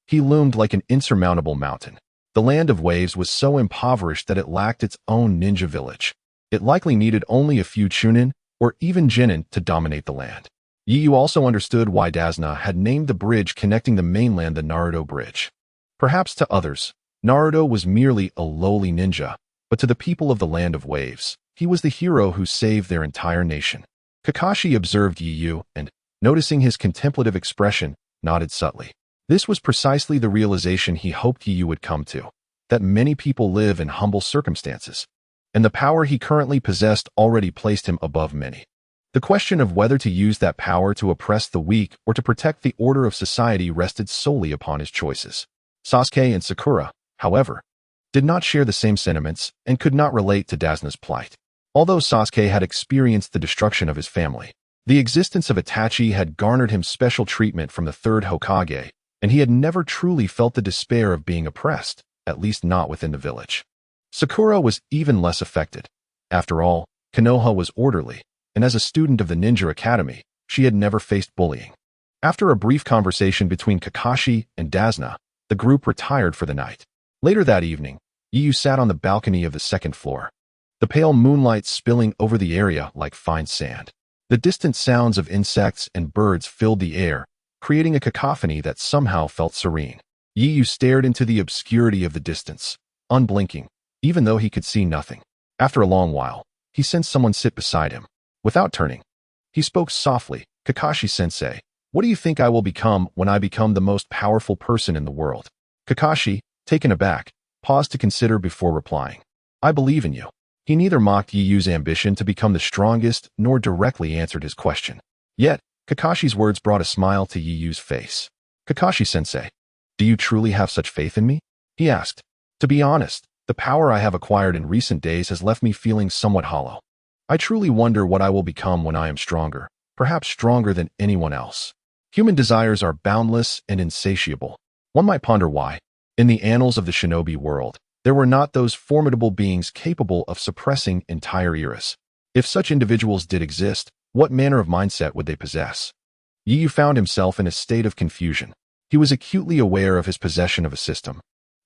he loomed like an insurmountable mountain. The Land of Waves was so impoverished that it lacked its own ninja village. It likely needed only a few chunin, or even genin, to dominate the land. Yiyu also understood why Dasna had named the bridge connecting the mainland the Naruto Bridge. Perhaps to others, Naruto was merely a lowly ninja, but to the people of the Land of Waves, he was the hero who saved their entire nation. Kakashi observed Yiyu and, noticing his contemplative expression, nodded subtly. This was precisely the realization he hoped Yiyu would come to, that many people live in humble circumstances, and the power he currently possessed already placed him above many. The question of whether to use that power to oppress the weak or to protect the order of society rested solely upon his choices. Sasuke and Sakura, however, did not share the same sentiments and could not relate to Dasna's plight. Although Sasuke had experienced the destruction of his family, the existence of Itachi had garnered him special treatment from the third Hokage, and he had never truly felt the despair of being oppressed, at least not within the village. Sakura was even less affected. After all, Konoha was orderly, and as a student of the Ninja Academy, she had never faced bullying. After a brief conversation between Kakashi and Dasna, the group retired for the night. Later that evening, Yiyu sat on the balcony of the second floor, the pale moonlight spilling over the area like fine sand. The distant sounds of insects and birds filled the air, creating a cacophony that somehow felt serene. Yiyu stared into the obscurity of the distance, unblinking, even though he could see nothing. After a long while, he sensed someone sit beside him. Without turning, he spoke softly, Kakashi-sensei, what do you think I will become when I become the most powerful person in the world? Kakashi, taken aback, paused to consider before replying. I believe in you. He neither mocked Yiyu's ambition to become the strongest nor directly answered his question. Yet, Kakashi's words brought a smile to Yiyu's face. Kakashi-sensei, do you truly have such faith in me? He asked. To be honest, the power I have acquired in recent days has left me feeling somewhat hollow. I truly wonder what I will become when I am stronger, perhaps stronger than anyone else. Human desires are boundless and insatiable. One might ponder why, in the annals of the shinobi world, there were not those formidable beings capable of suppressing entire eras. If such individuals did exist, what manner of mindset would they possess? Yiyu found himself in a state of confusion. He was acutely aware of his possession of a system,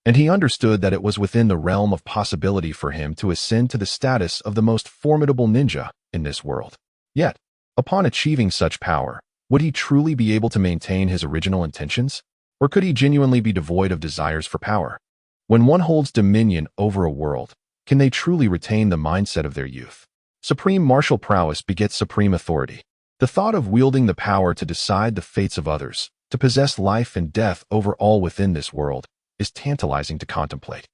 and he understood that it was within the realm of possibility for him to ascend to the status of the most formidable ninja in this world. Yet, Upon achieving such power, would he truly be able to maintain his original intentions? Or could he genuinely be devoid of desires for power? When one holds dominion over a world, can they truly retain the mindset of their youth? Supreme martial prowess begets supreme authority. The thought of wielding the power to decide the fates of others, to possess life and death over all within this world, is tantalizing to contemplate.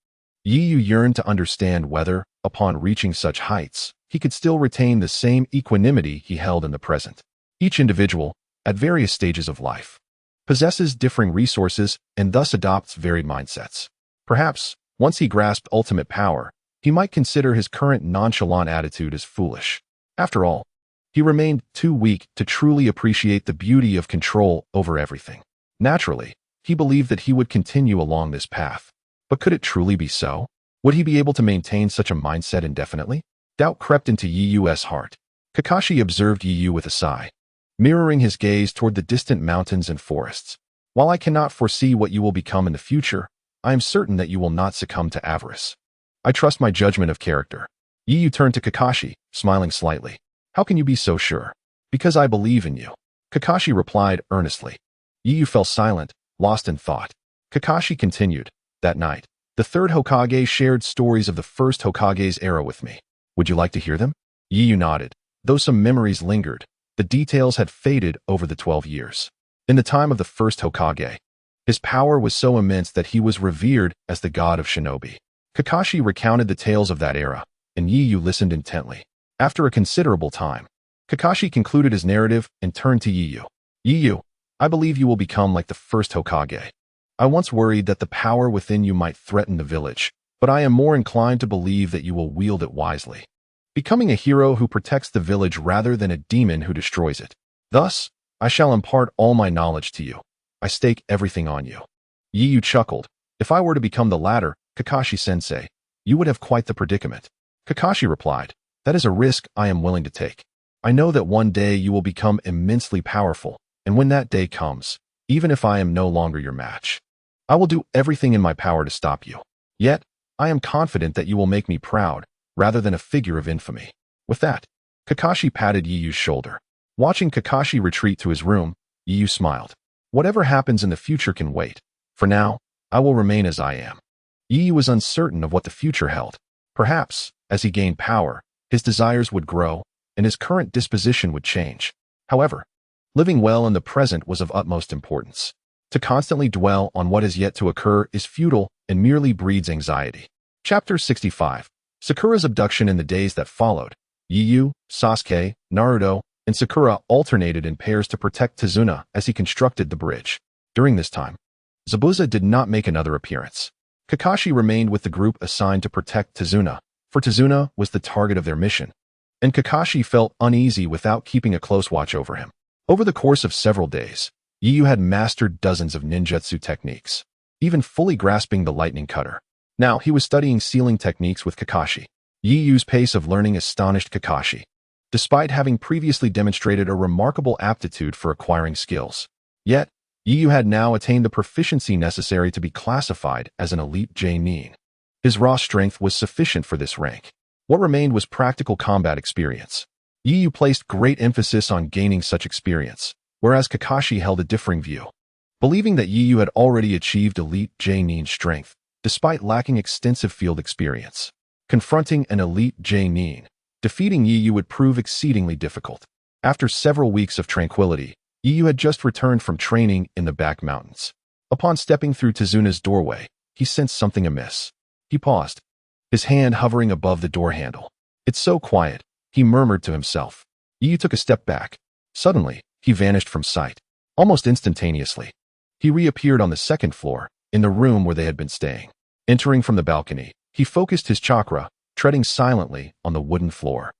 Yi Yu yearned to understand whether, upon reaching such heights, he could still retain the same equanimity he held in the present. Each individual, at various stages of life, possesses differing resources and thus adopts varied mindsets. Perhaps, once he grasped ultimate power, he might consider his current nonchalant attitude as foolish. After all, he remained too weak to truly appreciate the beauty of control over everything. Naturally, he believed that he would continue along this path. But could it truly be so? Would he be able to maintain such a mindset indefinitely? Doubt crept into Yi Yu's heart. Kakashi observed Yi Yu with a sigh, mirroring his gaze toward the distant mountains and forests. While I cannot foresee what you will become in the future, I am certain that you will not succumb to avarice. I trust my judgment of character. Yi Yu turned to Kakashi, smiling slightly. How can you be so sure? Because I believe in you. Kakashi replied earnestly. Yi Yu fell silent, lost in thought. Kakashi continued. That night, the third Hokage shared stories of the first Hokage's era with me. Would you like to hear them? Yi Yu nodded. Though some memories lingered, the details had faded over the 12 years. In the time of the first Hokage, his power was so immense that he was revered as the god of shinobi. Kakashi recounted the tales of that era, and Yi Yu listened intently. After a considerable time, Kakashi concluded his narrative and turned to Yi Yu. Yi Yu, I believe you will become like the first Hokage. I once worried that the power within you might threaten the village, but I am more inclined to believe that you will wield it wisely, becoming a hero who protects the village rather than a demon who destroys it. Thus, I shall impart all my knowledge to you. I stake everything on you. Yi Yu chuckled. If I were to become the latter, Kakashi-sensei, you would have quite the predicament. Kakashi replied, that is a risk I am willing to take. I know that one day you will become immensely powerful, and when that day comes, even if I am no longer your match, I will do everything in my power to stop you. Yet, I am confident that you will make me proud, rather than a figure of infamy. With that, Kakashi patted Yi Yu's shoulder. Watching Kakashi retreat to his room, Yi Yu smiled. Whatever happens in the future can wait. For now, I will remain as I am. Yi Yu was uncertain of what the future held. Perhaps, as he gained power, his desires would grow, and his current disposition would change. However, living well in the present was of utmost importance. To constantly dwell on what is yet to occur is futile and merely breeds anxiety. Chapter 65. Sakura's abduction. In the days that followed, Yi Yu, Sasuke, Naruto, and Sakura alternated in pairs to protect Tazuna as he constructed the bridge. During this time, Zabuza did not make another appearance. Kakashi remained with the group assigned to protect Tazuna, for Tazuna was the target of their mission, and Kakashi felt uneasy without keeping a close watch over him. Over the course of several days, Yi Yu had mastered dozens of ninjutsu techniques, even fully grasping the lightning cutter. Now he was studying sealing techniques with Kakashi. Yi Yu's pace of learning astonished Kakashi, despite having previously demonstrated a remarkable aptitude for acquiring skills. Yet, Yi Yu had now attained the proficiency necessary to be classified as an elite J-nin. His raw strength was sufficient for this rank. What remained was practical combat experience. Yi Yu placed great emphasis on gaining such experience, whereas Kakashi held a differing view, believing that Yi Yu had already achieved elite J-nin strength, despite lacking extensive field experience. Confronting an elite J-nin, defeating Yi Yu would prove exceedingly difficult. After several weeks of tranquility, Yi Yu had just returned from training in the back mountains. Upon stepping through Tazuna's doorway, he sensed something amiss. He paused, his hand hovering above the door handle. It's so quiet, he murmured to himself. Yi Yu took a step back. Suddenly, he vanished from sight. Almost instantaneously, he reappeared on the second floor, in the room where they had been staying. Entering from the balcony, he focused his chakra, treading silently on the wooden floor.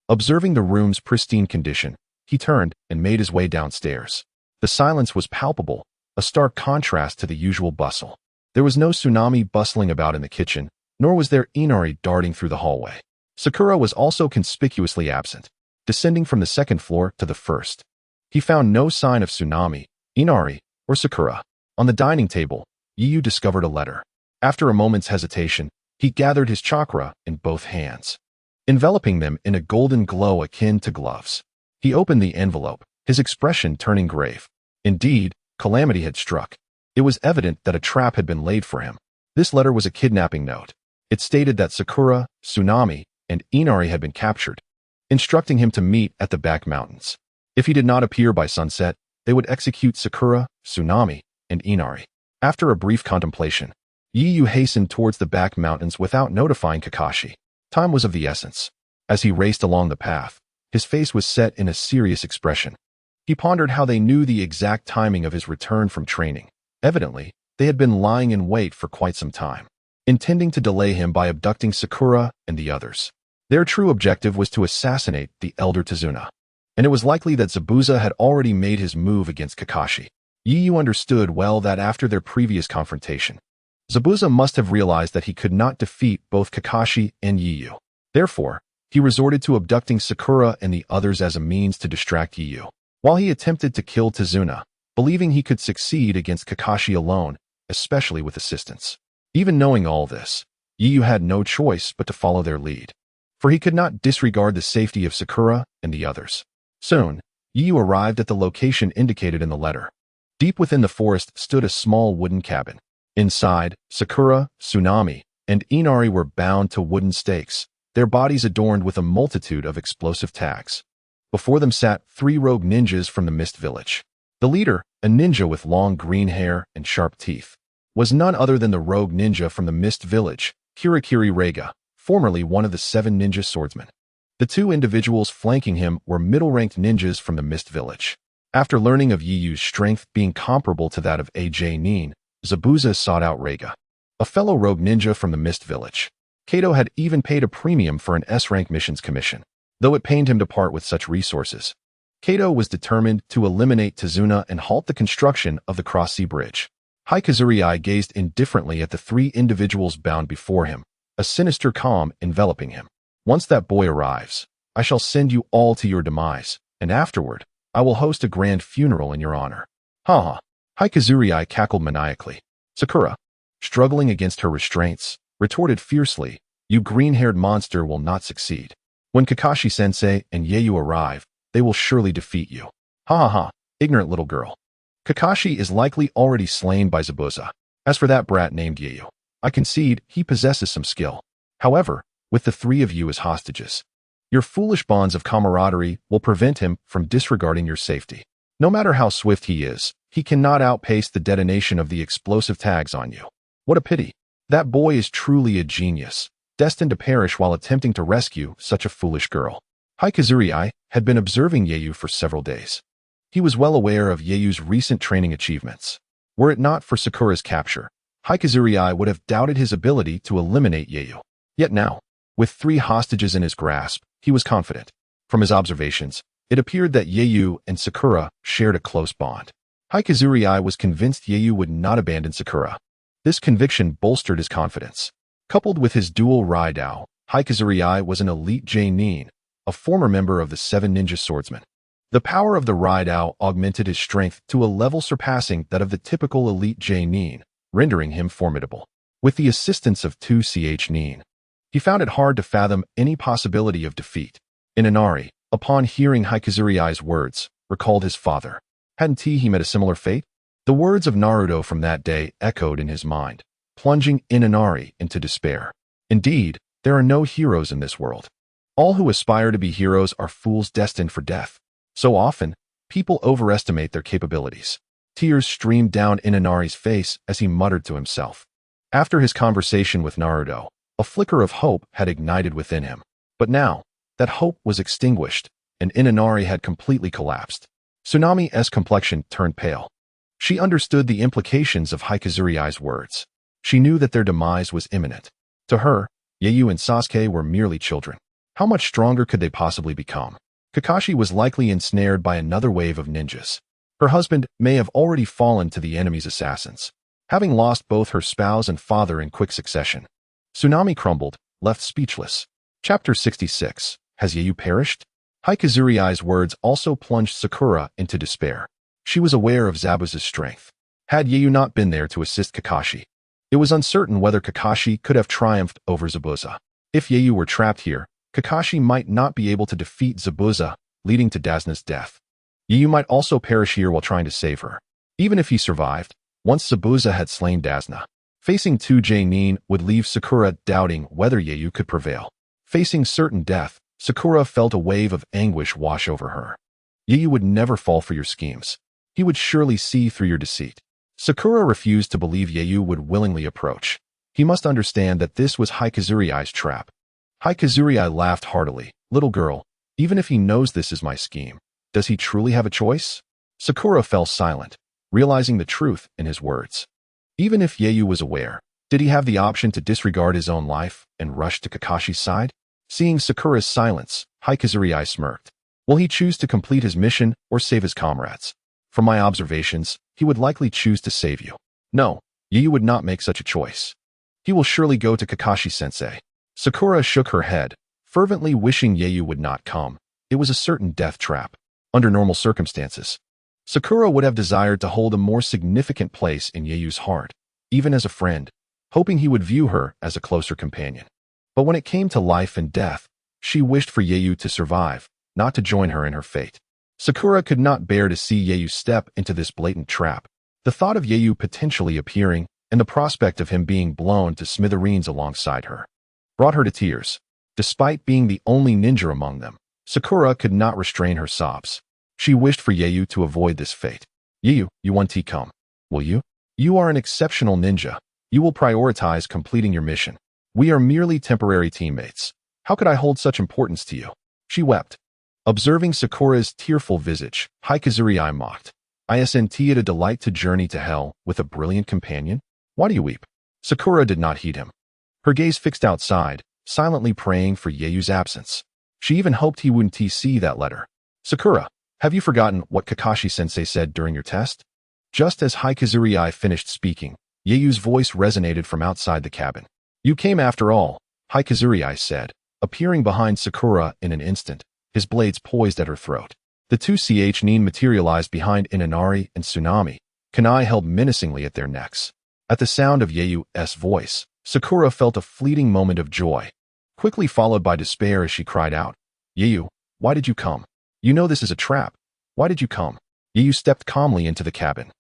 Observing the room's pristine condition, he turned and made his way downstairs. The silence was palpable, a stark contrast to the usual bustle. There was no tsunami bustling about in the kitchen, nor was there Inari darting through the hallway. Sakura was also conspicuously absent, descending from the second floor to the first. He found no sign of tsunami, Inari, or Sakura. On the dining table, Yi Yu discovered a letter. After a moment's hesitation, he gathered his chakra in both hands, enveloping them in a golden glow akin to gloves. He opened the envelope, his expression turning grave. Indeed, calamity had struck. It was evident that a trap had been laid for him. This letter was a kidnapping note. It stated that Sakura, Tsunami, and Inari had been captured, instructing him to meet at the back mountains. If he did not appear by sunset, they would execute Sakura, Tsunami, and Inari. After a brief contemplation, Yiyu hastened towards the back mountains without notifying Kakashi. Time was of the essence. As he raced along the path, his face was set in a serious expression. He pondered how they knew the exact timing of his return from training. Evidently, they had been lying in wait for quite some time, intending to delay him by abducting Sakura and the others. Their true objective was to assassinate the elder Tazuna, and it was likely that Zabuza had already made his move against Kakashi. Yiyu understood well that after their previous confrontation, Zabuza must have realized that he could not defeat both Kakashi and Yiyu. Therefore, he resorted to abducting Sakura and the others as a means to distract Yiyu, while he attempted to kill Tazuna, believing he could succeed against Kakashi alone, especially with assistance. Even knowing all this, Yiyu had no choice but to follow their lead, for he could not disregard the safety of Sakura and the others. Soon, Yiyu arrived at the location indicated in the letter. Deep within the forest stood a small wooden cabin. Inside, Sakura, Tsunami, and Inari were bound to wooden stakes, their bodies adorned with a multitude of explosive tags. Before them sat 3 rogue ninjas from the Mist Village. The leader, a ninja with long green hair and sharp teeth, was none other than the rogue ninja from the Mist Village, Kirikiri Reiga, formerly one of the 7 ninja swordsmen. The 2 individuals flanking him were middle-ranked ninjas from the Mist Village. After learning of Yiyu's strength being comparable to that of AJ Nin, Zabuza sought out Reiga, a fellow rogue ninja from the Mist Village. Kato had even paid a premium for an S-rank missions commission. Though it pained him to part with such resources, Kato was determined to eliminate Tazuna and halt the construction of the cross-sea bridge. Haikazuri gazed indifferently at the 3 individuals bound before him, a sinister calm enveloping him. Once that boy arrives, I shall send you all to your demise, and afterward, I will host a grand funeral in your honor. Ha ha. Haikazuri cackled maniacally. Sakura, struggling against her restraints, retorted fiercely, you green-haired monster will not succeed. When Kakashi-sensei and Yeiyu arrive, they will surely defeat you. Ha ha ha, ignorant little girl. Kakashi is likely already slain by Zabuza. As for that brat named Yeiyu, I concede he possesses some skill. However, with the 3 of you as hostages, your foolish bonds of camaraderie will prevent him from disregarding your safety. No matter how swift he is, he cannot outpace the detonation of the explosive tags on you. What a pity. That boy is truly a genius, destined to perish while attempting to rescue such a foolish girl. Haikazuri had been observing Yeiyu for several days. He was well aware of Yeiyu's recent training achievements. Were it not for Sakura's capture, Haikazuri would have doubted his ability to eliminate Yeiyu. Yet now, with 3 hostages in his grasp, he was confident. From his observations, it appeared that Yeiyu and Sakura shared a close bond. Haikazuri was convinced Yeiyu would not abandon Sakura. This conviction bolstered his confidence. Coupled with his dual Raidao, Haikazuri was an elite Nin, a former member of the 7 ninja swordsmen. The power of the Raidao augmented his strength to a level surpassing that of the typical elite Nin, rendering him formidable. With the assistance of 2 Nin, he found it hard to fathom any possibility of defeat. Inari, upon hearing Haikazuri's words, recalled his father. Hadn't he met a similar fate? The words of Naruto from that day echoed in his mind, plunging Inari into despair. Indeed, there are no heroes in this world. All who aspire to be heroes are fools destined for death. So often, people overestimate their capabilities. Tears streamed down Inari's face as he muttered to himself. After his conversation with Naruto, a flicker of hope had ignited within him. But now, that hope was extinguished, and Inari had completely collapsed. Tsunami's complexion turned pale. She understood the implications of Haikazuri's words. She knew that their demise was imminent. To her, Yeiyu and Sasuke were merely children. How much stronger could they possibly become? Kakashi was likely ensnared by another wave of ninjas. Her husband may have already fallen to the enemy's assassins, having lost both her spouse and father in quick succession. Tsunami crumbled, left speechless. Chapter 66. Has Yeiyu perished? Haikazuri's words also plunged Sakura into despair. She was aware of Zabuza's strength. Had Yeiyu not been there to assist Kakashi, it was uncertain whether Kakashi could have triumphed over Zabuza. If Yeiyu were trapped here, Kakashi might not be able to defeat Zabuza leading to Dazna's death. Yeyu might also perish here while trying to save her. Even if he survived, once Zabuza had slain Dazna, facing 2J Nin would leave Sakura doubting whether Yeyu could prevail. Facing certain death, Sakura felt a wave of anguish wash over her. Yeyu would never fall for your schemes. He would surely see through your deceit. Sakura refused to believe Yeyu would willingly approach. He must understand that this was Haikazuriai's trap. Haikazuriai laughed heartily. Little girl, even if he knows this is my scheme, does he truly have a choice? Sakura fell silent, realizing the truth in his words. Even if Yeyu was aware, did he have the option to disregard his own life and rush to Kakashi's side? Seeing Sakura's silence, Haikazuriai smirked. Will he choose to complete his mission or save his comrades? From my observations, he would likely choose to save you. No, Yeyu would not make such a choice. He will surely go to Kakashi-sensei. Sakura shook her head, fervently wishing Yeyu would not come. It was a certain death trap. Under normal circumstances, Sakura would have desired to hold a more significant place in Yeyu's heart, even as a friend, hoping he would view her as a closer companion. But when it came to life and death, she wished for Yeyu to survive, not to join her in her fate. Sakura could not bear to see Yeyu step into this blatant trap. The thought of Yeyu potentially appearing and the prospect of him being blown to smithereens alongside her brought her to tears. Despite being the only ninja among them, Sakura could not restrain her sobs. She wished for Yeyu to avoid this fate. Yeyu, you want to come? Will you? You are an exceptional ninja. You will prioritize completing your mission. We are merely temporary teammates. How could I hold such importance to you? She wept. Observing Sakura's tearful visage, Haikazuriai mocked. Isn't it a delight to journey to hell with a brilliant companion? Why do you weep? Sakura did not heed him. Her gaze fixed outside, silently praying for Yeyu's absence. She even hoped he wouldn't see that letter. Sakura, have you forgotten what Kakashi-sensei said during your test? Just as Haikazuriai finished speaking, Yeyu's voice resonated from outside the cabin. You came after all, Haikazuriai said, appearing behind Sakura in an instant, his blades poised at her throat. The two Nin materialized behind Inanari and Tsunami, kunai held menacingly at their necks. At the sound of Yeyu's voice, Sakura felt a fleeting moment of joy, quickly followed by despair as she cried out, Yeyu, why did you come? You know this is a trap. Why did you come? Yeyu stepped calmly into the cabin,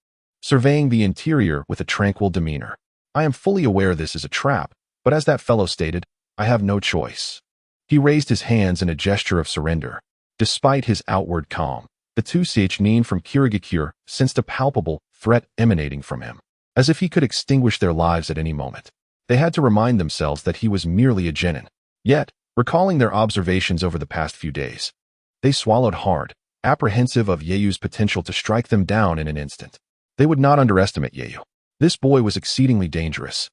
surveying the interior with a tranquil demeanor. I am fully aware this is a trap, but as that fellow stated, I have no choice. He raised his hands in a gesture of surrender. Despite his outward calm, the two Nin from Kirigakure sensed a palpable threat emanating from him, as if he could extinguish their lives at any moment. They had to remind themselves that he was merely a genin. Yet, recalling their observations over the past few days, they swallowed hard, apprehensive of Yeyu's potential to strike them down in an instant. They would not underestimate Yeyu. This boy was exceedingly dangerous,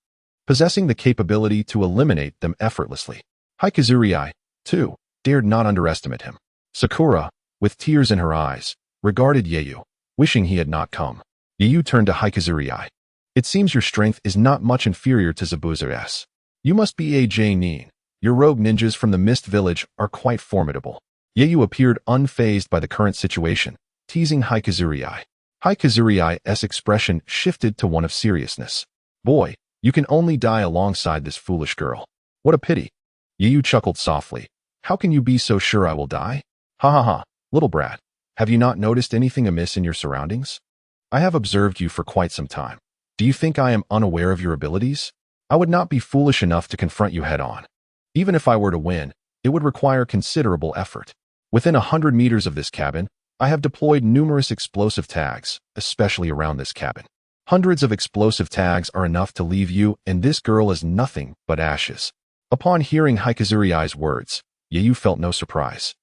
possessing the capability to eliminate them effortlessly. Haikazuriai, too, dared not underestimate him. Sakura, with tears in her eyes, regarded Yeyu, wishing he had not come. Yeyu turned to Haikazuriai. It seems your strength is not much inferior to Zabuza's. You must be a Nin. Your rogue ninjas from the Mist Village are quite formidable. Yeyu appeared unfazed by the current situation, teasing Haikazuriai. Haikazuriai's expression shifted to one of seriousness. Boy, you can only die alongside this foolish girl. What a pity. Yeyu chuckled softly. How can you be so sure I will die? Ha ha ha, little brat. Have you not noticed anything amiss in your surroundings? I have observed you for quite some time. Do you think I am unaware of your abilities? I would not be foolish enough to confront you head-on. Even if I were to win, it would require considerable effort. Within 100 meters of this cabin, I have deployed numerous explosive tags, especially around this cabin. Hundreds of explosive tags are enough to leave you and this girl as nothing but ashes. Upon hearing Haikazuriai's words, Yeyu felt no surprise,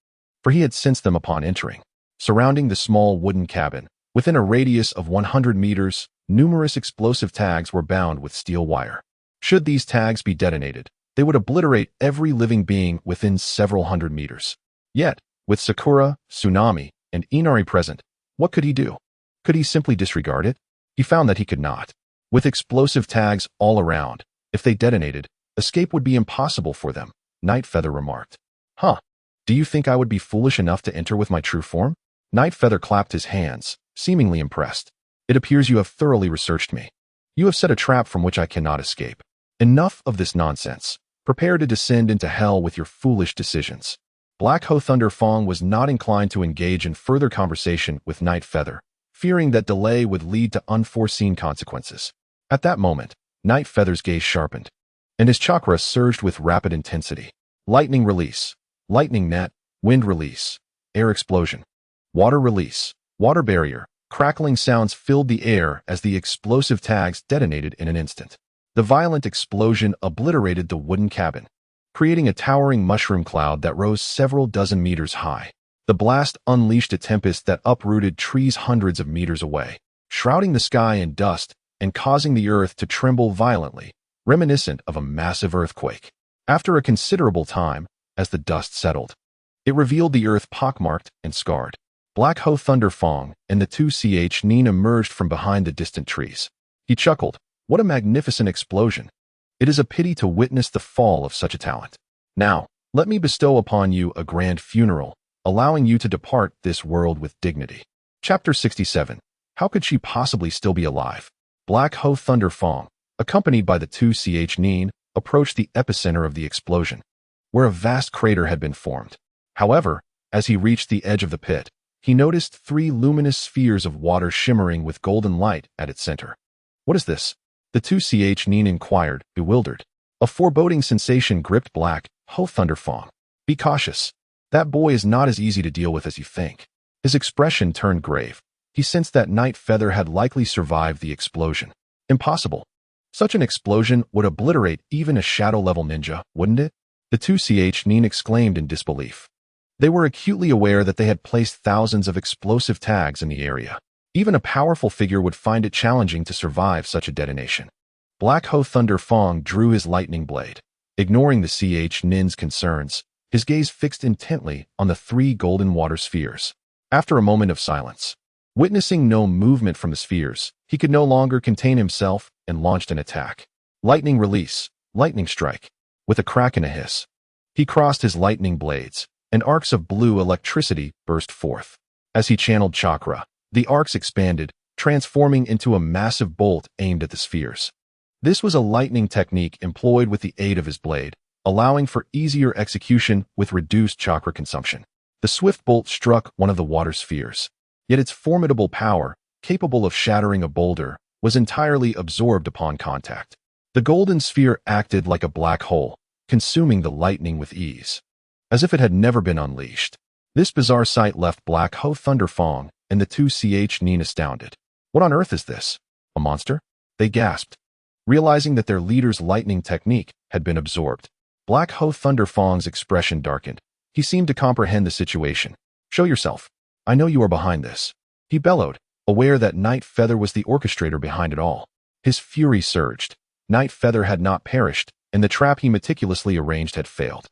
for he had sensed them upon entering. Surrounding the small wooden cabin, within a radius of 100 meters, numerous explosive tags were bound with steel wire. Should these tags be detonated, they would obliterate every living being within several hundred meters. Yet, with Sakura, Tsunami, and Inari present, what could he do? Could he simply disregard it? He found that he could not. With explosive tags all around, if they detonated, escape would be impossible for them, Night Feather remarked. Huh. Do you think I would be foolish enough to enter with my true form? Night Feather clapped his hands, seemingly impressed. It appears you have thoroughly researched me. You have set a trap from which I cannot escape. Enough of this nonsense. Prepare to descend into hell with your foolish decisions. Black Ho Thunder Fong was not inclined to engage in further conversation with Night Feather, fearing that delay would lead to unforeseen consequences. At that moment, Night Feather's gaze sharpened, and his chakra surged with rapid intensity. Lightning release, lightning net, wind release, air explosion, water release, water barrier. Crackling sounds filled the air as the explosive tags detonated in an instant. The violent explosion obliterated the wooden cabin, creating a towering mushroom cloud that rose several dozen meters high. The blast unleashed a tempest that uprooted trees hundreds of meters away, shrouding the sky in dust and causing the earth to tremble violently, reminiscent of a massive earthquake. After a considerable time, as the dust settled, it revealed the earth pockmarked and scarred. Black Ho Thunder Fong and the 2ch Nin emerged from behind the distant trees. He chuckled, "What a magnificent explosion! It is a pity to witness the fall of such a talent. Now, let me bestow upon you a grand funeral, allowing you to depart this world with dignity." Chapter 67. How could she possibly still be alive? Black Ho Thunder Fong, accompanied by the 2ch Nin, approached the epicenter of the explosion, where a vast crater had been formed. However, as he reached the edge of the pit, he noticed 3 luminous spheres of water shimmering with golden light at its center. "What is this?" the 2ch Nin inquired, bewildered. A foreboding sensation gripped Black Ho Thunder Fong. "Be cautious. That boy is not as easy to deal with as you think." His expression turned grave. He sensed that Night Feather had likely survived the explosion. Impossible. Such an explosion would obliterate even a shadow-level ninja, wouldn't it? The 2ch Nin exclaimed in disbelief. They were acutely aware that they had placed thousands of explosive tags in the area. Even a powerful figure would find it challenging to survive such a detonation. Black Ho Thunder Fong drew his lightning blade. Ignoring the ch Nin's concerns, his gaze fixed intently on the 3 golden water spheres. After a moment of silence, witnessing no movement from the spheres, he could no longer contain himself and launched an attack. Lightning release, lightning strike. With a crack and a hiss, he crossed his lightning blades, and arcs of blue electricity burst forth. As he channeled chakra, the arcs expanded, transforming into a massive bolt aimed at the spheres. This was a lightning technique employed with the aid of his blade, allowing for easier execution with reduced chakra consumption. The swift bolt struck one of the water spheres, yet its formidable power, capable of shattering a boulder, was entirely absorbed upon contact. The golden sphere acted like a black hole, consuming the lightning with ease, as if it had never been unleashed. This bizarre sight left Black Ho Thunder Fong and the 2ch Nin astounded. "What on earth is this? A monster?" they gasped, realizing that their leader's lightning technique had been absorbed. Black Ho Thunder Fong's expression darkened. He seemed to comprehend the situation. "Show yourself. I know you are behind this," he bellowed, aware that Night Feather was the orchestrator behind it all. His fury surged. Night Feather had not perished, and the trap he meticulously arranged had failed.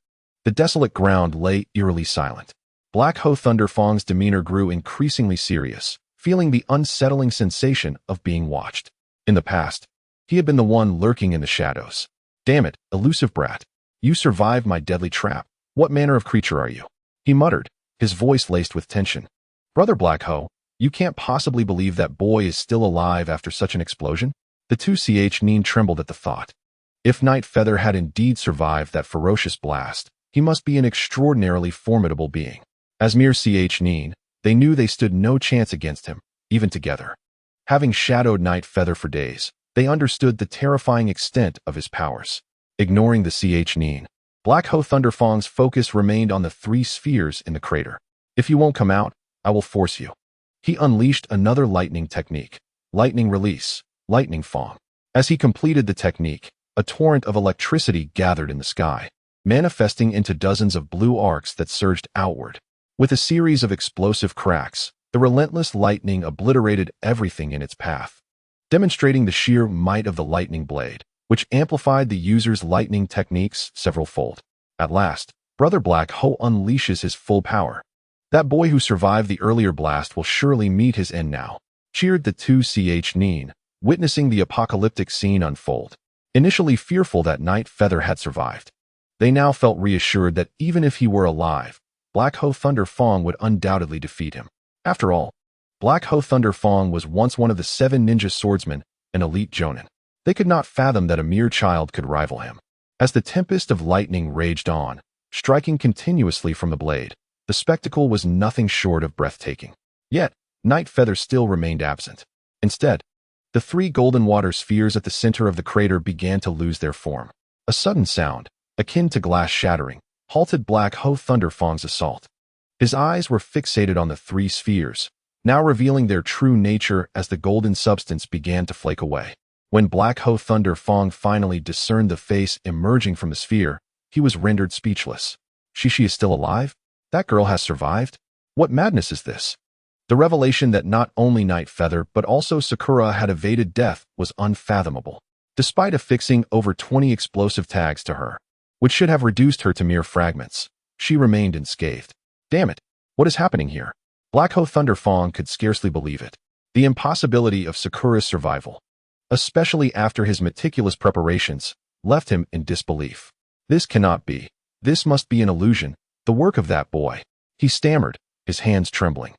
The desolate ground lay eerily silent. Black Ho Thunder Fong's demeanor grew increasingly serious, feeling the unsettling sensation of being watched. In the past, he had been the one lurking in the shadows. "Damn it, elusive brat. You survived my deadly trap. What manner of creature are you?" he muttered, his voice laced with tension. "Brother Black Ho, you can't possibly believe that boy is still alive after such an explosion?" The 2ch Nin trembled at the thought. If Night Feather had indeed survived that ferocious blast, he must be an extraordinarily formidable being. As mere ch Nin, they knew they stood no chance against him, even together. Having shadowed Night Feather for days, they understood the terrifying extent of his powers. Ignoring the ch Nin, Black Ho Thunder Fong's focus remained on the 3 spheres in the crater. "If you won't come out, I will force you." He unleashed another lightning technique, lightning release, lightning Fong. As he completed the technique, a torrent of electricity gathered in the sky, manifesting into dozens of blue arcs that surged outward. With a series of explosive cracks, the relentless lightning obliterated everything in its path, demonstrating the sheer might of the lightning blade, which amplified the user's lightning techniques several-fold. At last, Brother Black Ho unleashes his full power. "That boy who survived the earlier blast will surely meet his end now," cheered the 2ch Nin, witnessing the apocalyptic scene unfold. Initially fearful that Night Feather had survived, they now felt reassured that even if he were alive, Black Ho Thunder Fong would undoubtedly defeat him. After all, Black Ho Thunder Fong was once one of the 7 ninja swordsmen, an elite jonin. They could not fathom that a mere child could rival him. As the tempest of lightning raged on, striking continuously from the blade. The spectacle was nothing short of breathtaking. Yet, Night Feather still remained absent. Instead, the three golden water spheres at the center of the crater began to lose their form. A sudden sound, akin to glass shattering, halted Black Ho Thunder Fong's assault. His eyes were fixated on the three spheres, now revealing their true nature as the golden substance began to flake away. When Black Ho Thunder Fong finally discerned the face emerging from the sphere, he was rendered speechless. Shishi is still alive? That girl has survived? What madness is this? The revelation that not only Night Feather but also Sakura had evaded death was unfathomable. Despite affixing over 20 explosive tags to her, which should have reduced her to mere fragments, she remained unscathed. Damn it, what is happening here? Black Ho Thunder Fong could scarcely believe it. The impossibility of Sakura's survival, especially after his meticulous preparations, left him in disbelief. This cannot be. This must be an illusion, the work of that boy. He stammered, his hands trembling,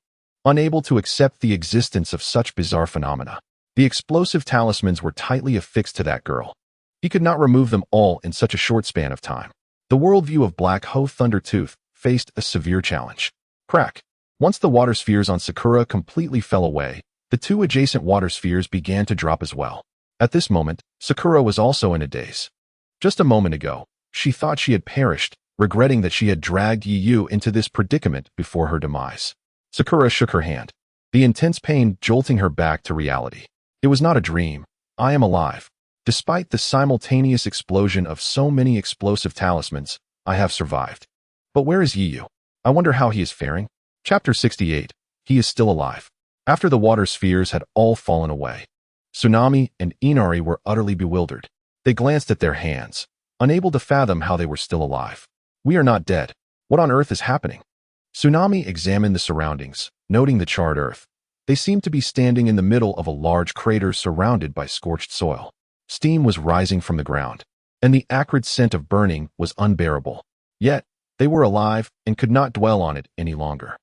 unable to accept the existence of such bizarre phenomena. The explosive talismans were tightly affixed to that girl. He could not remove them all in such a short span of time. The worldview of Black Ho Thundertooth faced a severe challenge. Crack. Once the water spheres on Sakura completely fell away, the two adjacent water spheres began to drop as well. At this moment, Sakura was also in a daze. Just a moment ago, she thought she had perished, regretting that she had dragged Yiyu into this predicament before her demise. Sakura shook her hand, the intense pain jolting her back to reality. It was not a dream. I am alive. Despite the simultaneous explosion of so many explosive talismans, I have survived. But where is Yiyu? I wonder how he is faring. Chapter 68. He is still alive. After the water spheres had all fallen away, Tsunami and Inari were utterly bewildered. They glanced at their hands, unable to fathom how they were still alive. We are not dead. What on earth is happening? Tsunami examined the surroundings, noting the charred earth. They seemed to be standing in the middle of a large crater surrounded by scorched soil. Steam was rising from the ground, and the acrid scent of burning was unbearable. Yet, they were alive and could not dwell on it any longer.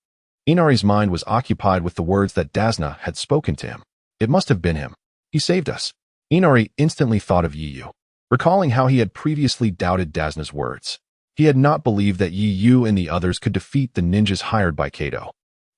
Inari's mind was occupied with the words that Dasna had spoken to him. It must have been him. He saved us. Inari instantly thought of Yiyu, recalling how he had previously doubted Dasna's words. He had not believed that Yiyu and the others could defeat the ninjas hired by Kato.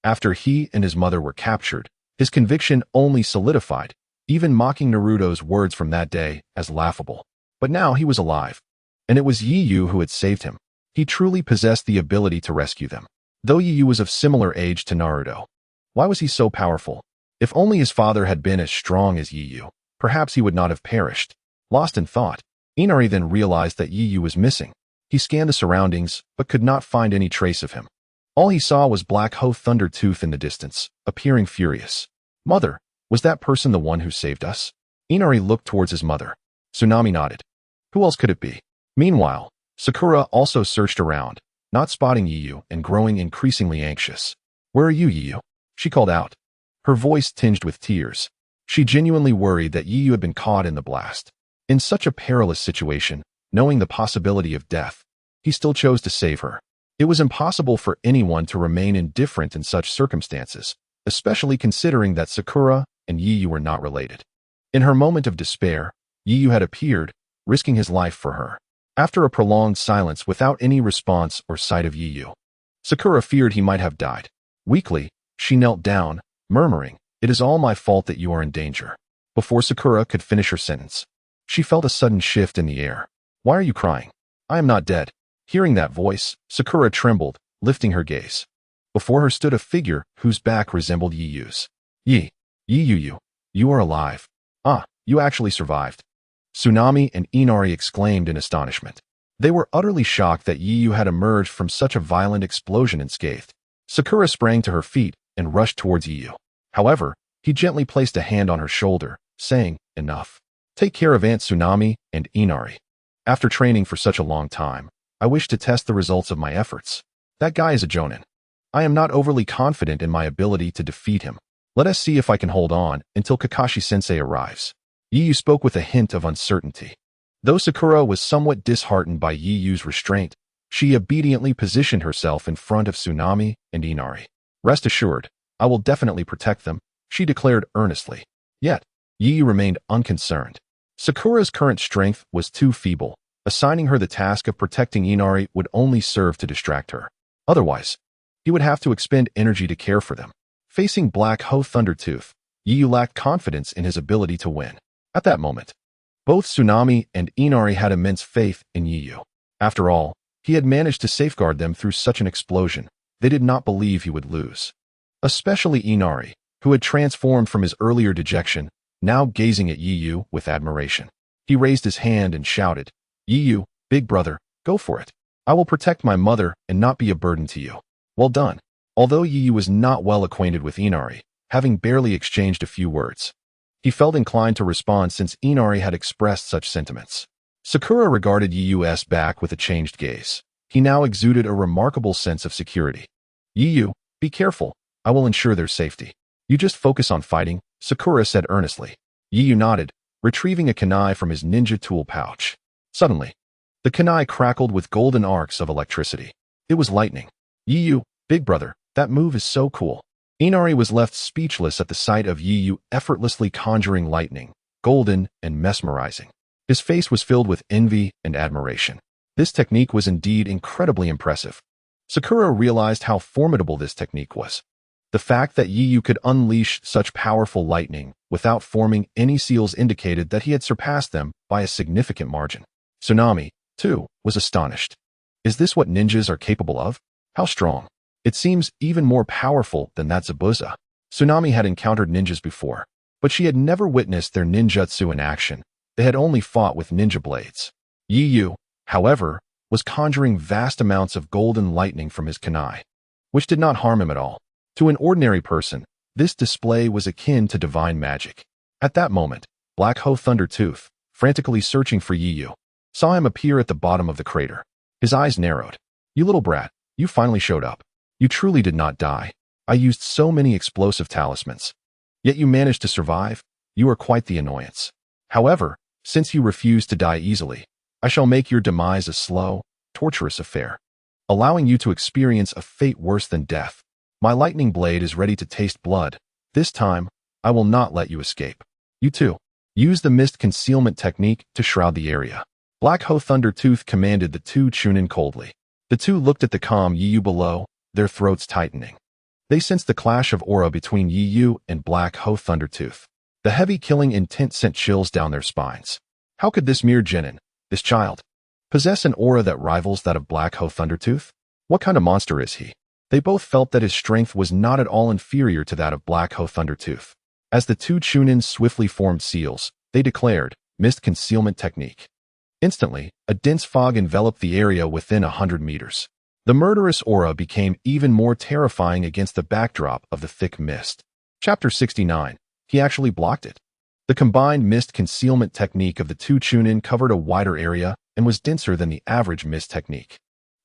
After he and his mother were captured, his conviction only solidified, even mocking Naruto's words from that day as laughable. But now he was alive, and it was Yiyu who had saved him. He truly possessed the ability to rescue them. Though Yiyu was of similar age to Naruto, why was he so powerful? If only his father had been as strong as Yiyu, perhaps he would not have perished. Lost in thought, Inari then realized that Yiyu was missing. He scanned the surroundings, but could not find any trace of him. All he saw was Black Ho Thundertooth in the distance, appearing furious. Mother, was that person the one who saved us? Inari looked towards his mother. Tsunami nodded. Who else could it be? Meanwhile, Sakura also searched around, not spotting Yiyu and growing increasingly anxious. Where are you, Yiyu? She called out, her voice tinged with tears. She genuinely worried that Yiyu had been caught in the blast. In such a perilous situation, knowing the possibility of death, he still chose to save her. It was impossible for anyone to remain indifferent in such circumstances, especially considering that Sakura and Yiyu were not related. In her moment of despair, Yiyu had appeared, risking his life for her. After a prolonged silence without any response or sight of Yiyu, Sakura feared he might have died. Weakly, she knelt down, murmuring, "It is all my fault that you are in danger." Before Sakura could finish her sentence, she felt a sudden shift in the air. Why are you crying? I am not dead. Hearing that voice, Sakura trembled, lifting her gaze. Before her stood a figure whose back resembled Yiyu's. Yiyu, you are alive. Ah, you actually survived. Tsunami and Inari exclaimed in astonishment. They were utterly shocked that Yiyu had emerged from such a violent explosion unscathed. Sakura sprang to her feet and rushed towards Yiyu. However, he gently placed a hand on her shoulder, saying, "Enough. Take care of Aunt Tsunami and Inari. After training for such a long time, I wish to test the results of my efforts. That guy is a jonin. I am not overly confident in my ability to defeat him. Let us see if I can hold on until Kakashi-sensei arrives." Yiyu spoke with a hint of uncertainty. Though Sakura was somewhat disheartened by Yiyu's restraint, she obediently positioned herself in front of Tsunami and Inari. "Rest assured, I will definitely protect them," she declared earnestly. Yet, Yiyu remained unconcerned. Sakura's current strength was too feeble, Assigning her the task of protecting Inari would only serve to distract her. Otherwise, he would have to expend energy to care for them. Facing Black Hoe Thundertooth, Yiyu lacked confidence in his ability to win. At that moment, both Tsunami and Inari had immense faith in Yiyu. After all, he had managed to safeguard them through such an explosion. They did not believe he would lose. Especially Inari, who had transformed from his earlier dejection, now gazing at Yiyu with admiration. He raised his hand and shouted, "Yiyu, big brother, go for it. I will protect my mother and not be a burden to you." Well done. Although Yiyu was not well acquainted with Inari, having barely exchanged a few words, he felt inclined to respond since Inari had expressed such sentiments. Sakura regarded Yiyu's back with a changed gaze. He now exuded a remarkable sense of security. "Yiyu, be careful. I will ensure their safety. You just focus on fighting," Sakura said earnestly. Yiyu nodded, retrieving a kunai from his ninja tool pouch. Suddenly, the kunai crackled with golden arcs of electricity. It was lightning. "Yiyu, big brother, that move is so cool." Inari was left speechless at the sight of Yiyu effortlessly conjuring lightning, golden and mesmerizing. His face was filled with envy and admiration. This technique was indeed incredibly impressive. Sakura realized how formidable this technique was. The fact that Yiyu could unleash such powerful lightning without forming any seals indicated that he had surpassed them by a significant margin. Tsunami, too, was astonished. Is this what ninjas are capable of? How strong? It seems even more powerful than that Zabuza. Tsunami had encountered ninjas before, but she had never witnessed their ninjutsu in action. They had only fought with ninja blades. Yiyu, however, was conjuring vast amounts of golden lightning from his kunai, which did not harm him at all. To an ordinary person, this display was akin to divine magic. At that moment, Black Hoe Thundertooth, frantically searching for Yiyu, saw him appear at the bottom of the crater. His eyes narrowed. "You little brat, you finally showed up. You truly did not die. I used so many explosive talismans. Yet you managed to survive. You are quite the annoyance. However, since you refuse to die easily, I shall make your demise a slow, torturous affair, allowing you to experience a fate worse than death. My lightning blade is ready to taste blood. This time, I will not let you escape. You too. Use the mist concealment technique to shroud the area." Black Hoe Thundertooth commanded the two Chunin coldly. The two looked at the calm Yiyu below, their throats tightening. They sensed the clash of aura between Yiyu and Black Hoe Thundertooth. The heavy killing intent sent chills down their spines. How could this mere genin, this child, possess an aura that rivals that of Black Hoe Thundertooth? What kind of monster is he? They both felt that his strength was not at all inferior to that of Black Hoe Thundertooth. As the two Chunin swiftly formed seals, they declared, "Mist concealment technique." Instantly, a dense fog enveloped the area within 100 meters. The murderous aura became even more terrifying against the backdrop of the thick mist. Chapter 69. He actually blocked it. The combined mist concealment technique of the two Chunin covered a wider area and was denser than the average mist technique.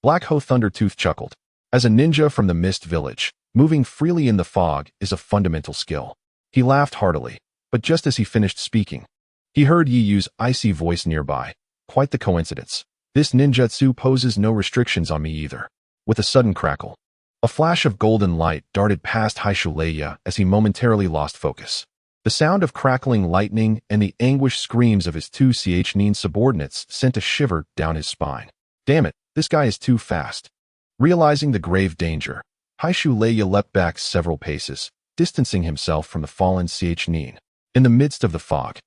Black Hoe Thundertooth chuckled. As a ninja from the Mist Village, moving freely in the fog is a fundamental skill. He laughed heartily, but just as he finished speaking, he heard Yiyu's icy voice nearby. Quite the coincidence. This ninjutsu poses no restrictions on me either. With a sudden crackle, a flash of golden light darted past Haishuleya as he momentarily lost focus. The sound of crackling lightning and the anguished screams of his two Chunin subordinates sent a shiver down his spine. Damn it, this guy is too fast. Realizing the grave danger, Haishuleya leapt back several paces, distancing himself from the fallen Chunin. In the midst of the fog,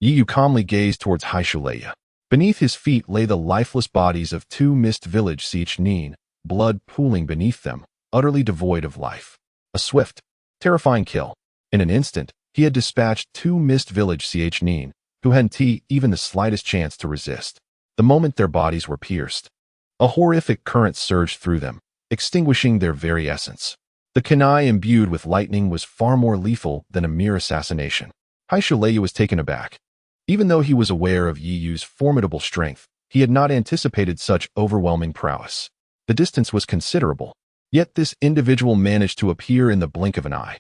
Yiyu calmly gazed towards Haishuleya. Beneath his feet lay the lifeless bodies of two Mist Village Chunin, blood pooling beneath them, utterly devoid of life. A swift, terrifying kill. In an instant, he had dispatched two Mist Village Chunin, who hadn't even the slightest chance to resist. The moment their bodies were pierced, a horrific current surged through them, extinguishing their very essence. The kunai imbued with lightning was far more lethal than a mere assassination. Haishuleya was taken aback. Even though he was aware of Yiyu's formidable strength, he had not anticipated such overwhelming prowess. The distance was considerable, yet this individual managed to appear in the blink of an eye.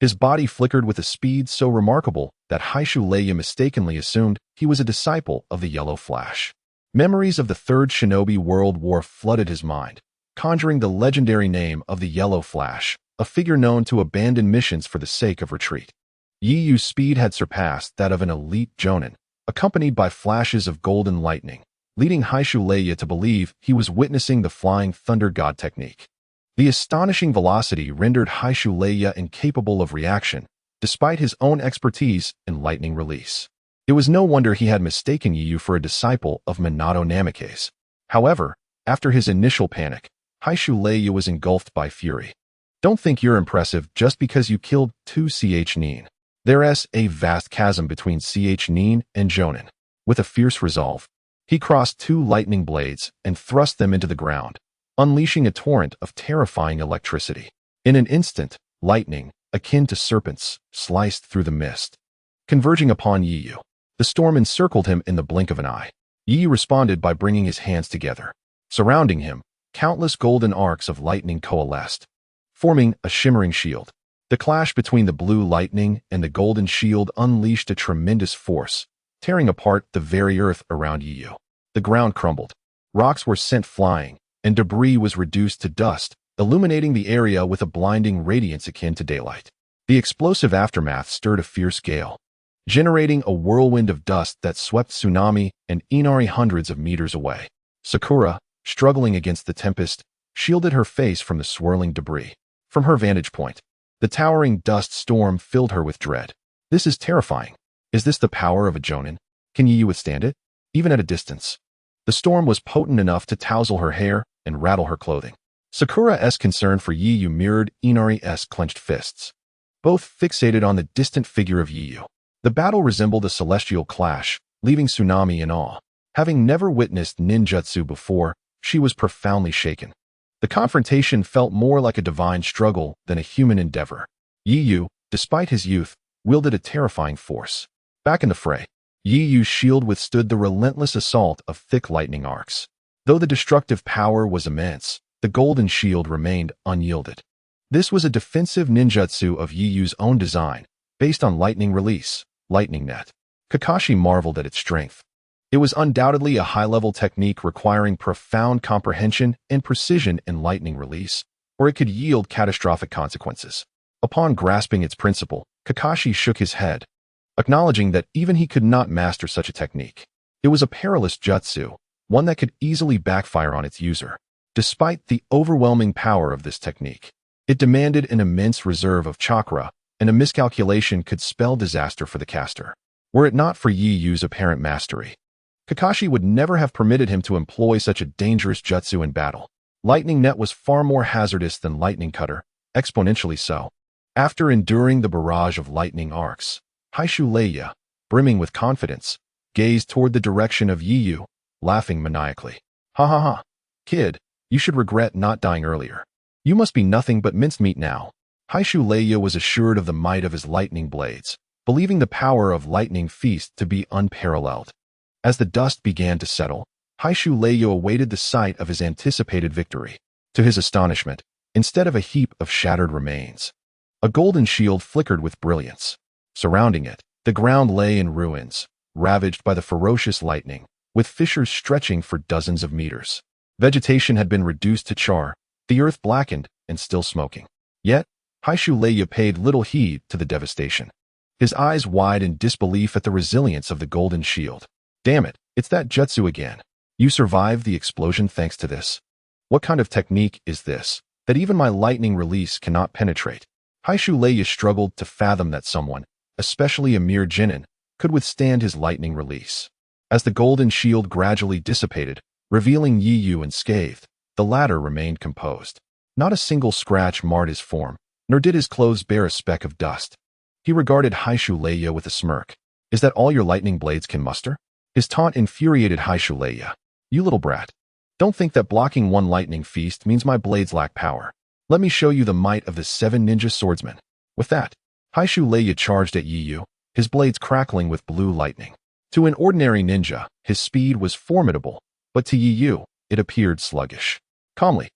His body flickered with a speed so remarkable that Haishuleya mistakenly assumed he was a disciple of the Yellow Flash. Memories of the Third Shinobi World War flooded his mind, conjuring the legendary name of the Yellow Flash, a figure known to abandon missions for the sake of retreat. Yiyu's speed had surpassed that of an elite jonin, accompanied by flashes of golden lightning. leading Haishu Leia to believe he was witnessing the flying thunder god technique. The astonishing velocity rendered Haishu Leia incapable of reaction, despite his own expertise in lightning release. It was no wonder he had mistaken Yiyu for a disciple of Minato Namikaze. However, after his initial panic, Haishu Leia was engulfed by fury. Don't think you're impressive just because you killed 2 Nin. There's a vast chasm between Nin and Jonin. With a fierce resolve, he crossed 2 lightning blades and thrust them into the ground, unleashing a torrent of terrifying electricity. In an instant, lightning, akin to serpents, sliced through the mist. Converging upon Yiyu, the storm encircled him in the blink of an eye. Yiyu responded by bringing his hands together. Surrounding him, countless golden arcs of lightning coalesced, forming a shimmering shield. The clash between the blue lightning and the golden shield unleashed a tremendous force, tearing apart the very earth around Yiyu. The ground crumbled, rocks were sent flying, and debris was reduced to dust, illuminating the area with a blinding radiance akin to daylight. The explosive aftermath stirred a fierce gale, generating a whirlwind of dust that swept Tsunami and Inari hundreds of meters away. Sakura, struggling against the tempest, shielded her face from the swirling debris. From her vantage point, the towering dust storm filled her with dread. This is terrifying. Is this the power of a Jonin? Can Yiyu withstand it? Even at a distance. The storm was potent enough to tousle her hair and rattle her clothing. Sakura's concern for Yiyu mirrored Inari's clenched fists, both fixated on the distant figure of Yiyu. The battle resembled a celestial clash, leaving Tsunami in awe. Having never witnessed ninjutsu before, she was profoundly shaken. The confrontation felt more like a divine struggle than a human endeavor. Yiyu, despite his youth, wielded a terrifying force. Back in the fray, Yiyu's shield withstood the relentless assault of thick lightning arcs. Though the destructive power was immense, the golden shield remained unyielded. This was a defensive ninjutsu of Yiyu's own design, based on lightning release, lightning net. Kakashi marveled at its strength. It was undoubtedly a high-level technique requiring profound comprehension and precision in lightning release, or it could yield catastrophic consequences. Upon grasping its principle, Kakashi shook his head, acknowledging that even he could not master such a technique. It was a perilous jutsu, one that could easily backfire on its user. Despite the overwhelming power of this technique, it demanded an immense reserve of chakra, and a miscalculation could spell disaster for the caster. Were it not for Yiyu's apparent mastery, Kakashi would never have permitted him to employ such a dangerous jutsu in battle. Lightning Net was far more hazardous than Lightning Cutter, exponentially so. After enduring the barrage of lightning arcs, Haishu Leia, brimming with confidence, gazed toward the direction of Yiyu, laughing maniacally. Ha ha ha. Kid, you should regret not dying earlier. You must be nothing but mincemeat now. Haishu Leia was assured of the might of his lightning blades, believing the power of Lightning Feast to be unparalleled. As the dust began to settle, Haishu Leia awaited the sight of his anticipated victory. To his astonishment, instead of a heap of shattered remains, a golden shield flickered with brilliance. Surrounding it, the ground lay in ruins, ravaged by the ferocious lightning, with fissures stretching for dozens of meters. Vegetation had been reduced to char, the earth blackened and still smoking. Yet, Haishu Leia paid little heed to the devastation, his eyes wide in disbelief at the resilience of the golden shield. Damn it, it's that jutsu again. You survived the explosion thanks to this. What kind of technique is this, that even my lightning release cannot penetrate? Haishu Leia struggled to fathom that someone, especially a mere genin, could withstand his lightning release. As the golden shield gradually dissipated, revealing Yiyu unscathed, the latter remained composed. Not a single scratch marred his form, nor did his clothes bear a speck of dust. He regarded Haishu Leia with a smirk. Is that all your lightning blades can muster? His taunt infuriated Haishu Leia. You little brat. Don't think that blocking one lightning feast means my blades lack power. Let me show you the might of the 7 ninja swordsmen. With that, Haishu Leia charged at Yiyu, his blades crackling with blue lightning. To an ordinary ninja, his speed was formidable, but to Yiyu, it appeared sluggish. Calmly,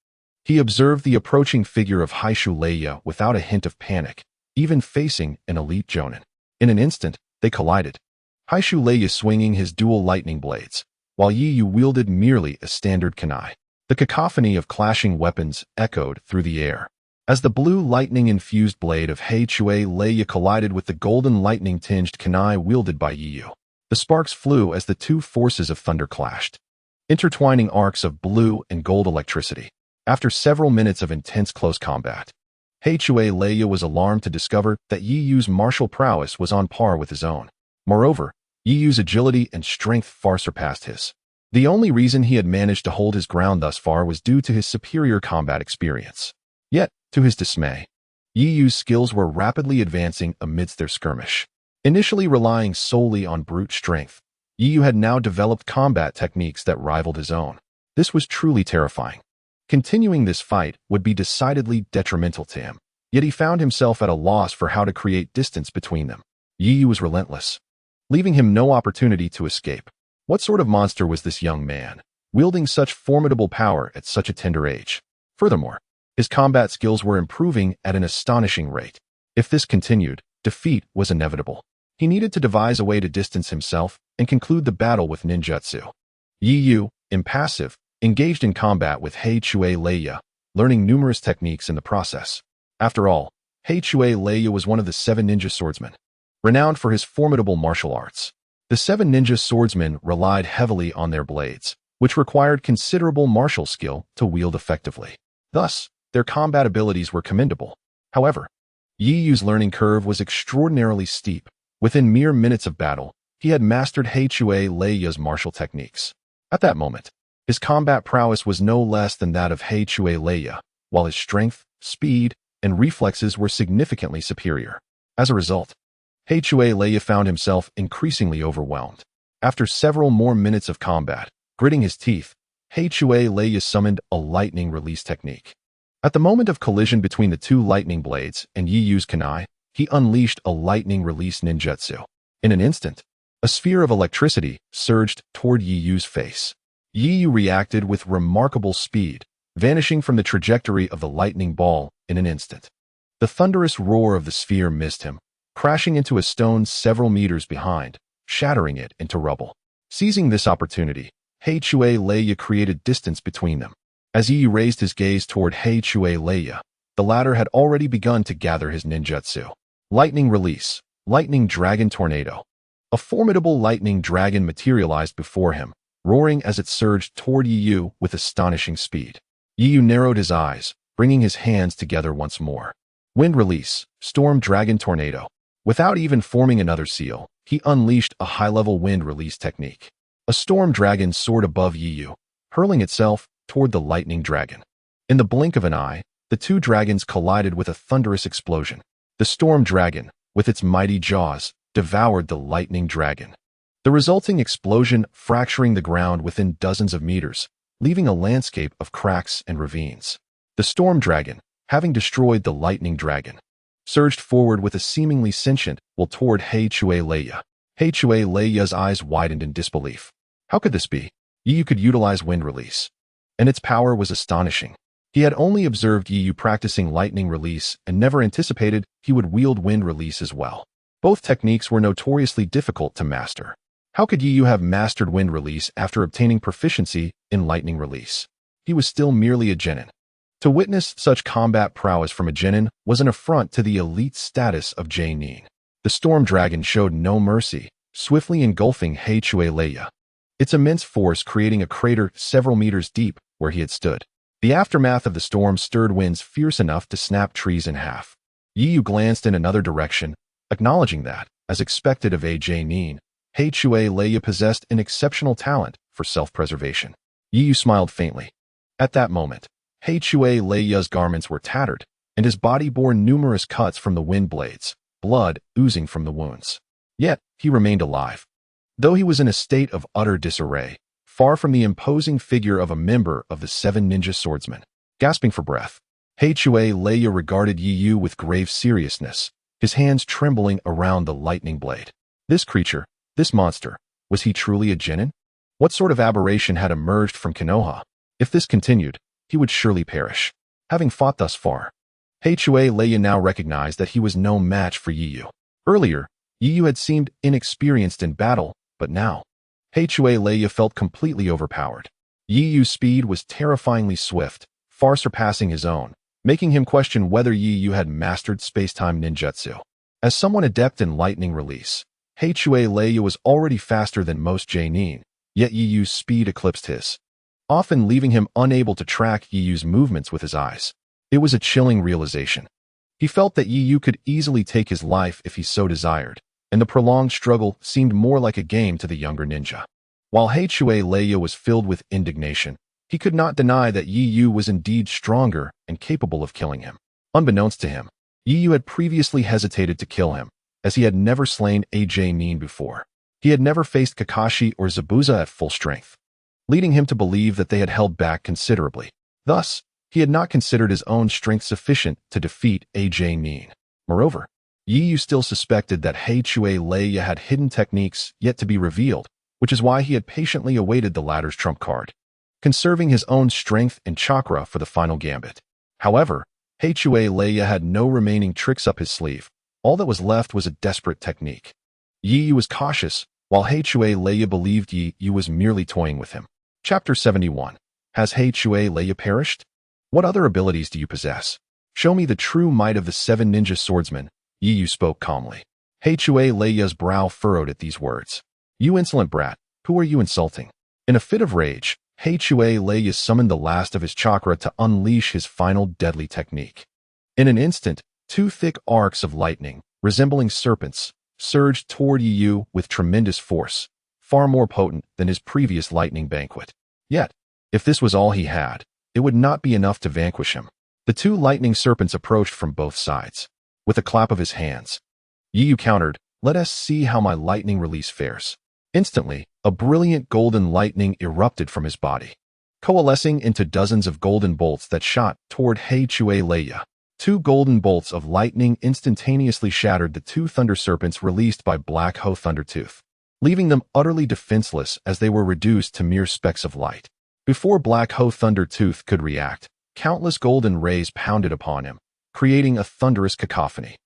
he observed the approaching figure of Haishu Leia without a hint of panic, even facing an elite jonin. In an instant, they collided. Haishu Leia swinging his dual lightning blades, while Yiyu wielded merely a standard kunai. The cacophony of clashing weapons echoed through the air. As the blue lightning-infused blade of Haishu Leia collided with the golden lightning-tinged kunai wielded by Yiyu, the sparks flew as the two forces of thunder clashed. intertwining arcs of blue and gold electricity. After several minutes of intense close combat, Hei-Chue Leia was alarmed to discover that Yi Yu's martial prowess was on par with his own. Moreover, Yi Yu's agility and strength far surpassed his. The only reason he had managed to hold his ground thus far was due to his superior combat experience. Yet, to his dismay, Yi Yu's skills were rapidly advancing amidst their skirmish. Initially relying solely on brute strength, Yi Yu had now developed combat techniques that rivaled his own. This was truly terrifying. Continuing this fight would be decidedly detrimental to him, yet he found himself at a loss for how to create distance between them. Yi Yu was relentless, leaving him no opportunity to escape. What sort of monster was this young man, wielding such formidable power at such a tender age? Furthermore, his combat skills were improving at an astonishing rate. If this continued, defeat was inevitable. He needed to devise a way to distance himself and conclude the battle with ninjutsu. Yi Yu, impassive, engaged in combat with Hei-Chue Leia, learning numerous techniques in the process. After all, Hei-Chue Leia was one of the 7 ninja swordsmen, renowned for his formidable martial arts. The 7 ninja swordsmen relied heavily on their blades, which required considerable martial skill to wield effectively. Thus, their combat abilities were commendable. However, Yi Yu's learning curve was extraordinarily steep. Within mere minutes of battle, he had mastered Hei-Chue Leia's martial techniques. At that moment, his combat prowess was no less than that of Hei-Chue Leia, while his strength, speed, and reflexes were significantly superior. As a result, Hei-Chue Leia found himself increasingly overwhelmed. After several more minutes of combat, gritting his teeth, Hei-Chue Leia summoned a lightning release technique. At the moment of collision between the 2 lightning blades and Yi Yu's kunai, he unleashed a lightning release ninjutsu. In an instant, a sphere of electricity surged toward Yi Yu's face. Yi Yu reacted with remarkable speed, vanishing from the trajectory of the lightning ball in an instant. The thunderous roar of the sphere missed him, crashing into a stone several meters behind, shattering it into rubble. Seizing this opportunity, Hei-Chue Leia created distance between them. As Yi Yu raised his gaze toward Hei-Chue Leia, the latter had already begun to gather his ninjutsu. Lightning release, lightning dragon tornado. A formidable lightning dragon materialized before him, roaring as it surged toward Yi Yu with astonishing speed. Yi Yu narrowed his eyes, bringing his hands together once more. Wind release, storm dragon tornado. Without even forming another seal, he unleashed a high-level wind release technique. A storm dragon soared above Yi Yu, hurling itself toward the lightning dragon. In the blink of an eye, the 2 dragons collided with a thunderous explosion. The storm dragon, with its mighty jaws, devoured the lightning dragon. The resulting explosion fracturing the ground within dozens of meters, leaving a landscape of cracks and ravines. The storm dragon, having destroyed the lightning dragon, surged forward with a seemingly sentient will toward Hei-Chue Leia. Hei-Chue Leia's eyes widened in disbelief. How could this be? Yi Yu could utilize wind release, and its power was astonishing. He had only observed Yi Yu practicing lightning release and never anticipated he would wield wind release as well. Both techniques were notoriously difficult to master. How could Yi Yu have mastered wind release after obtaining proficiency in lightning release? He was still merely a genin. To witness such combat prowess from a genin was an affront to the elite status of genin. The storm dragon showed no mercy, swiftly engulfing Hei-Chue Leia, its immense force creating a crater several meters deep where he had stood. The aftermath of the storm stirred winds fierce enough to snap trees in half. Yi Yu glanced in another direction, acknowledging that, as expected of a genin, Hei-Chue Leia possessed an exceptional talent for self-preservation. Yi Yu smiled faintly. At that moment, Hei-Chue Leia's garments were tattered, and his body bore numerous cuts from the wind blades, blood oozing from the wounds. Yet, he remained alive. Though he was in a state of utter disarray, far from the imposing figure of a member of the 7 ninja swordsmen. Gasping for breath, Hei-Chue Leia regarded Yi Yu with grave seriousness, his hands trembling around the lightning blade. This creature, this monster, was he truly a genin? What sort of aberration had emerged from Konoha? If this continued, he would surely perish. Having fought thus far, Hei-Chue Leia now recognized that he was no match for Yi Yu. Earlier, Yi Yu had seemed inexperienced in battle, but now, Hei-Chue Leia felt completely overpowered. Yi Yu's speed was terrifyingly swift, far surpassing his own, making him question whether Yi Yu had mastered space-time ninjutsu. As someone adept in lightning release, Hei-Chue Leia was already faster than most genin, yet Yi Yu's speed eclipsed his, often leaving him unable to track Yi Yu's movements with his eyes. It was a chilling realization. He felt that Yi Yu could easily take his life if he so desired, and the prolonged struggle seemed more like a game to the younger ninja. While Hei-Chue Leia was filled with indignation, he could not deny that Yi Yu was indeed stronger and capable of killing him. Unbeknownst to him, Yi Yu had previously hesitated to kill him, as he had never slain AJ Nin before. He had never faced Kakashi or Zabuza at full strength, leading him to believe that they had held back considerably. Thus, he had not considered his own strength sufficient to defeat AJ Nin. Moreover, Yi Yu still suspected that Hei-Chue Leia had hidden techniques yet to be revealed, which is why he had patiently awaited the latter's trump card, conserving his own strength and chakra for the final gambit. However, Hei-Chue Leia had no remaining tricks up his sleeve. All that was left was a desperate technique. Yi Yu was cautious, while Hei-Chue Leia believed Yi Yu was merely toying with him. Chapter 71. Has Hei-Chue Leia perished? What other abilities do you possess? Show me the true might of the 7 ninja swordsmen, Yi Yu spoke calmly. Hei-Chue Leia's brow furrowed at these words. You insolent brat, who are you insulting? In a fit of rage, Hei-Chue Leia summoned the last of his chakra to unleash his final deadly technique. In an instant, 2 thick arcs of lightning, resembling serpents, surged toward Yi Yu with tremendous force, far more potent than his previous lightning banquet. Yet, if this was all he had, it would not be enough to vanquish him. The 2 lightning serpents approached from both sides. With a clap of his hands, Yi Yu countered, "Let us see how my lightning release fares." Instantly, a brilliant golden lightning erupted from his body, coalescing into dozens of golden bolts that shot toward Hei-Chue Leia. 2 golden bolts of lightning instantaneously shattered the 2 thunder serpents released by Black Ho Thundertooth, leaving them utterly defenseless as they were reduced to mere specks of light. Before Black Ho Thundertooth could react, countless golden rays pounded upon him, creating a thunderous cacophony.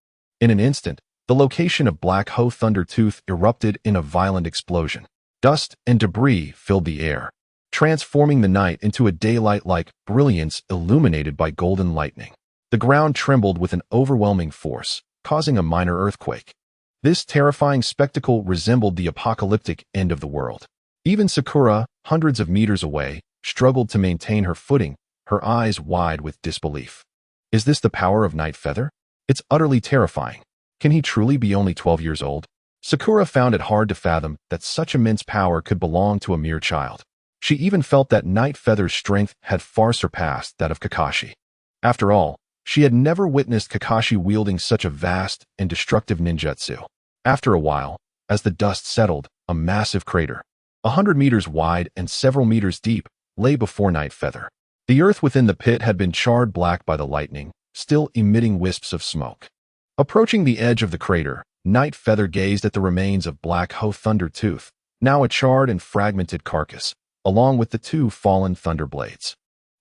In an instant, the location of Black Ho Thundertooth erupted in a violent explosion. Dust and debris filled the air, transforming the night into a daylight-like brilliance illuminated by golden lightning. The ground trembled with an overwhelming force, causing a minor earthquake. This terrifying spectacle resembled the apocalyptic end of the world. Even Sakura, hundreds of meters away, struggled to maintain her footing, her eyes wide with disbelief. Is this the power of Night Feather? It's utterly terrifying. Can he truly be only 12 years old? Sakura found it hard to fathom that such immense power could belong to a mere child. She even felt that Night Feather's strength had far surpassed that of Kakashi. After all, she had never witnessed Kakashi wielding such a vast and destructive ninjutsu. After a while, as the dust settled, a massive crater, 100 meters wide and several meters deep, lay before Night Feather. The earth within the pit had been charred black by the lightning, still emitting wisps of smoke. Approaching the edge of the crater, Night Feather gazed at the remains of Black Ho Thundertooth, now a charred and fragmented carcass, along with the 2 fallen thunder blades.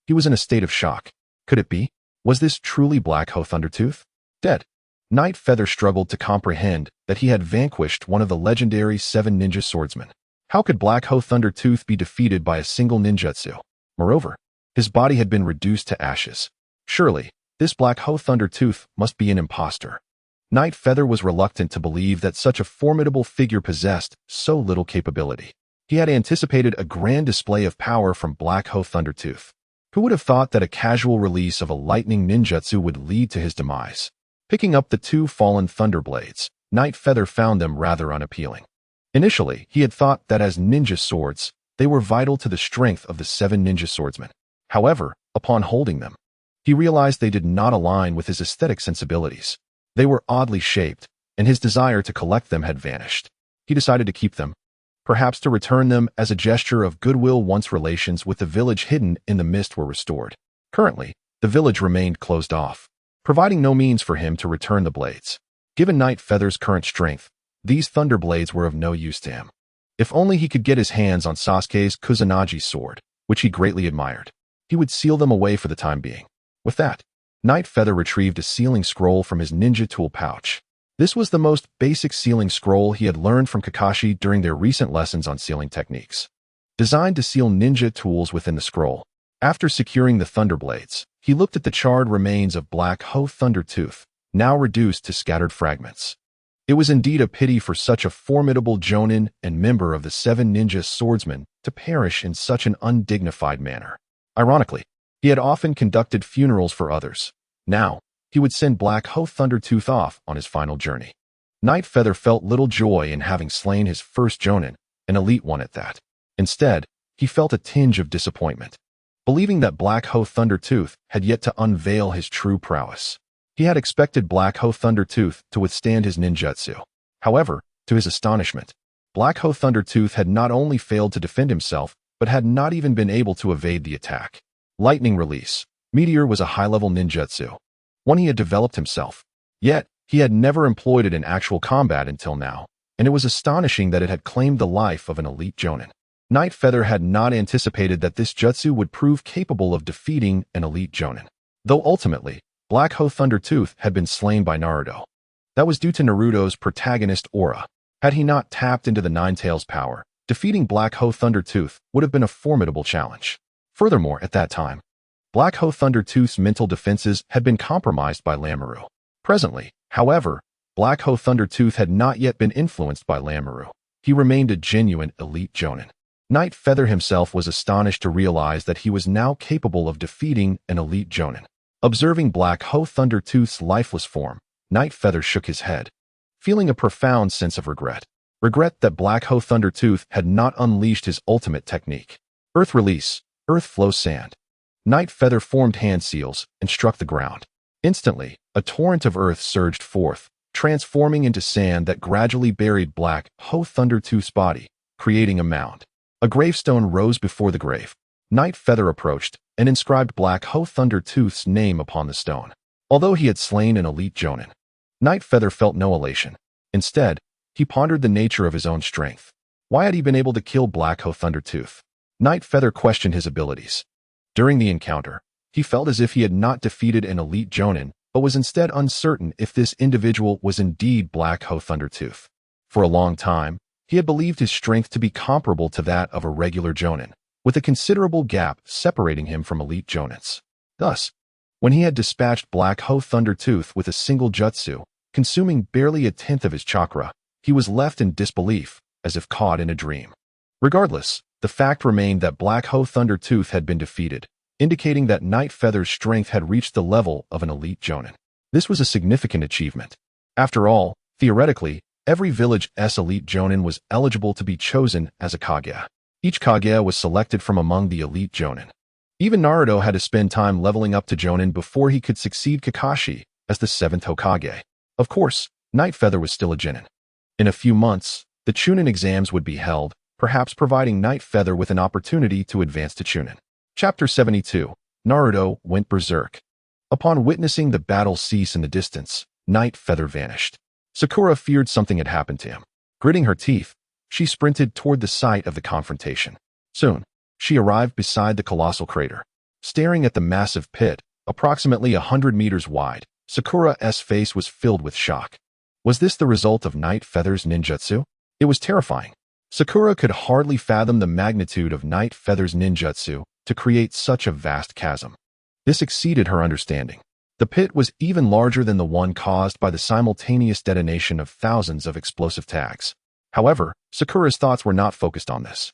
He was in a state of shock. Could it be? Was this truly Black Ho Thundertooth? Dead. Night Feather struggled to comprehend that he had vanquished one of the legendary 7 ninja swordsmen. How could Black Ho Thundertooth be defeated by a single ninjutsu? Moreover, his body had been reduced to ashes. Surely, this Black Ho Thundertooth must be an impostor. Night Feather was reluctant to believe that such a formidable figure possessed so little capability. He had anticipated a grand display of power from Black Ho Thundertooth. Who would have thought that a casual release of a lightning ninjutsu would lead to his demise? Picking up the 2 fallen thunder blades, Night Feather found them rather unappealing. Initially, he had thought that as ninja swords, they were vital to the strength of the 7 ninja swordsmen. However, upon holding them, he realized they did not align with his aesthetic sensibilities. They were oddly shaped, and his desire to collect them had vanished. He decided to keep them, perhaps to return them as a gesture of goodwill once relations with the village hidden in the mist were restored. Currently, the village remained closed off, providing no means for him to return the blades. Given Night Feather's current strength, these thunder blades were of no use to him. If only he could get his hands on Sasuke's Kusanagi sword, which he greatly admired, he would seal them away for the time being. With that, Night Feather retrieved a sealing scroll from his ninja tool pouch. This was the most basic sealing scroll he had learned from Kakashi during their recent lessons on sealing techniques. Designed to seal ninja tools within the scroll, after securing the thunder blades, he looked at the charred remains of Black Ho Thundertooth, now reduced to scattered fragments. It was indeed a pity for such a formidable jonin and member of the Seven Ninja Swordsmen to perish in such an undignified manner. Ironically, he had often conducted funerals for others. Now, he would send Black Hoe Thundertooth off on his final journey. Night Feather felt little joy in having slain his first jonin, an elite one at that. Instead, he felt a tinge of disappointment, believing that Black Hoe Thundertooth had yet to unveil his true prowess. He had expected Black Hoe Thundertooth to withstand his ninjutsu. However, to his astonishment, Black Hoe Thundertooth had not only failed to defend himself, but had not even been able to evade the attack. Lightning Release. Meteor was a high-level ninjutsu, one he had developed himself. Yet, he had never employed it in actual combat until now, and it was astonishing that it had claimed the life of an elite jonin. Night Feather had not anticipated that this jutsu would prove capable of defeating an elite jonin. Though ultimately, Black Hoe Thundertooth had been slain by Naruto. That was due to Naruto's protagonist aura. Had he not tapped into the Nine Tails power, defeating Black Hoe Thundertooth would have been a formidable challenge. Furthermore, at that time, Black Hoe Thundertooth's mental defenses had been compromised by Lamoureux. Presently, however, Black Hoe Thundertooth had not yet been influenced by Lamoureux. He remained a genuine elite jonin. Night Feather himself was astonished to realize that he was now capable of defeating an elite jonin. Observing Black Hoe Thundertooth's lifeless form, Night Feather shook his head, feeling a profound sense of regret. Regret that Black Hoe Thundertooth had not unleashed his ultimate technique. Earth Release. Earth Flow Sand. Night Feather formed hand seals and struck the ground. Instantly, a torrent of earth surged forth, transforming into sand that gradually buried Black Hoe Thundertooth's body, creating a mound. A gravestone rose before the grave. Night Feather approached and inscribed Black Hoe Thundertooth's name upon the stone. Although he had slain an elite jonin, Night Feather felt no elation. Instead, he pondered the nature of his own strength. Why had he been able to kill Black Hoe Thundertooth? Night Feather questioned his abilities. During the encounter, he felt as if he had not defeated an elite jonin, but was instead uncertain if this individual was indeed Black Hoe Thundertooth. For a long time, he had believed his strength to be comparable to that of a regular jonin, with a considerable gap separating him from elite jonins. Thus, when he had dispatched Black Hoe Thundertooth with a single jutsu, consuming barely a tenth of his chakra, he was left in disbelief, as if caught in a dream. Regardless, the fact remained that Black Hoe Thundertooth had been defeated, indicating that Night Feather's strength had reached the level of an elite jonin. This was a significant achievement. After all, theoretically, every village's elite jonin was eligible to be chosen as a Kage. Each Kage was selected from among the elite jonin. Even Naruto had to spend time leveling up to jonin before he could succeed Kakashi as the 7th Hokage. Of course, Night Feather was still a genin. In a few months, the Chunin exams would be held, perhaps providing Night Feather with an opportunity to advance to Chunin. Chapter 72. Naruto went berserk. Upon witnessing the battle cease in the distance, Night Feather vanished. Sakura feared something had happened to him. Gritting her teeth, she sprinted toward the site of the confrontation. Soon, she arrived beside the colossal crater. Staring at the massive pit, approximately 100 meters wide, Sakura's face was filled with shock. Was this the result of Night Feather's ninjutsu? It was terrifying. Sakura could hardly fathom the magnitude of Night Feather's ninjutsu to create such a vast chasm. This exceeded her understanding. The pit was even larger than the one caused by the simultaneous detonation of thousands of explosive tags. However, Sakura's thoughts were not focused on this.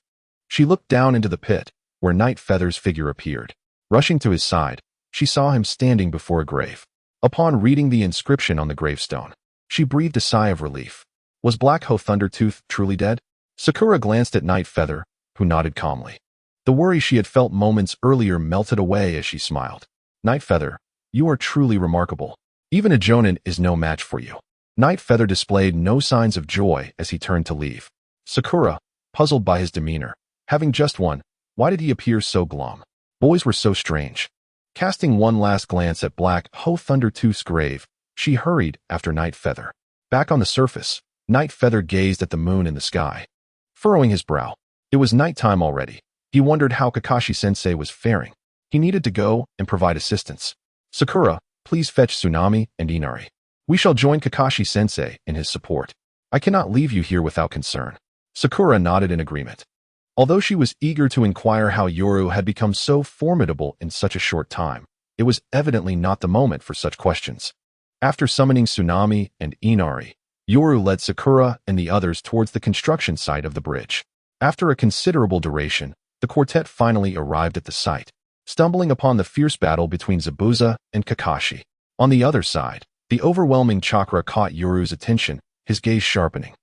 She looked down into the pit, where Night Feather's figure appeared. Rushing to his side, she saw him standing before a grave. Upon reading the inscription on the gravestone, she breathed a sigh of relief. Was Black Hoe Thundertooth truly dead? Sakura glanced at Night Feather, who nodded calmly. The worry she had felt moments earlier melted away as she smiled. Night Feather, you are truly remarkable. Even a jonin is no match for you. Night Feather displayed no signs of joy as he turned to leave. Sakura, puzzled by his demeanor, having just won, why did he appear so glum? Boys were so strange. Casting one last glance at Black Hoe Thundertooth's grave, she hurried after Night Feather. Back on the surface, Night Feather gazed at the moon in the sky. Furrowing his brow, it was nighttime already. He wondered how Kakashi-sensei was faring. He needed to go and provide assistance. Sakura, please fetch Tsunami and Inari. We shall join Kakashi-sensei in his support. I cannot leave you here without concern. Sakura nodded in agreement. Although she was eager to inquire how Yoru had become so formidable in such a short time, it was evidently not the moment for such questions. After summoning Tsunami and Inari, Yoru led Sakura and the others towards the construction site of the bridge. After a considerable duration, the quartet finally arrived at the site, stumbling upon the fierce battle between Zabuza and Kakashi. On the other side, the overwhelming chakra caught Yoru's attention, his gaze sharpening.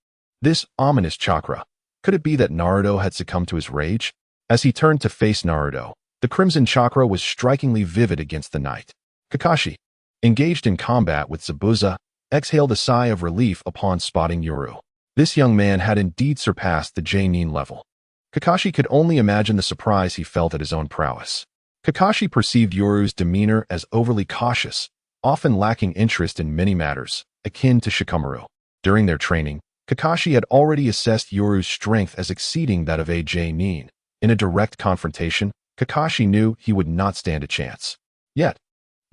This ominous chakra. Could it be that Naruto had succumbed to his rage? As he turned to face Naruto, the crimson chakra was strikingly vivid against the night. Kakashi, engaged in combat with Zabuza, exhaled a sigh of relief upon spotting Yoru. This young man had indeed surpassed the J-Nin level. Kakashi could only imagine the surprise he felt at his own prowess. Kakashi perceived Yoru's demeanor as overly cautious, often lacking interest in many matters, akin to Shikamaru. During their training, Kakashi had already assessed Yoru's strength as exceeding that of a J-Nin. In a direct confrontation, Kakashi knew he would not stand a chance. Yet,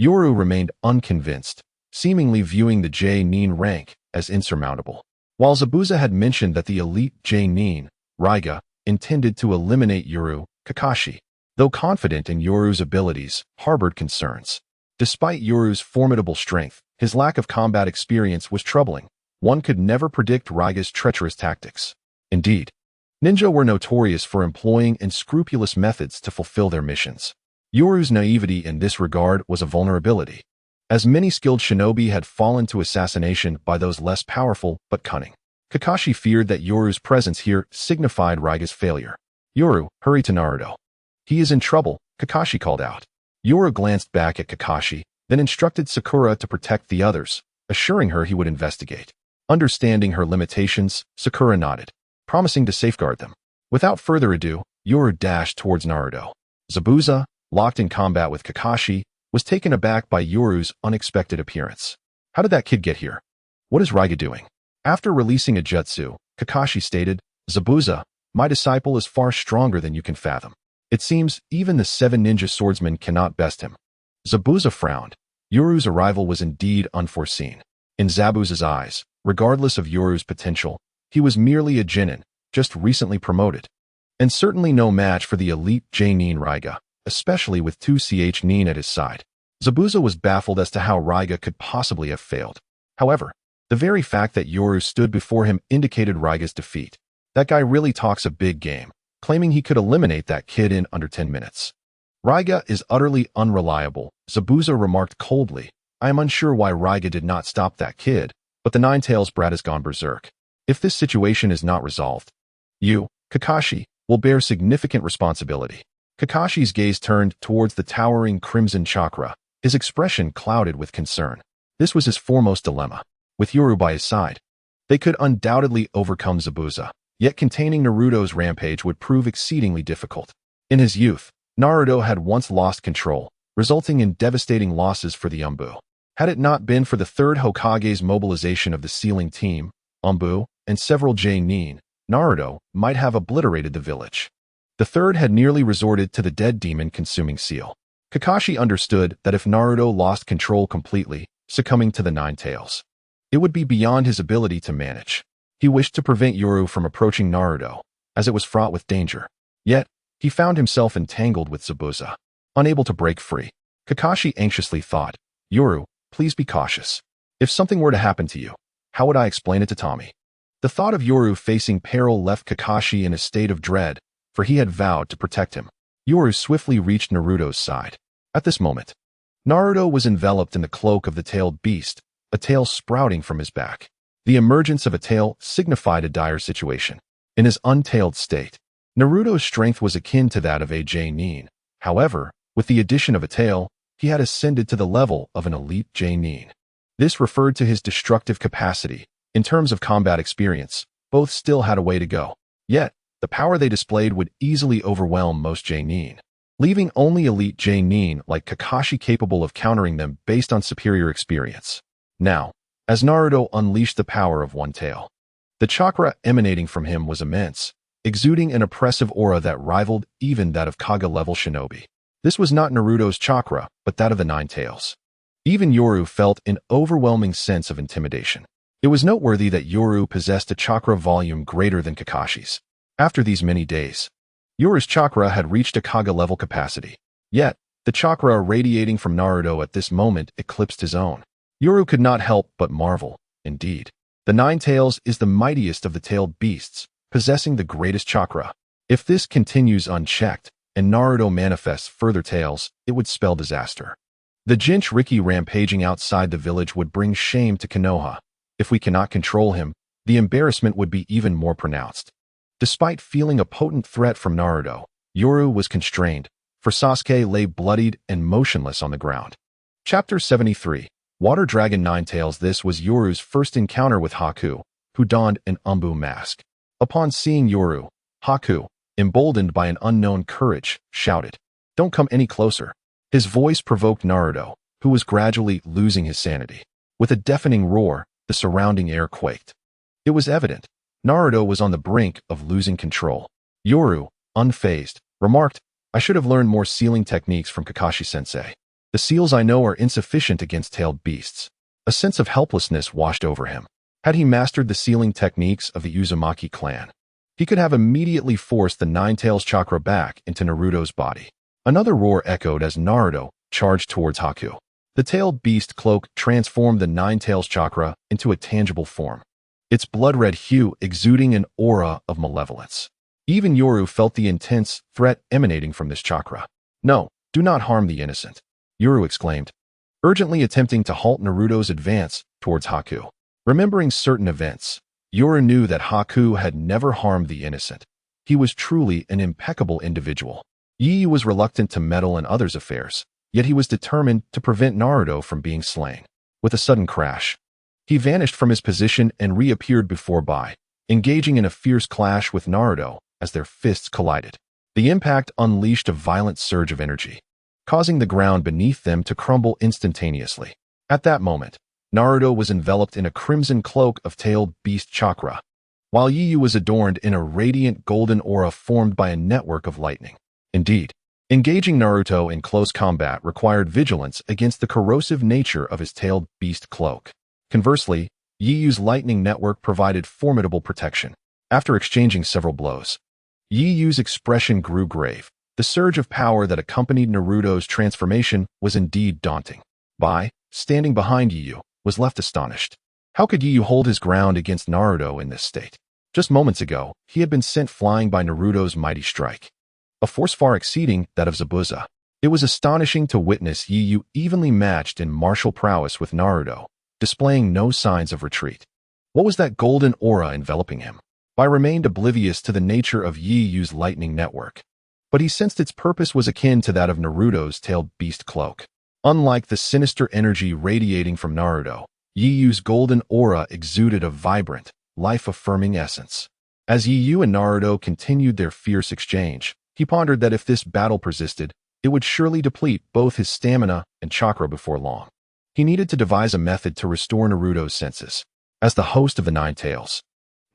Yoru remained unconvinced, seemingly viewing the J-Nin rank as insurmountable. While Zabuza had mentioned that the elite J-Nin, Raiga, intended to eliminate Yoru, Kakashi, though confident in Yoru's abilities, harbored concerns. Despite Yoru's formidable strength, his lack of combat experience was troubling. One could never predict Raiga's treacherous tactics. Indeed, ninja were notorious for employing unscrupulous methods to fulfill their missions. Yoru's naivety in this regard was a vulnerability, as many skilled shinobi had fallen to assassination by those less powerful but cunning. Kakashi feared that Yoru's presence here signified Raiga's failure. Yoru, hurry to Naruto. He is in trouble, Kakashi called out. Yoru glanced back at Kakashi, then instructed Sakura to protect the others, assuring her he would investigate. Understanding her limitations, Sakura nodded, promising to safeguard them. Without further ado, Yoru dashed towards Naruto. Zabuza, locked in combat with Kakashi, was taken aback by Yoru's unexpected appearance. How did that kid get here? What is Raiga doing? After releasing a jutsu, Kakashi stated, Zabuza, my disciple is far stronger than you can fathom. It seems even the 7 ninja swordsmen cannot best him. Zabuza frowned. Yoru's arrival was indeed unforeseen. In Zabuza's eyes, regardless of Yoru's potential, he was merely a genin, just recently promoted, and certainly no match for the elite J-Nin Raiga, especially with 2 Ch-Nin at his side. Zabuza was baffled as to how Raiga could possibly have failed. However, the very fact that Yoru stood before him indicated Raiga's defeat. That guy really talks a big game, claiming he could eliminate that kid in under 10 minutes. Raiga is utterly unreliable, Zabuza remarked coldly. I am unsure why Raiga did not stop that kid, but the Nine-Tails brat has gone berserk. If this situation is not resolved, you, Kakashi, will bear significant responsibility. Kakashi's gaze turned towards the towering crimson chakra, his expression clouded with concern. This was his foremost dilemma. With Yoru by his side, they could undoubtedly overcome Zabuza, yet containing Naruto's rampage would prove exceedingly difficult. In his youth, Naruto had once lost control, resulting in devastating losses for the Anbu. Had it not been for the 3rd Hokage's mobilization of the sealing team, Anbu, and several J-Nin, Naruto might have obliterated the village. The 3rd had nearly resorted to the dead demon-consuming seal. Kakashi understood that if Naruto lost control completely, succumbing to the Nine-Tails, it would be beyond his ability to manage. He wished to prevent Yoru from approaching Naruto, as it was fraught with danger. Yet, he found himself entangled with Zabuza, unable to break free. Kakashi anxiously thought, Yoru, please be cautious. If something were to happen to you, how would I explain it to Tommy? The thought of Yoru facing peril left Kakashi in a state of dread, for he had vowed to protect him. Yoru swiftly reached Naruto's side. At this moment, Naruto was enveloped in the cloak of the tailed beast, a tail sprouting from his back. The emergence of a tail signified a dire situation. In his untailed state, Naruto's strength was akin to that of a J-Nin. However, with the addition of a tail, he had ascended to the level of an elite J-Nin. This referred to his destructive capacity. In terms of combat experience, both still had a way to go. Yet, the power they displayed would easily overwhelm most J-Nin, leaving only elite J-Nin like Kakashi capable of countering them based on superior experience. Now, as Naruto unleashed the power of one tail, the chakra emanating from him was immense, exuding an oppressive aura that rivaled even that of Kaga-level shinobi. This was not Naruto's chakra, but that of the Nine-Tails. Even Yoru felt an overwhelming sense of intimidation. It was noteworthy that Yoru possessed a chakra volume greater than Kakashi's. After these many days, Yoru's chakra had reached a Kaga-level capacity. Yet, the chakra radiating from Naruto at this moment eclipsed his own. Yoru could not help but marvel. Indeed, The Nine Tails is the mightiest of the tailed beasts, possessing the greatest chakra. If this continues unchecked, and Naruto manifests further tails, it would spell disaster. The Jinchuriki rampaging outside the village would bring shame to Konoha. If we cannot control him, the embarrassment would be even more pronounced. Despite feeling a potent threat from Naruto, Yoru was constrained, for Sasuke lay bloodied and motionless on the ground. Chapter 73. Water Dragon Ninetales. This was Yoru's first encounter with Haku, who donned an Umbu mask. Upon seeing Yoru, Haku, emboldened by an unknown courage, shouted, "Don't come any closer." His voice provoked Naruto, who was gradually losing his sanity. With a deafening roar, the surrounding air quaked. It was evident, Naruto was on the brink of losing control. Yoru, unfazed, remarked, "I should have learned more sealing techniques from Kakashi-sensei. The seals I know are insufficient against tailed beasts." A sense of helplessness washed over him. Had he mastered the sealing techniques of the Uzumaki clan, he could have immediately forced the Nine Tails chakra back into Naruto's body. Another roar echoed as Naruto charged towards Haku. The tailed beast cloak transformed the Nine Tails chakra into a tangible form, its blood-red hue exuding an aura of malevolence. Even Yoru felt the intense threat emanating from this chakra. "No, do not harm the innocent," Yoru exclaimed, urgently attempting to halt Naruto's advance towards Haku. Remembering certain events, Yoru knew that Haku had never harmed the innocent. He was truly an impeccable individual. Yi was reluctant to meddle in others' affairs, yet he was determined to prevent Naruto from being slain. With a sudden crash, he vanished from his position and reappeared before Bai, engaging in a fierce clash with Naruto as their fists collided. The impact unleashed a violent surge of energy, causing the ground beneath them to crumble instantaneously. At that moment, Naruto was enveloped in a crimson cloak of tailed beast chakra, while Yi was adorned in a radiant golden aura formed by a network of lightning. Indeed, engaging Naruto in close combat required vigilance against the corrosive nature of his tailed beast cloak. Conversely, Yi's lightning network provided formidable protection. After exchanging several blows, Yi's expression grew grave. The surge of power that accompanied Naruto's transformation was indeed daunting. Bai, standing behind Yi, was left astonished. How could Yi hold his ground against Naruto in this state? Just moments ago, he had been sent flying by Naruto's mighty strike, a force far exceeding that of Zabuza. It was astonishing to witness Yi evenly matched in martial prowess with Naruto, displaying no signs of retreat. What was that golden aura enveloping him? Bai remained oblivious to the nature of Yi's lightning network, but he sensed its purpose was akin to that of Naruto's tailed beast cloak. Unlike the sinister energy radiating from Naruto, Yi's golden aura exuded a vibrant, life-affirming essence. As Yi and Naruto continued their fierce exchange, he pondered that if this battle persisted, it would surely deplete both his stamina and chakra before long. He needed to devise a method to restore Naruto's senses. As the host of the Nine Tails,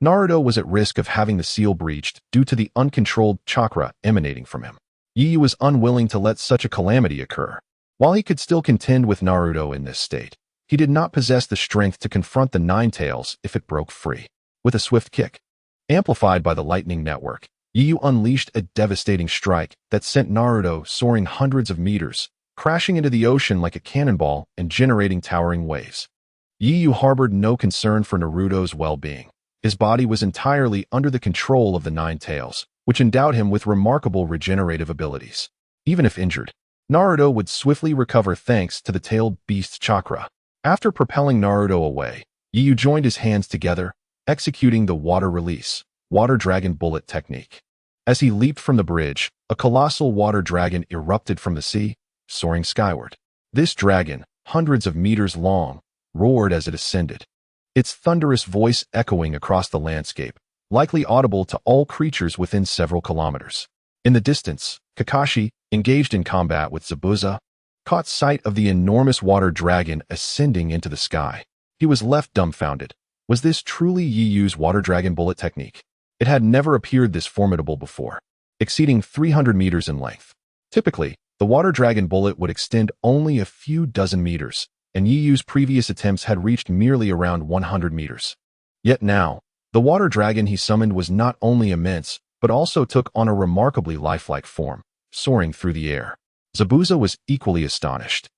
Naruto was at risk of having the seal breached due to the uncontrolled chakra emanating from him. Yi was unwilling to let such a calamity occur. While he could still contend with Naruto in this state, he did not possess the strength to confront the Nine Tails if it broke free. With a swift kick, amplified by the lightning network, Yi unleashed a devastating strike that sent Naruto soaring hundreds of meters, crashing into the ocean like a cannonball and generating towering waves. Yi harbored no concern for Naruto's well-being. His body was entirely under the control of the Nine Tails, which endowed him with remarkable regenerative abilities. Even if injured, Naruto would swiftly recover thanks to the tailed beast's chakra. After propelling Naruto away, Yi joined his hands together, executing the water release, water dragon bullet technique. As he leaped from the bridge, a colossal water dragon erupted from the sea, soaring skyward. This dragon, hundreds of meters long, roared as it ascended, its thunderous voice echoing across the landscape, likely audible to all creatures within several kilometers. In the distance, Kakashi, engaged in combat with Zabuza, caught sight of the enormous water dragon ascending into the sky. He was left dumbfounded. Was this truly Yi's water dragon bullet technique? It had never appeared this formidable before, exceeding 300 meters in length. Typically, the water dragon bullet would extend only a few dozen meters, and Yi's previous attempts had reached merely around 100 meters. Yet now, the water dragon he summoned was not only immense, but also took on a remarkably lifelike form, soaring through the air. Zabuza was equally astonished,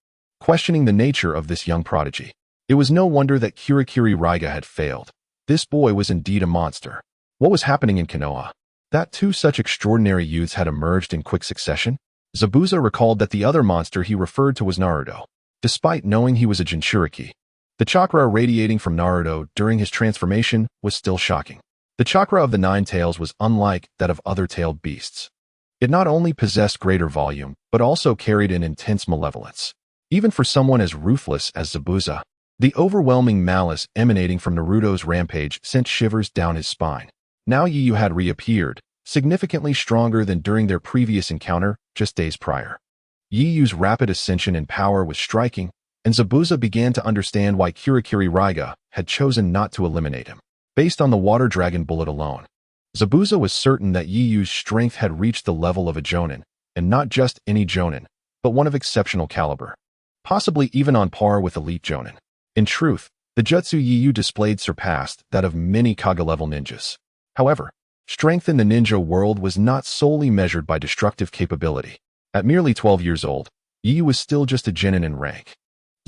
questioning the nature of this young prodigy. It was no wonder that Kirikiri Raiga had failed. This boy was indeed a monster. What was happening in Konoha? That two such extraordinary youths had emerged in quick succession? Zabuza recalled that the other monster he referred to was Naruto. Despite knowing he was a Jinchuriki, the chakra radiating from Naruto during his transformation was still shocking. The chakra of the Nine Tails was unlike that of other tailed beasts. It not only possessed greater volume, but also carried an intense malevolence. Even for someone as ruthless as Zabuza, the overwhelming malice emanating from Naruto's rampage sent shivers down his spine. Now Yiyu had reappeared, significantly stronger than during their previous encounter just days prior. Yiyu's rapid ascension in power was striking, and Zabuza began to understand why Kirikiri Raiga had chosen not to eliminate him. Based on the water dragon bullet alone, Zabuza was certain that Yiyu's strength had reached the level of a Jonin, and not just any Jonin, but one of exceptional caliber, possibly even on par with elite Jonin. In truth, the jutsu Yiyu displayed surpassed that of many Kage-level ninjas. However, strength in the ninja world was not solely measured by destructive capability. At merely 12 years old, Yiyu was still just a genin in rank.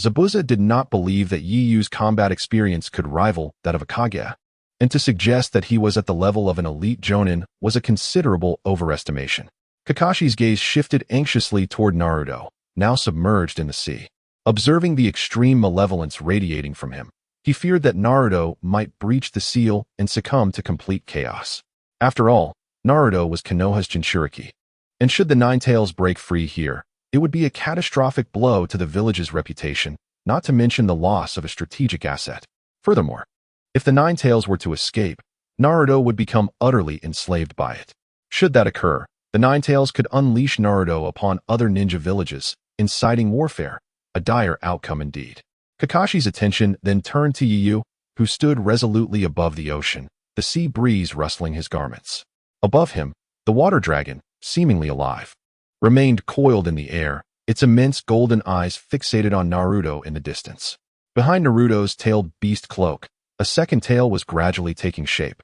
Zabuza did not believe that Yiyu's combat experience could rival that of a Kage, and to suggest that he was at the level of an elite Jonin was a considerable overestimation. Kakashi's gaze shifted anxiously toward Naruto, now submerged in the sea. Observing the extreme malevolence radiating from him, he feared that Naruto might breach the seal and succumb to complete chaos. After all, Naruto was Konoha's Jinchuriki, and should the Nine Tails break free here, it would be a catastrophic blow to the village's reputation, not to mention the loss of a strategic asset. Furthermore, if the Nine Tails were to escape, Naruto would become utterly enslaved by it. Should that occur, the Nine Tails could unleash Naruto upon other ninja villages, inciting warfare, a dire outcome indeed. Kakashi's attention then turned to Yiyu, who stood resolutely above the ocean, the sea breeze rustling his garments. Above him, the water dragon, seemingly alive, remained coiled in the air, its immense golden eyes fixated on Naruto in the distance. Behind Naruto's tailed beast cloak, a second tail was gradually taking shape,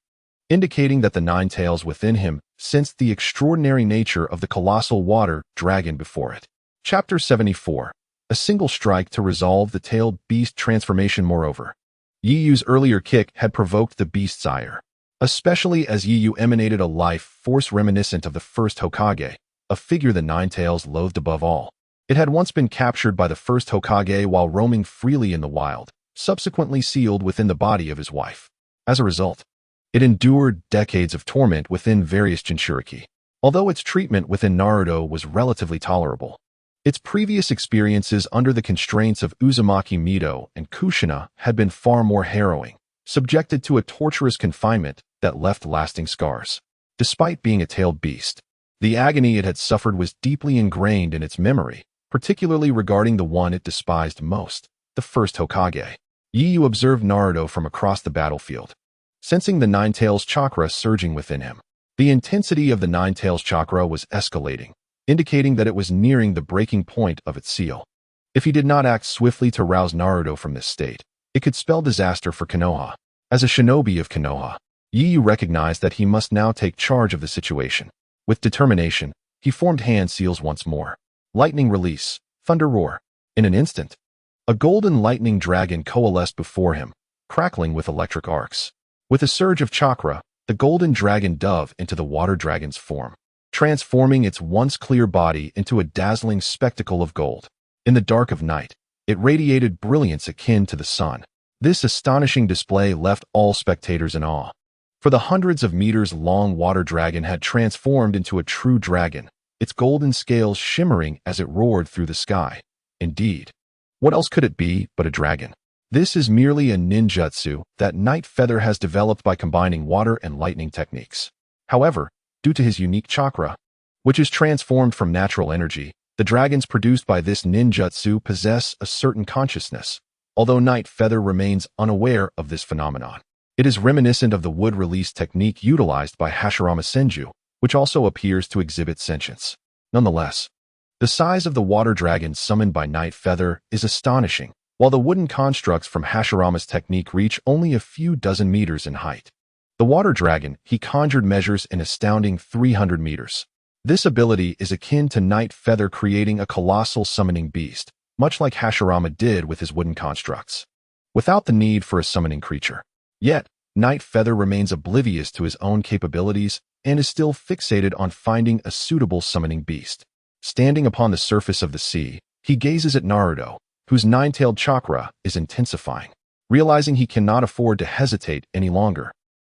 indicating that the Nine Tails within him sensed the extraordinary nature of the colossal water dragon before it. Chapter 74. A single strike to resolve the tailed beast transformation. Moreover, Yiyu's earlier kick had provoked the beast's ire, especially as Yiyu emanated a life force reminiscent of the first Hokage, a figure the Nine Tails loathed above all. It had once been captured by the first Hokage while roaming freely in the wild, subsequently sealed within the body of his wife. As a result, it endured decades of torment within various Jinchuriki. Although its treatment within Naruto was relatively tolerable, its previous experiences under the constraints of Uzumaki Mido and Kushina had been far more harrowing, subjected to a torturous confinement that left lasting scars. Despite being a tailed beast, the agony it had suffered was deeply ingrained in its memory, particularly regarding the one it despised most, the first Hokage. Yiyu observed Naruto from across the battlefield, sensing the Nine Tails chakra surging within him. The intensity of the Nine Tails chakra was escalating, indicating that it was nearing the breaking point of its seal. If he did not act swiftly to rouse Naruto from this state, it could spell disaster for Konoha. As a shinobi of Konoha, Yiyu recognized that he must now take charge of the situation. With determination, he formed hand seals once more. Lightning release, thunder roar. In an instant, a golden lightning dragon coalesced before him, crackling with electric arcs. With a surge of chakra, the golden dragon dove into the water dragon's form, transforming its once clear body into a dazzling spectacle of gold. In the dark of night, it radiated brilliance akin to the sun. This astonishing display left all spectators in awe. For the hundreds of meters long water dragon had transformed into a true dragon, its golden scales shimmering as it roared through the sky. Indeed, what else could it be but a dragon? This is merely a ninjutsu that Night Feather has developed by combining water and lightning techniques. However, due to his unique chakra, which is transformed from natural energy, the dragons produced by this ninjutsu possess a certain consciousness, although Night Feather remains unaware of this phenomenon. It is reminiscent of the wood release technique utilized by Hashirama Senju, which also appears to exhibit sentience. Nonetheless, the size of the water dragon summoned by Night Feather is astonishing, while the wooden constructs from Hashirama's technique reach only a few dozen meters in height. The water dragon he conjured measures an astounding 300 meters. This ability is akin to Night Feather creating a colossal summoning beast, much like Hashirama did with his wooden constructs, without the need for a summoning creature. Yet, Night Feather remains oblivious to his own capabilities and is still fixated on finding a suitable summoning beast. Standing upon the surface of the sea, he gazes at Naruto, whose nine-tailed chakra is intensifying. Realizing he cannot afford to hesitate any longer,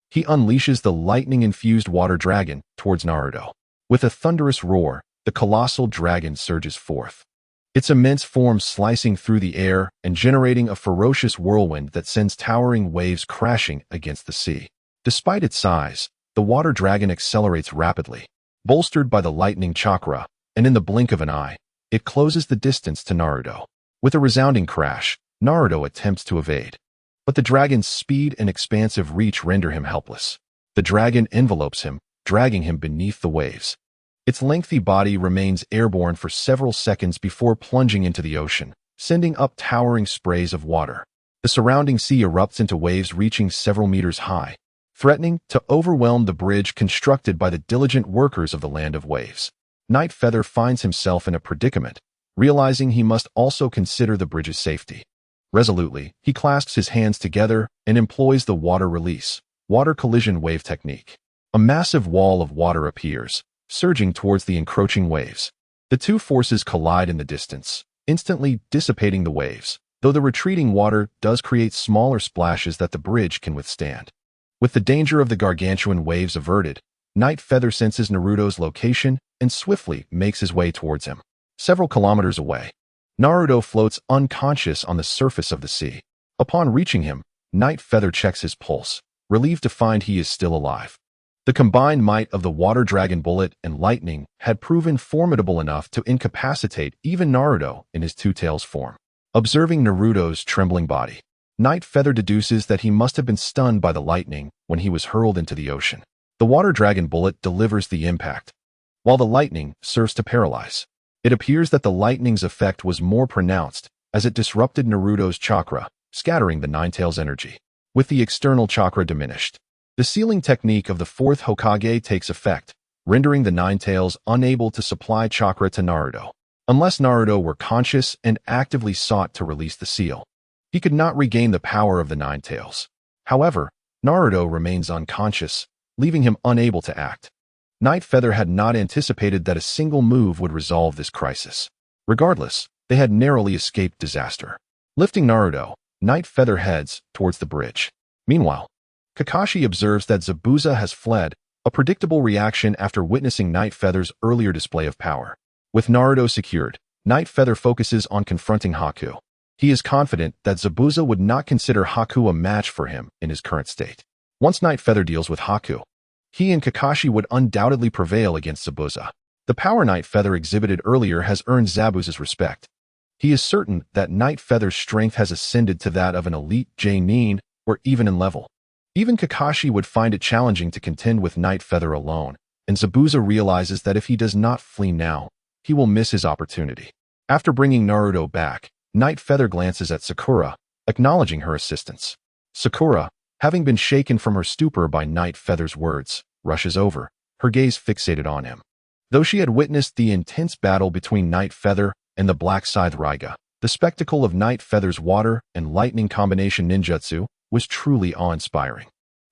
he unleashes the lightning-infused water dragon towards Naruto. With a thunderous roar, the colossal dragon surges forth, its immense form slicing through the air and generating a ferocious whirlwind that sends towering waves crashing against the sea. Despite its size, the water dragon accelerates rapidly, bolstered by the lightning chakra, and in the blink of an eye, it closes the distance to Naruto. With a resounding crash, Naruto attempts to evade, but the dragon's speed and expansive reach render him helpless. The dragon envelopes him, dragging him beneath the waves. Its lengthy body remains airborne for several seconds before plunging into the ocean, sending up towering sprays of water. The surrounding sea erupts into waves reaching several meters high, threatening to overwhelm the bridge constructed by the diligent workers of the Land of Waves. Night Feather finds himself in a predicament, realizing he must also consider the bridge's safety. Resolutely, he clasps his hands together and employs the water release, water collision wave technique. A massive wall of water appears, surging towards the encroaching waves. The two forces collide in the distance, instantly dissipating the waves, though the retreating water does create smaller splashes that the bridge can withstand. With the danger of the gargantuan waves averted, Night Feather senses Naruto's location and swiftly makes his way towards him. Several kilometers away, Naruto floats unconscious on the surface of the sea. Upon reaching him, Night Feather checks his pulse, relieved to find he is still alive. The combined might of the water dragon bullet and lightning had proven formidable enough to incapacitate even Naruto in his two-tails form. Observing Naruto's trembling body, Night Feather deduces that he must have been stunned by the lightning when he was hurled into the ocean. The water dragon bullet delivers the impact, while the lightning serves to paralyze. It appears that the lightning's effect was more pronounced as it disrupted Naruto's chakra, scattering the Nine-Tails energy. With the external chakra diminished, the sealing technique of the fourth Hokage takes effect, rendering the Nine-Tails unable to supply chakra to Naruto. Unless Naruto were conscious and actively sought to release the seal, he could not regain the power of the Nine-Tails. However, Naruto remains unconscious, leaving him unable to act. Night Feather had not anticipated that a single move would resolve this crisis. Regardless, they had narrowly escaped disaster. Lifting Naruto, Night Feather heads towards the bridge. Meanwhile, Kakashi observes that Zabuza has fled, a predictable reaction after witnessing Night Feather's earlier display of power. With Naruto secured, Night Feather focuses on confronting Haku. He is confident that Zabuza would not consider Haku a match for him in his current state. Once Night Feather deals with Haku, he and Kakashi would undoubtedly prevail against Zabuza. The power Night Feather exhibited earlier has earned Zabuza's respect. He is certain that Night Feather's strength has ascended to that of an elite J-Nin or even in level. Even Kakashi would find it challenging to contend with Night Feather alone, and Zabuza realizes that if he does not flee now, he will miss his opportunity. After bringing Naruto back, Night Feather glances at Sakura, acknowledging her assistance. Sakura, having been shaken from her stupor by Night Feather's words, rushes over, her gaze fixated on him. Though she had witnessed the intense battle between Night Feather and the Black Scythe Raiga, the spectacle of Night Feather's water and lightning combination ninjutsu was truly awe-inspiring.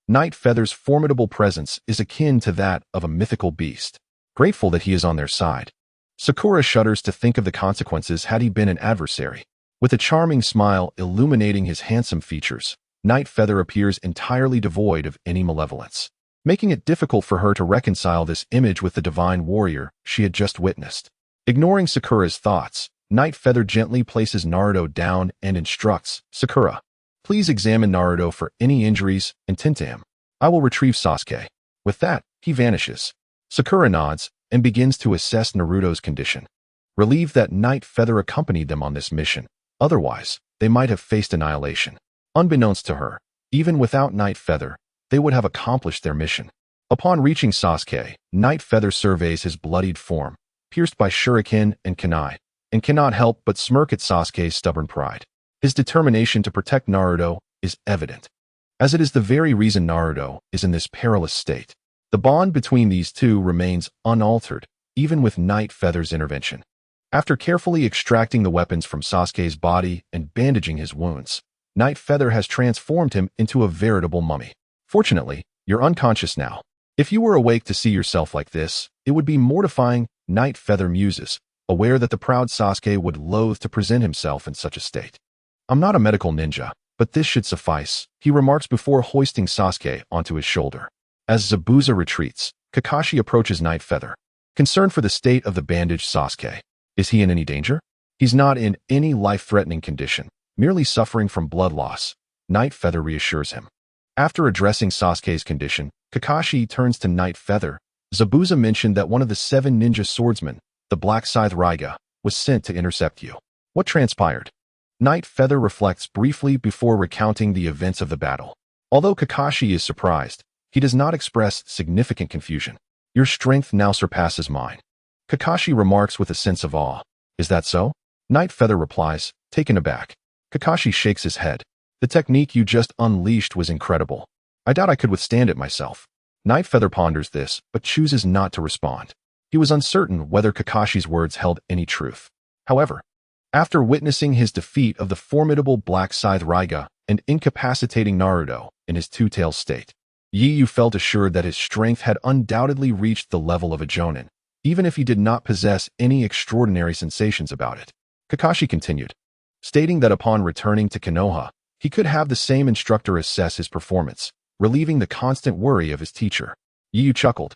Night Feather's formidable presence is akin to that of a mythical beast. Grateful that he is on their side, Sakura shudders to think of the consequences had he been an adversary. With a charming smile illuminating his handsome features, Night Feather appears entirely devoid of any malevolence, making it difficult for her to reconcile this image with the divine warrior she had just witnessed. Ignoring Sakura's thoughts, Night Feather gently places Naruto down and instructs, "Sakura, please examine Naruto for any injuries and tend to him. I will retrieve Sasuke." With that, he vanishes. Sakura nods and begins to assess Naruto's condition, relieved that Night Feather accompanied them on this mission. Otherwise, they might have faced annihilation. Unbeknownst to her, even without Night Feather, they would have accomplished their mission. Upon reaching Sasuke, Night Feather surveys his bloodied form, pierced by shuriken and kunai, and cannot help but smirk at Sasuke's stubborn pride. His determination to protect Naruto is evident, as it is the very reason Naruto is in this perilous state. The bond between these two remains unaltered, even with Night Feather's intervention. After carefully extracting the weapons from Sasuke's body and bandaging his wounds, Night Feather has transformed him into a veritable mummy. Fortunately, you're unconscious now. If you were awake to see yourself like this, it would be mortifying, Night Feather muses, aware that the proud Sasuke would loathe to present himself in such a state. I'm not a medical ninja, but this should suffice, he remarks before hoisting Sasuke onto his shoulder. As Zabuza retreats, Kakashi approaches Night Feather, concerned for the state of the bandaged Sasuke. Is he in any danger? He's not in any life-threatening condition, merely suffering from blood loss, Night Feather reassures him. After addressing Sasuke's condition, Kakashi turns to Night Feather. Zabuza mentioned that one of the 7 ninja swordsmen, the Black Scythe Raiga, was sent to intercept you. What transpired? Night Feather reflects briefly before recounting the events of the battle. Although Kakashi is surprised, he does not express significant confusion. Your strength now surpasses mine. Kakashi remarks with a sense of awe. Is that so? Night Feather replies, taken aback. Kakashi shakes his head. The technique you just unleashed was incredible. I doubt I could withstand it myself. Night Feather ponders this, but chooses not to respond. He was uncertain whether Kakashi's words held any truth. However, after witnessing his defeat of the formidable Black Scythe Raiga and incapacitating Naruto in his two-tailed state, Yu felt assured that his strength had undoubtedly reached the level of a jonin, even if he did not possess any extraordinary sensations about it. Kakashi continued, stating that upon returning to Konoha, he could have the same instructor assess his performance, relieving the constant worry of his teacher. Yu chuckled,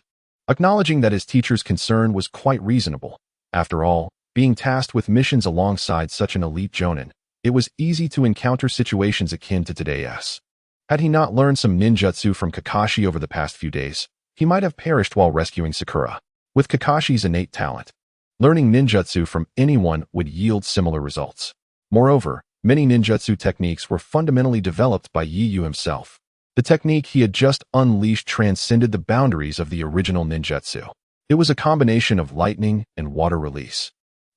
acknowledging that his teacher's concern was quite reasonable. After all, being tasked with missions alongside such an elite jonin, it was easy to encounter situations akin to today's. Had he not learned some ninjutsu from Kakashi over the past few days, he might have perished while rescuing Sakura. With Kakashi's innate talent, learning ninjutsu from anyone would yield similar results. Moreover, many ninjutsu techniques were fundamentally developed by Yu himself. The technique he had just unleashed transcended the boundaries of the original ninjutsu. It was a combination of lightning and water release,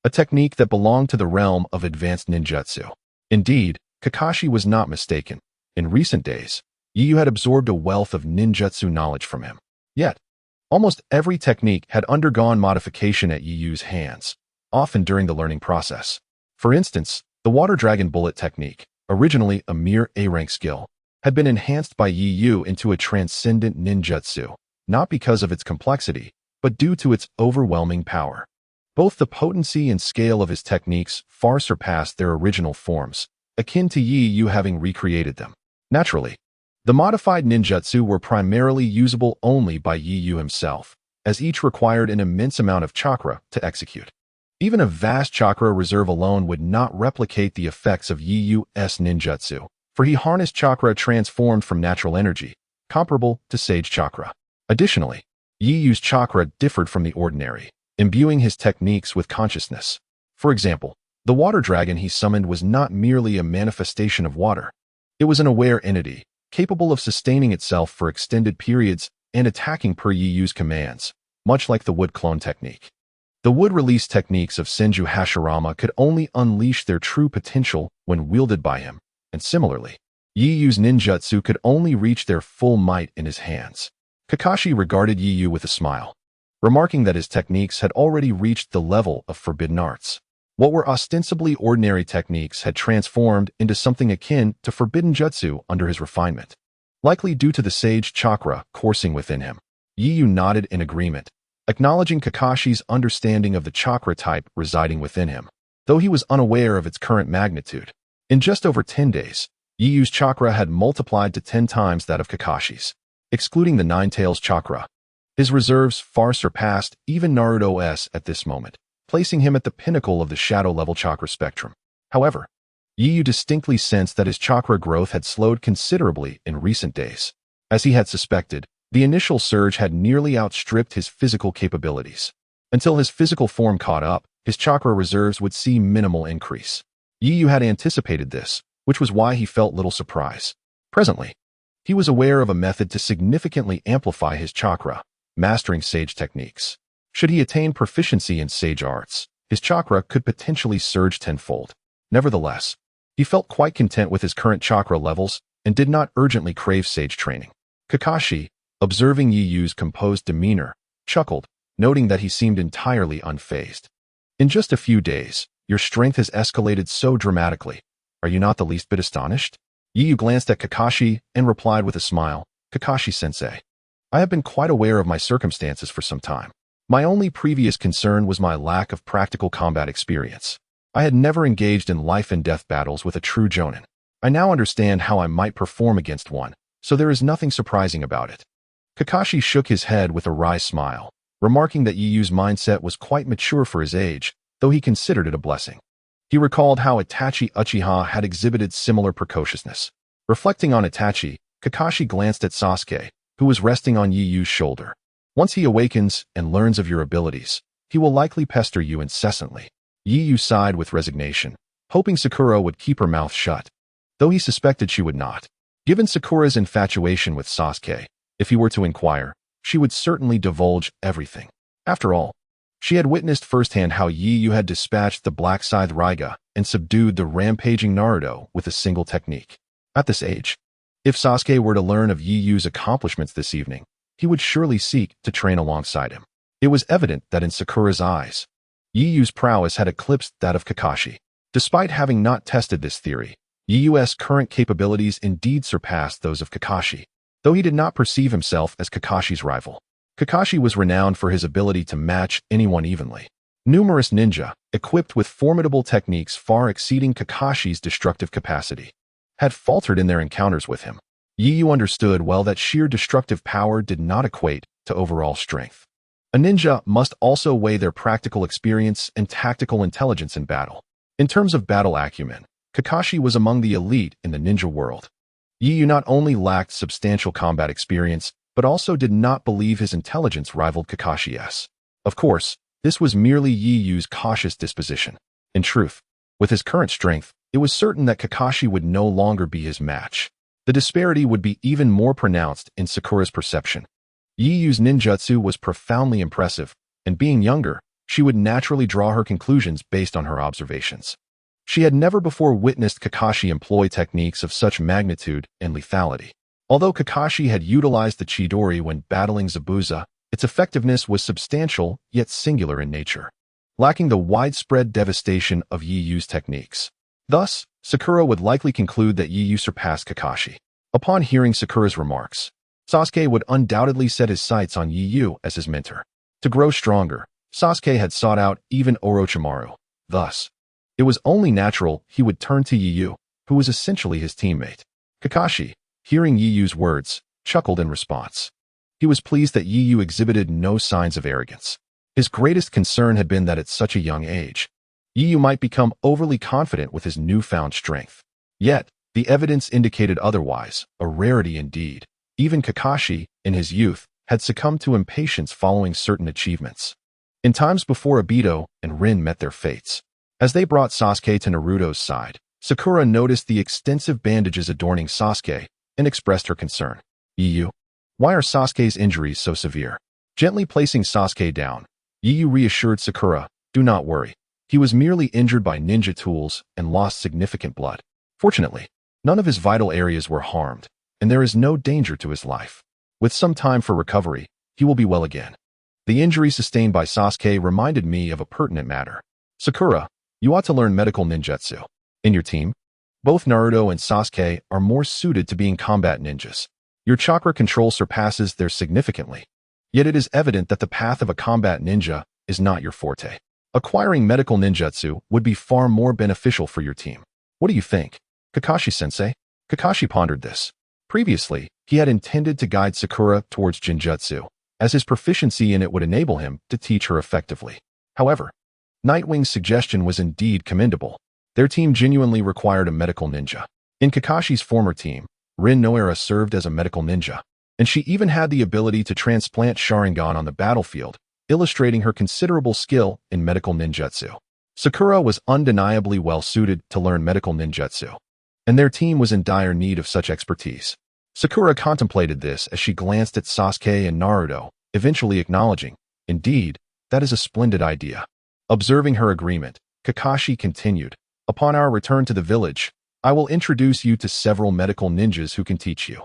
a technique that belonged to the realm of advanced ninjutsu. Indeed, Kakashi was not mistaken. In recent days, Yu had absorbed a wealth of ninjutsu knowledge from him. Yet, almost every technique had undergone modification at Yu's hands, often during the learning process. For instance, the Water Dragon Bullet technique, originally a mere A-rank skill, had been enhanced by Yu into a transcendent ninjutsu, not because of its complexity, but due to its overwhelming power. Both the potency and scale of his techniques far surpassed their original forms, akin to Yu having recreated them. Naturally, the modified ninjutsu were primarily usable only by Yu himself, as each required an immense amount of chakra to execute. Even a vast chakra reserve alone would not replicate the effects of Yu's ninjutsu, for he harnessed chakra transformed from natural energy, comparable to sage chakra. Additionally, Yu's chakra differed from the ordinary, imbuing his techniques with consciousness. For example, the water dragon he summoned was not merely a manifestation of water. It was an aware entity, capable of sustaining itself for extended periods and attacking per Yu's commands, much like the wood clone technique. The wood release techniques of Senju Hashirama could only unleash their true potential when wielded by him, and similarly, Yu's ninjutsu could only reach their full might in his hands. Kakashi regarded Yu with a smile, remarking that his techniques had already reached the level of forbidden arts. What were ostensibly ordinary techniques had transformed into something akin to forbidden jutsu under his refinement. Likely due to the sage chakra coursing within him, Yu nodded in agreement, acknowledging Kakashi's understanding of the chakra type residing within him, though he was unaware of its current magnitude. In just over 10 days, Yu's chakra had multiplied to 10 times that of Kakashi's. Excluding the Nine Tails chakra, his reserves far surpassed even Naruto's at this moment, placing him at the pinnacle of the shadow-level chakra spectrum. However, Yu distinctly sensed that his chakra growth had slowed considerably in recent days. As he had suspected, the initial surge had nearly outstripped his physical capabilities. Until his physical form caught up, his chakra reserves would see minimal increase. Yu had anticipated this, which was why he felt little surprise. Presently, he was aware of a method to significantly amplify his chakra, mastering sage techniques. Should he attain proficiency in sage arts, his chakra could potentially surge tenfold. Nevertheless, he felt quite content with his current chakra levels and did not urgently crave sage training. Kakashi, observing Yu's composed demeanor, chuckled, noting that he seemed entirely unfazed. In just a few days, your strength has escalated so dramatically. Are you not the least bit astonished? Yu glanced at Kakashi and replied with a smile, Kakashi-sensei. I have been quite aware of my circumstances for some time. My only previous concern was my lack of practical combat experience. I had never engaged in life-and-death battles with a true jonin. I now understand how I might perform against one, so there is nothing surprising about it. Kakashi shook his head with a wry smile, remarking that Yiyu's mindset was quite mature for his age, though he considered it a blessing. He recalled how Itachi Uchiha had exhibited similar precociousness. Reflecting on Itachi, Kakashi glanced at Sasuke, who was resting on Yiyu's shoulder. Once he awakens and learns of your abilities, he will likely pester you incessantly. Yiyu sighed with resignation, hoping Sakura would keep her mouth shut, though he suspected she would not. Given Sakura's infatuation with Sasuke, if he were to inquire, she would certainly divulge everything. After all, she had witnessed firsthand how Yiyu had dispatched the Black Scythe Raiga and subdued the rampaging Naruto with a single technique. At this age, if Sasuke were to learn of Yiyu's accomplishments this evening, he would surely seek to train alongside him. It was evident that in Sakura's eyes, Yiyu's prowess had eclipsed that of Kakashi. Despite having not tested this theory, Yiyu's current capabilities indeed surpassed those of Kakashi, though he did not perceive himself as Kakashi's rival. Kakashi was renowned for his ability to match anyone evenly. Numerous ninja, equipped with formidable techniques far exceeding Kakashi's destructive capacity, had faltered in their encounters with him. Yiyu understood well that sheer destructive power did not equate to overall strength. A ninja must also weigh their practical experience and tactical intelligence in battle. In terms of battle acumen, Kakashi was among the elite in the ninja world. Yiyu not only lacked substantial combat experience, but also did not believe his intelligence rivaled Kakashi's. Of course, this was merely Yiyu's cautious disposition. In truth, with his current strength, it was certain that Kakashi would no longer be his match. The disparity would be even more pronounced in Sakura's perception. Yiyu's ninjutsu was profoundly impressive, and being younger, she would naturally draw her conclusions based on her observations. She had never before witnessed Kakashi employ techniques of such magnitude and lethality. Although Kakashi had utilized the Chidori when battling Zabuza, its effectiveness was substantial yet singular in nature, lacking the widespread devastation of Yiyu's techniques. Thus, Sakura would likely conclude that Yiyu surpassed Kakashi. Upon hearing Sakura's remarks, Sasuke would undoubtedly set his sights on Yiyu as his mentor. To grow stronger, Sasuke had sought out even Orochimaru. Thus, it was only natural he would turn to Yiyu, who was essentially his teammate. Kakashi, hearing Yiyu's words, chuckled in response. He was pleased that Yiyu exhibited no signs of arrogance. His greatest concern had been that at such a young age, Yiyu might become overly confident with his newfound strength. Yet, the evidence indicated otherwise, a rarity indeed. Even Kakashi, in his youth, had succumbed to impatience following certain achievements. In times before Obito and Rin met their fates, as they brought Sasuke to Naruto's side, Sakura noticed the extensive bandages adorning Sasuke and expressed her concern. Yiyu, why are Sasuke's injuries so severe? Gently placing Sasuke down, Yiyu reassured Sakura, do not worry. He was merely injured by ninja tools and lost significant blood. Fortunately, none of his vital areas were harmed, and there is no danger to his life. With some time for recovery, he will be well again. The injury sustained by Sasuke reminded me of a pertinent matter. Sakura, you ought to learn medical ninjutsu. In your team, both Naruto and Sasuke are more suited to being combat ninjas. Your chakra control surpasses theirs significantly. Yet it is evident that the path of a combat ninja is not your forte. Acquiring medical ninjutsu would be far more beneficial for your team. What do you think, Kakashi-sensei? Kakashi pondered this. Previously, he had intended to guide Sakura towards Jinjutsu, as his proficiency in it would enable him to teach her effectively. However, Nightwing's suggestion was indeed commendable. Their team genuinely required a medical ninja. In Kakashi's former team, Rin Noara served as a medical ninja, and she even had the ability to transplant Sharingan on the battlefield, illustrating her considerable skill in medical ninjutsu. Sakura was undeniably well suited to learn medical ninjutsu, and their team was in dire need of such expertise. Sakura contemplated this as she glanced at Sasuke and Naruto, eventually acknowledging, indeed, that is a splendid idea. Observing her agreement, Kakashi continued, upon our return to the village, I will introduce you to several medical ninjas who can teach you.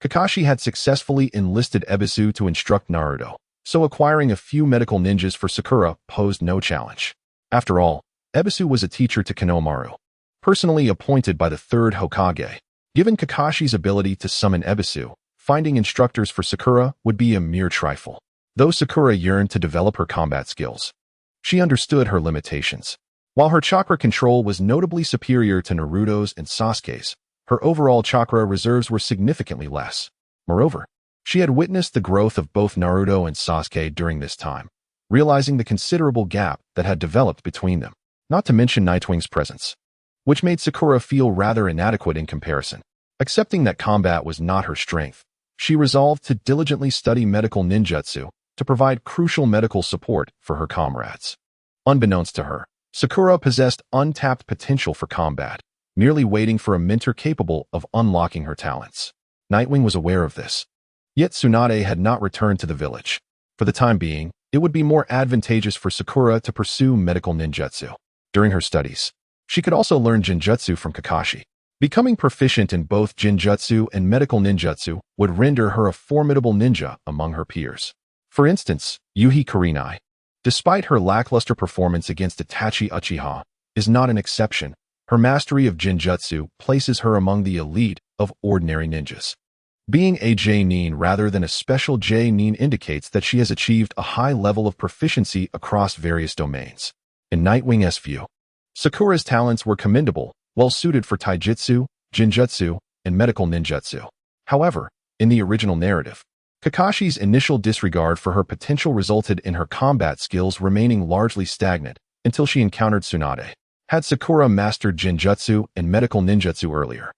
Kakashi had successfully enlisted Ebisu to instruct Naruto, so acquiring a few medical ninjas for Sakura posed no challenge. After all, Ebisu was a teacher to Konohamaru, personally appointed by the third Hokage. Given Kakashi's ability to summon Ebisu, finding instructors for Sakura would be a mere trifle. Though Sakura yearned to develop her combat skills, she understood her limitations. While her chakra control was notably superior to Naruto's and Sasuke's, her overall chakra reserves were significantly less. Moreover, she had witnessed the growth of both Naruto and Sasuke during this time, realizing the considerable gap that had developed between them, not to mention Nightwing's presence, which made Sakura feel rather inadequate in comparison. Accepting that combat was not her strength, she resolved to diligently study medical ninjutsu to provide crucial medical support for her comrades. Unbeknownst to her, Sakura possessed untapped potential for combat, merely waiting for a mentor capable of unlocking her talents. Nightwing was aware of this. Yet Tsunade had not returned to the village. For the time being, it would be more advantageous for Sakura to pursue medical ninjutsu. During her studies, she could also learn Jinjutsu from Kakashi. Becoming proficient in both Jinjutsu and medical ninjutsu would render her a formidable ninja among her peers. For instance, Yuhi Kurenai, despite her lackluster performance against Itachi Uchiha, is not an exception. Her mastery of Jinjutsu places her among the elite of ordinary ninjas. Being a J-nin rather than a special J-nin indicates that she has achieved a high level of proficiency across various domains. In Nightwing's view, Sakura's talents were commendable, well suited for taijutsu, Jinjutsu, and medical ninjutsu. However, in the original narrative, Kakashi's initial disregard for her potential resulted in her combat skills remaining largely stagnant until she encountered Tsunade. Had Sakura mastered Jinjutsu and medical ninjutsu earlier,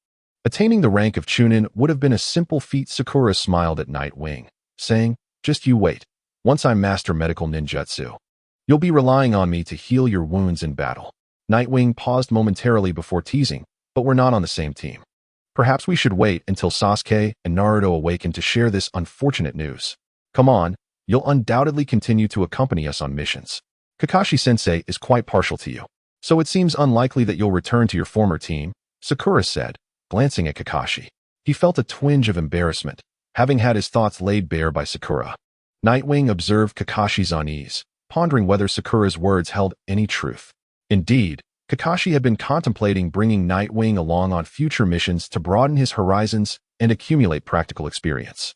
attaining the rank of Chunin would have been a simple feat. Sakura smiled at Nightwing, saying, "Just you wait. Once I master medical ninjutsu, you'll be relying on me to heal your wounds in battle." Nightwing paused momentarily before teasing, "But we're not on the same team. Perhaps we should wait until Sasuke and Naruto awaken to share this unfortunate news. Come on, you'll undoubtedly continue to accompany us on missions. Kakashi-sensei is quite partial to you, so it seems unlikely that you'll return to your former team," Sakura said, glancing at Kakashi. He felt a twinge of embarrassment, having had his thoughts laid bare by Sakura. Nightwing observed Kakashi's unease, pondering whether Sakura's words held any truth. Indeed, Kakashi had been contemplating bringing Nightwing along on future missions to broaden his horizons and accumulate practical experience.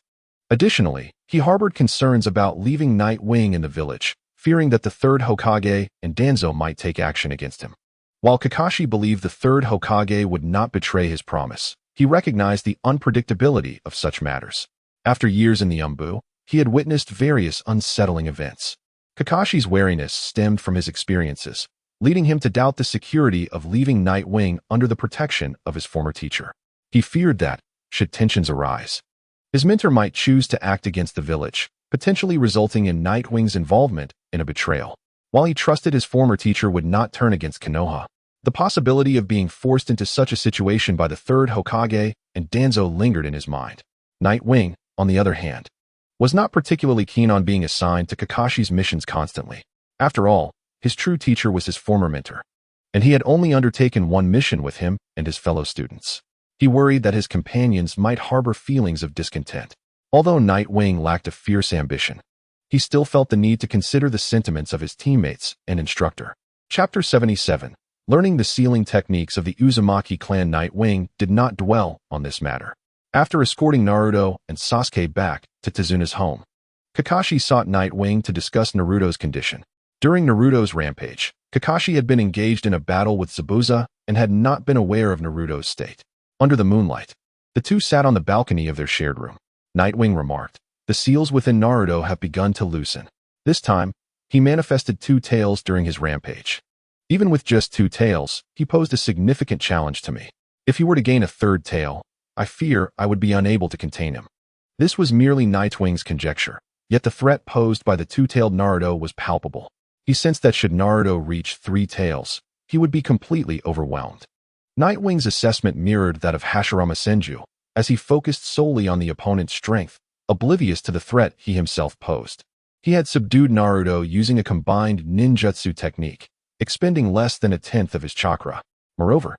Additionally, he harbored concerns about leaving Nightwing in the village, fearing that the third Hokage and Danzo might take action against him. While Kakashi believed the third Hokage would not betray his promise, he recognized the unpredictability of such matters. After years in the Umbu, he had witnessed various unsettling events. Kakashi's wariness stemmed from his experiences, leading him to doubt the security of leaving Nightwing under the protection of his former teacher. He feared that, should tensions arise, his mentor might choose to act against the village, potentially resulting in Nightwing's involvement in a betrayal. While he trusted his former teacher would not turn against Konoha, the possibility of being forced into such a situation by the third Hokage and Danzo lingered in his mind. Nightwing, on the other hand, was not particularly keen on being assigned to Kakashi's missions constantly. After all, his true teacher was his former mentor, and he had only undertaken one mission with him and his fellow students. He worried that his companions might harbor feelings of discontent. Although Nightwing lacked a fierce ambition, he still felt the need to consider the sentiments of his teammates and instructor. Chapter 77. Learning the sealing techniques of the Uzumaki clan. Nightwing did not dwell on this matter. After escorting Naruto and Sasuke back to Tezuna's home, Kakashi sought Nightwing to discuss Naruto's condition. During Naruto's rampage, Kakashi had been engaged in a battle with Zabuza and had not been aware of Naruto's state. Under the moonlight, the two sat on the balcony of their shared room. Nightwing remarked, "The seals within Naruto have begun to loosen." This time, he manifested 2 tails during his rampage. Even with just 2 tails, he posed a significant challenge to me. If he were to gain a 3rd tail, I fear I would be unable to contain him. This was merely Nightwing's conjecture, yet the threat posed by the 2-tailed Naruto was palpable. He sensed that should Naruto reach 3 tails, he would be completely overwhelmed. Nightwing's assessment mirrored that of Hashirama Senju, as he focused solely on the opponent's strength, oblivious to the threat he himself posed. He had subdued Naruto using a combined ninjutsu technique, expending less than 1/10 of his chakra. Moreover,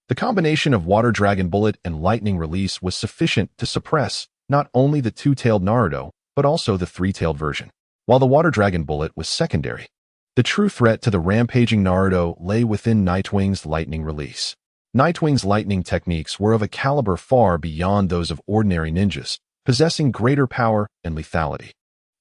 the combination of Water Dragon Bullet and Lightning Release was sufficient to suppress not only the 2-tailed Naruto, but also the 3-tailed version. While the Water Dragon Bullet was secondary, the true threat to the rampaging Naruto lay within Nightwing's Lightning Release. Nightwing's lightning techniques were of a caliber far beyond those of ordinary ninjas, possessing greater power and lethality.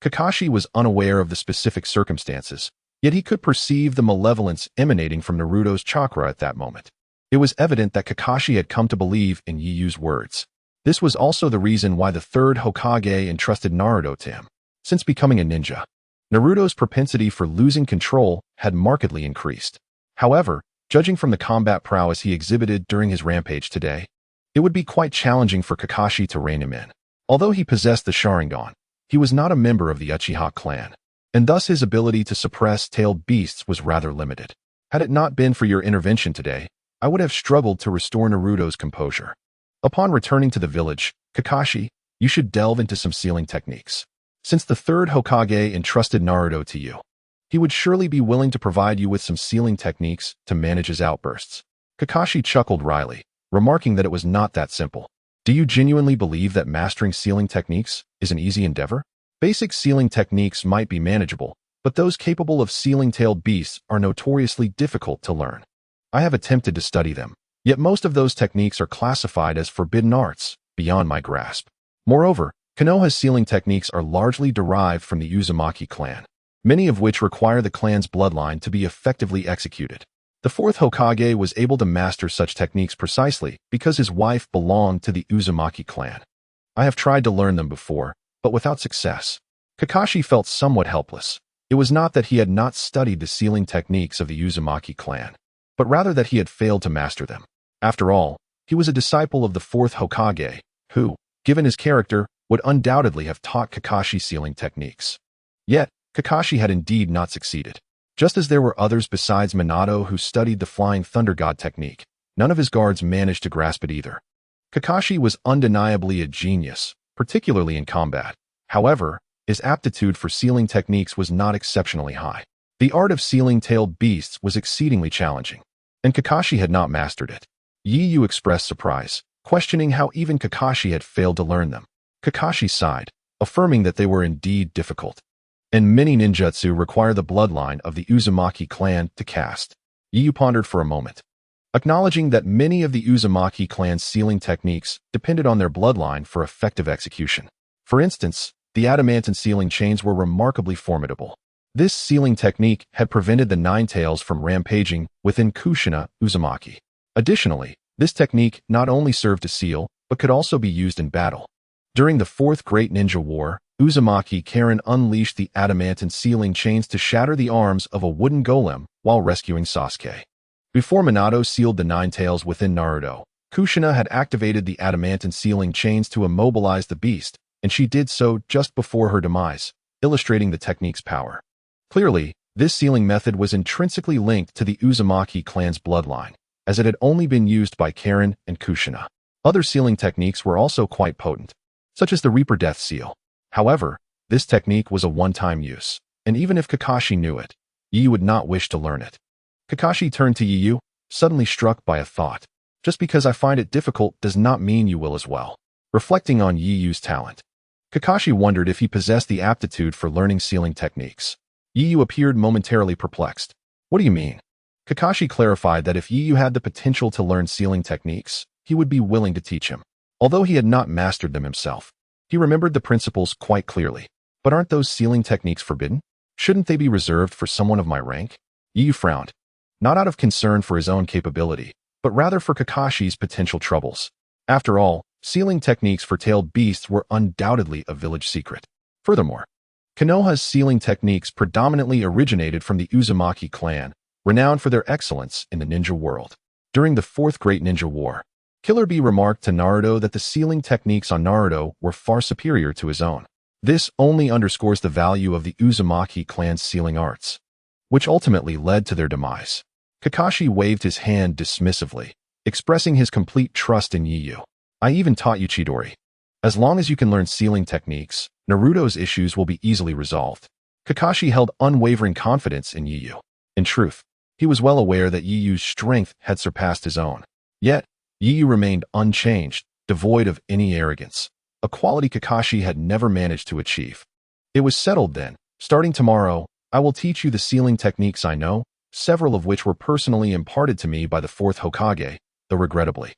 Kakashi was unaware of the specific circumstances, yet he could perceive the malevolence emanating from Naruto's chakra at that moment. It was evident that Kakashi had come to believe in Iyu's words. This was also the reason why the third Hokage entrusted Naruto to him. Since becoming a ninja, Naruto's propensity for losing control had markedly increased. However, judging from the combat prowess he exhibited during his rampage today, it would be quite challenging for Kakashi to rein him in. Although he possessed the Sharingan, he was not a member of the Uchiha clan, and thus his ability to suppress tailed beasts was rather limited. Had it not been for your intervention today, I would have struggled to restore Naruto's composure. Upon returning to the village, Kakashi, you should delve into some sealing techniques. Since the third Hokage entrusted Naruto to you, he would surely be willing to provide you with some sealing techniques to manage his outbursts. Kakashi chuckled wryly, remarking that it was not that simple. Do you genuinely believe that mastering sealing techniques is an easy endeavor? Basic sealing techniques might be manageable, but those capable of sealing tailed beasts are notoriously difficult to learn. I have attempted to study them, yet most of those techniques are classified as forbidden arts, beyond my grasp. Moreover, Konoha's sealing techniques are largely derived from the Uzumaki clan, many of which require the clan's bloodline to be effectively executed. The fourth Hokage was able to master such techniques precisely because his wife belonged to the Uzumaki clan. I have tried to learn them before, but without success. Kakashi felt somewhat helpless. It was not that he had not studied the sealing techniques of the Uzumaki clan, but rather that he had failed to master them. After all, he was a disciple of the fourth Hokage, who, given his character, would undoubtedly have taught Kakashi sealing techniques. Yet, Kakashi had indeed not succeeded. Just as there were others besides Minato who studied the Flying Thunder God technique, none of his guards managed to grasp it either. Kakashi was undeniably a genius, particularly in combat. However, his aptitude for sealing techniques was not exceptionally high. The art of sealing tailed beasts was exceedingly challenging, and Kakashi had not mastered it. Yu expressed surprise, questioning how even Kakashi had failed to learn them. Kakashi sighed, affirming that they were indeed difficult. And many ninjutsu require the bloodline of the Uzumaki clan to cast. Yu pondered for a moment, acknowledging that many of the Uzumaki clan's sealing techniques depended on their bloodline for effective execution. For instance, the adamant and sealing chains were remarkably formidable. This sealing technique had prevented the Nine Tails from rampaging within Kushina Uzumaki. Additionally, this technique not only served to seal, but could also be used in battle. During the Fourth Great Ninja War, Uzumaki Karen unleashed the adamant sealing chains to shatter the arms of a wooden golem while rescuing Sasuke. Before Minato sealed the Nine Tails within Naruto, Kushina had activated the adamant sealing chains to immobilize the beast, and she did so just before her demise, illustrating the technique's power. Clearly, this sealing method was intrinsically linked to the Uzumaki clan's bloodline, as it had only been used by Karen and Kushina. Other sealing techniques were also quite potent, such as the Reaper Death Seal. However, this technique was a one-time use, and even if Kakashi knew it, Yu would not wish to learn it. Kakashi turned to Yu, suddenly struck by a thought. Just because I find it difficult does not mean you will as well. Reflecting on Yu's talent, Kakashi wondered if he possessed the aptitude for learning sealing techniques. Yu appeared momentarily perplexed. What do you mean? Kakashi clarified that if Yu had the potential to learn sealing techniques, he would be willing to teach him. Although he had not mastered them himself, he remembered the principles quite clearly. But aren't those sealing techniques forbidden? Shouldn't they be reserved for someone of my rank? Yu frowned, not out of concern for his own capability, but rather for Kakashi's potential troubles. After all, sealing techniques for tailed beasts were undoubtedly a village secret. Furthermore, Konoha's sealing techniques predominantly originated from the Uzumaki clan, renowned for their excellence in the ninja world. During the Fourth Great Ninja War, Killer Bee remarked to Naruto that the sealing techniques on Naruto were far superior to his own. This only underscores the value of the Uzumaki clan's sealing arts, which ultimately led to their demise. Kakashi waved his hand dismissively, expressing his complete trust in Yu. I even taught you Chidori. As long as you can learn sealing techniques, Naruto's issues will be easily resolved. Kakashi held unwavering confidence in Yu. In truth, he was well aware that Yu's strength had surpassed his own. Yet, Yu remained unchanged, devoid of any arrogance, a quality Kakashi had never managed to achieve. It was settled then. Starting tomorrow, I will teach you the sealing techniques I know, several of which were personally imparted to me by the fourth Hokage, though regrettably,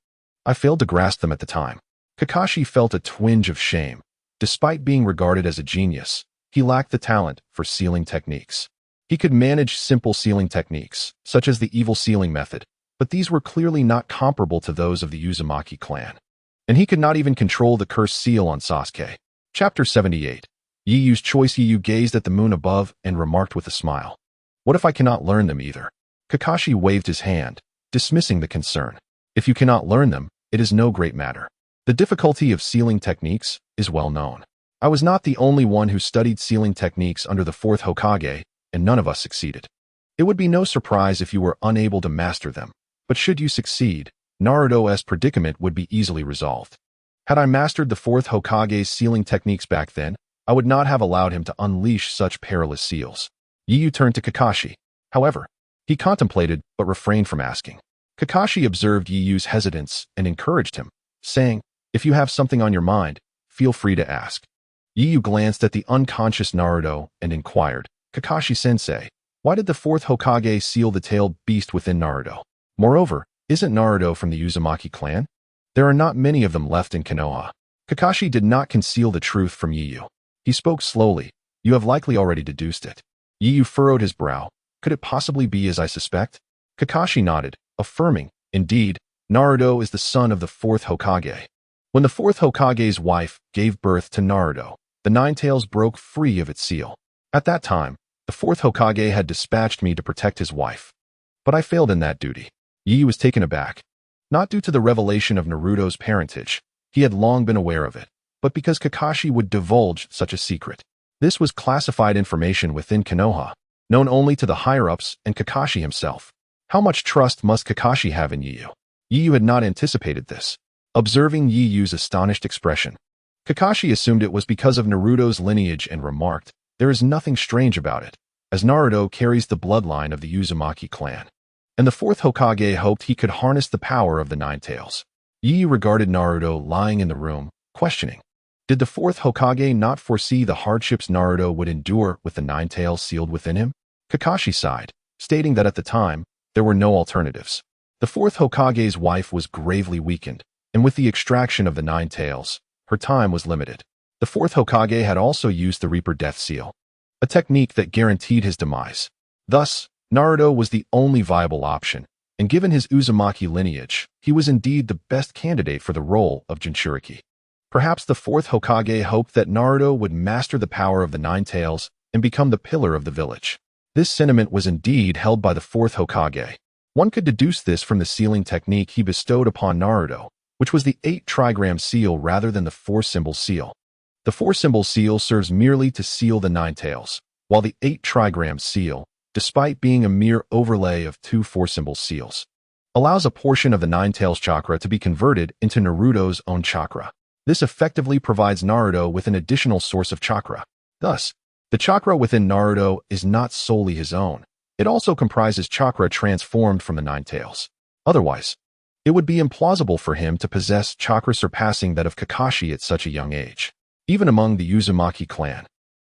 I failed to grasp them at the time. Kakashi felt a twinge of shame, Despite being regarded as a genius, he lacked the talent for sealing techniques. He could manage simple sealing techniques, such as the evil sealing method, but these were clearly not comparable to those of the Uzumaki clan. And he could not even control the cursed seal on Sasuke. Chapter 78. Yiyu's choice. Yiyu gazed at the moon above and remarked with a smile. What if I cannot learn them either? Kakashi waved his hand, dismissing the concern. If you cannot learn them, it is no great matter. The difficulty of sealing techniques is well known. I was not the only one who studied sealing techniques under the fourth Hokage, and none of us succeeded. It would be no surprise if you were unable to master them, but should you succeed, Naruto's predicament would be easily resolved. Had I mastered the fourth Hokage's sealing techniques back then, I would not have allowed him to unleash such perilous seals. Yiyu turned to Kakashi. However, he contemplated but refrained from asking. Kakashi observed Yiyu's hesitance and encouraged him, saying, if you have something on your mind, feel free to ask. Yiyu glanced at the unconscious Naruto and inquired, Kakashi-sensei, why did the fourth Hokage seal the tailed beast within Naruto? Moreover, isn't Naruto from the Uzumaki clan? There are not many of them left in Konoha. Kakashi did not conceal the truth from Yiyu. He spoke slowly. You have likely already deduced it. Yiyu furrowed his brow. Could it possibly be as I suspect? Kakashi nodded, affirming, indeed, Naruto is the son of the fourth Hokage. When the fourth Hokage's wife gave birth to Naruto, the Nine Tails broke free of its seal. At that time, the fourth Hokage had dispatched me to protect his wife. But I failed in that duty. Yiyu was taken aback. Not due to the revelation of Naruto's parentage, he had long been aware of it, but because Kakashi would divulge such a secret. This was classified information within Konoha, known only to the higher-ups and Kakashi himself. How much trust must Kakashi have in Yiyu? Yiyu had not anticipated this. Observing Yiyu's astonished expression, Kakashi assumed it was because of Naruto's lineage and remarked, there is nothing strange about it, as Naruto carries the bloodline of the Uzumaki clan. And the fourth Hokage hoped he could harness the power of the Nine Tails. Yiyu regarded Naruto lying in the room, questioning. Did the fourth Hokage not foresee the hardships Naruto would endure with the Nine Tails sealed within him? Kakashi sighed, stating that at the time, there were no alternatives. The fourth Hokage's wife was gravely weakened, and with the extraction of the Nine Tails, her time was limited. The fourth Hokage had also used the Reaper Death Seal, a technique that guaranteed his demise. Thus, Naruto was the only viable option, and given his Uzumaki lineage, he was indeed the best candidate for the role of Jinchuriki. Perhaps the fourth Hokage hoped that Naruto would master the power of the Nine Tails and become the pillar of the village. This sentiment was indeed held by the fourth Hokage. One could deduce this from the sealing technique he bestowed upon Naruto, which was the 8-trigram seal rather than the 4-symbol seal. The 4-symbol seal serves merely to seal the Nine Tails, while the 8-trigram seal, despite being a mere overlay of 2 4-symbol seals, allows a portion of the Nine Tails chakra to be converted into Naruto's own chakra. This effectively provides Naruto with an additional source of chakra. Thus, the chakra within Naruto is not solely his own. It also comprises chakra transformed from the Nine Tails. Otherwise, it would be implausible for him to possess chakra surpassing that of Kakashi at such a young age. Even among the Uzumaki clan,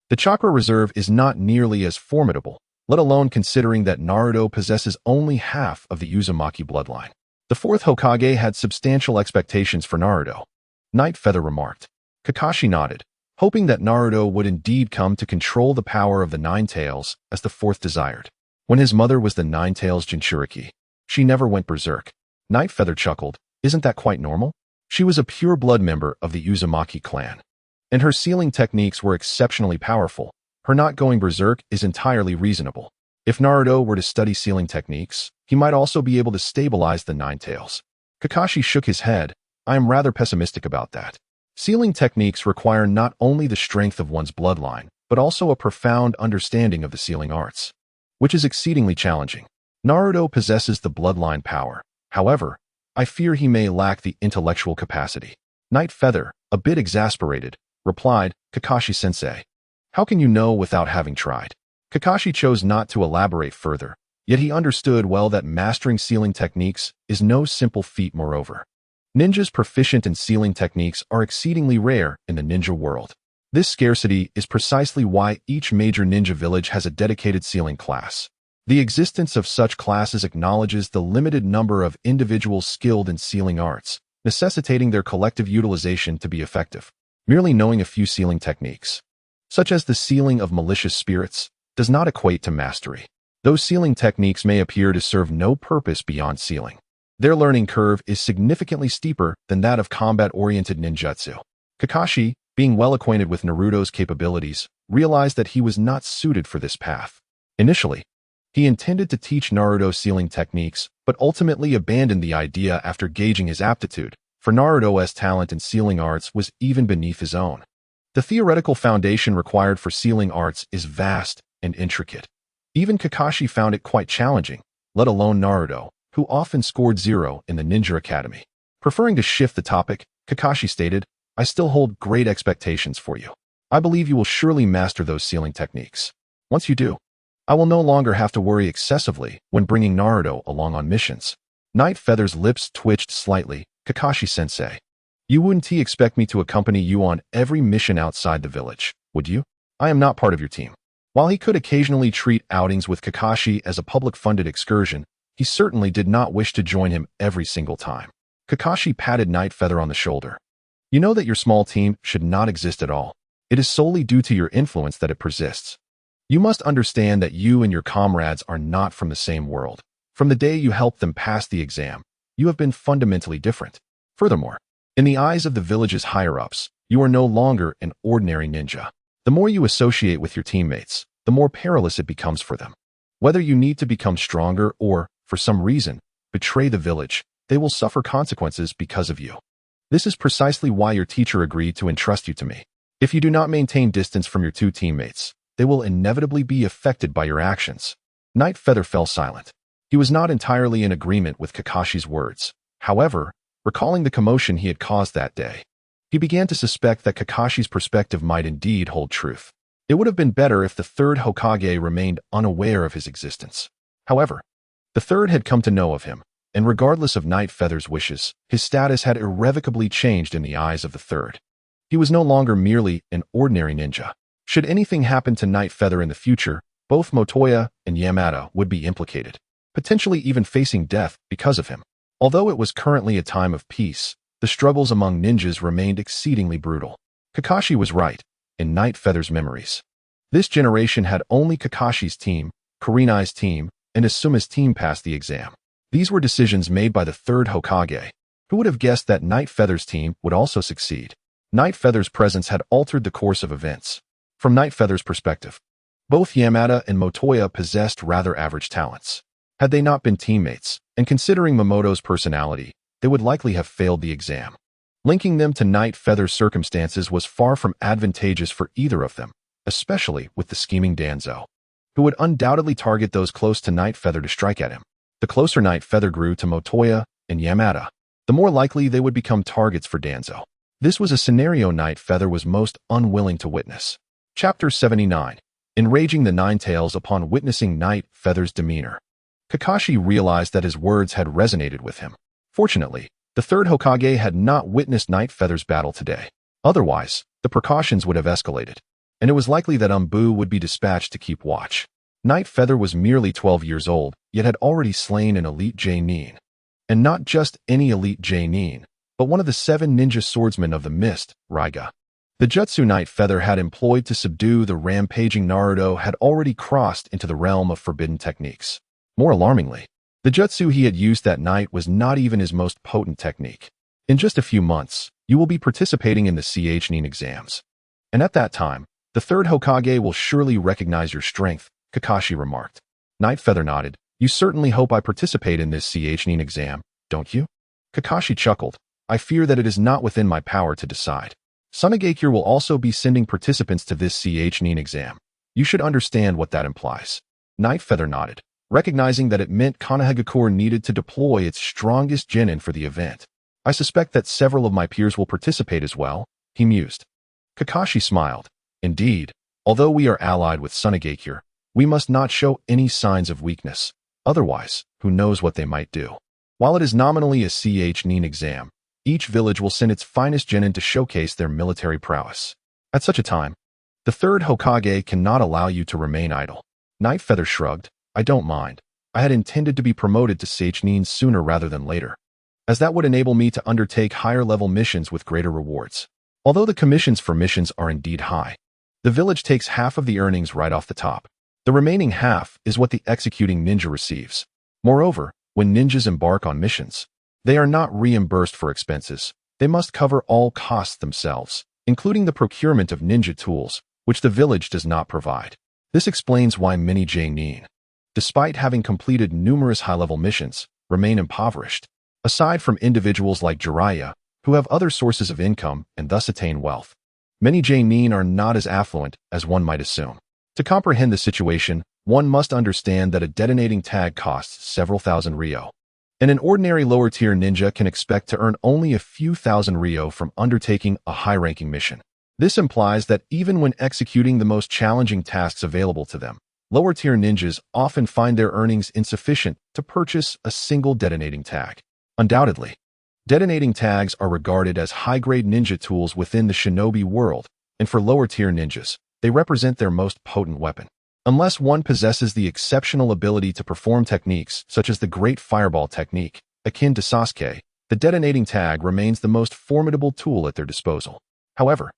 the chakra reserve is not nearly as formidable, let alone considering that Naruto possesses only half of the Uzumaki bloodline. The fourth Hokage had substantial expectations for Naruto. Night Feather remarked. Kakashi nodded, hoping that Naruto would indeed come to control the power of the Nine Tails as the fourth desired. When his mother was the Nine Tails Jinchuriki, she never went berserk. Night Feather chuckled, isn't that quite normal? She was a pure blood member of the Uzumaki clan, and her sealing techniques were exceptionally powerful. Her not going berserk is entirely reasonable. If Naruto were to study sealing techniques, he might also be able to stabilize the Nine Tails. Kakashi shook his head. I am rather pessimistic about that. Sealing techniques require not only the strength of one's bloodline, but also a profound understanding of the sealing arts, which is exceedingly challenging. Naruto possesses the bloodline power. However, I fear he may lack the intellectual capacity. Night Feather, a bit exasperated, replied, Kakashi-sensei, how can you know without having tried? Kakashi chose not to elaborate further, yet he understood well that mastering sealing techniques is no simple feat. Moreover, ninjas proficient in sealing techniques are exceedingly rare in the ninja world. This scarcity is precisely why each major ninja village has a dedicated sealing class. The existence of such classes acknowledges the limited number of individuals skilled in sealing arts, necessitating their collective utilization to be effective. Merely knowing a few sealing techniques, such as the sealing of malicious spirits, does not equate to mastery. Those sealing techniques may appear to serve no purpose beyond sealing. Their learning curve is significantly steeper than that of combat-oriented ninjutsu. Kakashi, being well acquainted with Naruto's capabilities, realized that he was not suited for this path. Initially, he intended to teach Naruto sealing techniques, but ultimately abandoned the idea after gauging his aptitude, for Naruto's talent in sealing arts was even beneath his own. The theoretical foundation required for sealing arts is vast and intricate. Even Kakashi found it quite challenging, let alone Naruto, who often scored 0 in the Ninja Academy. Preferring to shift the topic, Kakashi stated, "I still hold great expectations for you. I believe you will surely master those sealing techniques. Once you do, I will no longer have to worry excessively when bringing Naruto along on missions." Night Feather's lips twitched slightly. "Kakashi-sensei, you wouldn't expect me to accompany you on every mission outside the village, would you? I am not part of your team." While he could occasionally treat outings with Kakashi as a public-funded excursion, he certainly did not wish to join him every single time. Kakashi patted Night Feather on the shoulder. "You know that your small team should not exist at all. It is solely due to your influence that it persists. You must understand that you and your comrades are not from the same world. From the day you helped them pass the exam, you have been fundamentally different. Furthermore, in the eyes of the village's higher-ups, you are no longer an ordinary ninja. The more you associate with your teammates, the more perilous it becomes for them. Whether you need to become stronger or, for some reason, betray the village, they will suffer consequences because of you. This is precisely why your teacher agreed to entrust you to me. If you do not maintain distance from your two teammates, they will inevitably be affected by your actions." Night Feather fell silent. He was not entirely in agreement with Kakashi's words. However, recalling the commotion he had caused that day, he began to suspect that Kakashi's perspective might indeed hold truth. It would have been better if the third Hokage remained unaware of his existence. However, the third had come to know of him, and regardless of Night Feather's wishes, his status had irrevocably changed in the eyes of the third. He was no longer merely an ordinary ninja. Should anything happen to Night Feather in the future, both Motoya and Yamada would be implicated, potentially even facing death because of him. Although it was currently a time of peace, the struggles among ninjas remained exceedingly brutal. Kakashi was right, in Night Feather's memories. This generation had only Kakashi's team, Kurenai's team, and Asuma's team pass the exam. These were decisions made by the third Hokage. Who would have guessed that Night Feather's team would also succeed? Night Feather's presence had altered the course of events. From Night Feather's perspective, both Yamada and Motoya possessed rather average talents. Had they not been teammates, and considering Momoto's personality, they would likely have failed the exam. Linking them to Night Feather's circumstances was far from advantageous for either of them, especially with the scheming Danzo, who would undoubtedly target those close to Night Feather to strike at him. The closer Night Feather grew to Motoya and Yamada, the more likely they would become targets for Danzo. This was a scenario Night Feather was most unwilling to witness. Chapter 79. Enraging the Nine Tails upon witnessing Night Feather's demeanor. Kakashi realized that his words had resonated with him. Fortunately, the third Hokage had not witnessed Night Feather's battle today. Otherwise, the precautions would have escalated, and it was likely that Umbu would be dispatched to keep watch. Night Feather was merely 12 years old, yet had already slain an elite Genin. And not just any elite Genin, but one of the 7 ninja swordsmen of the Mist, Raiga. The jutsu Night Feather had employed to subdue the rampaging Naruto had already crossed into the realm of forbidden techniques. More alarmingly, the jutsu he had used that night was not even his most potent technique. In just a few months, you will be participating in the Nin exams. And at that time, the third Hokage will surely recognize your strength, Kakashi remarked. Night Feather nodded. You certainly hope I participate in this Nin exam, don't you? Kakashi chuckled. I fear that it is not within my power to decide. Tsunagakure will also be sending participants to this Nin exam. You should understand what that implies. Night Feather nodded, recognizing that it meant Konohagakure needed to deploy its strongest genin for the event. I suspect that several of my peers will participate as well, he mused. Kakashi smiled. Indeed, although we are allied with Tsunagakure, we must not show any signs of weakness. Otherwise, who knows what they might do. While it is nominally a Nin exam, each village will send its finest genin to showcase their military prowess. At such a time, the third Hokage cannot allow you to remain idle. Night Feather shrugged. I don't mind. I had intended to be promoted to Nin sooner rather than later, as that would enable me to undertake higher-level missions with greater rewards. Although the commissions for missions are indeed high, the village takes half of the earnings right off the top. The remaining half is what the executing ninja receives. Moreover, when ninjas embark on missions, they are not reimbursed for expenses. They must cover all costs themselves, including the procurement of ninja tools, which the village does not provide. This explains why many Jainin, despite having completed numerous high-level missions, remain impoverished. Aside from individuals like Jiraiya, who have other sources of income and thus attain wealth, many Jainin are not as affluent as one might assume. To comprehend the situation, one must understand that a detonating tag costs several thousand ryo, and an ordinary lower-tier ninja can expect to earn only a few thousand ryo from undertaking a high-ranking mission. This implies that even when executing the most challenging tasks available to them, lower-tier ninjas often find their earnings insufficient to purchase a single detonating tag. Undoubtedly, detonating tags are regarded as high-grade ninja tools within the shinobi world, and for lower-tier ninjas, they represent their most potent weapon. Unless one possesses the exceptional ability to perform techniques such as the Great Fireball technique, akin to Sasuke, the detonating tag remains the most formidable tool at their disposal. However,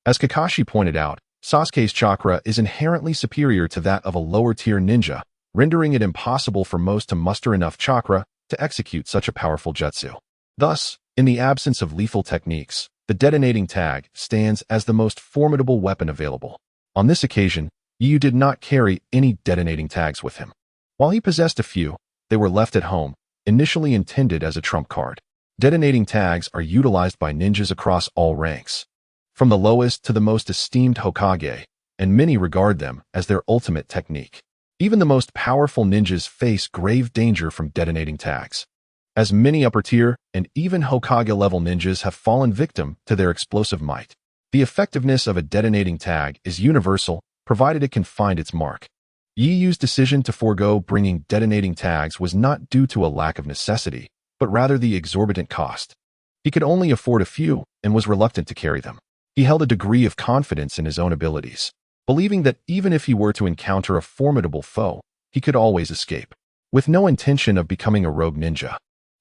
as Kakashi pointed out, Sasuke's chakra is inherently superior to that of a lower-tier ninja, rendering it impossible for most to muster enough chakra to execute such a powerful jutsu. Thus, in the absence of lethal techniques, the detonating tag stands as the most formidable weapon available. On this occasion, Yu did not carry any detonating tags with him. While he possessed a few, they were left at home, initially intended as a trump card. Detonating tags are utilized by ninjas across all ranks, from the lowest to the most esteemed Hokage, and many regard them as their ultimate technique. Even the most powerful ninjas face grave danger from detonating tags, as many upper-tier and even Hokage-level ninjas have fallen victim to their explosive might. The effectiveness of a detonating tag is universal, provided it can find its mark. Yi Yu's decision to forego bringing detonating tags was not due to a lack of necessity, but rather the exorbitant cost. He could only afford a few and was reluctant to carry them. He held a degree of confidence in his own abilities, believing that even if he were to encounter a formidable foe, he could always escape. With no intention of becoming a rogue ninja,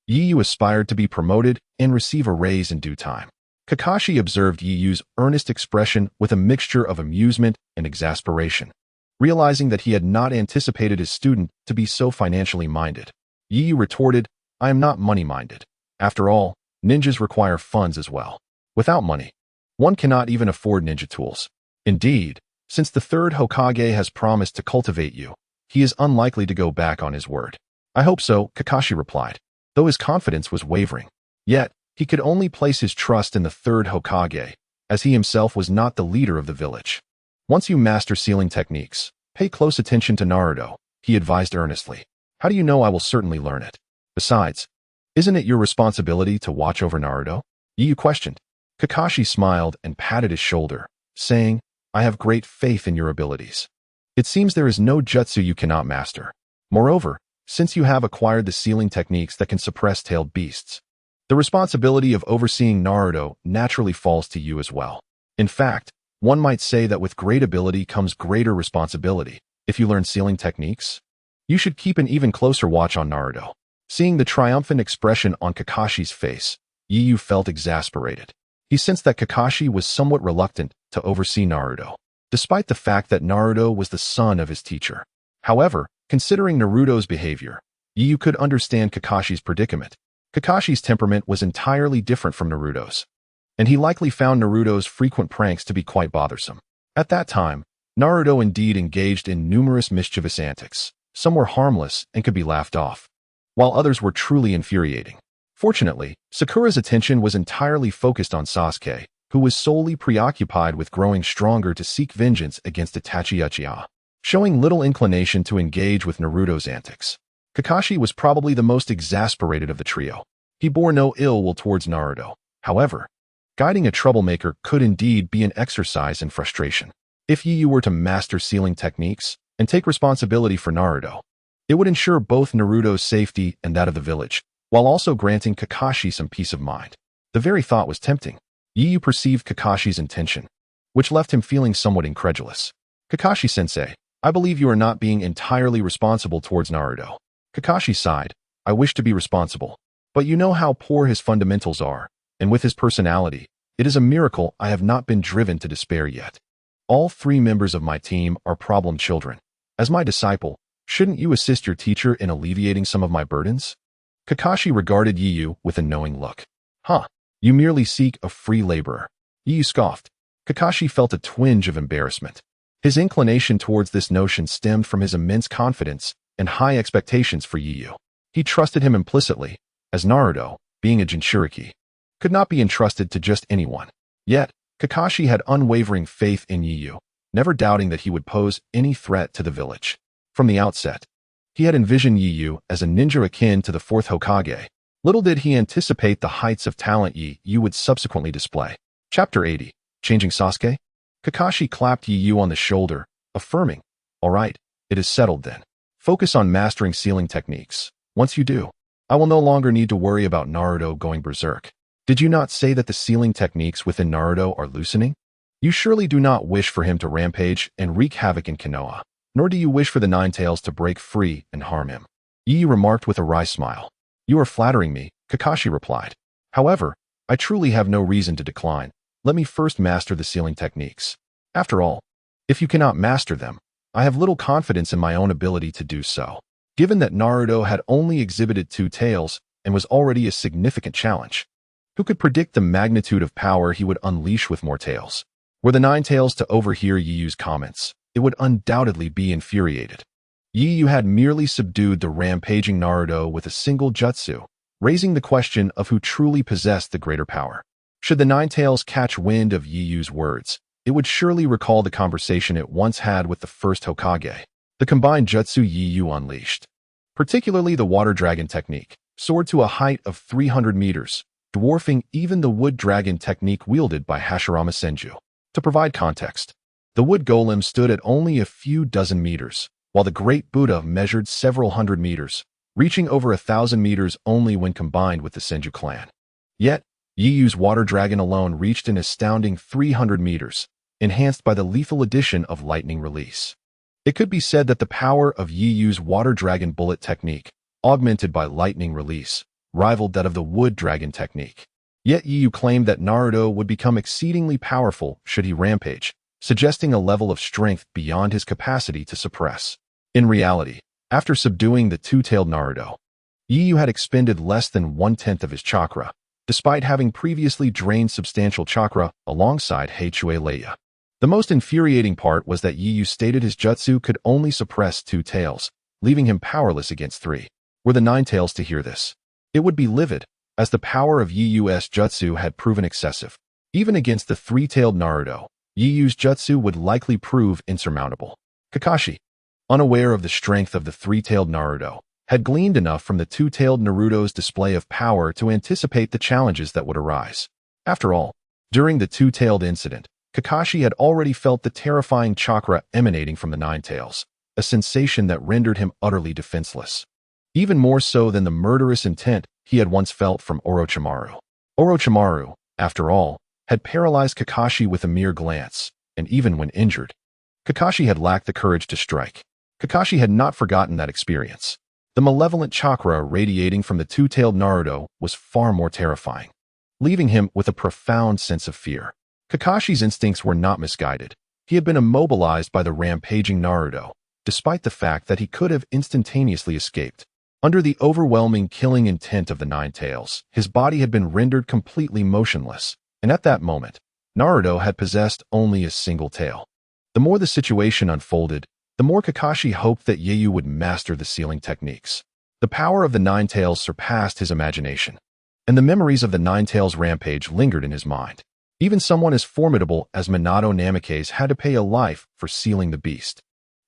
Yi Yu aspired to be promoted and receive a raise in due time. Kakashi observed Yi Yu's earnest expression with a mixture of amusement and exasperation. Realizing that he had not anticipated his student to be so financially minded, Yi Yu retorted, "I am not money-minded. After all, ninjas require funds as well. Without money, one cannot even afford ninja tools. Indeed, since the third Hokage has promised to cultivate you, he is unlikely to go back on his word." "I hope so," Kakashi replied, though his confidence was wavering. Yet, he could only place his trust in the third Hokage, as he himself was not the leader of the village. "Once you master sealing techniques, pay close attention to Naruto," he advised earnestly. "How do you know I will certainly learn it? Besides, isn't it your responsibility to watch over Naruto?" Yu questioned. Kakashi smiled and patted his shoulder, saying, "I have great faith in your abilities. It seems there is no jutsu you cannot master. Moreover, since you have acquired the sealing techniques that can suppress tailed beasts, the responsibility of overseeing Naruto naturally falls to you as well. In fact, one might say that with great ability comes greater responsibility. If you learn sealing techniques, you should keep an even closer watch on Naruto." Seeing the triumphant expression on Kakashi's face, Yi Yu felt exasperated. He sensed that Kakashi was somewhat reluctant to oversee Naruto, despite the fact that Naruto was the son of his teacher. However, considering Naruto's behavior, Yi Yu could understand Kakashi's predicament. Kakashi's temperament was entirely different from Naruto's, and he likely found Naruto's frequent pranks to be quite bothersome. At that time, Naruto indeed engaged in numerous mischievous antics. Some were harmless and could be laughed off, while others were truly infuriating. Fortunately, Sakura's attention was entirely focused on Sasuke, who was solely preoccupied with growing stronger to seek vengeance against Itachi Uchiha. Showing little inclination to engage with Naruto's antics, Kakashi was probably the most exasperated of the trio. He bore no ill will towards Naruto. However, guiding a troublemaker could indeed be an exercise in frustration. If Yi Yu were to master sealing techniques and take responsibility for Naruto, it would ensure both Naruto's safety and that of the village, while also granting Kakashi some peace of mind. The very thought was tempting. Yi Yu perceived Kakashi's intention, which left him feeling somewhat incredulous. "Kakashi-sensei, I believe you are not being entirely responsible towards Naruto." Kakashi sighed. "I wish to be responsible, but you know how poor his fundamentals are, and with his personality, It is a miracle I have not been driven to despair yet. All 3 members of my team are problem children. As my disciple, shouldn't you assist your teacher in alleviating some of my burdens? Kakashi regarded Yu with a knowing look. Huh, you merely seek a free laborer. Yu scoffed. Kakashi felt a twinge of embarrassment. His inclination towards this notion stemmed from his immense confidence and high expectations for Yu. He trusted him implicitly, as Naruto, being a Jinchuriki, could not be entrusted to just anyone. Yet, Kakashi had unwavering faith in Yu, never doubting that he would pose any threat to the village. From the outset, he had envisioned Yu as a ninja akin to the 4th Hokage. Little did he anticipate the heights of talent Yu would subsequently display. Chapter 80. Changing Sasuke? Kakashi clapped Yu on the shoulder, affirming, "All right, it is settled then. Focus on mastering sealing techniques. Once you do, I will no longer need to worry about Naruto going berserk. Did you not say that the sealing techniques within Naruto are loosening? You surely do not wish for him to rampage and wreak havoc in Konoha, nor do you wish for the Nine Tails to break free and harm him." Yu remarked with a wry smile. "You are flattering me," Kakashi replied. "However, I truly have no reason to decline. Let me first master the sealing techniques. After all, if you cannot master them, I have little confidence in my own ability to do so." Given that Naruto had only exhibited 2 tails and was already a significant challenge, who could predict the magnitude of power he would unleash with more tails? Were the 9 tails to overhear Yu's comments, it would undoubtedly be infuriated. Yu had merely subdued the rampaging Naruto with a single jutsu, raising the question of who truly possessed the greater power. Should the 9 tails catch wind of Yu's words, it would surely recall the conversation it once had with the 1st Hokage. The combined jutsu Yu unleashed, particularly the water dragon technique, soared to a height of 300 meters, dwarfing even the wood dragon technique wielded by Hashirama Senju. To provide context, the wood golem stood at only a few dozen meters, while the great Buddha measured several hundred meters, reaching over 1,000 meters only when combined with the Senju clan. Yet, Yu's water dragon alone reached an astounding 300 meters, enhanced by the lethal addition of lightning release. It could be said that the power of Yu's water dragon bullet technique, augmented by lightning release, rivaled that of the wood dragon technique. Yet Yu claimed that Naruto would become exceedingly powerful should he rampage, suggesting a level of strength beyond his capacity to suppress. In reality, after subduing the 2-tailed Naruto, Yu had expended less than 1/10 of his chakra, despite having previously drained substantial chakra alongside Heichue Leia. The most infuriating part was that Yu stated his jutsu could only suppress 2 tails, leaving him powerless against 3. Were the 9 tails to hear this, it would be livid, as the power of Yu's jutsu had proven excessive. Even against the 3-tailed Naruto, Yu's jutsu would likely prove insurmountable. Kakashi, unaware of the strength of the 3-tailed Naruto, had gleaned enough from the 2-tailed Naruto's display of power to anticipate the challenges that would arise. After all, during the 2-tailed incident, Kakashi had already felt the terrifying chakra emanating from the 9 tails, a sensation that rendered him utterly defenseless. Even more so than the murderous intent he had once felt from Orochimaru. Orochimaru, after all, had paralyzed Kakashi with a mere glance, and even when injured, Kakashi had lacked the courage to strike. Kakashi had not forgotten that experience. The malevolent chakra radiating from the 2-tailed Naruto was far more terrifying, leaving him with a profound sense of fear. Kakashi's instincts were not misguided. He had been immobilized by the rampaging Naruto, despite the fact that he could have instantaneously escaped. Under the overwhelming killing intent of the 9 tails, his body had been rendered completely motionless, and at that moment, Naruto had possessed only a single tail. The more the situation unfolded, the more Kakashi hoped that Yu would master the sealing techniques. The power of the 9 tails surpassed his imagination, and the memories of the 9 tails rampage lingered in his mind. Even someone as formidable as Minato Namikaze had to pay a life for sealing the beast.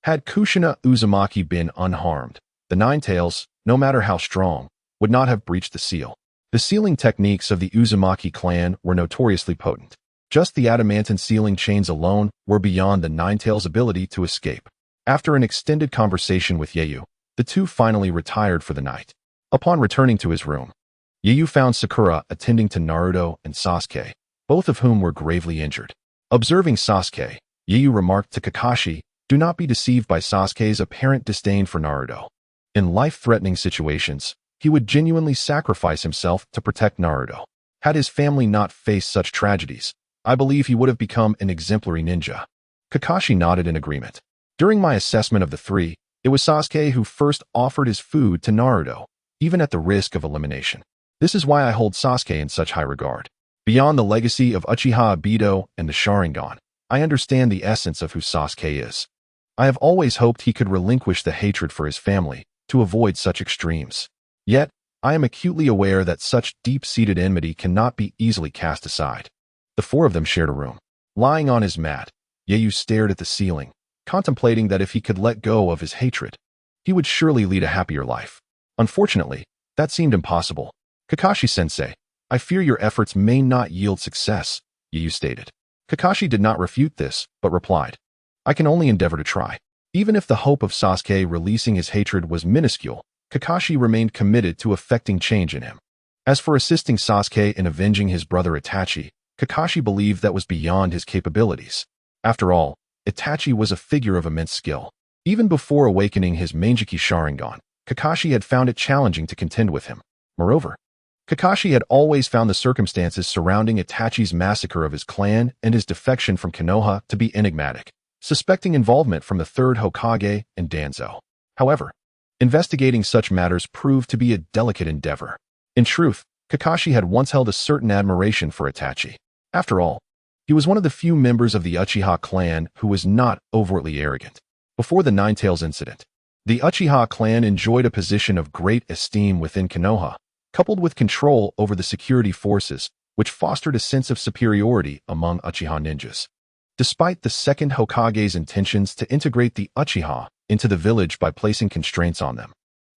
Had Kushina Uzumaki been unharmed, the 9 tails, no matter how strong, would not have breached the seal. The sealing techniques of the Uzumaki clan were notoriously potent. Just the adamantine sealing chains alone were beyond the 9 tails' ability to escape. After an extended conversation with Yu, the two finally retired for the night. Upon returning to his room, Yu found Sakura attending to Naruto and Sasuke, both of whom were gravely injured. Observing Sasuke, Yu remarked to Kakashi, "Do not be deceived by Sasuke's apparent disdain for Naruto. In life-threatening situations, he would genuinely sacrifice himself to protect Naruto. Had his family not faced such tragedies, I believe he would have become an exemplary ninja. Kakashi nodded in agreement. During my assessment of the three, it was Sasuke who first offered his food to Naruto, even at the risk of elimination. This is why I hold Sasuke in such high regard. Beyond the legacy of Uchiha Obito and the Sharingan, I understand the essence of who Sasuke is. I have always hoped he could relinquish the hatred for his family to avoid such extremes. Yet, I am acutely aware that such deep-seated enmity cannot be easily cast aside. The four of them shared a room. Lying on his mat, Yeyu stared at the ceiling, contemplating that if he could let go of his hatred, he would surely lead a happier life. Unfortunately, that seemed impossible. Kakashi-sensei, I fear your efforts may not yield success, Yeyu stated. Kakashi did not refute this, but replied, I can only endeavor to try. Even if the hope of Sasuke releasing his hatred was minuscule, Kakashi remained committed to effecting change in him. As for assisting Sasuke in avenging his brother Itachi, Kakashi believed that was beyond his capabilities. After all, Itachi was a figure of immense skill. Even before awakening his Manjiki Sharingan, Kakashi had found it challenging to contend with him. Moreover, Kakashi had always found the circumstances surrounding Itachi's massacre of his clan and his defection from Konoha to be enigmatic, suspecting involvement from the third Hokage and Danzo. However, investigating such matters proved to be a delicate endeavor. In truth, Kakashi had once held a certain admiration for Itachi. After all, he was one of the few members of the Uchiha clan who was not overtly arrogant. Before the Ninetales incident, the Uchiha clan enjoyed a position of great esteem within Konoha, coupled with control over the security forces, which fostered a sense of superiority among Uchiha ninjas. Despite the second Hokage's intentions to integrate the Uchiha into the village by placing constraints on them,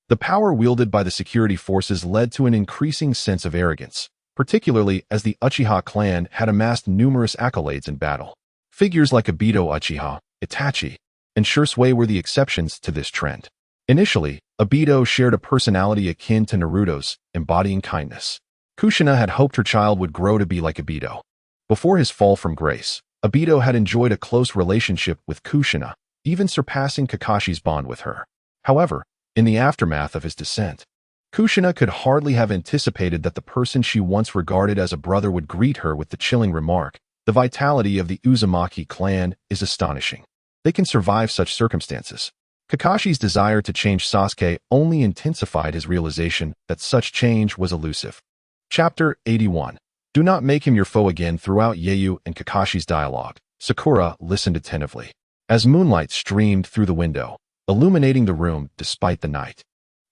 the power wielded by the security forces led to an increasing sense of arrogance, particularly as the Uchiha clan had amassed numerous accolades in battle. Figures like Obito Uchiha, Itachi, and Shursui were the exceptions to this trend. Initially, Obito shared a personality akin to Naruto's, embodying kindness. Kushina had hoped her child would grow to be like Obito. Before his fall from grace, Obito had enjoyed a close relationship with Kushina, even surpassing Kakashi's bond with her. However, in the aftermath of his descent, Kushina could hardly have anticipated that the person she once regarded as a brother would greet her with the chilling remark, "The vitality of the Uzumaki clan is astonishing. They can survive such circumstances." Kakashi's desire to change Sasuke only intensified his realization that such change was elusive. Chapter 81. Do not make him your foe again. Throughout Yeyu and Kakashi's dialogue, Sakura listened attentively. As moonlight streamed through the window, illuminating the room despite the night,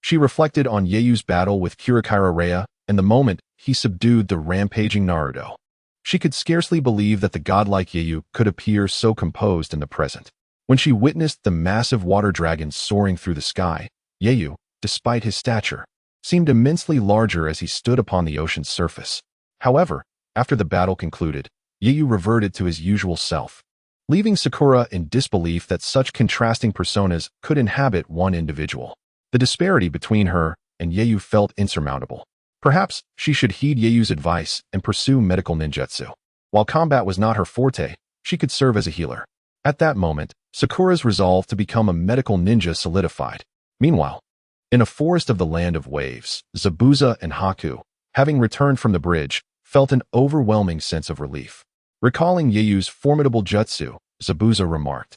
she reflected on Yeyu's battle with Kirikira Rhea and the moment he subdued the rampaging Naruto. She could scarcely believe that the godlike Yeyu could appear so composed in the present. When she witnessed the massive water dragon soaring through the sky, Yeyu, despite his stature, seemed immensely larger as he stood upon the ocean's surface. However, after the battle concluded, Yeyu reverted to his usual self, leaving Sakura in disbelief that such contrasting personas could inhabit one individual. The disparity between her and Yeyu felt insurmountable. Perhaps she should heed Yeyu's advice and pursue medical ninjutsu. While combat was not her forte, she could serve as a healer. At that moment, Sakura's resolve to become a medical ninja solidified. Meanwhile, in a forest of the Land of Waves, Zabuza and Haku, having returned from the bridge, felt an overwhelming sense of relief. Recalling Yeyu's formidable jutsu, Zabuza remarked,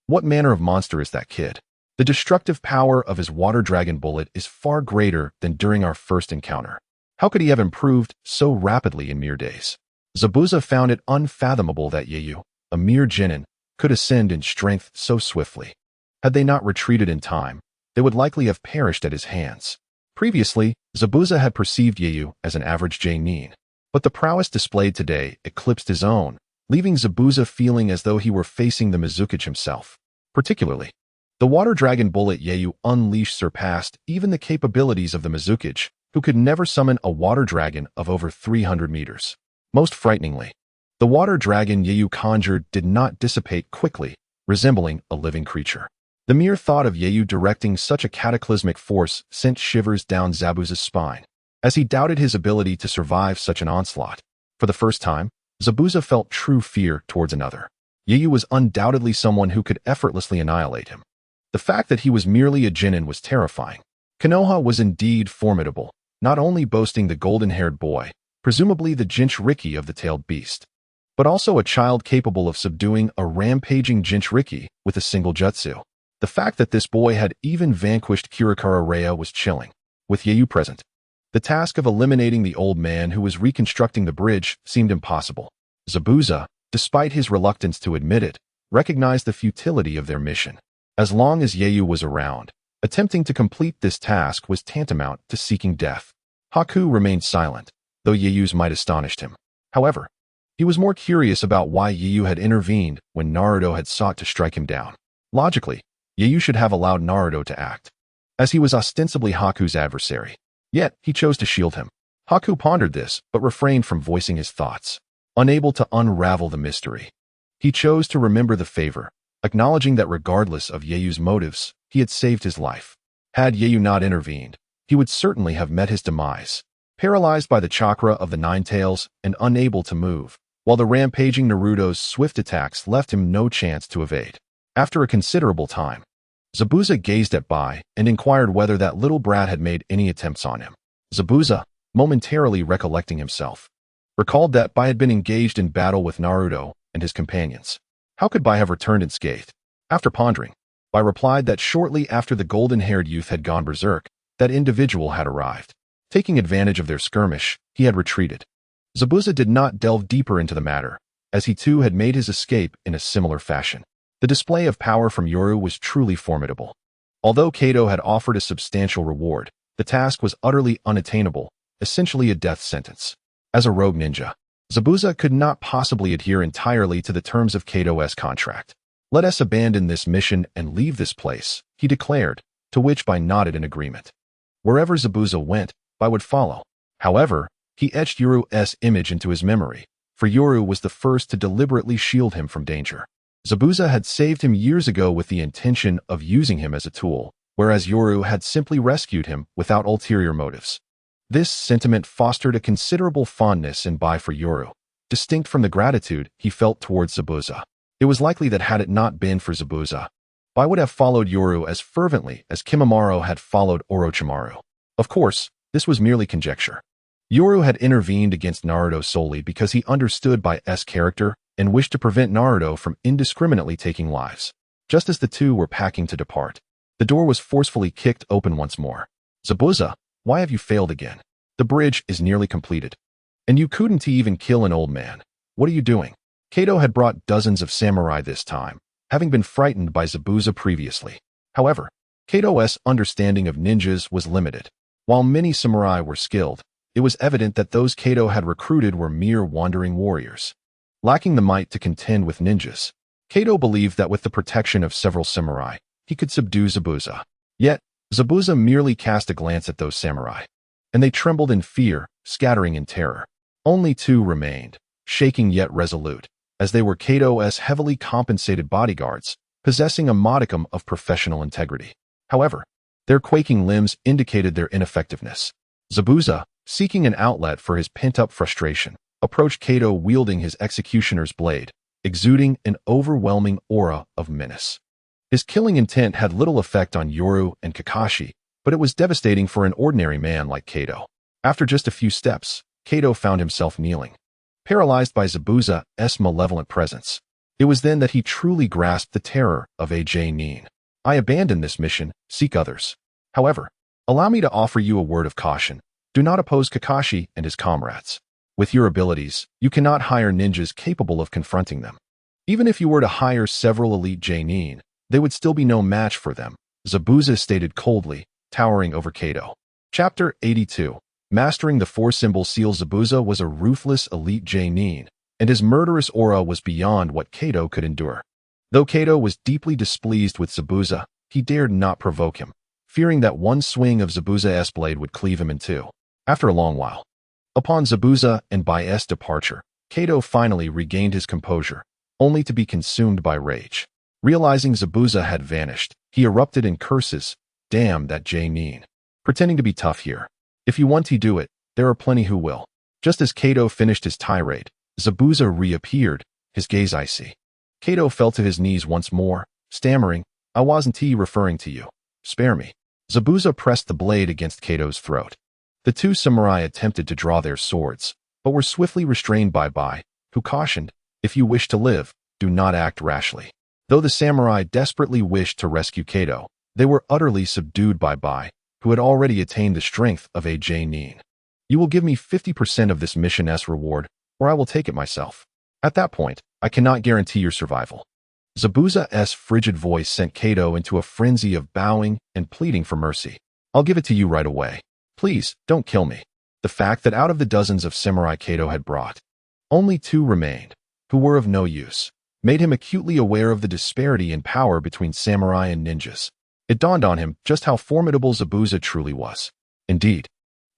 "What manner of monster is that kid? The destructive power of his water dragon bullet is far greater than during our first encounter. How could he have improved so rapidly in mere days?" Zabuza found it unfathomable that Yeyu, a mere genin, could ascend in strength so swiftly. Had they not retreated in time, they would likely have perished at his hands. Previously, Zabuza had perceived Yeyu as an average genin, but the prowess displayed today eclipsed his own, leaving Zabuza feeling as though he were facing the Mizukage himself. Particularly, the water dragon bullet Yeyu unleashed surpassed even the capabilities of the Mizukage, who could never summon a water dragon of over 300 meters. Most frighteningly, the water dragon Yeyu conjured did not dissipate quickly, resembling a living creature. The mere thought of Yeyu directing such a cataclysmic force sent shivers down Zabuza's spine, as he doubted his ability to survive such an onslaught. For the first time, Zabuza felt true fear towards another. Yeyu was undoubtedly someone who could effortlessly annihilate him. The fact that he was merely a genin was terrifying. Konoha was indeed formidable, not only boasting the golden-haired boy, presumably the Jinchuriki of the tailed beast, but also a child capable of subduing a rampaging Jinchuriki with a single jutsu. The fact that this boy had even vanquished Kirikara Rhea was chilling. With Yayu present, the task of eliminating the old man who was reconstructing the bridge seemed impossible. Zabuza, despite his reluctance to admit it, recognized the futility of their mission. As long as Yayu was around, attempting to complete this task was tantamount to seeking death. Haku remained silent, though Yayu's might astonished him. However, he was more curious about why Yayu had intervened when Naruto had sought to strike him down. Logically, Yayu should have allowed Naruto to act, as he was ostensibly Haku's adversary. Yet, he chose to shield him. Haku pondered this, but refrained from voicing his thoughts. Unable to unravel the mystery, he chose to remember the favor, acknowledging that regardless of Yayu's motives, he had saved his life. Had Yayu not intervened, he would certainly have met his demise, paralyzed by the chakra of the Nine Tails and unable to move, while the rampaging Naruto's swift attacks left him no chance to evade. After a considerable time, Zabuza gazed at Bai and inquired whether that little brat had made any attempts on him. Zabuza, momentarily recollecting himself, recalled that Bai had been engaged in battle with Naruto and his companions. How could Bai have returned unscathed? After pondering, Bai replied that shortly after the golden-haired youth had gone berserk, that individual had arrived. Taking advantage of their skirmish, he had retreated. Zabuza did not delve deeper into the matter, as he too had made his escape in a similar fashion. The display of power from Yoru was truly formidable. Although Kato had offered a substantial reward, the task was utterly unattainable, essentially a death sentence. As a rogue ninja, Zabuza could not possibly adhere entirely to the terms of Kato's contract. "Let us abandon this mission and leave this place," he declared, to which Bai nodded in agreement. Wherever Zabuza went, Bai would follow. However, he etched Yoru's image into his memory, for Yoru was the first to deliberately shield him from danger. Zabuza had saved him years ago with the intention of using him as a tool, whereas Yoru had simply rescued him without ulterior motives. This sentiment fostered a considerable fondness in Bai for Yoru, distinct from the gratitude he felt towards Zabuza. It was likely that had it not been for Zabuza, Bai would have followed Yoru as fervently as Kimimaro had followed Orochimaru. Of course, this was merely conjecture. Yoru had intervened against Naruto solely because he understood Bai's character and wished to prevent Naruto from indiscriminately taking lives. Just as the two were packing to depart, the door was forcefully kicked open once more. "Zabuza, why have you failed again? The bridge is nearly completed. And you couldn't even kill an old man. What are you doing?" Kato had brought dozens of samurai this time, having been frightened by Zabuza previously. However, Kato's understanding of ninjas was limited. While many samurai were skilled, it was evident that those Kato had recruited were mere wandering warriors. Lacking the might to contend with ninjas, Kato believed that with the protection of several samurai, he could subdue Zabuza. Yet, Zabuza merely cast a glance at those samurai, and they trembled in fear, scattering in terror. Only two remained, shaking yet resolute, as they were Kato's heavily compensated bodyguards, possessing a modicum of professional integrity. However, their quaking limbs indicated their ineffectiveness. Zabuza, seeking an outlet for his pent-up frustration, approached Kato wielding his executioner's blade, exuding an overwhelming aura of menace. His killing intent had little effect on Yoru and Kakashi, but it was devastating for an ordinary man like Kato. After just a few steps, Kato found himself kneeling, paralyzed by Zabuza's malevolent presence. It was then that he truly grasped the terror of A.J. Nin. "I abandon this mission, seek others. However, allow me to offer you a word of caution. Do not oppose Kakashi and his comrades. With your abilities, you cannot hire ninjas capable of confronting them. Even if you were to hire several elite J-nin, they would still be no match for them," Zabuza stated coldly, towering over Kato. Chapter 82. Mastering the four-symbol seal. Zabuza was a ruthless elite J-nin, and his murderous aura was beyond what Kato could endure. Though Kato was deeply displeased with Zabuza, he dared not provoke him, fearing that one swing of Zabuza's blade would cleave him in two. After a long while, upon Zabuza and Bai's departure, Kato finally regained his composure, only to be consumed by rage. Realizing Zabuza had vanished, he erupted in curses. "Damn that J-nin. Pretending to be tough here. If you want to do it, there are plenty who will." Just as Kato finished his tirade, Zabuza reappeared, his gaze icy. Kato fell to his knees once more, stammering, "I wasn't referring to you. Spare me." Zabuza pressed the blade against Kato's throat. The two samurai attempted to draw their swords, but were swiftly restrained by Bai, who cautioned, "If you wish to live, do not act rashly." Though the samurai desperately wished to rescue Kato, they were utterly subdued by Bai, who had already attained the strength of a Nin. "You will give me 50% of this mission's reward, or I will take it myself. At that point, I cannot guarantee your survival." Zabuza's frigid voice sent Kato into a frenzy of bowing and pleading for mercy. "I'll give it to you right away. Please, don't kill me." The fact that out of the dozens of samurai Kato had brought, only 2 remained, who were of no use, made him acutely aware of the disparity in power between samurai and ninjas. It dawned on him just how formidable Zabuza truly was. Indeed,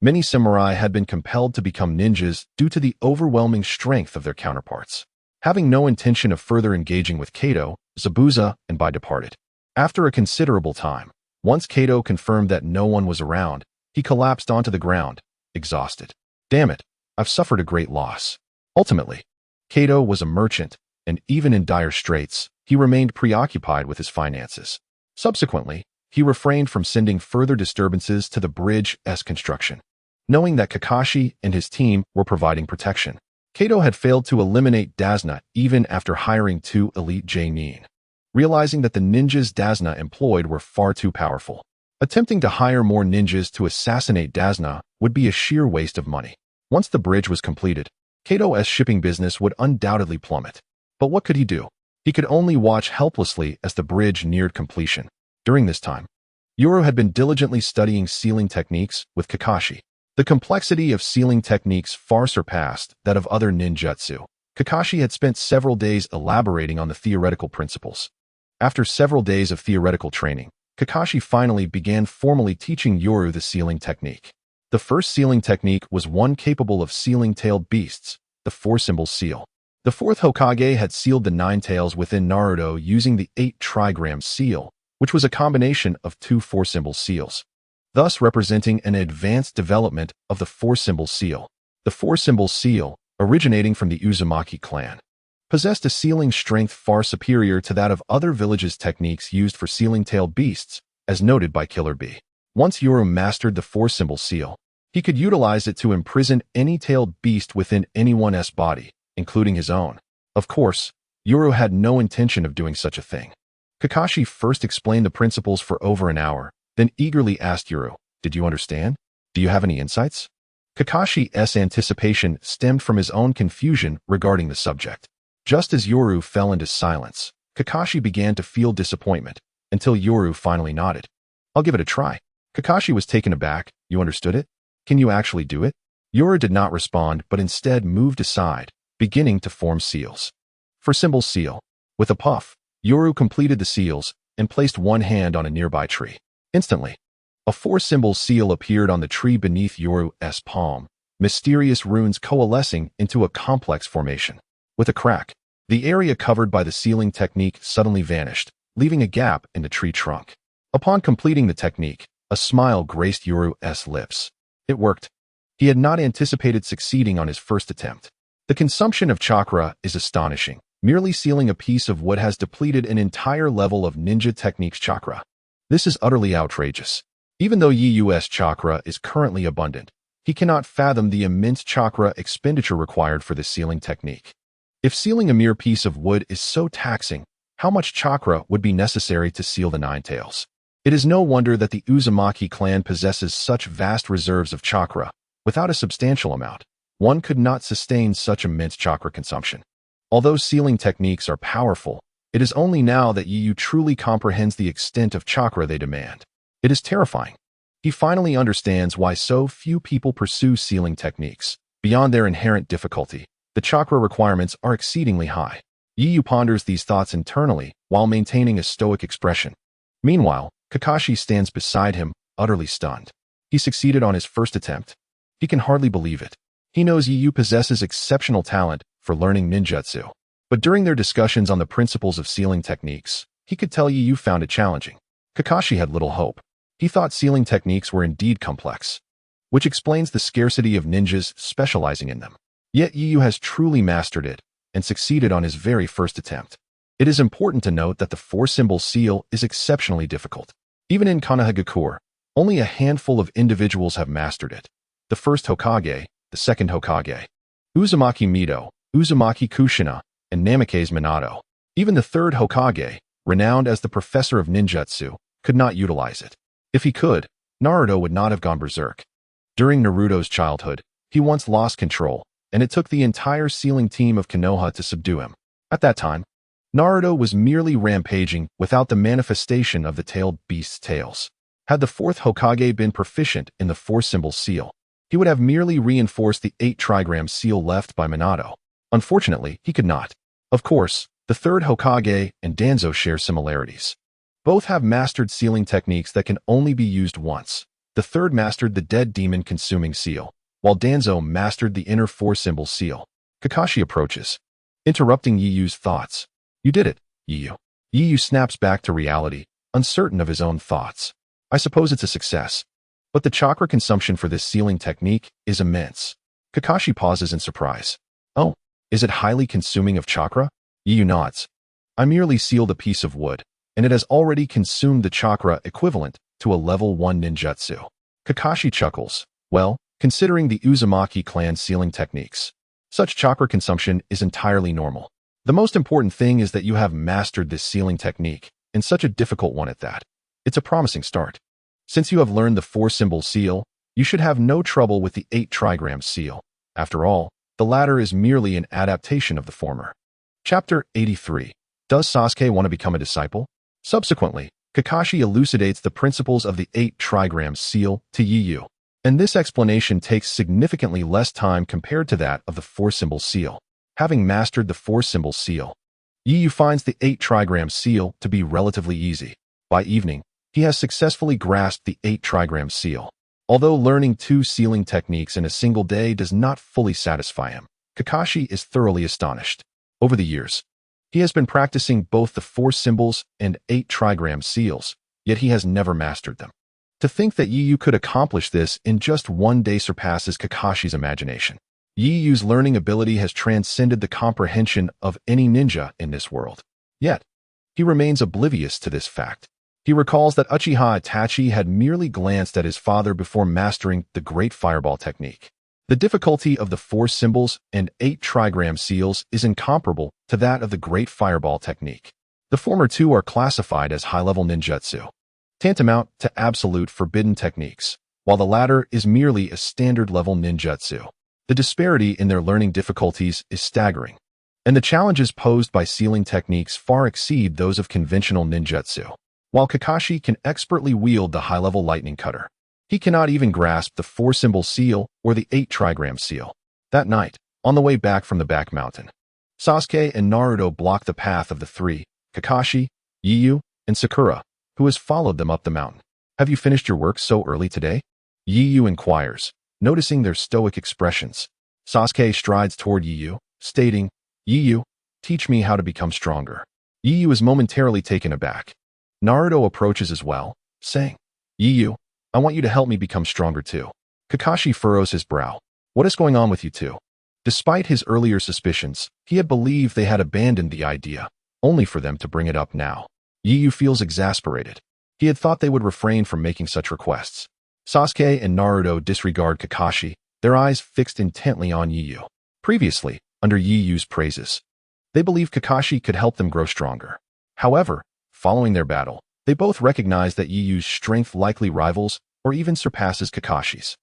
many samurai had been compelled to become ninjas due to the overwhelming strength of their counterparts. Having no intention of further engaging with Kato, Zabuza and Bai departed. After a considerable time, once Kato confirmed that no one was around, he collapsed onto the ground, exhausted. "Damn it, I've suffered a great loss." Ultimately, Kato was a merchant, and even in dire straits, he remained preoccupied with his finances. Subsequently, he refrained from sending further disturbances to the bridge's construction, knowing that Kakashi and his team were providing protection. Kato had failed to eliminate Dazna even after hiring 2 elite Nin. Realizing that the ninjas Dazna employed were far too powerful, attempting to hire more ninjas to assassinate Dazna would be a sheer waste of money. Once the bridge was completed, Kato's shipping business would undoubtedly plummet. But what could he do? He could only watch helplessly as the bridge neared completion. During this time, Yoro had been diligently studying sealing techniques with Kakashi. The complexity of sealing techniques far surpassed that of other ninjutsu. Kakashi had spent several days elaborating on the theoretical principles. After several days of theoretical training, Kakashi finally began formally teaching Yoru the sealing technique. The first sealing technique was one capable of sealing tailed beasts, the 4-symbol seal. The 4th Hokage had sealed the 9 tails within Naruto using the 8 trigram seal, which was a combination of 2 4-symbol seals, thus representing an advanced development of the 4-symbol seal. The 4-symbol seal, originating from the Uzumaki clan, possessed a sealing strength far superior to that of other villages' techniques used for sealing tailed beasts, as noted by Killer Bee. Once Yoru mastered the 4-symbol seal, he could utilize it to imprison any tailed beast within anyone's body, including his own. Of course, Yoru had no intention of doing such a thing. Kakashi first explained the principles for over an hour, then eagerly asked Yoru, "Did you understand? Do you have any insights?" Kakashi's anticipation stemmed from his own confusion regarding the subject. Just as Yoru fell into silence, Kakashi began to feel disappointment, until Yoru finally nodded. "I'll give it a try." Kakashi was taken aback. "You understood it? Can you actually do it?" Yoru did not respond, but instead moved aside, beginning to form seals. For symbol seal, with a puff, Yoru completed the seals and placed one hand on a nearby tree. Instantly, a 4-symbol seal appeared on the tree beneath Yoru's palm, mysterious runes coalescing into a complex formation. With a crack, the area covered by the sealing technique suddenly vanished, leaving a gap in the tree trunk. Upon completing the technique, a smile graced Yoru's lips. It worked. He had not anticipated succeeding on his first attempt. The consumption of chakra is astonishing. Merely sealing a piece of wood has depleted an entire level of ninja technique's chakra. This is utterly outrageous. Even though Yiyu's chakra is currently abundant, he cannot fathom the immense chakra expenditure required for this sealing technique. If sealing a mere piece of wood is so taxing, how much chakra would be necessary to seal the 9 tails? It is no wonder that the Uzumaki clan possesses such vast reserves of chakra. Without a substantial amount, one could not sustain such immense chakra consumption. Although sealing techniques are powerful, it is only now that Yiyu truly comprehends the extent of chakra they demand. It is terrifying. He finally understands why so few people pursue sealing techniques. Beyond their inherent difficulty, the chakra requirements are exceedingly high. Yiyu ponders these thoughts internally while maintaining a stoic expression. Meanwhile, Kakashi stands beside him, utterly stunned. He succeeded on his first attempt. He can hardly believe it. He knows Yiyu possesses exceptional talent for learning ninjutsu. But during their discussions on the principles of sealing techniques, he could tell Yiyu found it challenging. Kakashi had little hope. He thought sealing techniques were indeed complex, which explains the scarcity of ninjas specializing in them. Yet Yiyu has truly mastered it and succeeded on his very first attempt. It is important to note that the 4-symbol seal is exceptionally difficult. Even in Konoha, only a handful of individuals have mastered it. The first Hokage, the second Hokage, Uzumaki Mido, Uzumaki Kushina, and Namikaze Minato. Even the third Hokage, renowned as the professor of ninjutsu, could not utilize it. If he could, Naruto would not have gone berserk. During Naruto's childhood, he once lost control, and it took the entire sealing team of Konoha to subdue him. At that time, Naruto was merely rampaging without the manifestation of the tailed beast's tails. Had the fourth Hokage been proficient in the four-symbol seal, he would have merely reinforced the 8-trigram seal left by Minato. Unfortunately, he could not. Of course, the third Hokage and Danzo share similarities. Both have mastered sealing techniques that can only be used once. The third mastered the dead demon consuming seal, while Danzo mastered the inner four-symbol seal. Kakashi approaches, interrupting Yiyu's thoughts. You did it, Yiyu. Yiyu snaps back to reality, uncertain of his own thoughts. I suppose it's a success. But the chakra consumption for this sealing technique is immense. Kakashi pauses in surprise. Oh, is it highly consuming of chakra? Yiyu nods. I merely sealed a piece of wood, and it has already consumed the chakra equivalent to a level 1 ninjutsu. Kakashi chuckles. Well, considering the Uzumaki clan sealing techniques, such chakra consumption is entirely normal. The most important thing is that you have mastered this sealing technique, and such a difficult one at that. It's a promising start. Since you have learned the four-symbol seal, you should have no trouble with the 8-trigram seal. After all, the latter is merely an adaptation of the former. Chapter 83. Does Sasuke want to become a disciple? Subsequently, Kakashi elucidates the principles of the 8-trigram seal to Yiyu, and this explanation takes significantly less time compared to that of the four-symbol seal. Having mastered the four-symbol seal, Yiyu finds the 8-trigram seal to be relatively easy. By evening, he has successfully grasped the 8-trigram seal. Although learning 2 sealing techniques in a single day does not fully satisfy him, Kakashi is thoroughly astonished. Over the years, he has been practicing both the 4 symbols and 8-trigram seals, yet he has never mastered them. To think that Yiyu could accomplish this in just one day surpasses Kakashi's imagination. Yiyu's learning ability has transcended the comprehension of any ninja in this world. Yet, he remains oblivious to this fact. He recalls that Uchiha Itachi had merely glanced at his father before mastering the Great Fireball technique. The difficulty of the 4 symbols and 8-trigram seals is incomparable to that of the Great Fireball technique. The former 2 are classified as high-level ninjutsu, tantamount to absolute forbidden techniques, while the latter is merely a standard-level ninjutsu. The disparity in their learning difficulties is staggering, and the challenges posed by sealing techniques far exceed those of conventional ninjutsu. While Kakashi can expertly wield the high-level lightning cutter, he cannot even grasp the 4-symbol seal or the 8-trigram seal. That night, on the way back from the back mountain, Sasuke and Naruto block the path of the 3, Kakashi, Yiyu, and Sakura, who has followed them up the mountain. Have you finished your work so early today? Yiyu inquires, noticing their stoic expressions. Sasuke strides toward Yiyu, stating, Yiyu, teach me how to become stronger. Yiyu is momentarily taken aback. Naruto approaches as well, saying, Yiyu, I want you to help me become stronger too. Kakashi furrows his brow. What is going on with you two? Despite his earlier suspicions, he had believed they had abandoned the idea, only for them to bring it up now. Yiyu feels exasperated. He had thought they would refrain from making such requests. Sasuke and Naruto disregard Kakashi, their eyes fixed intently on Yiyu. Previously, under Yiyu's praises, they believed Kakashi could help them grow stronger. However, following their battle, they both recognized that Yiyu's strength likely rivals or even surpasses Kakashi's.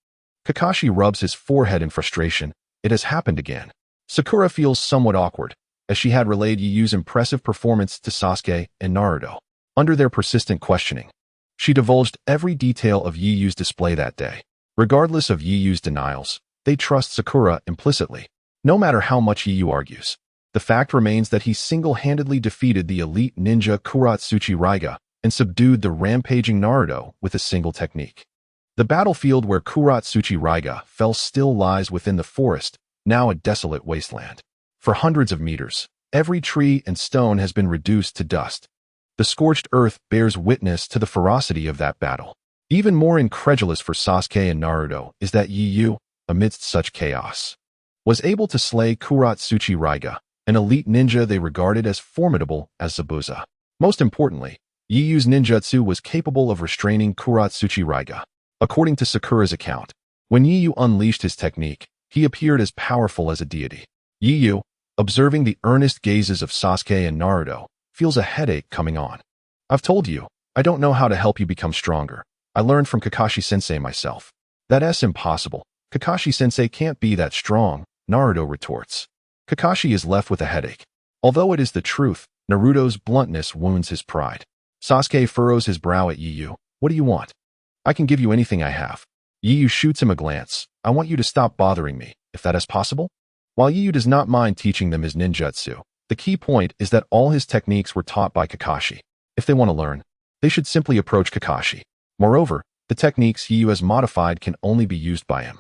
Kakashi rubs his forehead in frustration. It has happened again. Sakura feels somewhat awkward, as she had relayed Yiyu's impressive performance to Sasuke and Naruto. Under their persistent questioning, she divulged every detail of Yiyu's display that day. Regardless of Yiyu's denials, they trust Sakura implicitly. No matter how much Yiyu argues, the fact remains that he single-handedly defeated the elite ninja Kuratsuchi Raiga and subdued the rampaging Naruto with a single technique. The battlefield where Kuratsuchi Raiga fell still lies within the forest, now a desolate wasteland. For hundreds of meters, every tree and stone has been reduced to dust. The scorched earth bears witness to the ferocity of that battle. Even more incredulous for Sasuke and Naruto is that Yiyu, amidst such chaos, was able to slay Kuratsuchi Raiga, an elite ninja they regarded as formidable as Zabuza. Most importantly, Yiyu's ninjutsu was capable of restraining Kuratsuchi Raiga. According to Sakura's account, when Yiyu unleashed his technique, He appeared as powerful as a deity. Yu, observing the earnest gazes of Sasuke and Naruto, feels a headache coming on. I've told you, I don't know how to help you become stronger. I learned from Kakashi-sensei myself. That's impossible. Kakashi-sensei can't be that strong, Naruto retorts. Kakashi is left with a headache. Although it is the truth, Naruto's bluntness wounds his pride. Sasuke furrows his brow at Yu. What do you want? I can give you anything I have. Yu shoots him a glance. I want you to stop bothering me, if that is possible. While Yu does not mind teaching them his ninjutsu, the key point is that all his techniques were taught by Kakashi. If they want to learn, they should simply approach Kakashi. Moreover, the techniques Yu has modified can only be used by him.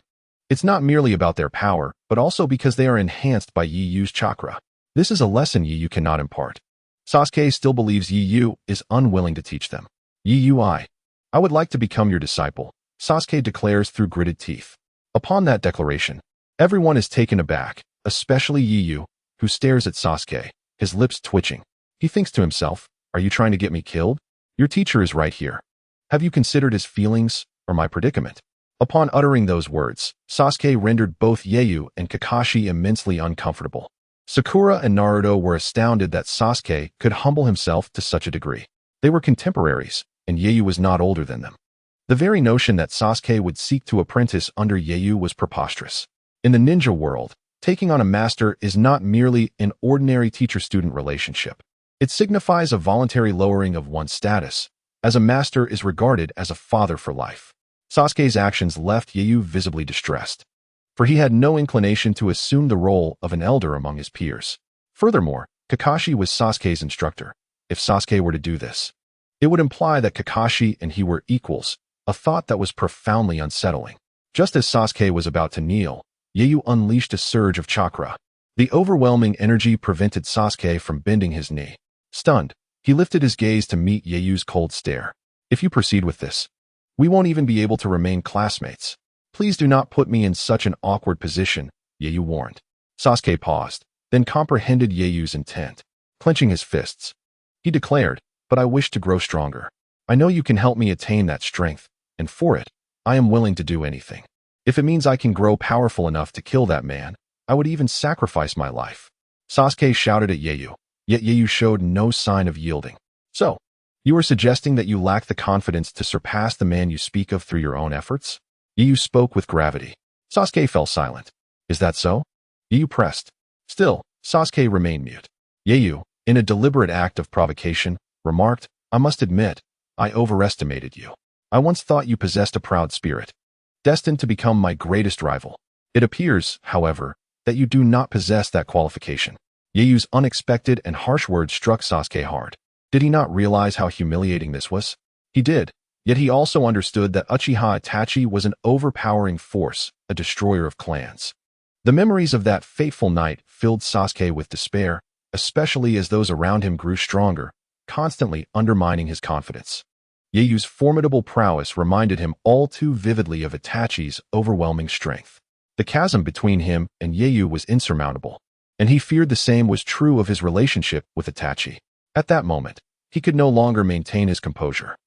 It's not merely about their power, but also because they are enhanced by Yu's chakra. This is a lesson Yu cannot impart. Sasuke still believes Yu is unwilling to teach them. I would like to become your disciple, Sasuke declares through gritted teeth. Upon that declaration, everyone is taken aback, especially Yu, who stares at Sasuke, his lips twitching. He thinks to himself, are you trying to get me killed? Your teacher is right here. Have you considered his feelings, or my predicament? Upon uttering those words, Sasuke rendered both Yu and Kakashi immensely uncomfortable. Sakura and Naruto were astounded that Sasuke could humble himself to such a degree. They were contemporaries, and Yu was not older than them. The very notion that Sasuke would seek to apprentice under Yu was preposterous. In the ninja world, taking on a master is not merely an ordinary teacher-student relationship. It signifies a voluntary lowering of one's status, as a master is regarded as a father for life. Sasuke's actions left Yu visibly distressed, for he had no inclination to assume the role of an elder among his peers. Furthermore, Kakashi was Sasuke's instructor. If Sasuke were to do this, it would imply that Kakashi and he were equals, a thought that was profoundly unsettling. Just as Sasuke was about to kneel, Yu unleashed a surge of chakra. The overwhelming energy prevented Sasuke from bending his knee. Stunned, he lifted his gaze to meet Yu's cold stare. If you proceed with this, we won't even be able to remain classmates. Please do not put me in such an awkward position, Yu warned. Sasuke paused, then comprehended Yu's intent. Clenching his fists, he declared, but I wish to grow stronger. I know you can help me attain that strength, and for it, I am willing to do anything. If it means I can grow powerful enough to kill that man, I would even sacrifice my life. Sasuke shouted at Yu, yet Yu showed no sign of yielding. So, you are suggesting that you lack the confidence to surpass the man you speak of through your own efforts? Yu spoke with gravity. Sasuke fell silent. Is that so? Yu pressed. Still, Sasuke remained mute. Yu, in a deliberate act of provocation, remarked, I must admit, I overestimated you. I once thought you possessed a proud spirit, destined to become my greatest rival. It appears, however, that you do not possess that qualification. Yu's unexpected and harsh words struck Sasuke hard. Did he not realize how humiliating this was? He did, yet he also understood that Uchiha Itachi was an overpowering force, a destroyer of clans. The memories of that fateful night filled Sasuke with despair, especially as those around him grew stronger, constantly undermining his confidence. Yu's formidable prowess reminded him all too vividly of Itachi's overwhelming strength. The chasm between him and Yu was insurmountable, and he feared the same was true of his relationship with Itachi. At that moment, he could no longer maintain his composure.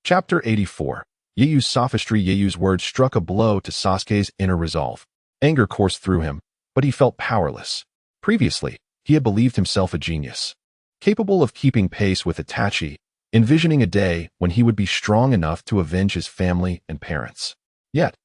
Chapter 84. Yu's sophistry. Yu's words struck a blow to Sasuke's inner resolve. Anger coursed through him, but he felt powerless. Previously, he had believed himself a genius, capable of keeping pace with Itachi, envisioning a day when he would be strong enough to avenge his family and parents. Yet,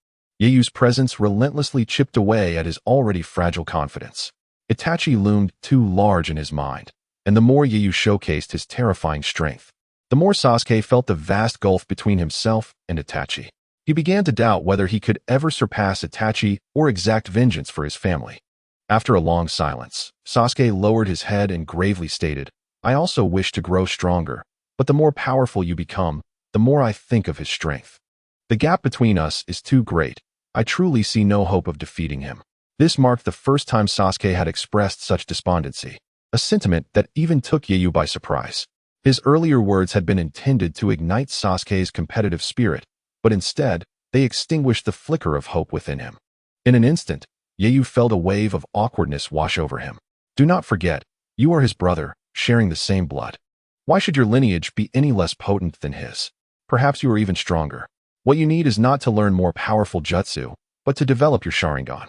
Yu's presence relentlessly chipped away at his already fragile confidence. Itachi loomed too large in his mind, and the more Yu showcased his terrifying strength, the more Sasuke felt the vast gulf between himself and Itachi. He began to doubt whether he could ever surpass Itachi or exact vengeance for his family. After a long silence, Sasuke lowered his head and gravely stated, I also wish to grow stronger, but the more powerful you become, the more I think of his strength. The gap between us is too great. I truly see no hope of defeating him. This marked the first time Sasuke had expressed such despondency, a sentiment that even took Yu by surprise. His earlier words had been intended to ignite Sasuke's competitive spirit, but instead, they extinguished the flicker of hope within him. In an instant, Yu felt a wave of awkwardness wash over him. Do not forget, you are his brother, sharing the same blood. Why should your lineage be any less potent than his? Perhaps you are even stronger. What you need is not to learn more powerful jutsu, but to develop your Sharingan.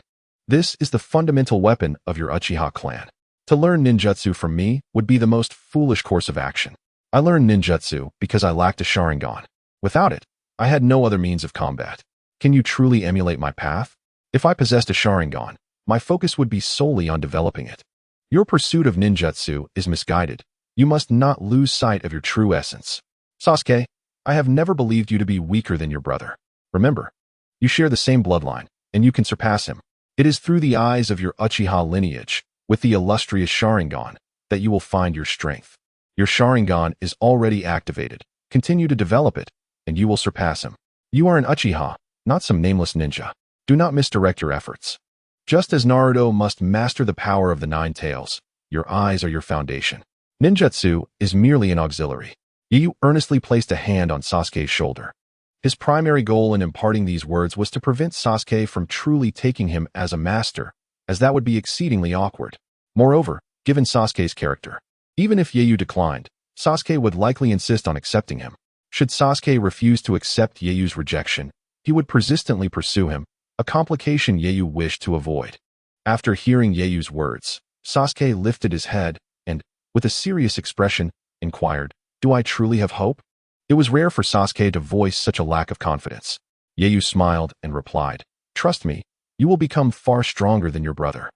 This is the fundamental weapon of your Uchiha clan. To learn ninjutsu from me would be the most foolish course of action. I learned ninjutsu because I lacked a Sharingan. Without it, I had no other means of combat. Can you truly emulate my path? If I possessed a Sharingan, my focus would be solely on developing it. Your pursuit of ninjutsu is misguided. You must not lose sight of your true essence. Sasuke, I have never believed you to be weaker than your brother. Remember, you share the same bloodline, and you can surpass him. It is through the eyes of your Uchiha lineage, with the illustrious Sharingan, that you will find your strength. Your Sharingan is already activated. Continue to develop it, and you will surpass him. You are an Uchiha, not some nameless ninja. Do not misdirect your efforts. Just as Naruto must master the power of the Nine Tails, your eyes are your foundation. Ninjutsu is merely an auxiliary. Ieyasu earnestly placed a hand on Sasuke's shoulder. His primary goal in imparting these words was to prevent Sasuke from truly taking him as a master, as that would be exceedingly awkward. Moreover, given Sasuke's character, even if Ieyasu declined, Sasuke would likely insist on accepting him. Should Sasuke refuse to accept Ieyasu's rejection, he would persistently pursue him, a complication Ieyasu wished to avoid. After hearing Ieyasu's words, Sasuke lifted his head and, with a serious expression, inquired, "Do I truly have hope?" It was rare for Sasuke to voice such a lack of confidence. Ieyasu smiled and replied, "Trust me, you will become far stronger than your brother.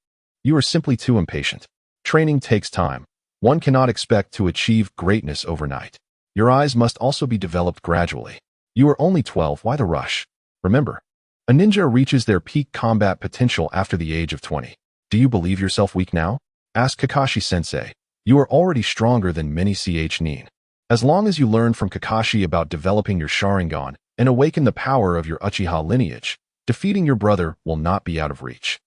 You are simply too impatient. Training takes time. One cannot expect to achieve greatness overnight. Your eyes must also be developed gradually. You are only 12, why the rush? Remember, a ninja reaches their peak combat potential after the age of 20. Do you believe yourself weak now? Ask Kakashi-sensei. You are already stronger than many nin. As long as you learn from Kakashi about developing your Sharingan and awaken the power of your Uchiha lineage, defeating your brother will not be out of reach.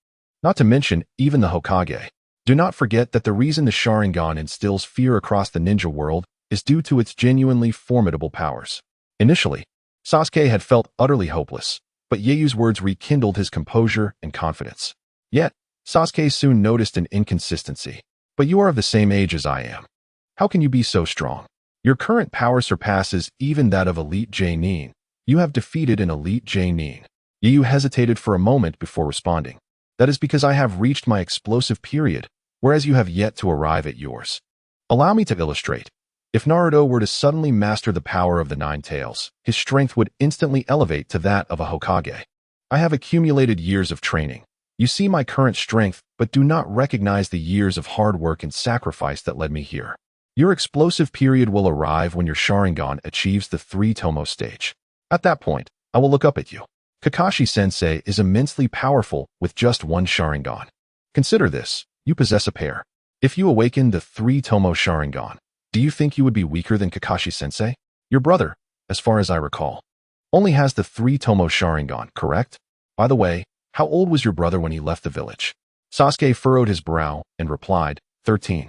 Not to mention, even the Hokage. Do not forget that the reason the Sharingan instills fear across the ninja world is due to its genuinely formidable powers. Initially, Sasuke had felt utterly hopeless, but Ieyasu's words rekindled his composure and confidence. Yet, Sasuke soon noticed an inconsistency. But you are of the same age as I am. How can you be so strong? Your current power surpasses even that of elite nin. You have defeated an elite nin. Ieyasu hesitated for a moment before responding. That is because I have reached my explosive period, whereas you have yet to arrive at yours. Allow me to illustrate. If Naruto were to suddenly master the power of the Nine Tails, his strength would instantly elevate to that of a Hokage. I have accumulated years of training. You see my current strength, but do not recognize the years of hard work and sacrifice that led me here. Your explosive period will arrive when your Sharingan achieves the 3-tomo stage. At that point, I will look up at you. Kakashi-sensei is immensely powerful with just one Sharingan. Consider this, you possess a pair. If you awaken the 3-tomo Sharingan, do you think you would be weaker than Kakashi-sensei? Your brother, as far as I recall, only has the 3-tomo Sharingan, correct? By the way, how old was your brother when he left the village? Sasuke furrowed his brow and replied, 13.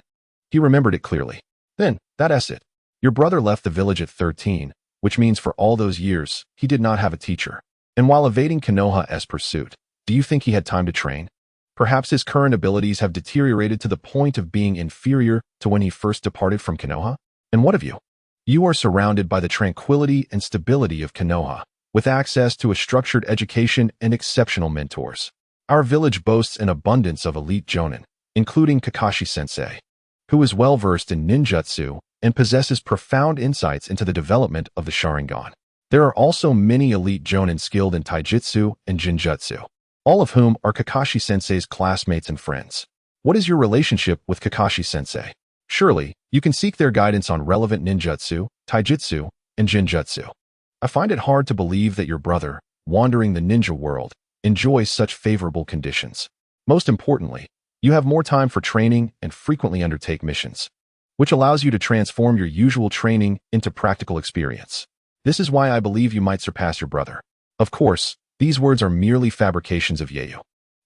He remembered it clearly. Then, that's it. Your brother left the village at 13, which means for all those years, he did not have a teacher. And while evading Konoha's pursuit, do you think he had time to train? Perhaps his current abilities have deteriorated to the point of being inferior to when he first departed from Konoha? And what of you? You are surrounded by the tranquility and stability of Konoha, with access to a structured education and exceptional mentors. Our village boasts an abundance of elite jonin, including Kakashi-sensei, who is well-versed in ninjutsu and possesses profound insights into the development of the Sharingan. There are also many elite jonin skilled in taijutsu and jinjutsu, all of whom are Kakashi-sensei's classmates and friends. What is your relationship with Kakashi-sensei? Surely, you can seek their guidance on relevant ninjutsu, taijutsu, and jinjutsu. I find it hard to believe that your brother, wandering the ninja world, enjoys such favorable conditions. Most importantly, you have more time for training and frequently undertake missions, which allows you to transform your usual training into practical experience. This is why I believe you might surpass your brother. Of course, these words are merely fabrications of Ieyasu,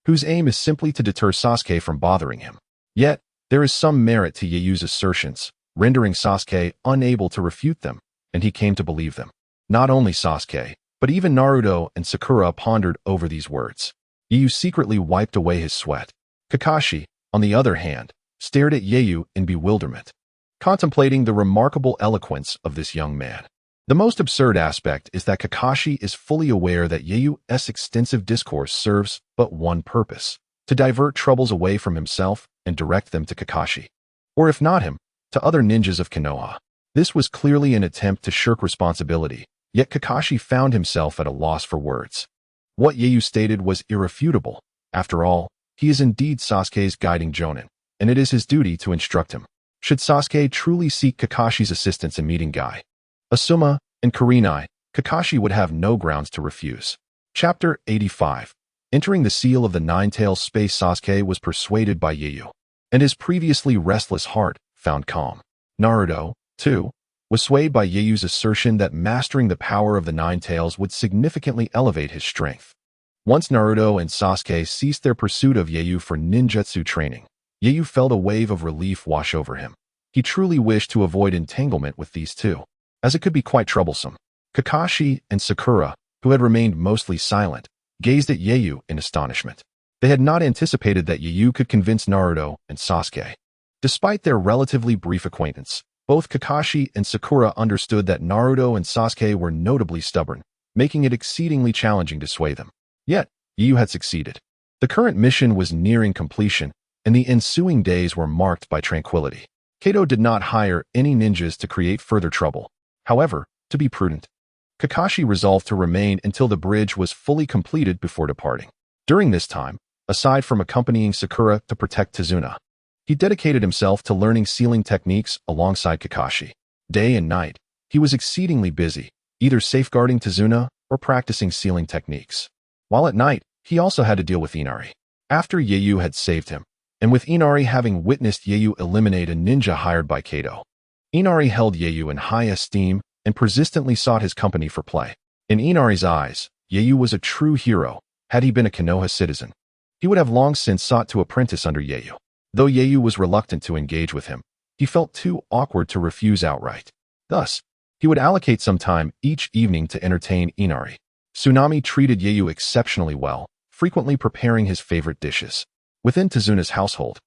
whose aim is simply to deter Sasuke from bothering him. Yet, there is some merit to Ieyasu's assertions, rendering Sasuke unable to refute them, and he came to believe them. Not only Sasuke, but even Naruto and Sakura pondered over these words. Ieyasu secretly wiped away his sweat. Kakashi, on the other hand, stared at Ieyasu in bewilderment, contemplating the remarkable eloquence of this young man. The most absurd aspect is that Kakashi is fully aware that Ieyasu's extensive discourse serves but one purpose: to divert troubles away from himself and direct them to Kakashi. Or if not him, to other ninjas of Konoha. This was clearly an attempt to shirk responsibility, yet Kakashi found himself at a loss for words. What Ieyu stated was irrefutable. After all, he is indeed Sasuke's guiding jonin, and it is his duty to instruct him. Should Sasuke truly seek Kakashi's assistance in meeting Guy, Asuma, and Kurenai, Kakashi would have no grounds to refuse. Chapter 85. Entering the Seal of the Nine-Tails space, Sasuke was persuaded by Ieyu, and his previously restless heart found calm. Naruto, too, was swayed by Ieyu's assertion that mastering the power of the Nine-Tails would significantly elevate his strength. Once Naruto and Sasuke ceased their pursuit of Ieyu for ninjutsu training, Ieyu felt a wave of relief wash over him. He truly wished to avoid entanglement with these two, as it could be quite troublesome. Kakashi and Sakura, who had remained mostly silent, gazed at Ieyu in astonishment. They had not anticipated that Ieyu could convince Naruto and Sasuke. Despite their relatively brief acquaintance, both Kakashi and Sakura understood that Naruto and Sasuke were notably stubborn, making it exceedingly challenging to sway them. Yet, Ieyu had succeeded. The current mission was nearing completion, and the ensuing days were marked by tranquility. Kato did not hire any ninjas to create further trouble. However, to be prudent, Kakashi resolved to remain until the bridge was fully completed before departing. During this time, aside from accompanying Sakura to protect Tazuna, he dedicated himself to learning sealing techniques alongside Kakashi. Day and night, he was exceedingly busy, either safeguarding Tazuna or practicing sealing techniques. While at night, he also had to deal with Inari. After Ieyu had saved him, and with Inari having witnessed Ieyu eliminate a ninja hired by Kato, Inari held Ieyu in high esteem and persistently sought his company for play. In Inari's eyes, Ieyu was a true hero. Had he been a Konoha citizen, he would have long since sought to apprentice under Ieyu. Though Ieyu was reluctant to engage with him, he felt too awkward to refuse outright. Thus, he would allocate some time each evening to entertain Inari. Tsunami treated Ieyu exceptionally well, frequently preparing his favorite dishes. Within Tazuna's household,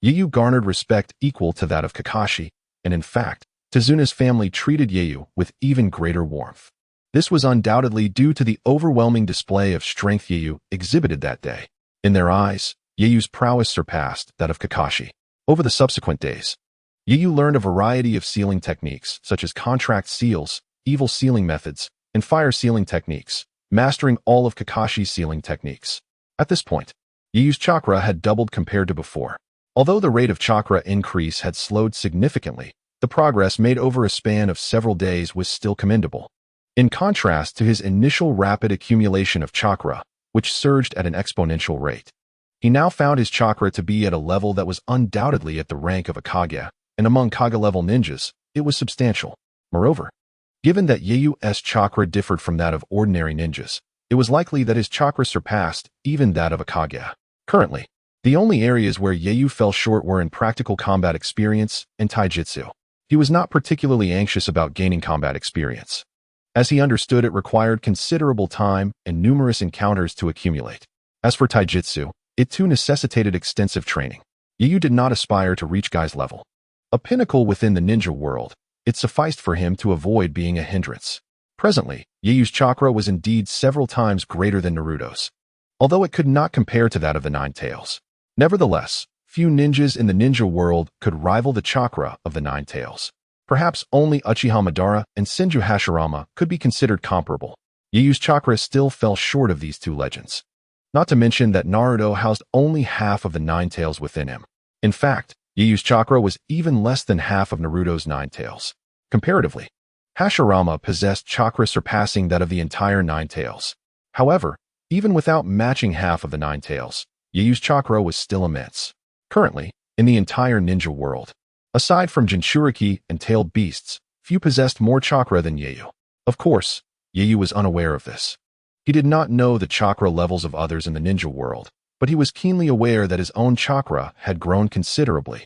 Ieyu garnered respect equal to that of Kakashi, and in fact, Tazuna's family treated Ieyu with even greater warmth. This was undoubtedly due to the overwhelming display of strength Ieyu exhibited that day. In their eyes, Ieyu's prowess surpassed that of Kakashi. Over the subsequent days, Ieyu learned a variety of sealing techniques, such as contract seals, evil sealing methods, and fire sealing techniques, mastering all of Kakashi's sealing techniques. At this point, Ieyu's chakra had doubled compared to before. Although the rate of chakra increase had slowed significantly, the progress made over a span of several days was still commendable. In contrast to his initial rapid accumulation of chakra, which surged at an exponential rate, he now found his chakra to be at a level that was undoubtedly at the rank of a Kage, and among Kage-level ninjas, it was substantial. Moreover, given that Ieyu's chakra differed from that of ordinary ninjas, it was likely that his chakra surpassed even that of a Kage. Currently, the only areas where Ieyu fell short were in practical combat experience and taijutsu. He was not particularly anxious about gaining combat experience, as he understood it required considerable time and numerous encounters to accumulate. As for taijutsu, it too necessitated extensive training. Ieyu did not aspire to reach Guy's level, a pinnacle within the ninja world. It sufficed for him to avoid being a hindrance. Presently, Ieyu's chakra was indeed several times greater than Naruto's, although it could not compare to that of the Nine-Tails. Nevertheless, few ninjas in the ninja world could rival the chakra of the Nine-Tails. Perhaps only Uchiha Madara and Senju Hashirama could be considered comparable. Ieyu's chakra still fell short of these two legends. Not to mention that Naruto housed only half of the Nine-Tails within him. In fact, Ieyu's chakra was even less than half of Naruto's Nine-Tails. Comparatively, Hashirama possessed chakra surpassing that of the entire Nine-Tails. However, even without matching half of the Nine-Tails, Ieyu's chakra was still immense. Currently, in the entire ninja world, aside from Jinchuriki and tailed beasts, few possessed more chakra than Ieyu. Of course, Ieyu was unaware of this. He did not know the chakra levels of others in the ninja world, but he was keenly aware that his own chakra had grown considerably,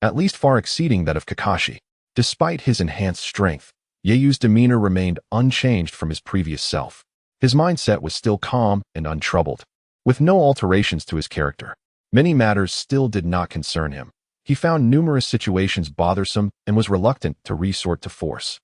at least far exceeding that of Kakashi. Despite his enhanced strength, Ieyu's demeanor remained unchanged from his previous self. His mindset was still calm and untroubled, with no alterations to his character. Many matters still did not concern him. He found numerous situations bothersome and was reluctant to resort to force.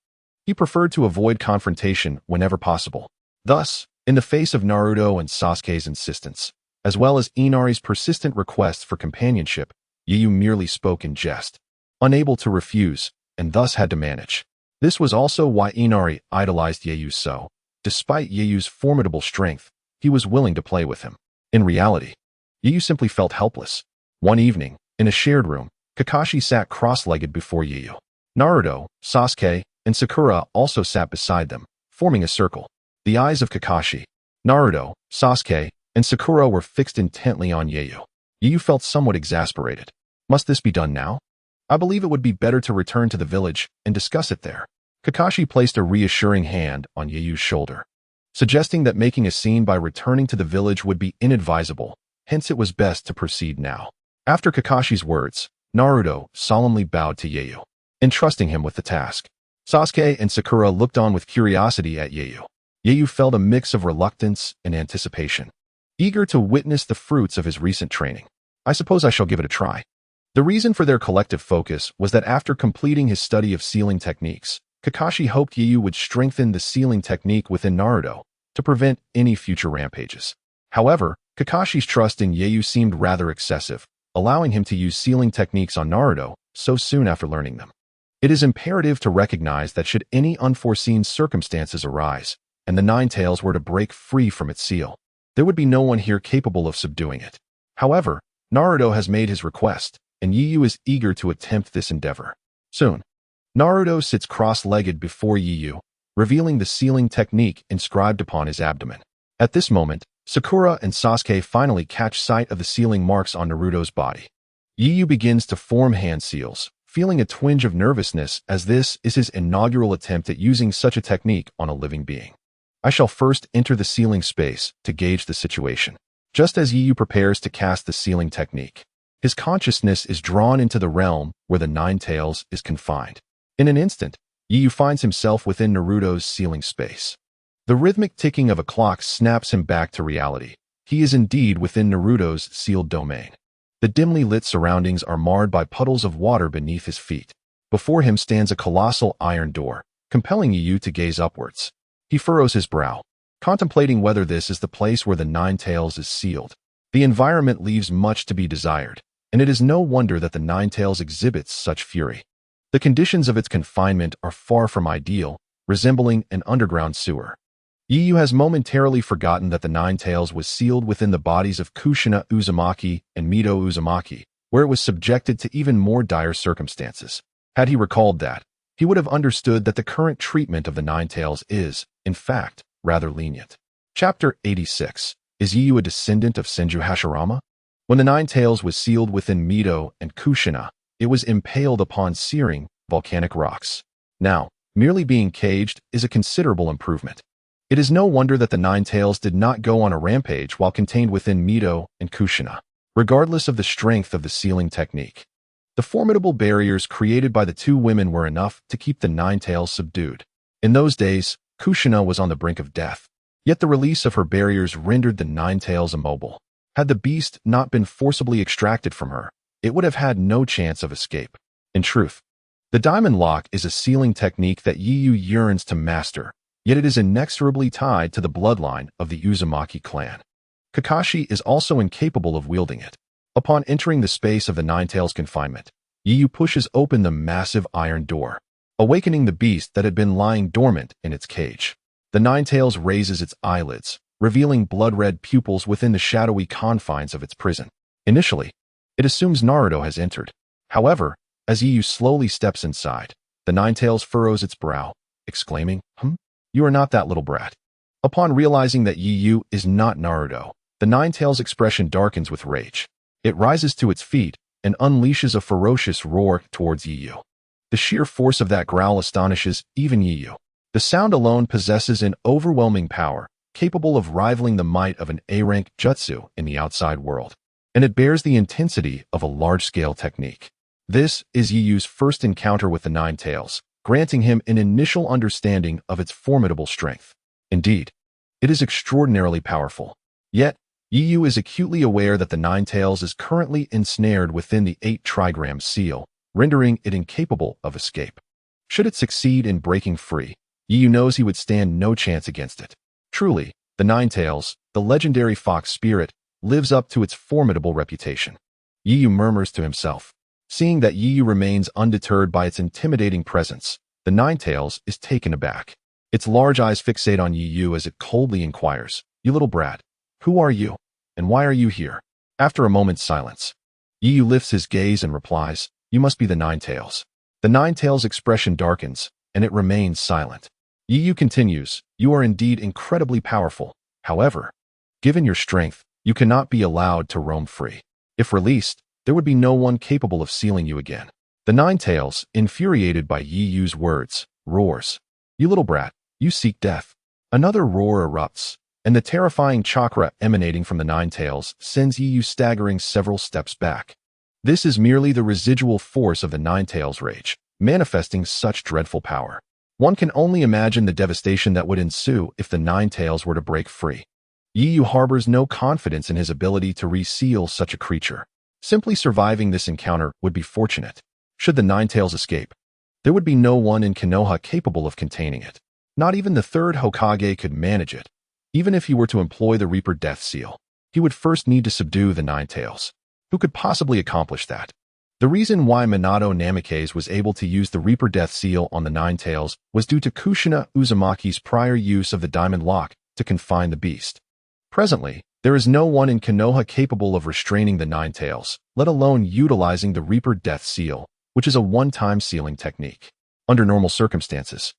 He preferred to avoid confrontation whenever possible. Thus, in the face of Naruto and Sasuke's insistence, As well as Inari's persistent requests for companionship, Yu merely spoke in jest, unable to refuse, and thus had to manage. This was also why Inari idolized Yu so. Despite Yu's formidable strength, he was willing to play with him. In reality, Yu simply felt helpless. One evening, in a shared room, Kakashi sat cross-legged before Yu. Naruto, Sasuke, and Sakura also sat beside them, forming a circle. The eyes of Kakashi, Naruto, Sasuke, and Sakura were fixed intently on Yu. Yu felt somewhat exasperated. Must this be done now? I believe it would be better to return to the village and discuss it there. Kakashi placed a reassuring hand on Yu's shoulder, suggesting that making a scene by returning to the village would be inadvisable, hence it was best to proceed now. After Kakashi's words, Naruto solemnly bowed to Yu, entrusting him with the task. Sasuke and Sakura looked on with curiosity at Yu. Yu felt a mix of reluctance and anticipation, eager to witness the fruits of his recent training. I suppose I shall give it a try. The reason for their collective focus was that after completing his study of sealing techniques, Kakashi hoped Yu would strengthen the sealing technique within Naruto to prevent any future rampages. However, Kakashi's trust in Yu seemed rather excessive, allowing him to use sealing techniques on Naruto so soon after learning them. It is imperative to recognize that should any unforeseen circumstances arise, and the Nine Tails were to break free from its seal, there would be no one here capable of subduing it. However, Naruto has made his request, and Yu is eager to attempt this endeavor. Soon, Naruto sits cross-legged before Yu, revealing the sealing technique inscribed upon his abdomen. At this moment, Sakura and Sasuke finally catch sight of the sealing marks on Naruto's body. Yu begins to form hand seals, feeling a twinge of nervousness as this is his inaugural attempt at using such a technique on a living being. I shall first enter the sealing space to gauge the situation. Just as Yu prepares to cast the sealing technique, his consciousness is drawn into the realm where the Nine Tails is confined. In an instant, Yu finds himself within Naruto's sealing space. The rhythmic ticking of a clock snaps him back to reality. He is indeed within Naruto's sealed domain. The dimly lit surroundings are marred by puddles of water beneath his feet. Before him stands a colossal iron door, compelling Yu to gaze upwards. He furrows his brow, contemplating whether this is the place where the Nine Tails is sealed. The environment leaves much to be desired, and it is no wonder that the Nine Tails exhibits such fury. The conditions of its confinement are far from ideal, resembling an underground sewer. Yu has momentarily forgotten that the Nine Tails was sealed within the bodies of Kushina Uzumaki and Mito Uzumaki, where it was subjected to even more dire circumstances. Had he recalled that, he would have understood that the current treatment of the Nine Tails is, in fact, rather lenient. Chapter 86. Is Yu a descendant of Senju Hashirama? When the Nine Tails was sealed within Mito and Kushina, it was impaled upon searing, volcanic rocks. Now, merely being caged is a considerable improvement. It is no wonder that the Nine Tails did not go on a rampage while contained within Mito and Kushina, regardless of the strength of the sealing technique. The formidable barriers created by the two women were enough to keep the Nine Tails subdued. In those days, Kushina was on the brink of death, yet the release of her barriers rendered the Nine Tails immobile. Had the beast not been forcibly extracted from her, it would have had no chance of escape. In truth, the Diamond Lock is a sealing technique that Yu yearns to master, yet it is inexorably tied to the bloodline of the Uzumaki clan. Kakashi is also incapable of wielding it. Upon entering the space of the Nine Tails' confinement, Yu pushes open the massive iron door, awakening the beast that had been lying dormant in its cage. The Nine Tails raises its eyelids, revealing blood-red pupils within the shadowy confines of its prison. Initially, it assumes Naruto has entered. However, as Yu slowly steps inside, the Nine Tails furrows its brow, exclaiming, You are not that little brat." Upon realizing that Yu is not Naruto, the Nine Tails' expression darkens with rage. It rises to its feet and unleashes a ferocious roar towards Yu. The sheer force of that growl astonishes even Yu. The sound alone possesses an overwhelming power, capable of rivaling the might of an A-rank jutsu in the outside world, and it bears the intensity of a large-scale technique. This is Yu's first encounter with the Nine Tails, granting him an initial understanding of its formidable strength. Indeed, it is extraordinarily powerful. Yet, Yu is acutely aware that the Nine Tails is currently ensnared within the 8-trigram seal, rendering it incapable of escape. Should it succeed in breaking free, Yu knows he would stand no chance against it. Truly, the Nine Tails, the legendary fox spirit, lives up to its formidable reputation. Yiyu murmurs to himself. Seeing that Yiyu remains undeterred by its intimidating presence, the Ninetales is taken aback. Its large eyes fixate on Yiyu as it coldly inquires, "You little brat, who are you? And why are you here?" After a moment's silence, Yiyu lifts his gaze and replies, "You must be the Ninetales." The Ninetales' expression darkens, and it remains silent. Yiyu continues, "You are indeed incredibly powerful. However, given your strength, you cannot be allowed to roam free. If released, there would be no one capable of sealing you again." The Ninetales, infuriated by Yiyu's words, roars, "You little brat, you seek death." Another roar erupts, and the terrifying chakra emanating from the Ninetales sends Yiyu staggering several steps back. This is merely the residual force of the Ninetales' rage, manifesting such dreadful power. One can only imagine the devastation that would ensue if the Ninetales were to break free. Yiyu harbors no confidence in his ability to reseal such a creature. Simply surviving this encounter would be fortunate. Should the Ninetales escape, there would be no one in Konoha capable of containing it. Not even the third Hokage could manage it. Even if he were to employ the Reaper Death Seal, he would first need to subdue the Ninetales. Who could possibly accomplish that? The reason why Minato Namikaze was able to use the Reaper Death Seal on the Ninetales was due to Kushina Uzumaki's prior use of the Diamond Lock to confine the beast. Presently, there is no one in Konoha capable of restraining the Ninetales, let alone utilizing the Reaper Death Seal, which is a one-time sealing technique. Under normal circumstances,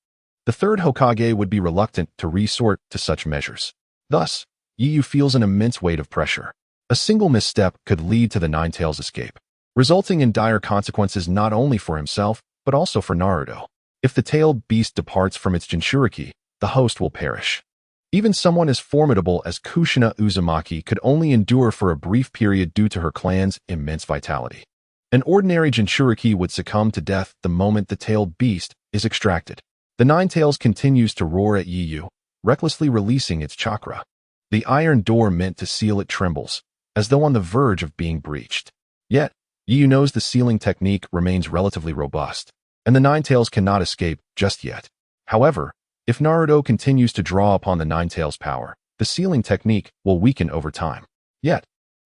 the third Hokage would be reluctant to resort to such measures. Thus, Yiyu feels an immense weight of pressure. A single misstep could lead to the Ninetales' escape, resulting in dire consequences not only for himself, but also for Naruto. If the tailed beast departs from its Jinchuriki, the host will perish. Even someone as formidable as Kushina Uzumaki could only endure for a brief period due to her clan's immense vitality. An ordinary Jinchuriki would succumb to death the moment the tailed beast is extracted. The Ninetales continues to roar at Yiyu, recklessly releasing its chakra. The iron door meant to seal it trembles, as though on the verge of being breached. Yet, Yiyu knows the sealing technique remains relatively robust, and the Ninetales cannot escape just yet. However, if Naruto continues to draw upon the Ninetales' power, the sealing technique will weaken over time. Yet,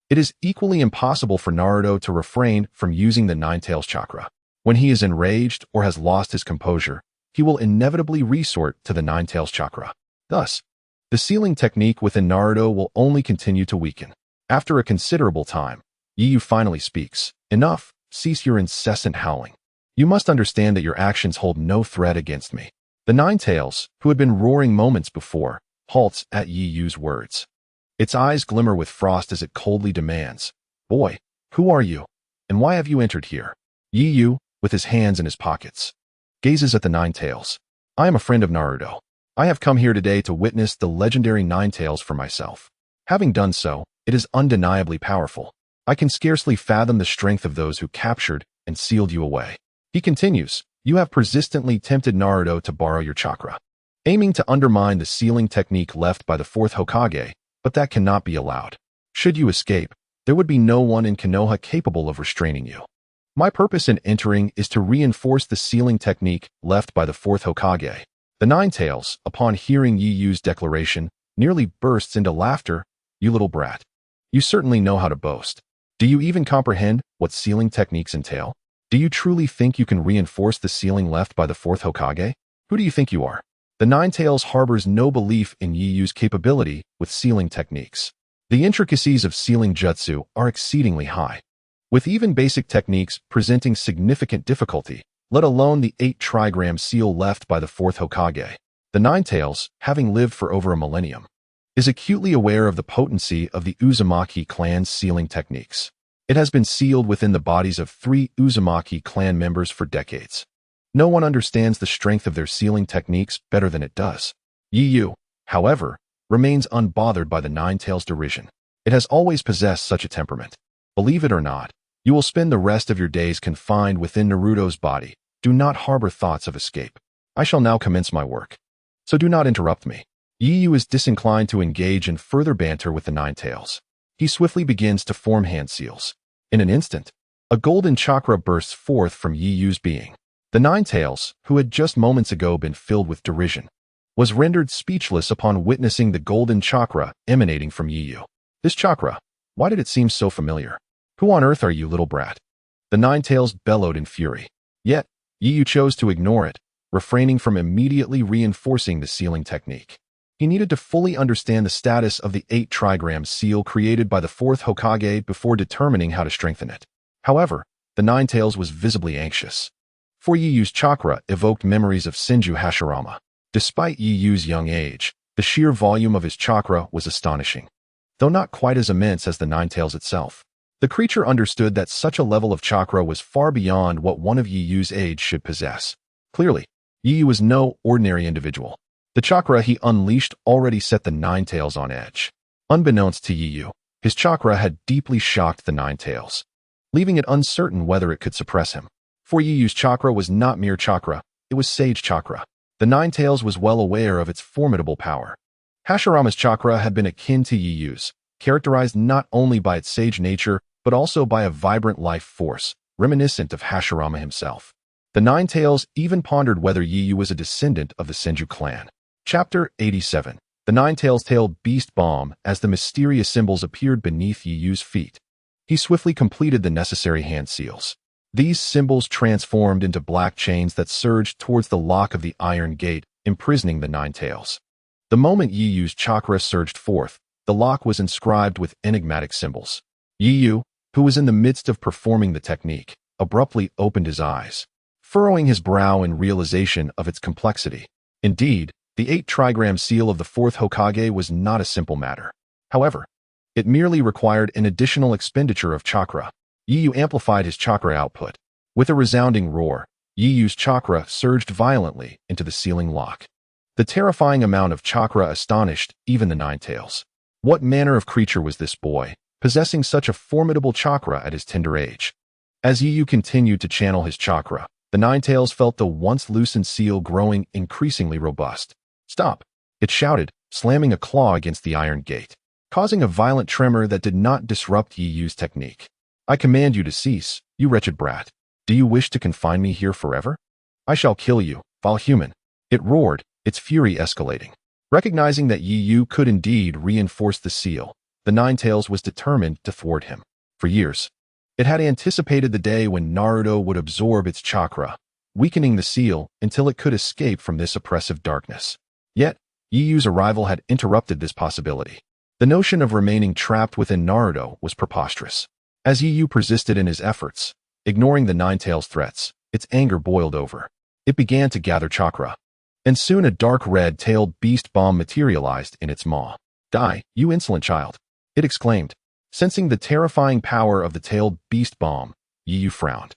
it is equally impossible for Naruto to refrain from using the Ninetales' chakra. When he is enraged or has lost his composure, he will inevitably resort to the Ninetales' chakra. Thus, the sealing technique within Naruto will only continue to weaken. After a considerable time, Yiyu finally speaks. "Enough, cease your incessant howling. You must understand that your actions hold no threat against me." The Ninetales, who had been roaring moments before, halts at Yiyu's words. Its eyes glimmer with frost as it coldly demands, "Boy, who are you? And why have you entered here?" Yiyu, with his hands in his pockets, gazes at the Ninetales. "I am a friend of Naruto. I have come here today to witness the legendary Ninetales for myself. Having done so, it is undeniably powerful. I can scarcely fathom the strength of those who captured and sealed you away." He continues, "You have persistently tempted Naruto to borrow your chakra, aiming to undermine the sealing technique left by the fourth Hokage, but that cannot be allowed. Should you escape, there would be no one in Konoha capable of restraining you. My purpose in entering is to reinforce the sealing technique left by the fourth Hokage." The Ninetales, upon hearing Yiyu's declaration, nearly bursts into laughter. "You little brat. You certainly know how to boast. Do you even comprehend what sealing techniques entail? Do you truly think you can reinforce the sealing left by the fourth Hokage? Who do you think you are?" The Ninetales harbors no belief in Yiyu's capability with sealing techniques. The intricacies of sealing jutsu are exceedingly high, with even basic techniques presenting significant difficulty, let alone the 8 trigram seal left by the fourth Hokage. The Ninetales, having lived for over a millennium, is acutely aware of the potency of the Uzumaki clan's sealing techniques. It has been sealed within the bodies of 3 Uzumaki clan members for decades. No one understands the strength of their sealing techniques better than it does. Yiyu, however, remains unbothered by the Ninetales' derision. It has always possessed such a temperament. Believe it or not, you will spend the rest of your days confined within Naruto's body. Do not harbor thoughts of escape. I shall now commence my work, so do not interrupt me." Yiyu is disinclined to engage in further banter with the Ninetales. He swiftly begins to form hand seals. In an instant, a golden chakra bursts forth from Yiyu's being. The Ninetales, who had just moments ago been filled with derision, was rendered speechless upon witnessing the golden chakra emanating from Yiyu. This chakra, Why did it seem so familiar? Who on earth are you, little brat? The Ninetales bellowed in fury. Yet, Yu chose to ignore it, refraining from immediately reinforcing the sealing technique. He needed to fully understand the status of the 8 trigram seal created by the 4th Hokage before determining how to strengthen it. However, the Ninetales was visibly anxious. For Yiyu's chakra evoked memories of Senju Hashirama. Despite Yiyu's young age, the sheer volume of his chakra was astonishing. Though not quite as immense as the Ninetales itself, the creature understood that such a level of chakra was far beyond what one of Yiyu's age should possess. Clearly, Yiyu was no ordinary individual. The chakra he unleashed already set the Ninetales on edge. Unbeknownst to Yiyu, his chakra had deeply shocked the Ninetales, leaving it uncertain whether it could suppress him. For Yiyu's chakra was not mere chakra, it was sage chakra. The Ninetales was well aware of its formidable power. Hashirama's chakra had been akin to Yiyu's, characterized not only by its sage nature, but also by a vibrant life force, reminiscent of Hashirama himself. The Ninetales even pondered whether Yiyu was a descendant of the Senju clan. Chapter 87. The Ninetales tail beast bomb as the mysterious symbols appeared beneath Yiyu's feet. He swiftly completed the necessary hand seals. These symbols transformed into black chains that surged towards the lock of the iron gate, imprisoning the Ninetales. The moment Yiyu's chakra surged forth, the lock was inscribed with enigmatic symbols. Yiyu, who was in the midst of performing the technique, abruptly opened his eyes, furrowing his brow in realization of its complexity. Indeed, the 8 trigram seal of the 4th Hokage was not a simple matter. However, it merely required an additional expenditure of chakra. Yiyu amplified his chakra output. With a resounding roar, Yiyu's chakra surged violently into the sealing lock. The terrifying amount of chakra astonished even the Ninetales. What manner of creature was this boy, possessing such a formidable chakra at his tender age? As Yiyu continued to channel his chakra, the Ninetales felt the once loosened seal growing increasingly robust. "Stop!" it shouted, slamming a claw against the iron gate, causing a violent tremor that did not disrupt Yiyu's technique. "I command you to cease, you wretched brat. Do you wish to confine me here forever? I shall kill you, foul human!" It roared, its fury escalating. Recognizing that Yiyu could indeed reinforce the seal, the Ninetales was determined to thwart him. For years, it had anticipated the day when Naruto would absorb its chakra, weakening the seal until it could escape from this oppressive darkness. Yet, Yiyu's arrival had interrupted this possibility. The notion of remaining trapped within Naruto was preposterous. As Yiyu persisted in his efforts, ignoring the Ninetales' threats, its anger boiled over. It began to gather chakra. And soon a dark red-tailed beast bomb materialized in its maw. "Die, you insolent child!" it exclaimed. Sensing the terrifying power of the tailed beast bomb, Yiyu frowned.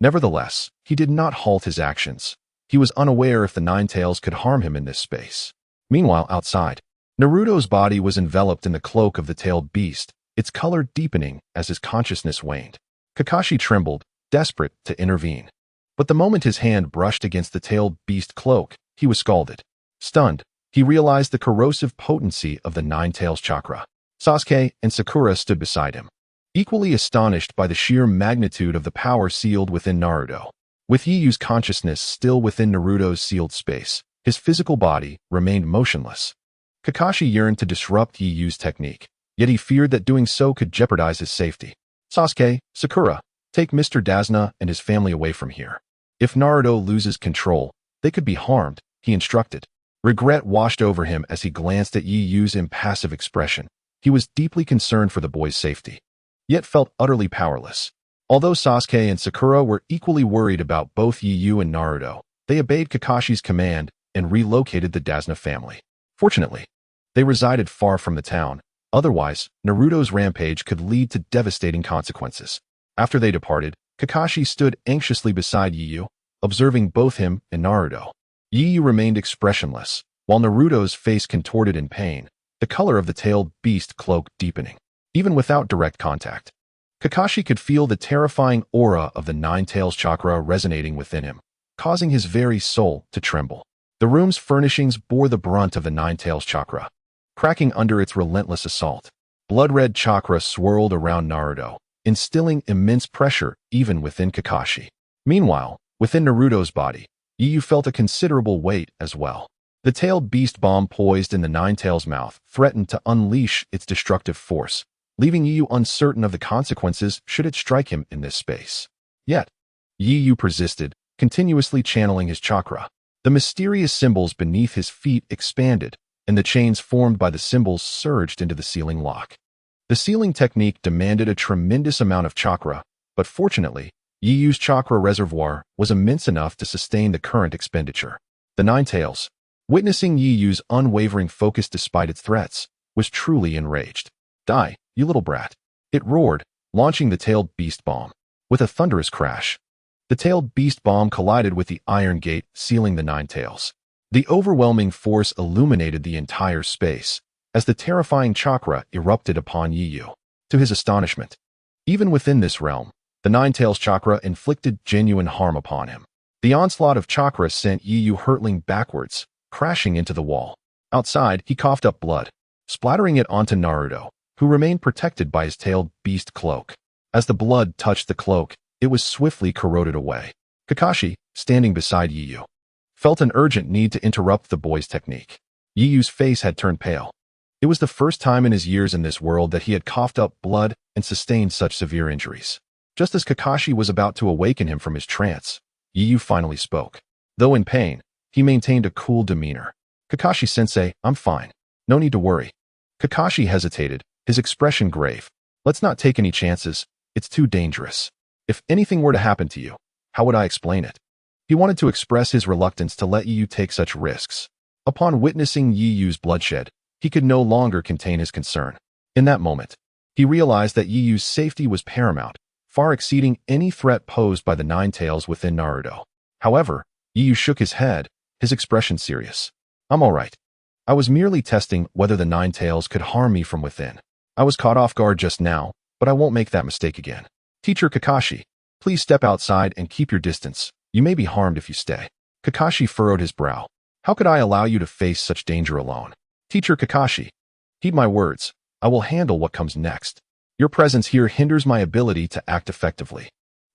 Nevertheless, he did not halt his actions. He was unaware if the Ninetales could harm him in this space. Meanwhile, outside, Naruto's body was enveloped in the cloak of the tailed beast, its color deepening as his consciousness waned. Kakashi trembled, desperate to intervene. But the moment his hand brushed against the tailed beast cloak, he was scalded. Stunned, he realized the corrosive potency of the Ninetales chakra. Sasuke and Sakura stood beside him, equally astonished by the sheer magnitude of the power sealed within Naruto. With Yiyu's consciousness still within Naruto's sealed space, his physical body remained motionless. Kakashi yearned to disrupt Yiyu's technique, yet he feared that doing so could jeopardize his safety. "Sasuke, Sakura, take Mr. Dazna and his family away from here. If Naruto loses control, they could be harmed," he instructed. Regret washed over him as he glanced at Yiyu's impassive expression. He was deeply concerned for the boy's safety, yet felt utterly powerless. Although Sasuke and Sakura were equally worried about both Yiyu and Naruto, they obeyed Kakashi's command and relocated the Dazna family. Fortunately, they resided far from the town. Otherwise, Naruto's rampage could lead to devastating consequences. After they departed, Kakashi stood anxiously beside Yiyu, observing both him and Naruto. Yiyu remained expressionless, while Naruto's face contorted in pain, the color of the tailed beast cloak deepening. Even without direct contact, Kakashi could feel the terrifying aura of the Ninetales chakra resonating within him, causing his very soul to tremble. The room's furnishings bore the brunt of the Ninetales chakra, cracking under its relentless assault. Blood-red chakra swirled around Naruto, instilling immense pressure even within Kakashi. Meanwhile, within Naruto's body, Yiyu felt a considerable weight as well. The tailed beast bomb poised in the Ninetales' mouth threatened to unleash its destructive force, leaving Yu uncertain of the consequences should it strike him in this space. Yet, Yu persisted, continuously channeling his chakra. The mysterious symbols beneath his feet expanded, and the chains formed by the symbols surged into the sealing lock. The sealing technique demanded a tremendous amount of chakra, but fortunately, Yiyu's chakra reservoir was immense enough to sustain the current expenditure. The Nine Tails, witnessing Yiyu's unwavering focus despite its threats, was truly enraged. "Die, you little brat!" It roared, launching the tailed beast bomb. With a thunderous crash, the tailed beast bomb collided with the iron gate, sealing the Nine Tails. The overwhelming force illuminated the entire space, as the terrifying chakra erupted upon Yiyu. To his astonishment, even within this realm, the Nine Tails chakra inflicted genuine harm upon him. The onslaught of chakra sent Yiyu hurtling backwards, crashing into the wall. Outside, he coughed up blood, splattering it onto Naruto, who remained protected by his tailed beast cloak. As the blood touched the cloak, it was swiftly corroded away. Kakashi, standing beside Yiyu, felt an urgent need to interrupt the boy's technique. Yiyu's face had turned pale. It was the first time in his years in this world that he had coughed up blood and sustained such severe injuries. Just as Kakashi was about to awaken him from his trance, Yiyu finally spoke. Though in pain, he maintained a cool demeanor. "Kakashi-sensei, I'm fine. No need to worry." Kakashi hesitated, his expression grave. "Let's not take any chances. It's too dangerous. If anything were to happen to you, how would I explain it?" He wanted to express his reluctance to let Yiyu take such risks. Upon witnessing Yiyu's bloodshed, he could no longer contain his concern. In that moment, he realized that Yiyu's safety was paramount, far exceeding any threat posed by the Nine Tails within Naruto. However, Yiyu shook his head, his expression serious. "I'm all right. I was merely testing whether the Nine Tails could harm me from within. I was caught off guard just now, but I won't make that mistake again. Teacher Kakashi, please step outside and keep your distance. You may be harmed if you stay." Kakashi furrowed his brow. "How could I allow you to face such danger alone? Teacher Kakashi, heed my words. I will handle what comes next. Your presence here hinders my ability to act effectively."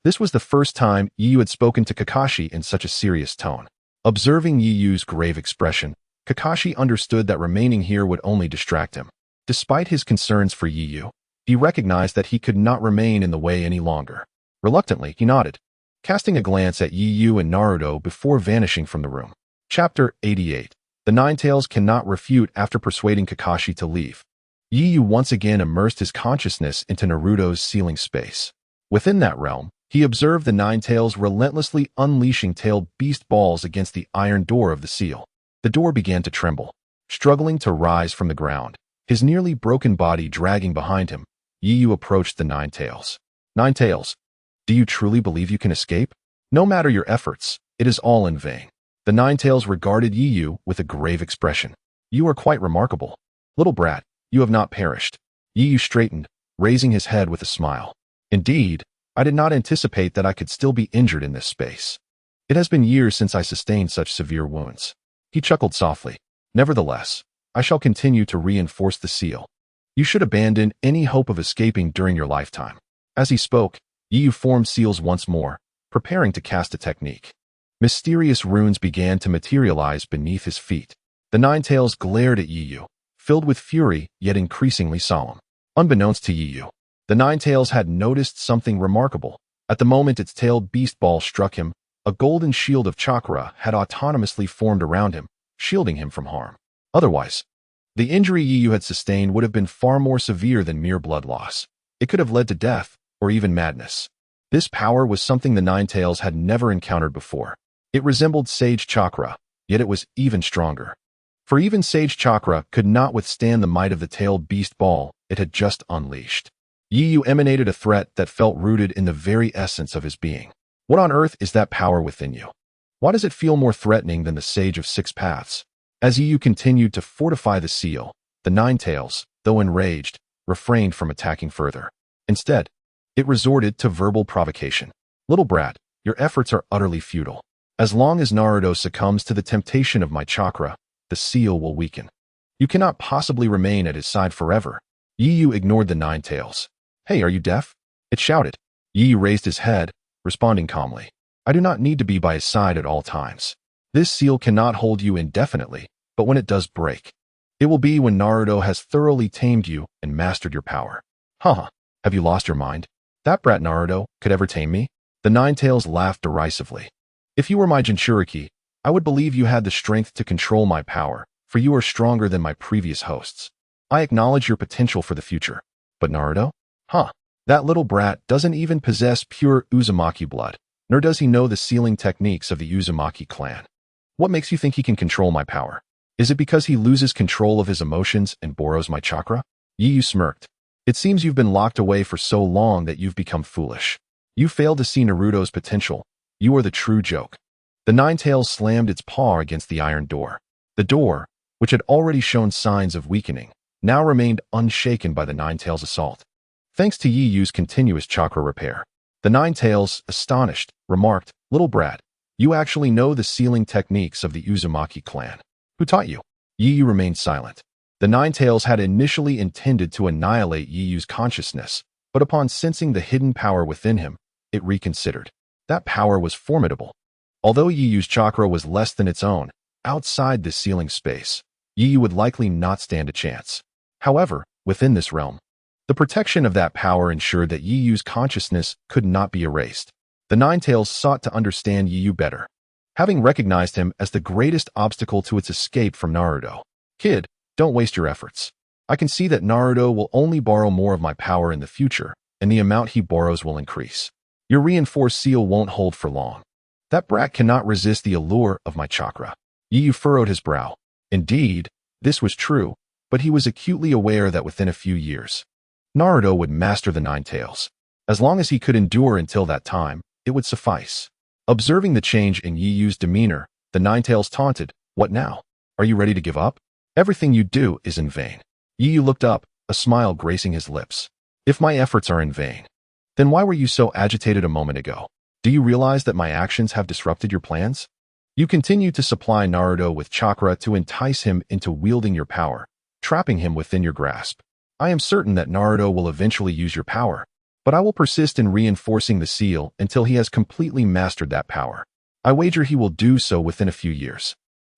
This was the first time Yiyu had spoken to Kakashi in such a serious tone. Observing Yiyu's grave expression, Kakashi understood that remaining here would only distract him. Despite his concerns for Yiyu, he recognized that he could not remain in the way any longer. Reluctantly, he nodded, casting a glance at Yiyu and Naruto before vanishing from the room. Chapter 88. The Nine Tails cannot refute after persuading Kakashi to leave. Yiyu once again immersed his consciousness into Naruto's sealing space. Within that realm, he observed the Nine Tails relentlessly unleashing tailed beast balls against the iron door of the seal. The door began to tremble, struggling to rise from the ground. His nearly broken body dragging behind him, Yiyu approached the Nine Tails. "Nine Tails, do you truly believe you can escape? No matter your efforts, it is all in vain." The Nine Tails regarded Yiyu with a grave expression. "You are quite remarkable. Little brat, you have not perished." Yiyu straightened, raising his head with a smile. "Indeed, I did not anticipate that I could still be injured in this space. It has been years since I sustained such severe wounds." He chuckled softly. "Nevertheless, I shall continue to reinforce the seal. You should abandon any hope of escaping during your lifetime." As he spoke, Yiyu formed seals once more, preparing to cast a technique. Mysterious runes began to materialize beneath his feet. The Nine Tails glared at Yiyu, filled with fury yet increasingly solemn. Unbeknownst to Yiyu, the Nine Tails had noticed something remarkable. At the moment its tailed beast ball struck him, a golden shield of chakra had autonomously formed around him, shielding him from harm. Otherwise, the injury Yiyu had sustained would have been far more severe than mere blood loss. It could have led to death, or even madness. This power was something the Nine Tails had never encountered before. It resembled Sage Chakra, yet it was even stronger. For even Sage Chakra could not withstand the might of the tailed beast ball it had just unleashed. Yiyu emanated a threat that felt rooted in the very essence of his being. What on earth is that power within you? Why does it feel more threatening than the Sage of Six Paths? As Yiyu continued to fortify the seal, the Nine Tails, though enraged, refrained from attacking further. Instead, it resorted to verbal provocation. "Little brat, your efforts are utterly futile. As long as Naruto succumbs to the temptation of my chakra, the seal will weaken. You cannot possibly remain at his side forever." Yiyu ignored the Nine Tails. "Hey, are you deaf?" it shouted. Yiyu raised his head, responding calmly. "I do not need to be by his side at all times. This seal cannot hold you indefinitely, but when it does break, it will be when Naruto has thoroughly tamed you and mastered your power." Haha, have you lost your mind? That brat Naruto could ever tame me? The Nine-Tails laughed derisively. If you were my Jinchuriki, I would believe you had the strength to control my power, for you are stronger than my previous hosts. I acknowledge your potential for the future. But Naruto? Huh. That little brat doesn't even possess pure Uzumaki blood, nor does he know the sealing techniques of the Uzumaki clan. What makes you think he can control my power? Is it because he loses control of his emotions and borrows my chakra? Yu smirked. It seems you've been locked away for so long that you've become foolish. You failed to see Naruto's potential. You are the true joke. The Nine-Tails slammed its paw against the iron door. The door, which had already shown signs of weakening, now remained unshaken by the Nine-Tails' assault. Thanks to Yiyu's continuous chakra repair, the Nine-Tails, astonished, remarked, "Little brat, you actually know the sealing techniques of the Uzumaki clan. Who taught you?" Yiyu remained silent. The Nine-Tails had initially intended to annihilate Yiyu's consciousness, but upon sensing the hidden power within him, it reconsidered. That power was formidable. Although Yiyu's chakra was less than its own, outside this sealing space, Yiyu would likely not stand a chance. However, within this realm, the protection of that power ensured that Yiyu's consciousness could not be erased. The Nine-Tails sought to understand Yiyu better, having recognized him as the greatest obstacle to its escape from Naruto. Kid, don't waste your efforts. I can see that Naruto will only borrow more of my power in the future, and the amount he borrows will increase. Your reinforced seal won't hold for long. That brat cannot resist the allure of my chakra. Yiyu furrowed his brow. Indeed, this was true, but he was acutely aware that within a few years, Naruto would master the Nine-Tails. As long as he could endure until that time, it would suffice. Observing the change in Yiyu's demeanor, the Nine-Tails taunted, "What now? Are you ready to give up? Everything you do is in vain." Yiyu looked up, a smile gracing his lips. "If my efforts are in vain, then why were you so agitated a moment ago? Do you realize that my actions have disrupted your plans? You continue to supply Naruto with chakra to entice him into wielding your power, trapping him within your grasp. I am certain that Naruto will eventually use your power, but I will persist in reinforcing the seal until he has completely mastered that power. I wager he will do so within a few years.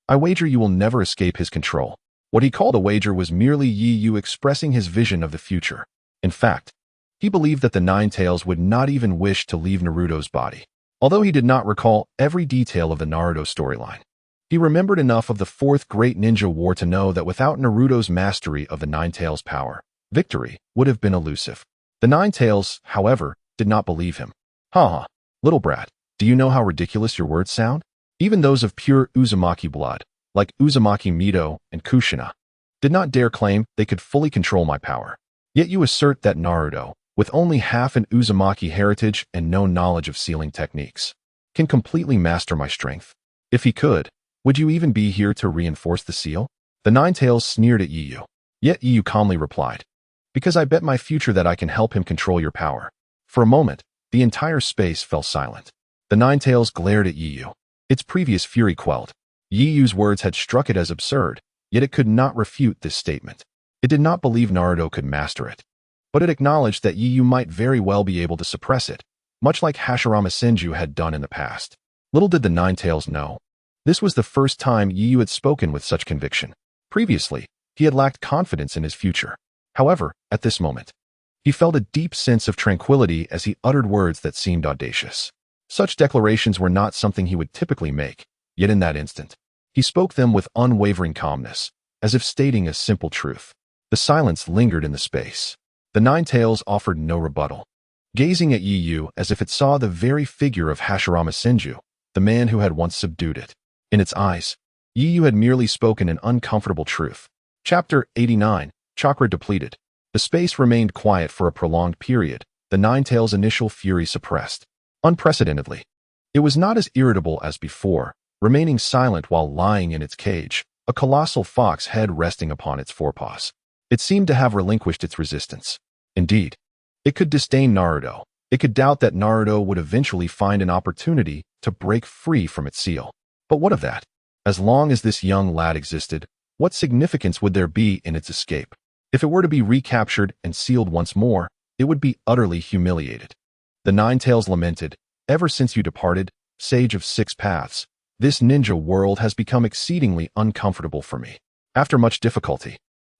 I wager you will never escape his control." What he called a wager was merely Yiyu expressing his vision of the future. In fact, he believed that the Nine-Tails would not even wish to leave Naruto's body. Although he did not recall every detail of the Naruto storyline, he remembered enough of the Fourth Great Ninja War to know that without Naruto's mastery of the Nine-Tails' power, victory would have been elusive. The Nine-Tails, however, did not believe him. "Haha, little brat, do you know how ridiculous your words sound? Even those of pure Uzumaki blood, like Uzumaki Mito and Kushina, did not dare claim they could fully control my power. Yet you assert that Naruto, with only half an Uzumaki heritage and no knowledge of sealing techniques, can completely master my strength. If he could, would you even be here to reinforce the seal?" The Nine-Tails sneered at Yiyu. Yet Yiyu calmly replied, "Because I bet my future that I can help him control your power." For a moment, the entire space fell silent. The Nine-Tails glared at Yiyu, its previous fury quelled. Yiyu's words had struck it as absurd, yet it could not refute this statement. It did not believe Naruto could master it, but it acknowledged that Yiyu might very well be able to suppress it, much like Hashirama Senju had done in the past. Little did the Nine-Tails know, this was the first time Yiyu had spoken with such conviction. Previously, he had lacked confidence in his future. However, at this moment, he felt a deep sense of tranquility as he uttered words that seemed audacious. Such declarations were not something he would typically make, yet in that instant, he spoke them with unwavering calmness, as if stating a simple truth. The silence lingered in the space. The Nine-Tails offered no rebuttal, gazing at Yiyu as if it saw the very figure of Hashirama Senju, the man who had once subdued it. In its eyes, Yiyu had merely spoken an uncomfortable truth. Chapter 89, Chakra Depleted. The space remained quiet for a prolonged period, the Nine-Tails' initial fury suppressed. Unprecedentedly, it was not as irritable as before, remaining silent while lying in its cage, a colossal fox head resting upon its forepaws. It seemed to have relinquished its resistance. Indeed, it could disdain Naruto. It could doubt that Naruto would eventually find an opportunity to break free from its seal. But what of that? As long as this young lad existed, what significance would there be in its escape? If it were to be recaptured and sealed once more, it would be utterly humiliated. The Nine-Tails lamented, "Ever since you departed, Sage of Six Paths, this ninja world has become exceedingly uncomfortable for me." After much difficulty,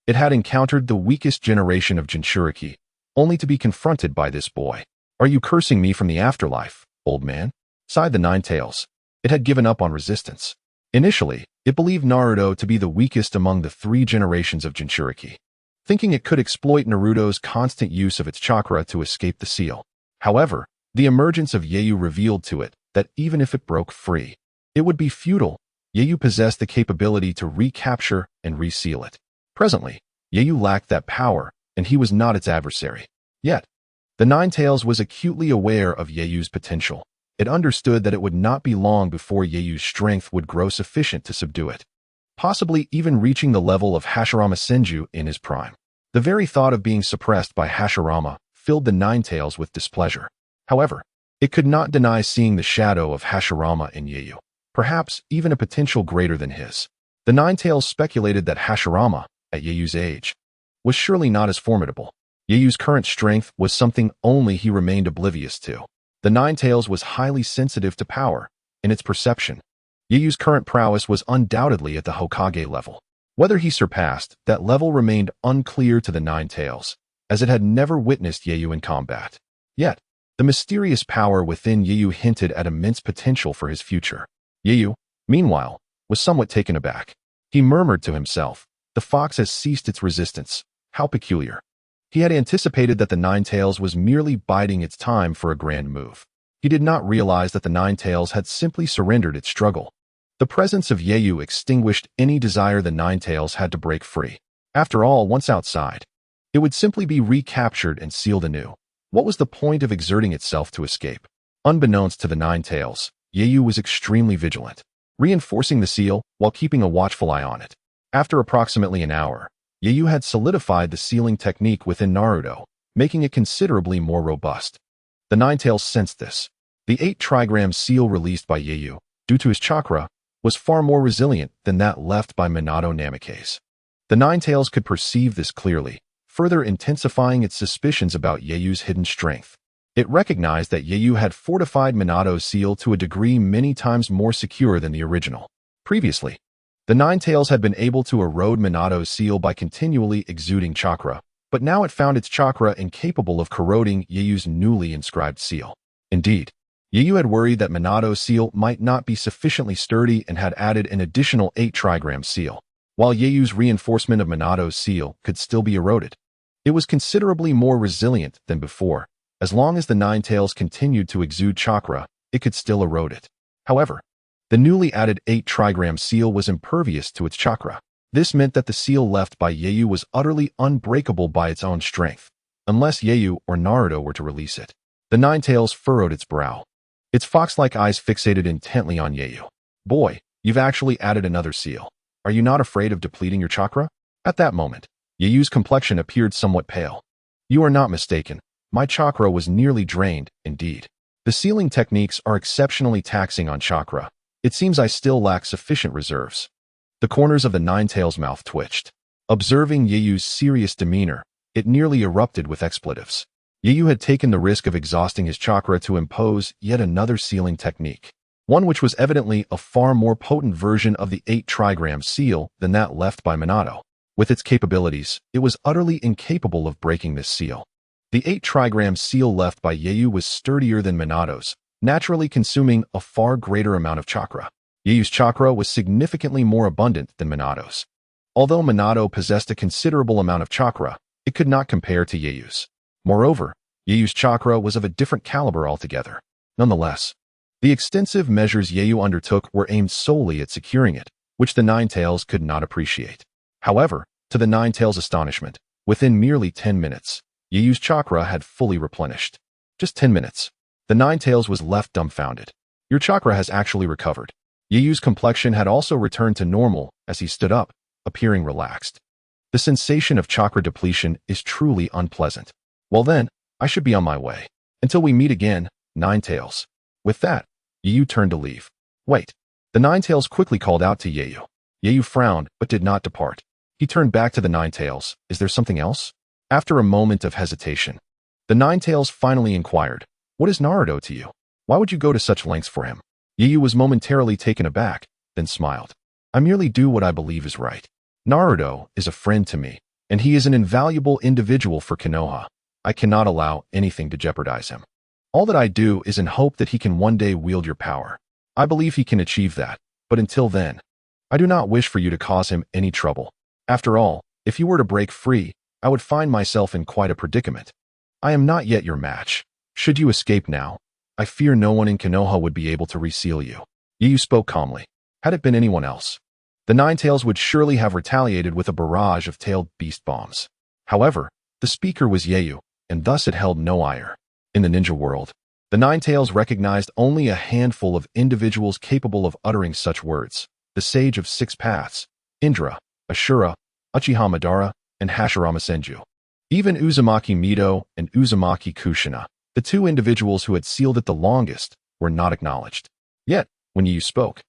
it had encountered the weakest generation of Jinchuriki, only to be confronted by this boy. "Are you cursing me from the afterlife, old man?" sighed the Nine-Tails. It had given up on resistance. Initially, it believed Naruto to be the weakest among the 3 generations of Jinchuriki, thinking it could exploit Naruto's constant use of its chakra to escape the seal. However, the emergence of Yeyu revealed to it that even if it broke free, it would be futile. Yeyu possessed the capability to recapture and reseal it. Presently, Yeyu lacked that power, and he was not its adversary. Yet, the Nine-Tails was acutely aware of Yeyu's potential. It understood that it would not be long before Yeyu's strength would grow sufficient to subdue it, possibly even reaching the level of Hashirama Senju in his prime. The very thought of being suppressed by Hashirama filled the Nine-Tails with displeasure. However, it could not deny seeing the shadow of Hashirama in Yeyu, perhaps even a potential greater than his. The Nine-Tails speculated that Hashirama, at Yeyu's age, was surely not as formidable. Yeyu's current strength was something only he remained oblivious to. The Nine-Tails was highly sensitive to power. In its perception, Yeyu's current prowess was undoubtedly at the Hokage level. Whether he surpassed that level remained unclear to the Nine-Tails, as it had never witnessed Yeyu in combat. Yet, the mysterious power within Yeyu hinted at immense potential for his future. Yeyu, meanwhile, was somewhat taken aback. He murmured to himself, "The fox has ceased its resistance. How peculiar." He had anticipated that the Nine-Tails was merely biding its time for a grand move. He did not realize that the Nine-Tails had simply surrendered its struggle. The presence of Yeyu extinguished any desire the Nine-Tails had to break free. After all, once outside, it would simply be recaptured and sealed anew. What was the point of exerting itself to escape? Unbeknownst to the Nine-Tails, Yeyu was extremely vigilant, reinforcing the seal while keeping a watchful eye on it. After approximately an hour, Yeyu had solidified the sealing technique within Naruto, making it considerably more robust. The Nine-Tails sensed this. The 8-trigram seal released by Yeyu, due to his chakra, was far more resilient than that left by Minato Namikaze. The Nine-Tails could perceive this clearly, further intensifying its suspicions about Yeyu's hidden strength. It recognized that Yeyu had fortified Minato's seal to a degree many times more secure than the original. Previously, the Nine-Tails had been able to erode Minato's seal by continually exuding chakra, but now it found its chakra incapable of corroding Yeyu's newly inscribed seal. Indeed, Yeyu had worried that Minato's seal might not be sufficiently sturdy and had added an additional 8-trigram seal, while Yeyu's reinforcement of Minato's seal could still be eroded. It was considerably more resilient than before. As long as the Nine-Tails continued to exude chakra, it could still erode it. However, the newly added 8-trigram seal was impervious to its chakra. This meant that the seal left by Yeyu was utterly unbreakable by its own strength, unless Yeyu or Naruto were to release it. The Nine-Tails furrowed its brow, its fox-like eyes fixated intently on Yeyu. "Boy, you've actually added another seal. Are you not afraid of depleting your chakra?" At that moment, Yeyu's complexion appeared somewhat pale. "You are not mistaken. My chakra was nearly drained, indeed. The sealing techniques are exceptionally taxing on chakra. It seems I still lack sufficient reserves." The corners of the Nine-Tails' mouth twitched. Observing Yeyu's serious demeanor, it nearly erupted with expletives. Yeyu had taken the risk of exhausting his chakra to impose yet another sealing technique, one which was evidently a far more potent version of the 8-trigram seal than that left by Minato. With its capabilities, it was utterly incapable of breaking this seal. The 8-trigram seal left by Yeyu was sturdier than Minato's, naturally consuming a far greater amount of chakra. Yeyu's chakra was significantly more abundant than Minato's. Although Minato possessed a considerable amount of chakra, it could not compare to Yeyu's. Moreover, Yeyu's chakra was of a different caliber altogether. Nonetheless, the extensive measures Yeyu undertook were aimed solely at securing it, which the Nine-Tails could not appreciate. However, to the Nine-Tails' astonishment, within merely 10 minutes, Yeyu's chakra had fully replenished. Just 10 minutes. The Nine-Tails was left dumbfounded. "Your chakra has actually recovered." Yeyu's complexion had also returned to normal as he stood up, appearing relaxed. "The sensation of chakra depletion is truly unpleasant. Well then, I should be on my way. Until we meet again, Nine-Tails." With that, Yeyu turned to leave. "Wait." The Nine-Tails quickly called out to Yeyu. Yeyu frowned but did not depart. He turned back to the Nine-Tails. "Is there something else?" After a moment of hesitation, the Nine-Tails finally inquired, "What is Naruto to you? Why would you go to such lengths for him?" Yeyu was momentarily taken aback, then smiled. "I merely do what I believe is right. Naruto is a friend to me, and he is an invaluable individual for Konoha. I cannot allow anything to jeopardize him. All that I do is in hope that he can one day wield your power. I believe he can achieve that, but until then, I do not wish for you to cause him any trouble. After all, if you were to break free, I would find myself in quite a predicament. I am not yet your match. Should you escape now, I fear no one in Konoha would be able to reseal you. Yu spoke calmly. Had it been anyone else, the Ninetales would surely have retaliated with a barrage of tailed beast bombs. However, the speaker was Yeyu, and thus it held no ire. In the ninja world, the Ninetales recognized only a handful of individuals capable of uttering such words: the Sage of Six Paths, Indra, Ashura, Uchiha Madara, and Hashirama Senju. Even Uzumaki Mido and Uzumaki Kushina, the two individuals who had sealed it the longest, were not acknowledged. Yet, when Yu spoke,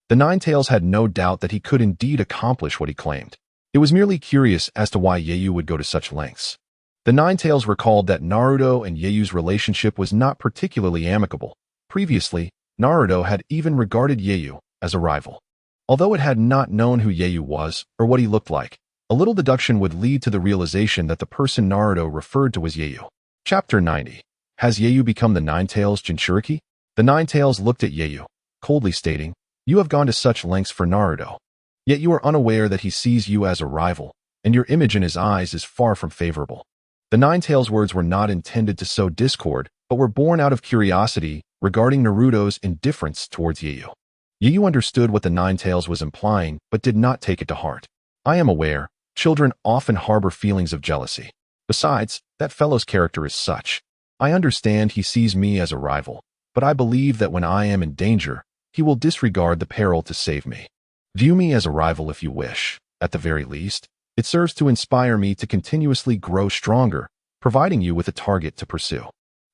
the Ninetales had no doubt that he could indeed accomplish what he claimed. It was merely curious as to why Yeyu would go to such lengths. The Ninetales recalled that Naruto and Yeyu's relationship was not particularly amicable. Previously, Naruto had even regarded Yeyu as a rival. Although it had not known who Yeyu was or what he looked like, a little deduction would lead to the realization that the person Naruto referred to was Yeyu. Chapter 90. Has Yeyu become the Ninetales' Jinchuriki? The Ninetales looked at Yeyu, coldly stating, "You have gone to such lengths for Naruto. Yet you are unaware that he sees you as a rival, and your image in his eyes is far from favorable." The Ninetales' words were not intended to sow discord, but were born out of curiosity regarding Naruto's indifference towards Yeyu. Yeyu understood what the Ninetales was implying, but did not take it to heart. "I am aware, children often harbor feelings of jealousy. Besides, that fellow's character is such. I understand he sees me as a rival, but I believe that when I am in danger, he will disregard the peril to save me. View me as a rival if you wish. At the very least, it serves to inspire me to continuously grow stronger, providing you with a target to pursue.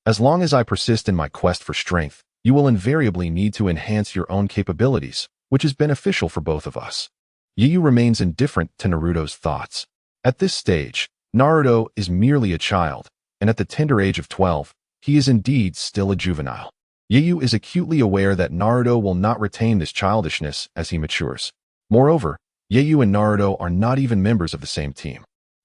As long as I persist in my quest for strength, you will invariably need to enhance your own capabilities, which is beneficial for both of us." Yeyu remains indifferent to Naruto's thoughts. At this stage, Naruto is merely a child, and at the tender age of 12, he is indeed still a juvenile. Yeyu is acutely aware that Naruto will not retain this childishness as he matures. Moreover, Yeyu and Naruto are not even members of the same team.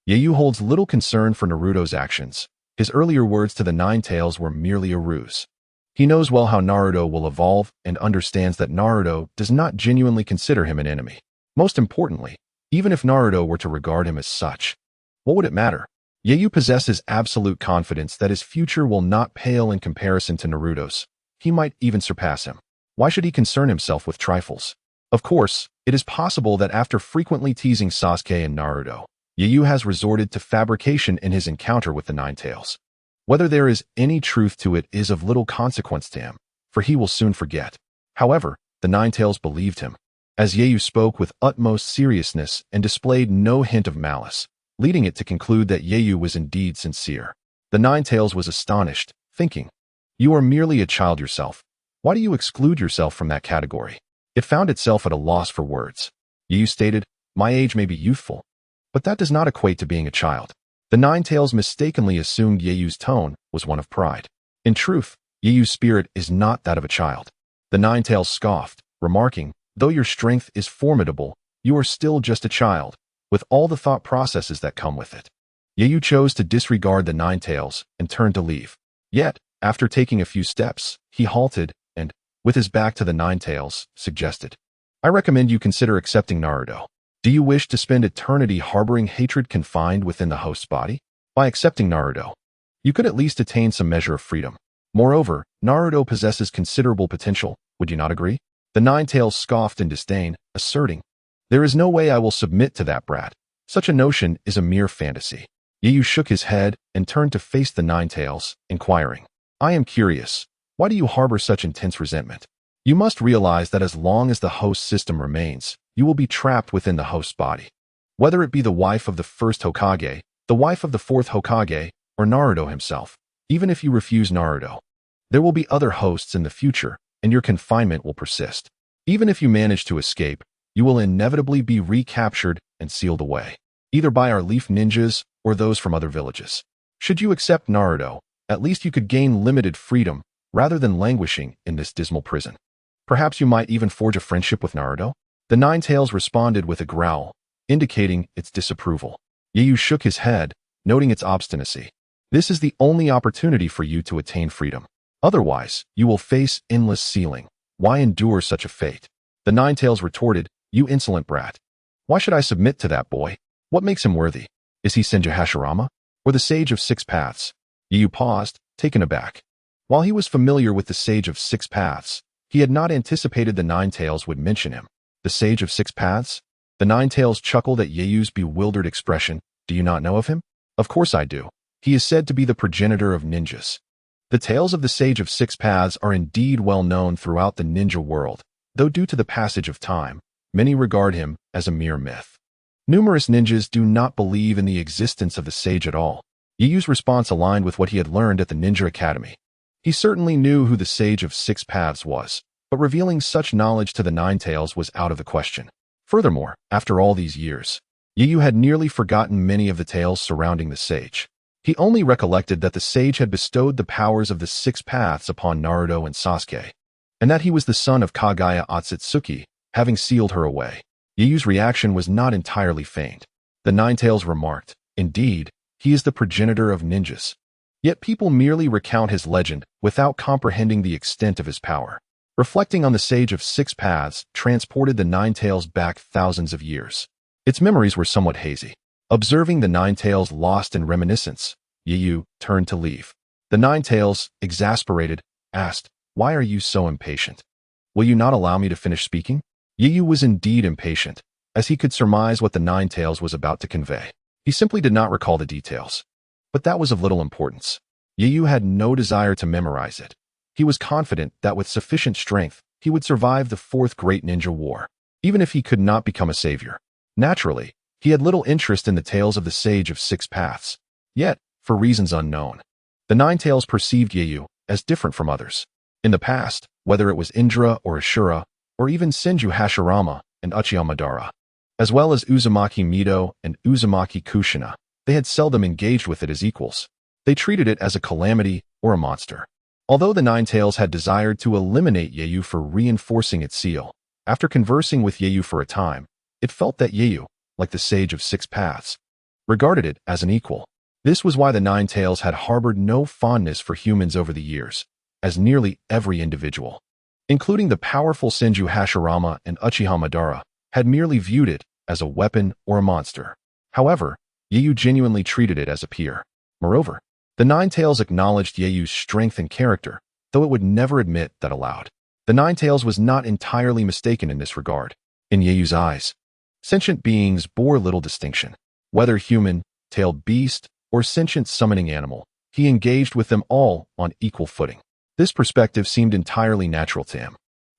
Yeyu holds little concern for Naruto's actions. His earlier words to the Ninetales were merely a ruse. He knows well how Naruto will evolve and understands that Naruto does not genuinely consider him an enemy. Most importantly, even if Naruto were to regard him as such, what would it matter? Yeyu possesses absolute confidence that his future will not pale in comparison to Naruto's. He might even surpass him. Why should he concern himself with trifles? Of course, it is possible that after frequently teasing Sasuke and Naruto, Yeyu has resorted to fabrication in his encounter with the Ninetales. Whether there is any truth to it is of little consequence to him, for he will soon forget. However, the Ninetales believed him, as Yeyu spoke with utmost seriousness and displayed no hint of malice, leading it to conclude that Yeyu was indeed sincere. The Ninetales was astonished, thinking, "You are merely a child yourself. Why do you exclude yourself from that category?" It found itself at a loss for words. Yeyu stated, "My age may be youthful, but that does not equate to being a child." The Ninetales mistakenly assumed Yeyu's tone was one of pride. In truth, Yeyu's spirit is not that of a child. The Ninetales scoffed, remarking, "Though your strength is formidable, you are still just a child, with all the thought processes that come with it." Yeyu chose to disregard the Ninetales and turned to leave. Yet, after taking a few steps, he halted and, with his back to the Ninetales, suggested, "I recommend you consider accepting Naruto. Do you wish to spend eternity harboring hatred confined within the host's body? By accepting Naruto, you could at least attain some measure of freedom. Moreover, Naruto possesses considerable potential, would you not agree?" The Ninetales scoffed in disdain, asserting, "There is no way I will submit to that brat. Such a notion is a mere fantasy." Yeyu shook his head and turned to face the Ninetales, inquiring, "I am curious, why do you harbor such intense resentment? You must realize that as long as the host system remains, you will be trapped within the host's body. Whether it be the wife of the first Hokage, the wife of the fourth Hokage, or Naruto himself, even if you refuse Naruto, there will be other hosts in the future, and your confinement will persist. Even if you manage to escape, you will inevitably be recaptured and sealed away, either by our leaf ninjas or those from other villages. Should you accept Naruto, at least you could gain limited freedom rather than languishing in this dismal prison. Perhaps you might even forge a friendship with Naruto." The Ninetales responded with a growl, indicating its disapproval. Yeyu shook his head, noting its obstinacy. This is the only opportunity for you to attain freedom. Otherwise, you will face endless ceiling. Why endure such a fate? The Ninetales retorted, you insolent brat. Why should I submit to that boy? What makes him worthy? Is he Senju Hashirama? Or the Sage of Six Paths? Yu paused, taken aback. While he was familiar with the Sage of Six Paths, he had not anticipated the Ninetales would mention him. The Sage of Six Paths? The Ninetales chuckled at Yeuyu's bewildered expression. Do you not know of him? Of course I do. He is said to be the progenitor of ninjas. The tales of the Sage of Six Paths are indeed well known throughout the ninja world, though due to the passage of time, many regard him as a mere myth. Numerous ninjas do not believe in the existence of the sage at all. Yeuyu's response aligned with what he had learned at the Ninja Academy. He certainly knew who the Sage of Six Paths was, but revealing such knowledge to the Ninetales was out of the question. Furthermore, after all these years, Yeuyu had nearly forgotten many of the tales surrounding the sage. He only recollected that the sage had bestowed the powers of the Six Paths upon Naruto and Sasuke, and that he was the son of Kagaya Otsutsuki, having sealed her away. Yeuyu's reaction was not entirely feigned. The Ninetales remarked, indeed, he is the progenitor of ninjas. Yet people merely recount his legend without comprehending the extent of his power. Reflecting on the Sage of Six Paths transported the Ninetales back thousands of years. Its memories were somewhat hazy. Observing the Ninetales lost in reminiscence, Yeuyu turned to leave. The Ninetales, exasperated, asked, why are you so impatient? Will you not allow me to finish speaking? Yeuyu was indeed impatient, as he could surmise what the Ninetales was about to convey. He simply did not recall the details. But that was of little importance. Yeuyu had no desire to memorize it. He was confident that with sufficient strength, he would survive the Fourth Great Ninja War, even if he could not become a savior. Naturally, he had little interest in the tales of the Sage of Six Paths. Yet, for reasons unknown, the Ninetales perceived Yeuyu as different from others. In the past, whether it was Indra or Ashura, or even Senju Hashirama and Uchiha Madara, as well as Uzumaki Mido and Uzumaki Kushina, they had seldom engaged with it as equals. They treated it as a calamity or a monster. Although the Ninetales had desired to eliminate Yeuyu for reinforcing its seal, after conversing with Yeuyu for a time, it felt that Yeuyu, like the Sage of Six Paths, regarded it as an equal. This was why the Ninetales had harbored no fondness for humans over the years, as nearly every individual, including the powerful Senju Hashirama and Uchiha Madara, had merely viewed it as a weapon or a monster. However, Yeuyu genuinely treated it as a peer. Moreover, the Ninetales acknowledged Yeuyu's strength and character, though it would never admit that aloud. The Ninetales was not entirely mistaken in this regard. In Yeuyu's eyes, sentient beings bore little distinction. Whether human, tailed beast, or sentient summoning animal, he engaged with them all on equal footing. This perspective seemed entirely natural to him,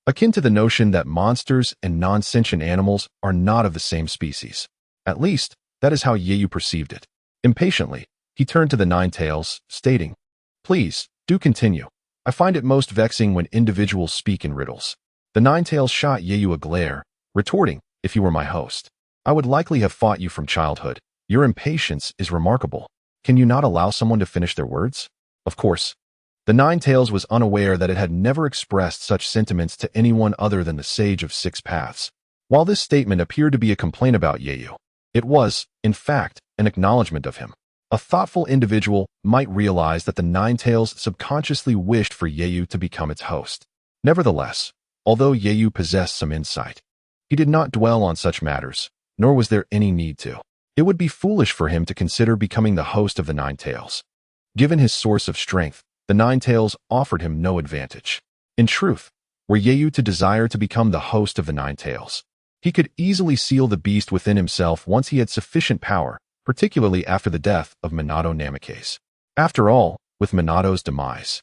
akin to the notion that monsters and non-sentient animals are not of the same species. At least, that is how Yeuyu perceived it. Impatiently, he turned to the Ninetales, stating, please, do continue. I find it most vexing when individuals speak in riddles. The Ninetales shot Yeuyu a glare, retorting, if you were my host, I would likely have fought you from childhood. Your impatience is remarkable. Can you not allow someone to finish their words? Of course. The Ninetales was unaware that it had never expressed such sentiments to anyone other than the Sage of Six Paths. While this statement appeared to be a complaint about Yeuyu, it was, in fact, an acknowledgement of him. A thoughtful individual might realize that the Ninetales subconsciously wished for Yeuyu to become its host. Nevertheless, although Yeuyu possessed some insight, he did not dwell on such matters, nor was there any need to. It would be foolish for him to consider becoming the host of the Ninetales. Given his source of strength, the Ninetales offered him no advantage. In truth, were Yeuyu to desire to become the host of the Ninetales, he could easily seal the beast within himself once he had sufficient power, particularly after the death of Minato Namikaze. After all, with Minato's demise,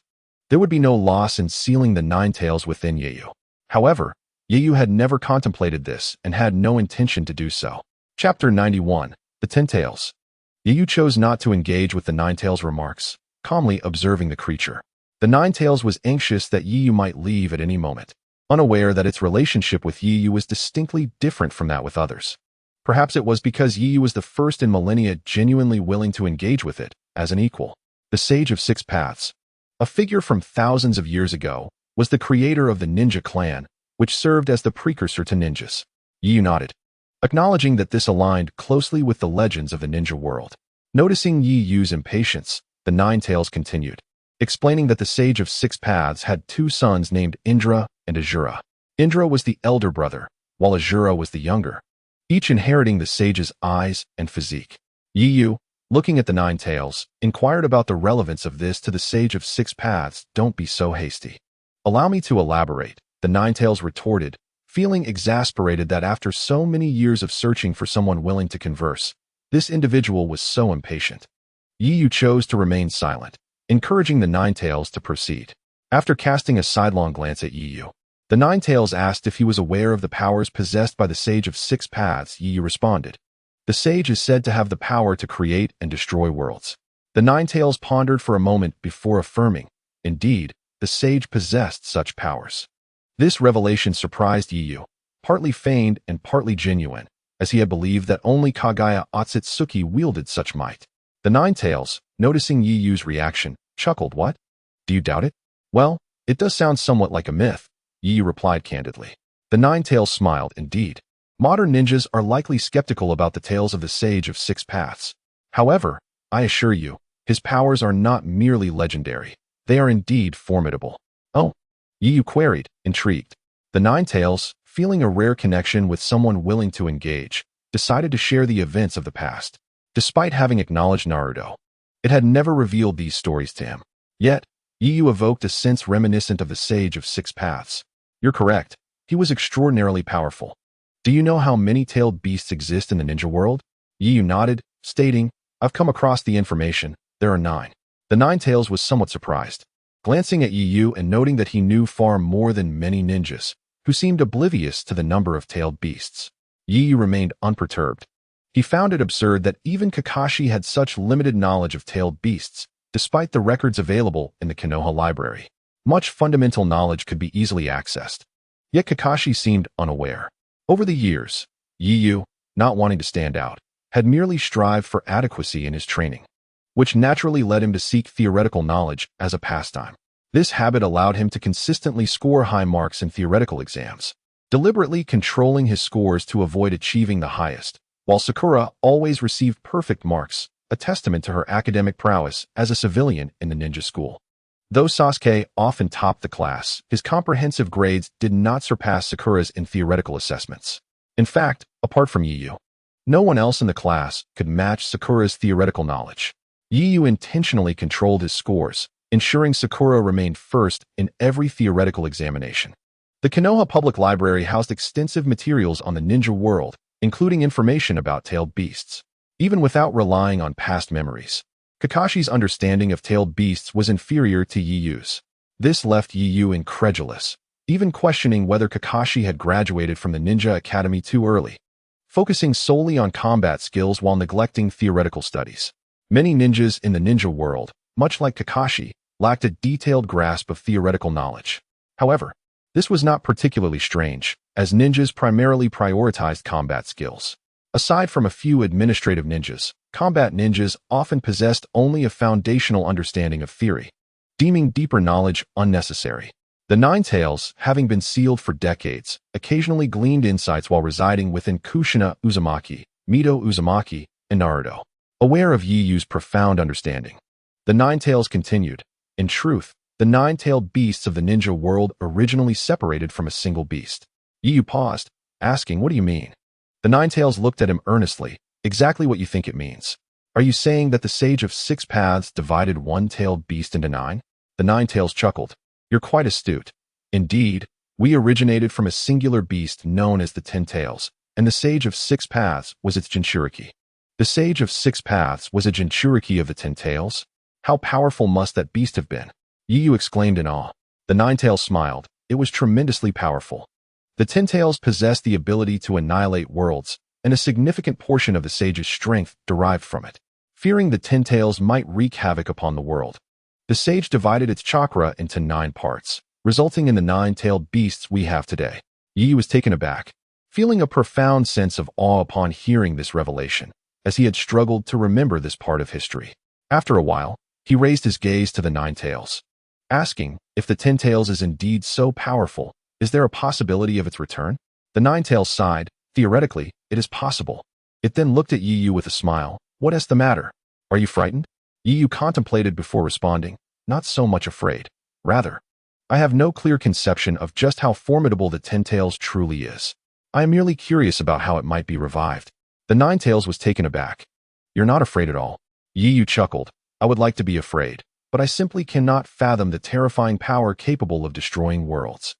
there would be no loss in sealing the Ninetales within Yeuyu. However, Yeuyu had never contemplated this and had no intention to do so. Chapter 91, The Ten Tails. Yeuyu chose not to engage with the Ninetales' remarks, calmly observing the creature. The Ninetales was anxious that Yeuyu might leave at any moment, unaware that its relationship with Yeuyu was distinctly different from that with others. Perhaps it was because Yeuyu was the first in millennia genuinely willing to engage with it as an equal. The Sage of Six Paths, a figure from thousands of years ago, was the creator of the ninja clan, which served as the precursor to ninjas. Yeuyu nodded, acknowledging that this aligned closely with the legends of the ninja world. Noticing Yeuyu's impatience, the the Nine Tails continued, explaining that the Sage of Six Paths had two sons named Indra and Azura. Indra was the elder brother, while Azura was the younger, each inheriting the sage's eyes and physique. Yu, looking at the Nine Tails, inquired about the relevance of this to the Sage of Six Paths. Don't be so hasty. Allow me to elaborate, the Nine Tails retorted, feeling exasperated that after so many years of searching for someone willing to converse, this individual was so impatient. Yu chose to remain silent, encouraging the Nine Tails to proceed. After casting a sidelong glance at Yu, the Nine Tails asked if he was aware of the powers possessed by the Sage of Six Paths. Yu responded, "The sage is said to have the power to create and destroy worlds." The Nine Tails pondered for a moment before affirming, "Indeed, the sage possessed such powers." This revelation surprised Yu, partly feigned and partly genuine, as he had believed that only Kaguya Otsutsuki wielded such might. The Nine Tails, noticing Yu's reaction, chuckled, "What? Do you doubt it?" "Well, it does sound somewhat like a myth," Yu replied candidly. The Nine Tails smiled. "Indeed, modern ninjas are likely skeptical about the tales of the Sage of Six Paths. However, I assure you, his powers are not merely legendary. They are indeed formidable." "Oh?" Yu queried, intrigued. The Nine Tails, feeling a rare connection with someone willing to engage, decided to share the events of the past. Despite having acknowledged Naruto, it had never revealed these stories to him. Yet, Yu evoked a sense reminiscent of the Sage of Six Paths. "You're correct. He was extraordinarily powerful. Do you know how many tailed beasts exist in the ninja world?" Yu nodded, stating, "I've come across the information. There are 9. The Nine Tails was somewhat surprised, glancing at Yu and noting that he knew far more than many ninjas, who seemed oblivious to the number of tailed beasts. Yu remained unperturbed. He found it absurd that even Kakashi had such limited knowledge of tailed beasts, despite the records available in the Konoha library. Much fundamental knowledge could be easily accessed. Yet Kakashi seemed unaware. Over the years, Yu, not wanting to stand out, had merely strived for adequacy in his training, which naturally led him to seek theoretical knowledge as a pastime. This habit allowed him to consistently score high marks in theoretical exams, deliberately controlling his scores to avoid achieving the highest, while Sakura always received perfect marks, a testament to her academic prowess as a civilian in the ninja school. Though Sasuke often topped the class, his comprehensive grades did not surpass Sakura's in theoretical assessments. In fact, apart from Yu, no one else in the class could match Sakura's theoretical knowledge. Yu intentionally controlled his scores, ensuring Sakura remained first in every theoretical examination. The Konoha Public Library housed extensive materials on the ninja world, including information about tailed beasts. Even without relying on past memories, Kakashi's understanding of tailed beasts was inferior to Yu's. This left Yu incredulous, even questioning whether Kakashi had graduated from the Ninja Academy too early, focusing solely on combat skills while neglecting theoretical studies. Many ninjas in the ninja world, much like Kakashi, lacked a detailed grasp of theoretical knowledge. However, this was not particularly strange, as ninjas primarily prioritized combat skills. Aside from a few administrative ninjas, combat ninjas often possessed only a foundational understanding of theory, deeming deeper knowledge unnecessary. The Nine Tails, having been sealed for decades, occasionally gleaned insights while residing within Kushina Uzumaki, Mito Uzumaki, and Naruto. Aware of Yu's profound understanding, the Nine Tails continued, "In truth, the nine-tailed beasts of the ninja world originally separated from a single beast." Yu paused, asking, "What do you mean?" The Nine Tails looked at him earnestly. "Exactly what you think it means. Are you saying that the Sage of Six Paths divided one-tailed beast into 9? The Nine Tails chuckled. "You're quite astute. Indeed, we originated from a singular beast known as the 10 Tails, and the Sage of Six Paths was its Jinchuriki." The Sage of Six Paths was a Jinchuriki of the 10 Tails? How powerful must that beast have been? Yu exclaimed in awe. The Nine Tails smiled. It was tremendously powerful. The 10 Tails possessed the ability to annihilate worlds, and a significant portion of the Sage's strength derived from it. Fearing the 10 Tails might wreak havoc upon the world, the Sage divided its chakra into 9 parts, resulting in the 9-tailed beasts we have today. Yu was taken aback, feeling a profound sense of awe upon hearing this revelation, as he had struggled to remember this part of history. After a while, he raised his gaze to the 9 Tails, asking, "If the 10 Tails is indeed so powerful, is there a possibility of its return?" The 9 Tails sighed. "Theoretically, it is possible." It then looked at Yu with a smile. "What is the matter? Are you frightened?" Yu contemplated before responding, not so much afraid. Rather, I have no clear conception of just how formidable the Ten Tails truly is. I am merely curious about how it might be revived. The Nine Tails was taken aback. You're not afraid at all. Yu chuckled. I would like to be afraid, but I simply cannot fathom the terrifying power capable of destroying worlds.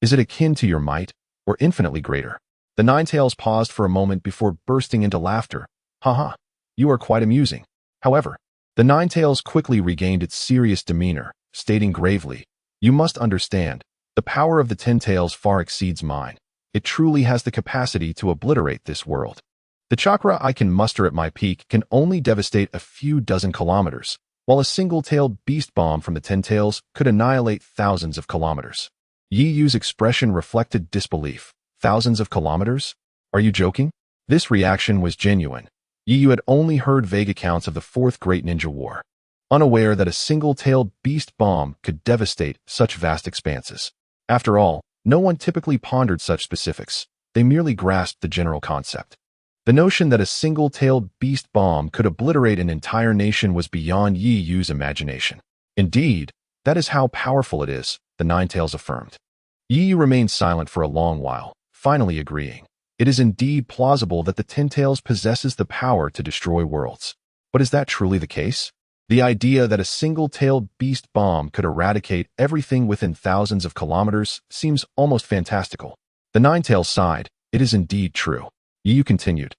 Is it akin to your might, or infinitely greater? The Nine Tails paused for a moment before bursting into laughter. Haha, you are quite amusing. However, the Nine Tails quickly regained its serious demeanor, stating gravely, you must understand, the power of the Ten Tails far exceeds mine. It truly has the capacity to obliterate this world. The chakra I can muster at my peak can only devastate a few dozen kilometers, while a single-tailed beast bomb from the Ten Tails could annihilate thousands of kilometers. Yiyu's expression reflected disbelief. Thousands of kilometers? Are you joking? This reaction was genuine. Yiyu had only heard vague accounts of the Fourth Great Ninja War, unaware that a single-tailed beast bomb could devastate such vast expanses. After all, no one typically pondered such specifics. They merely grasped the general concept. The notion that a single-tailed beast bomb could obliterate an entire nation was beyond Yiyu's imagination. Indeed, that is how powerful it is, the Nine Tails affirmed. Yiyu remained silent for a long while, finally agreeing. It is indeed plausible that the Ten Tails possesses the power to destroy worlds. But is that truly the case? The idea that a single-tailed beast bomb could eradicate everything within thousands of kilometers seems almost fantastical. The Nine Tails sighed. It is indeed true. Yiyu continued.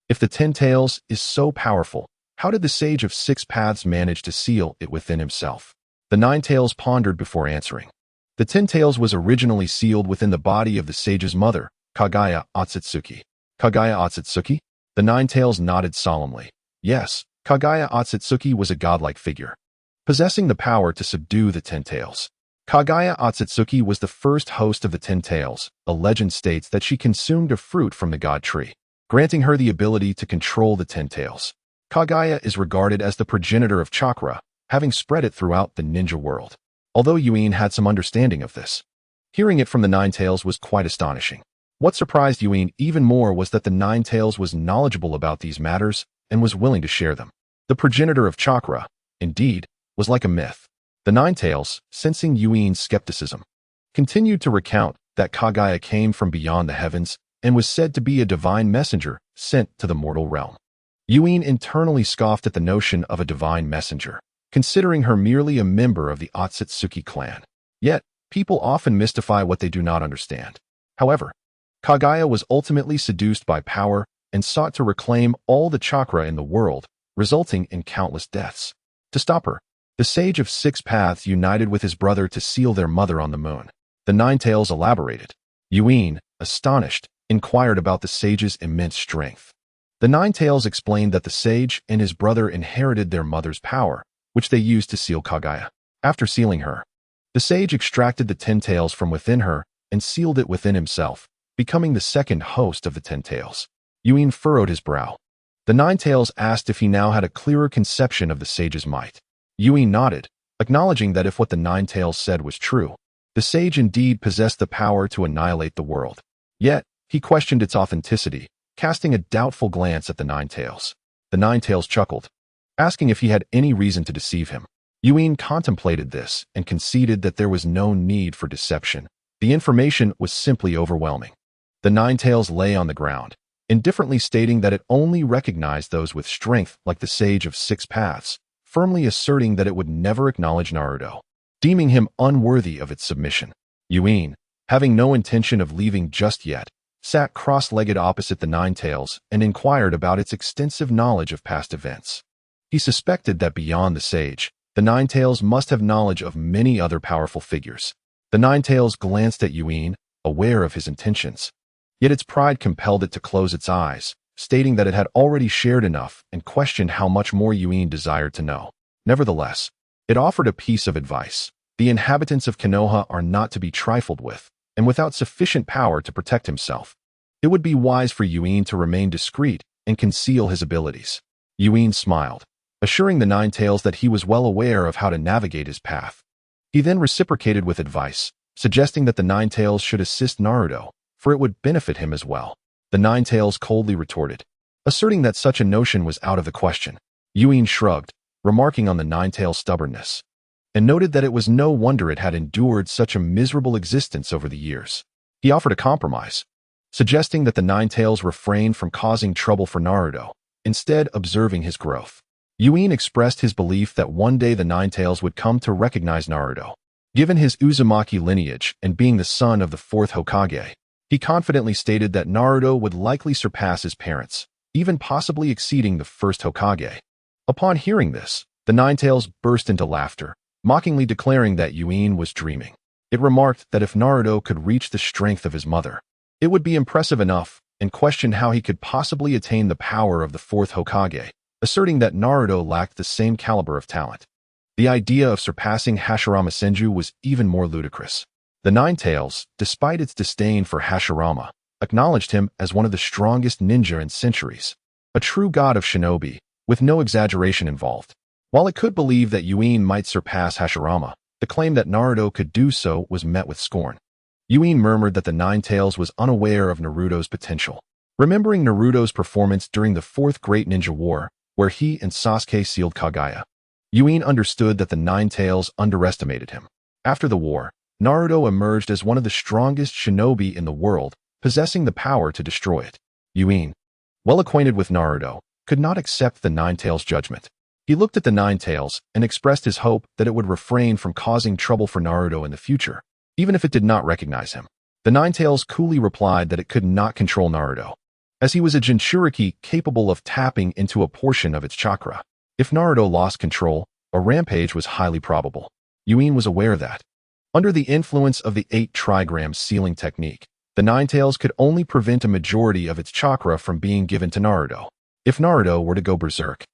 If the Ten Tails is so powerful, how did the Sage of Six Paths manage to seal it within himself? The Nine Tails pondered before answering. The Ten Tails was originally sealed within the body of the sage's mother, Kagaya Otsutsuki. Kagaya Otsutsuki? The Nine Tails nodded solemnly. Yes, Kagaya Otsutsuki was a godlike figure, possessing the power to subdue the Ten Tails. Kagaya Otsutsuki was the first host of the Ten Tails. A legend states that she consumed a fruit from the god tree, granting her the ability to control the Ten Tails. Kagaya is regarded as the progenitor of chakra, having spread it throughout the ninja world. Although Yuin had some understanding of this, hearing it from the Nine Tails was quite astonishing. What surprised Yuin even more was that the Nine Tails was knowledgeable about these matters and was willing to share them. The progenitor of chakra, indeed, was like a myth. The Nine Tails, sensing Yuin's skepticism, continued to recount that Kagaya came from beyond the heavens and was said to be a divine messenger sent to the mortal realm. Yuin internally scoffed at the notion of a divine messenger, considering her merely a member of the Otsutsuki clan. Yet, people often mystify what they do not understand. However, Kagaya was ultimately seduced by power and sought to reclaim all the chakra in the world, resulting in countless deaths. To stop her, the Sage of Six Paths united with his brother to seal their mother on the moon. The Nine Tails elaborated. Yuin, astonished, inquired about the sage's immense strength. The Nine Tails explained that the sage and his brother inherited their mother's power, which they used to seal Kagaya. After sealing her, the sage extracted the Ten Tails from within her and sealed it within himself, becoming the second host of the Ten Tails. Yuin furrowed his brow. The Nine Tails asked if he now had a clearer conception of the sage's might. Yuin nodded, acknowledging that if what the Nine Tails said was true, the sage indeed possessed the power to annihilate the world. Yet, he questioned its authenticity, casting a doubtful glance at the Nine Tails. The Nine Tails chuckled, asking if he had any reason to deceive him. Yuin contemplated this and conceded that there was no need for deception. The information was simply overwhelming. The Nine Tails lay on the ground, indifferently stating that it only recognized those with strength like the Sage of Six Paths, firmly asserting that it would never acknowledge Naruto, deeming him unworthy of its submission. Yuin, having no intention of leaving just yet, sat cross-legged opposite the Nine Tails and inquired about its extensive knowledge of past events. He suspected that beyond the sage, the Nine Tails must have knowledge of many other powerful figures. The Nine Tails glanced at Yuin, aware of his intentions. Yet its pride compelled it to close its eyes, stating that it had already shared enough and questioned how much more Yuin desired to know. Nevertheless, it offered a piece of advice. The inhabitants of Konoha are not to be trifled with, and without sufficient power to protect himself. It would be wise for Yuin to remain discreet and conceal his abilities. Yuin smiled, assuring the Nine Tails that he was well aware of how to navigate his path. He then reciprocated with advice, suggesting that the Nine Tails should assist Naruto, for it would benefit him as well. The Nine Tails coldly retorted, asserting that such a notion was out of the question. Yuin shrugged, remarking on the Nine-Tails' stubbornness, and noted that it was no wonder it had endured such a miserable existence over the years. He offered a compromise, suggesting that the Nine-Tails refrain from causing trouble for Naruto, instead observing his growth. Yuin expressed his belief that one day the Nine-Tails would come to recognize Naruto. Given his Uzumaki lineage and being the son of the fourth Hokage, he confidently stated that Naruto would likely surpass his parents, even possibly exceeding the first Hokage. Upon hearing this, the Nine-Tails burst into laughter, mockingly declaring that Yuin was dreaming. It remarked that if Naruto could reach the strength of his mother, it would be impressive enough, and questioned how he could possibly attain the power of the fourth Hokage, asserting that Naruto lacked the same caliber of talent. The idea of surpassing Hashirama Senju was even more ludicrous. The Nine-Tails, despite its disdain for Hashirama, acknowledged him as one of the strongest ninja in centuries, a true god of shinobi, with no exaggeration involved. While it could believe that Yuin might surpass Hashirama, the claim that Naruto could do so was met with scorn. Yuin murmured that the Nine-Tails was unaware of Naruto's potential. Remembering Naruto's performance during the Fourth Great Ninja War, where he and Sasuke sealed Kaguya, Yuin understood that the Nine-Tails underestimated him. After the war, Naruto emerged as one of the strongest shinobi in the world, possessing the power to destroy it. Yuin, well acquainted with Naruto, could not accept the Nine-Tails' judgment. He looked at the Nine-Tails and expressed his hope that it would refrain from causing trouble for Naruto in the future, even if it did not recognize him. The Nine-Tails coolly replied that it could not control Naruto, as he was a Jinchuriki capable of tapping into a portion of its chakra. If Naruto lost control, a rampage was highly probable. Yuin was aware that, under the influence of the 8 trigram sealing technique, the Nine-Tails could only prevent a majority of its chakra from being given to Naruto. If Naruto were to go berserk,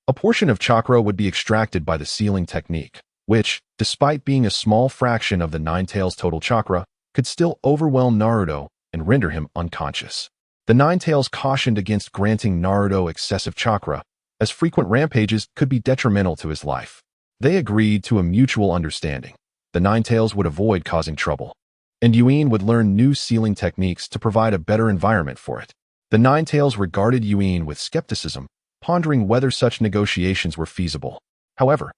a portion of chakra would be extracted by the sealing technique, which, despite being a small fraction of the Nine-Tails' total chakra, could still overwhelm Naruto and render him unconscious. The Nine-Tails cautioned against granting Naruto excessive chakra, as frequent rampages could be detrimental to his life. They agreed to a mutual understanding. The Nine-Tails would avoid causing trouble, and Yuin would learn new sealing techniques to provide a better environment for it. The Nine-Tails regarded Yuin with skepticism, pondering whether such negotiations were feasible. However,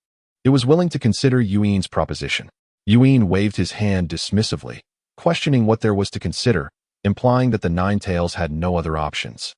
it was willing to consider Yuin's proposition. Yuin waved his hand dismissively, questioning what there was to consider, implying that the Nine-Tails had no other options.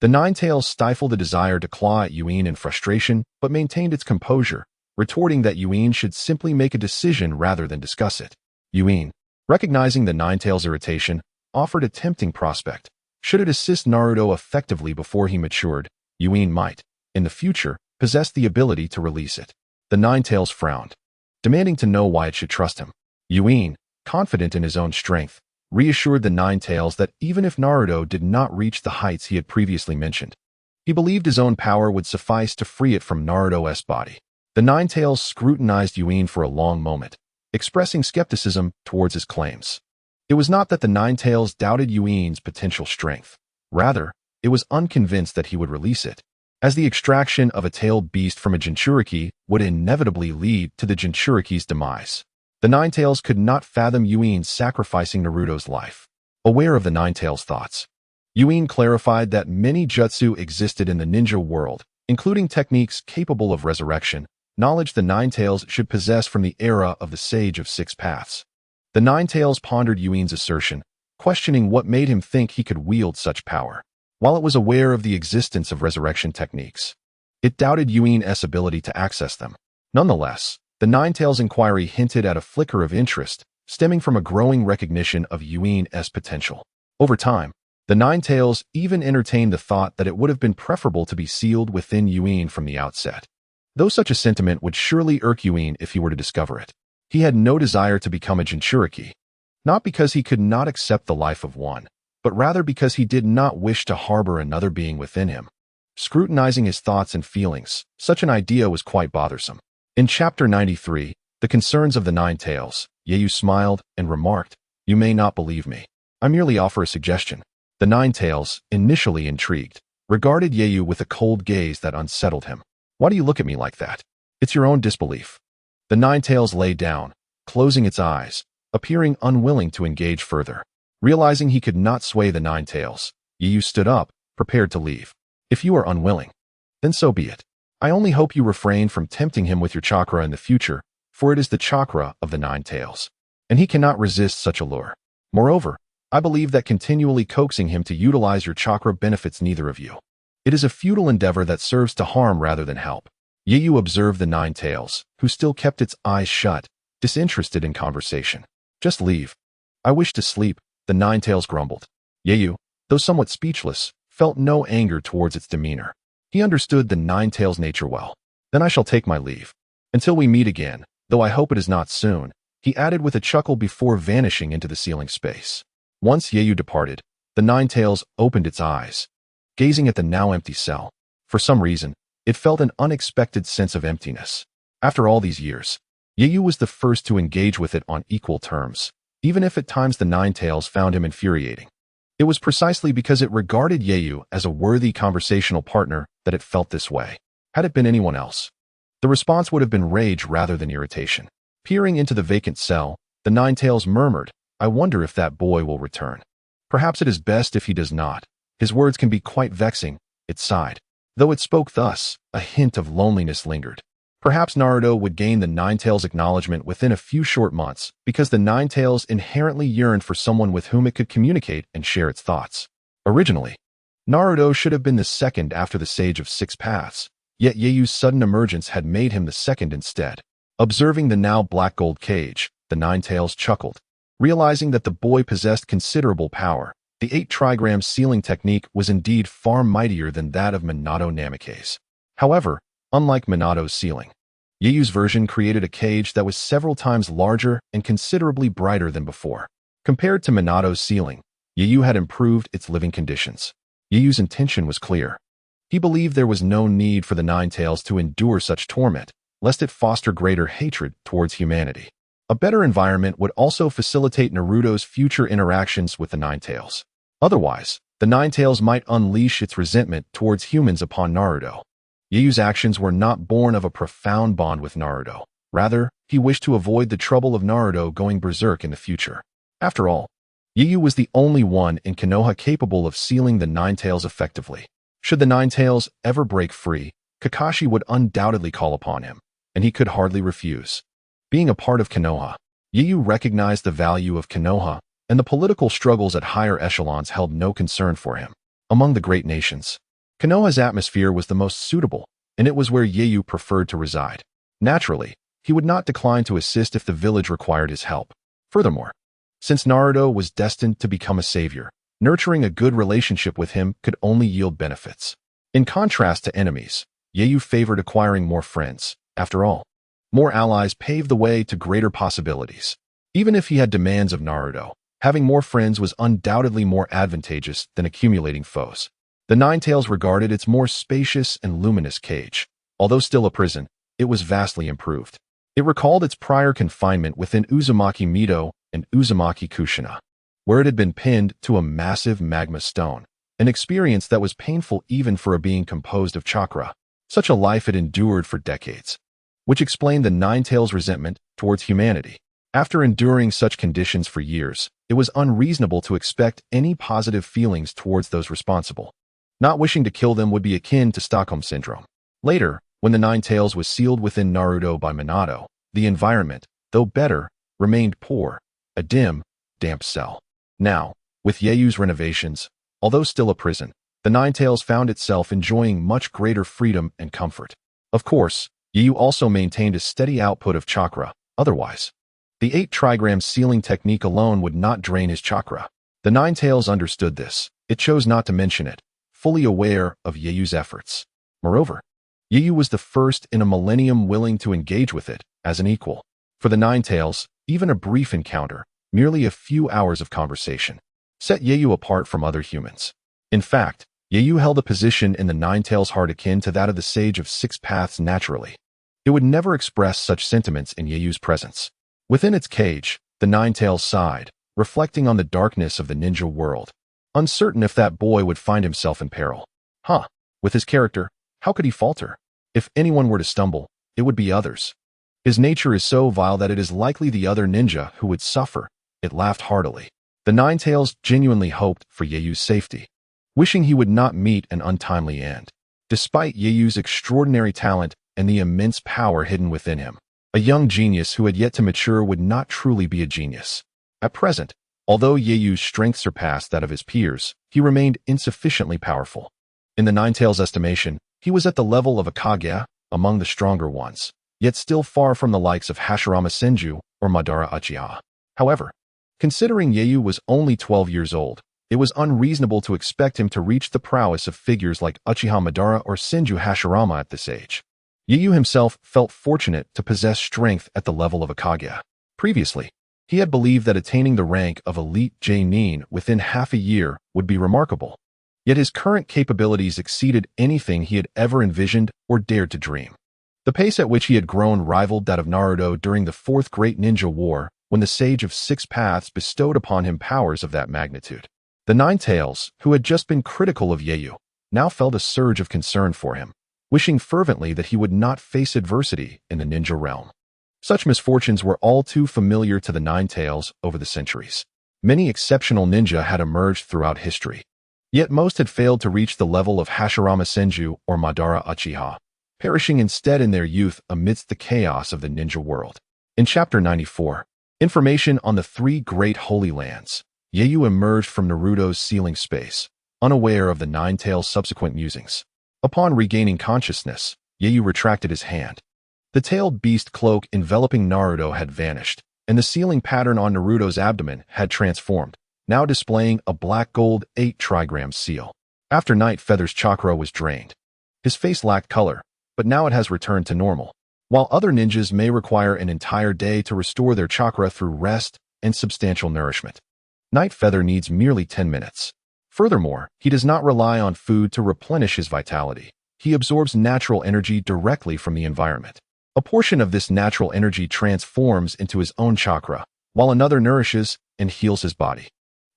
The Nine-Tails stifled a desire to claw at Yuin in frustration, but maintained its composure, retorting that Yuin should simply make a decision rather than discuss it. Yuin, recognizing the Nine-Tails' irritation, offered a tempting prospect. Should it assist Naruto effectively before he matured, Yuin might, in the future, possess the ability to release it. The Nine-Tails frowned, demanding to know why it should trust him. Yuin, confident in his own strength, reassured the Nine-Tails that even if Naruto did not reach the heights he had previously mentioned, he believed his own power would suffice to free it from Naruto's body. The Nine-Tails scrutinized Yuin for a long moment, expressing skepticism towards his claims. It was not that the Nine-Tails doubted Yuin's potential strength. Rather, it was unconvinced that he would release it, as the extraction of a tailed beast from a Jinchuriki would inevitably lead to the Jinchuriki's demise. The Nine-Tails could not fathom Yuin sacrificing Naruto's life. Aware of the Nine-Tails' thoughts, Yuin clarified that many jutsu existed in the ninja world, including techniques capable of resurrection, knowledge the Nine-Tails should possess from the era of the Sage of Six Paths. The Nine-Tails pondered Yuin's assertion, questioning what made him think he could wield such power. While it was aware of the existence of resurrection techniques, it doubted Yuin's ability to access them. Nonetheless, the Nine-Tails' inquiry hinted at a flicker of interest, stemming from a growing recognition of Yuin's potential. Over time, the Nine-Tails even entertained the thought that it would have been preferable to be sealed within Yuin from the outset. Though such a sentiment would surely irk Yuin if he were to discover it, he had no desire to become a Jinchuriki, not because he could not accept the life of one, but rather because he did not wish to harbor another being within him. Scrutinizing his thoughts and feelings, such an idea was quite bothersome. In Chapter 93, The Concerns of the Nine-Tails, Yeyu smiled and remarked, "You may not believe me. I merely offer a suggestion." The Nine-Tails, initially intrigued, regarded Yeyu with a cold gaze that unsettled him. "Why do you look at me like that? It's your own disbelief." The Nine-Tails lay down, closing its eyes, appearing unwilling to engage further. Realizing he could not sway the Nine-Tails, Yeyu stood up, prepared to leave. "If you are unwilling, then so be it. I only hope you refrain from tempting him with your chakra in the future, for it is the chakra of the nine tails, and he cannot resist such a lure. Moreover, I believe that continually coaxing him to utilize your chakra benefits neither of you. It is a futile endeavor that serves to harm rather than help. Yeyu observed the nine tails, who still kept its eyes shut, disinterested in conversation. Just leave. I wish to sleep, the nine tails grumbled. Yeyu, though somewhat speechless, felt no anger towards its demeanor. He understood the nine tails' nature well. Then I shall take my leave. Until we meet again, though I hope it is not soon, he added with a chuckle before vanishing into the ceiling space. Once Yeyu departed, the nine tails opened its eyes, gazing at the now empty cell. For some reason, it felt an unexpected sense of emptiness. After all these years, Yeyu was the first to engage with it on equal terms, even if at times the nine tails found him infuriating. It was precisely because it regarded Yeyu as a worthy conversational partner that it felt this way. Had it been anyone else, the response would have been rage rather than irritation. Peering into the vacant cell, the nine tails murmured, I wonder if that boy will return. Perhaps it is best if he does not. His words can be quite vexing, it sighed. Though it spoke thus, a hint of loneliness lingered. Perhaps Naruto would gain the nine tails' acknowledgement within a few short months, because the nine tails inherently yearned for someone with whom it could communicate and share its thoughts. Originally, Naruto should have been the second after the Sage of Six Paths, yet Yeyu's sudden emergence had made him the second instead. Observing the now black gold cage, the nine tails chuckled. Realizing that the boy possessed considerable power, the 8 trigram sealing technique was indeed far mightier than that of Minato Namikaze. However, unlike Minato's sealing, Yeyu's version created a cage that was several times larger and considerably brighter than before. Compared to Minato's sealing, Yeyu had improved its living conditions. Yeyu's intention was clear. He believed there was no need for the nine tails to endure such torment, lest it foster greater hatred towards humanity. A better environment would also facilitate Naruto's future interactions with the nine tails. Otherwise, the nine tails might unleash its resentment towards humans upon Naruto. Yeyu's actions were not born of a profound bond with Naruto. Rather, he wished to avoid the trouble of Naruto going berserk in the future. After all, Yeyu was the only one in Konoha capable of sealing the nine tails effectively. Should the nine tails ever break free, Kakashi would undoubtedly call upon him, and he could hardly refuse. Being a part of Konoha, Yeyu recognized the value of Konoha, and the political struggles at higher echelons held no concern for him. Among the great nations, Konoha's atmosphere was the most suitable, and it was where Yeyu preferred to reside. Naturally, he would not decline to assist if the village required his help. Furthermore, since Naruto was destined to become a savior, nurturing a good relationship with him could only yield benefits. In contrast to enemies, Yeyu favored acquiring more friends. After all, more allies paved the way to greater possibilities. Even if he had demands of Naruto, having more friends was undoubtedly more advantageous than accumulating foes. The nine tails regarded its more spacious and luminous cage. Although still a prison, it was vastly improved. It recalled its prior confinement within Uzumaki Mido and Uzumaki Kushina, where it had been pinned to a massive magma stone, an experience that was painful even for a being composed of chakra. Such a life it endured for decades, which explained the nine tails' resentment towards humanity. After enduring such conditions for years, it was unreasonable to expect any positive feelings towards those responsible. Not wishing to kill them would be akin to Stockholm Syndrome. Later, when the nine tails was sealed within Naruto by Minato, the environment, though better, remained poor, a dim, damp cell. Now, with Yeyu's renovations, although still a prison, the nine tails found itself enjoying much greater freedom and comfort. Of course, Yeyu also maintained a steady output of chakra. Otherwise, the 8 trigram sealing technique alone would not drain his chakra. The nine tails understood this. It chose not to mention it, fully aware of Yeyu's efforts. Moreover, Yeyu was the first in a millennium willing to engage with it as an equal. For the nine tails, even a brief encounter, merely a few hours of conversation, set Yeyu apart from other humans. In fact, Yeyu held a position in the nine tails' heart akin to that of the Sage of Six Paths naturally. It would never express such sentiments in Yeyu's presence. Within its cage, the nine tails sighed, reflecting on the darkness of the ninja world, uncertain if that boy would find himself in peril. With his character, how could he falter? If anyone were to stumble, it would be others. His nature is so vile that it is likely the other ninja who would suffer. It laughed heartily. The nine tails genuinely hoped for Yeyu's safety, wishing he would not meet an untimely end. despite Yeiyu's extraordinary talent and the immense power hidden within him. A young genius who had yet to mature would not truly be a genius. At present, although Yeiyu's strength surpassed that of his peers, he remained insufficiently powerful. In the Nine-Tails' estimation, he was at the level of a Kage, among the stronger ones, yet still far from the likes of Hashirama Senju or Madara Uchiha. However, considering Yeiyu was only 12 years old, it was unreasonable to expect him to reach the prowess of figures like Uchiha Madara or Senju Hashirama at this age. Yeiyu himself felt fortunate to possess strength at the level of a Kage. Previously, he had believed that attaining the rank of elite J-nin within half a year would be remarkable. Yet his current capabilities exceeded anything he had ever envisioned or dared to dream. The pace at which he had grown rivaled that of Naruto during the Fourth Great Ninja War, when the Sage of Six Paths bestowed upon him powers of that magnitude. The Nine-Tails, who had just been critical of Yeiyu, now felt a surge of concern for him, wishing fervently that he would not face adversity in the ninja realm. Such misfortunes were all too familiar to the Nine-Tails over the centuries. Many exceptional ninja had emerged throughout history, yet most had failed to reach the level of Hashirama Senju or Madara Uchiha, perishing instead in their youth amidst the chaos of the ninja world. In Chapter 94, information on the three great holy lands, Yeiyu emerged from Naruto's sealing space, unaware of the Nine-Tails' subsequent musings. Upon regaining consciousness, Yeiyu retracted his hand. The tailed beast cloak enveloping Naruto had vanished, and the sealing pattern on Naruto's abdomen had transformed, now displaying a black-gold 8-trigram seal. After Night Feather's chakra was drained, his face lacked color, but now it has returned to normal. While other ninjas may require an entire day to restore their chakra through rest and substantial nourishment, Night Feather needs merely 10 minutes. Furthermore, he does not rely on food to replenish his vitality. He absorbs natural energy directly from the environment. A portion of this natural energy transforms into his own chakra, while another nourishes and heals his body.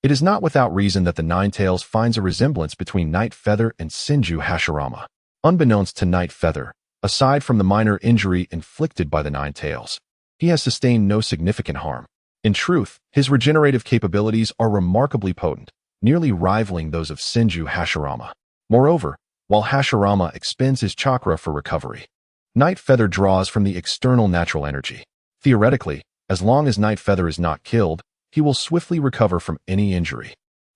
It is not without reason that the Nine-Tails finds a resemblance between Night Feather and Senju Hashirama. Unbeknownst to Night Feather, aside from the minor injury inflicted by the Nine-Tails, he has sustained no significant harm. In truth, his regenerative capabilities are remarkably potent, nearly rivaling those of Senju Hashirama. Moreover, while Hashirama expends his chakra for recovery, Night Feather draws from the external natural energy. Theoretically, as long as Night Feather is not killed, he will swiftly recover from any injury,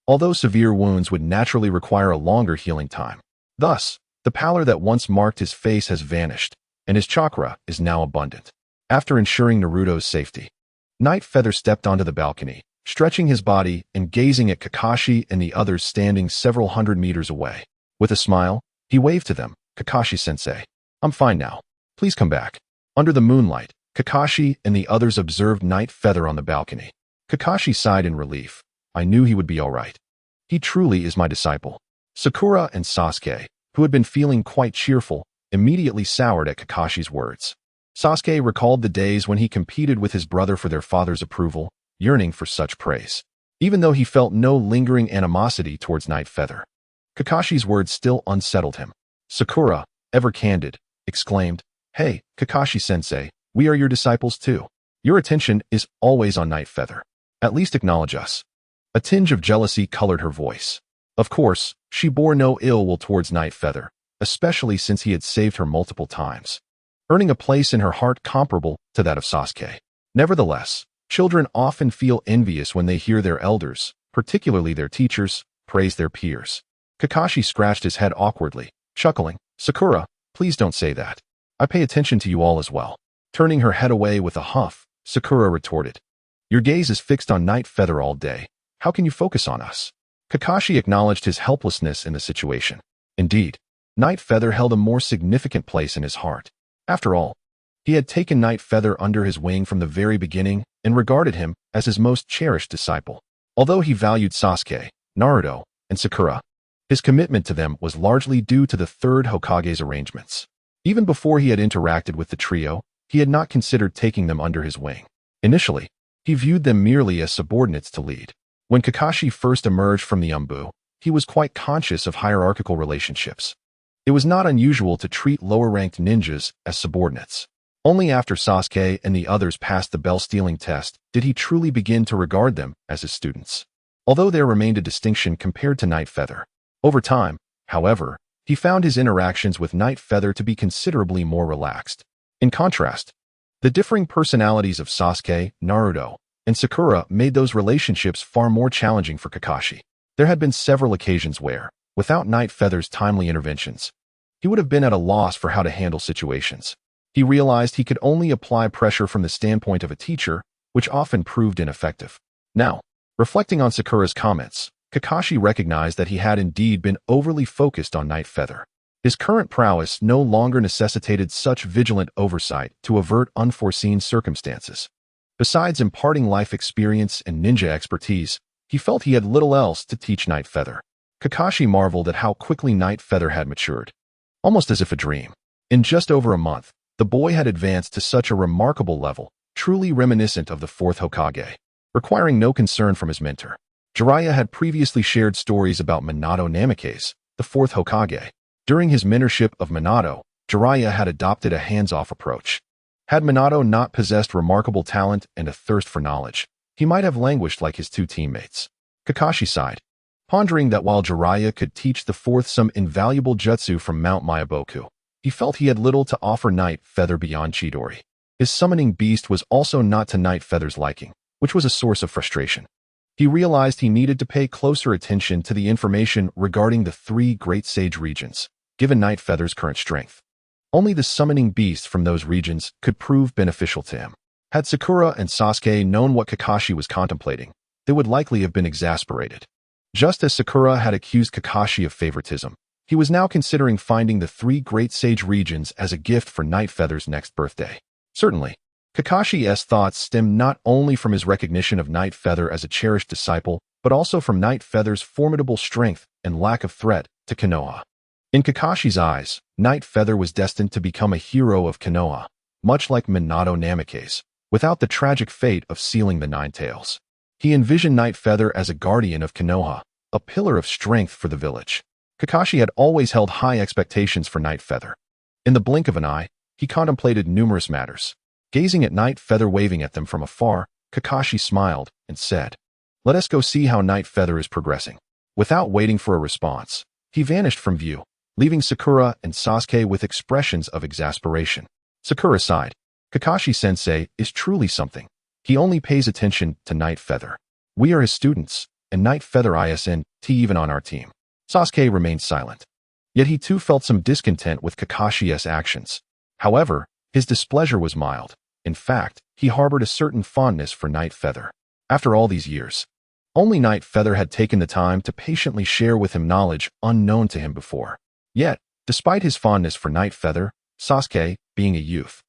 although severe wounds would naturally require a longer healing time. Thus, the pallor that once marked his face has vanished, and his chakra is now abundant. After ensuring Naruto's safety, Night Feather stepped onto the balcony, stretching his body and gazing at Kakashi and the others standing several hundred meters away. With a smile, he waved to them. "Kakashi-sensei, I'm fine now. Please come back." Under the moonlight, Kakashi and the others observed Night Feather on the balcony. Kakashi sighed in relief. "I knew he would be all right. He truly is my disciple." Sakura and Sasuke, who had been feeling quite cheerful, immediately soured at Kakashi's words. Sasuke recalled the days when he competed with his brother for their father's approval, yearning for such praise, even though he felt no lingering animosity towards Night Feather. Kakashi's words still unsettled him. Sakura, ever candid, exclaimed, "Hey, Kakashi-sensei, we are your disciples too. Your attention is always on Night Feather. At least acknowledge us." A tinge of jealousy colored her voice. Of course, she bore no ill will towards Night Feather, especially since he had saved her multiple times, earning a place in her heart comparable to that of Sasuke. Nevertheless, children often feel envious when they hear their elders, particularly their teachers, praise their peers. Kakashi scratched his head awkwardly, chuckling. "Sakura, please don't say that. I pay attention to you all as well." Turning her head away with a huff, Sakura retorted, "Your gaze is fixed on Night Feather all day. How can you focus on us?" Kakashi acknowledged his helplessness in the situation. Indeed, Night Feather held a more significant place in his heart. After all, he had taken Night Feather under his wing from the very beginning and regarded him as his most cherished disciple. Although he valued Sasuke, Naruto, and Sakura, his commitment to them was largely due to the third Hokage's arrangements. Even before he had interacted with the trio, he had not considered taking them under his wing. Initially, he viewed them merely as subordinates to lead. When Kakashi first emerged from the Umbu, he was quite conscious of hierarchical relationships. It was not unusual to treat lower-ranked ninjas as subordinates. Only after Sasuke and the others passed the bell-stealing test did he truly begin to regard them as his students. Although there remained a distinction compared to Night Feather. Over time, however, He found his interactions with Night Feather to be considerably more relaxed. In contrast, the differing personalities of Sasuke, Naruto, and Sakura made those relationships far more challenging for Kakashi. There had been several occasions where, without Night Feather's timely interventions, he would have been at a loss for how to handle situations. He realized he could only apply pressure from the standpoint of a teacher, which often proved ineffective. Now, reflecting on Sakura's comments, Kakashi recognized that he had indeed been overly focused on Night Feather. His current prowess no longer necessitated such vigilant oversight to avert unforeseen circumstances. Besides imparting life experience and ninja expertise, he felt he had little else to teach Night Feather. Kakashi marveled at how quickly Night Feather had matured. Almost as if a dream. In just over a month, the boy had advanced to such a remarkable level, truly reminiscent of the fourth Hokage, requiring no concern from his mentor. Jiraiya had previously shared stories about Minato Namikaze, the fourth Hokage. During his mentorship of Minato, Jiraiya had adopted a hands-off approach. Had Minato not possessed remarkable talent and a thirst for knowledge, he might have languished like his two teammates. Kakashi sighed, pondering that while Jiraiya could teach the fourth some invaluable jutsu from Mount Myaboku, he felt he had little to offer Night Feather beyond Chidori. His summoning beast was also not to Night Feather's liking, which was a source of frustration. He realized he needed to pay closer attention to the information regarding the three Great Sage regions, given Night Feather's current strength. Only the summoning beast from those regions could prove beneficial to him. Had Sakura and Sasuke known what Kakashi was contemplating, they would likely have been exasperated. Just as Sakura had accused Kakashi of favoritism, he was now considering finding the three Great Sage regions as a gift for Night Feather's next birthday. Certainly, Kakashi's thoughts stemmed not only from his recognition of Night Feather as a cherished disciple, but also from Night Feather's formidable strength and lack of threat to Konoha. In Kakashi's eyes, Night Feather was destined to become a hero of Konoha, much like Minato Namikaze, without the tragic fate of sealing the Nine Tails. He envisioned Night Feather as a guardian of Konoha, a pillar of strength for the village. Kakashi had always held high expectations for Night Feather. In the blink of an eye, he contemplated numerous matters. Gazing at Night Feather waving at them from afar, Kakashi smiled and said, "Let us go see how Night Feather is progressing." Without waiting for a response, he vanished from view, leaving Sakura and Sasuke with expressions of exasperation. Sakura sighed. Kakashi-sensei is truly something. He only pays attention to Night Feather. We are his students, and Night Feather isn't even on our team. Sasuke remained silent. Yet he too felt some discontent with Kakashi's actions. However, his displeasure was mild. In fact, he harbored a certain fondness for Night Feather. After all these years, only Night Feather had taken the time to patiently share with him knowledge unknown to him before. Yet, despite his fondness for Night Feather, Sasuke, being a youth,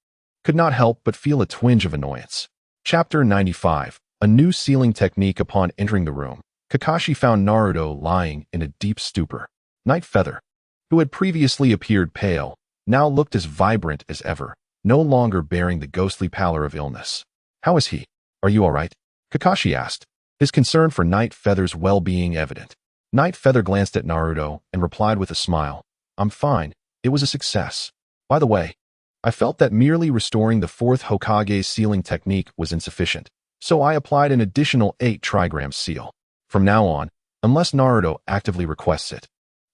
could not help but feel a twinge of annoyance. Chapter 95. A new sealing technique. Upon entering the room, Kakashi found Naruto lying in a deep stupor. Night Feather, who had previously appeared pale, now looked as vibrant as ever, no longer bearing the ghostly pallor of illness. "How is he? Are you all right?" Kakashi asked, his concern for Night Feather's well-being evident. Night Feather glanced at Naruto and replied with a smile, "I'm fine. It was a success. By the way, I felt that merely restoring the fourth Hokage's sealing technique was insufficient, so I applied an additional 8 trigrams seal. From now on, unless Naruto actively requests it,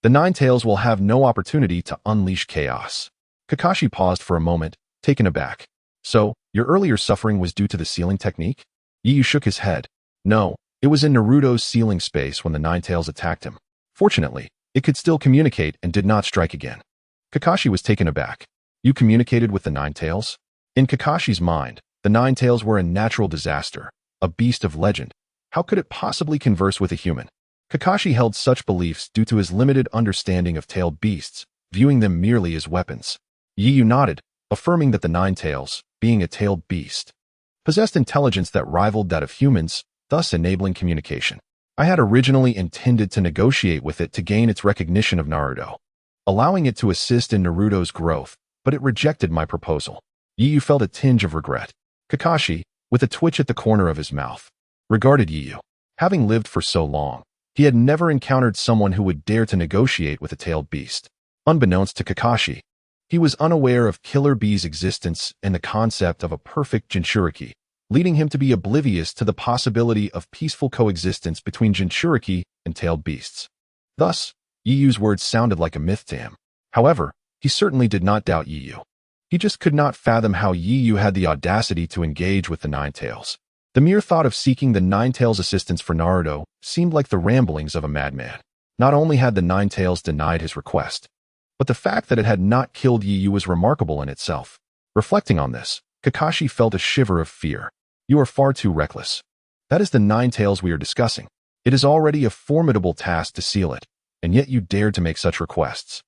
the Nine Tails will have no opportunity to unleash chaos." Kakashi paused for a moment, taken aback. "So, your earlier suffering was due to the sealing technique?" Yu shook his head. "No, it was in Naruto's sealing space when the Nine Tails attacked him. Fortunately, it could still communicate and did not strike again." Kakashi was taken aback. "You communicated with the Nine Tails?" In Kakashi's mind, the Nine Tails were a natural disaster, a beast of legend. How could it possibly converse with a human? Kakashi held such beliefs due to his limited understanding of tailed beasts, viewing them merely as weapons. Yu nodded, affirming that the Nine Tails, being a tailed beast, possessed intelligence that rivaled that of humans, thus enabling communication. "I had originally intended to negotiate with it to gain its recognition of Naruto, allowing it to assist in Naruto's growth, but it rejected my proposal." Yu felt a tinge of regret. Kakashi, with a twitch at the corner of his mouth, regarded Yu. Having lived for so long, he had never encountered someone who would dare to negotiate with a tailed beast. Unbeknownst to Kakashi, he was unaware of Killer Bee's existence and the concept of a perfect Jinchuriki, leading him to be oblivious to the possibility of peaceful coexistence between Jinchuriki and tailed beasts. Thus, Yiyu's words sounded like a myth to him. However, he certainly did not doubt Yiyu. He just could not fathom how Yiyu had the audacity to engage with the Nine Tails. The mere thought of seeking the Nine Tails' assistance for Naruto seemed like the ramblings of a madman. Not only had the Nine Tails denied his request, but the fact that it had not killed Yiyu was remarkable in itself. Reflecting on this, Kakashi felt a shiver of fear. You are far too reckless. That is the Nine Tails we are discussing. It is already a formidable task to seal it, and yet you dared to make such requests.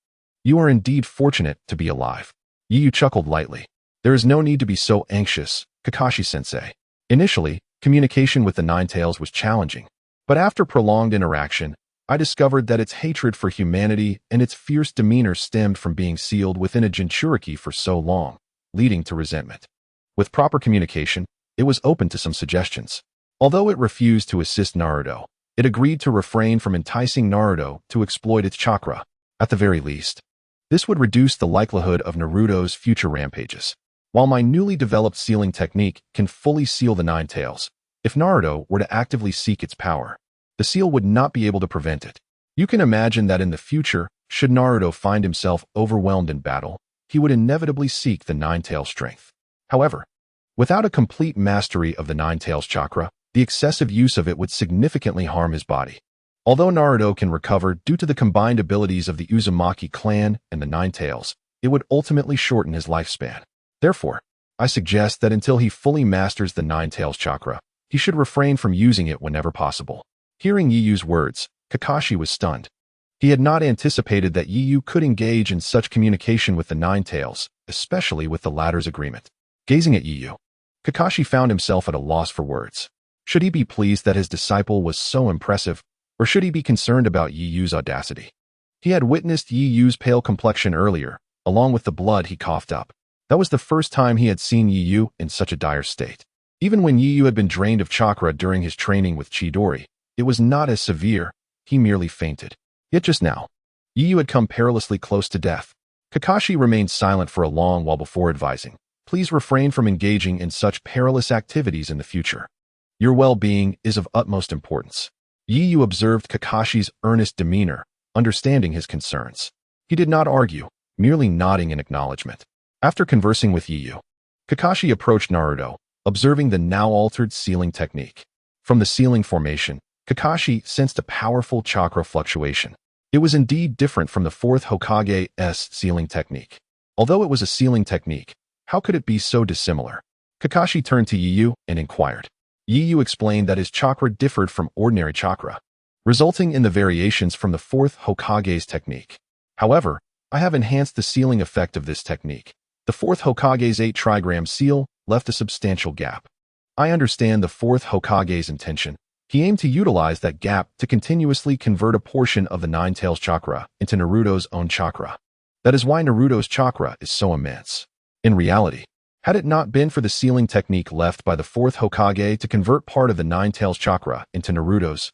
You are indeed fortunate to be alive. Yiyu chuckled lightly. There is no need to be so anxious, Kakashi-sensei. Initially, communication with the Nine Tails was challenging, but after prolonged interaction, I discovered that its hatred for humanity and its fierce demeanor stemmed from being sealed within a Jinchuriki for so long, leading to resentment. With proper communication, it was open to some suggestions. Although it refused to assist Naruto, it agreed to refrain from enticing Naruto to exploit its chakra, at the very least. This would reduce the likelihood of Naruto's future rampages. While my newly developed sealing technique can fully seal the Nine Tails, if Naruto were to actively seek its power, the seal would not be able to prevent it. You can imagine that in the future, should Naruto find himself overwhelmed in battle, he would inevitably seek the Nine Tails' strength. However, without a complete mastery of the Nine Tails chakra, the excessive use of it would significantly harm his body. Although Naruto can recover due to the combined abilities of the Uzumaki clan and the Nine Tails, it would ultimately shorten his lifespan. Therefore, I suggest that until he fully masters the Nine Tails chakra, he should refrain from using it whenever possible. Hearing Yiyu's words, Kakashi was stunned. He had not anticipated that Yiyu could engage in such communication with the Nine Tails, especially with the latter's agreement. Gazing at Yiyu, Kakashi found himself at a loss for words. Should he be pleased that his disciple was so impressive, or should he be concerned about Yiyu's audacity? He had witnessed Yiyu's pale complexion earlier, along with the blood he coughed up. That was the first time he had seen Yiyu in such a dire state. Even when Yiyu had been drained of chakra during his training with Chidori, it was not as severe, he merely fainted. Yet just now, Yiyu had come perilously close to death. Kakashi remained silent for a long while before advising, please refrain from engaging in such perilous activities in the future. Your well-being is of utmost importance. Yiyu observed Kakashi's earnest demeanor, understanding his concerns. He did not argue, merely nodding in acknowledgement. After conversing with Yiyu, Kakashi approached Naruto, observing the now altered sealing technique. From the sealing formation, Kakashi sensed a powerful chakra fluctuation. It was indeed different from the fourth Hokage's sealing technique. Although it was a sealing technique, how could it be so dissimilar? Kakashi turned to Yiyu and inquired. Yiyu explained that his chakra differed from ordinary chakra, resulting in the variations from the fourth Hokage's technique. However, I have enhanced the sealing effect of this technique. The fourth Hokage's 8 trigram seal left a substantial gap. I understand the fourth Hokage's intention. He aimed to utilize that gap to continuously convert a portion of the Nine Tails chakra into Naruto's own chakra. That is why Naruto's chakra is so immense. In reality, had it not been for the sealing technique left by the fourth Hokage to convert part of the Nine Tails chakra into Naruto's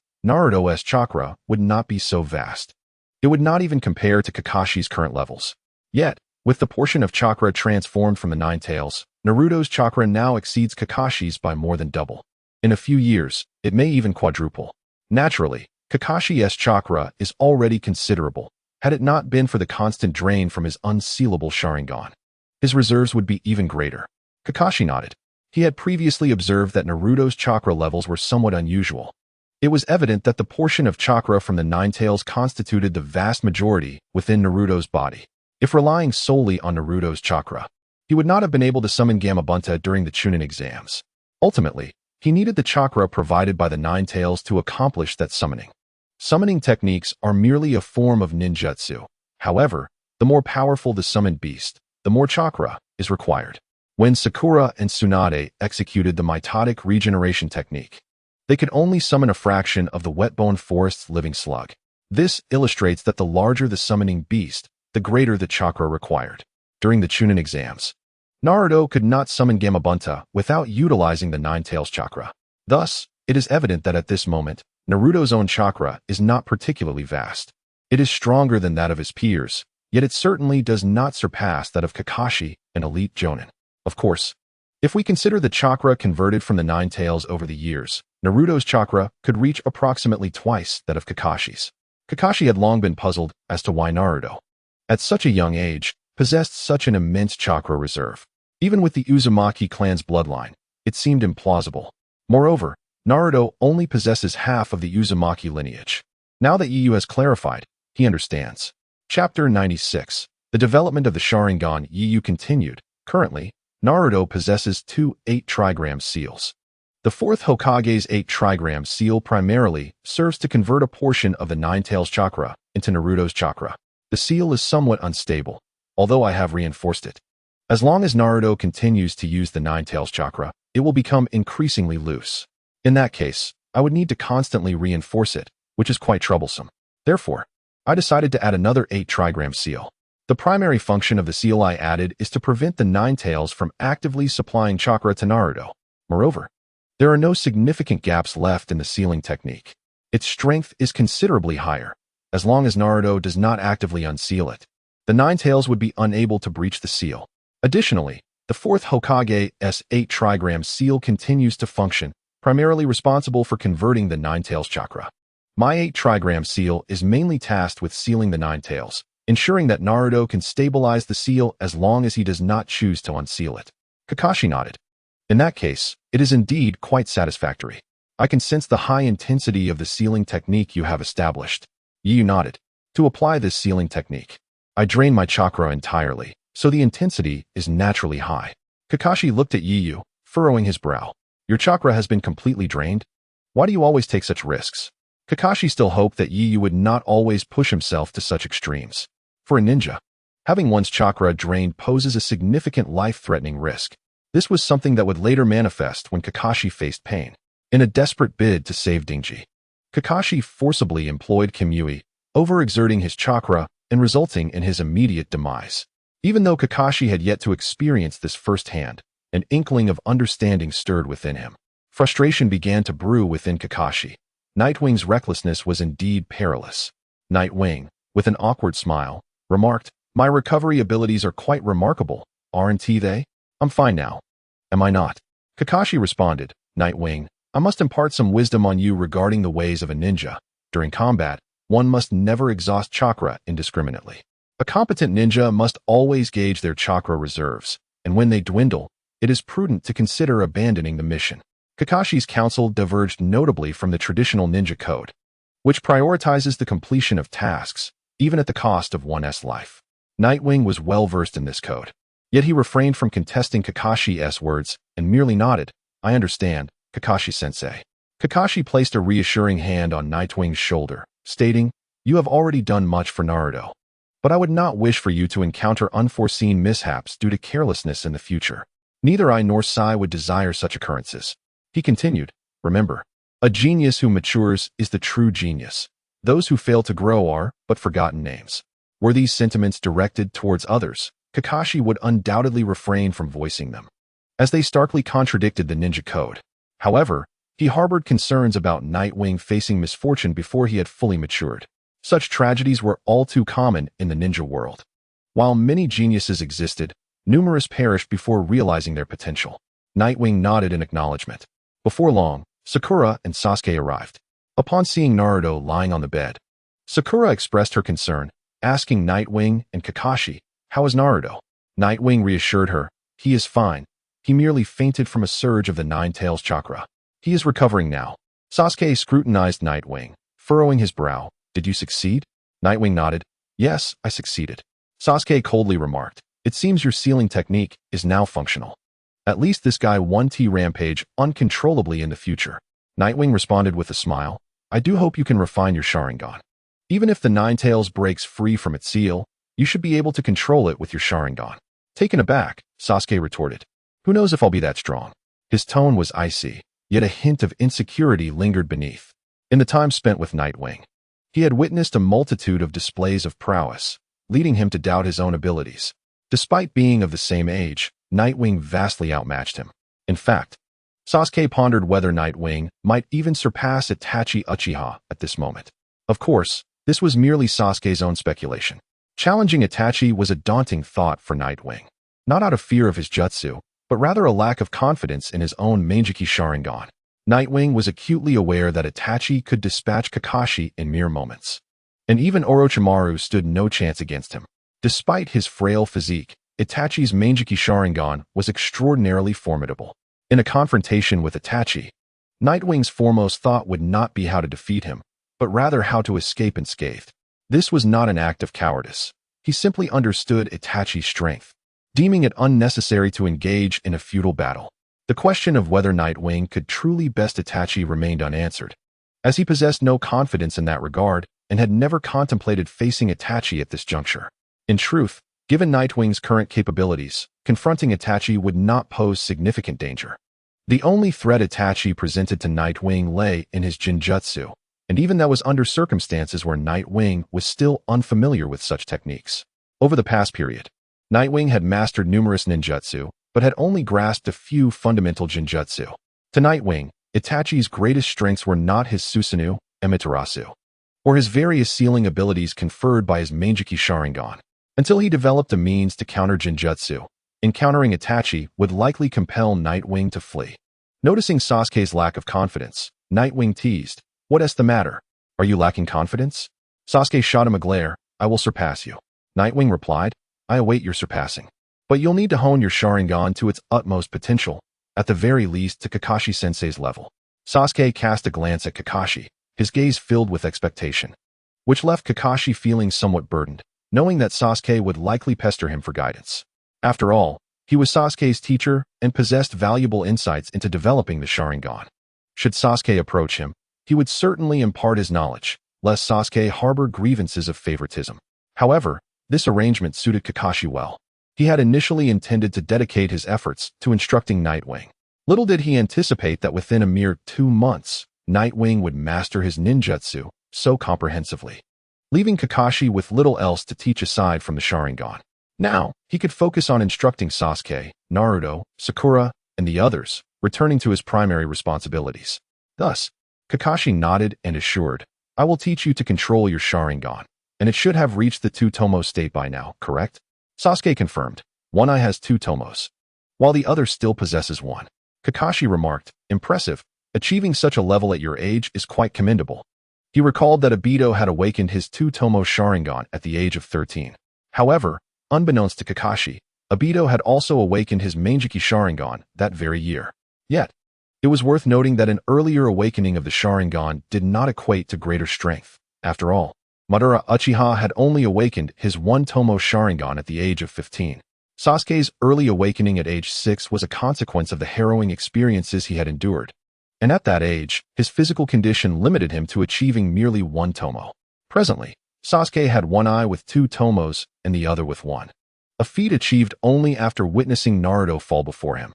chakra would not be so vast. It would not even compare to Kakashi's current levels. Yet, with the portion of chakra transformed from the Nine Tails, Naruto's chakra now exceeds Kakashi's by more than double. In a few years, it may even quadruple. Naturally, Kakashi's chakra is already considerable, had it not been for the constant drain from his unsealable Sharingan. His reserves would be even greater. Kakashi nodded. He had previously observed that Naruto's chakra levels were somewhat unusual. It was evident that the portion of chakra from the Nine Tails constituted the vast majority within Naruto's body. If relying solely on Naruto's chakra, he would not have been able to summon Gamabunta during the Chunin exams. Ultimately, he needed the chakra provided by the Nine Tails to accomplish that summoning. Summoning techniques are merely a form of ninjutsu. However, the more powerful the summoned beast, the more chakra is required. When Sakura and Tsunade executed the mitotic regeneration technique, they could only summon a fraction of the Wetbone Forest's living slug. This illustrates that the larger the summoning beast, the greater the chakra required. During the Chunin exams, Naruto could not summon Gamabunta without utilizing the Nine Tails chakra. Thus, it is evident that at this moment, Naruto's own chakra is not particularly vast. It is stronger than that of his peers, yet it certainly does not surpass that of Kakashi, an elite Jonin. Of course, if we consider the chakra converted from the Nine Tails over the years, Naruto's chakra could reach approximately twice that of Kakashi's. Kakashi had long been puzzled as to why Naruto, at such a young age, possessed such an immense chakra reserve. Even with the Uzumaki clan's bloodline, it seemed implausible. Moreover, Naruto only possesses half of the Uzumaki lineage. Now that Yu has clarified, he understands. Chapter 96. The development of the Sharingan. Yu continued. Currently, Naruto possesses two 8-trigram seals. The fourth Hokage's 8-trigram seal primarily serves to convert a portion of the Nine-Tails chakra into Naruto's chakra. The seal is somewhat unstable, although I have reinforced it. As long as Naruto continues to use the Nine-Tails chakra, it will become increasingly loose. In that case, I would need to constantly reinforce it, which is quite troublesome. Therefore, I decided to add another 8-trigram seal. The primary function of the seal I added is to prevent the Nine-Tails from actively supplying chakra to Naruto. Moreover, there are no significant gaps left in the sealing technique. Its strength is considerably higher. As long as Naruto does not actively unseal it, the Nine-Tails would be unable to breach the seal. Additionally, the fourth Hokage's 8-trigram seal continues to function, primarily responsible for converting the Nine-Tails chakra. My 8-trigram seal is mainly tasked with sealing the Nine-Tails, ensuring that Naruto can stabilize the seal as long as he does not choose to unseal it. Kakashi nodded. In that case, it is indeed quite satisfactory. I can sense the high intensity of the sealing technique you have established. Yu nodded. To apply this sealing technique, I drain my chakra entirely, so the intensity is naturally high. Kakashi looked at Yu, furrowing his brow. Your chakra has been completely drained? Why do you always take such risks? Kakashi still hoped that Yu would not always push himself to such extremes. For a ninja, having one's chakra drained poses a significant life-threatening risk. This was something that would later manifest when Kakashi faced pain. In a desperate bid to save Dingji, Kakashi forcibly employed Kimui, overexerting his chakra and resulting in his immediate demise. Even though Kakashi had yet to experience this firsthand, an inkling of understanding stirred within him. Frustration began to brew within Kakashi. Nightwing's recklessness was indeed perilous. Nightwing, with an awkward smile, remarked, "My recovery abilities are quite remarkable, aren't they? I'm fine now. Am I not?" Kakashi responded, "Nightwing, I must impart some wisdom on you regarding the ways of a ninja. During combat, one must never exhaust chakra indiscriminately. A competent ninja must always gauge their chakra reserves, and when they dwindle, it is prudent to consider abandoning the mission." Kakashi's counsel diverged notably from the traditional ninja code, which prioritizes the completion of tasks, even at the cost of one's life. Nightwing was well versed in this code. Yet he refrained from contesting Kakashi's words and merely nodded. "I understand, Kakashi-sensei." Kakashi placed a reassuring hand on Nightwing's shoulder, stating, "You have already done much for Naruto, but I would not wish for you to encounter unforeseen mishaps due to carelessness in the future. Neither I nor Sai would desire such occurrences." He continued, "Remember, a genius who matures is the true genius. Those who fail to grow are but forgotten names." Were these sentiments directed towards others, Kakashi would undoubtedly refrain from voicing them, as they starkly contradicted the ninja code. However, he harbored concerns about Nightwing facing misfortune before he had fully matured. Such tragedies were all too common in the ninja world. While many geniuses existed, numerous perished before realizing their potential. Nightwing nodded in acknowledgement. Before long, Sakura and Sasuke arrived. Upon seeing Naruto lying on the bed, Sakura expressed her concern, asking Nightwing and Kakashi, "How is Naruto?" Nightwing reassured her, "He is fine. He merely fainted from a surge of the Nine-Tails chakra. He is recovering now." Sasuke scrutinized Nightwing, furrowing his brow. "Did you succeed?" Nightwing nodded. "Yes, I succeeded." Sasuke coldly remarked, "It seems your sealing technique is now functional. At least this guy won't rampage uncontrollably in the future." Nightwing responded with a smile, "I do hope you can refine your Sharingan. Even if the Nine-Tails breaks free from its seal, you should be able to control it with your Sharingan." Taken aback, Sasuke retorted, "Who knows if I'll be that strong?" His tone was icy, yet a hint of insecurity lingered beneath. In the time spent with Nightwing, he had witnessed a multitude of displays of prowess, leading him to doubt his own abilities. Despite being of the same age, Nightwing vastly outmatched him. In fact, Sasuke pondered whether Nightwing might even surpass Itachi Uchiha at this moment. Of course, this was merely Sasuke's own speculation. Challenging Itachi was a daunting thought for Nightwing, not out of fear of his jutsu, but rather a lack of confidence in his own Manjiki Sharingan. Nightwing was acutely aware that Itachi could dispatch Kakashi in mere moments. and even Orochimaru stood no chance against him. Despite his frail physique, Itachi's Mangekyou Sharingan was extraordinarily formidable. In a confrontation with Itachi, Nightwing's foremost thought would not be how to defeat him, but rather how to escape unscathed. This was not an act of cowardice. He simply understood Itachi's strength, deeming it unnecessary to engage in a futile battle. The question of whether Nightwing could truly best Itachi remained unanswered, as he possessed no confidence in that regard and had never contemplated facing Itachi at this juncture. In truth, given Nightwing's current capabilities, confronting Itachi would not pose significant danger. The only threat Itachi presented to Nightwing lay in his Jinjutsu, and even that was under circumstances where Nightwing was still unfamiliar with such techniques. Over the past period, Nightwing had mastered numerous ninjutsu, but had only grasped a few fundamental Jinjutsu. To Nightwing, Itachi's greatest strengths were not his Susanoo, Amaterasu, or his various sealing abilities conferred by his Mangekyou Sharingan. Until he developed a means to counter Jinjutsu, encountering Itachi would likely compel Nightwing to flee. Noticing Sasuke's lack of confidence, Nightwing teased, "What's the matter? Are you lacking confidence?" Sasuke shot him a glare. "I will surpass you." Nightwing replied, "I await your surpassing. But you'll need to hone your Sharingan to its utmost potential, at the very least to Kakashi-sensei's level." Sasuke cast a glance at Kakashi, his gaze filled with expectation, which left Kakashi feeling somewhat burdened, knowing that Sasuke would likely pester him for guidance. After all, he was Sasuke's teacher and possessed valuable insights into developing the Sharingan. Should Sasuke approach him, he would certainly impart his knowledge, lest Sasuke harbor grievances of favoritism. However, this arrangement suited Kakashi well. He had initially intended to dedicate his efforts to instructing Nightwing. Little did he anticipate that within a mere 2 months, Nightwing would master his ninjutsu so comprehensively, leaving Kakashi with little else to teach aside from the Sharingan. Now, he could focus on instructing Sasuke, Naruto, Sakura, and the others, returning to his primary responsibilities. Thus, Kakashi nodded and assured, "I will teach you to control your Sharingan, and it should have reached the 2-tomo state by now, correct?" Sasuke confirmed, "One eye has 2 tomos, while the other still possesses 1. Kakashi remarked, "Impressive. Achieving such a level at your age is quite commendable." He recalled that Obito had awakened his 2-tomo Sharingan at the age of 13. However, unbeknownst to Kakashi, Obito had also awakened his Mangekyou Sharingan that very year. Yet, it was worth noting that an earlier awakening of the Sharingan did not equate to greater strength. After all, Madara Uchiha had only awakened his 1-tomo Sharingan at the age of 15. Sasuke's early awakening at age 6 was a consequence of the harrowing experiences he had endured, and at that age, his physical condition limited him to achieving merely 1-tomo. Presently, Sasuke had one eye with 2 tomos and the other with 1, a feat achieved only after witnessing Naruto fall before him.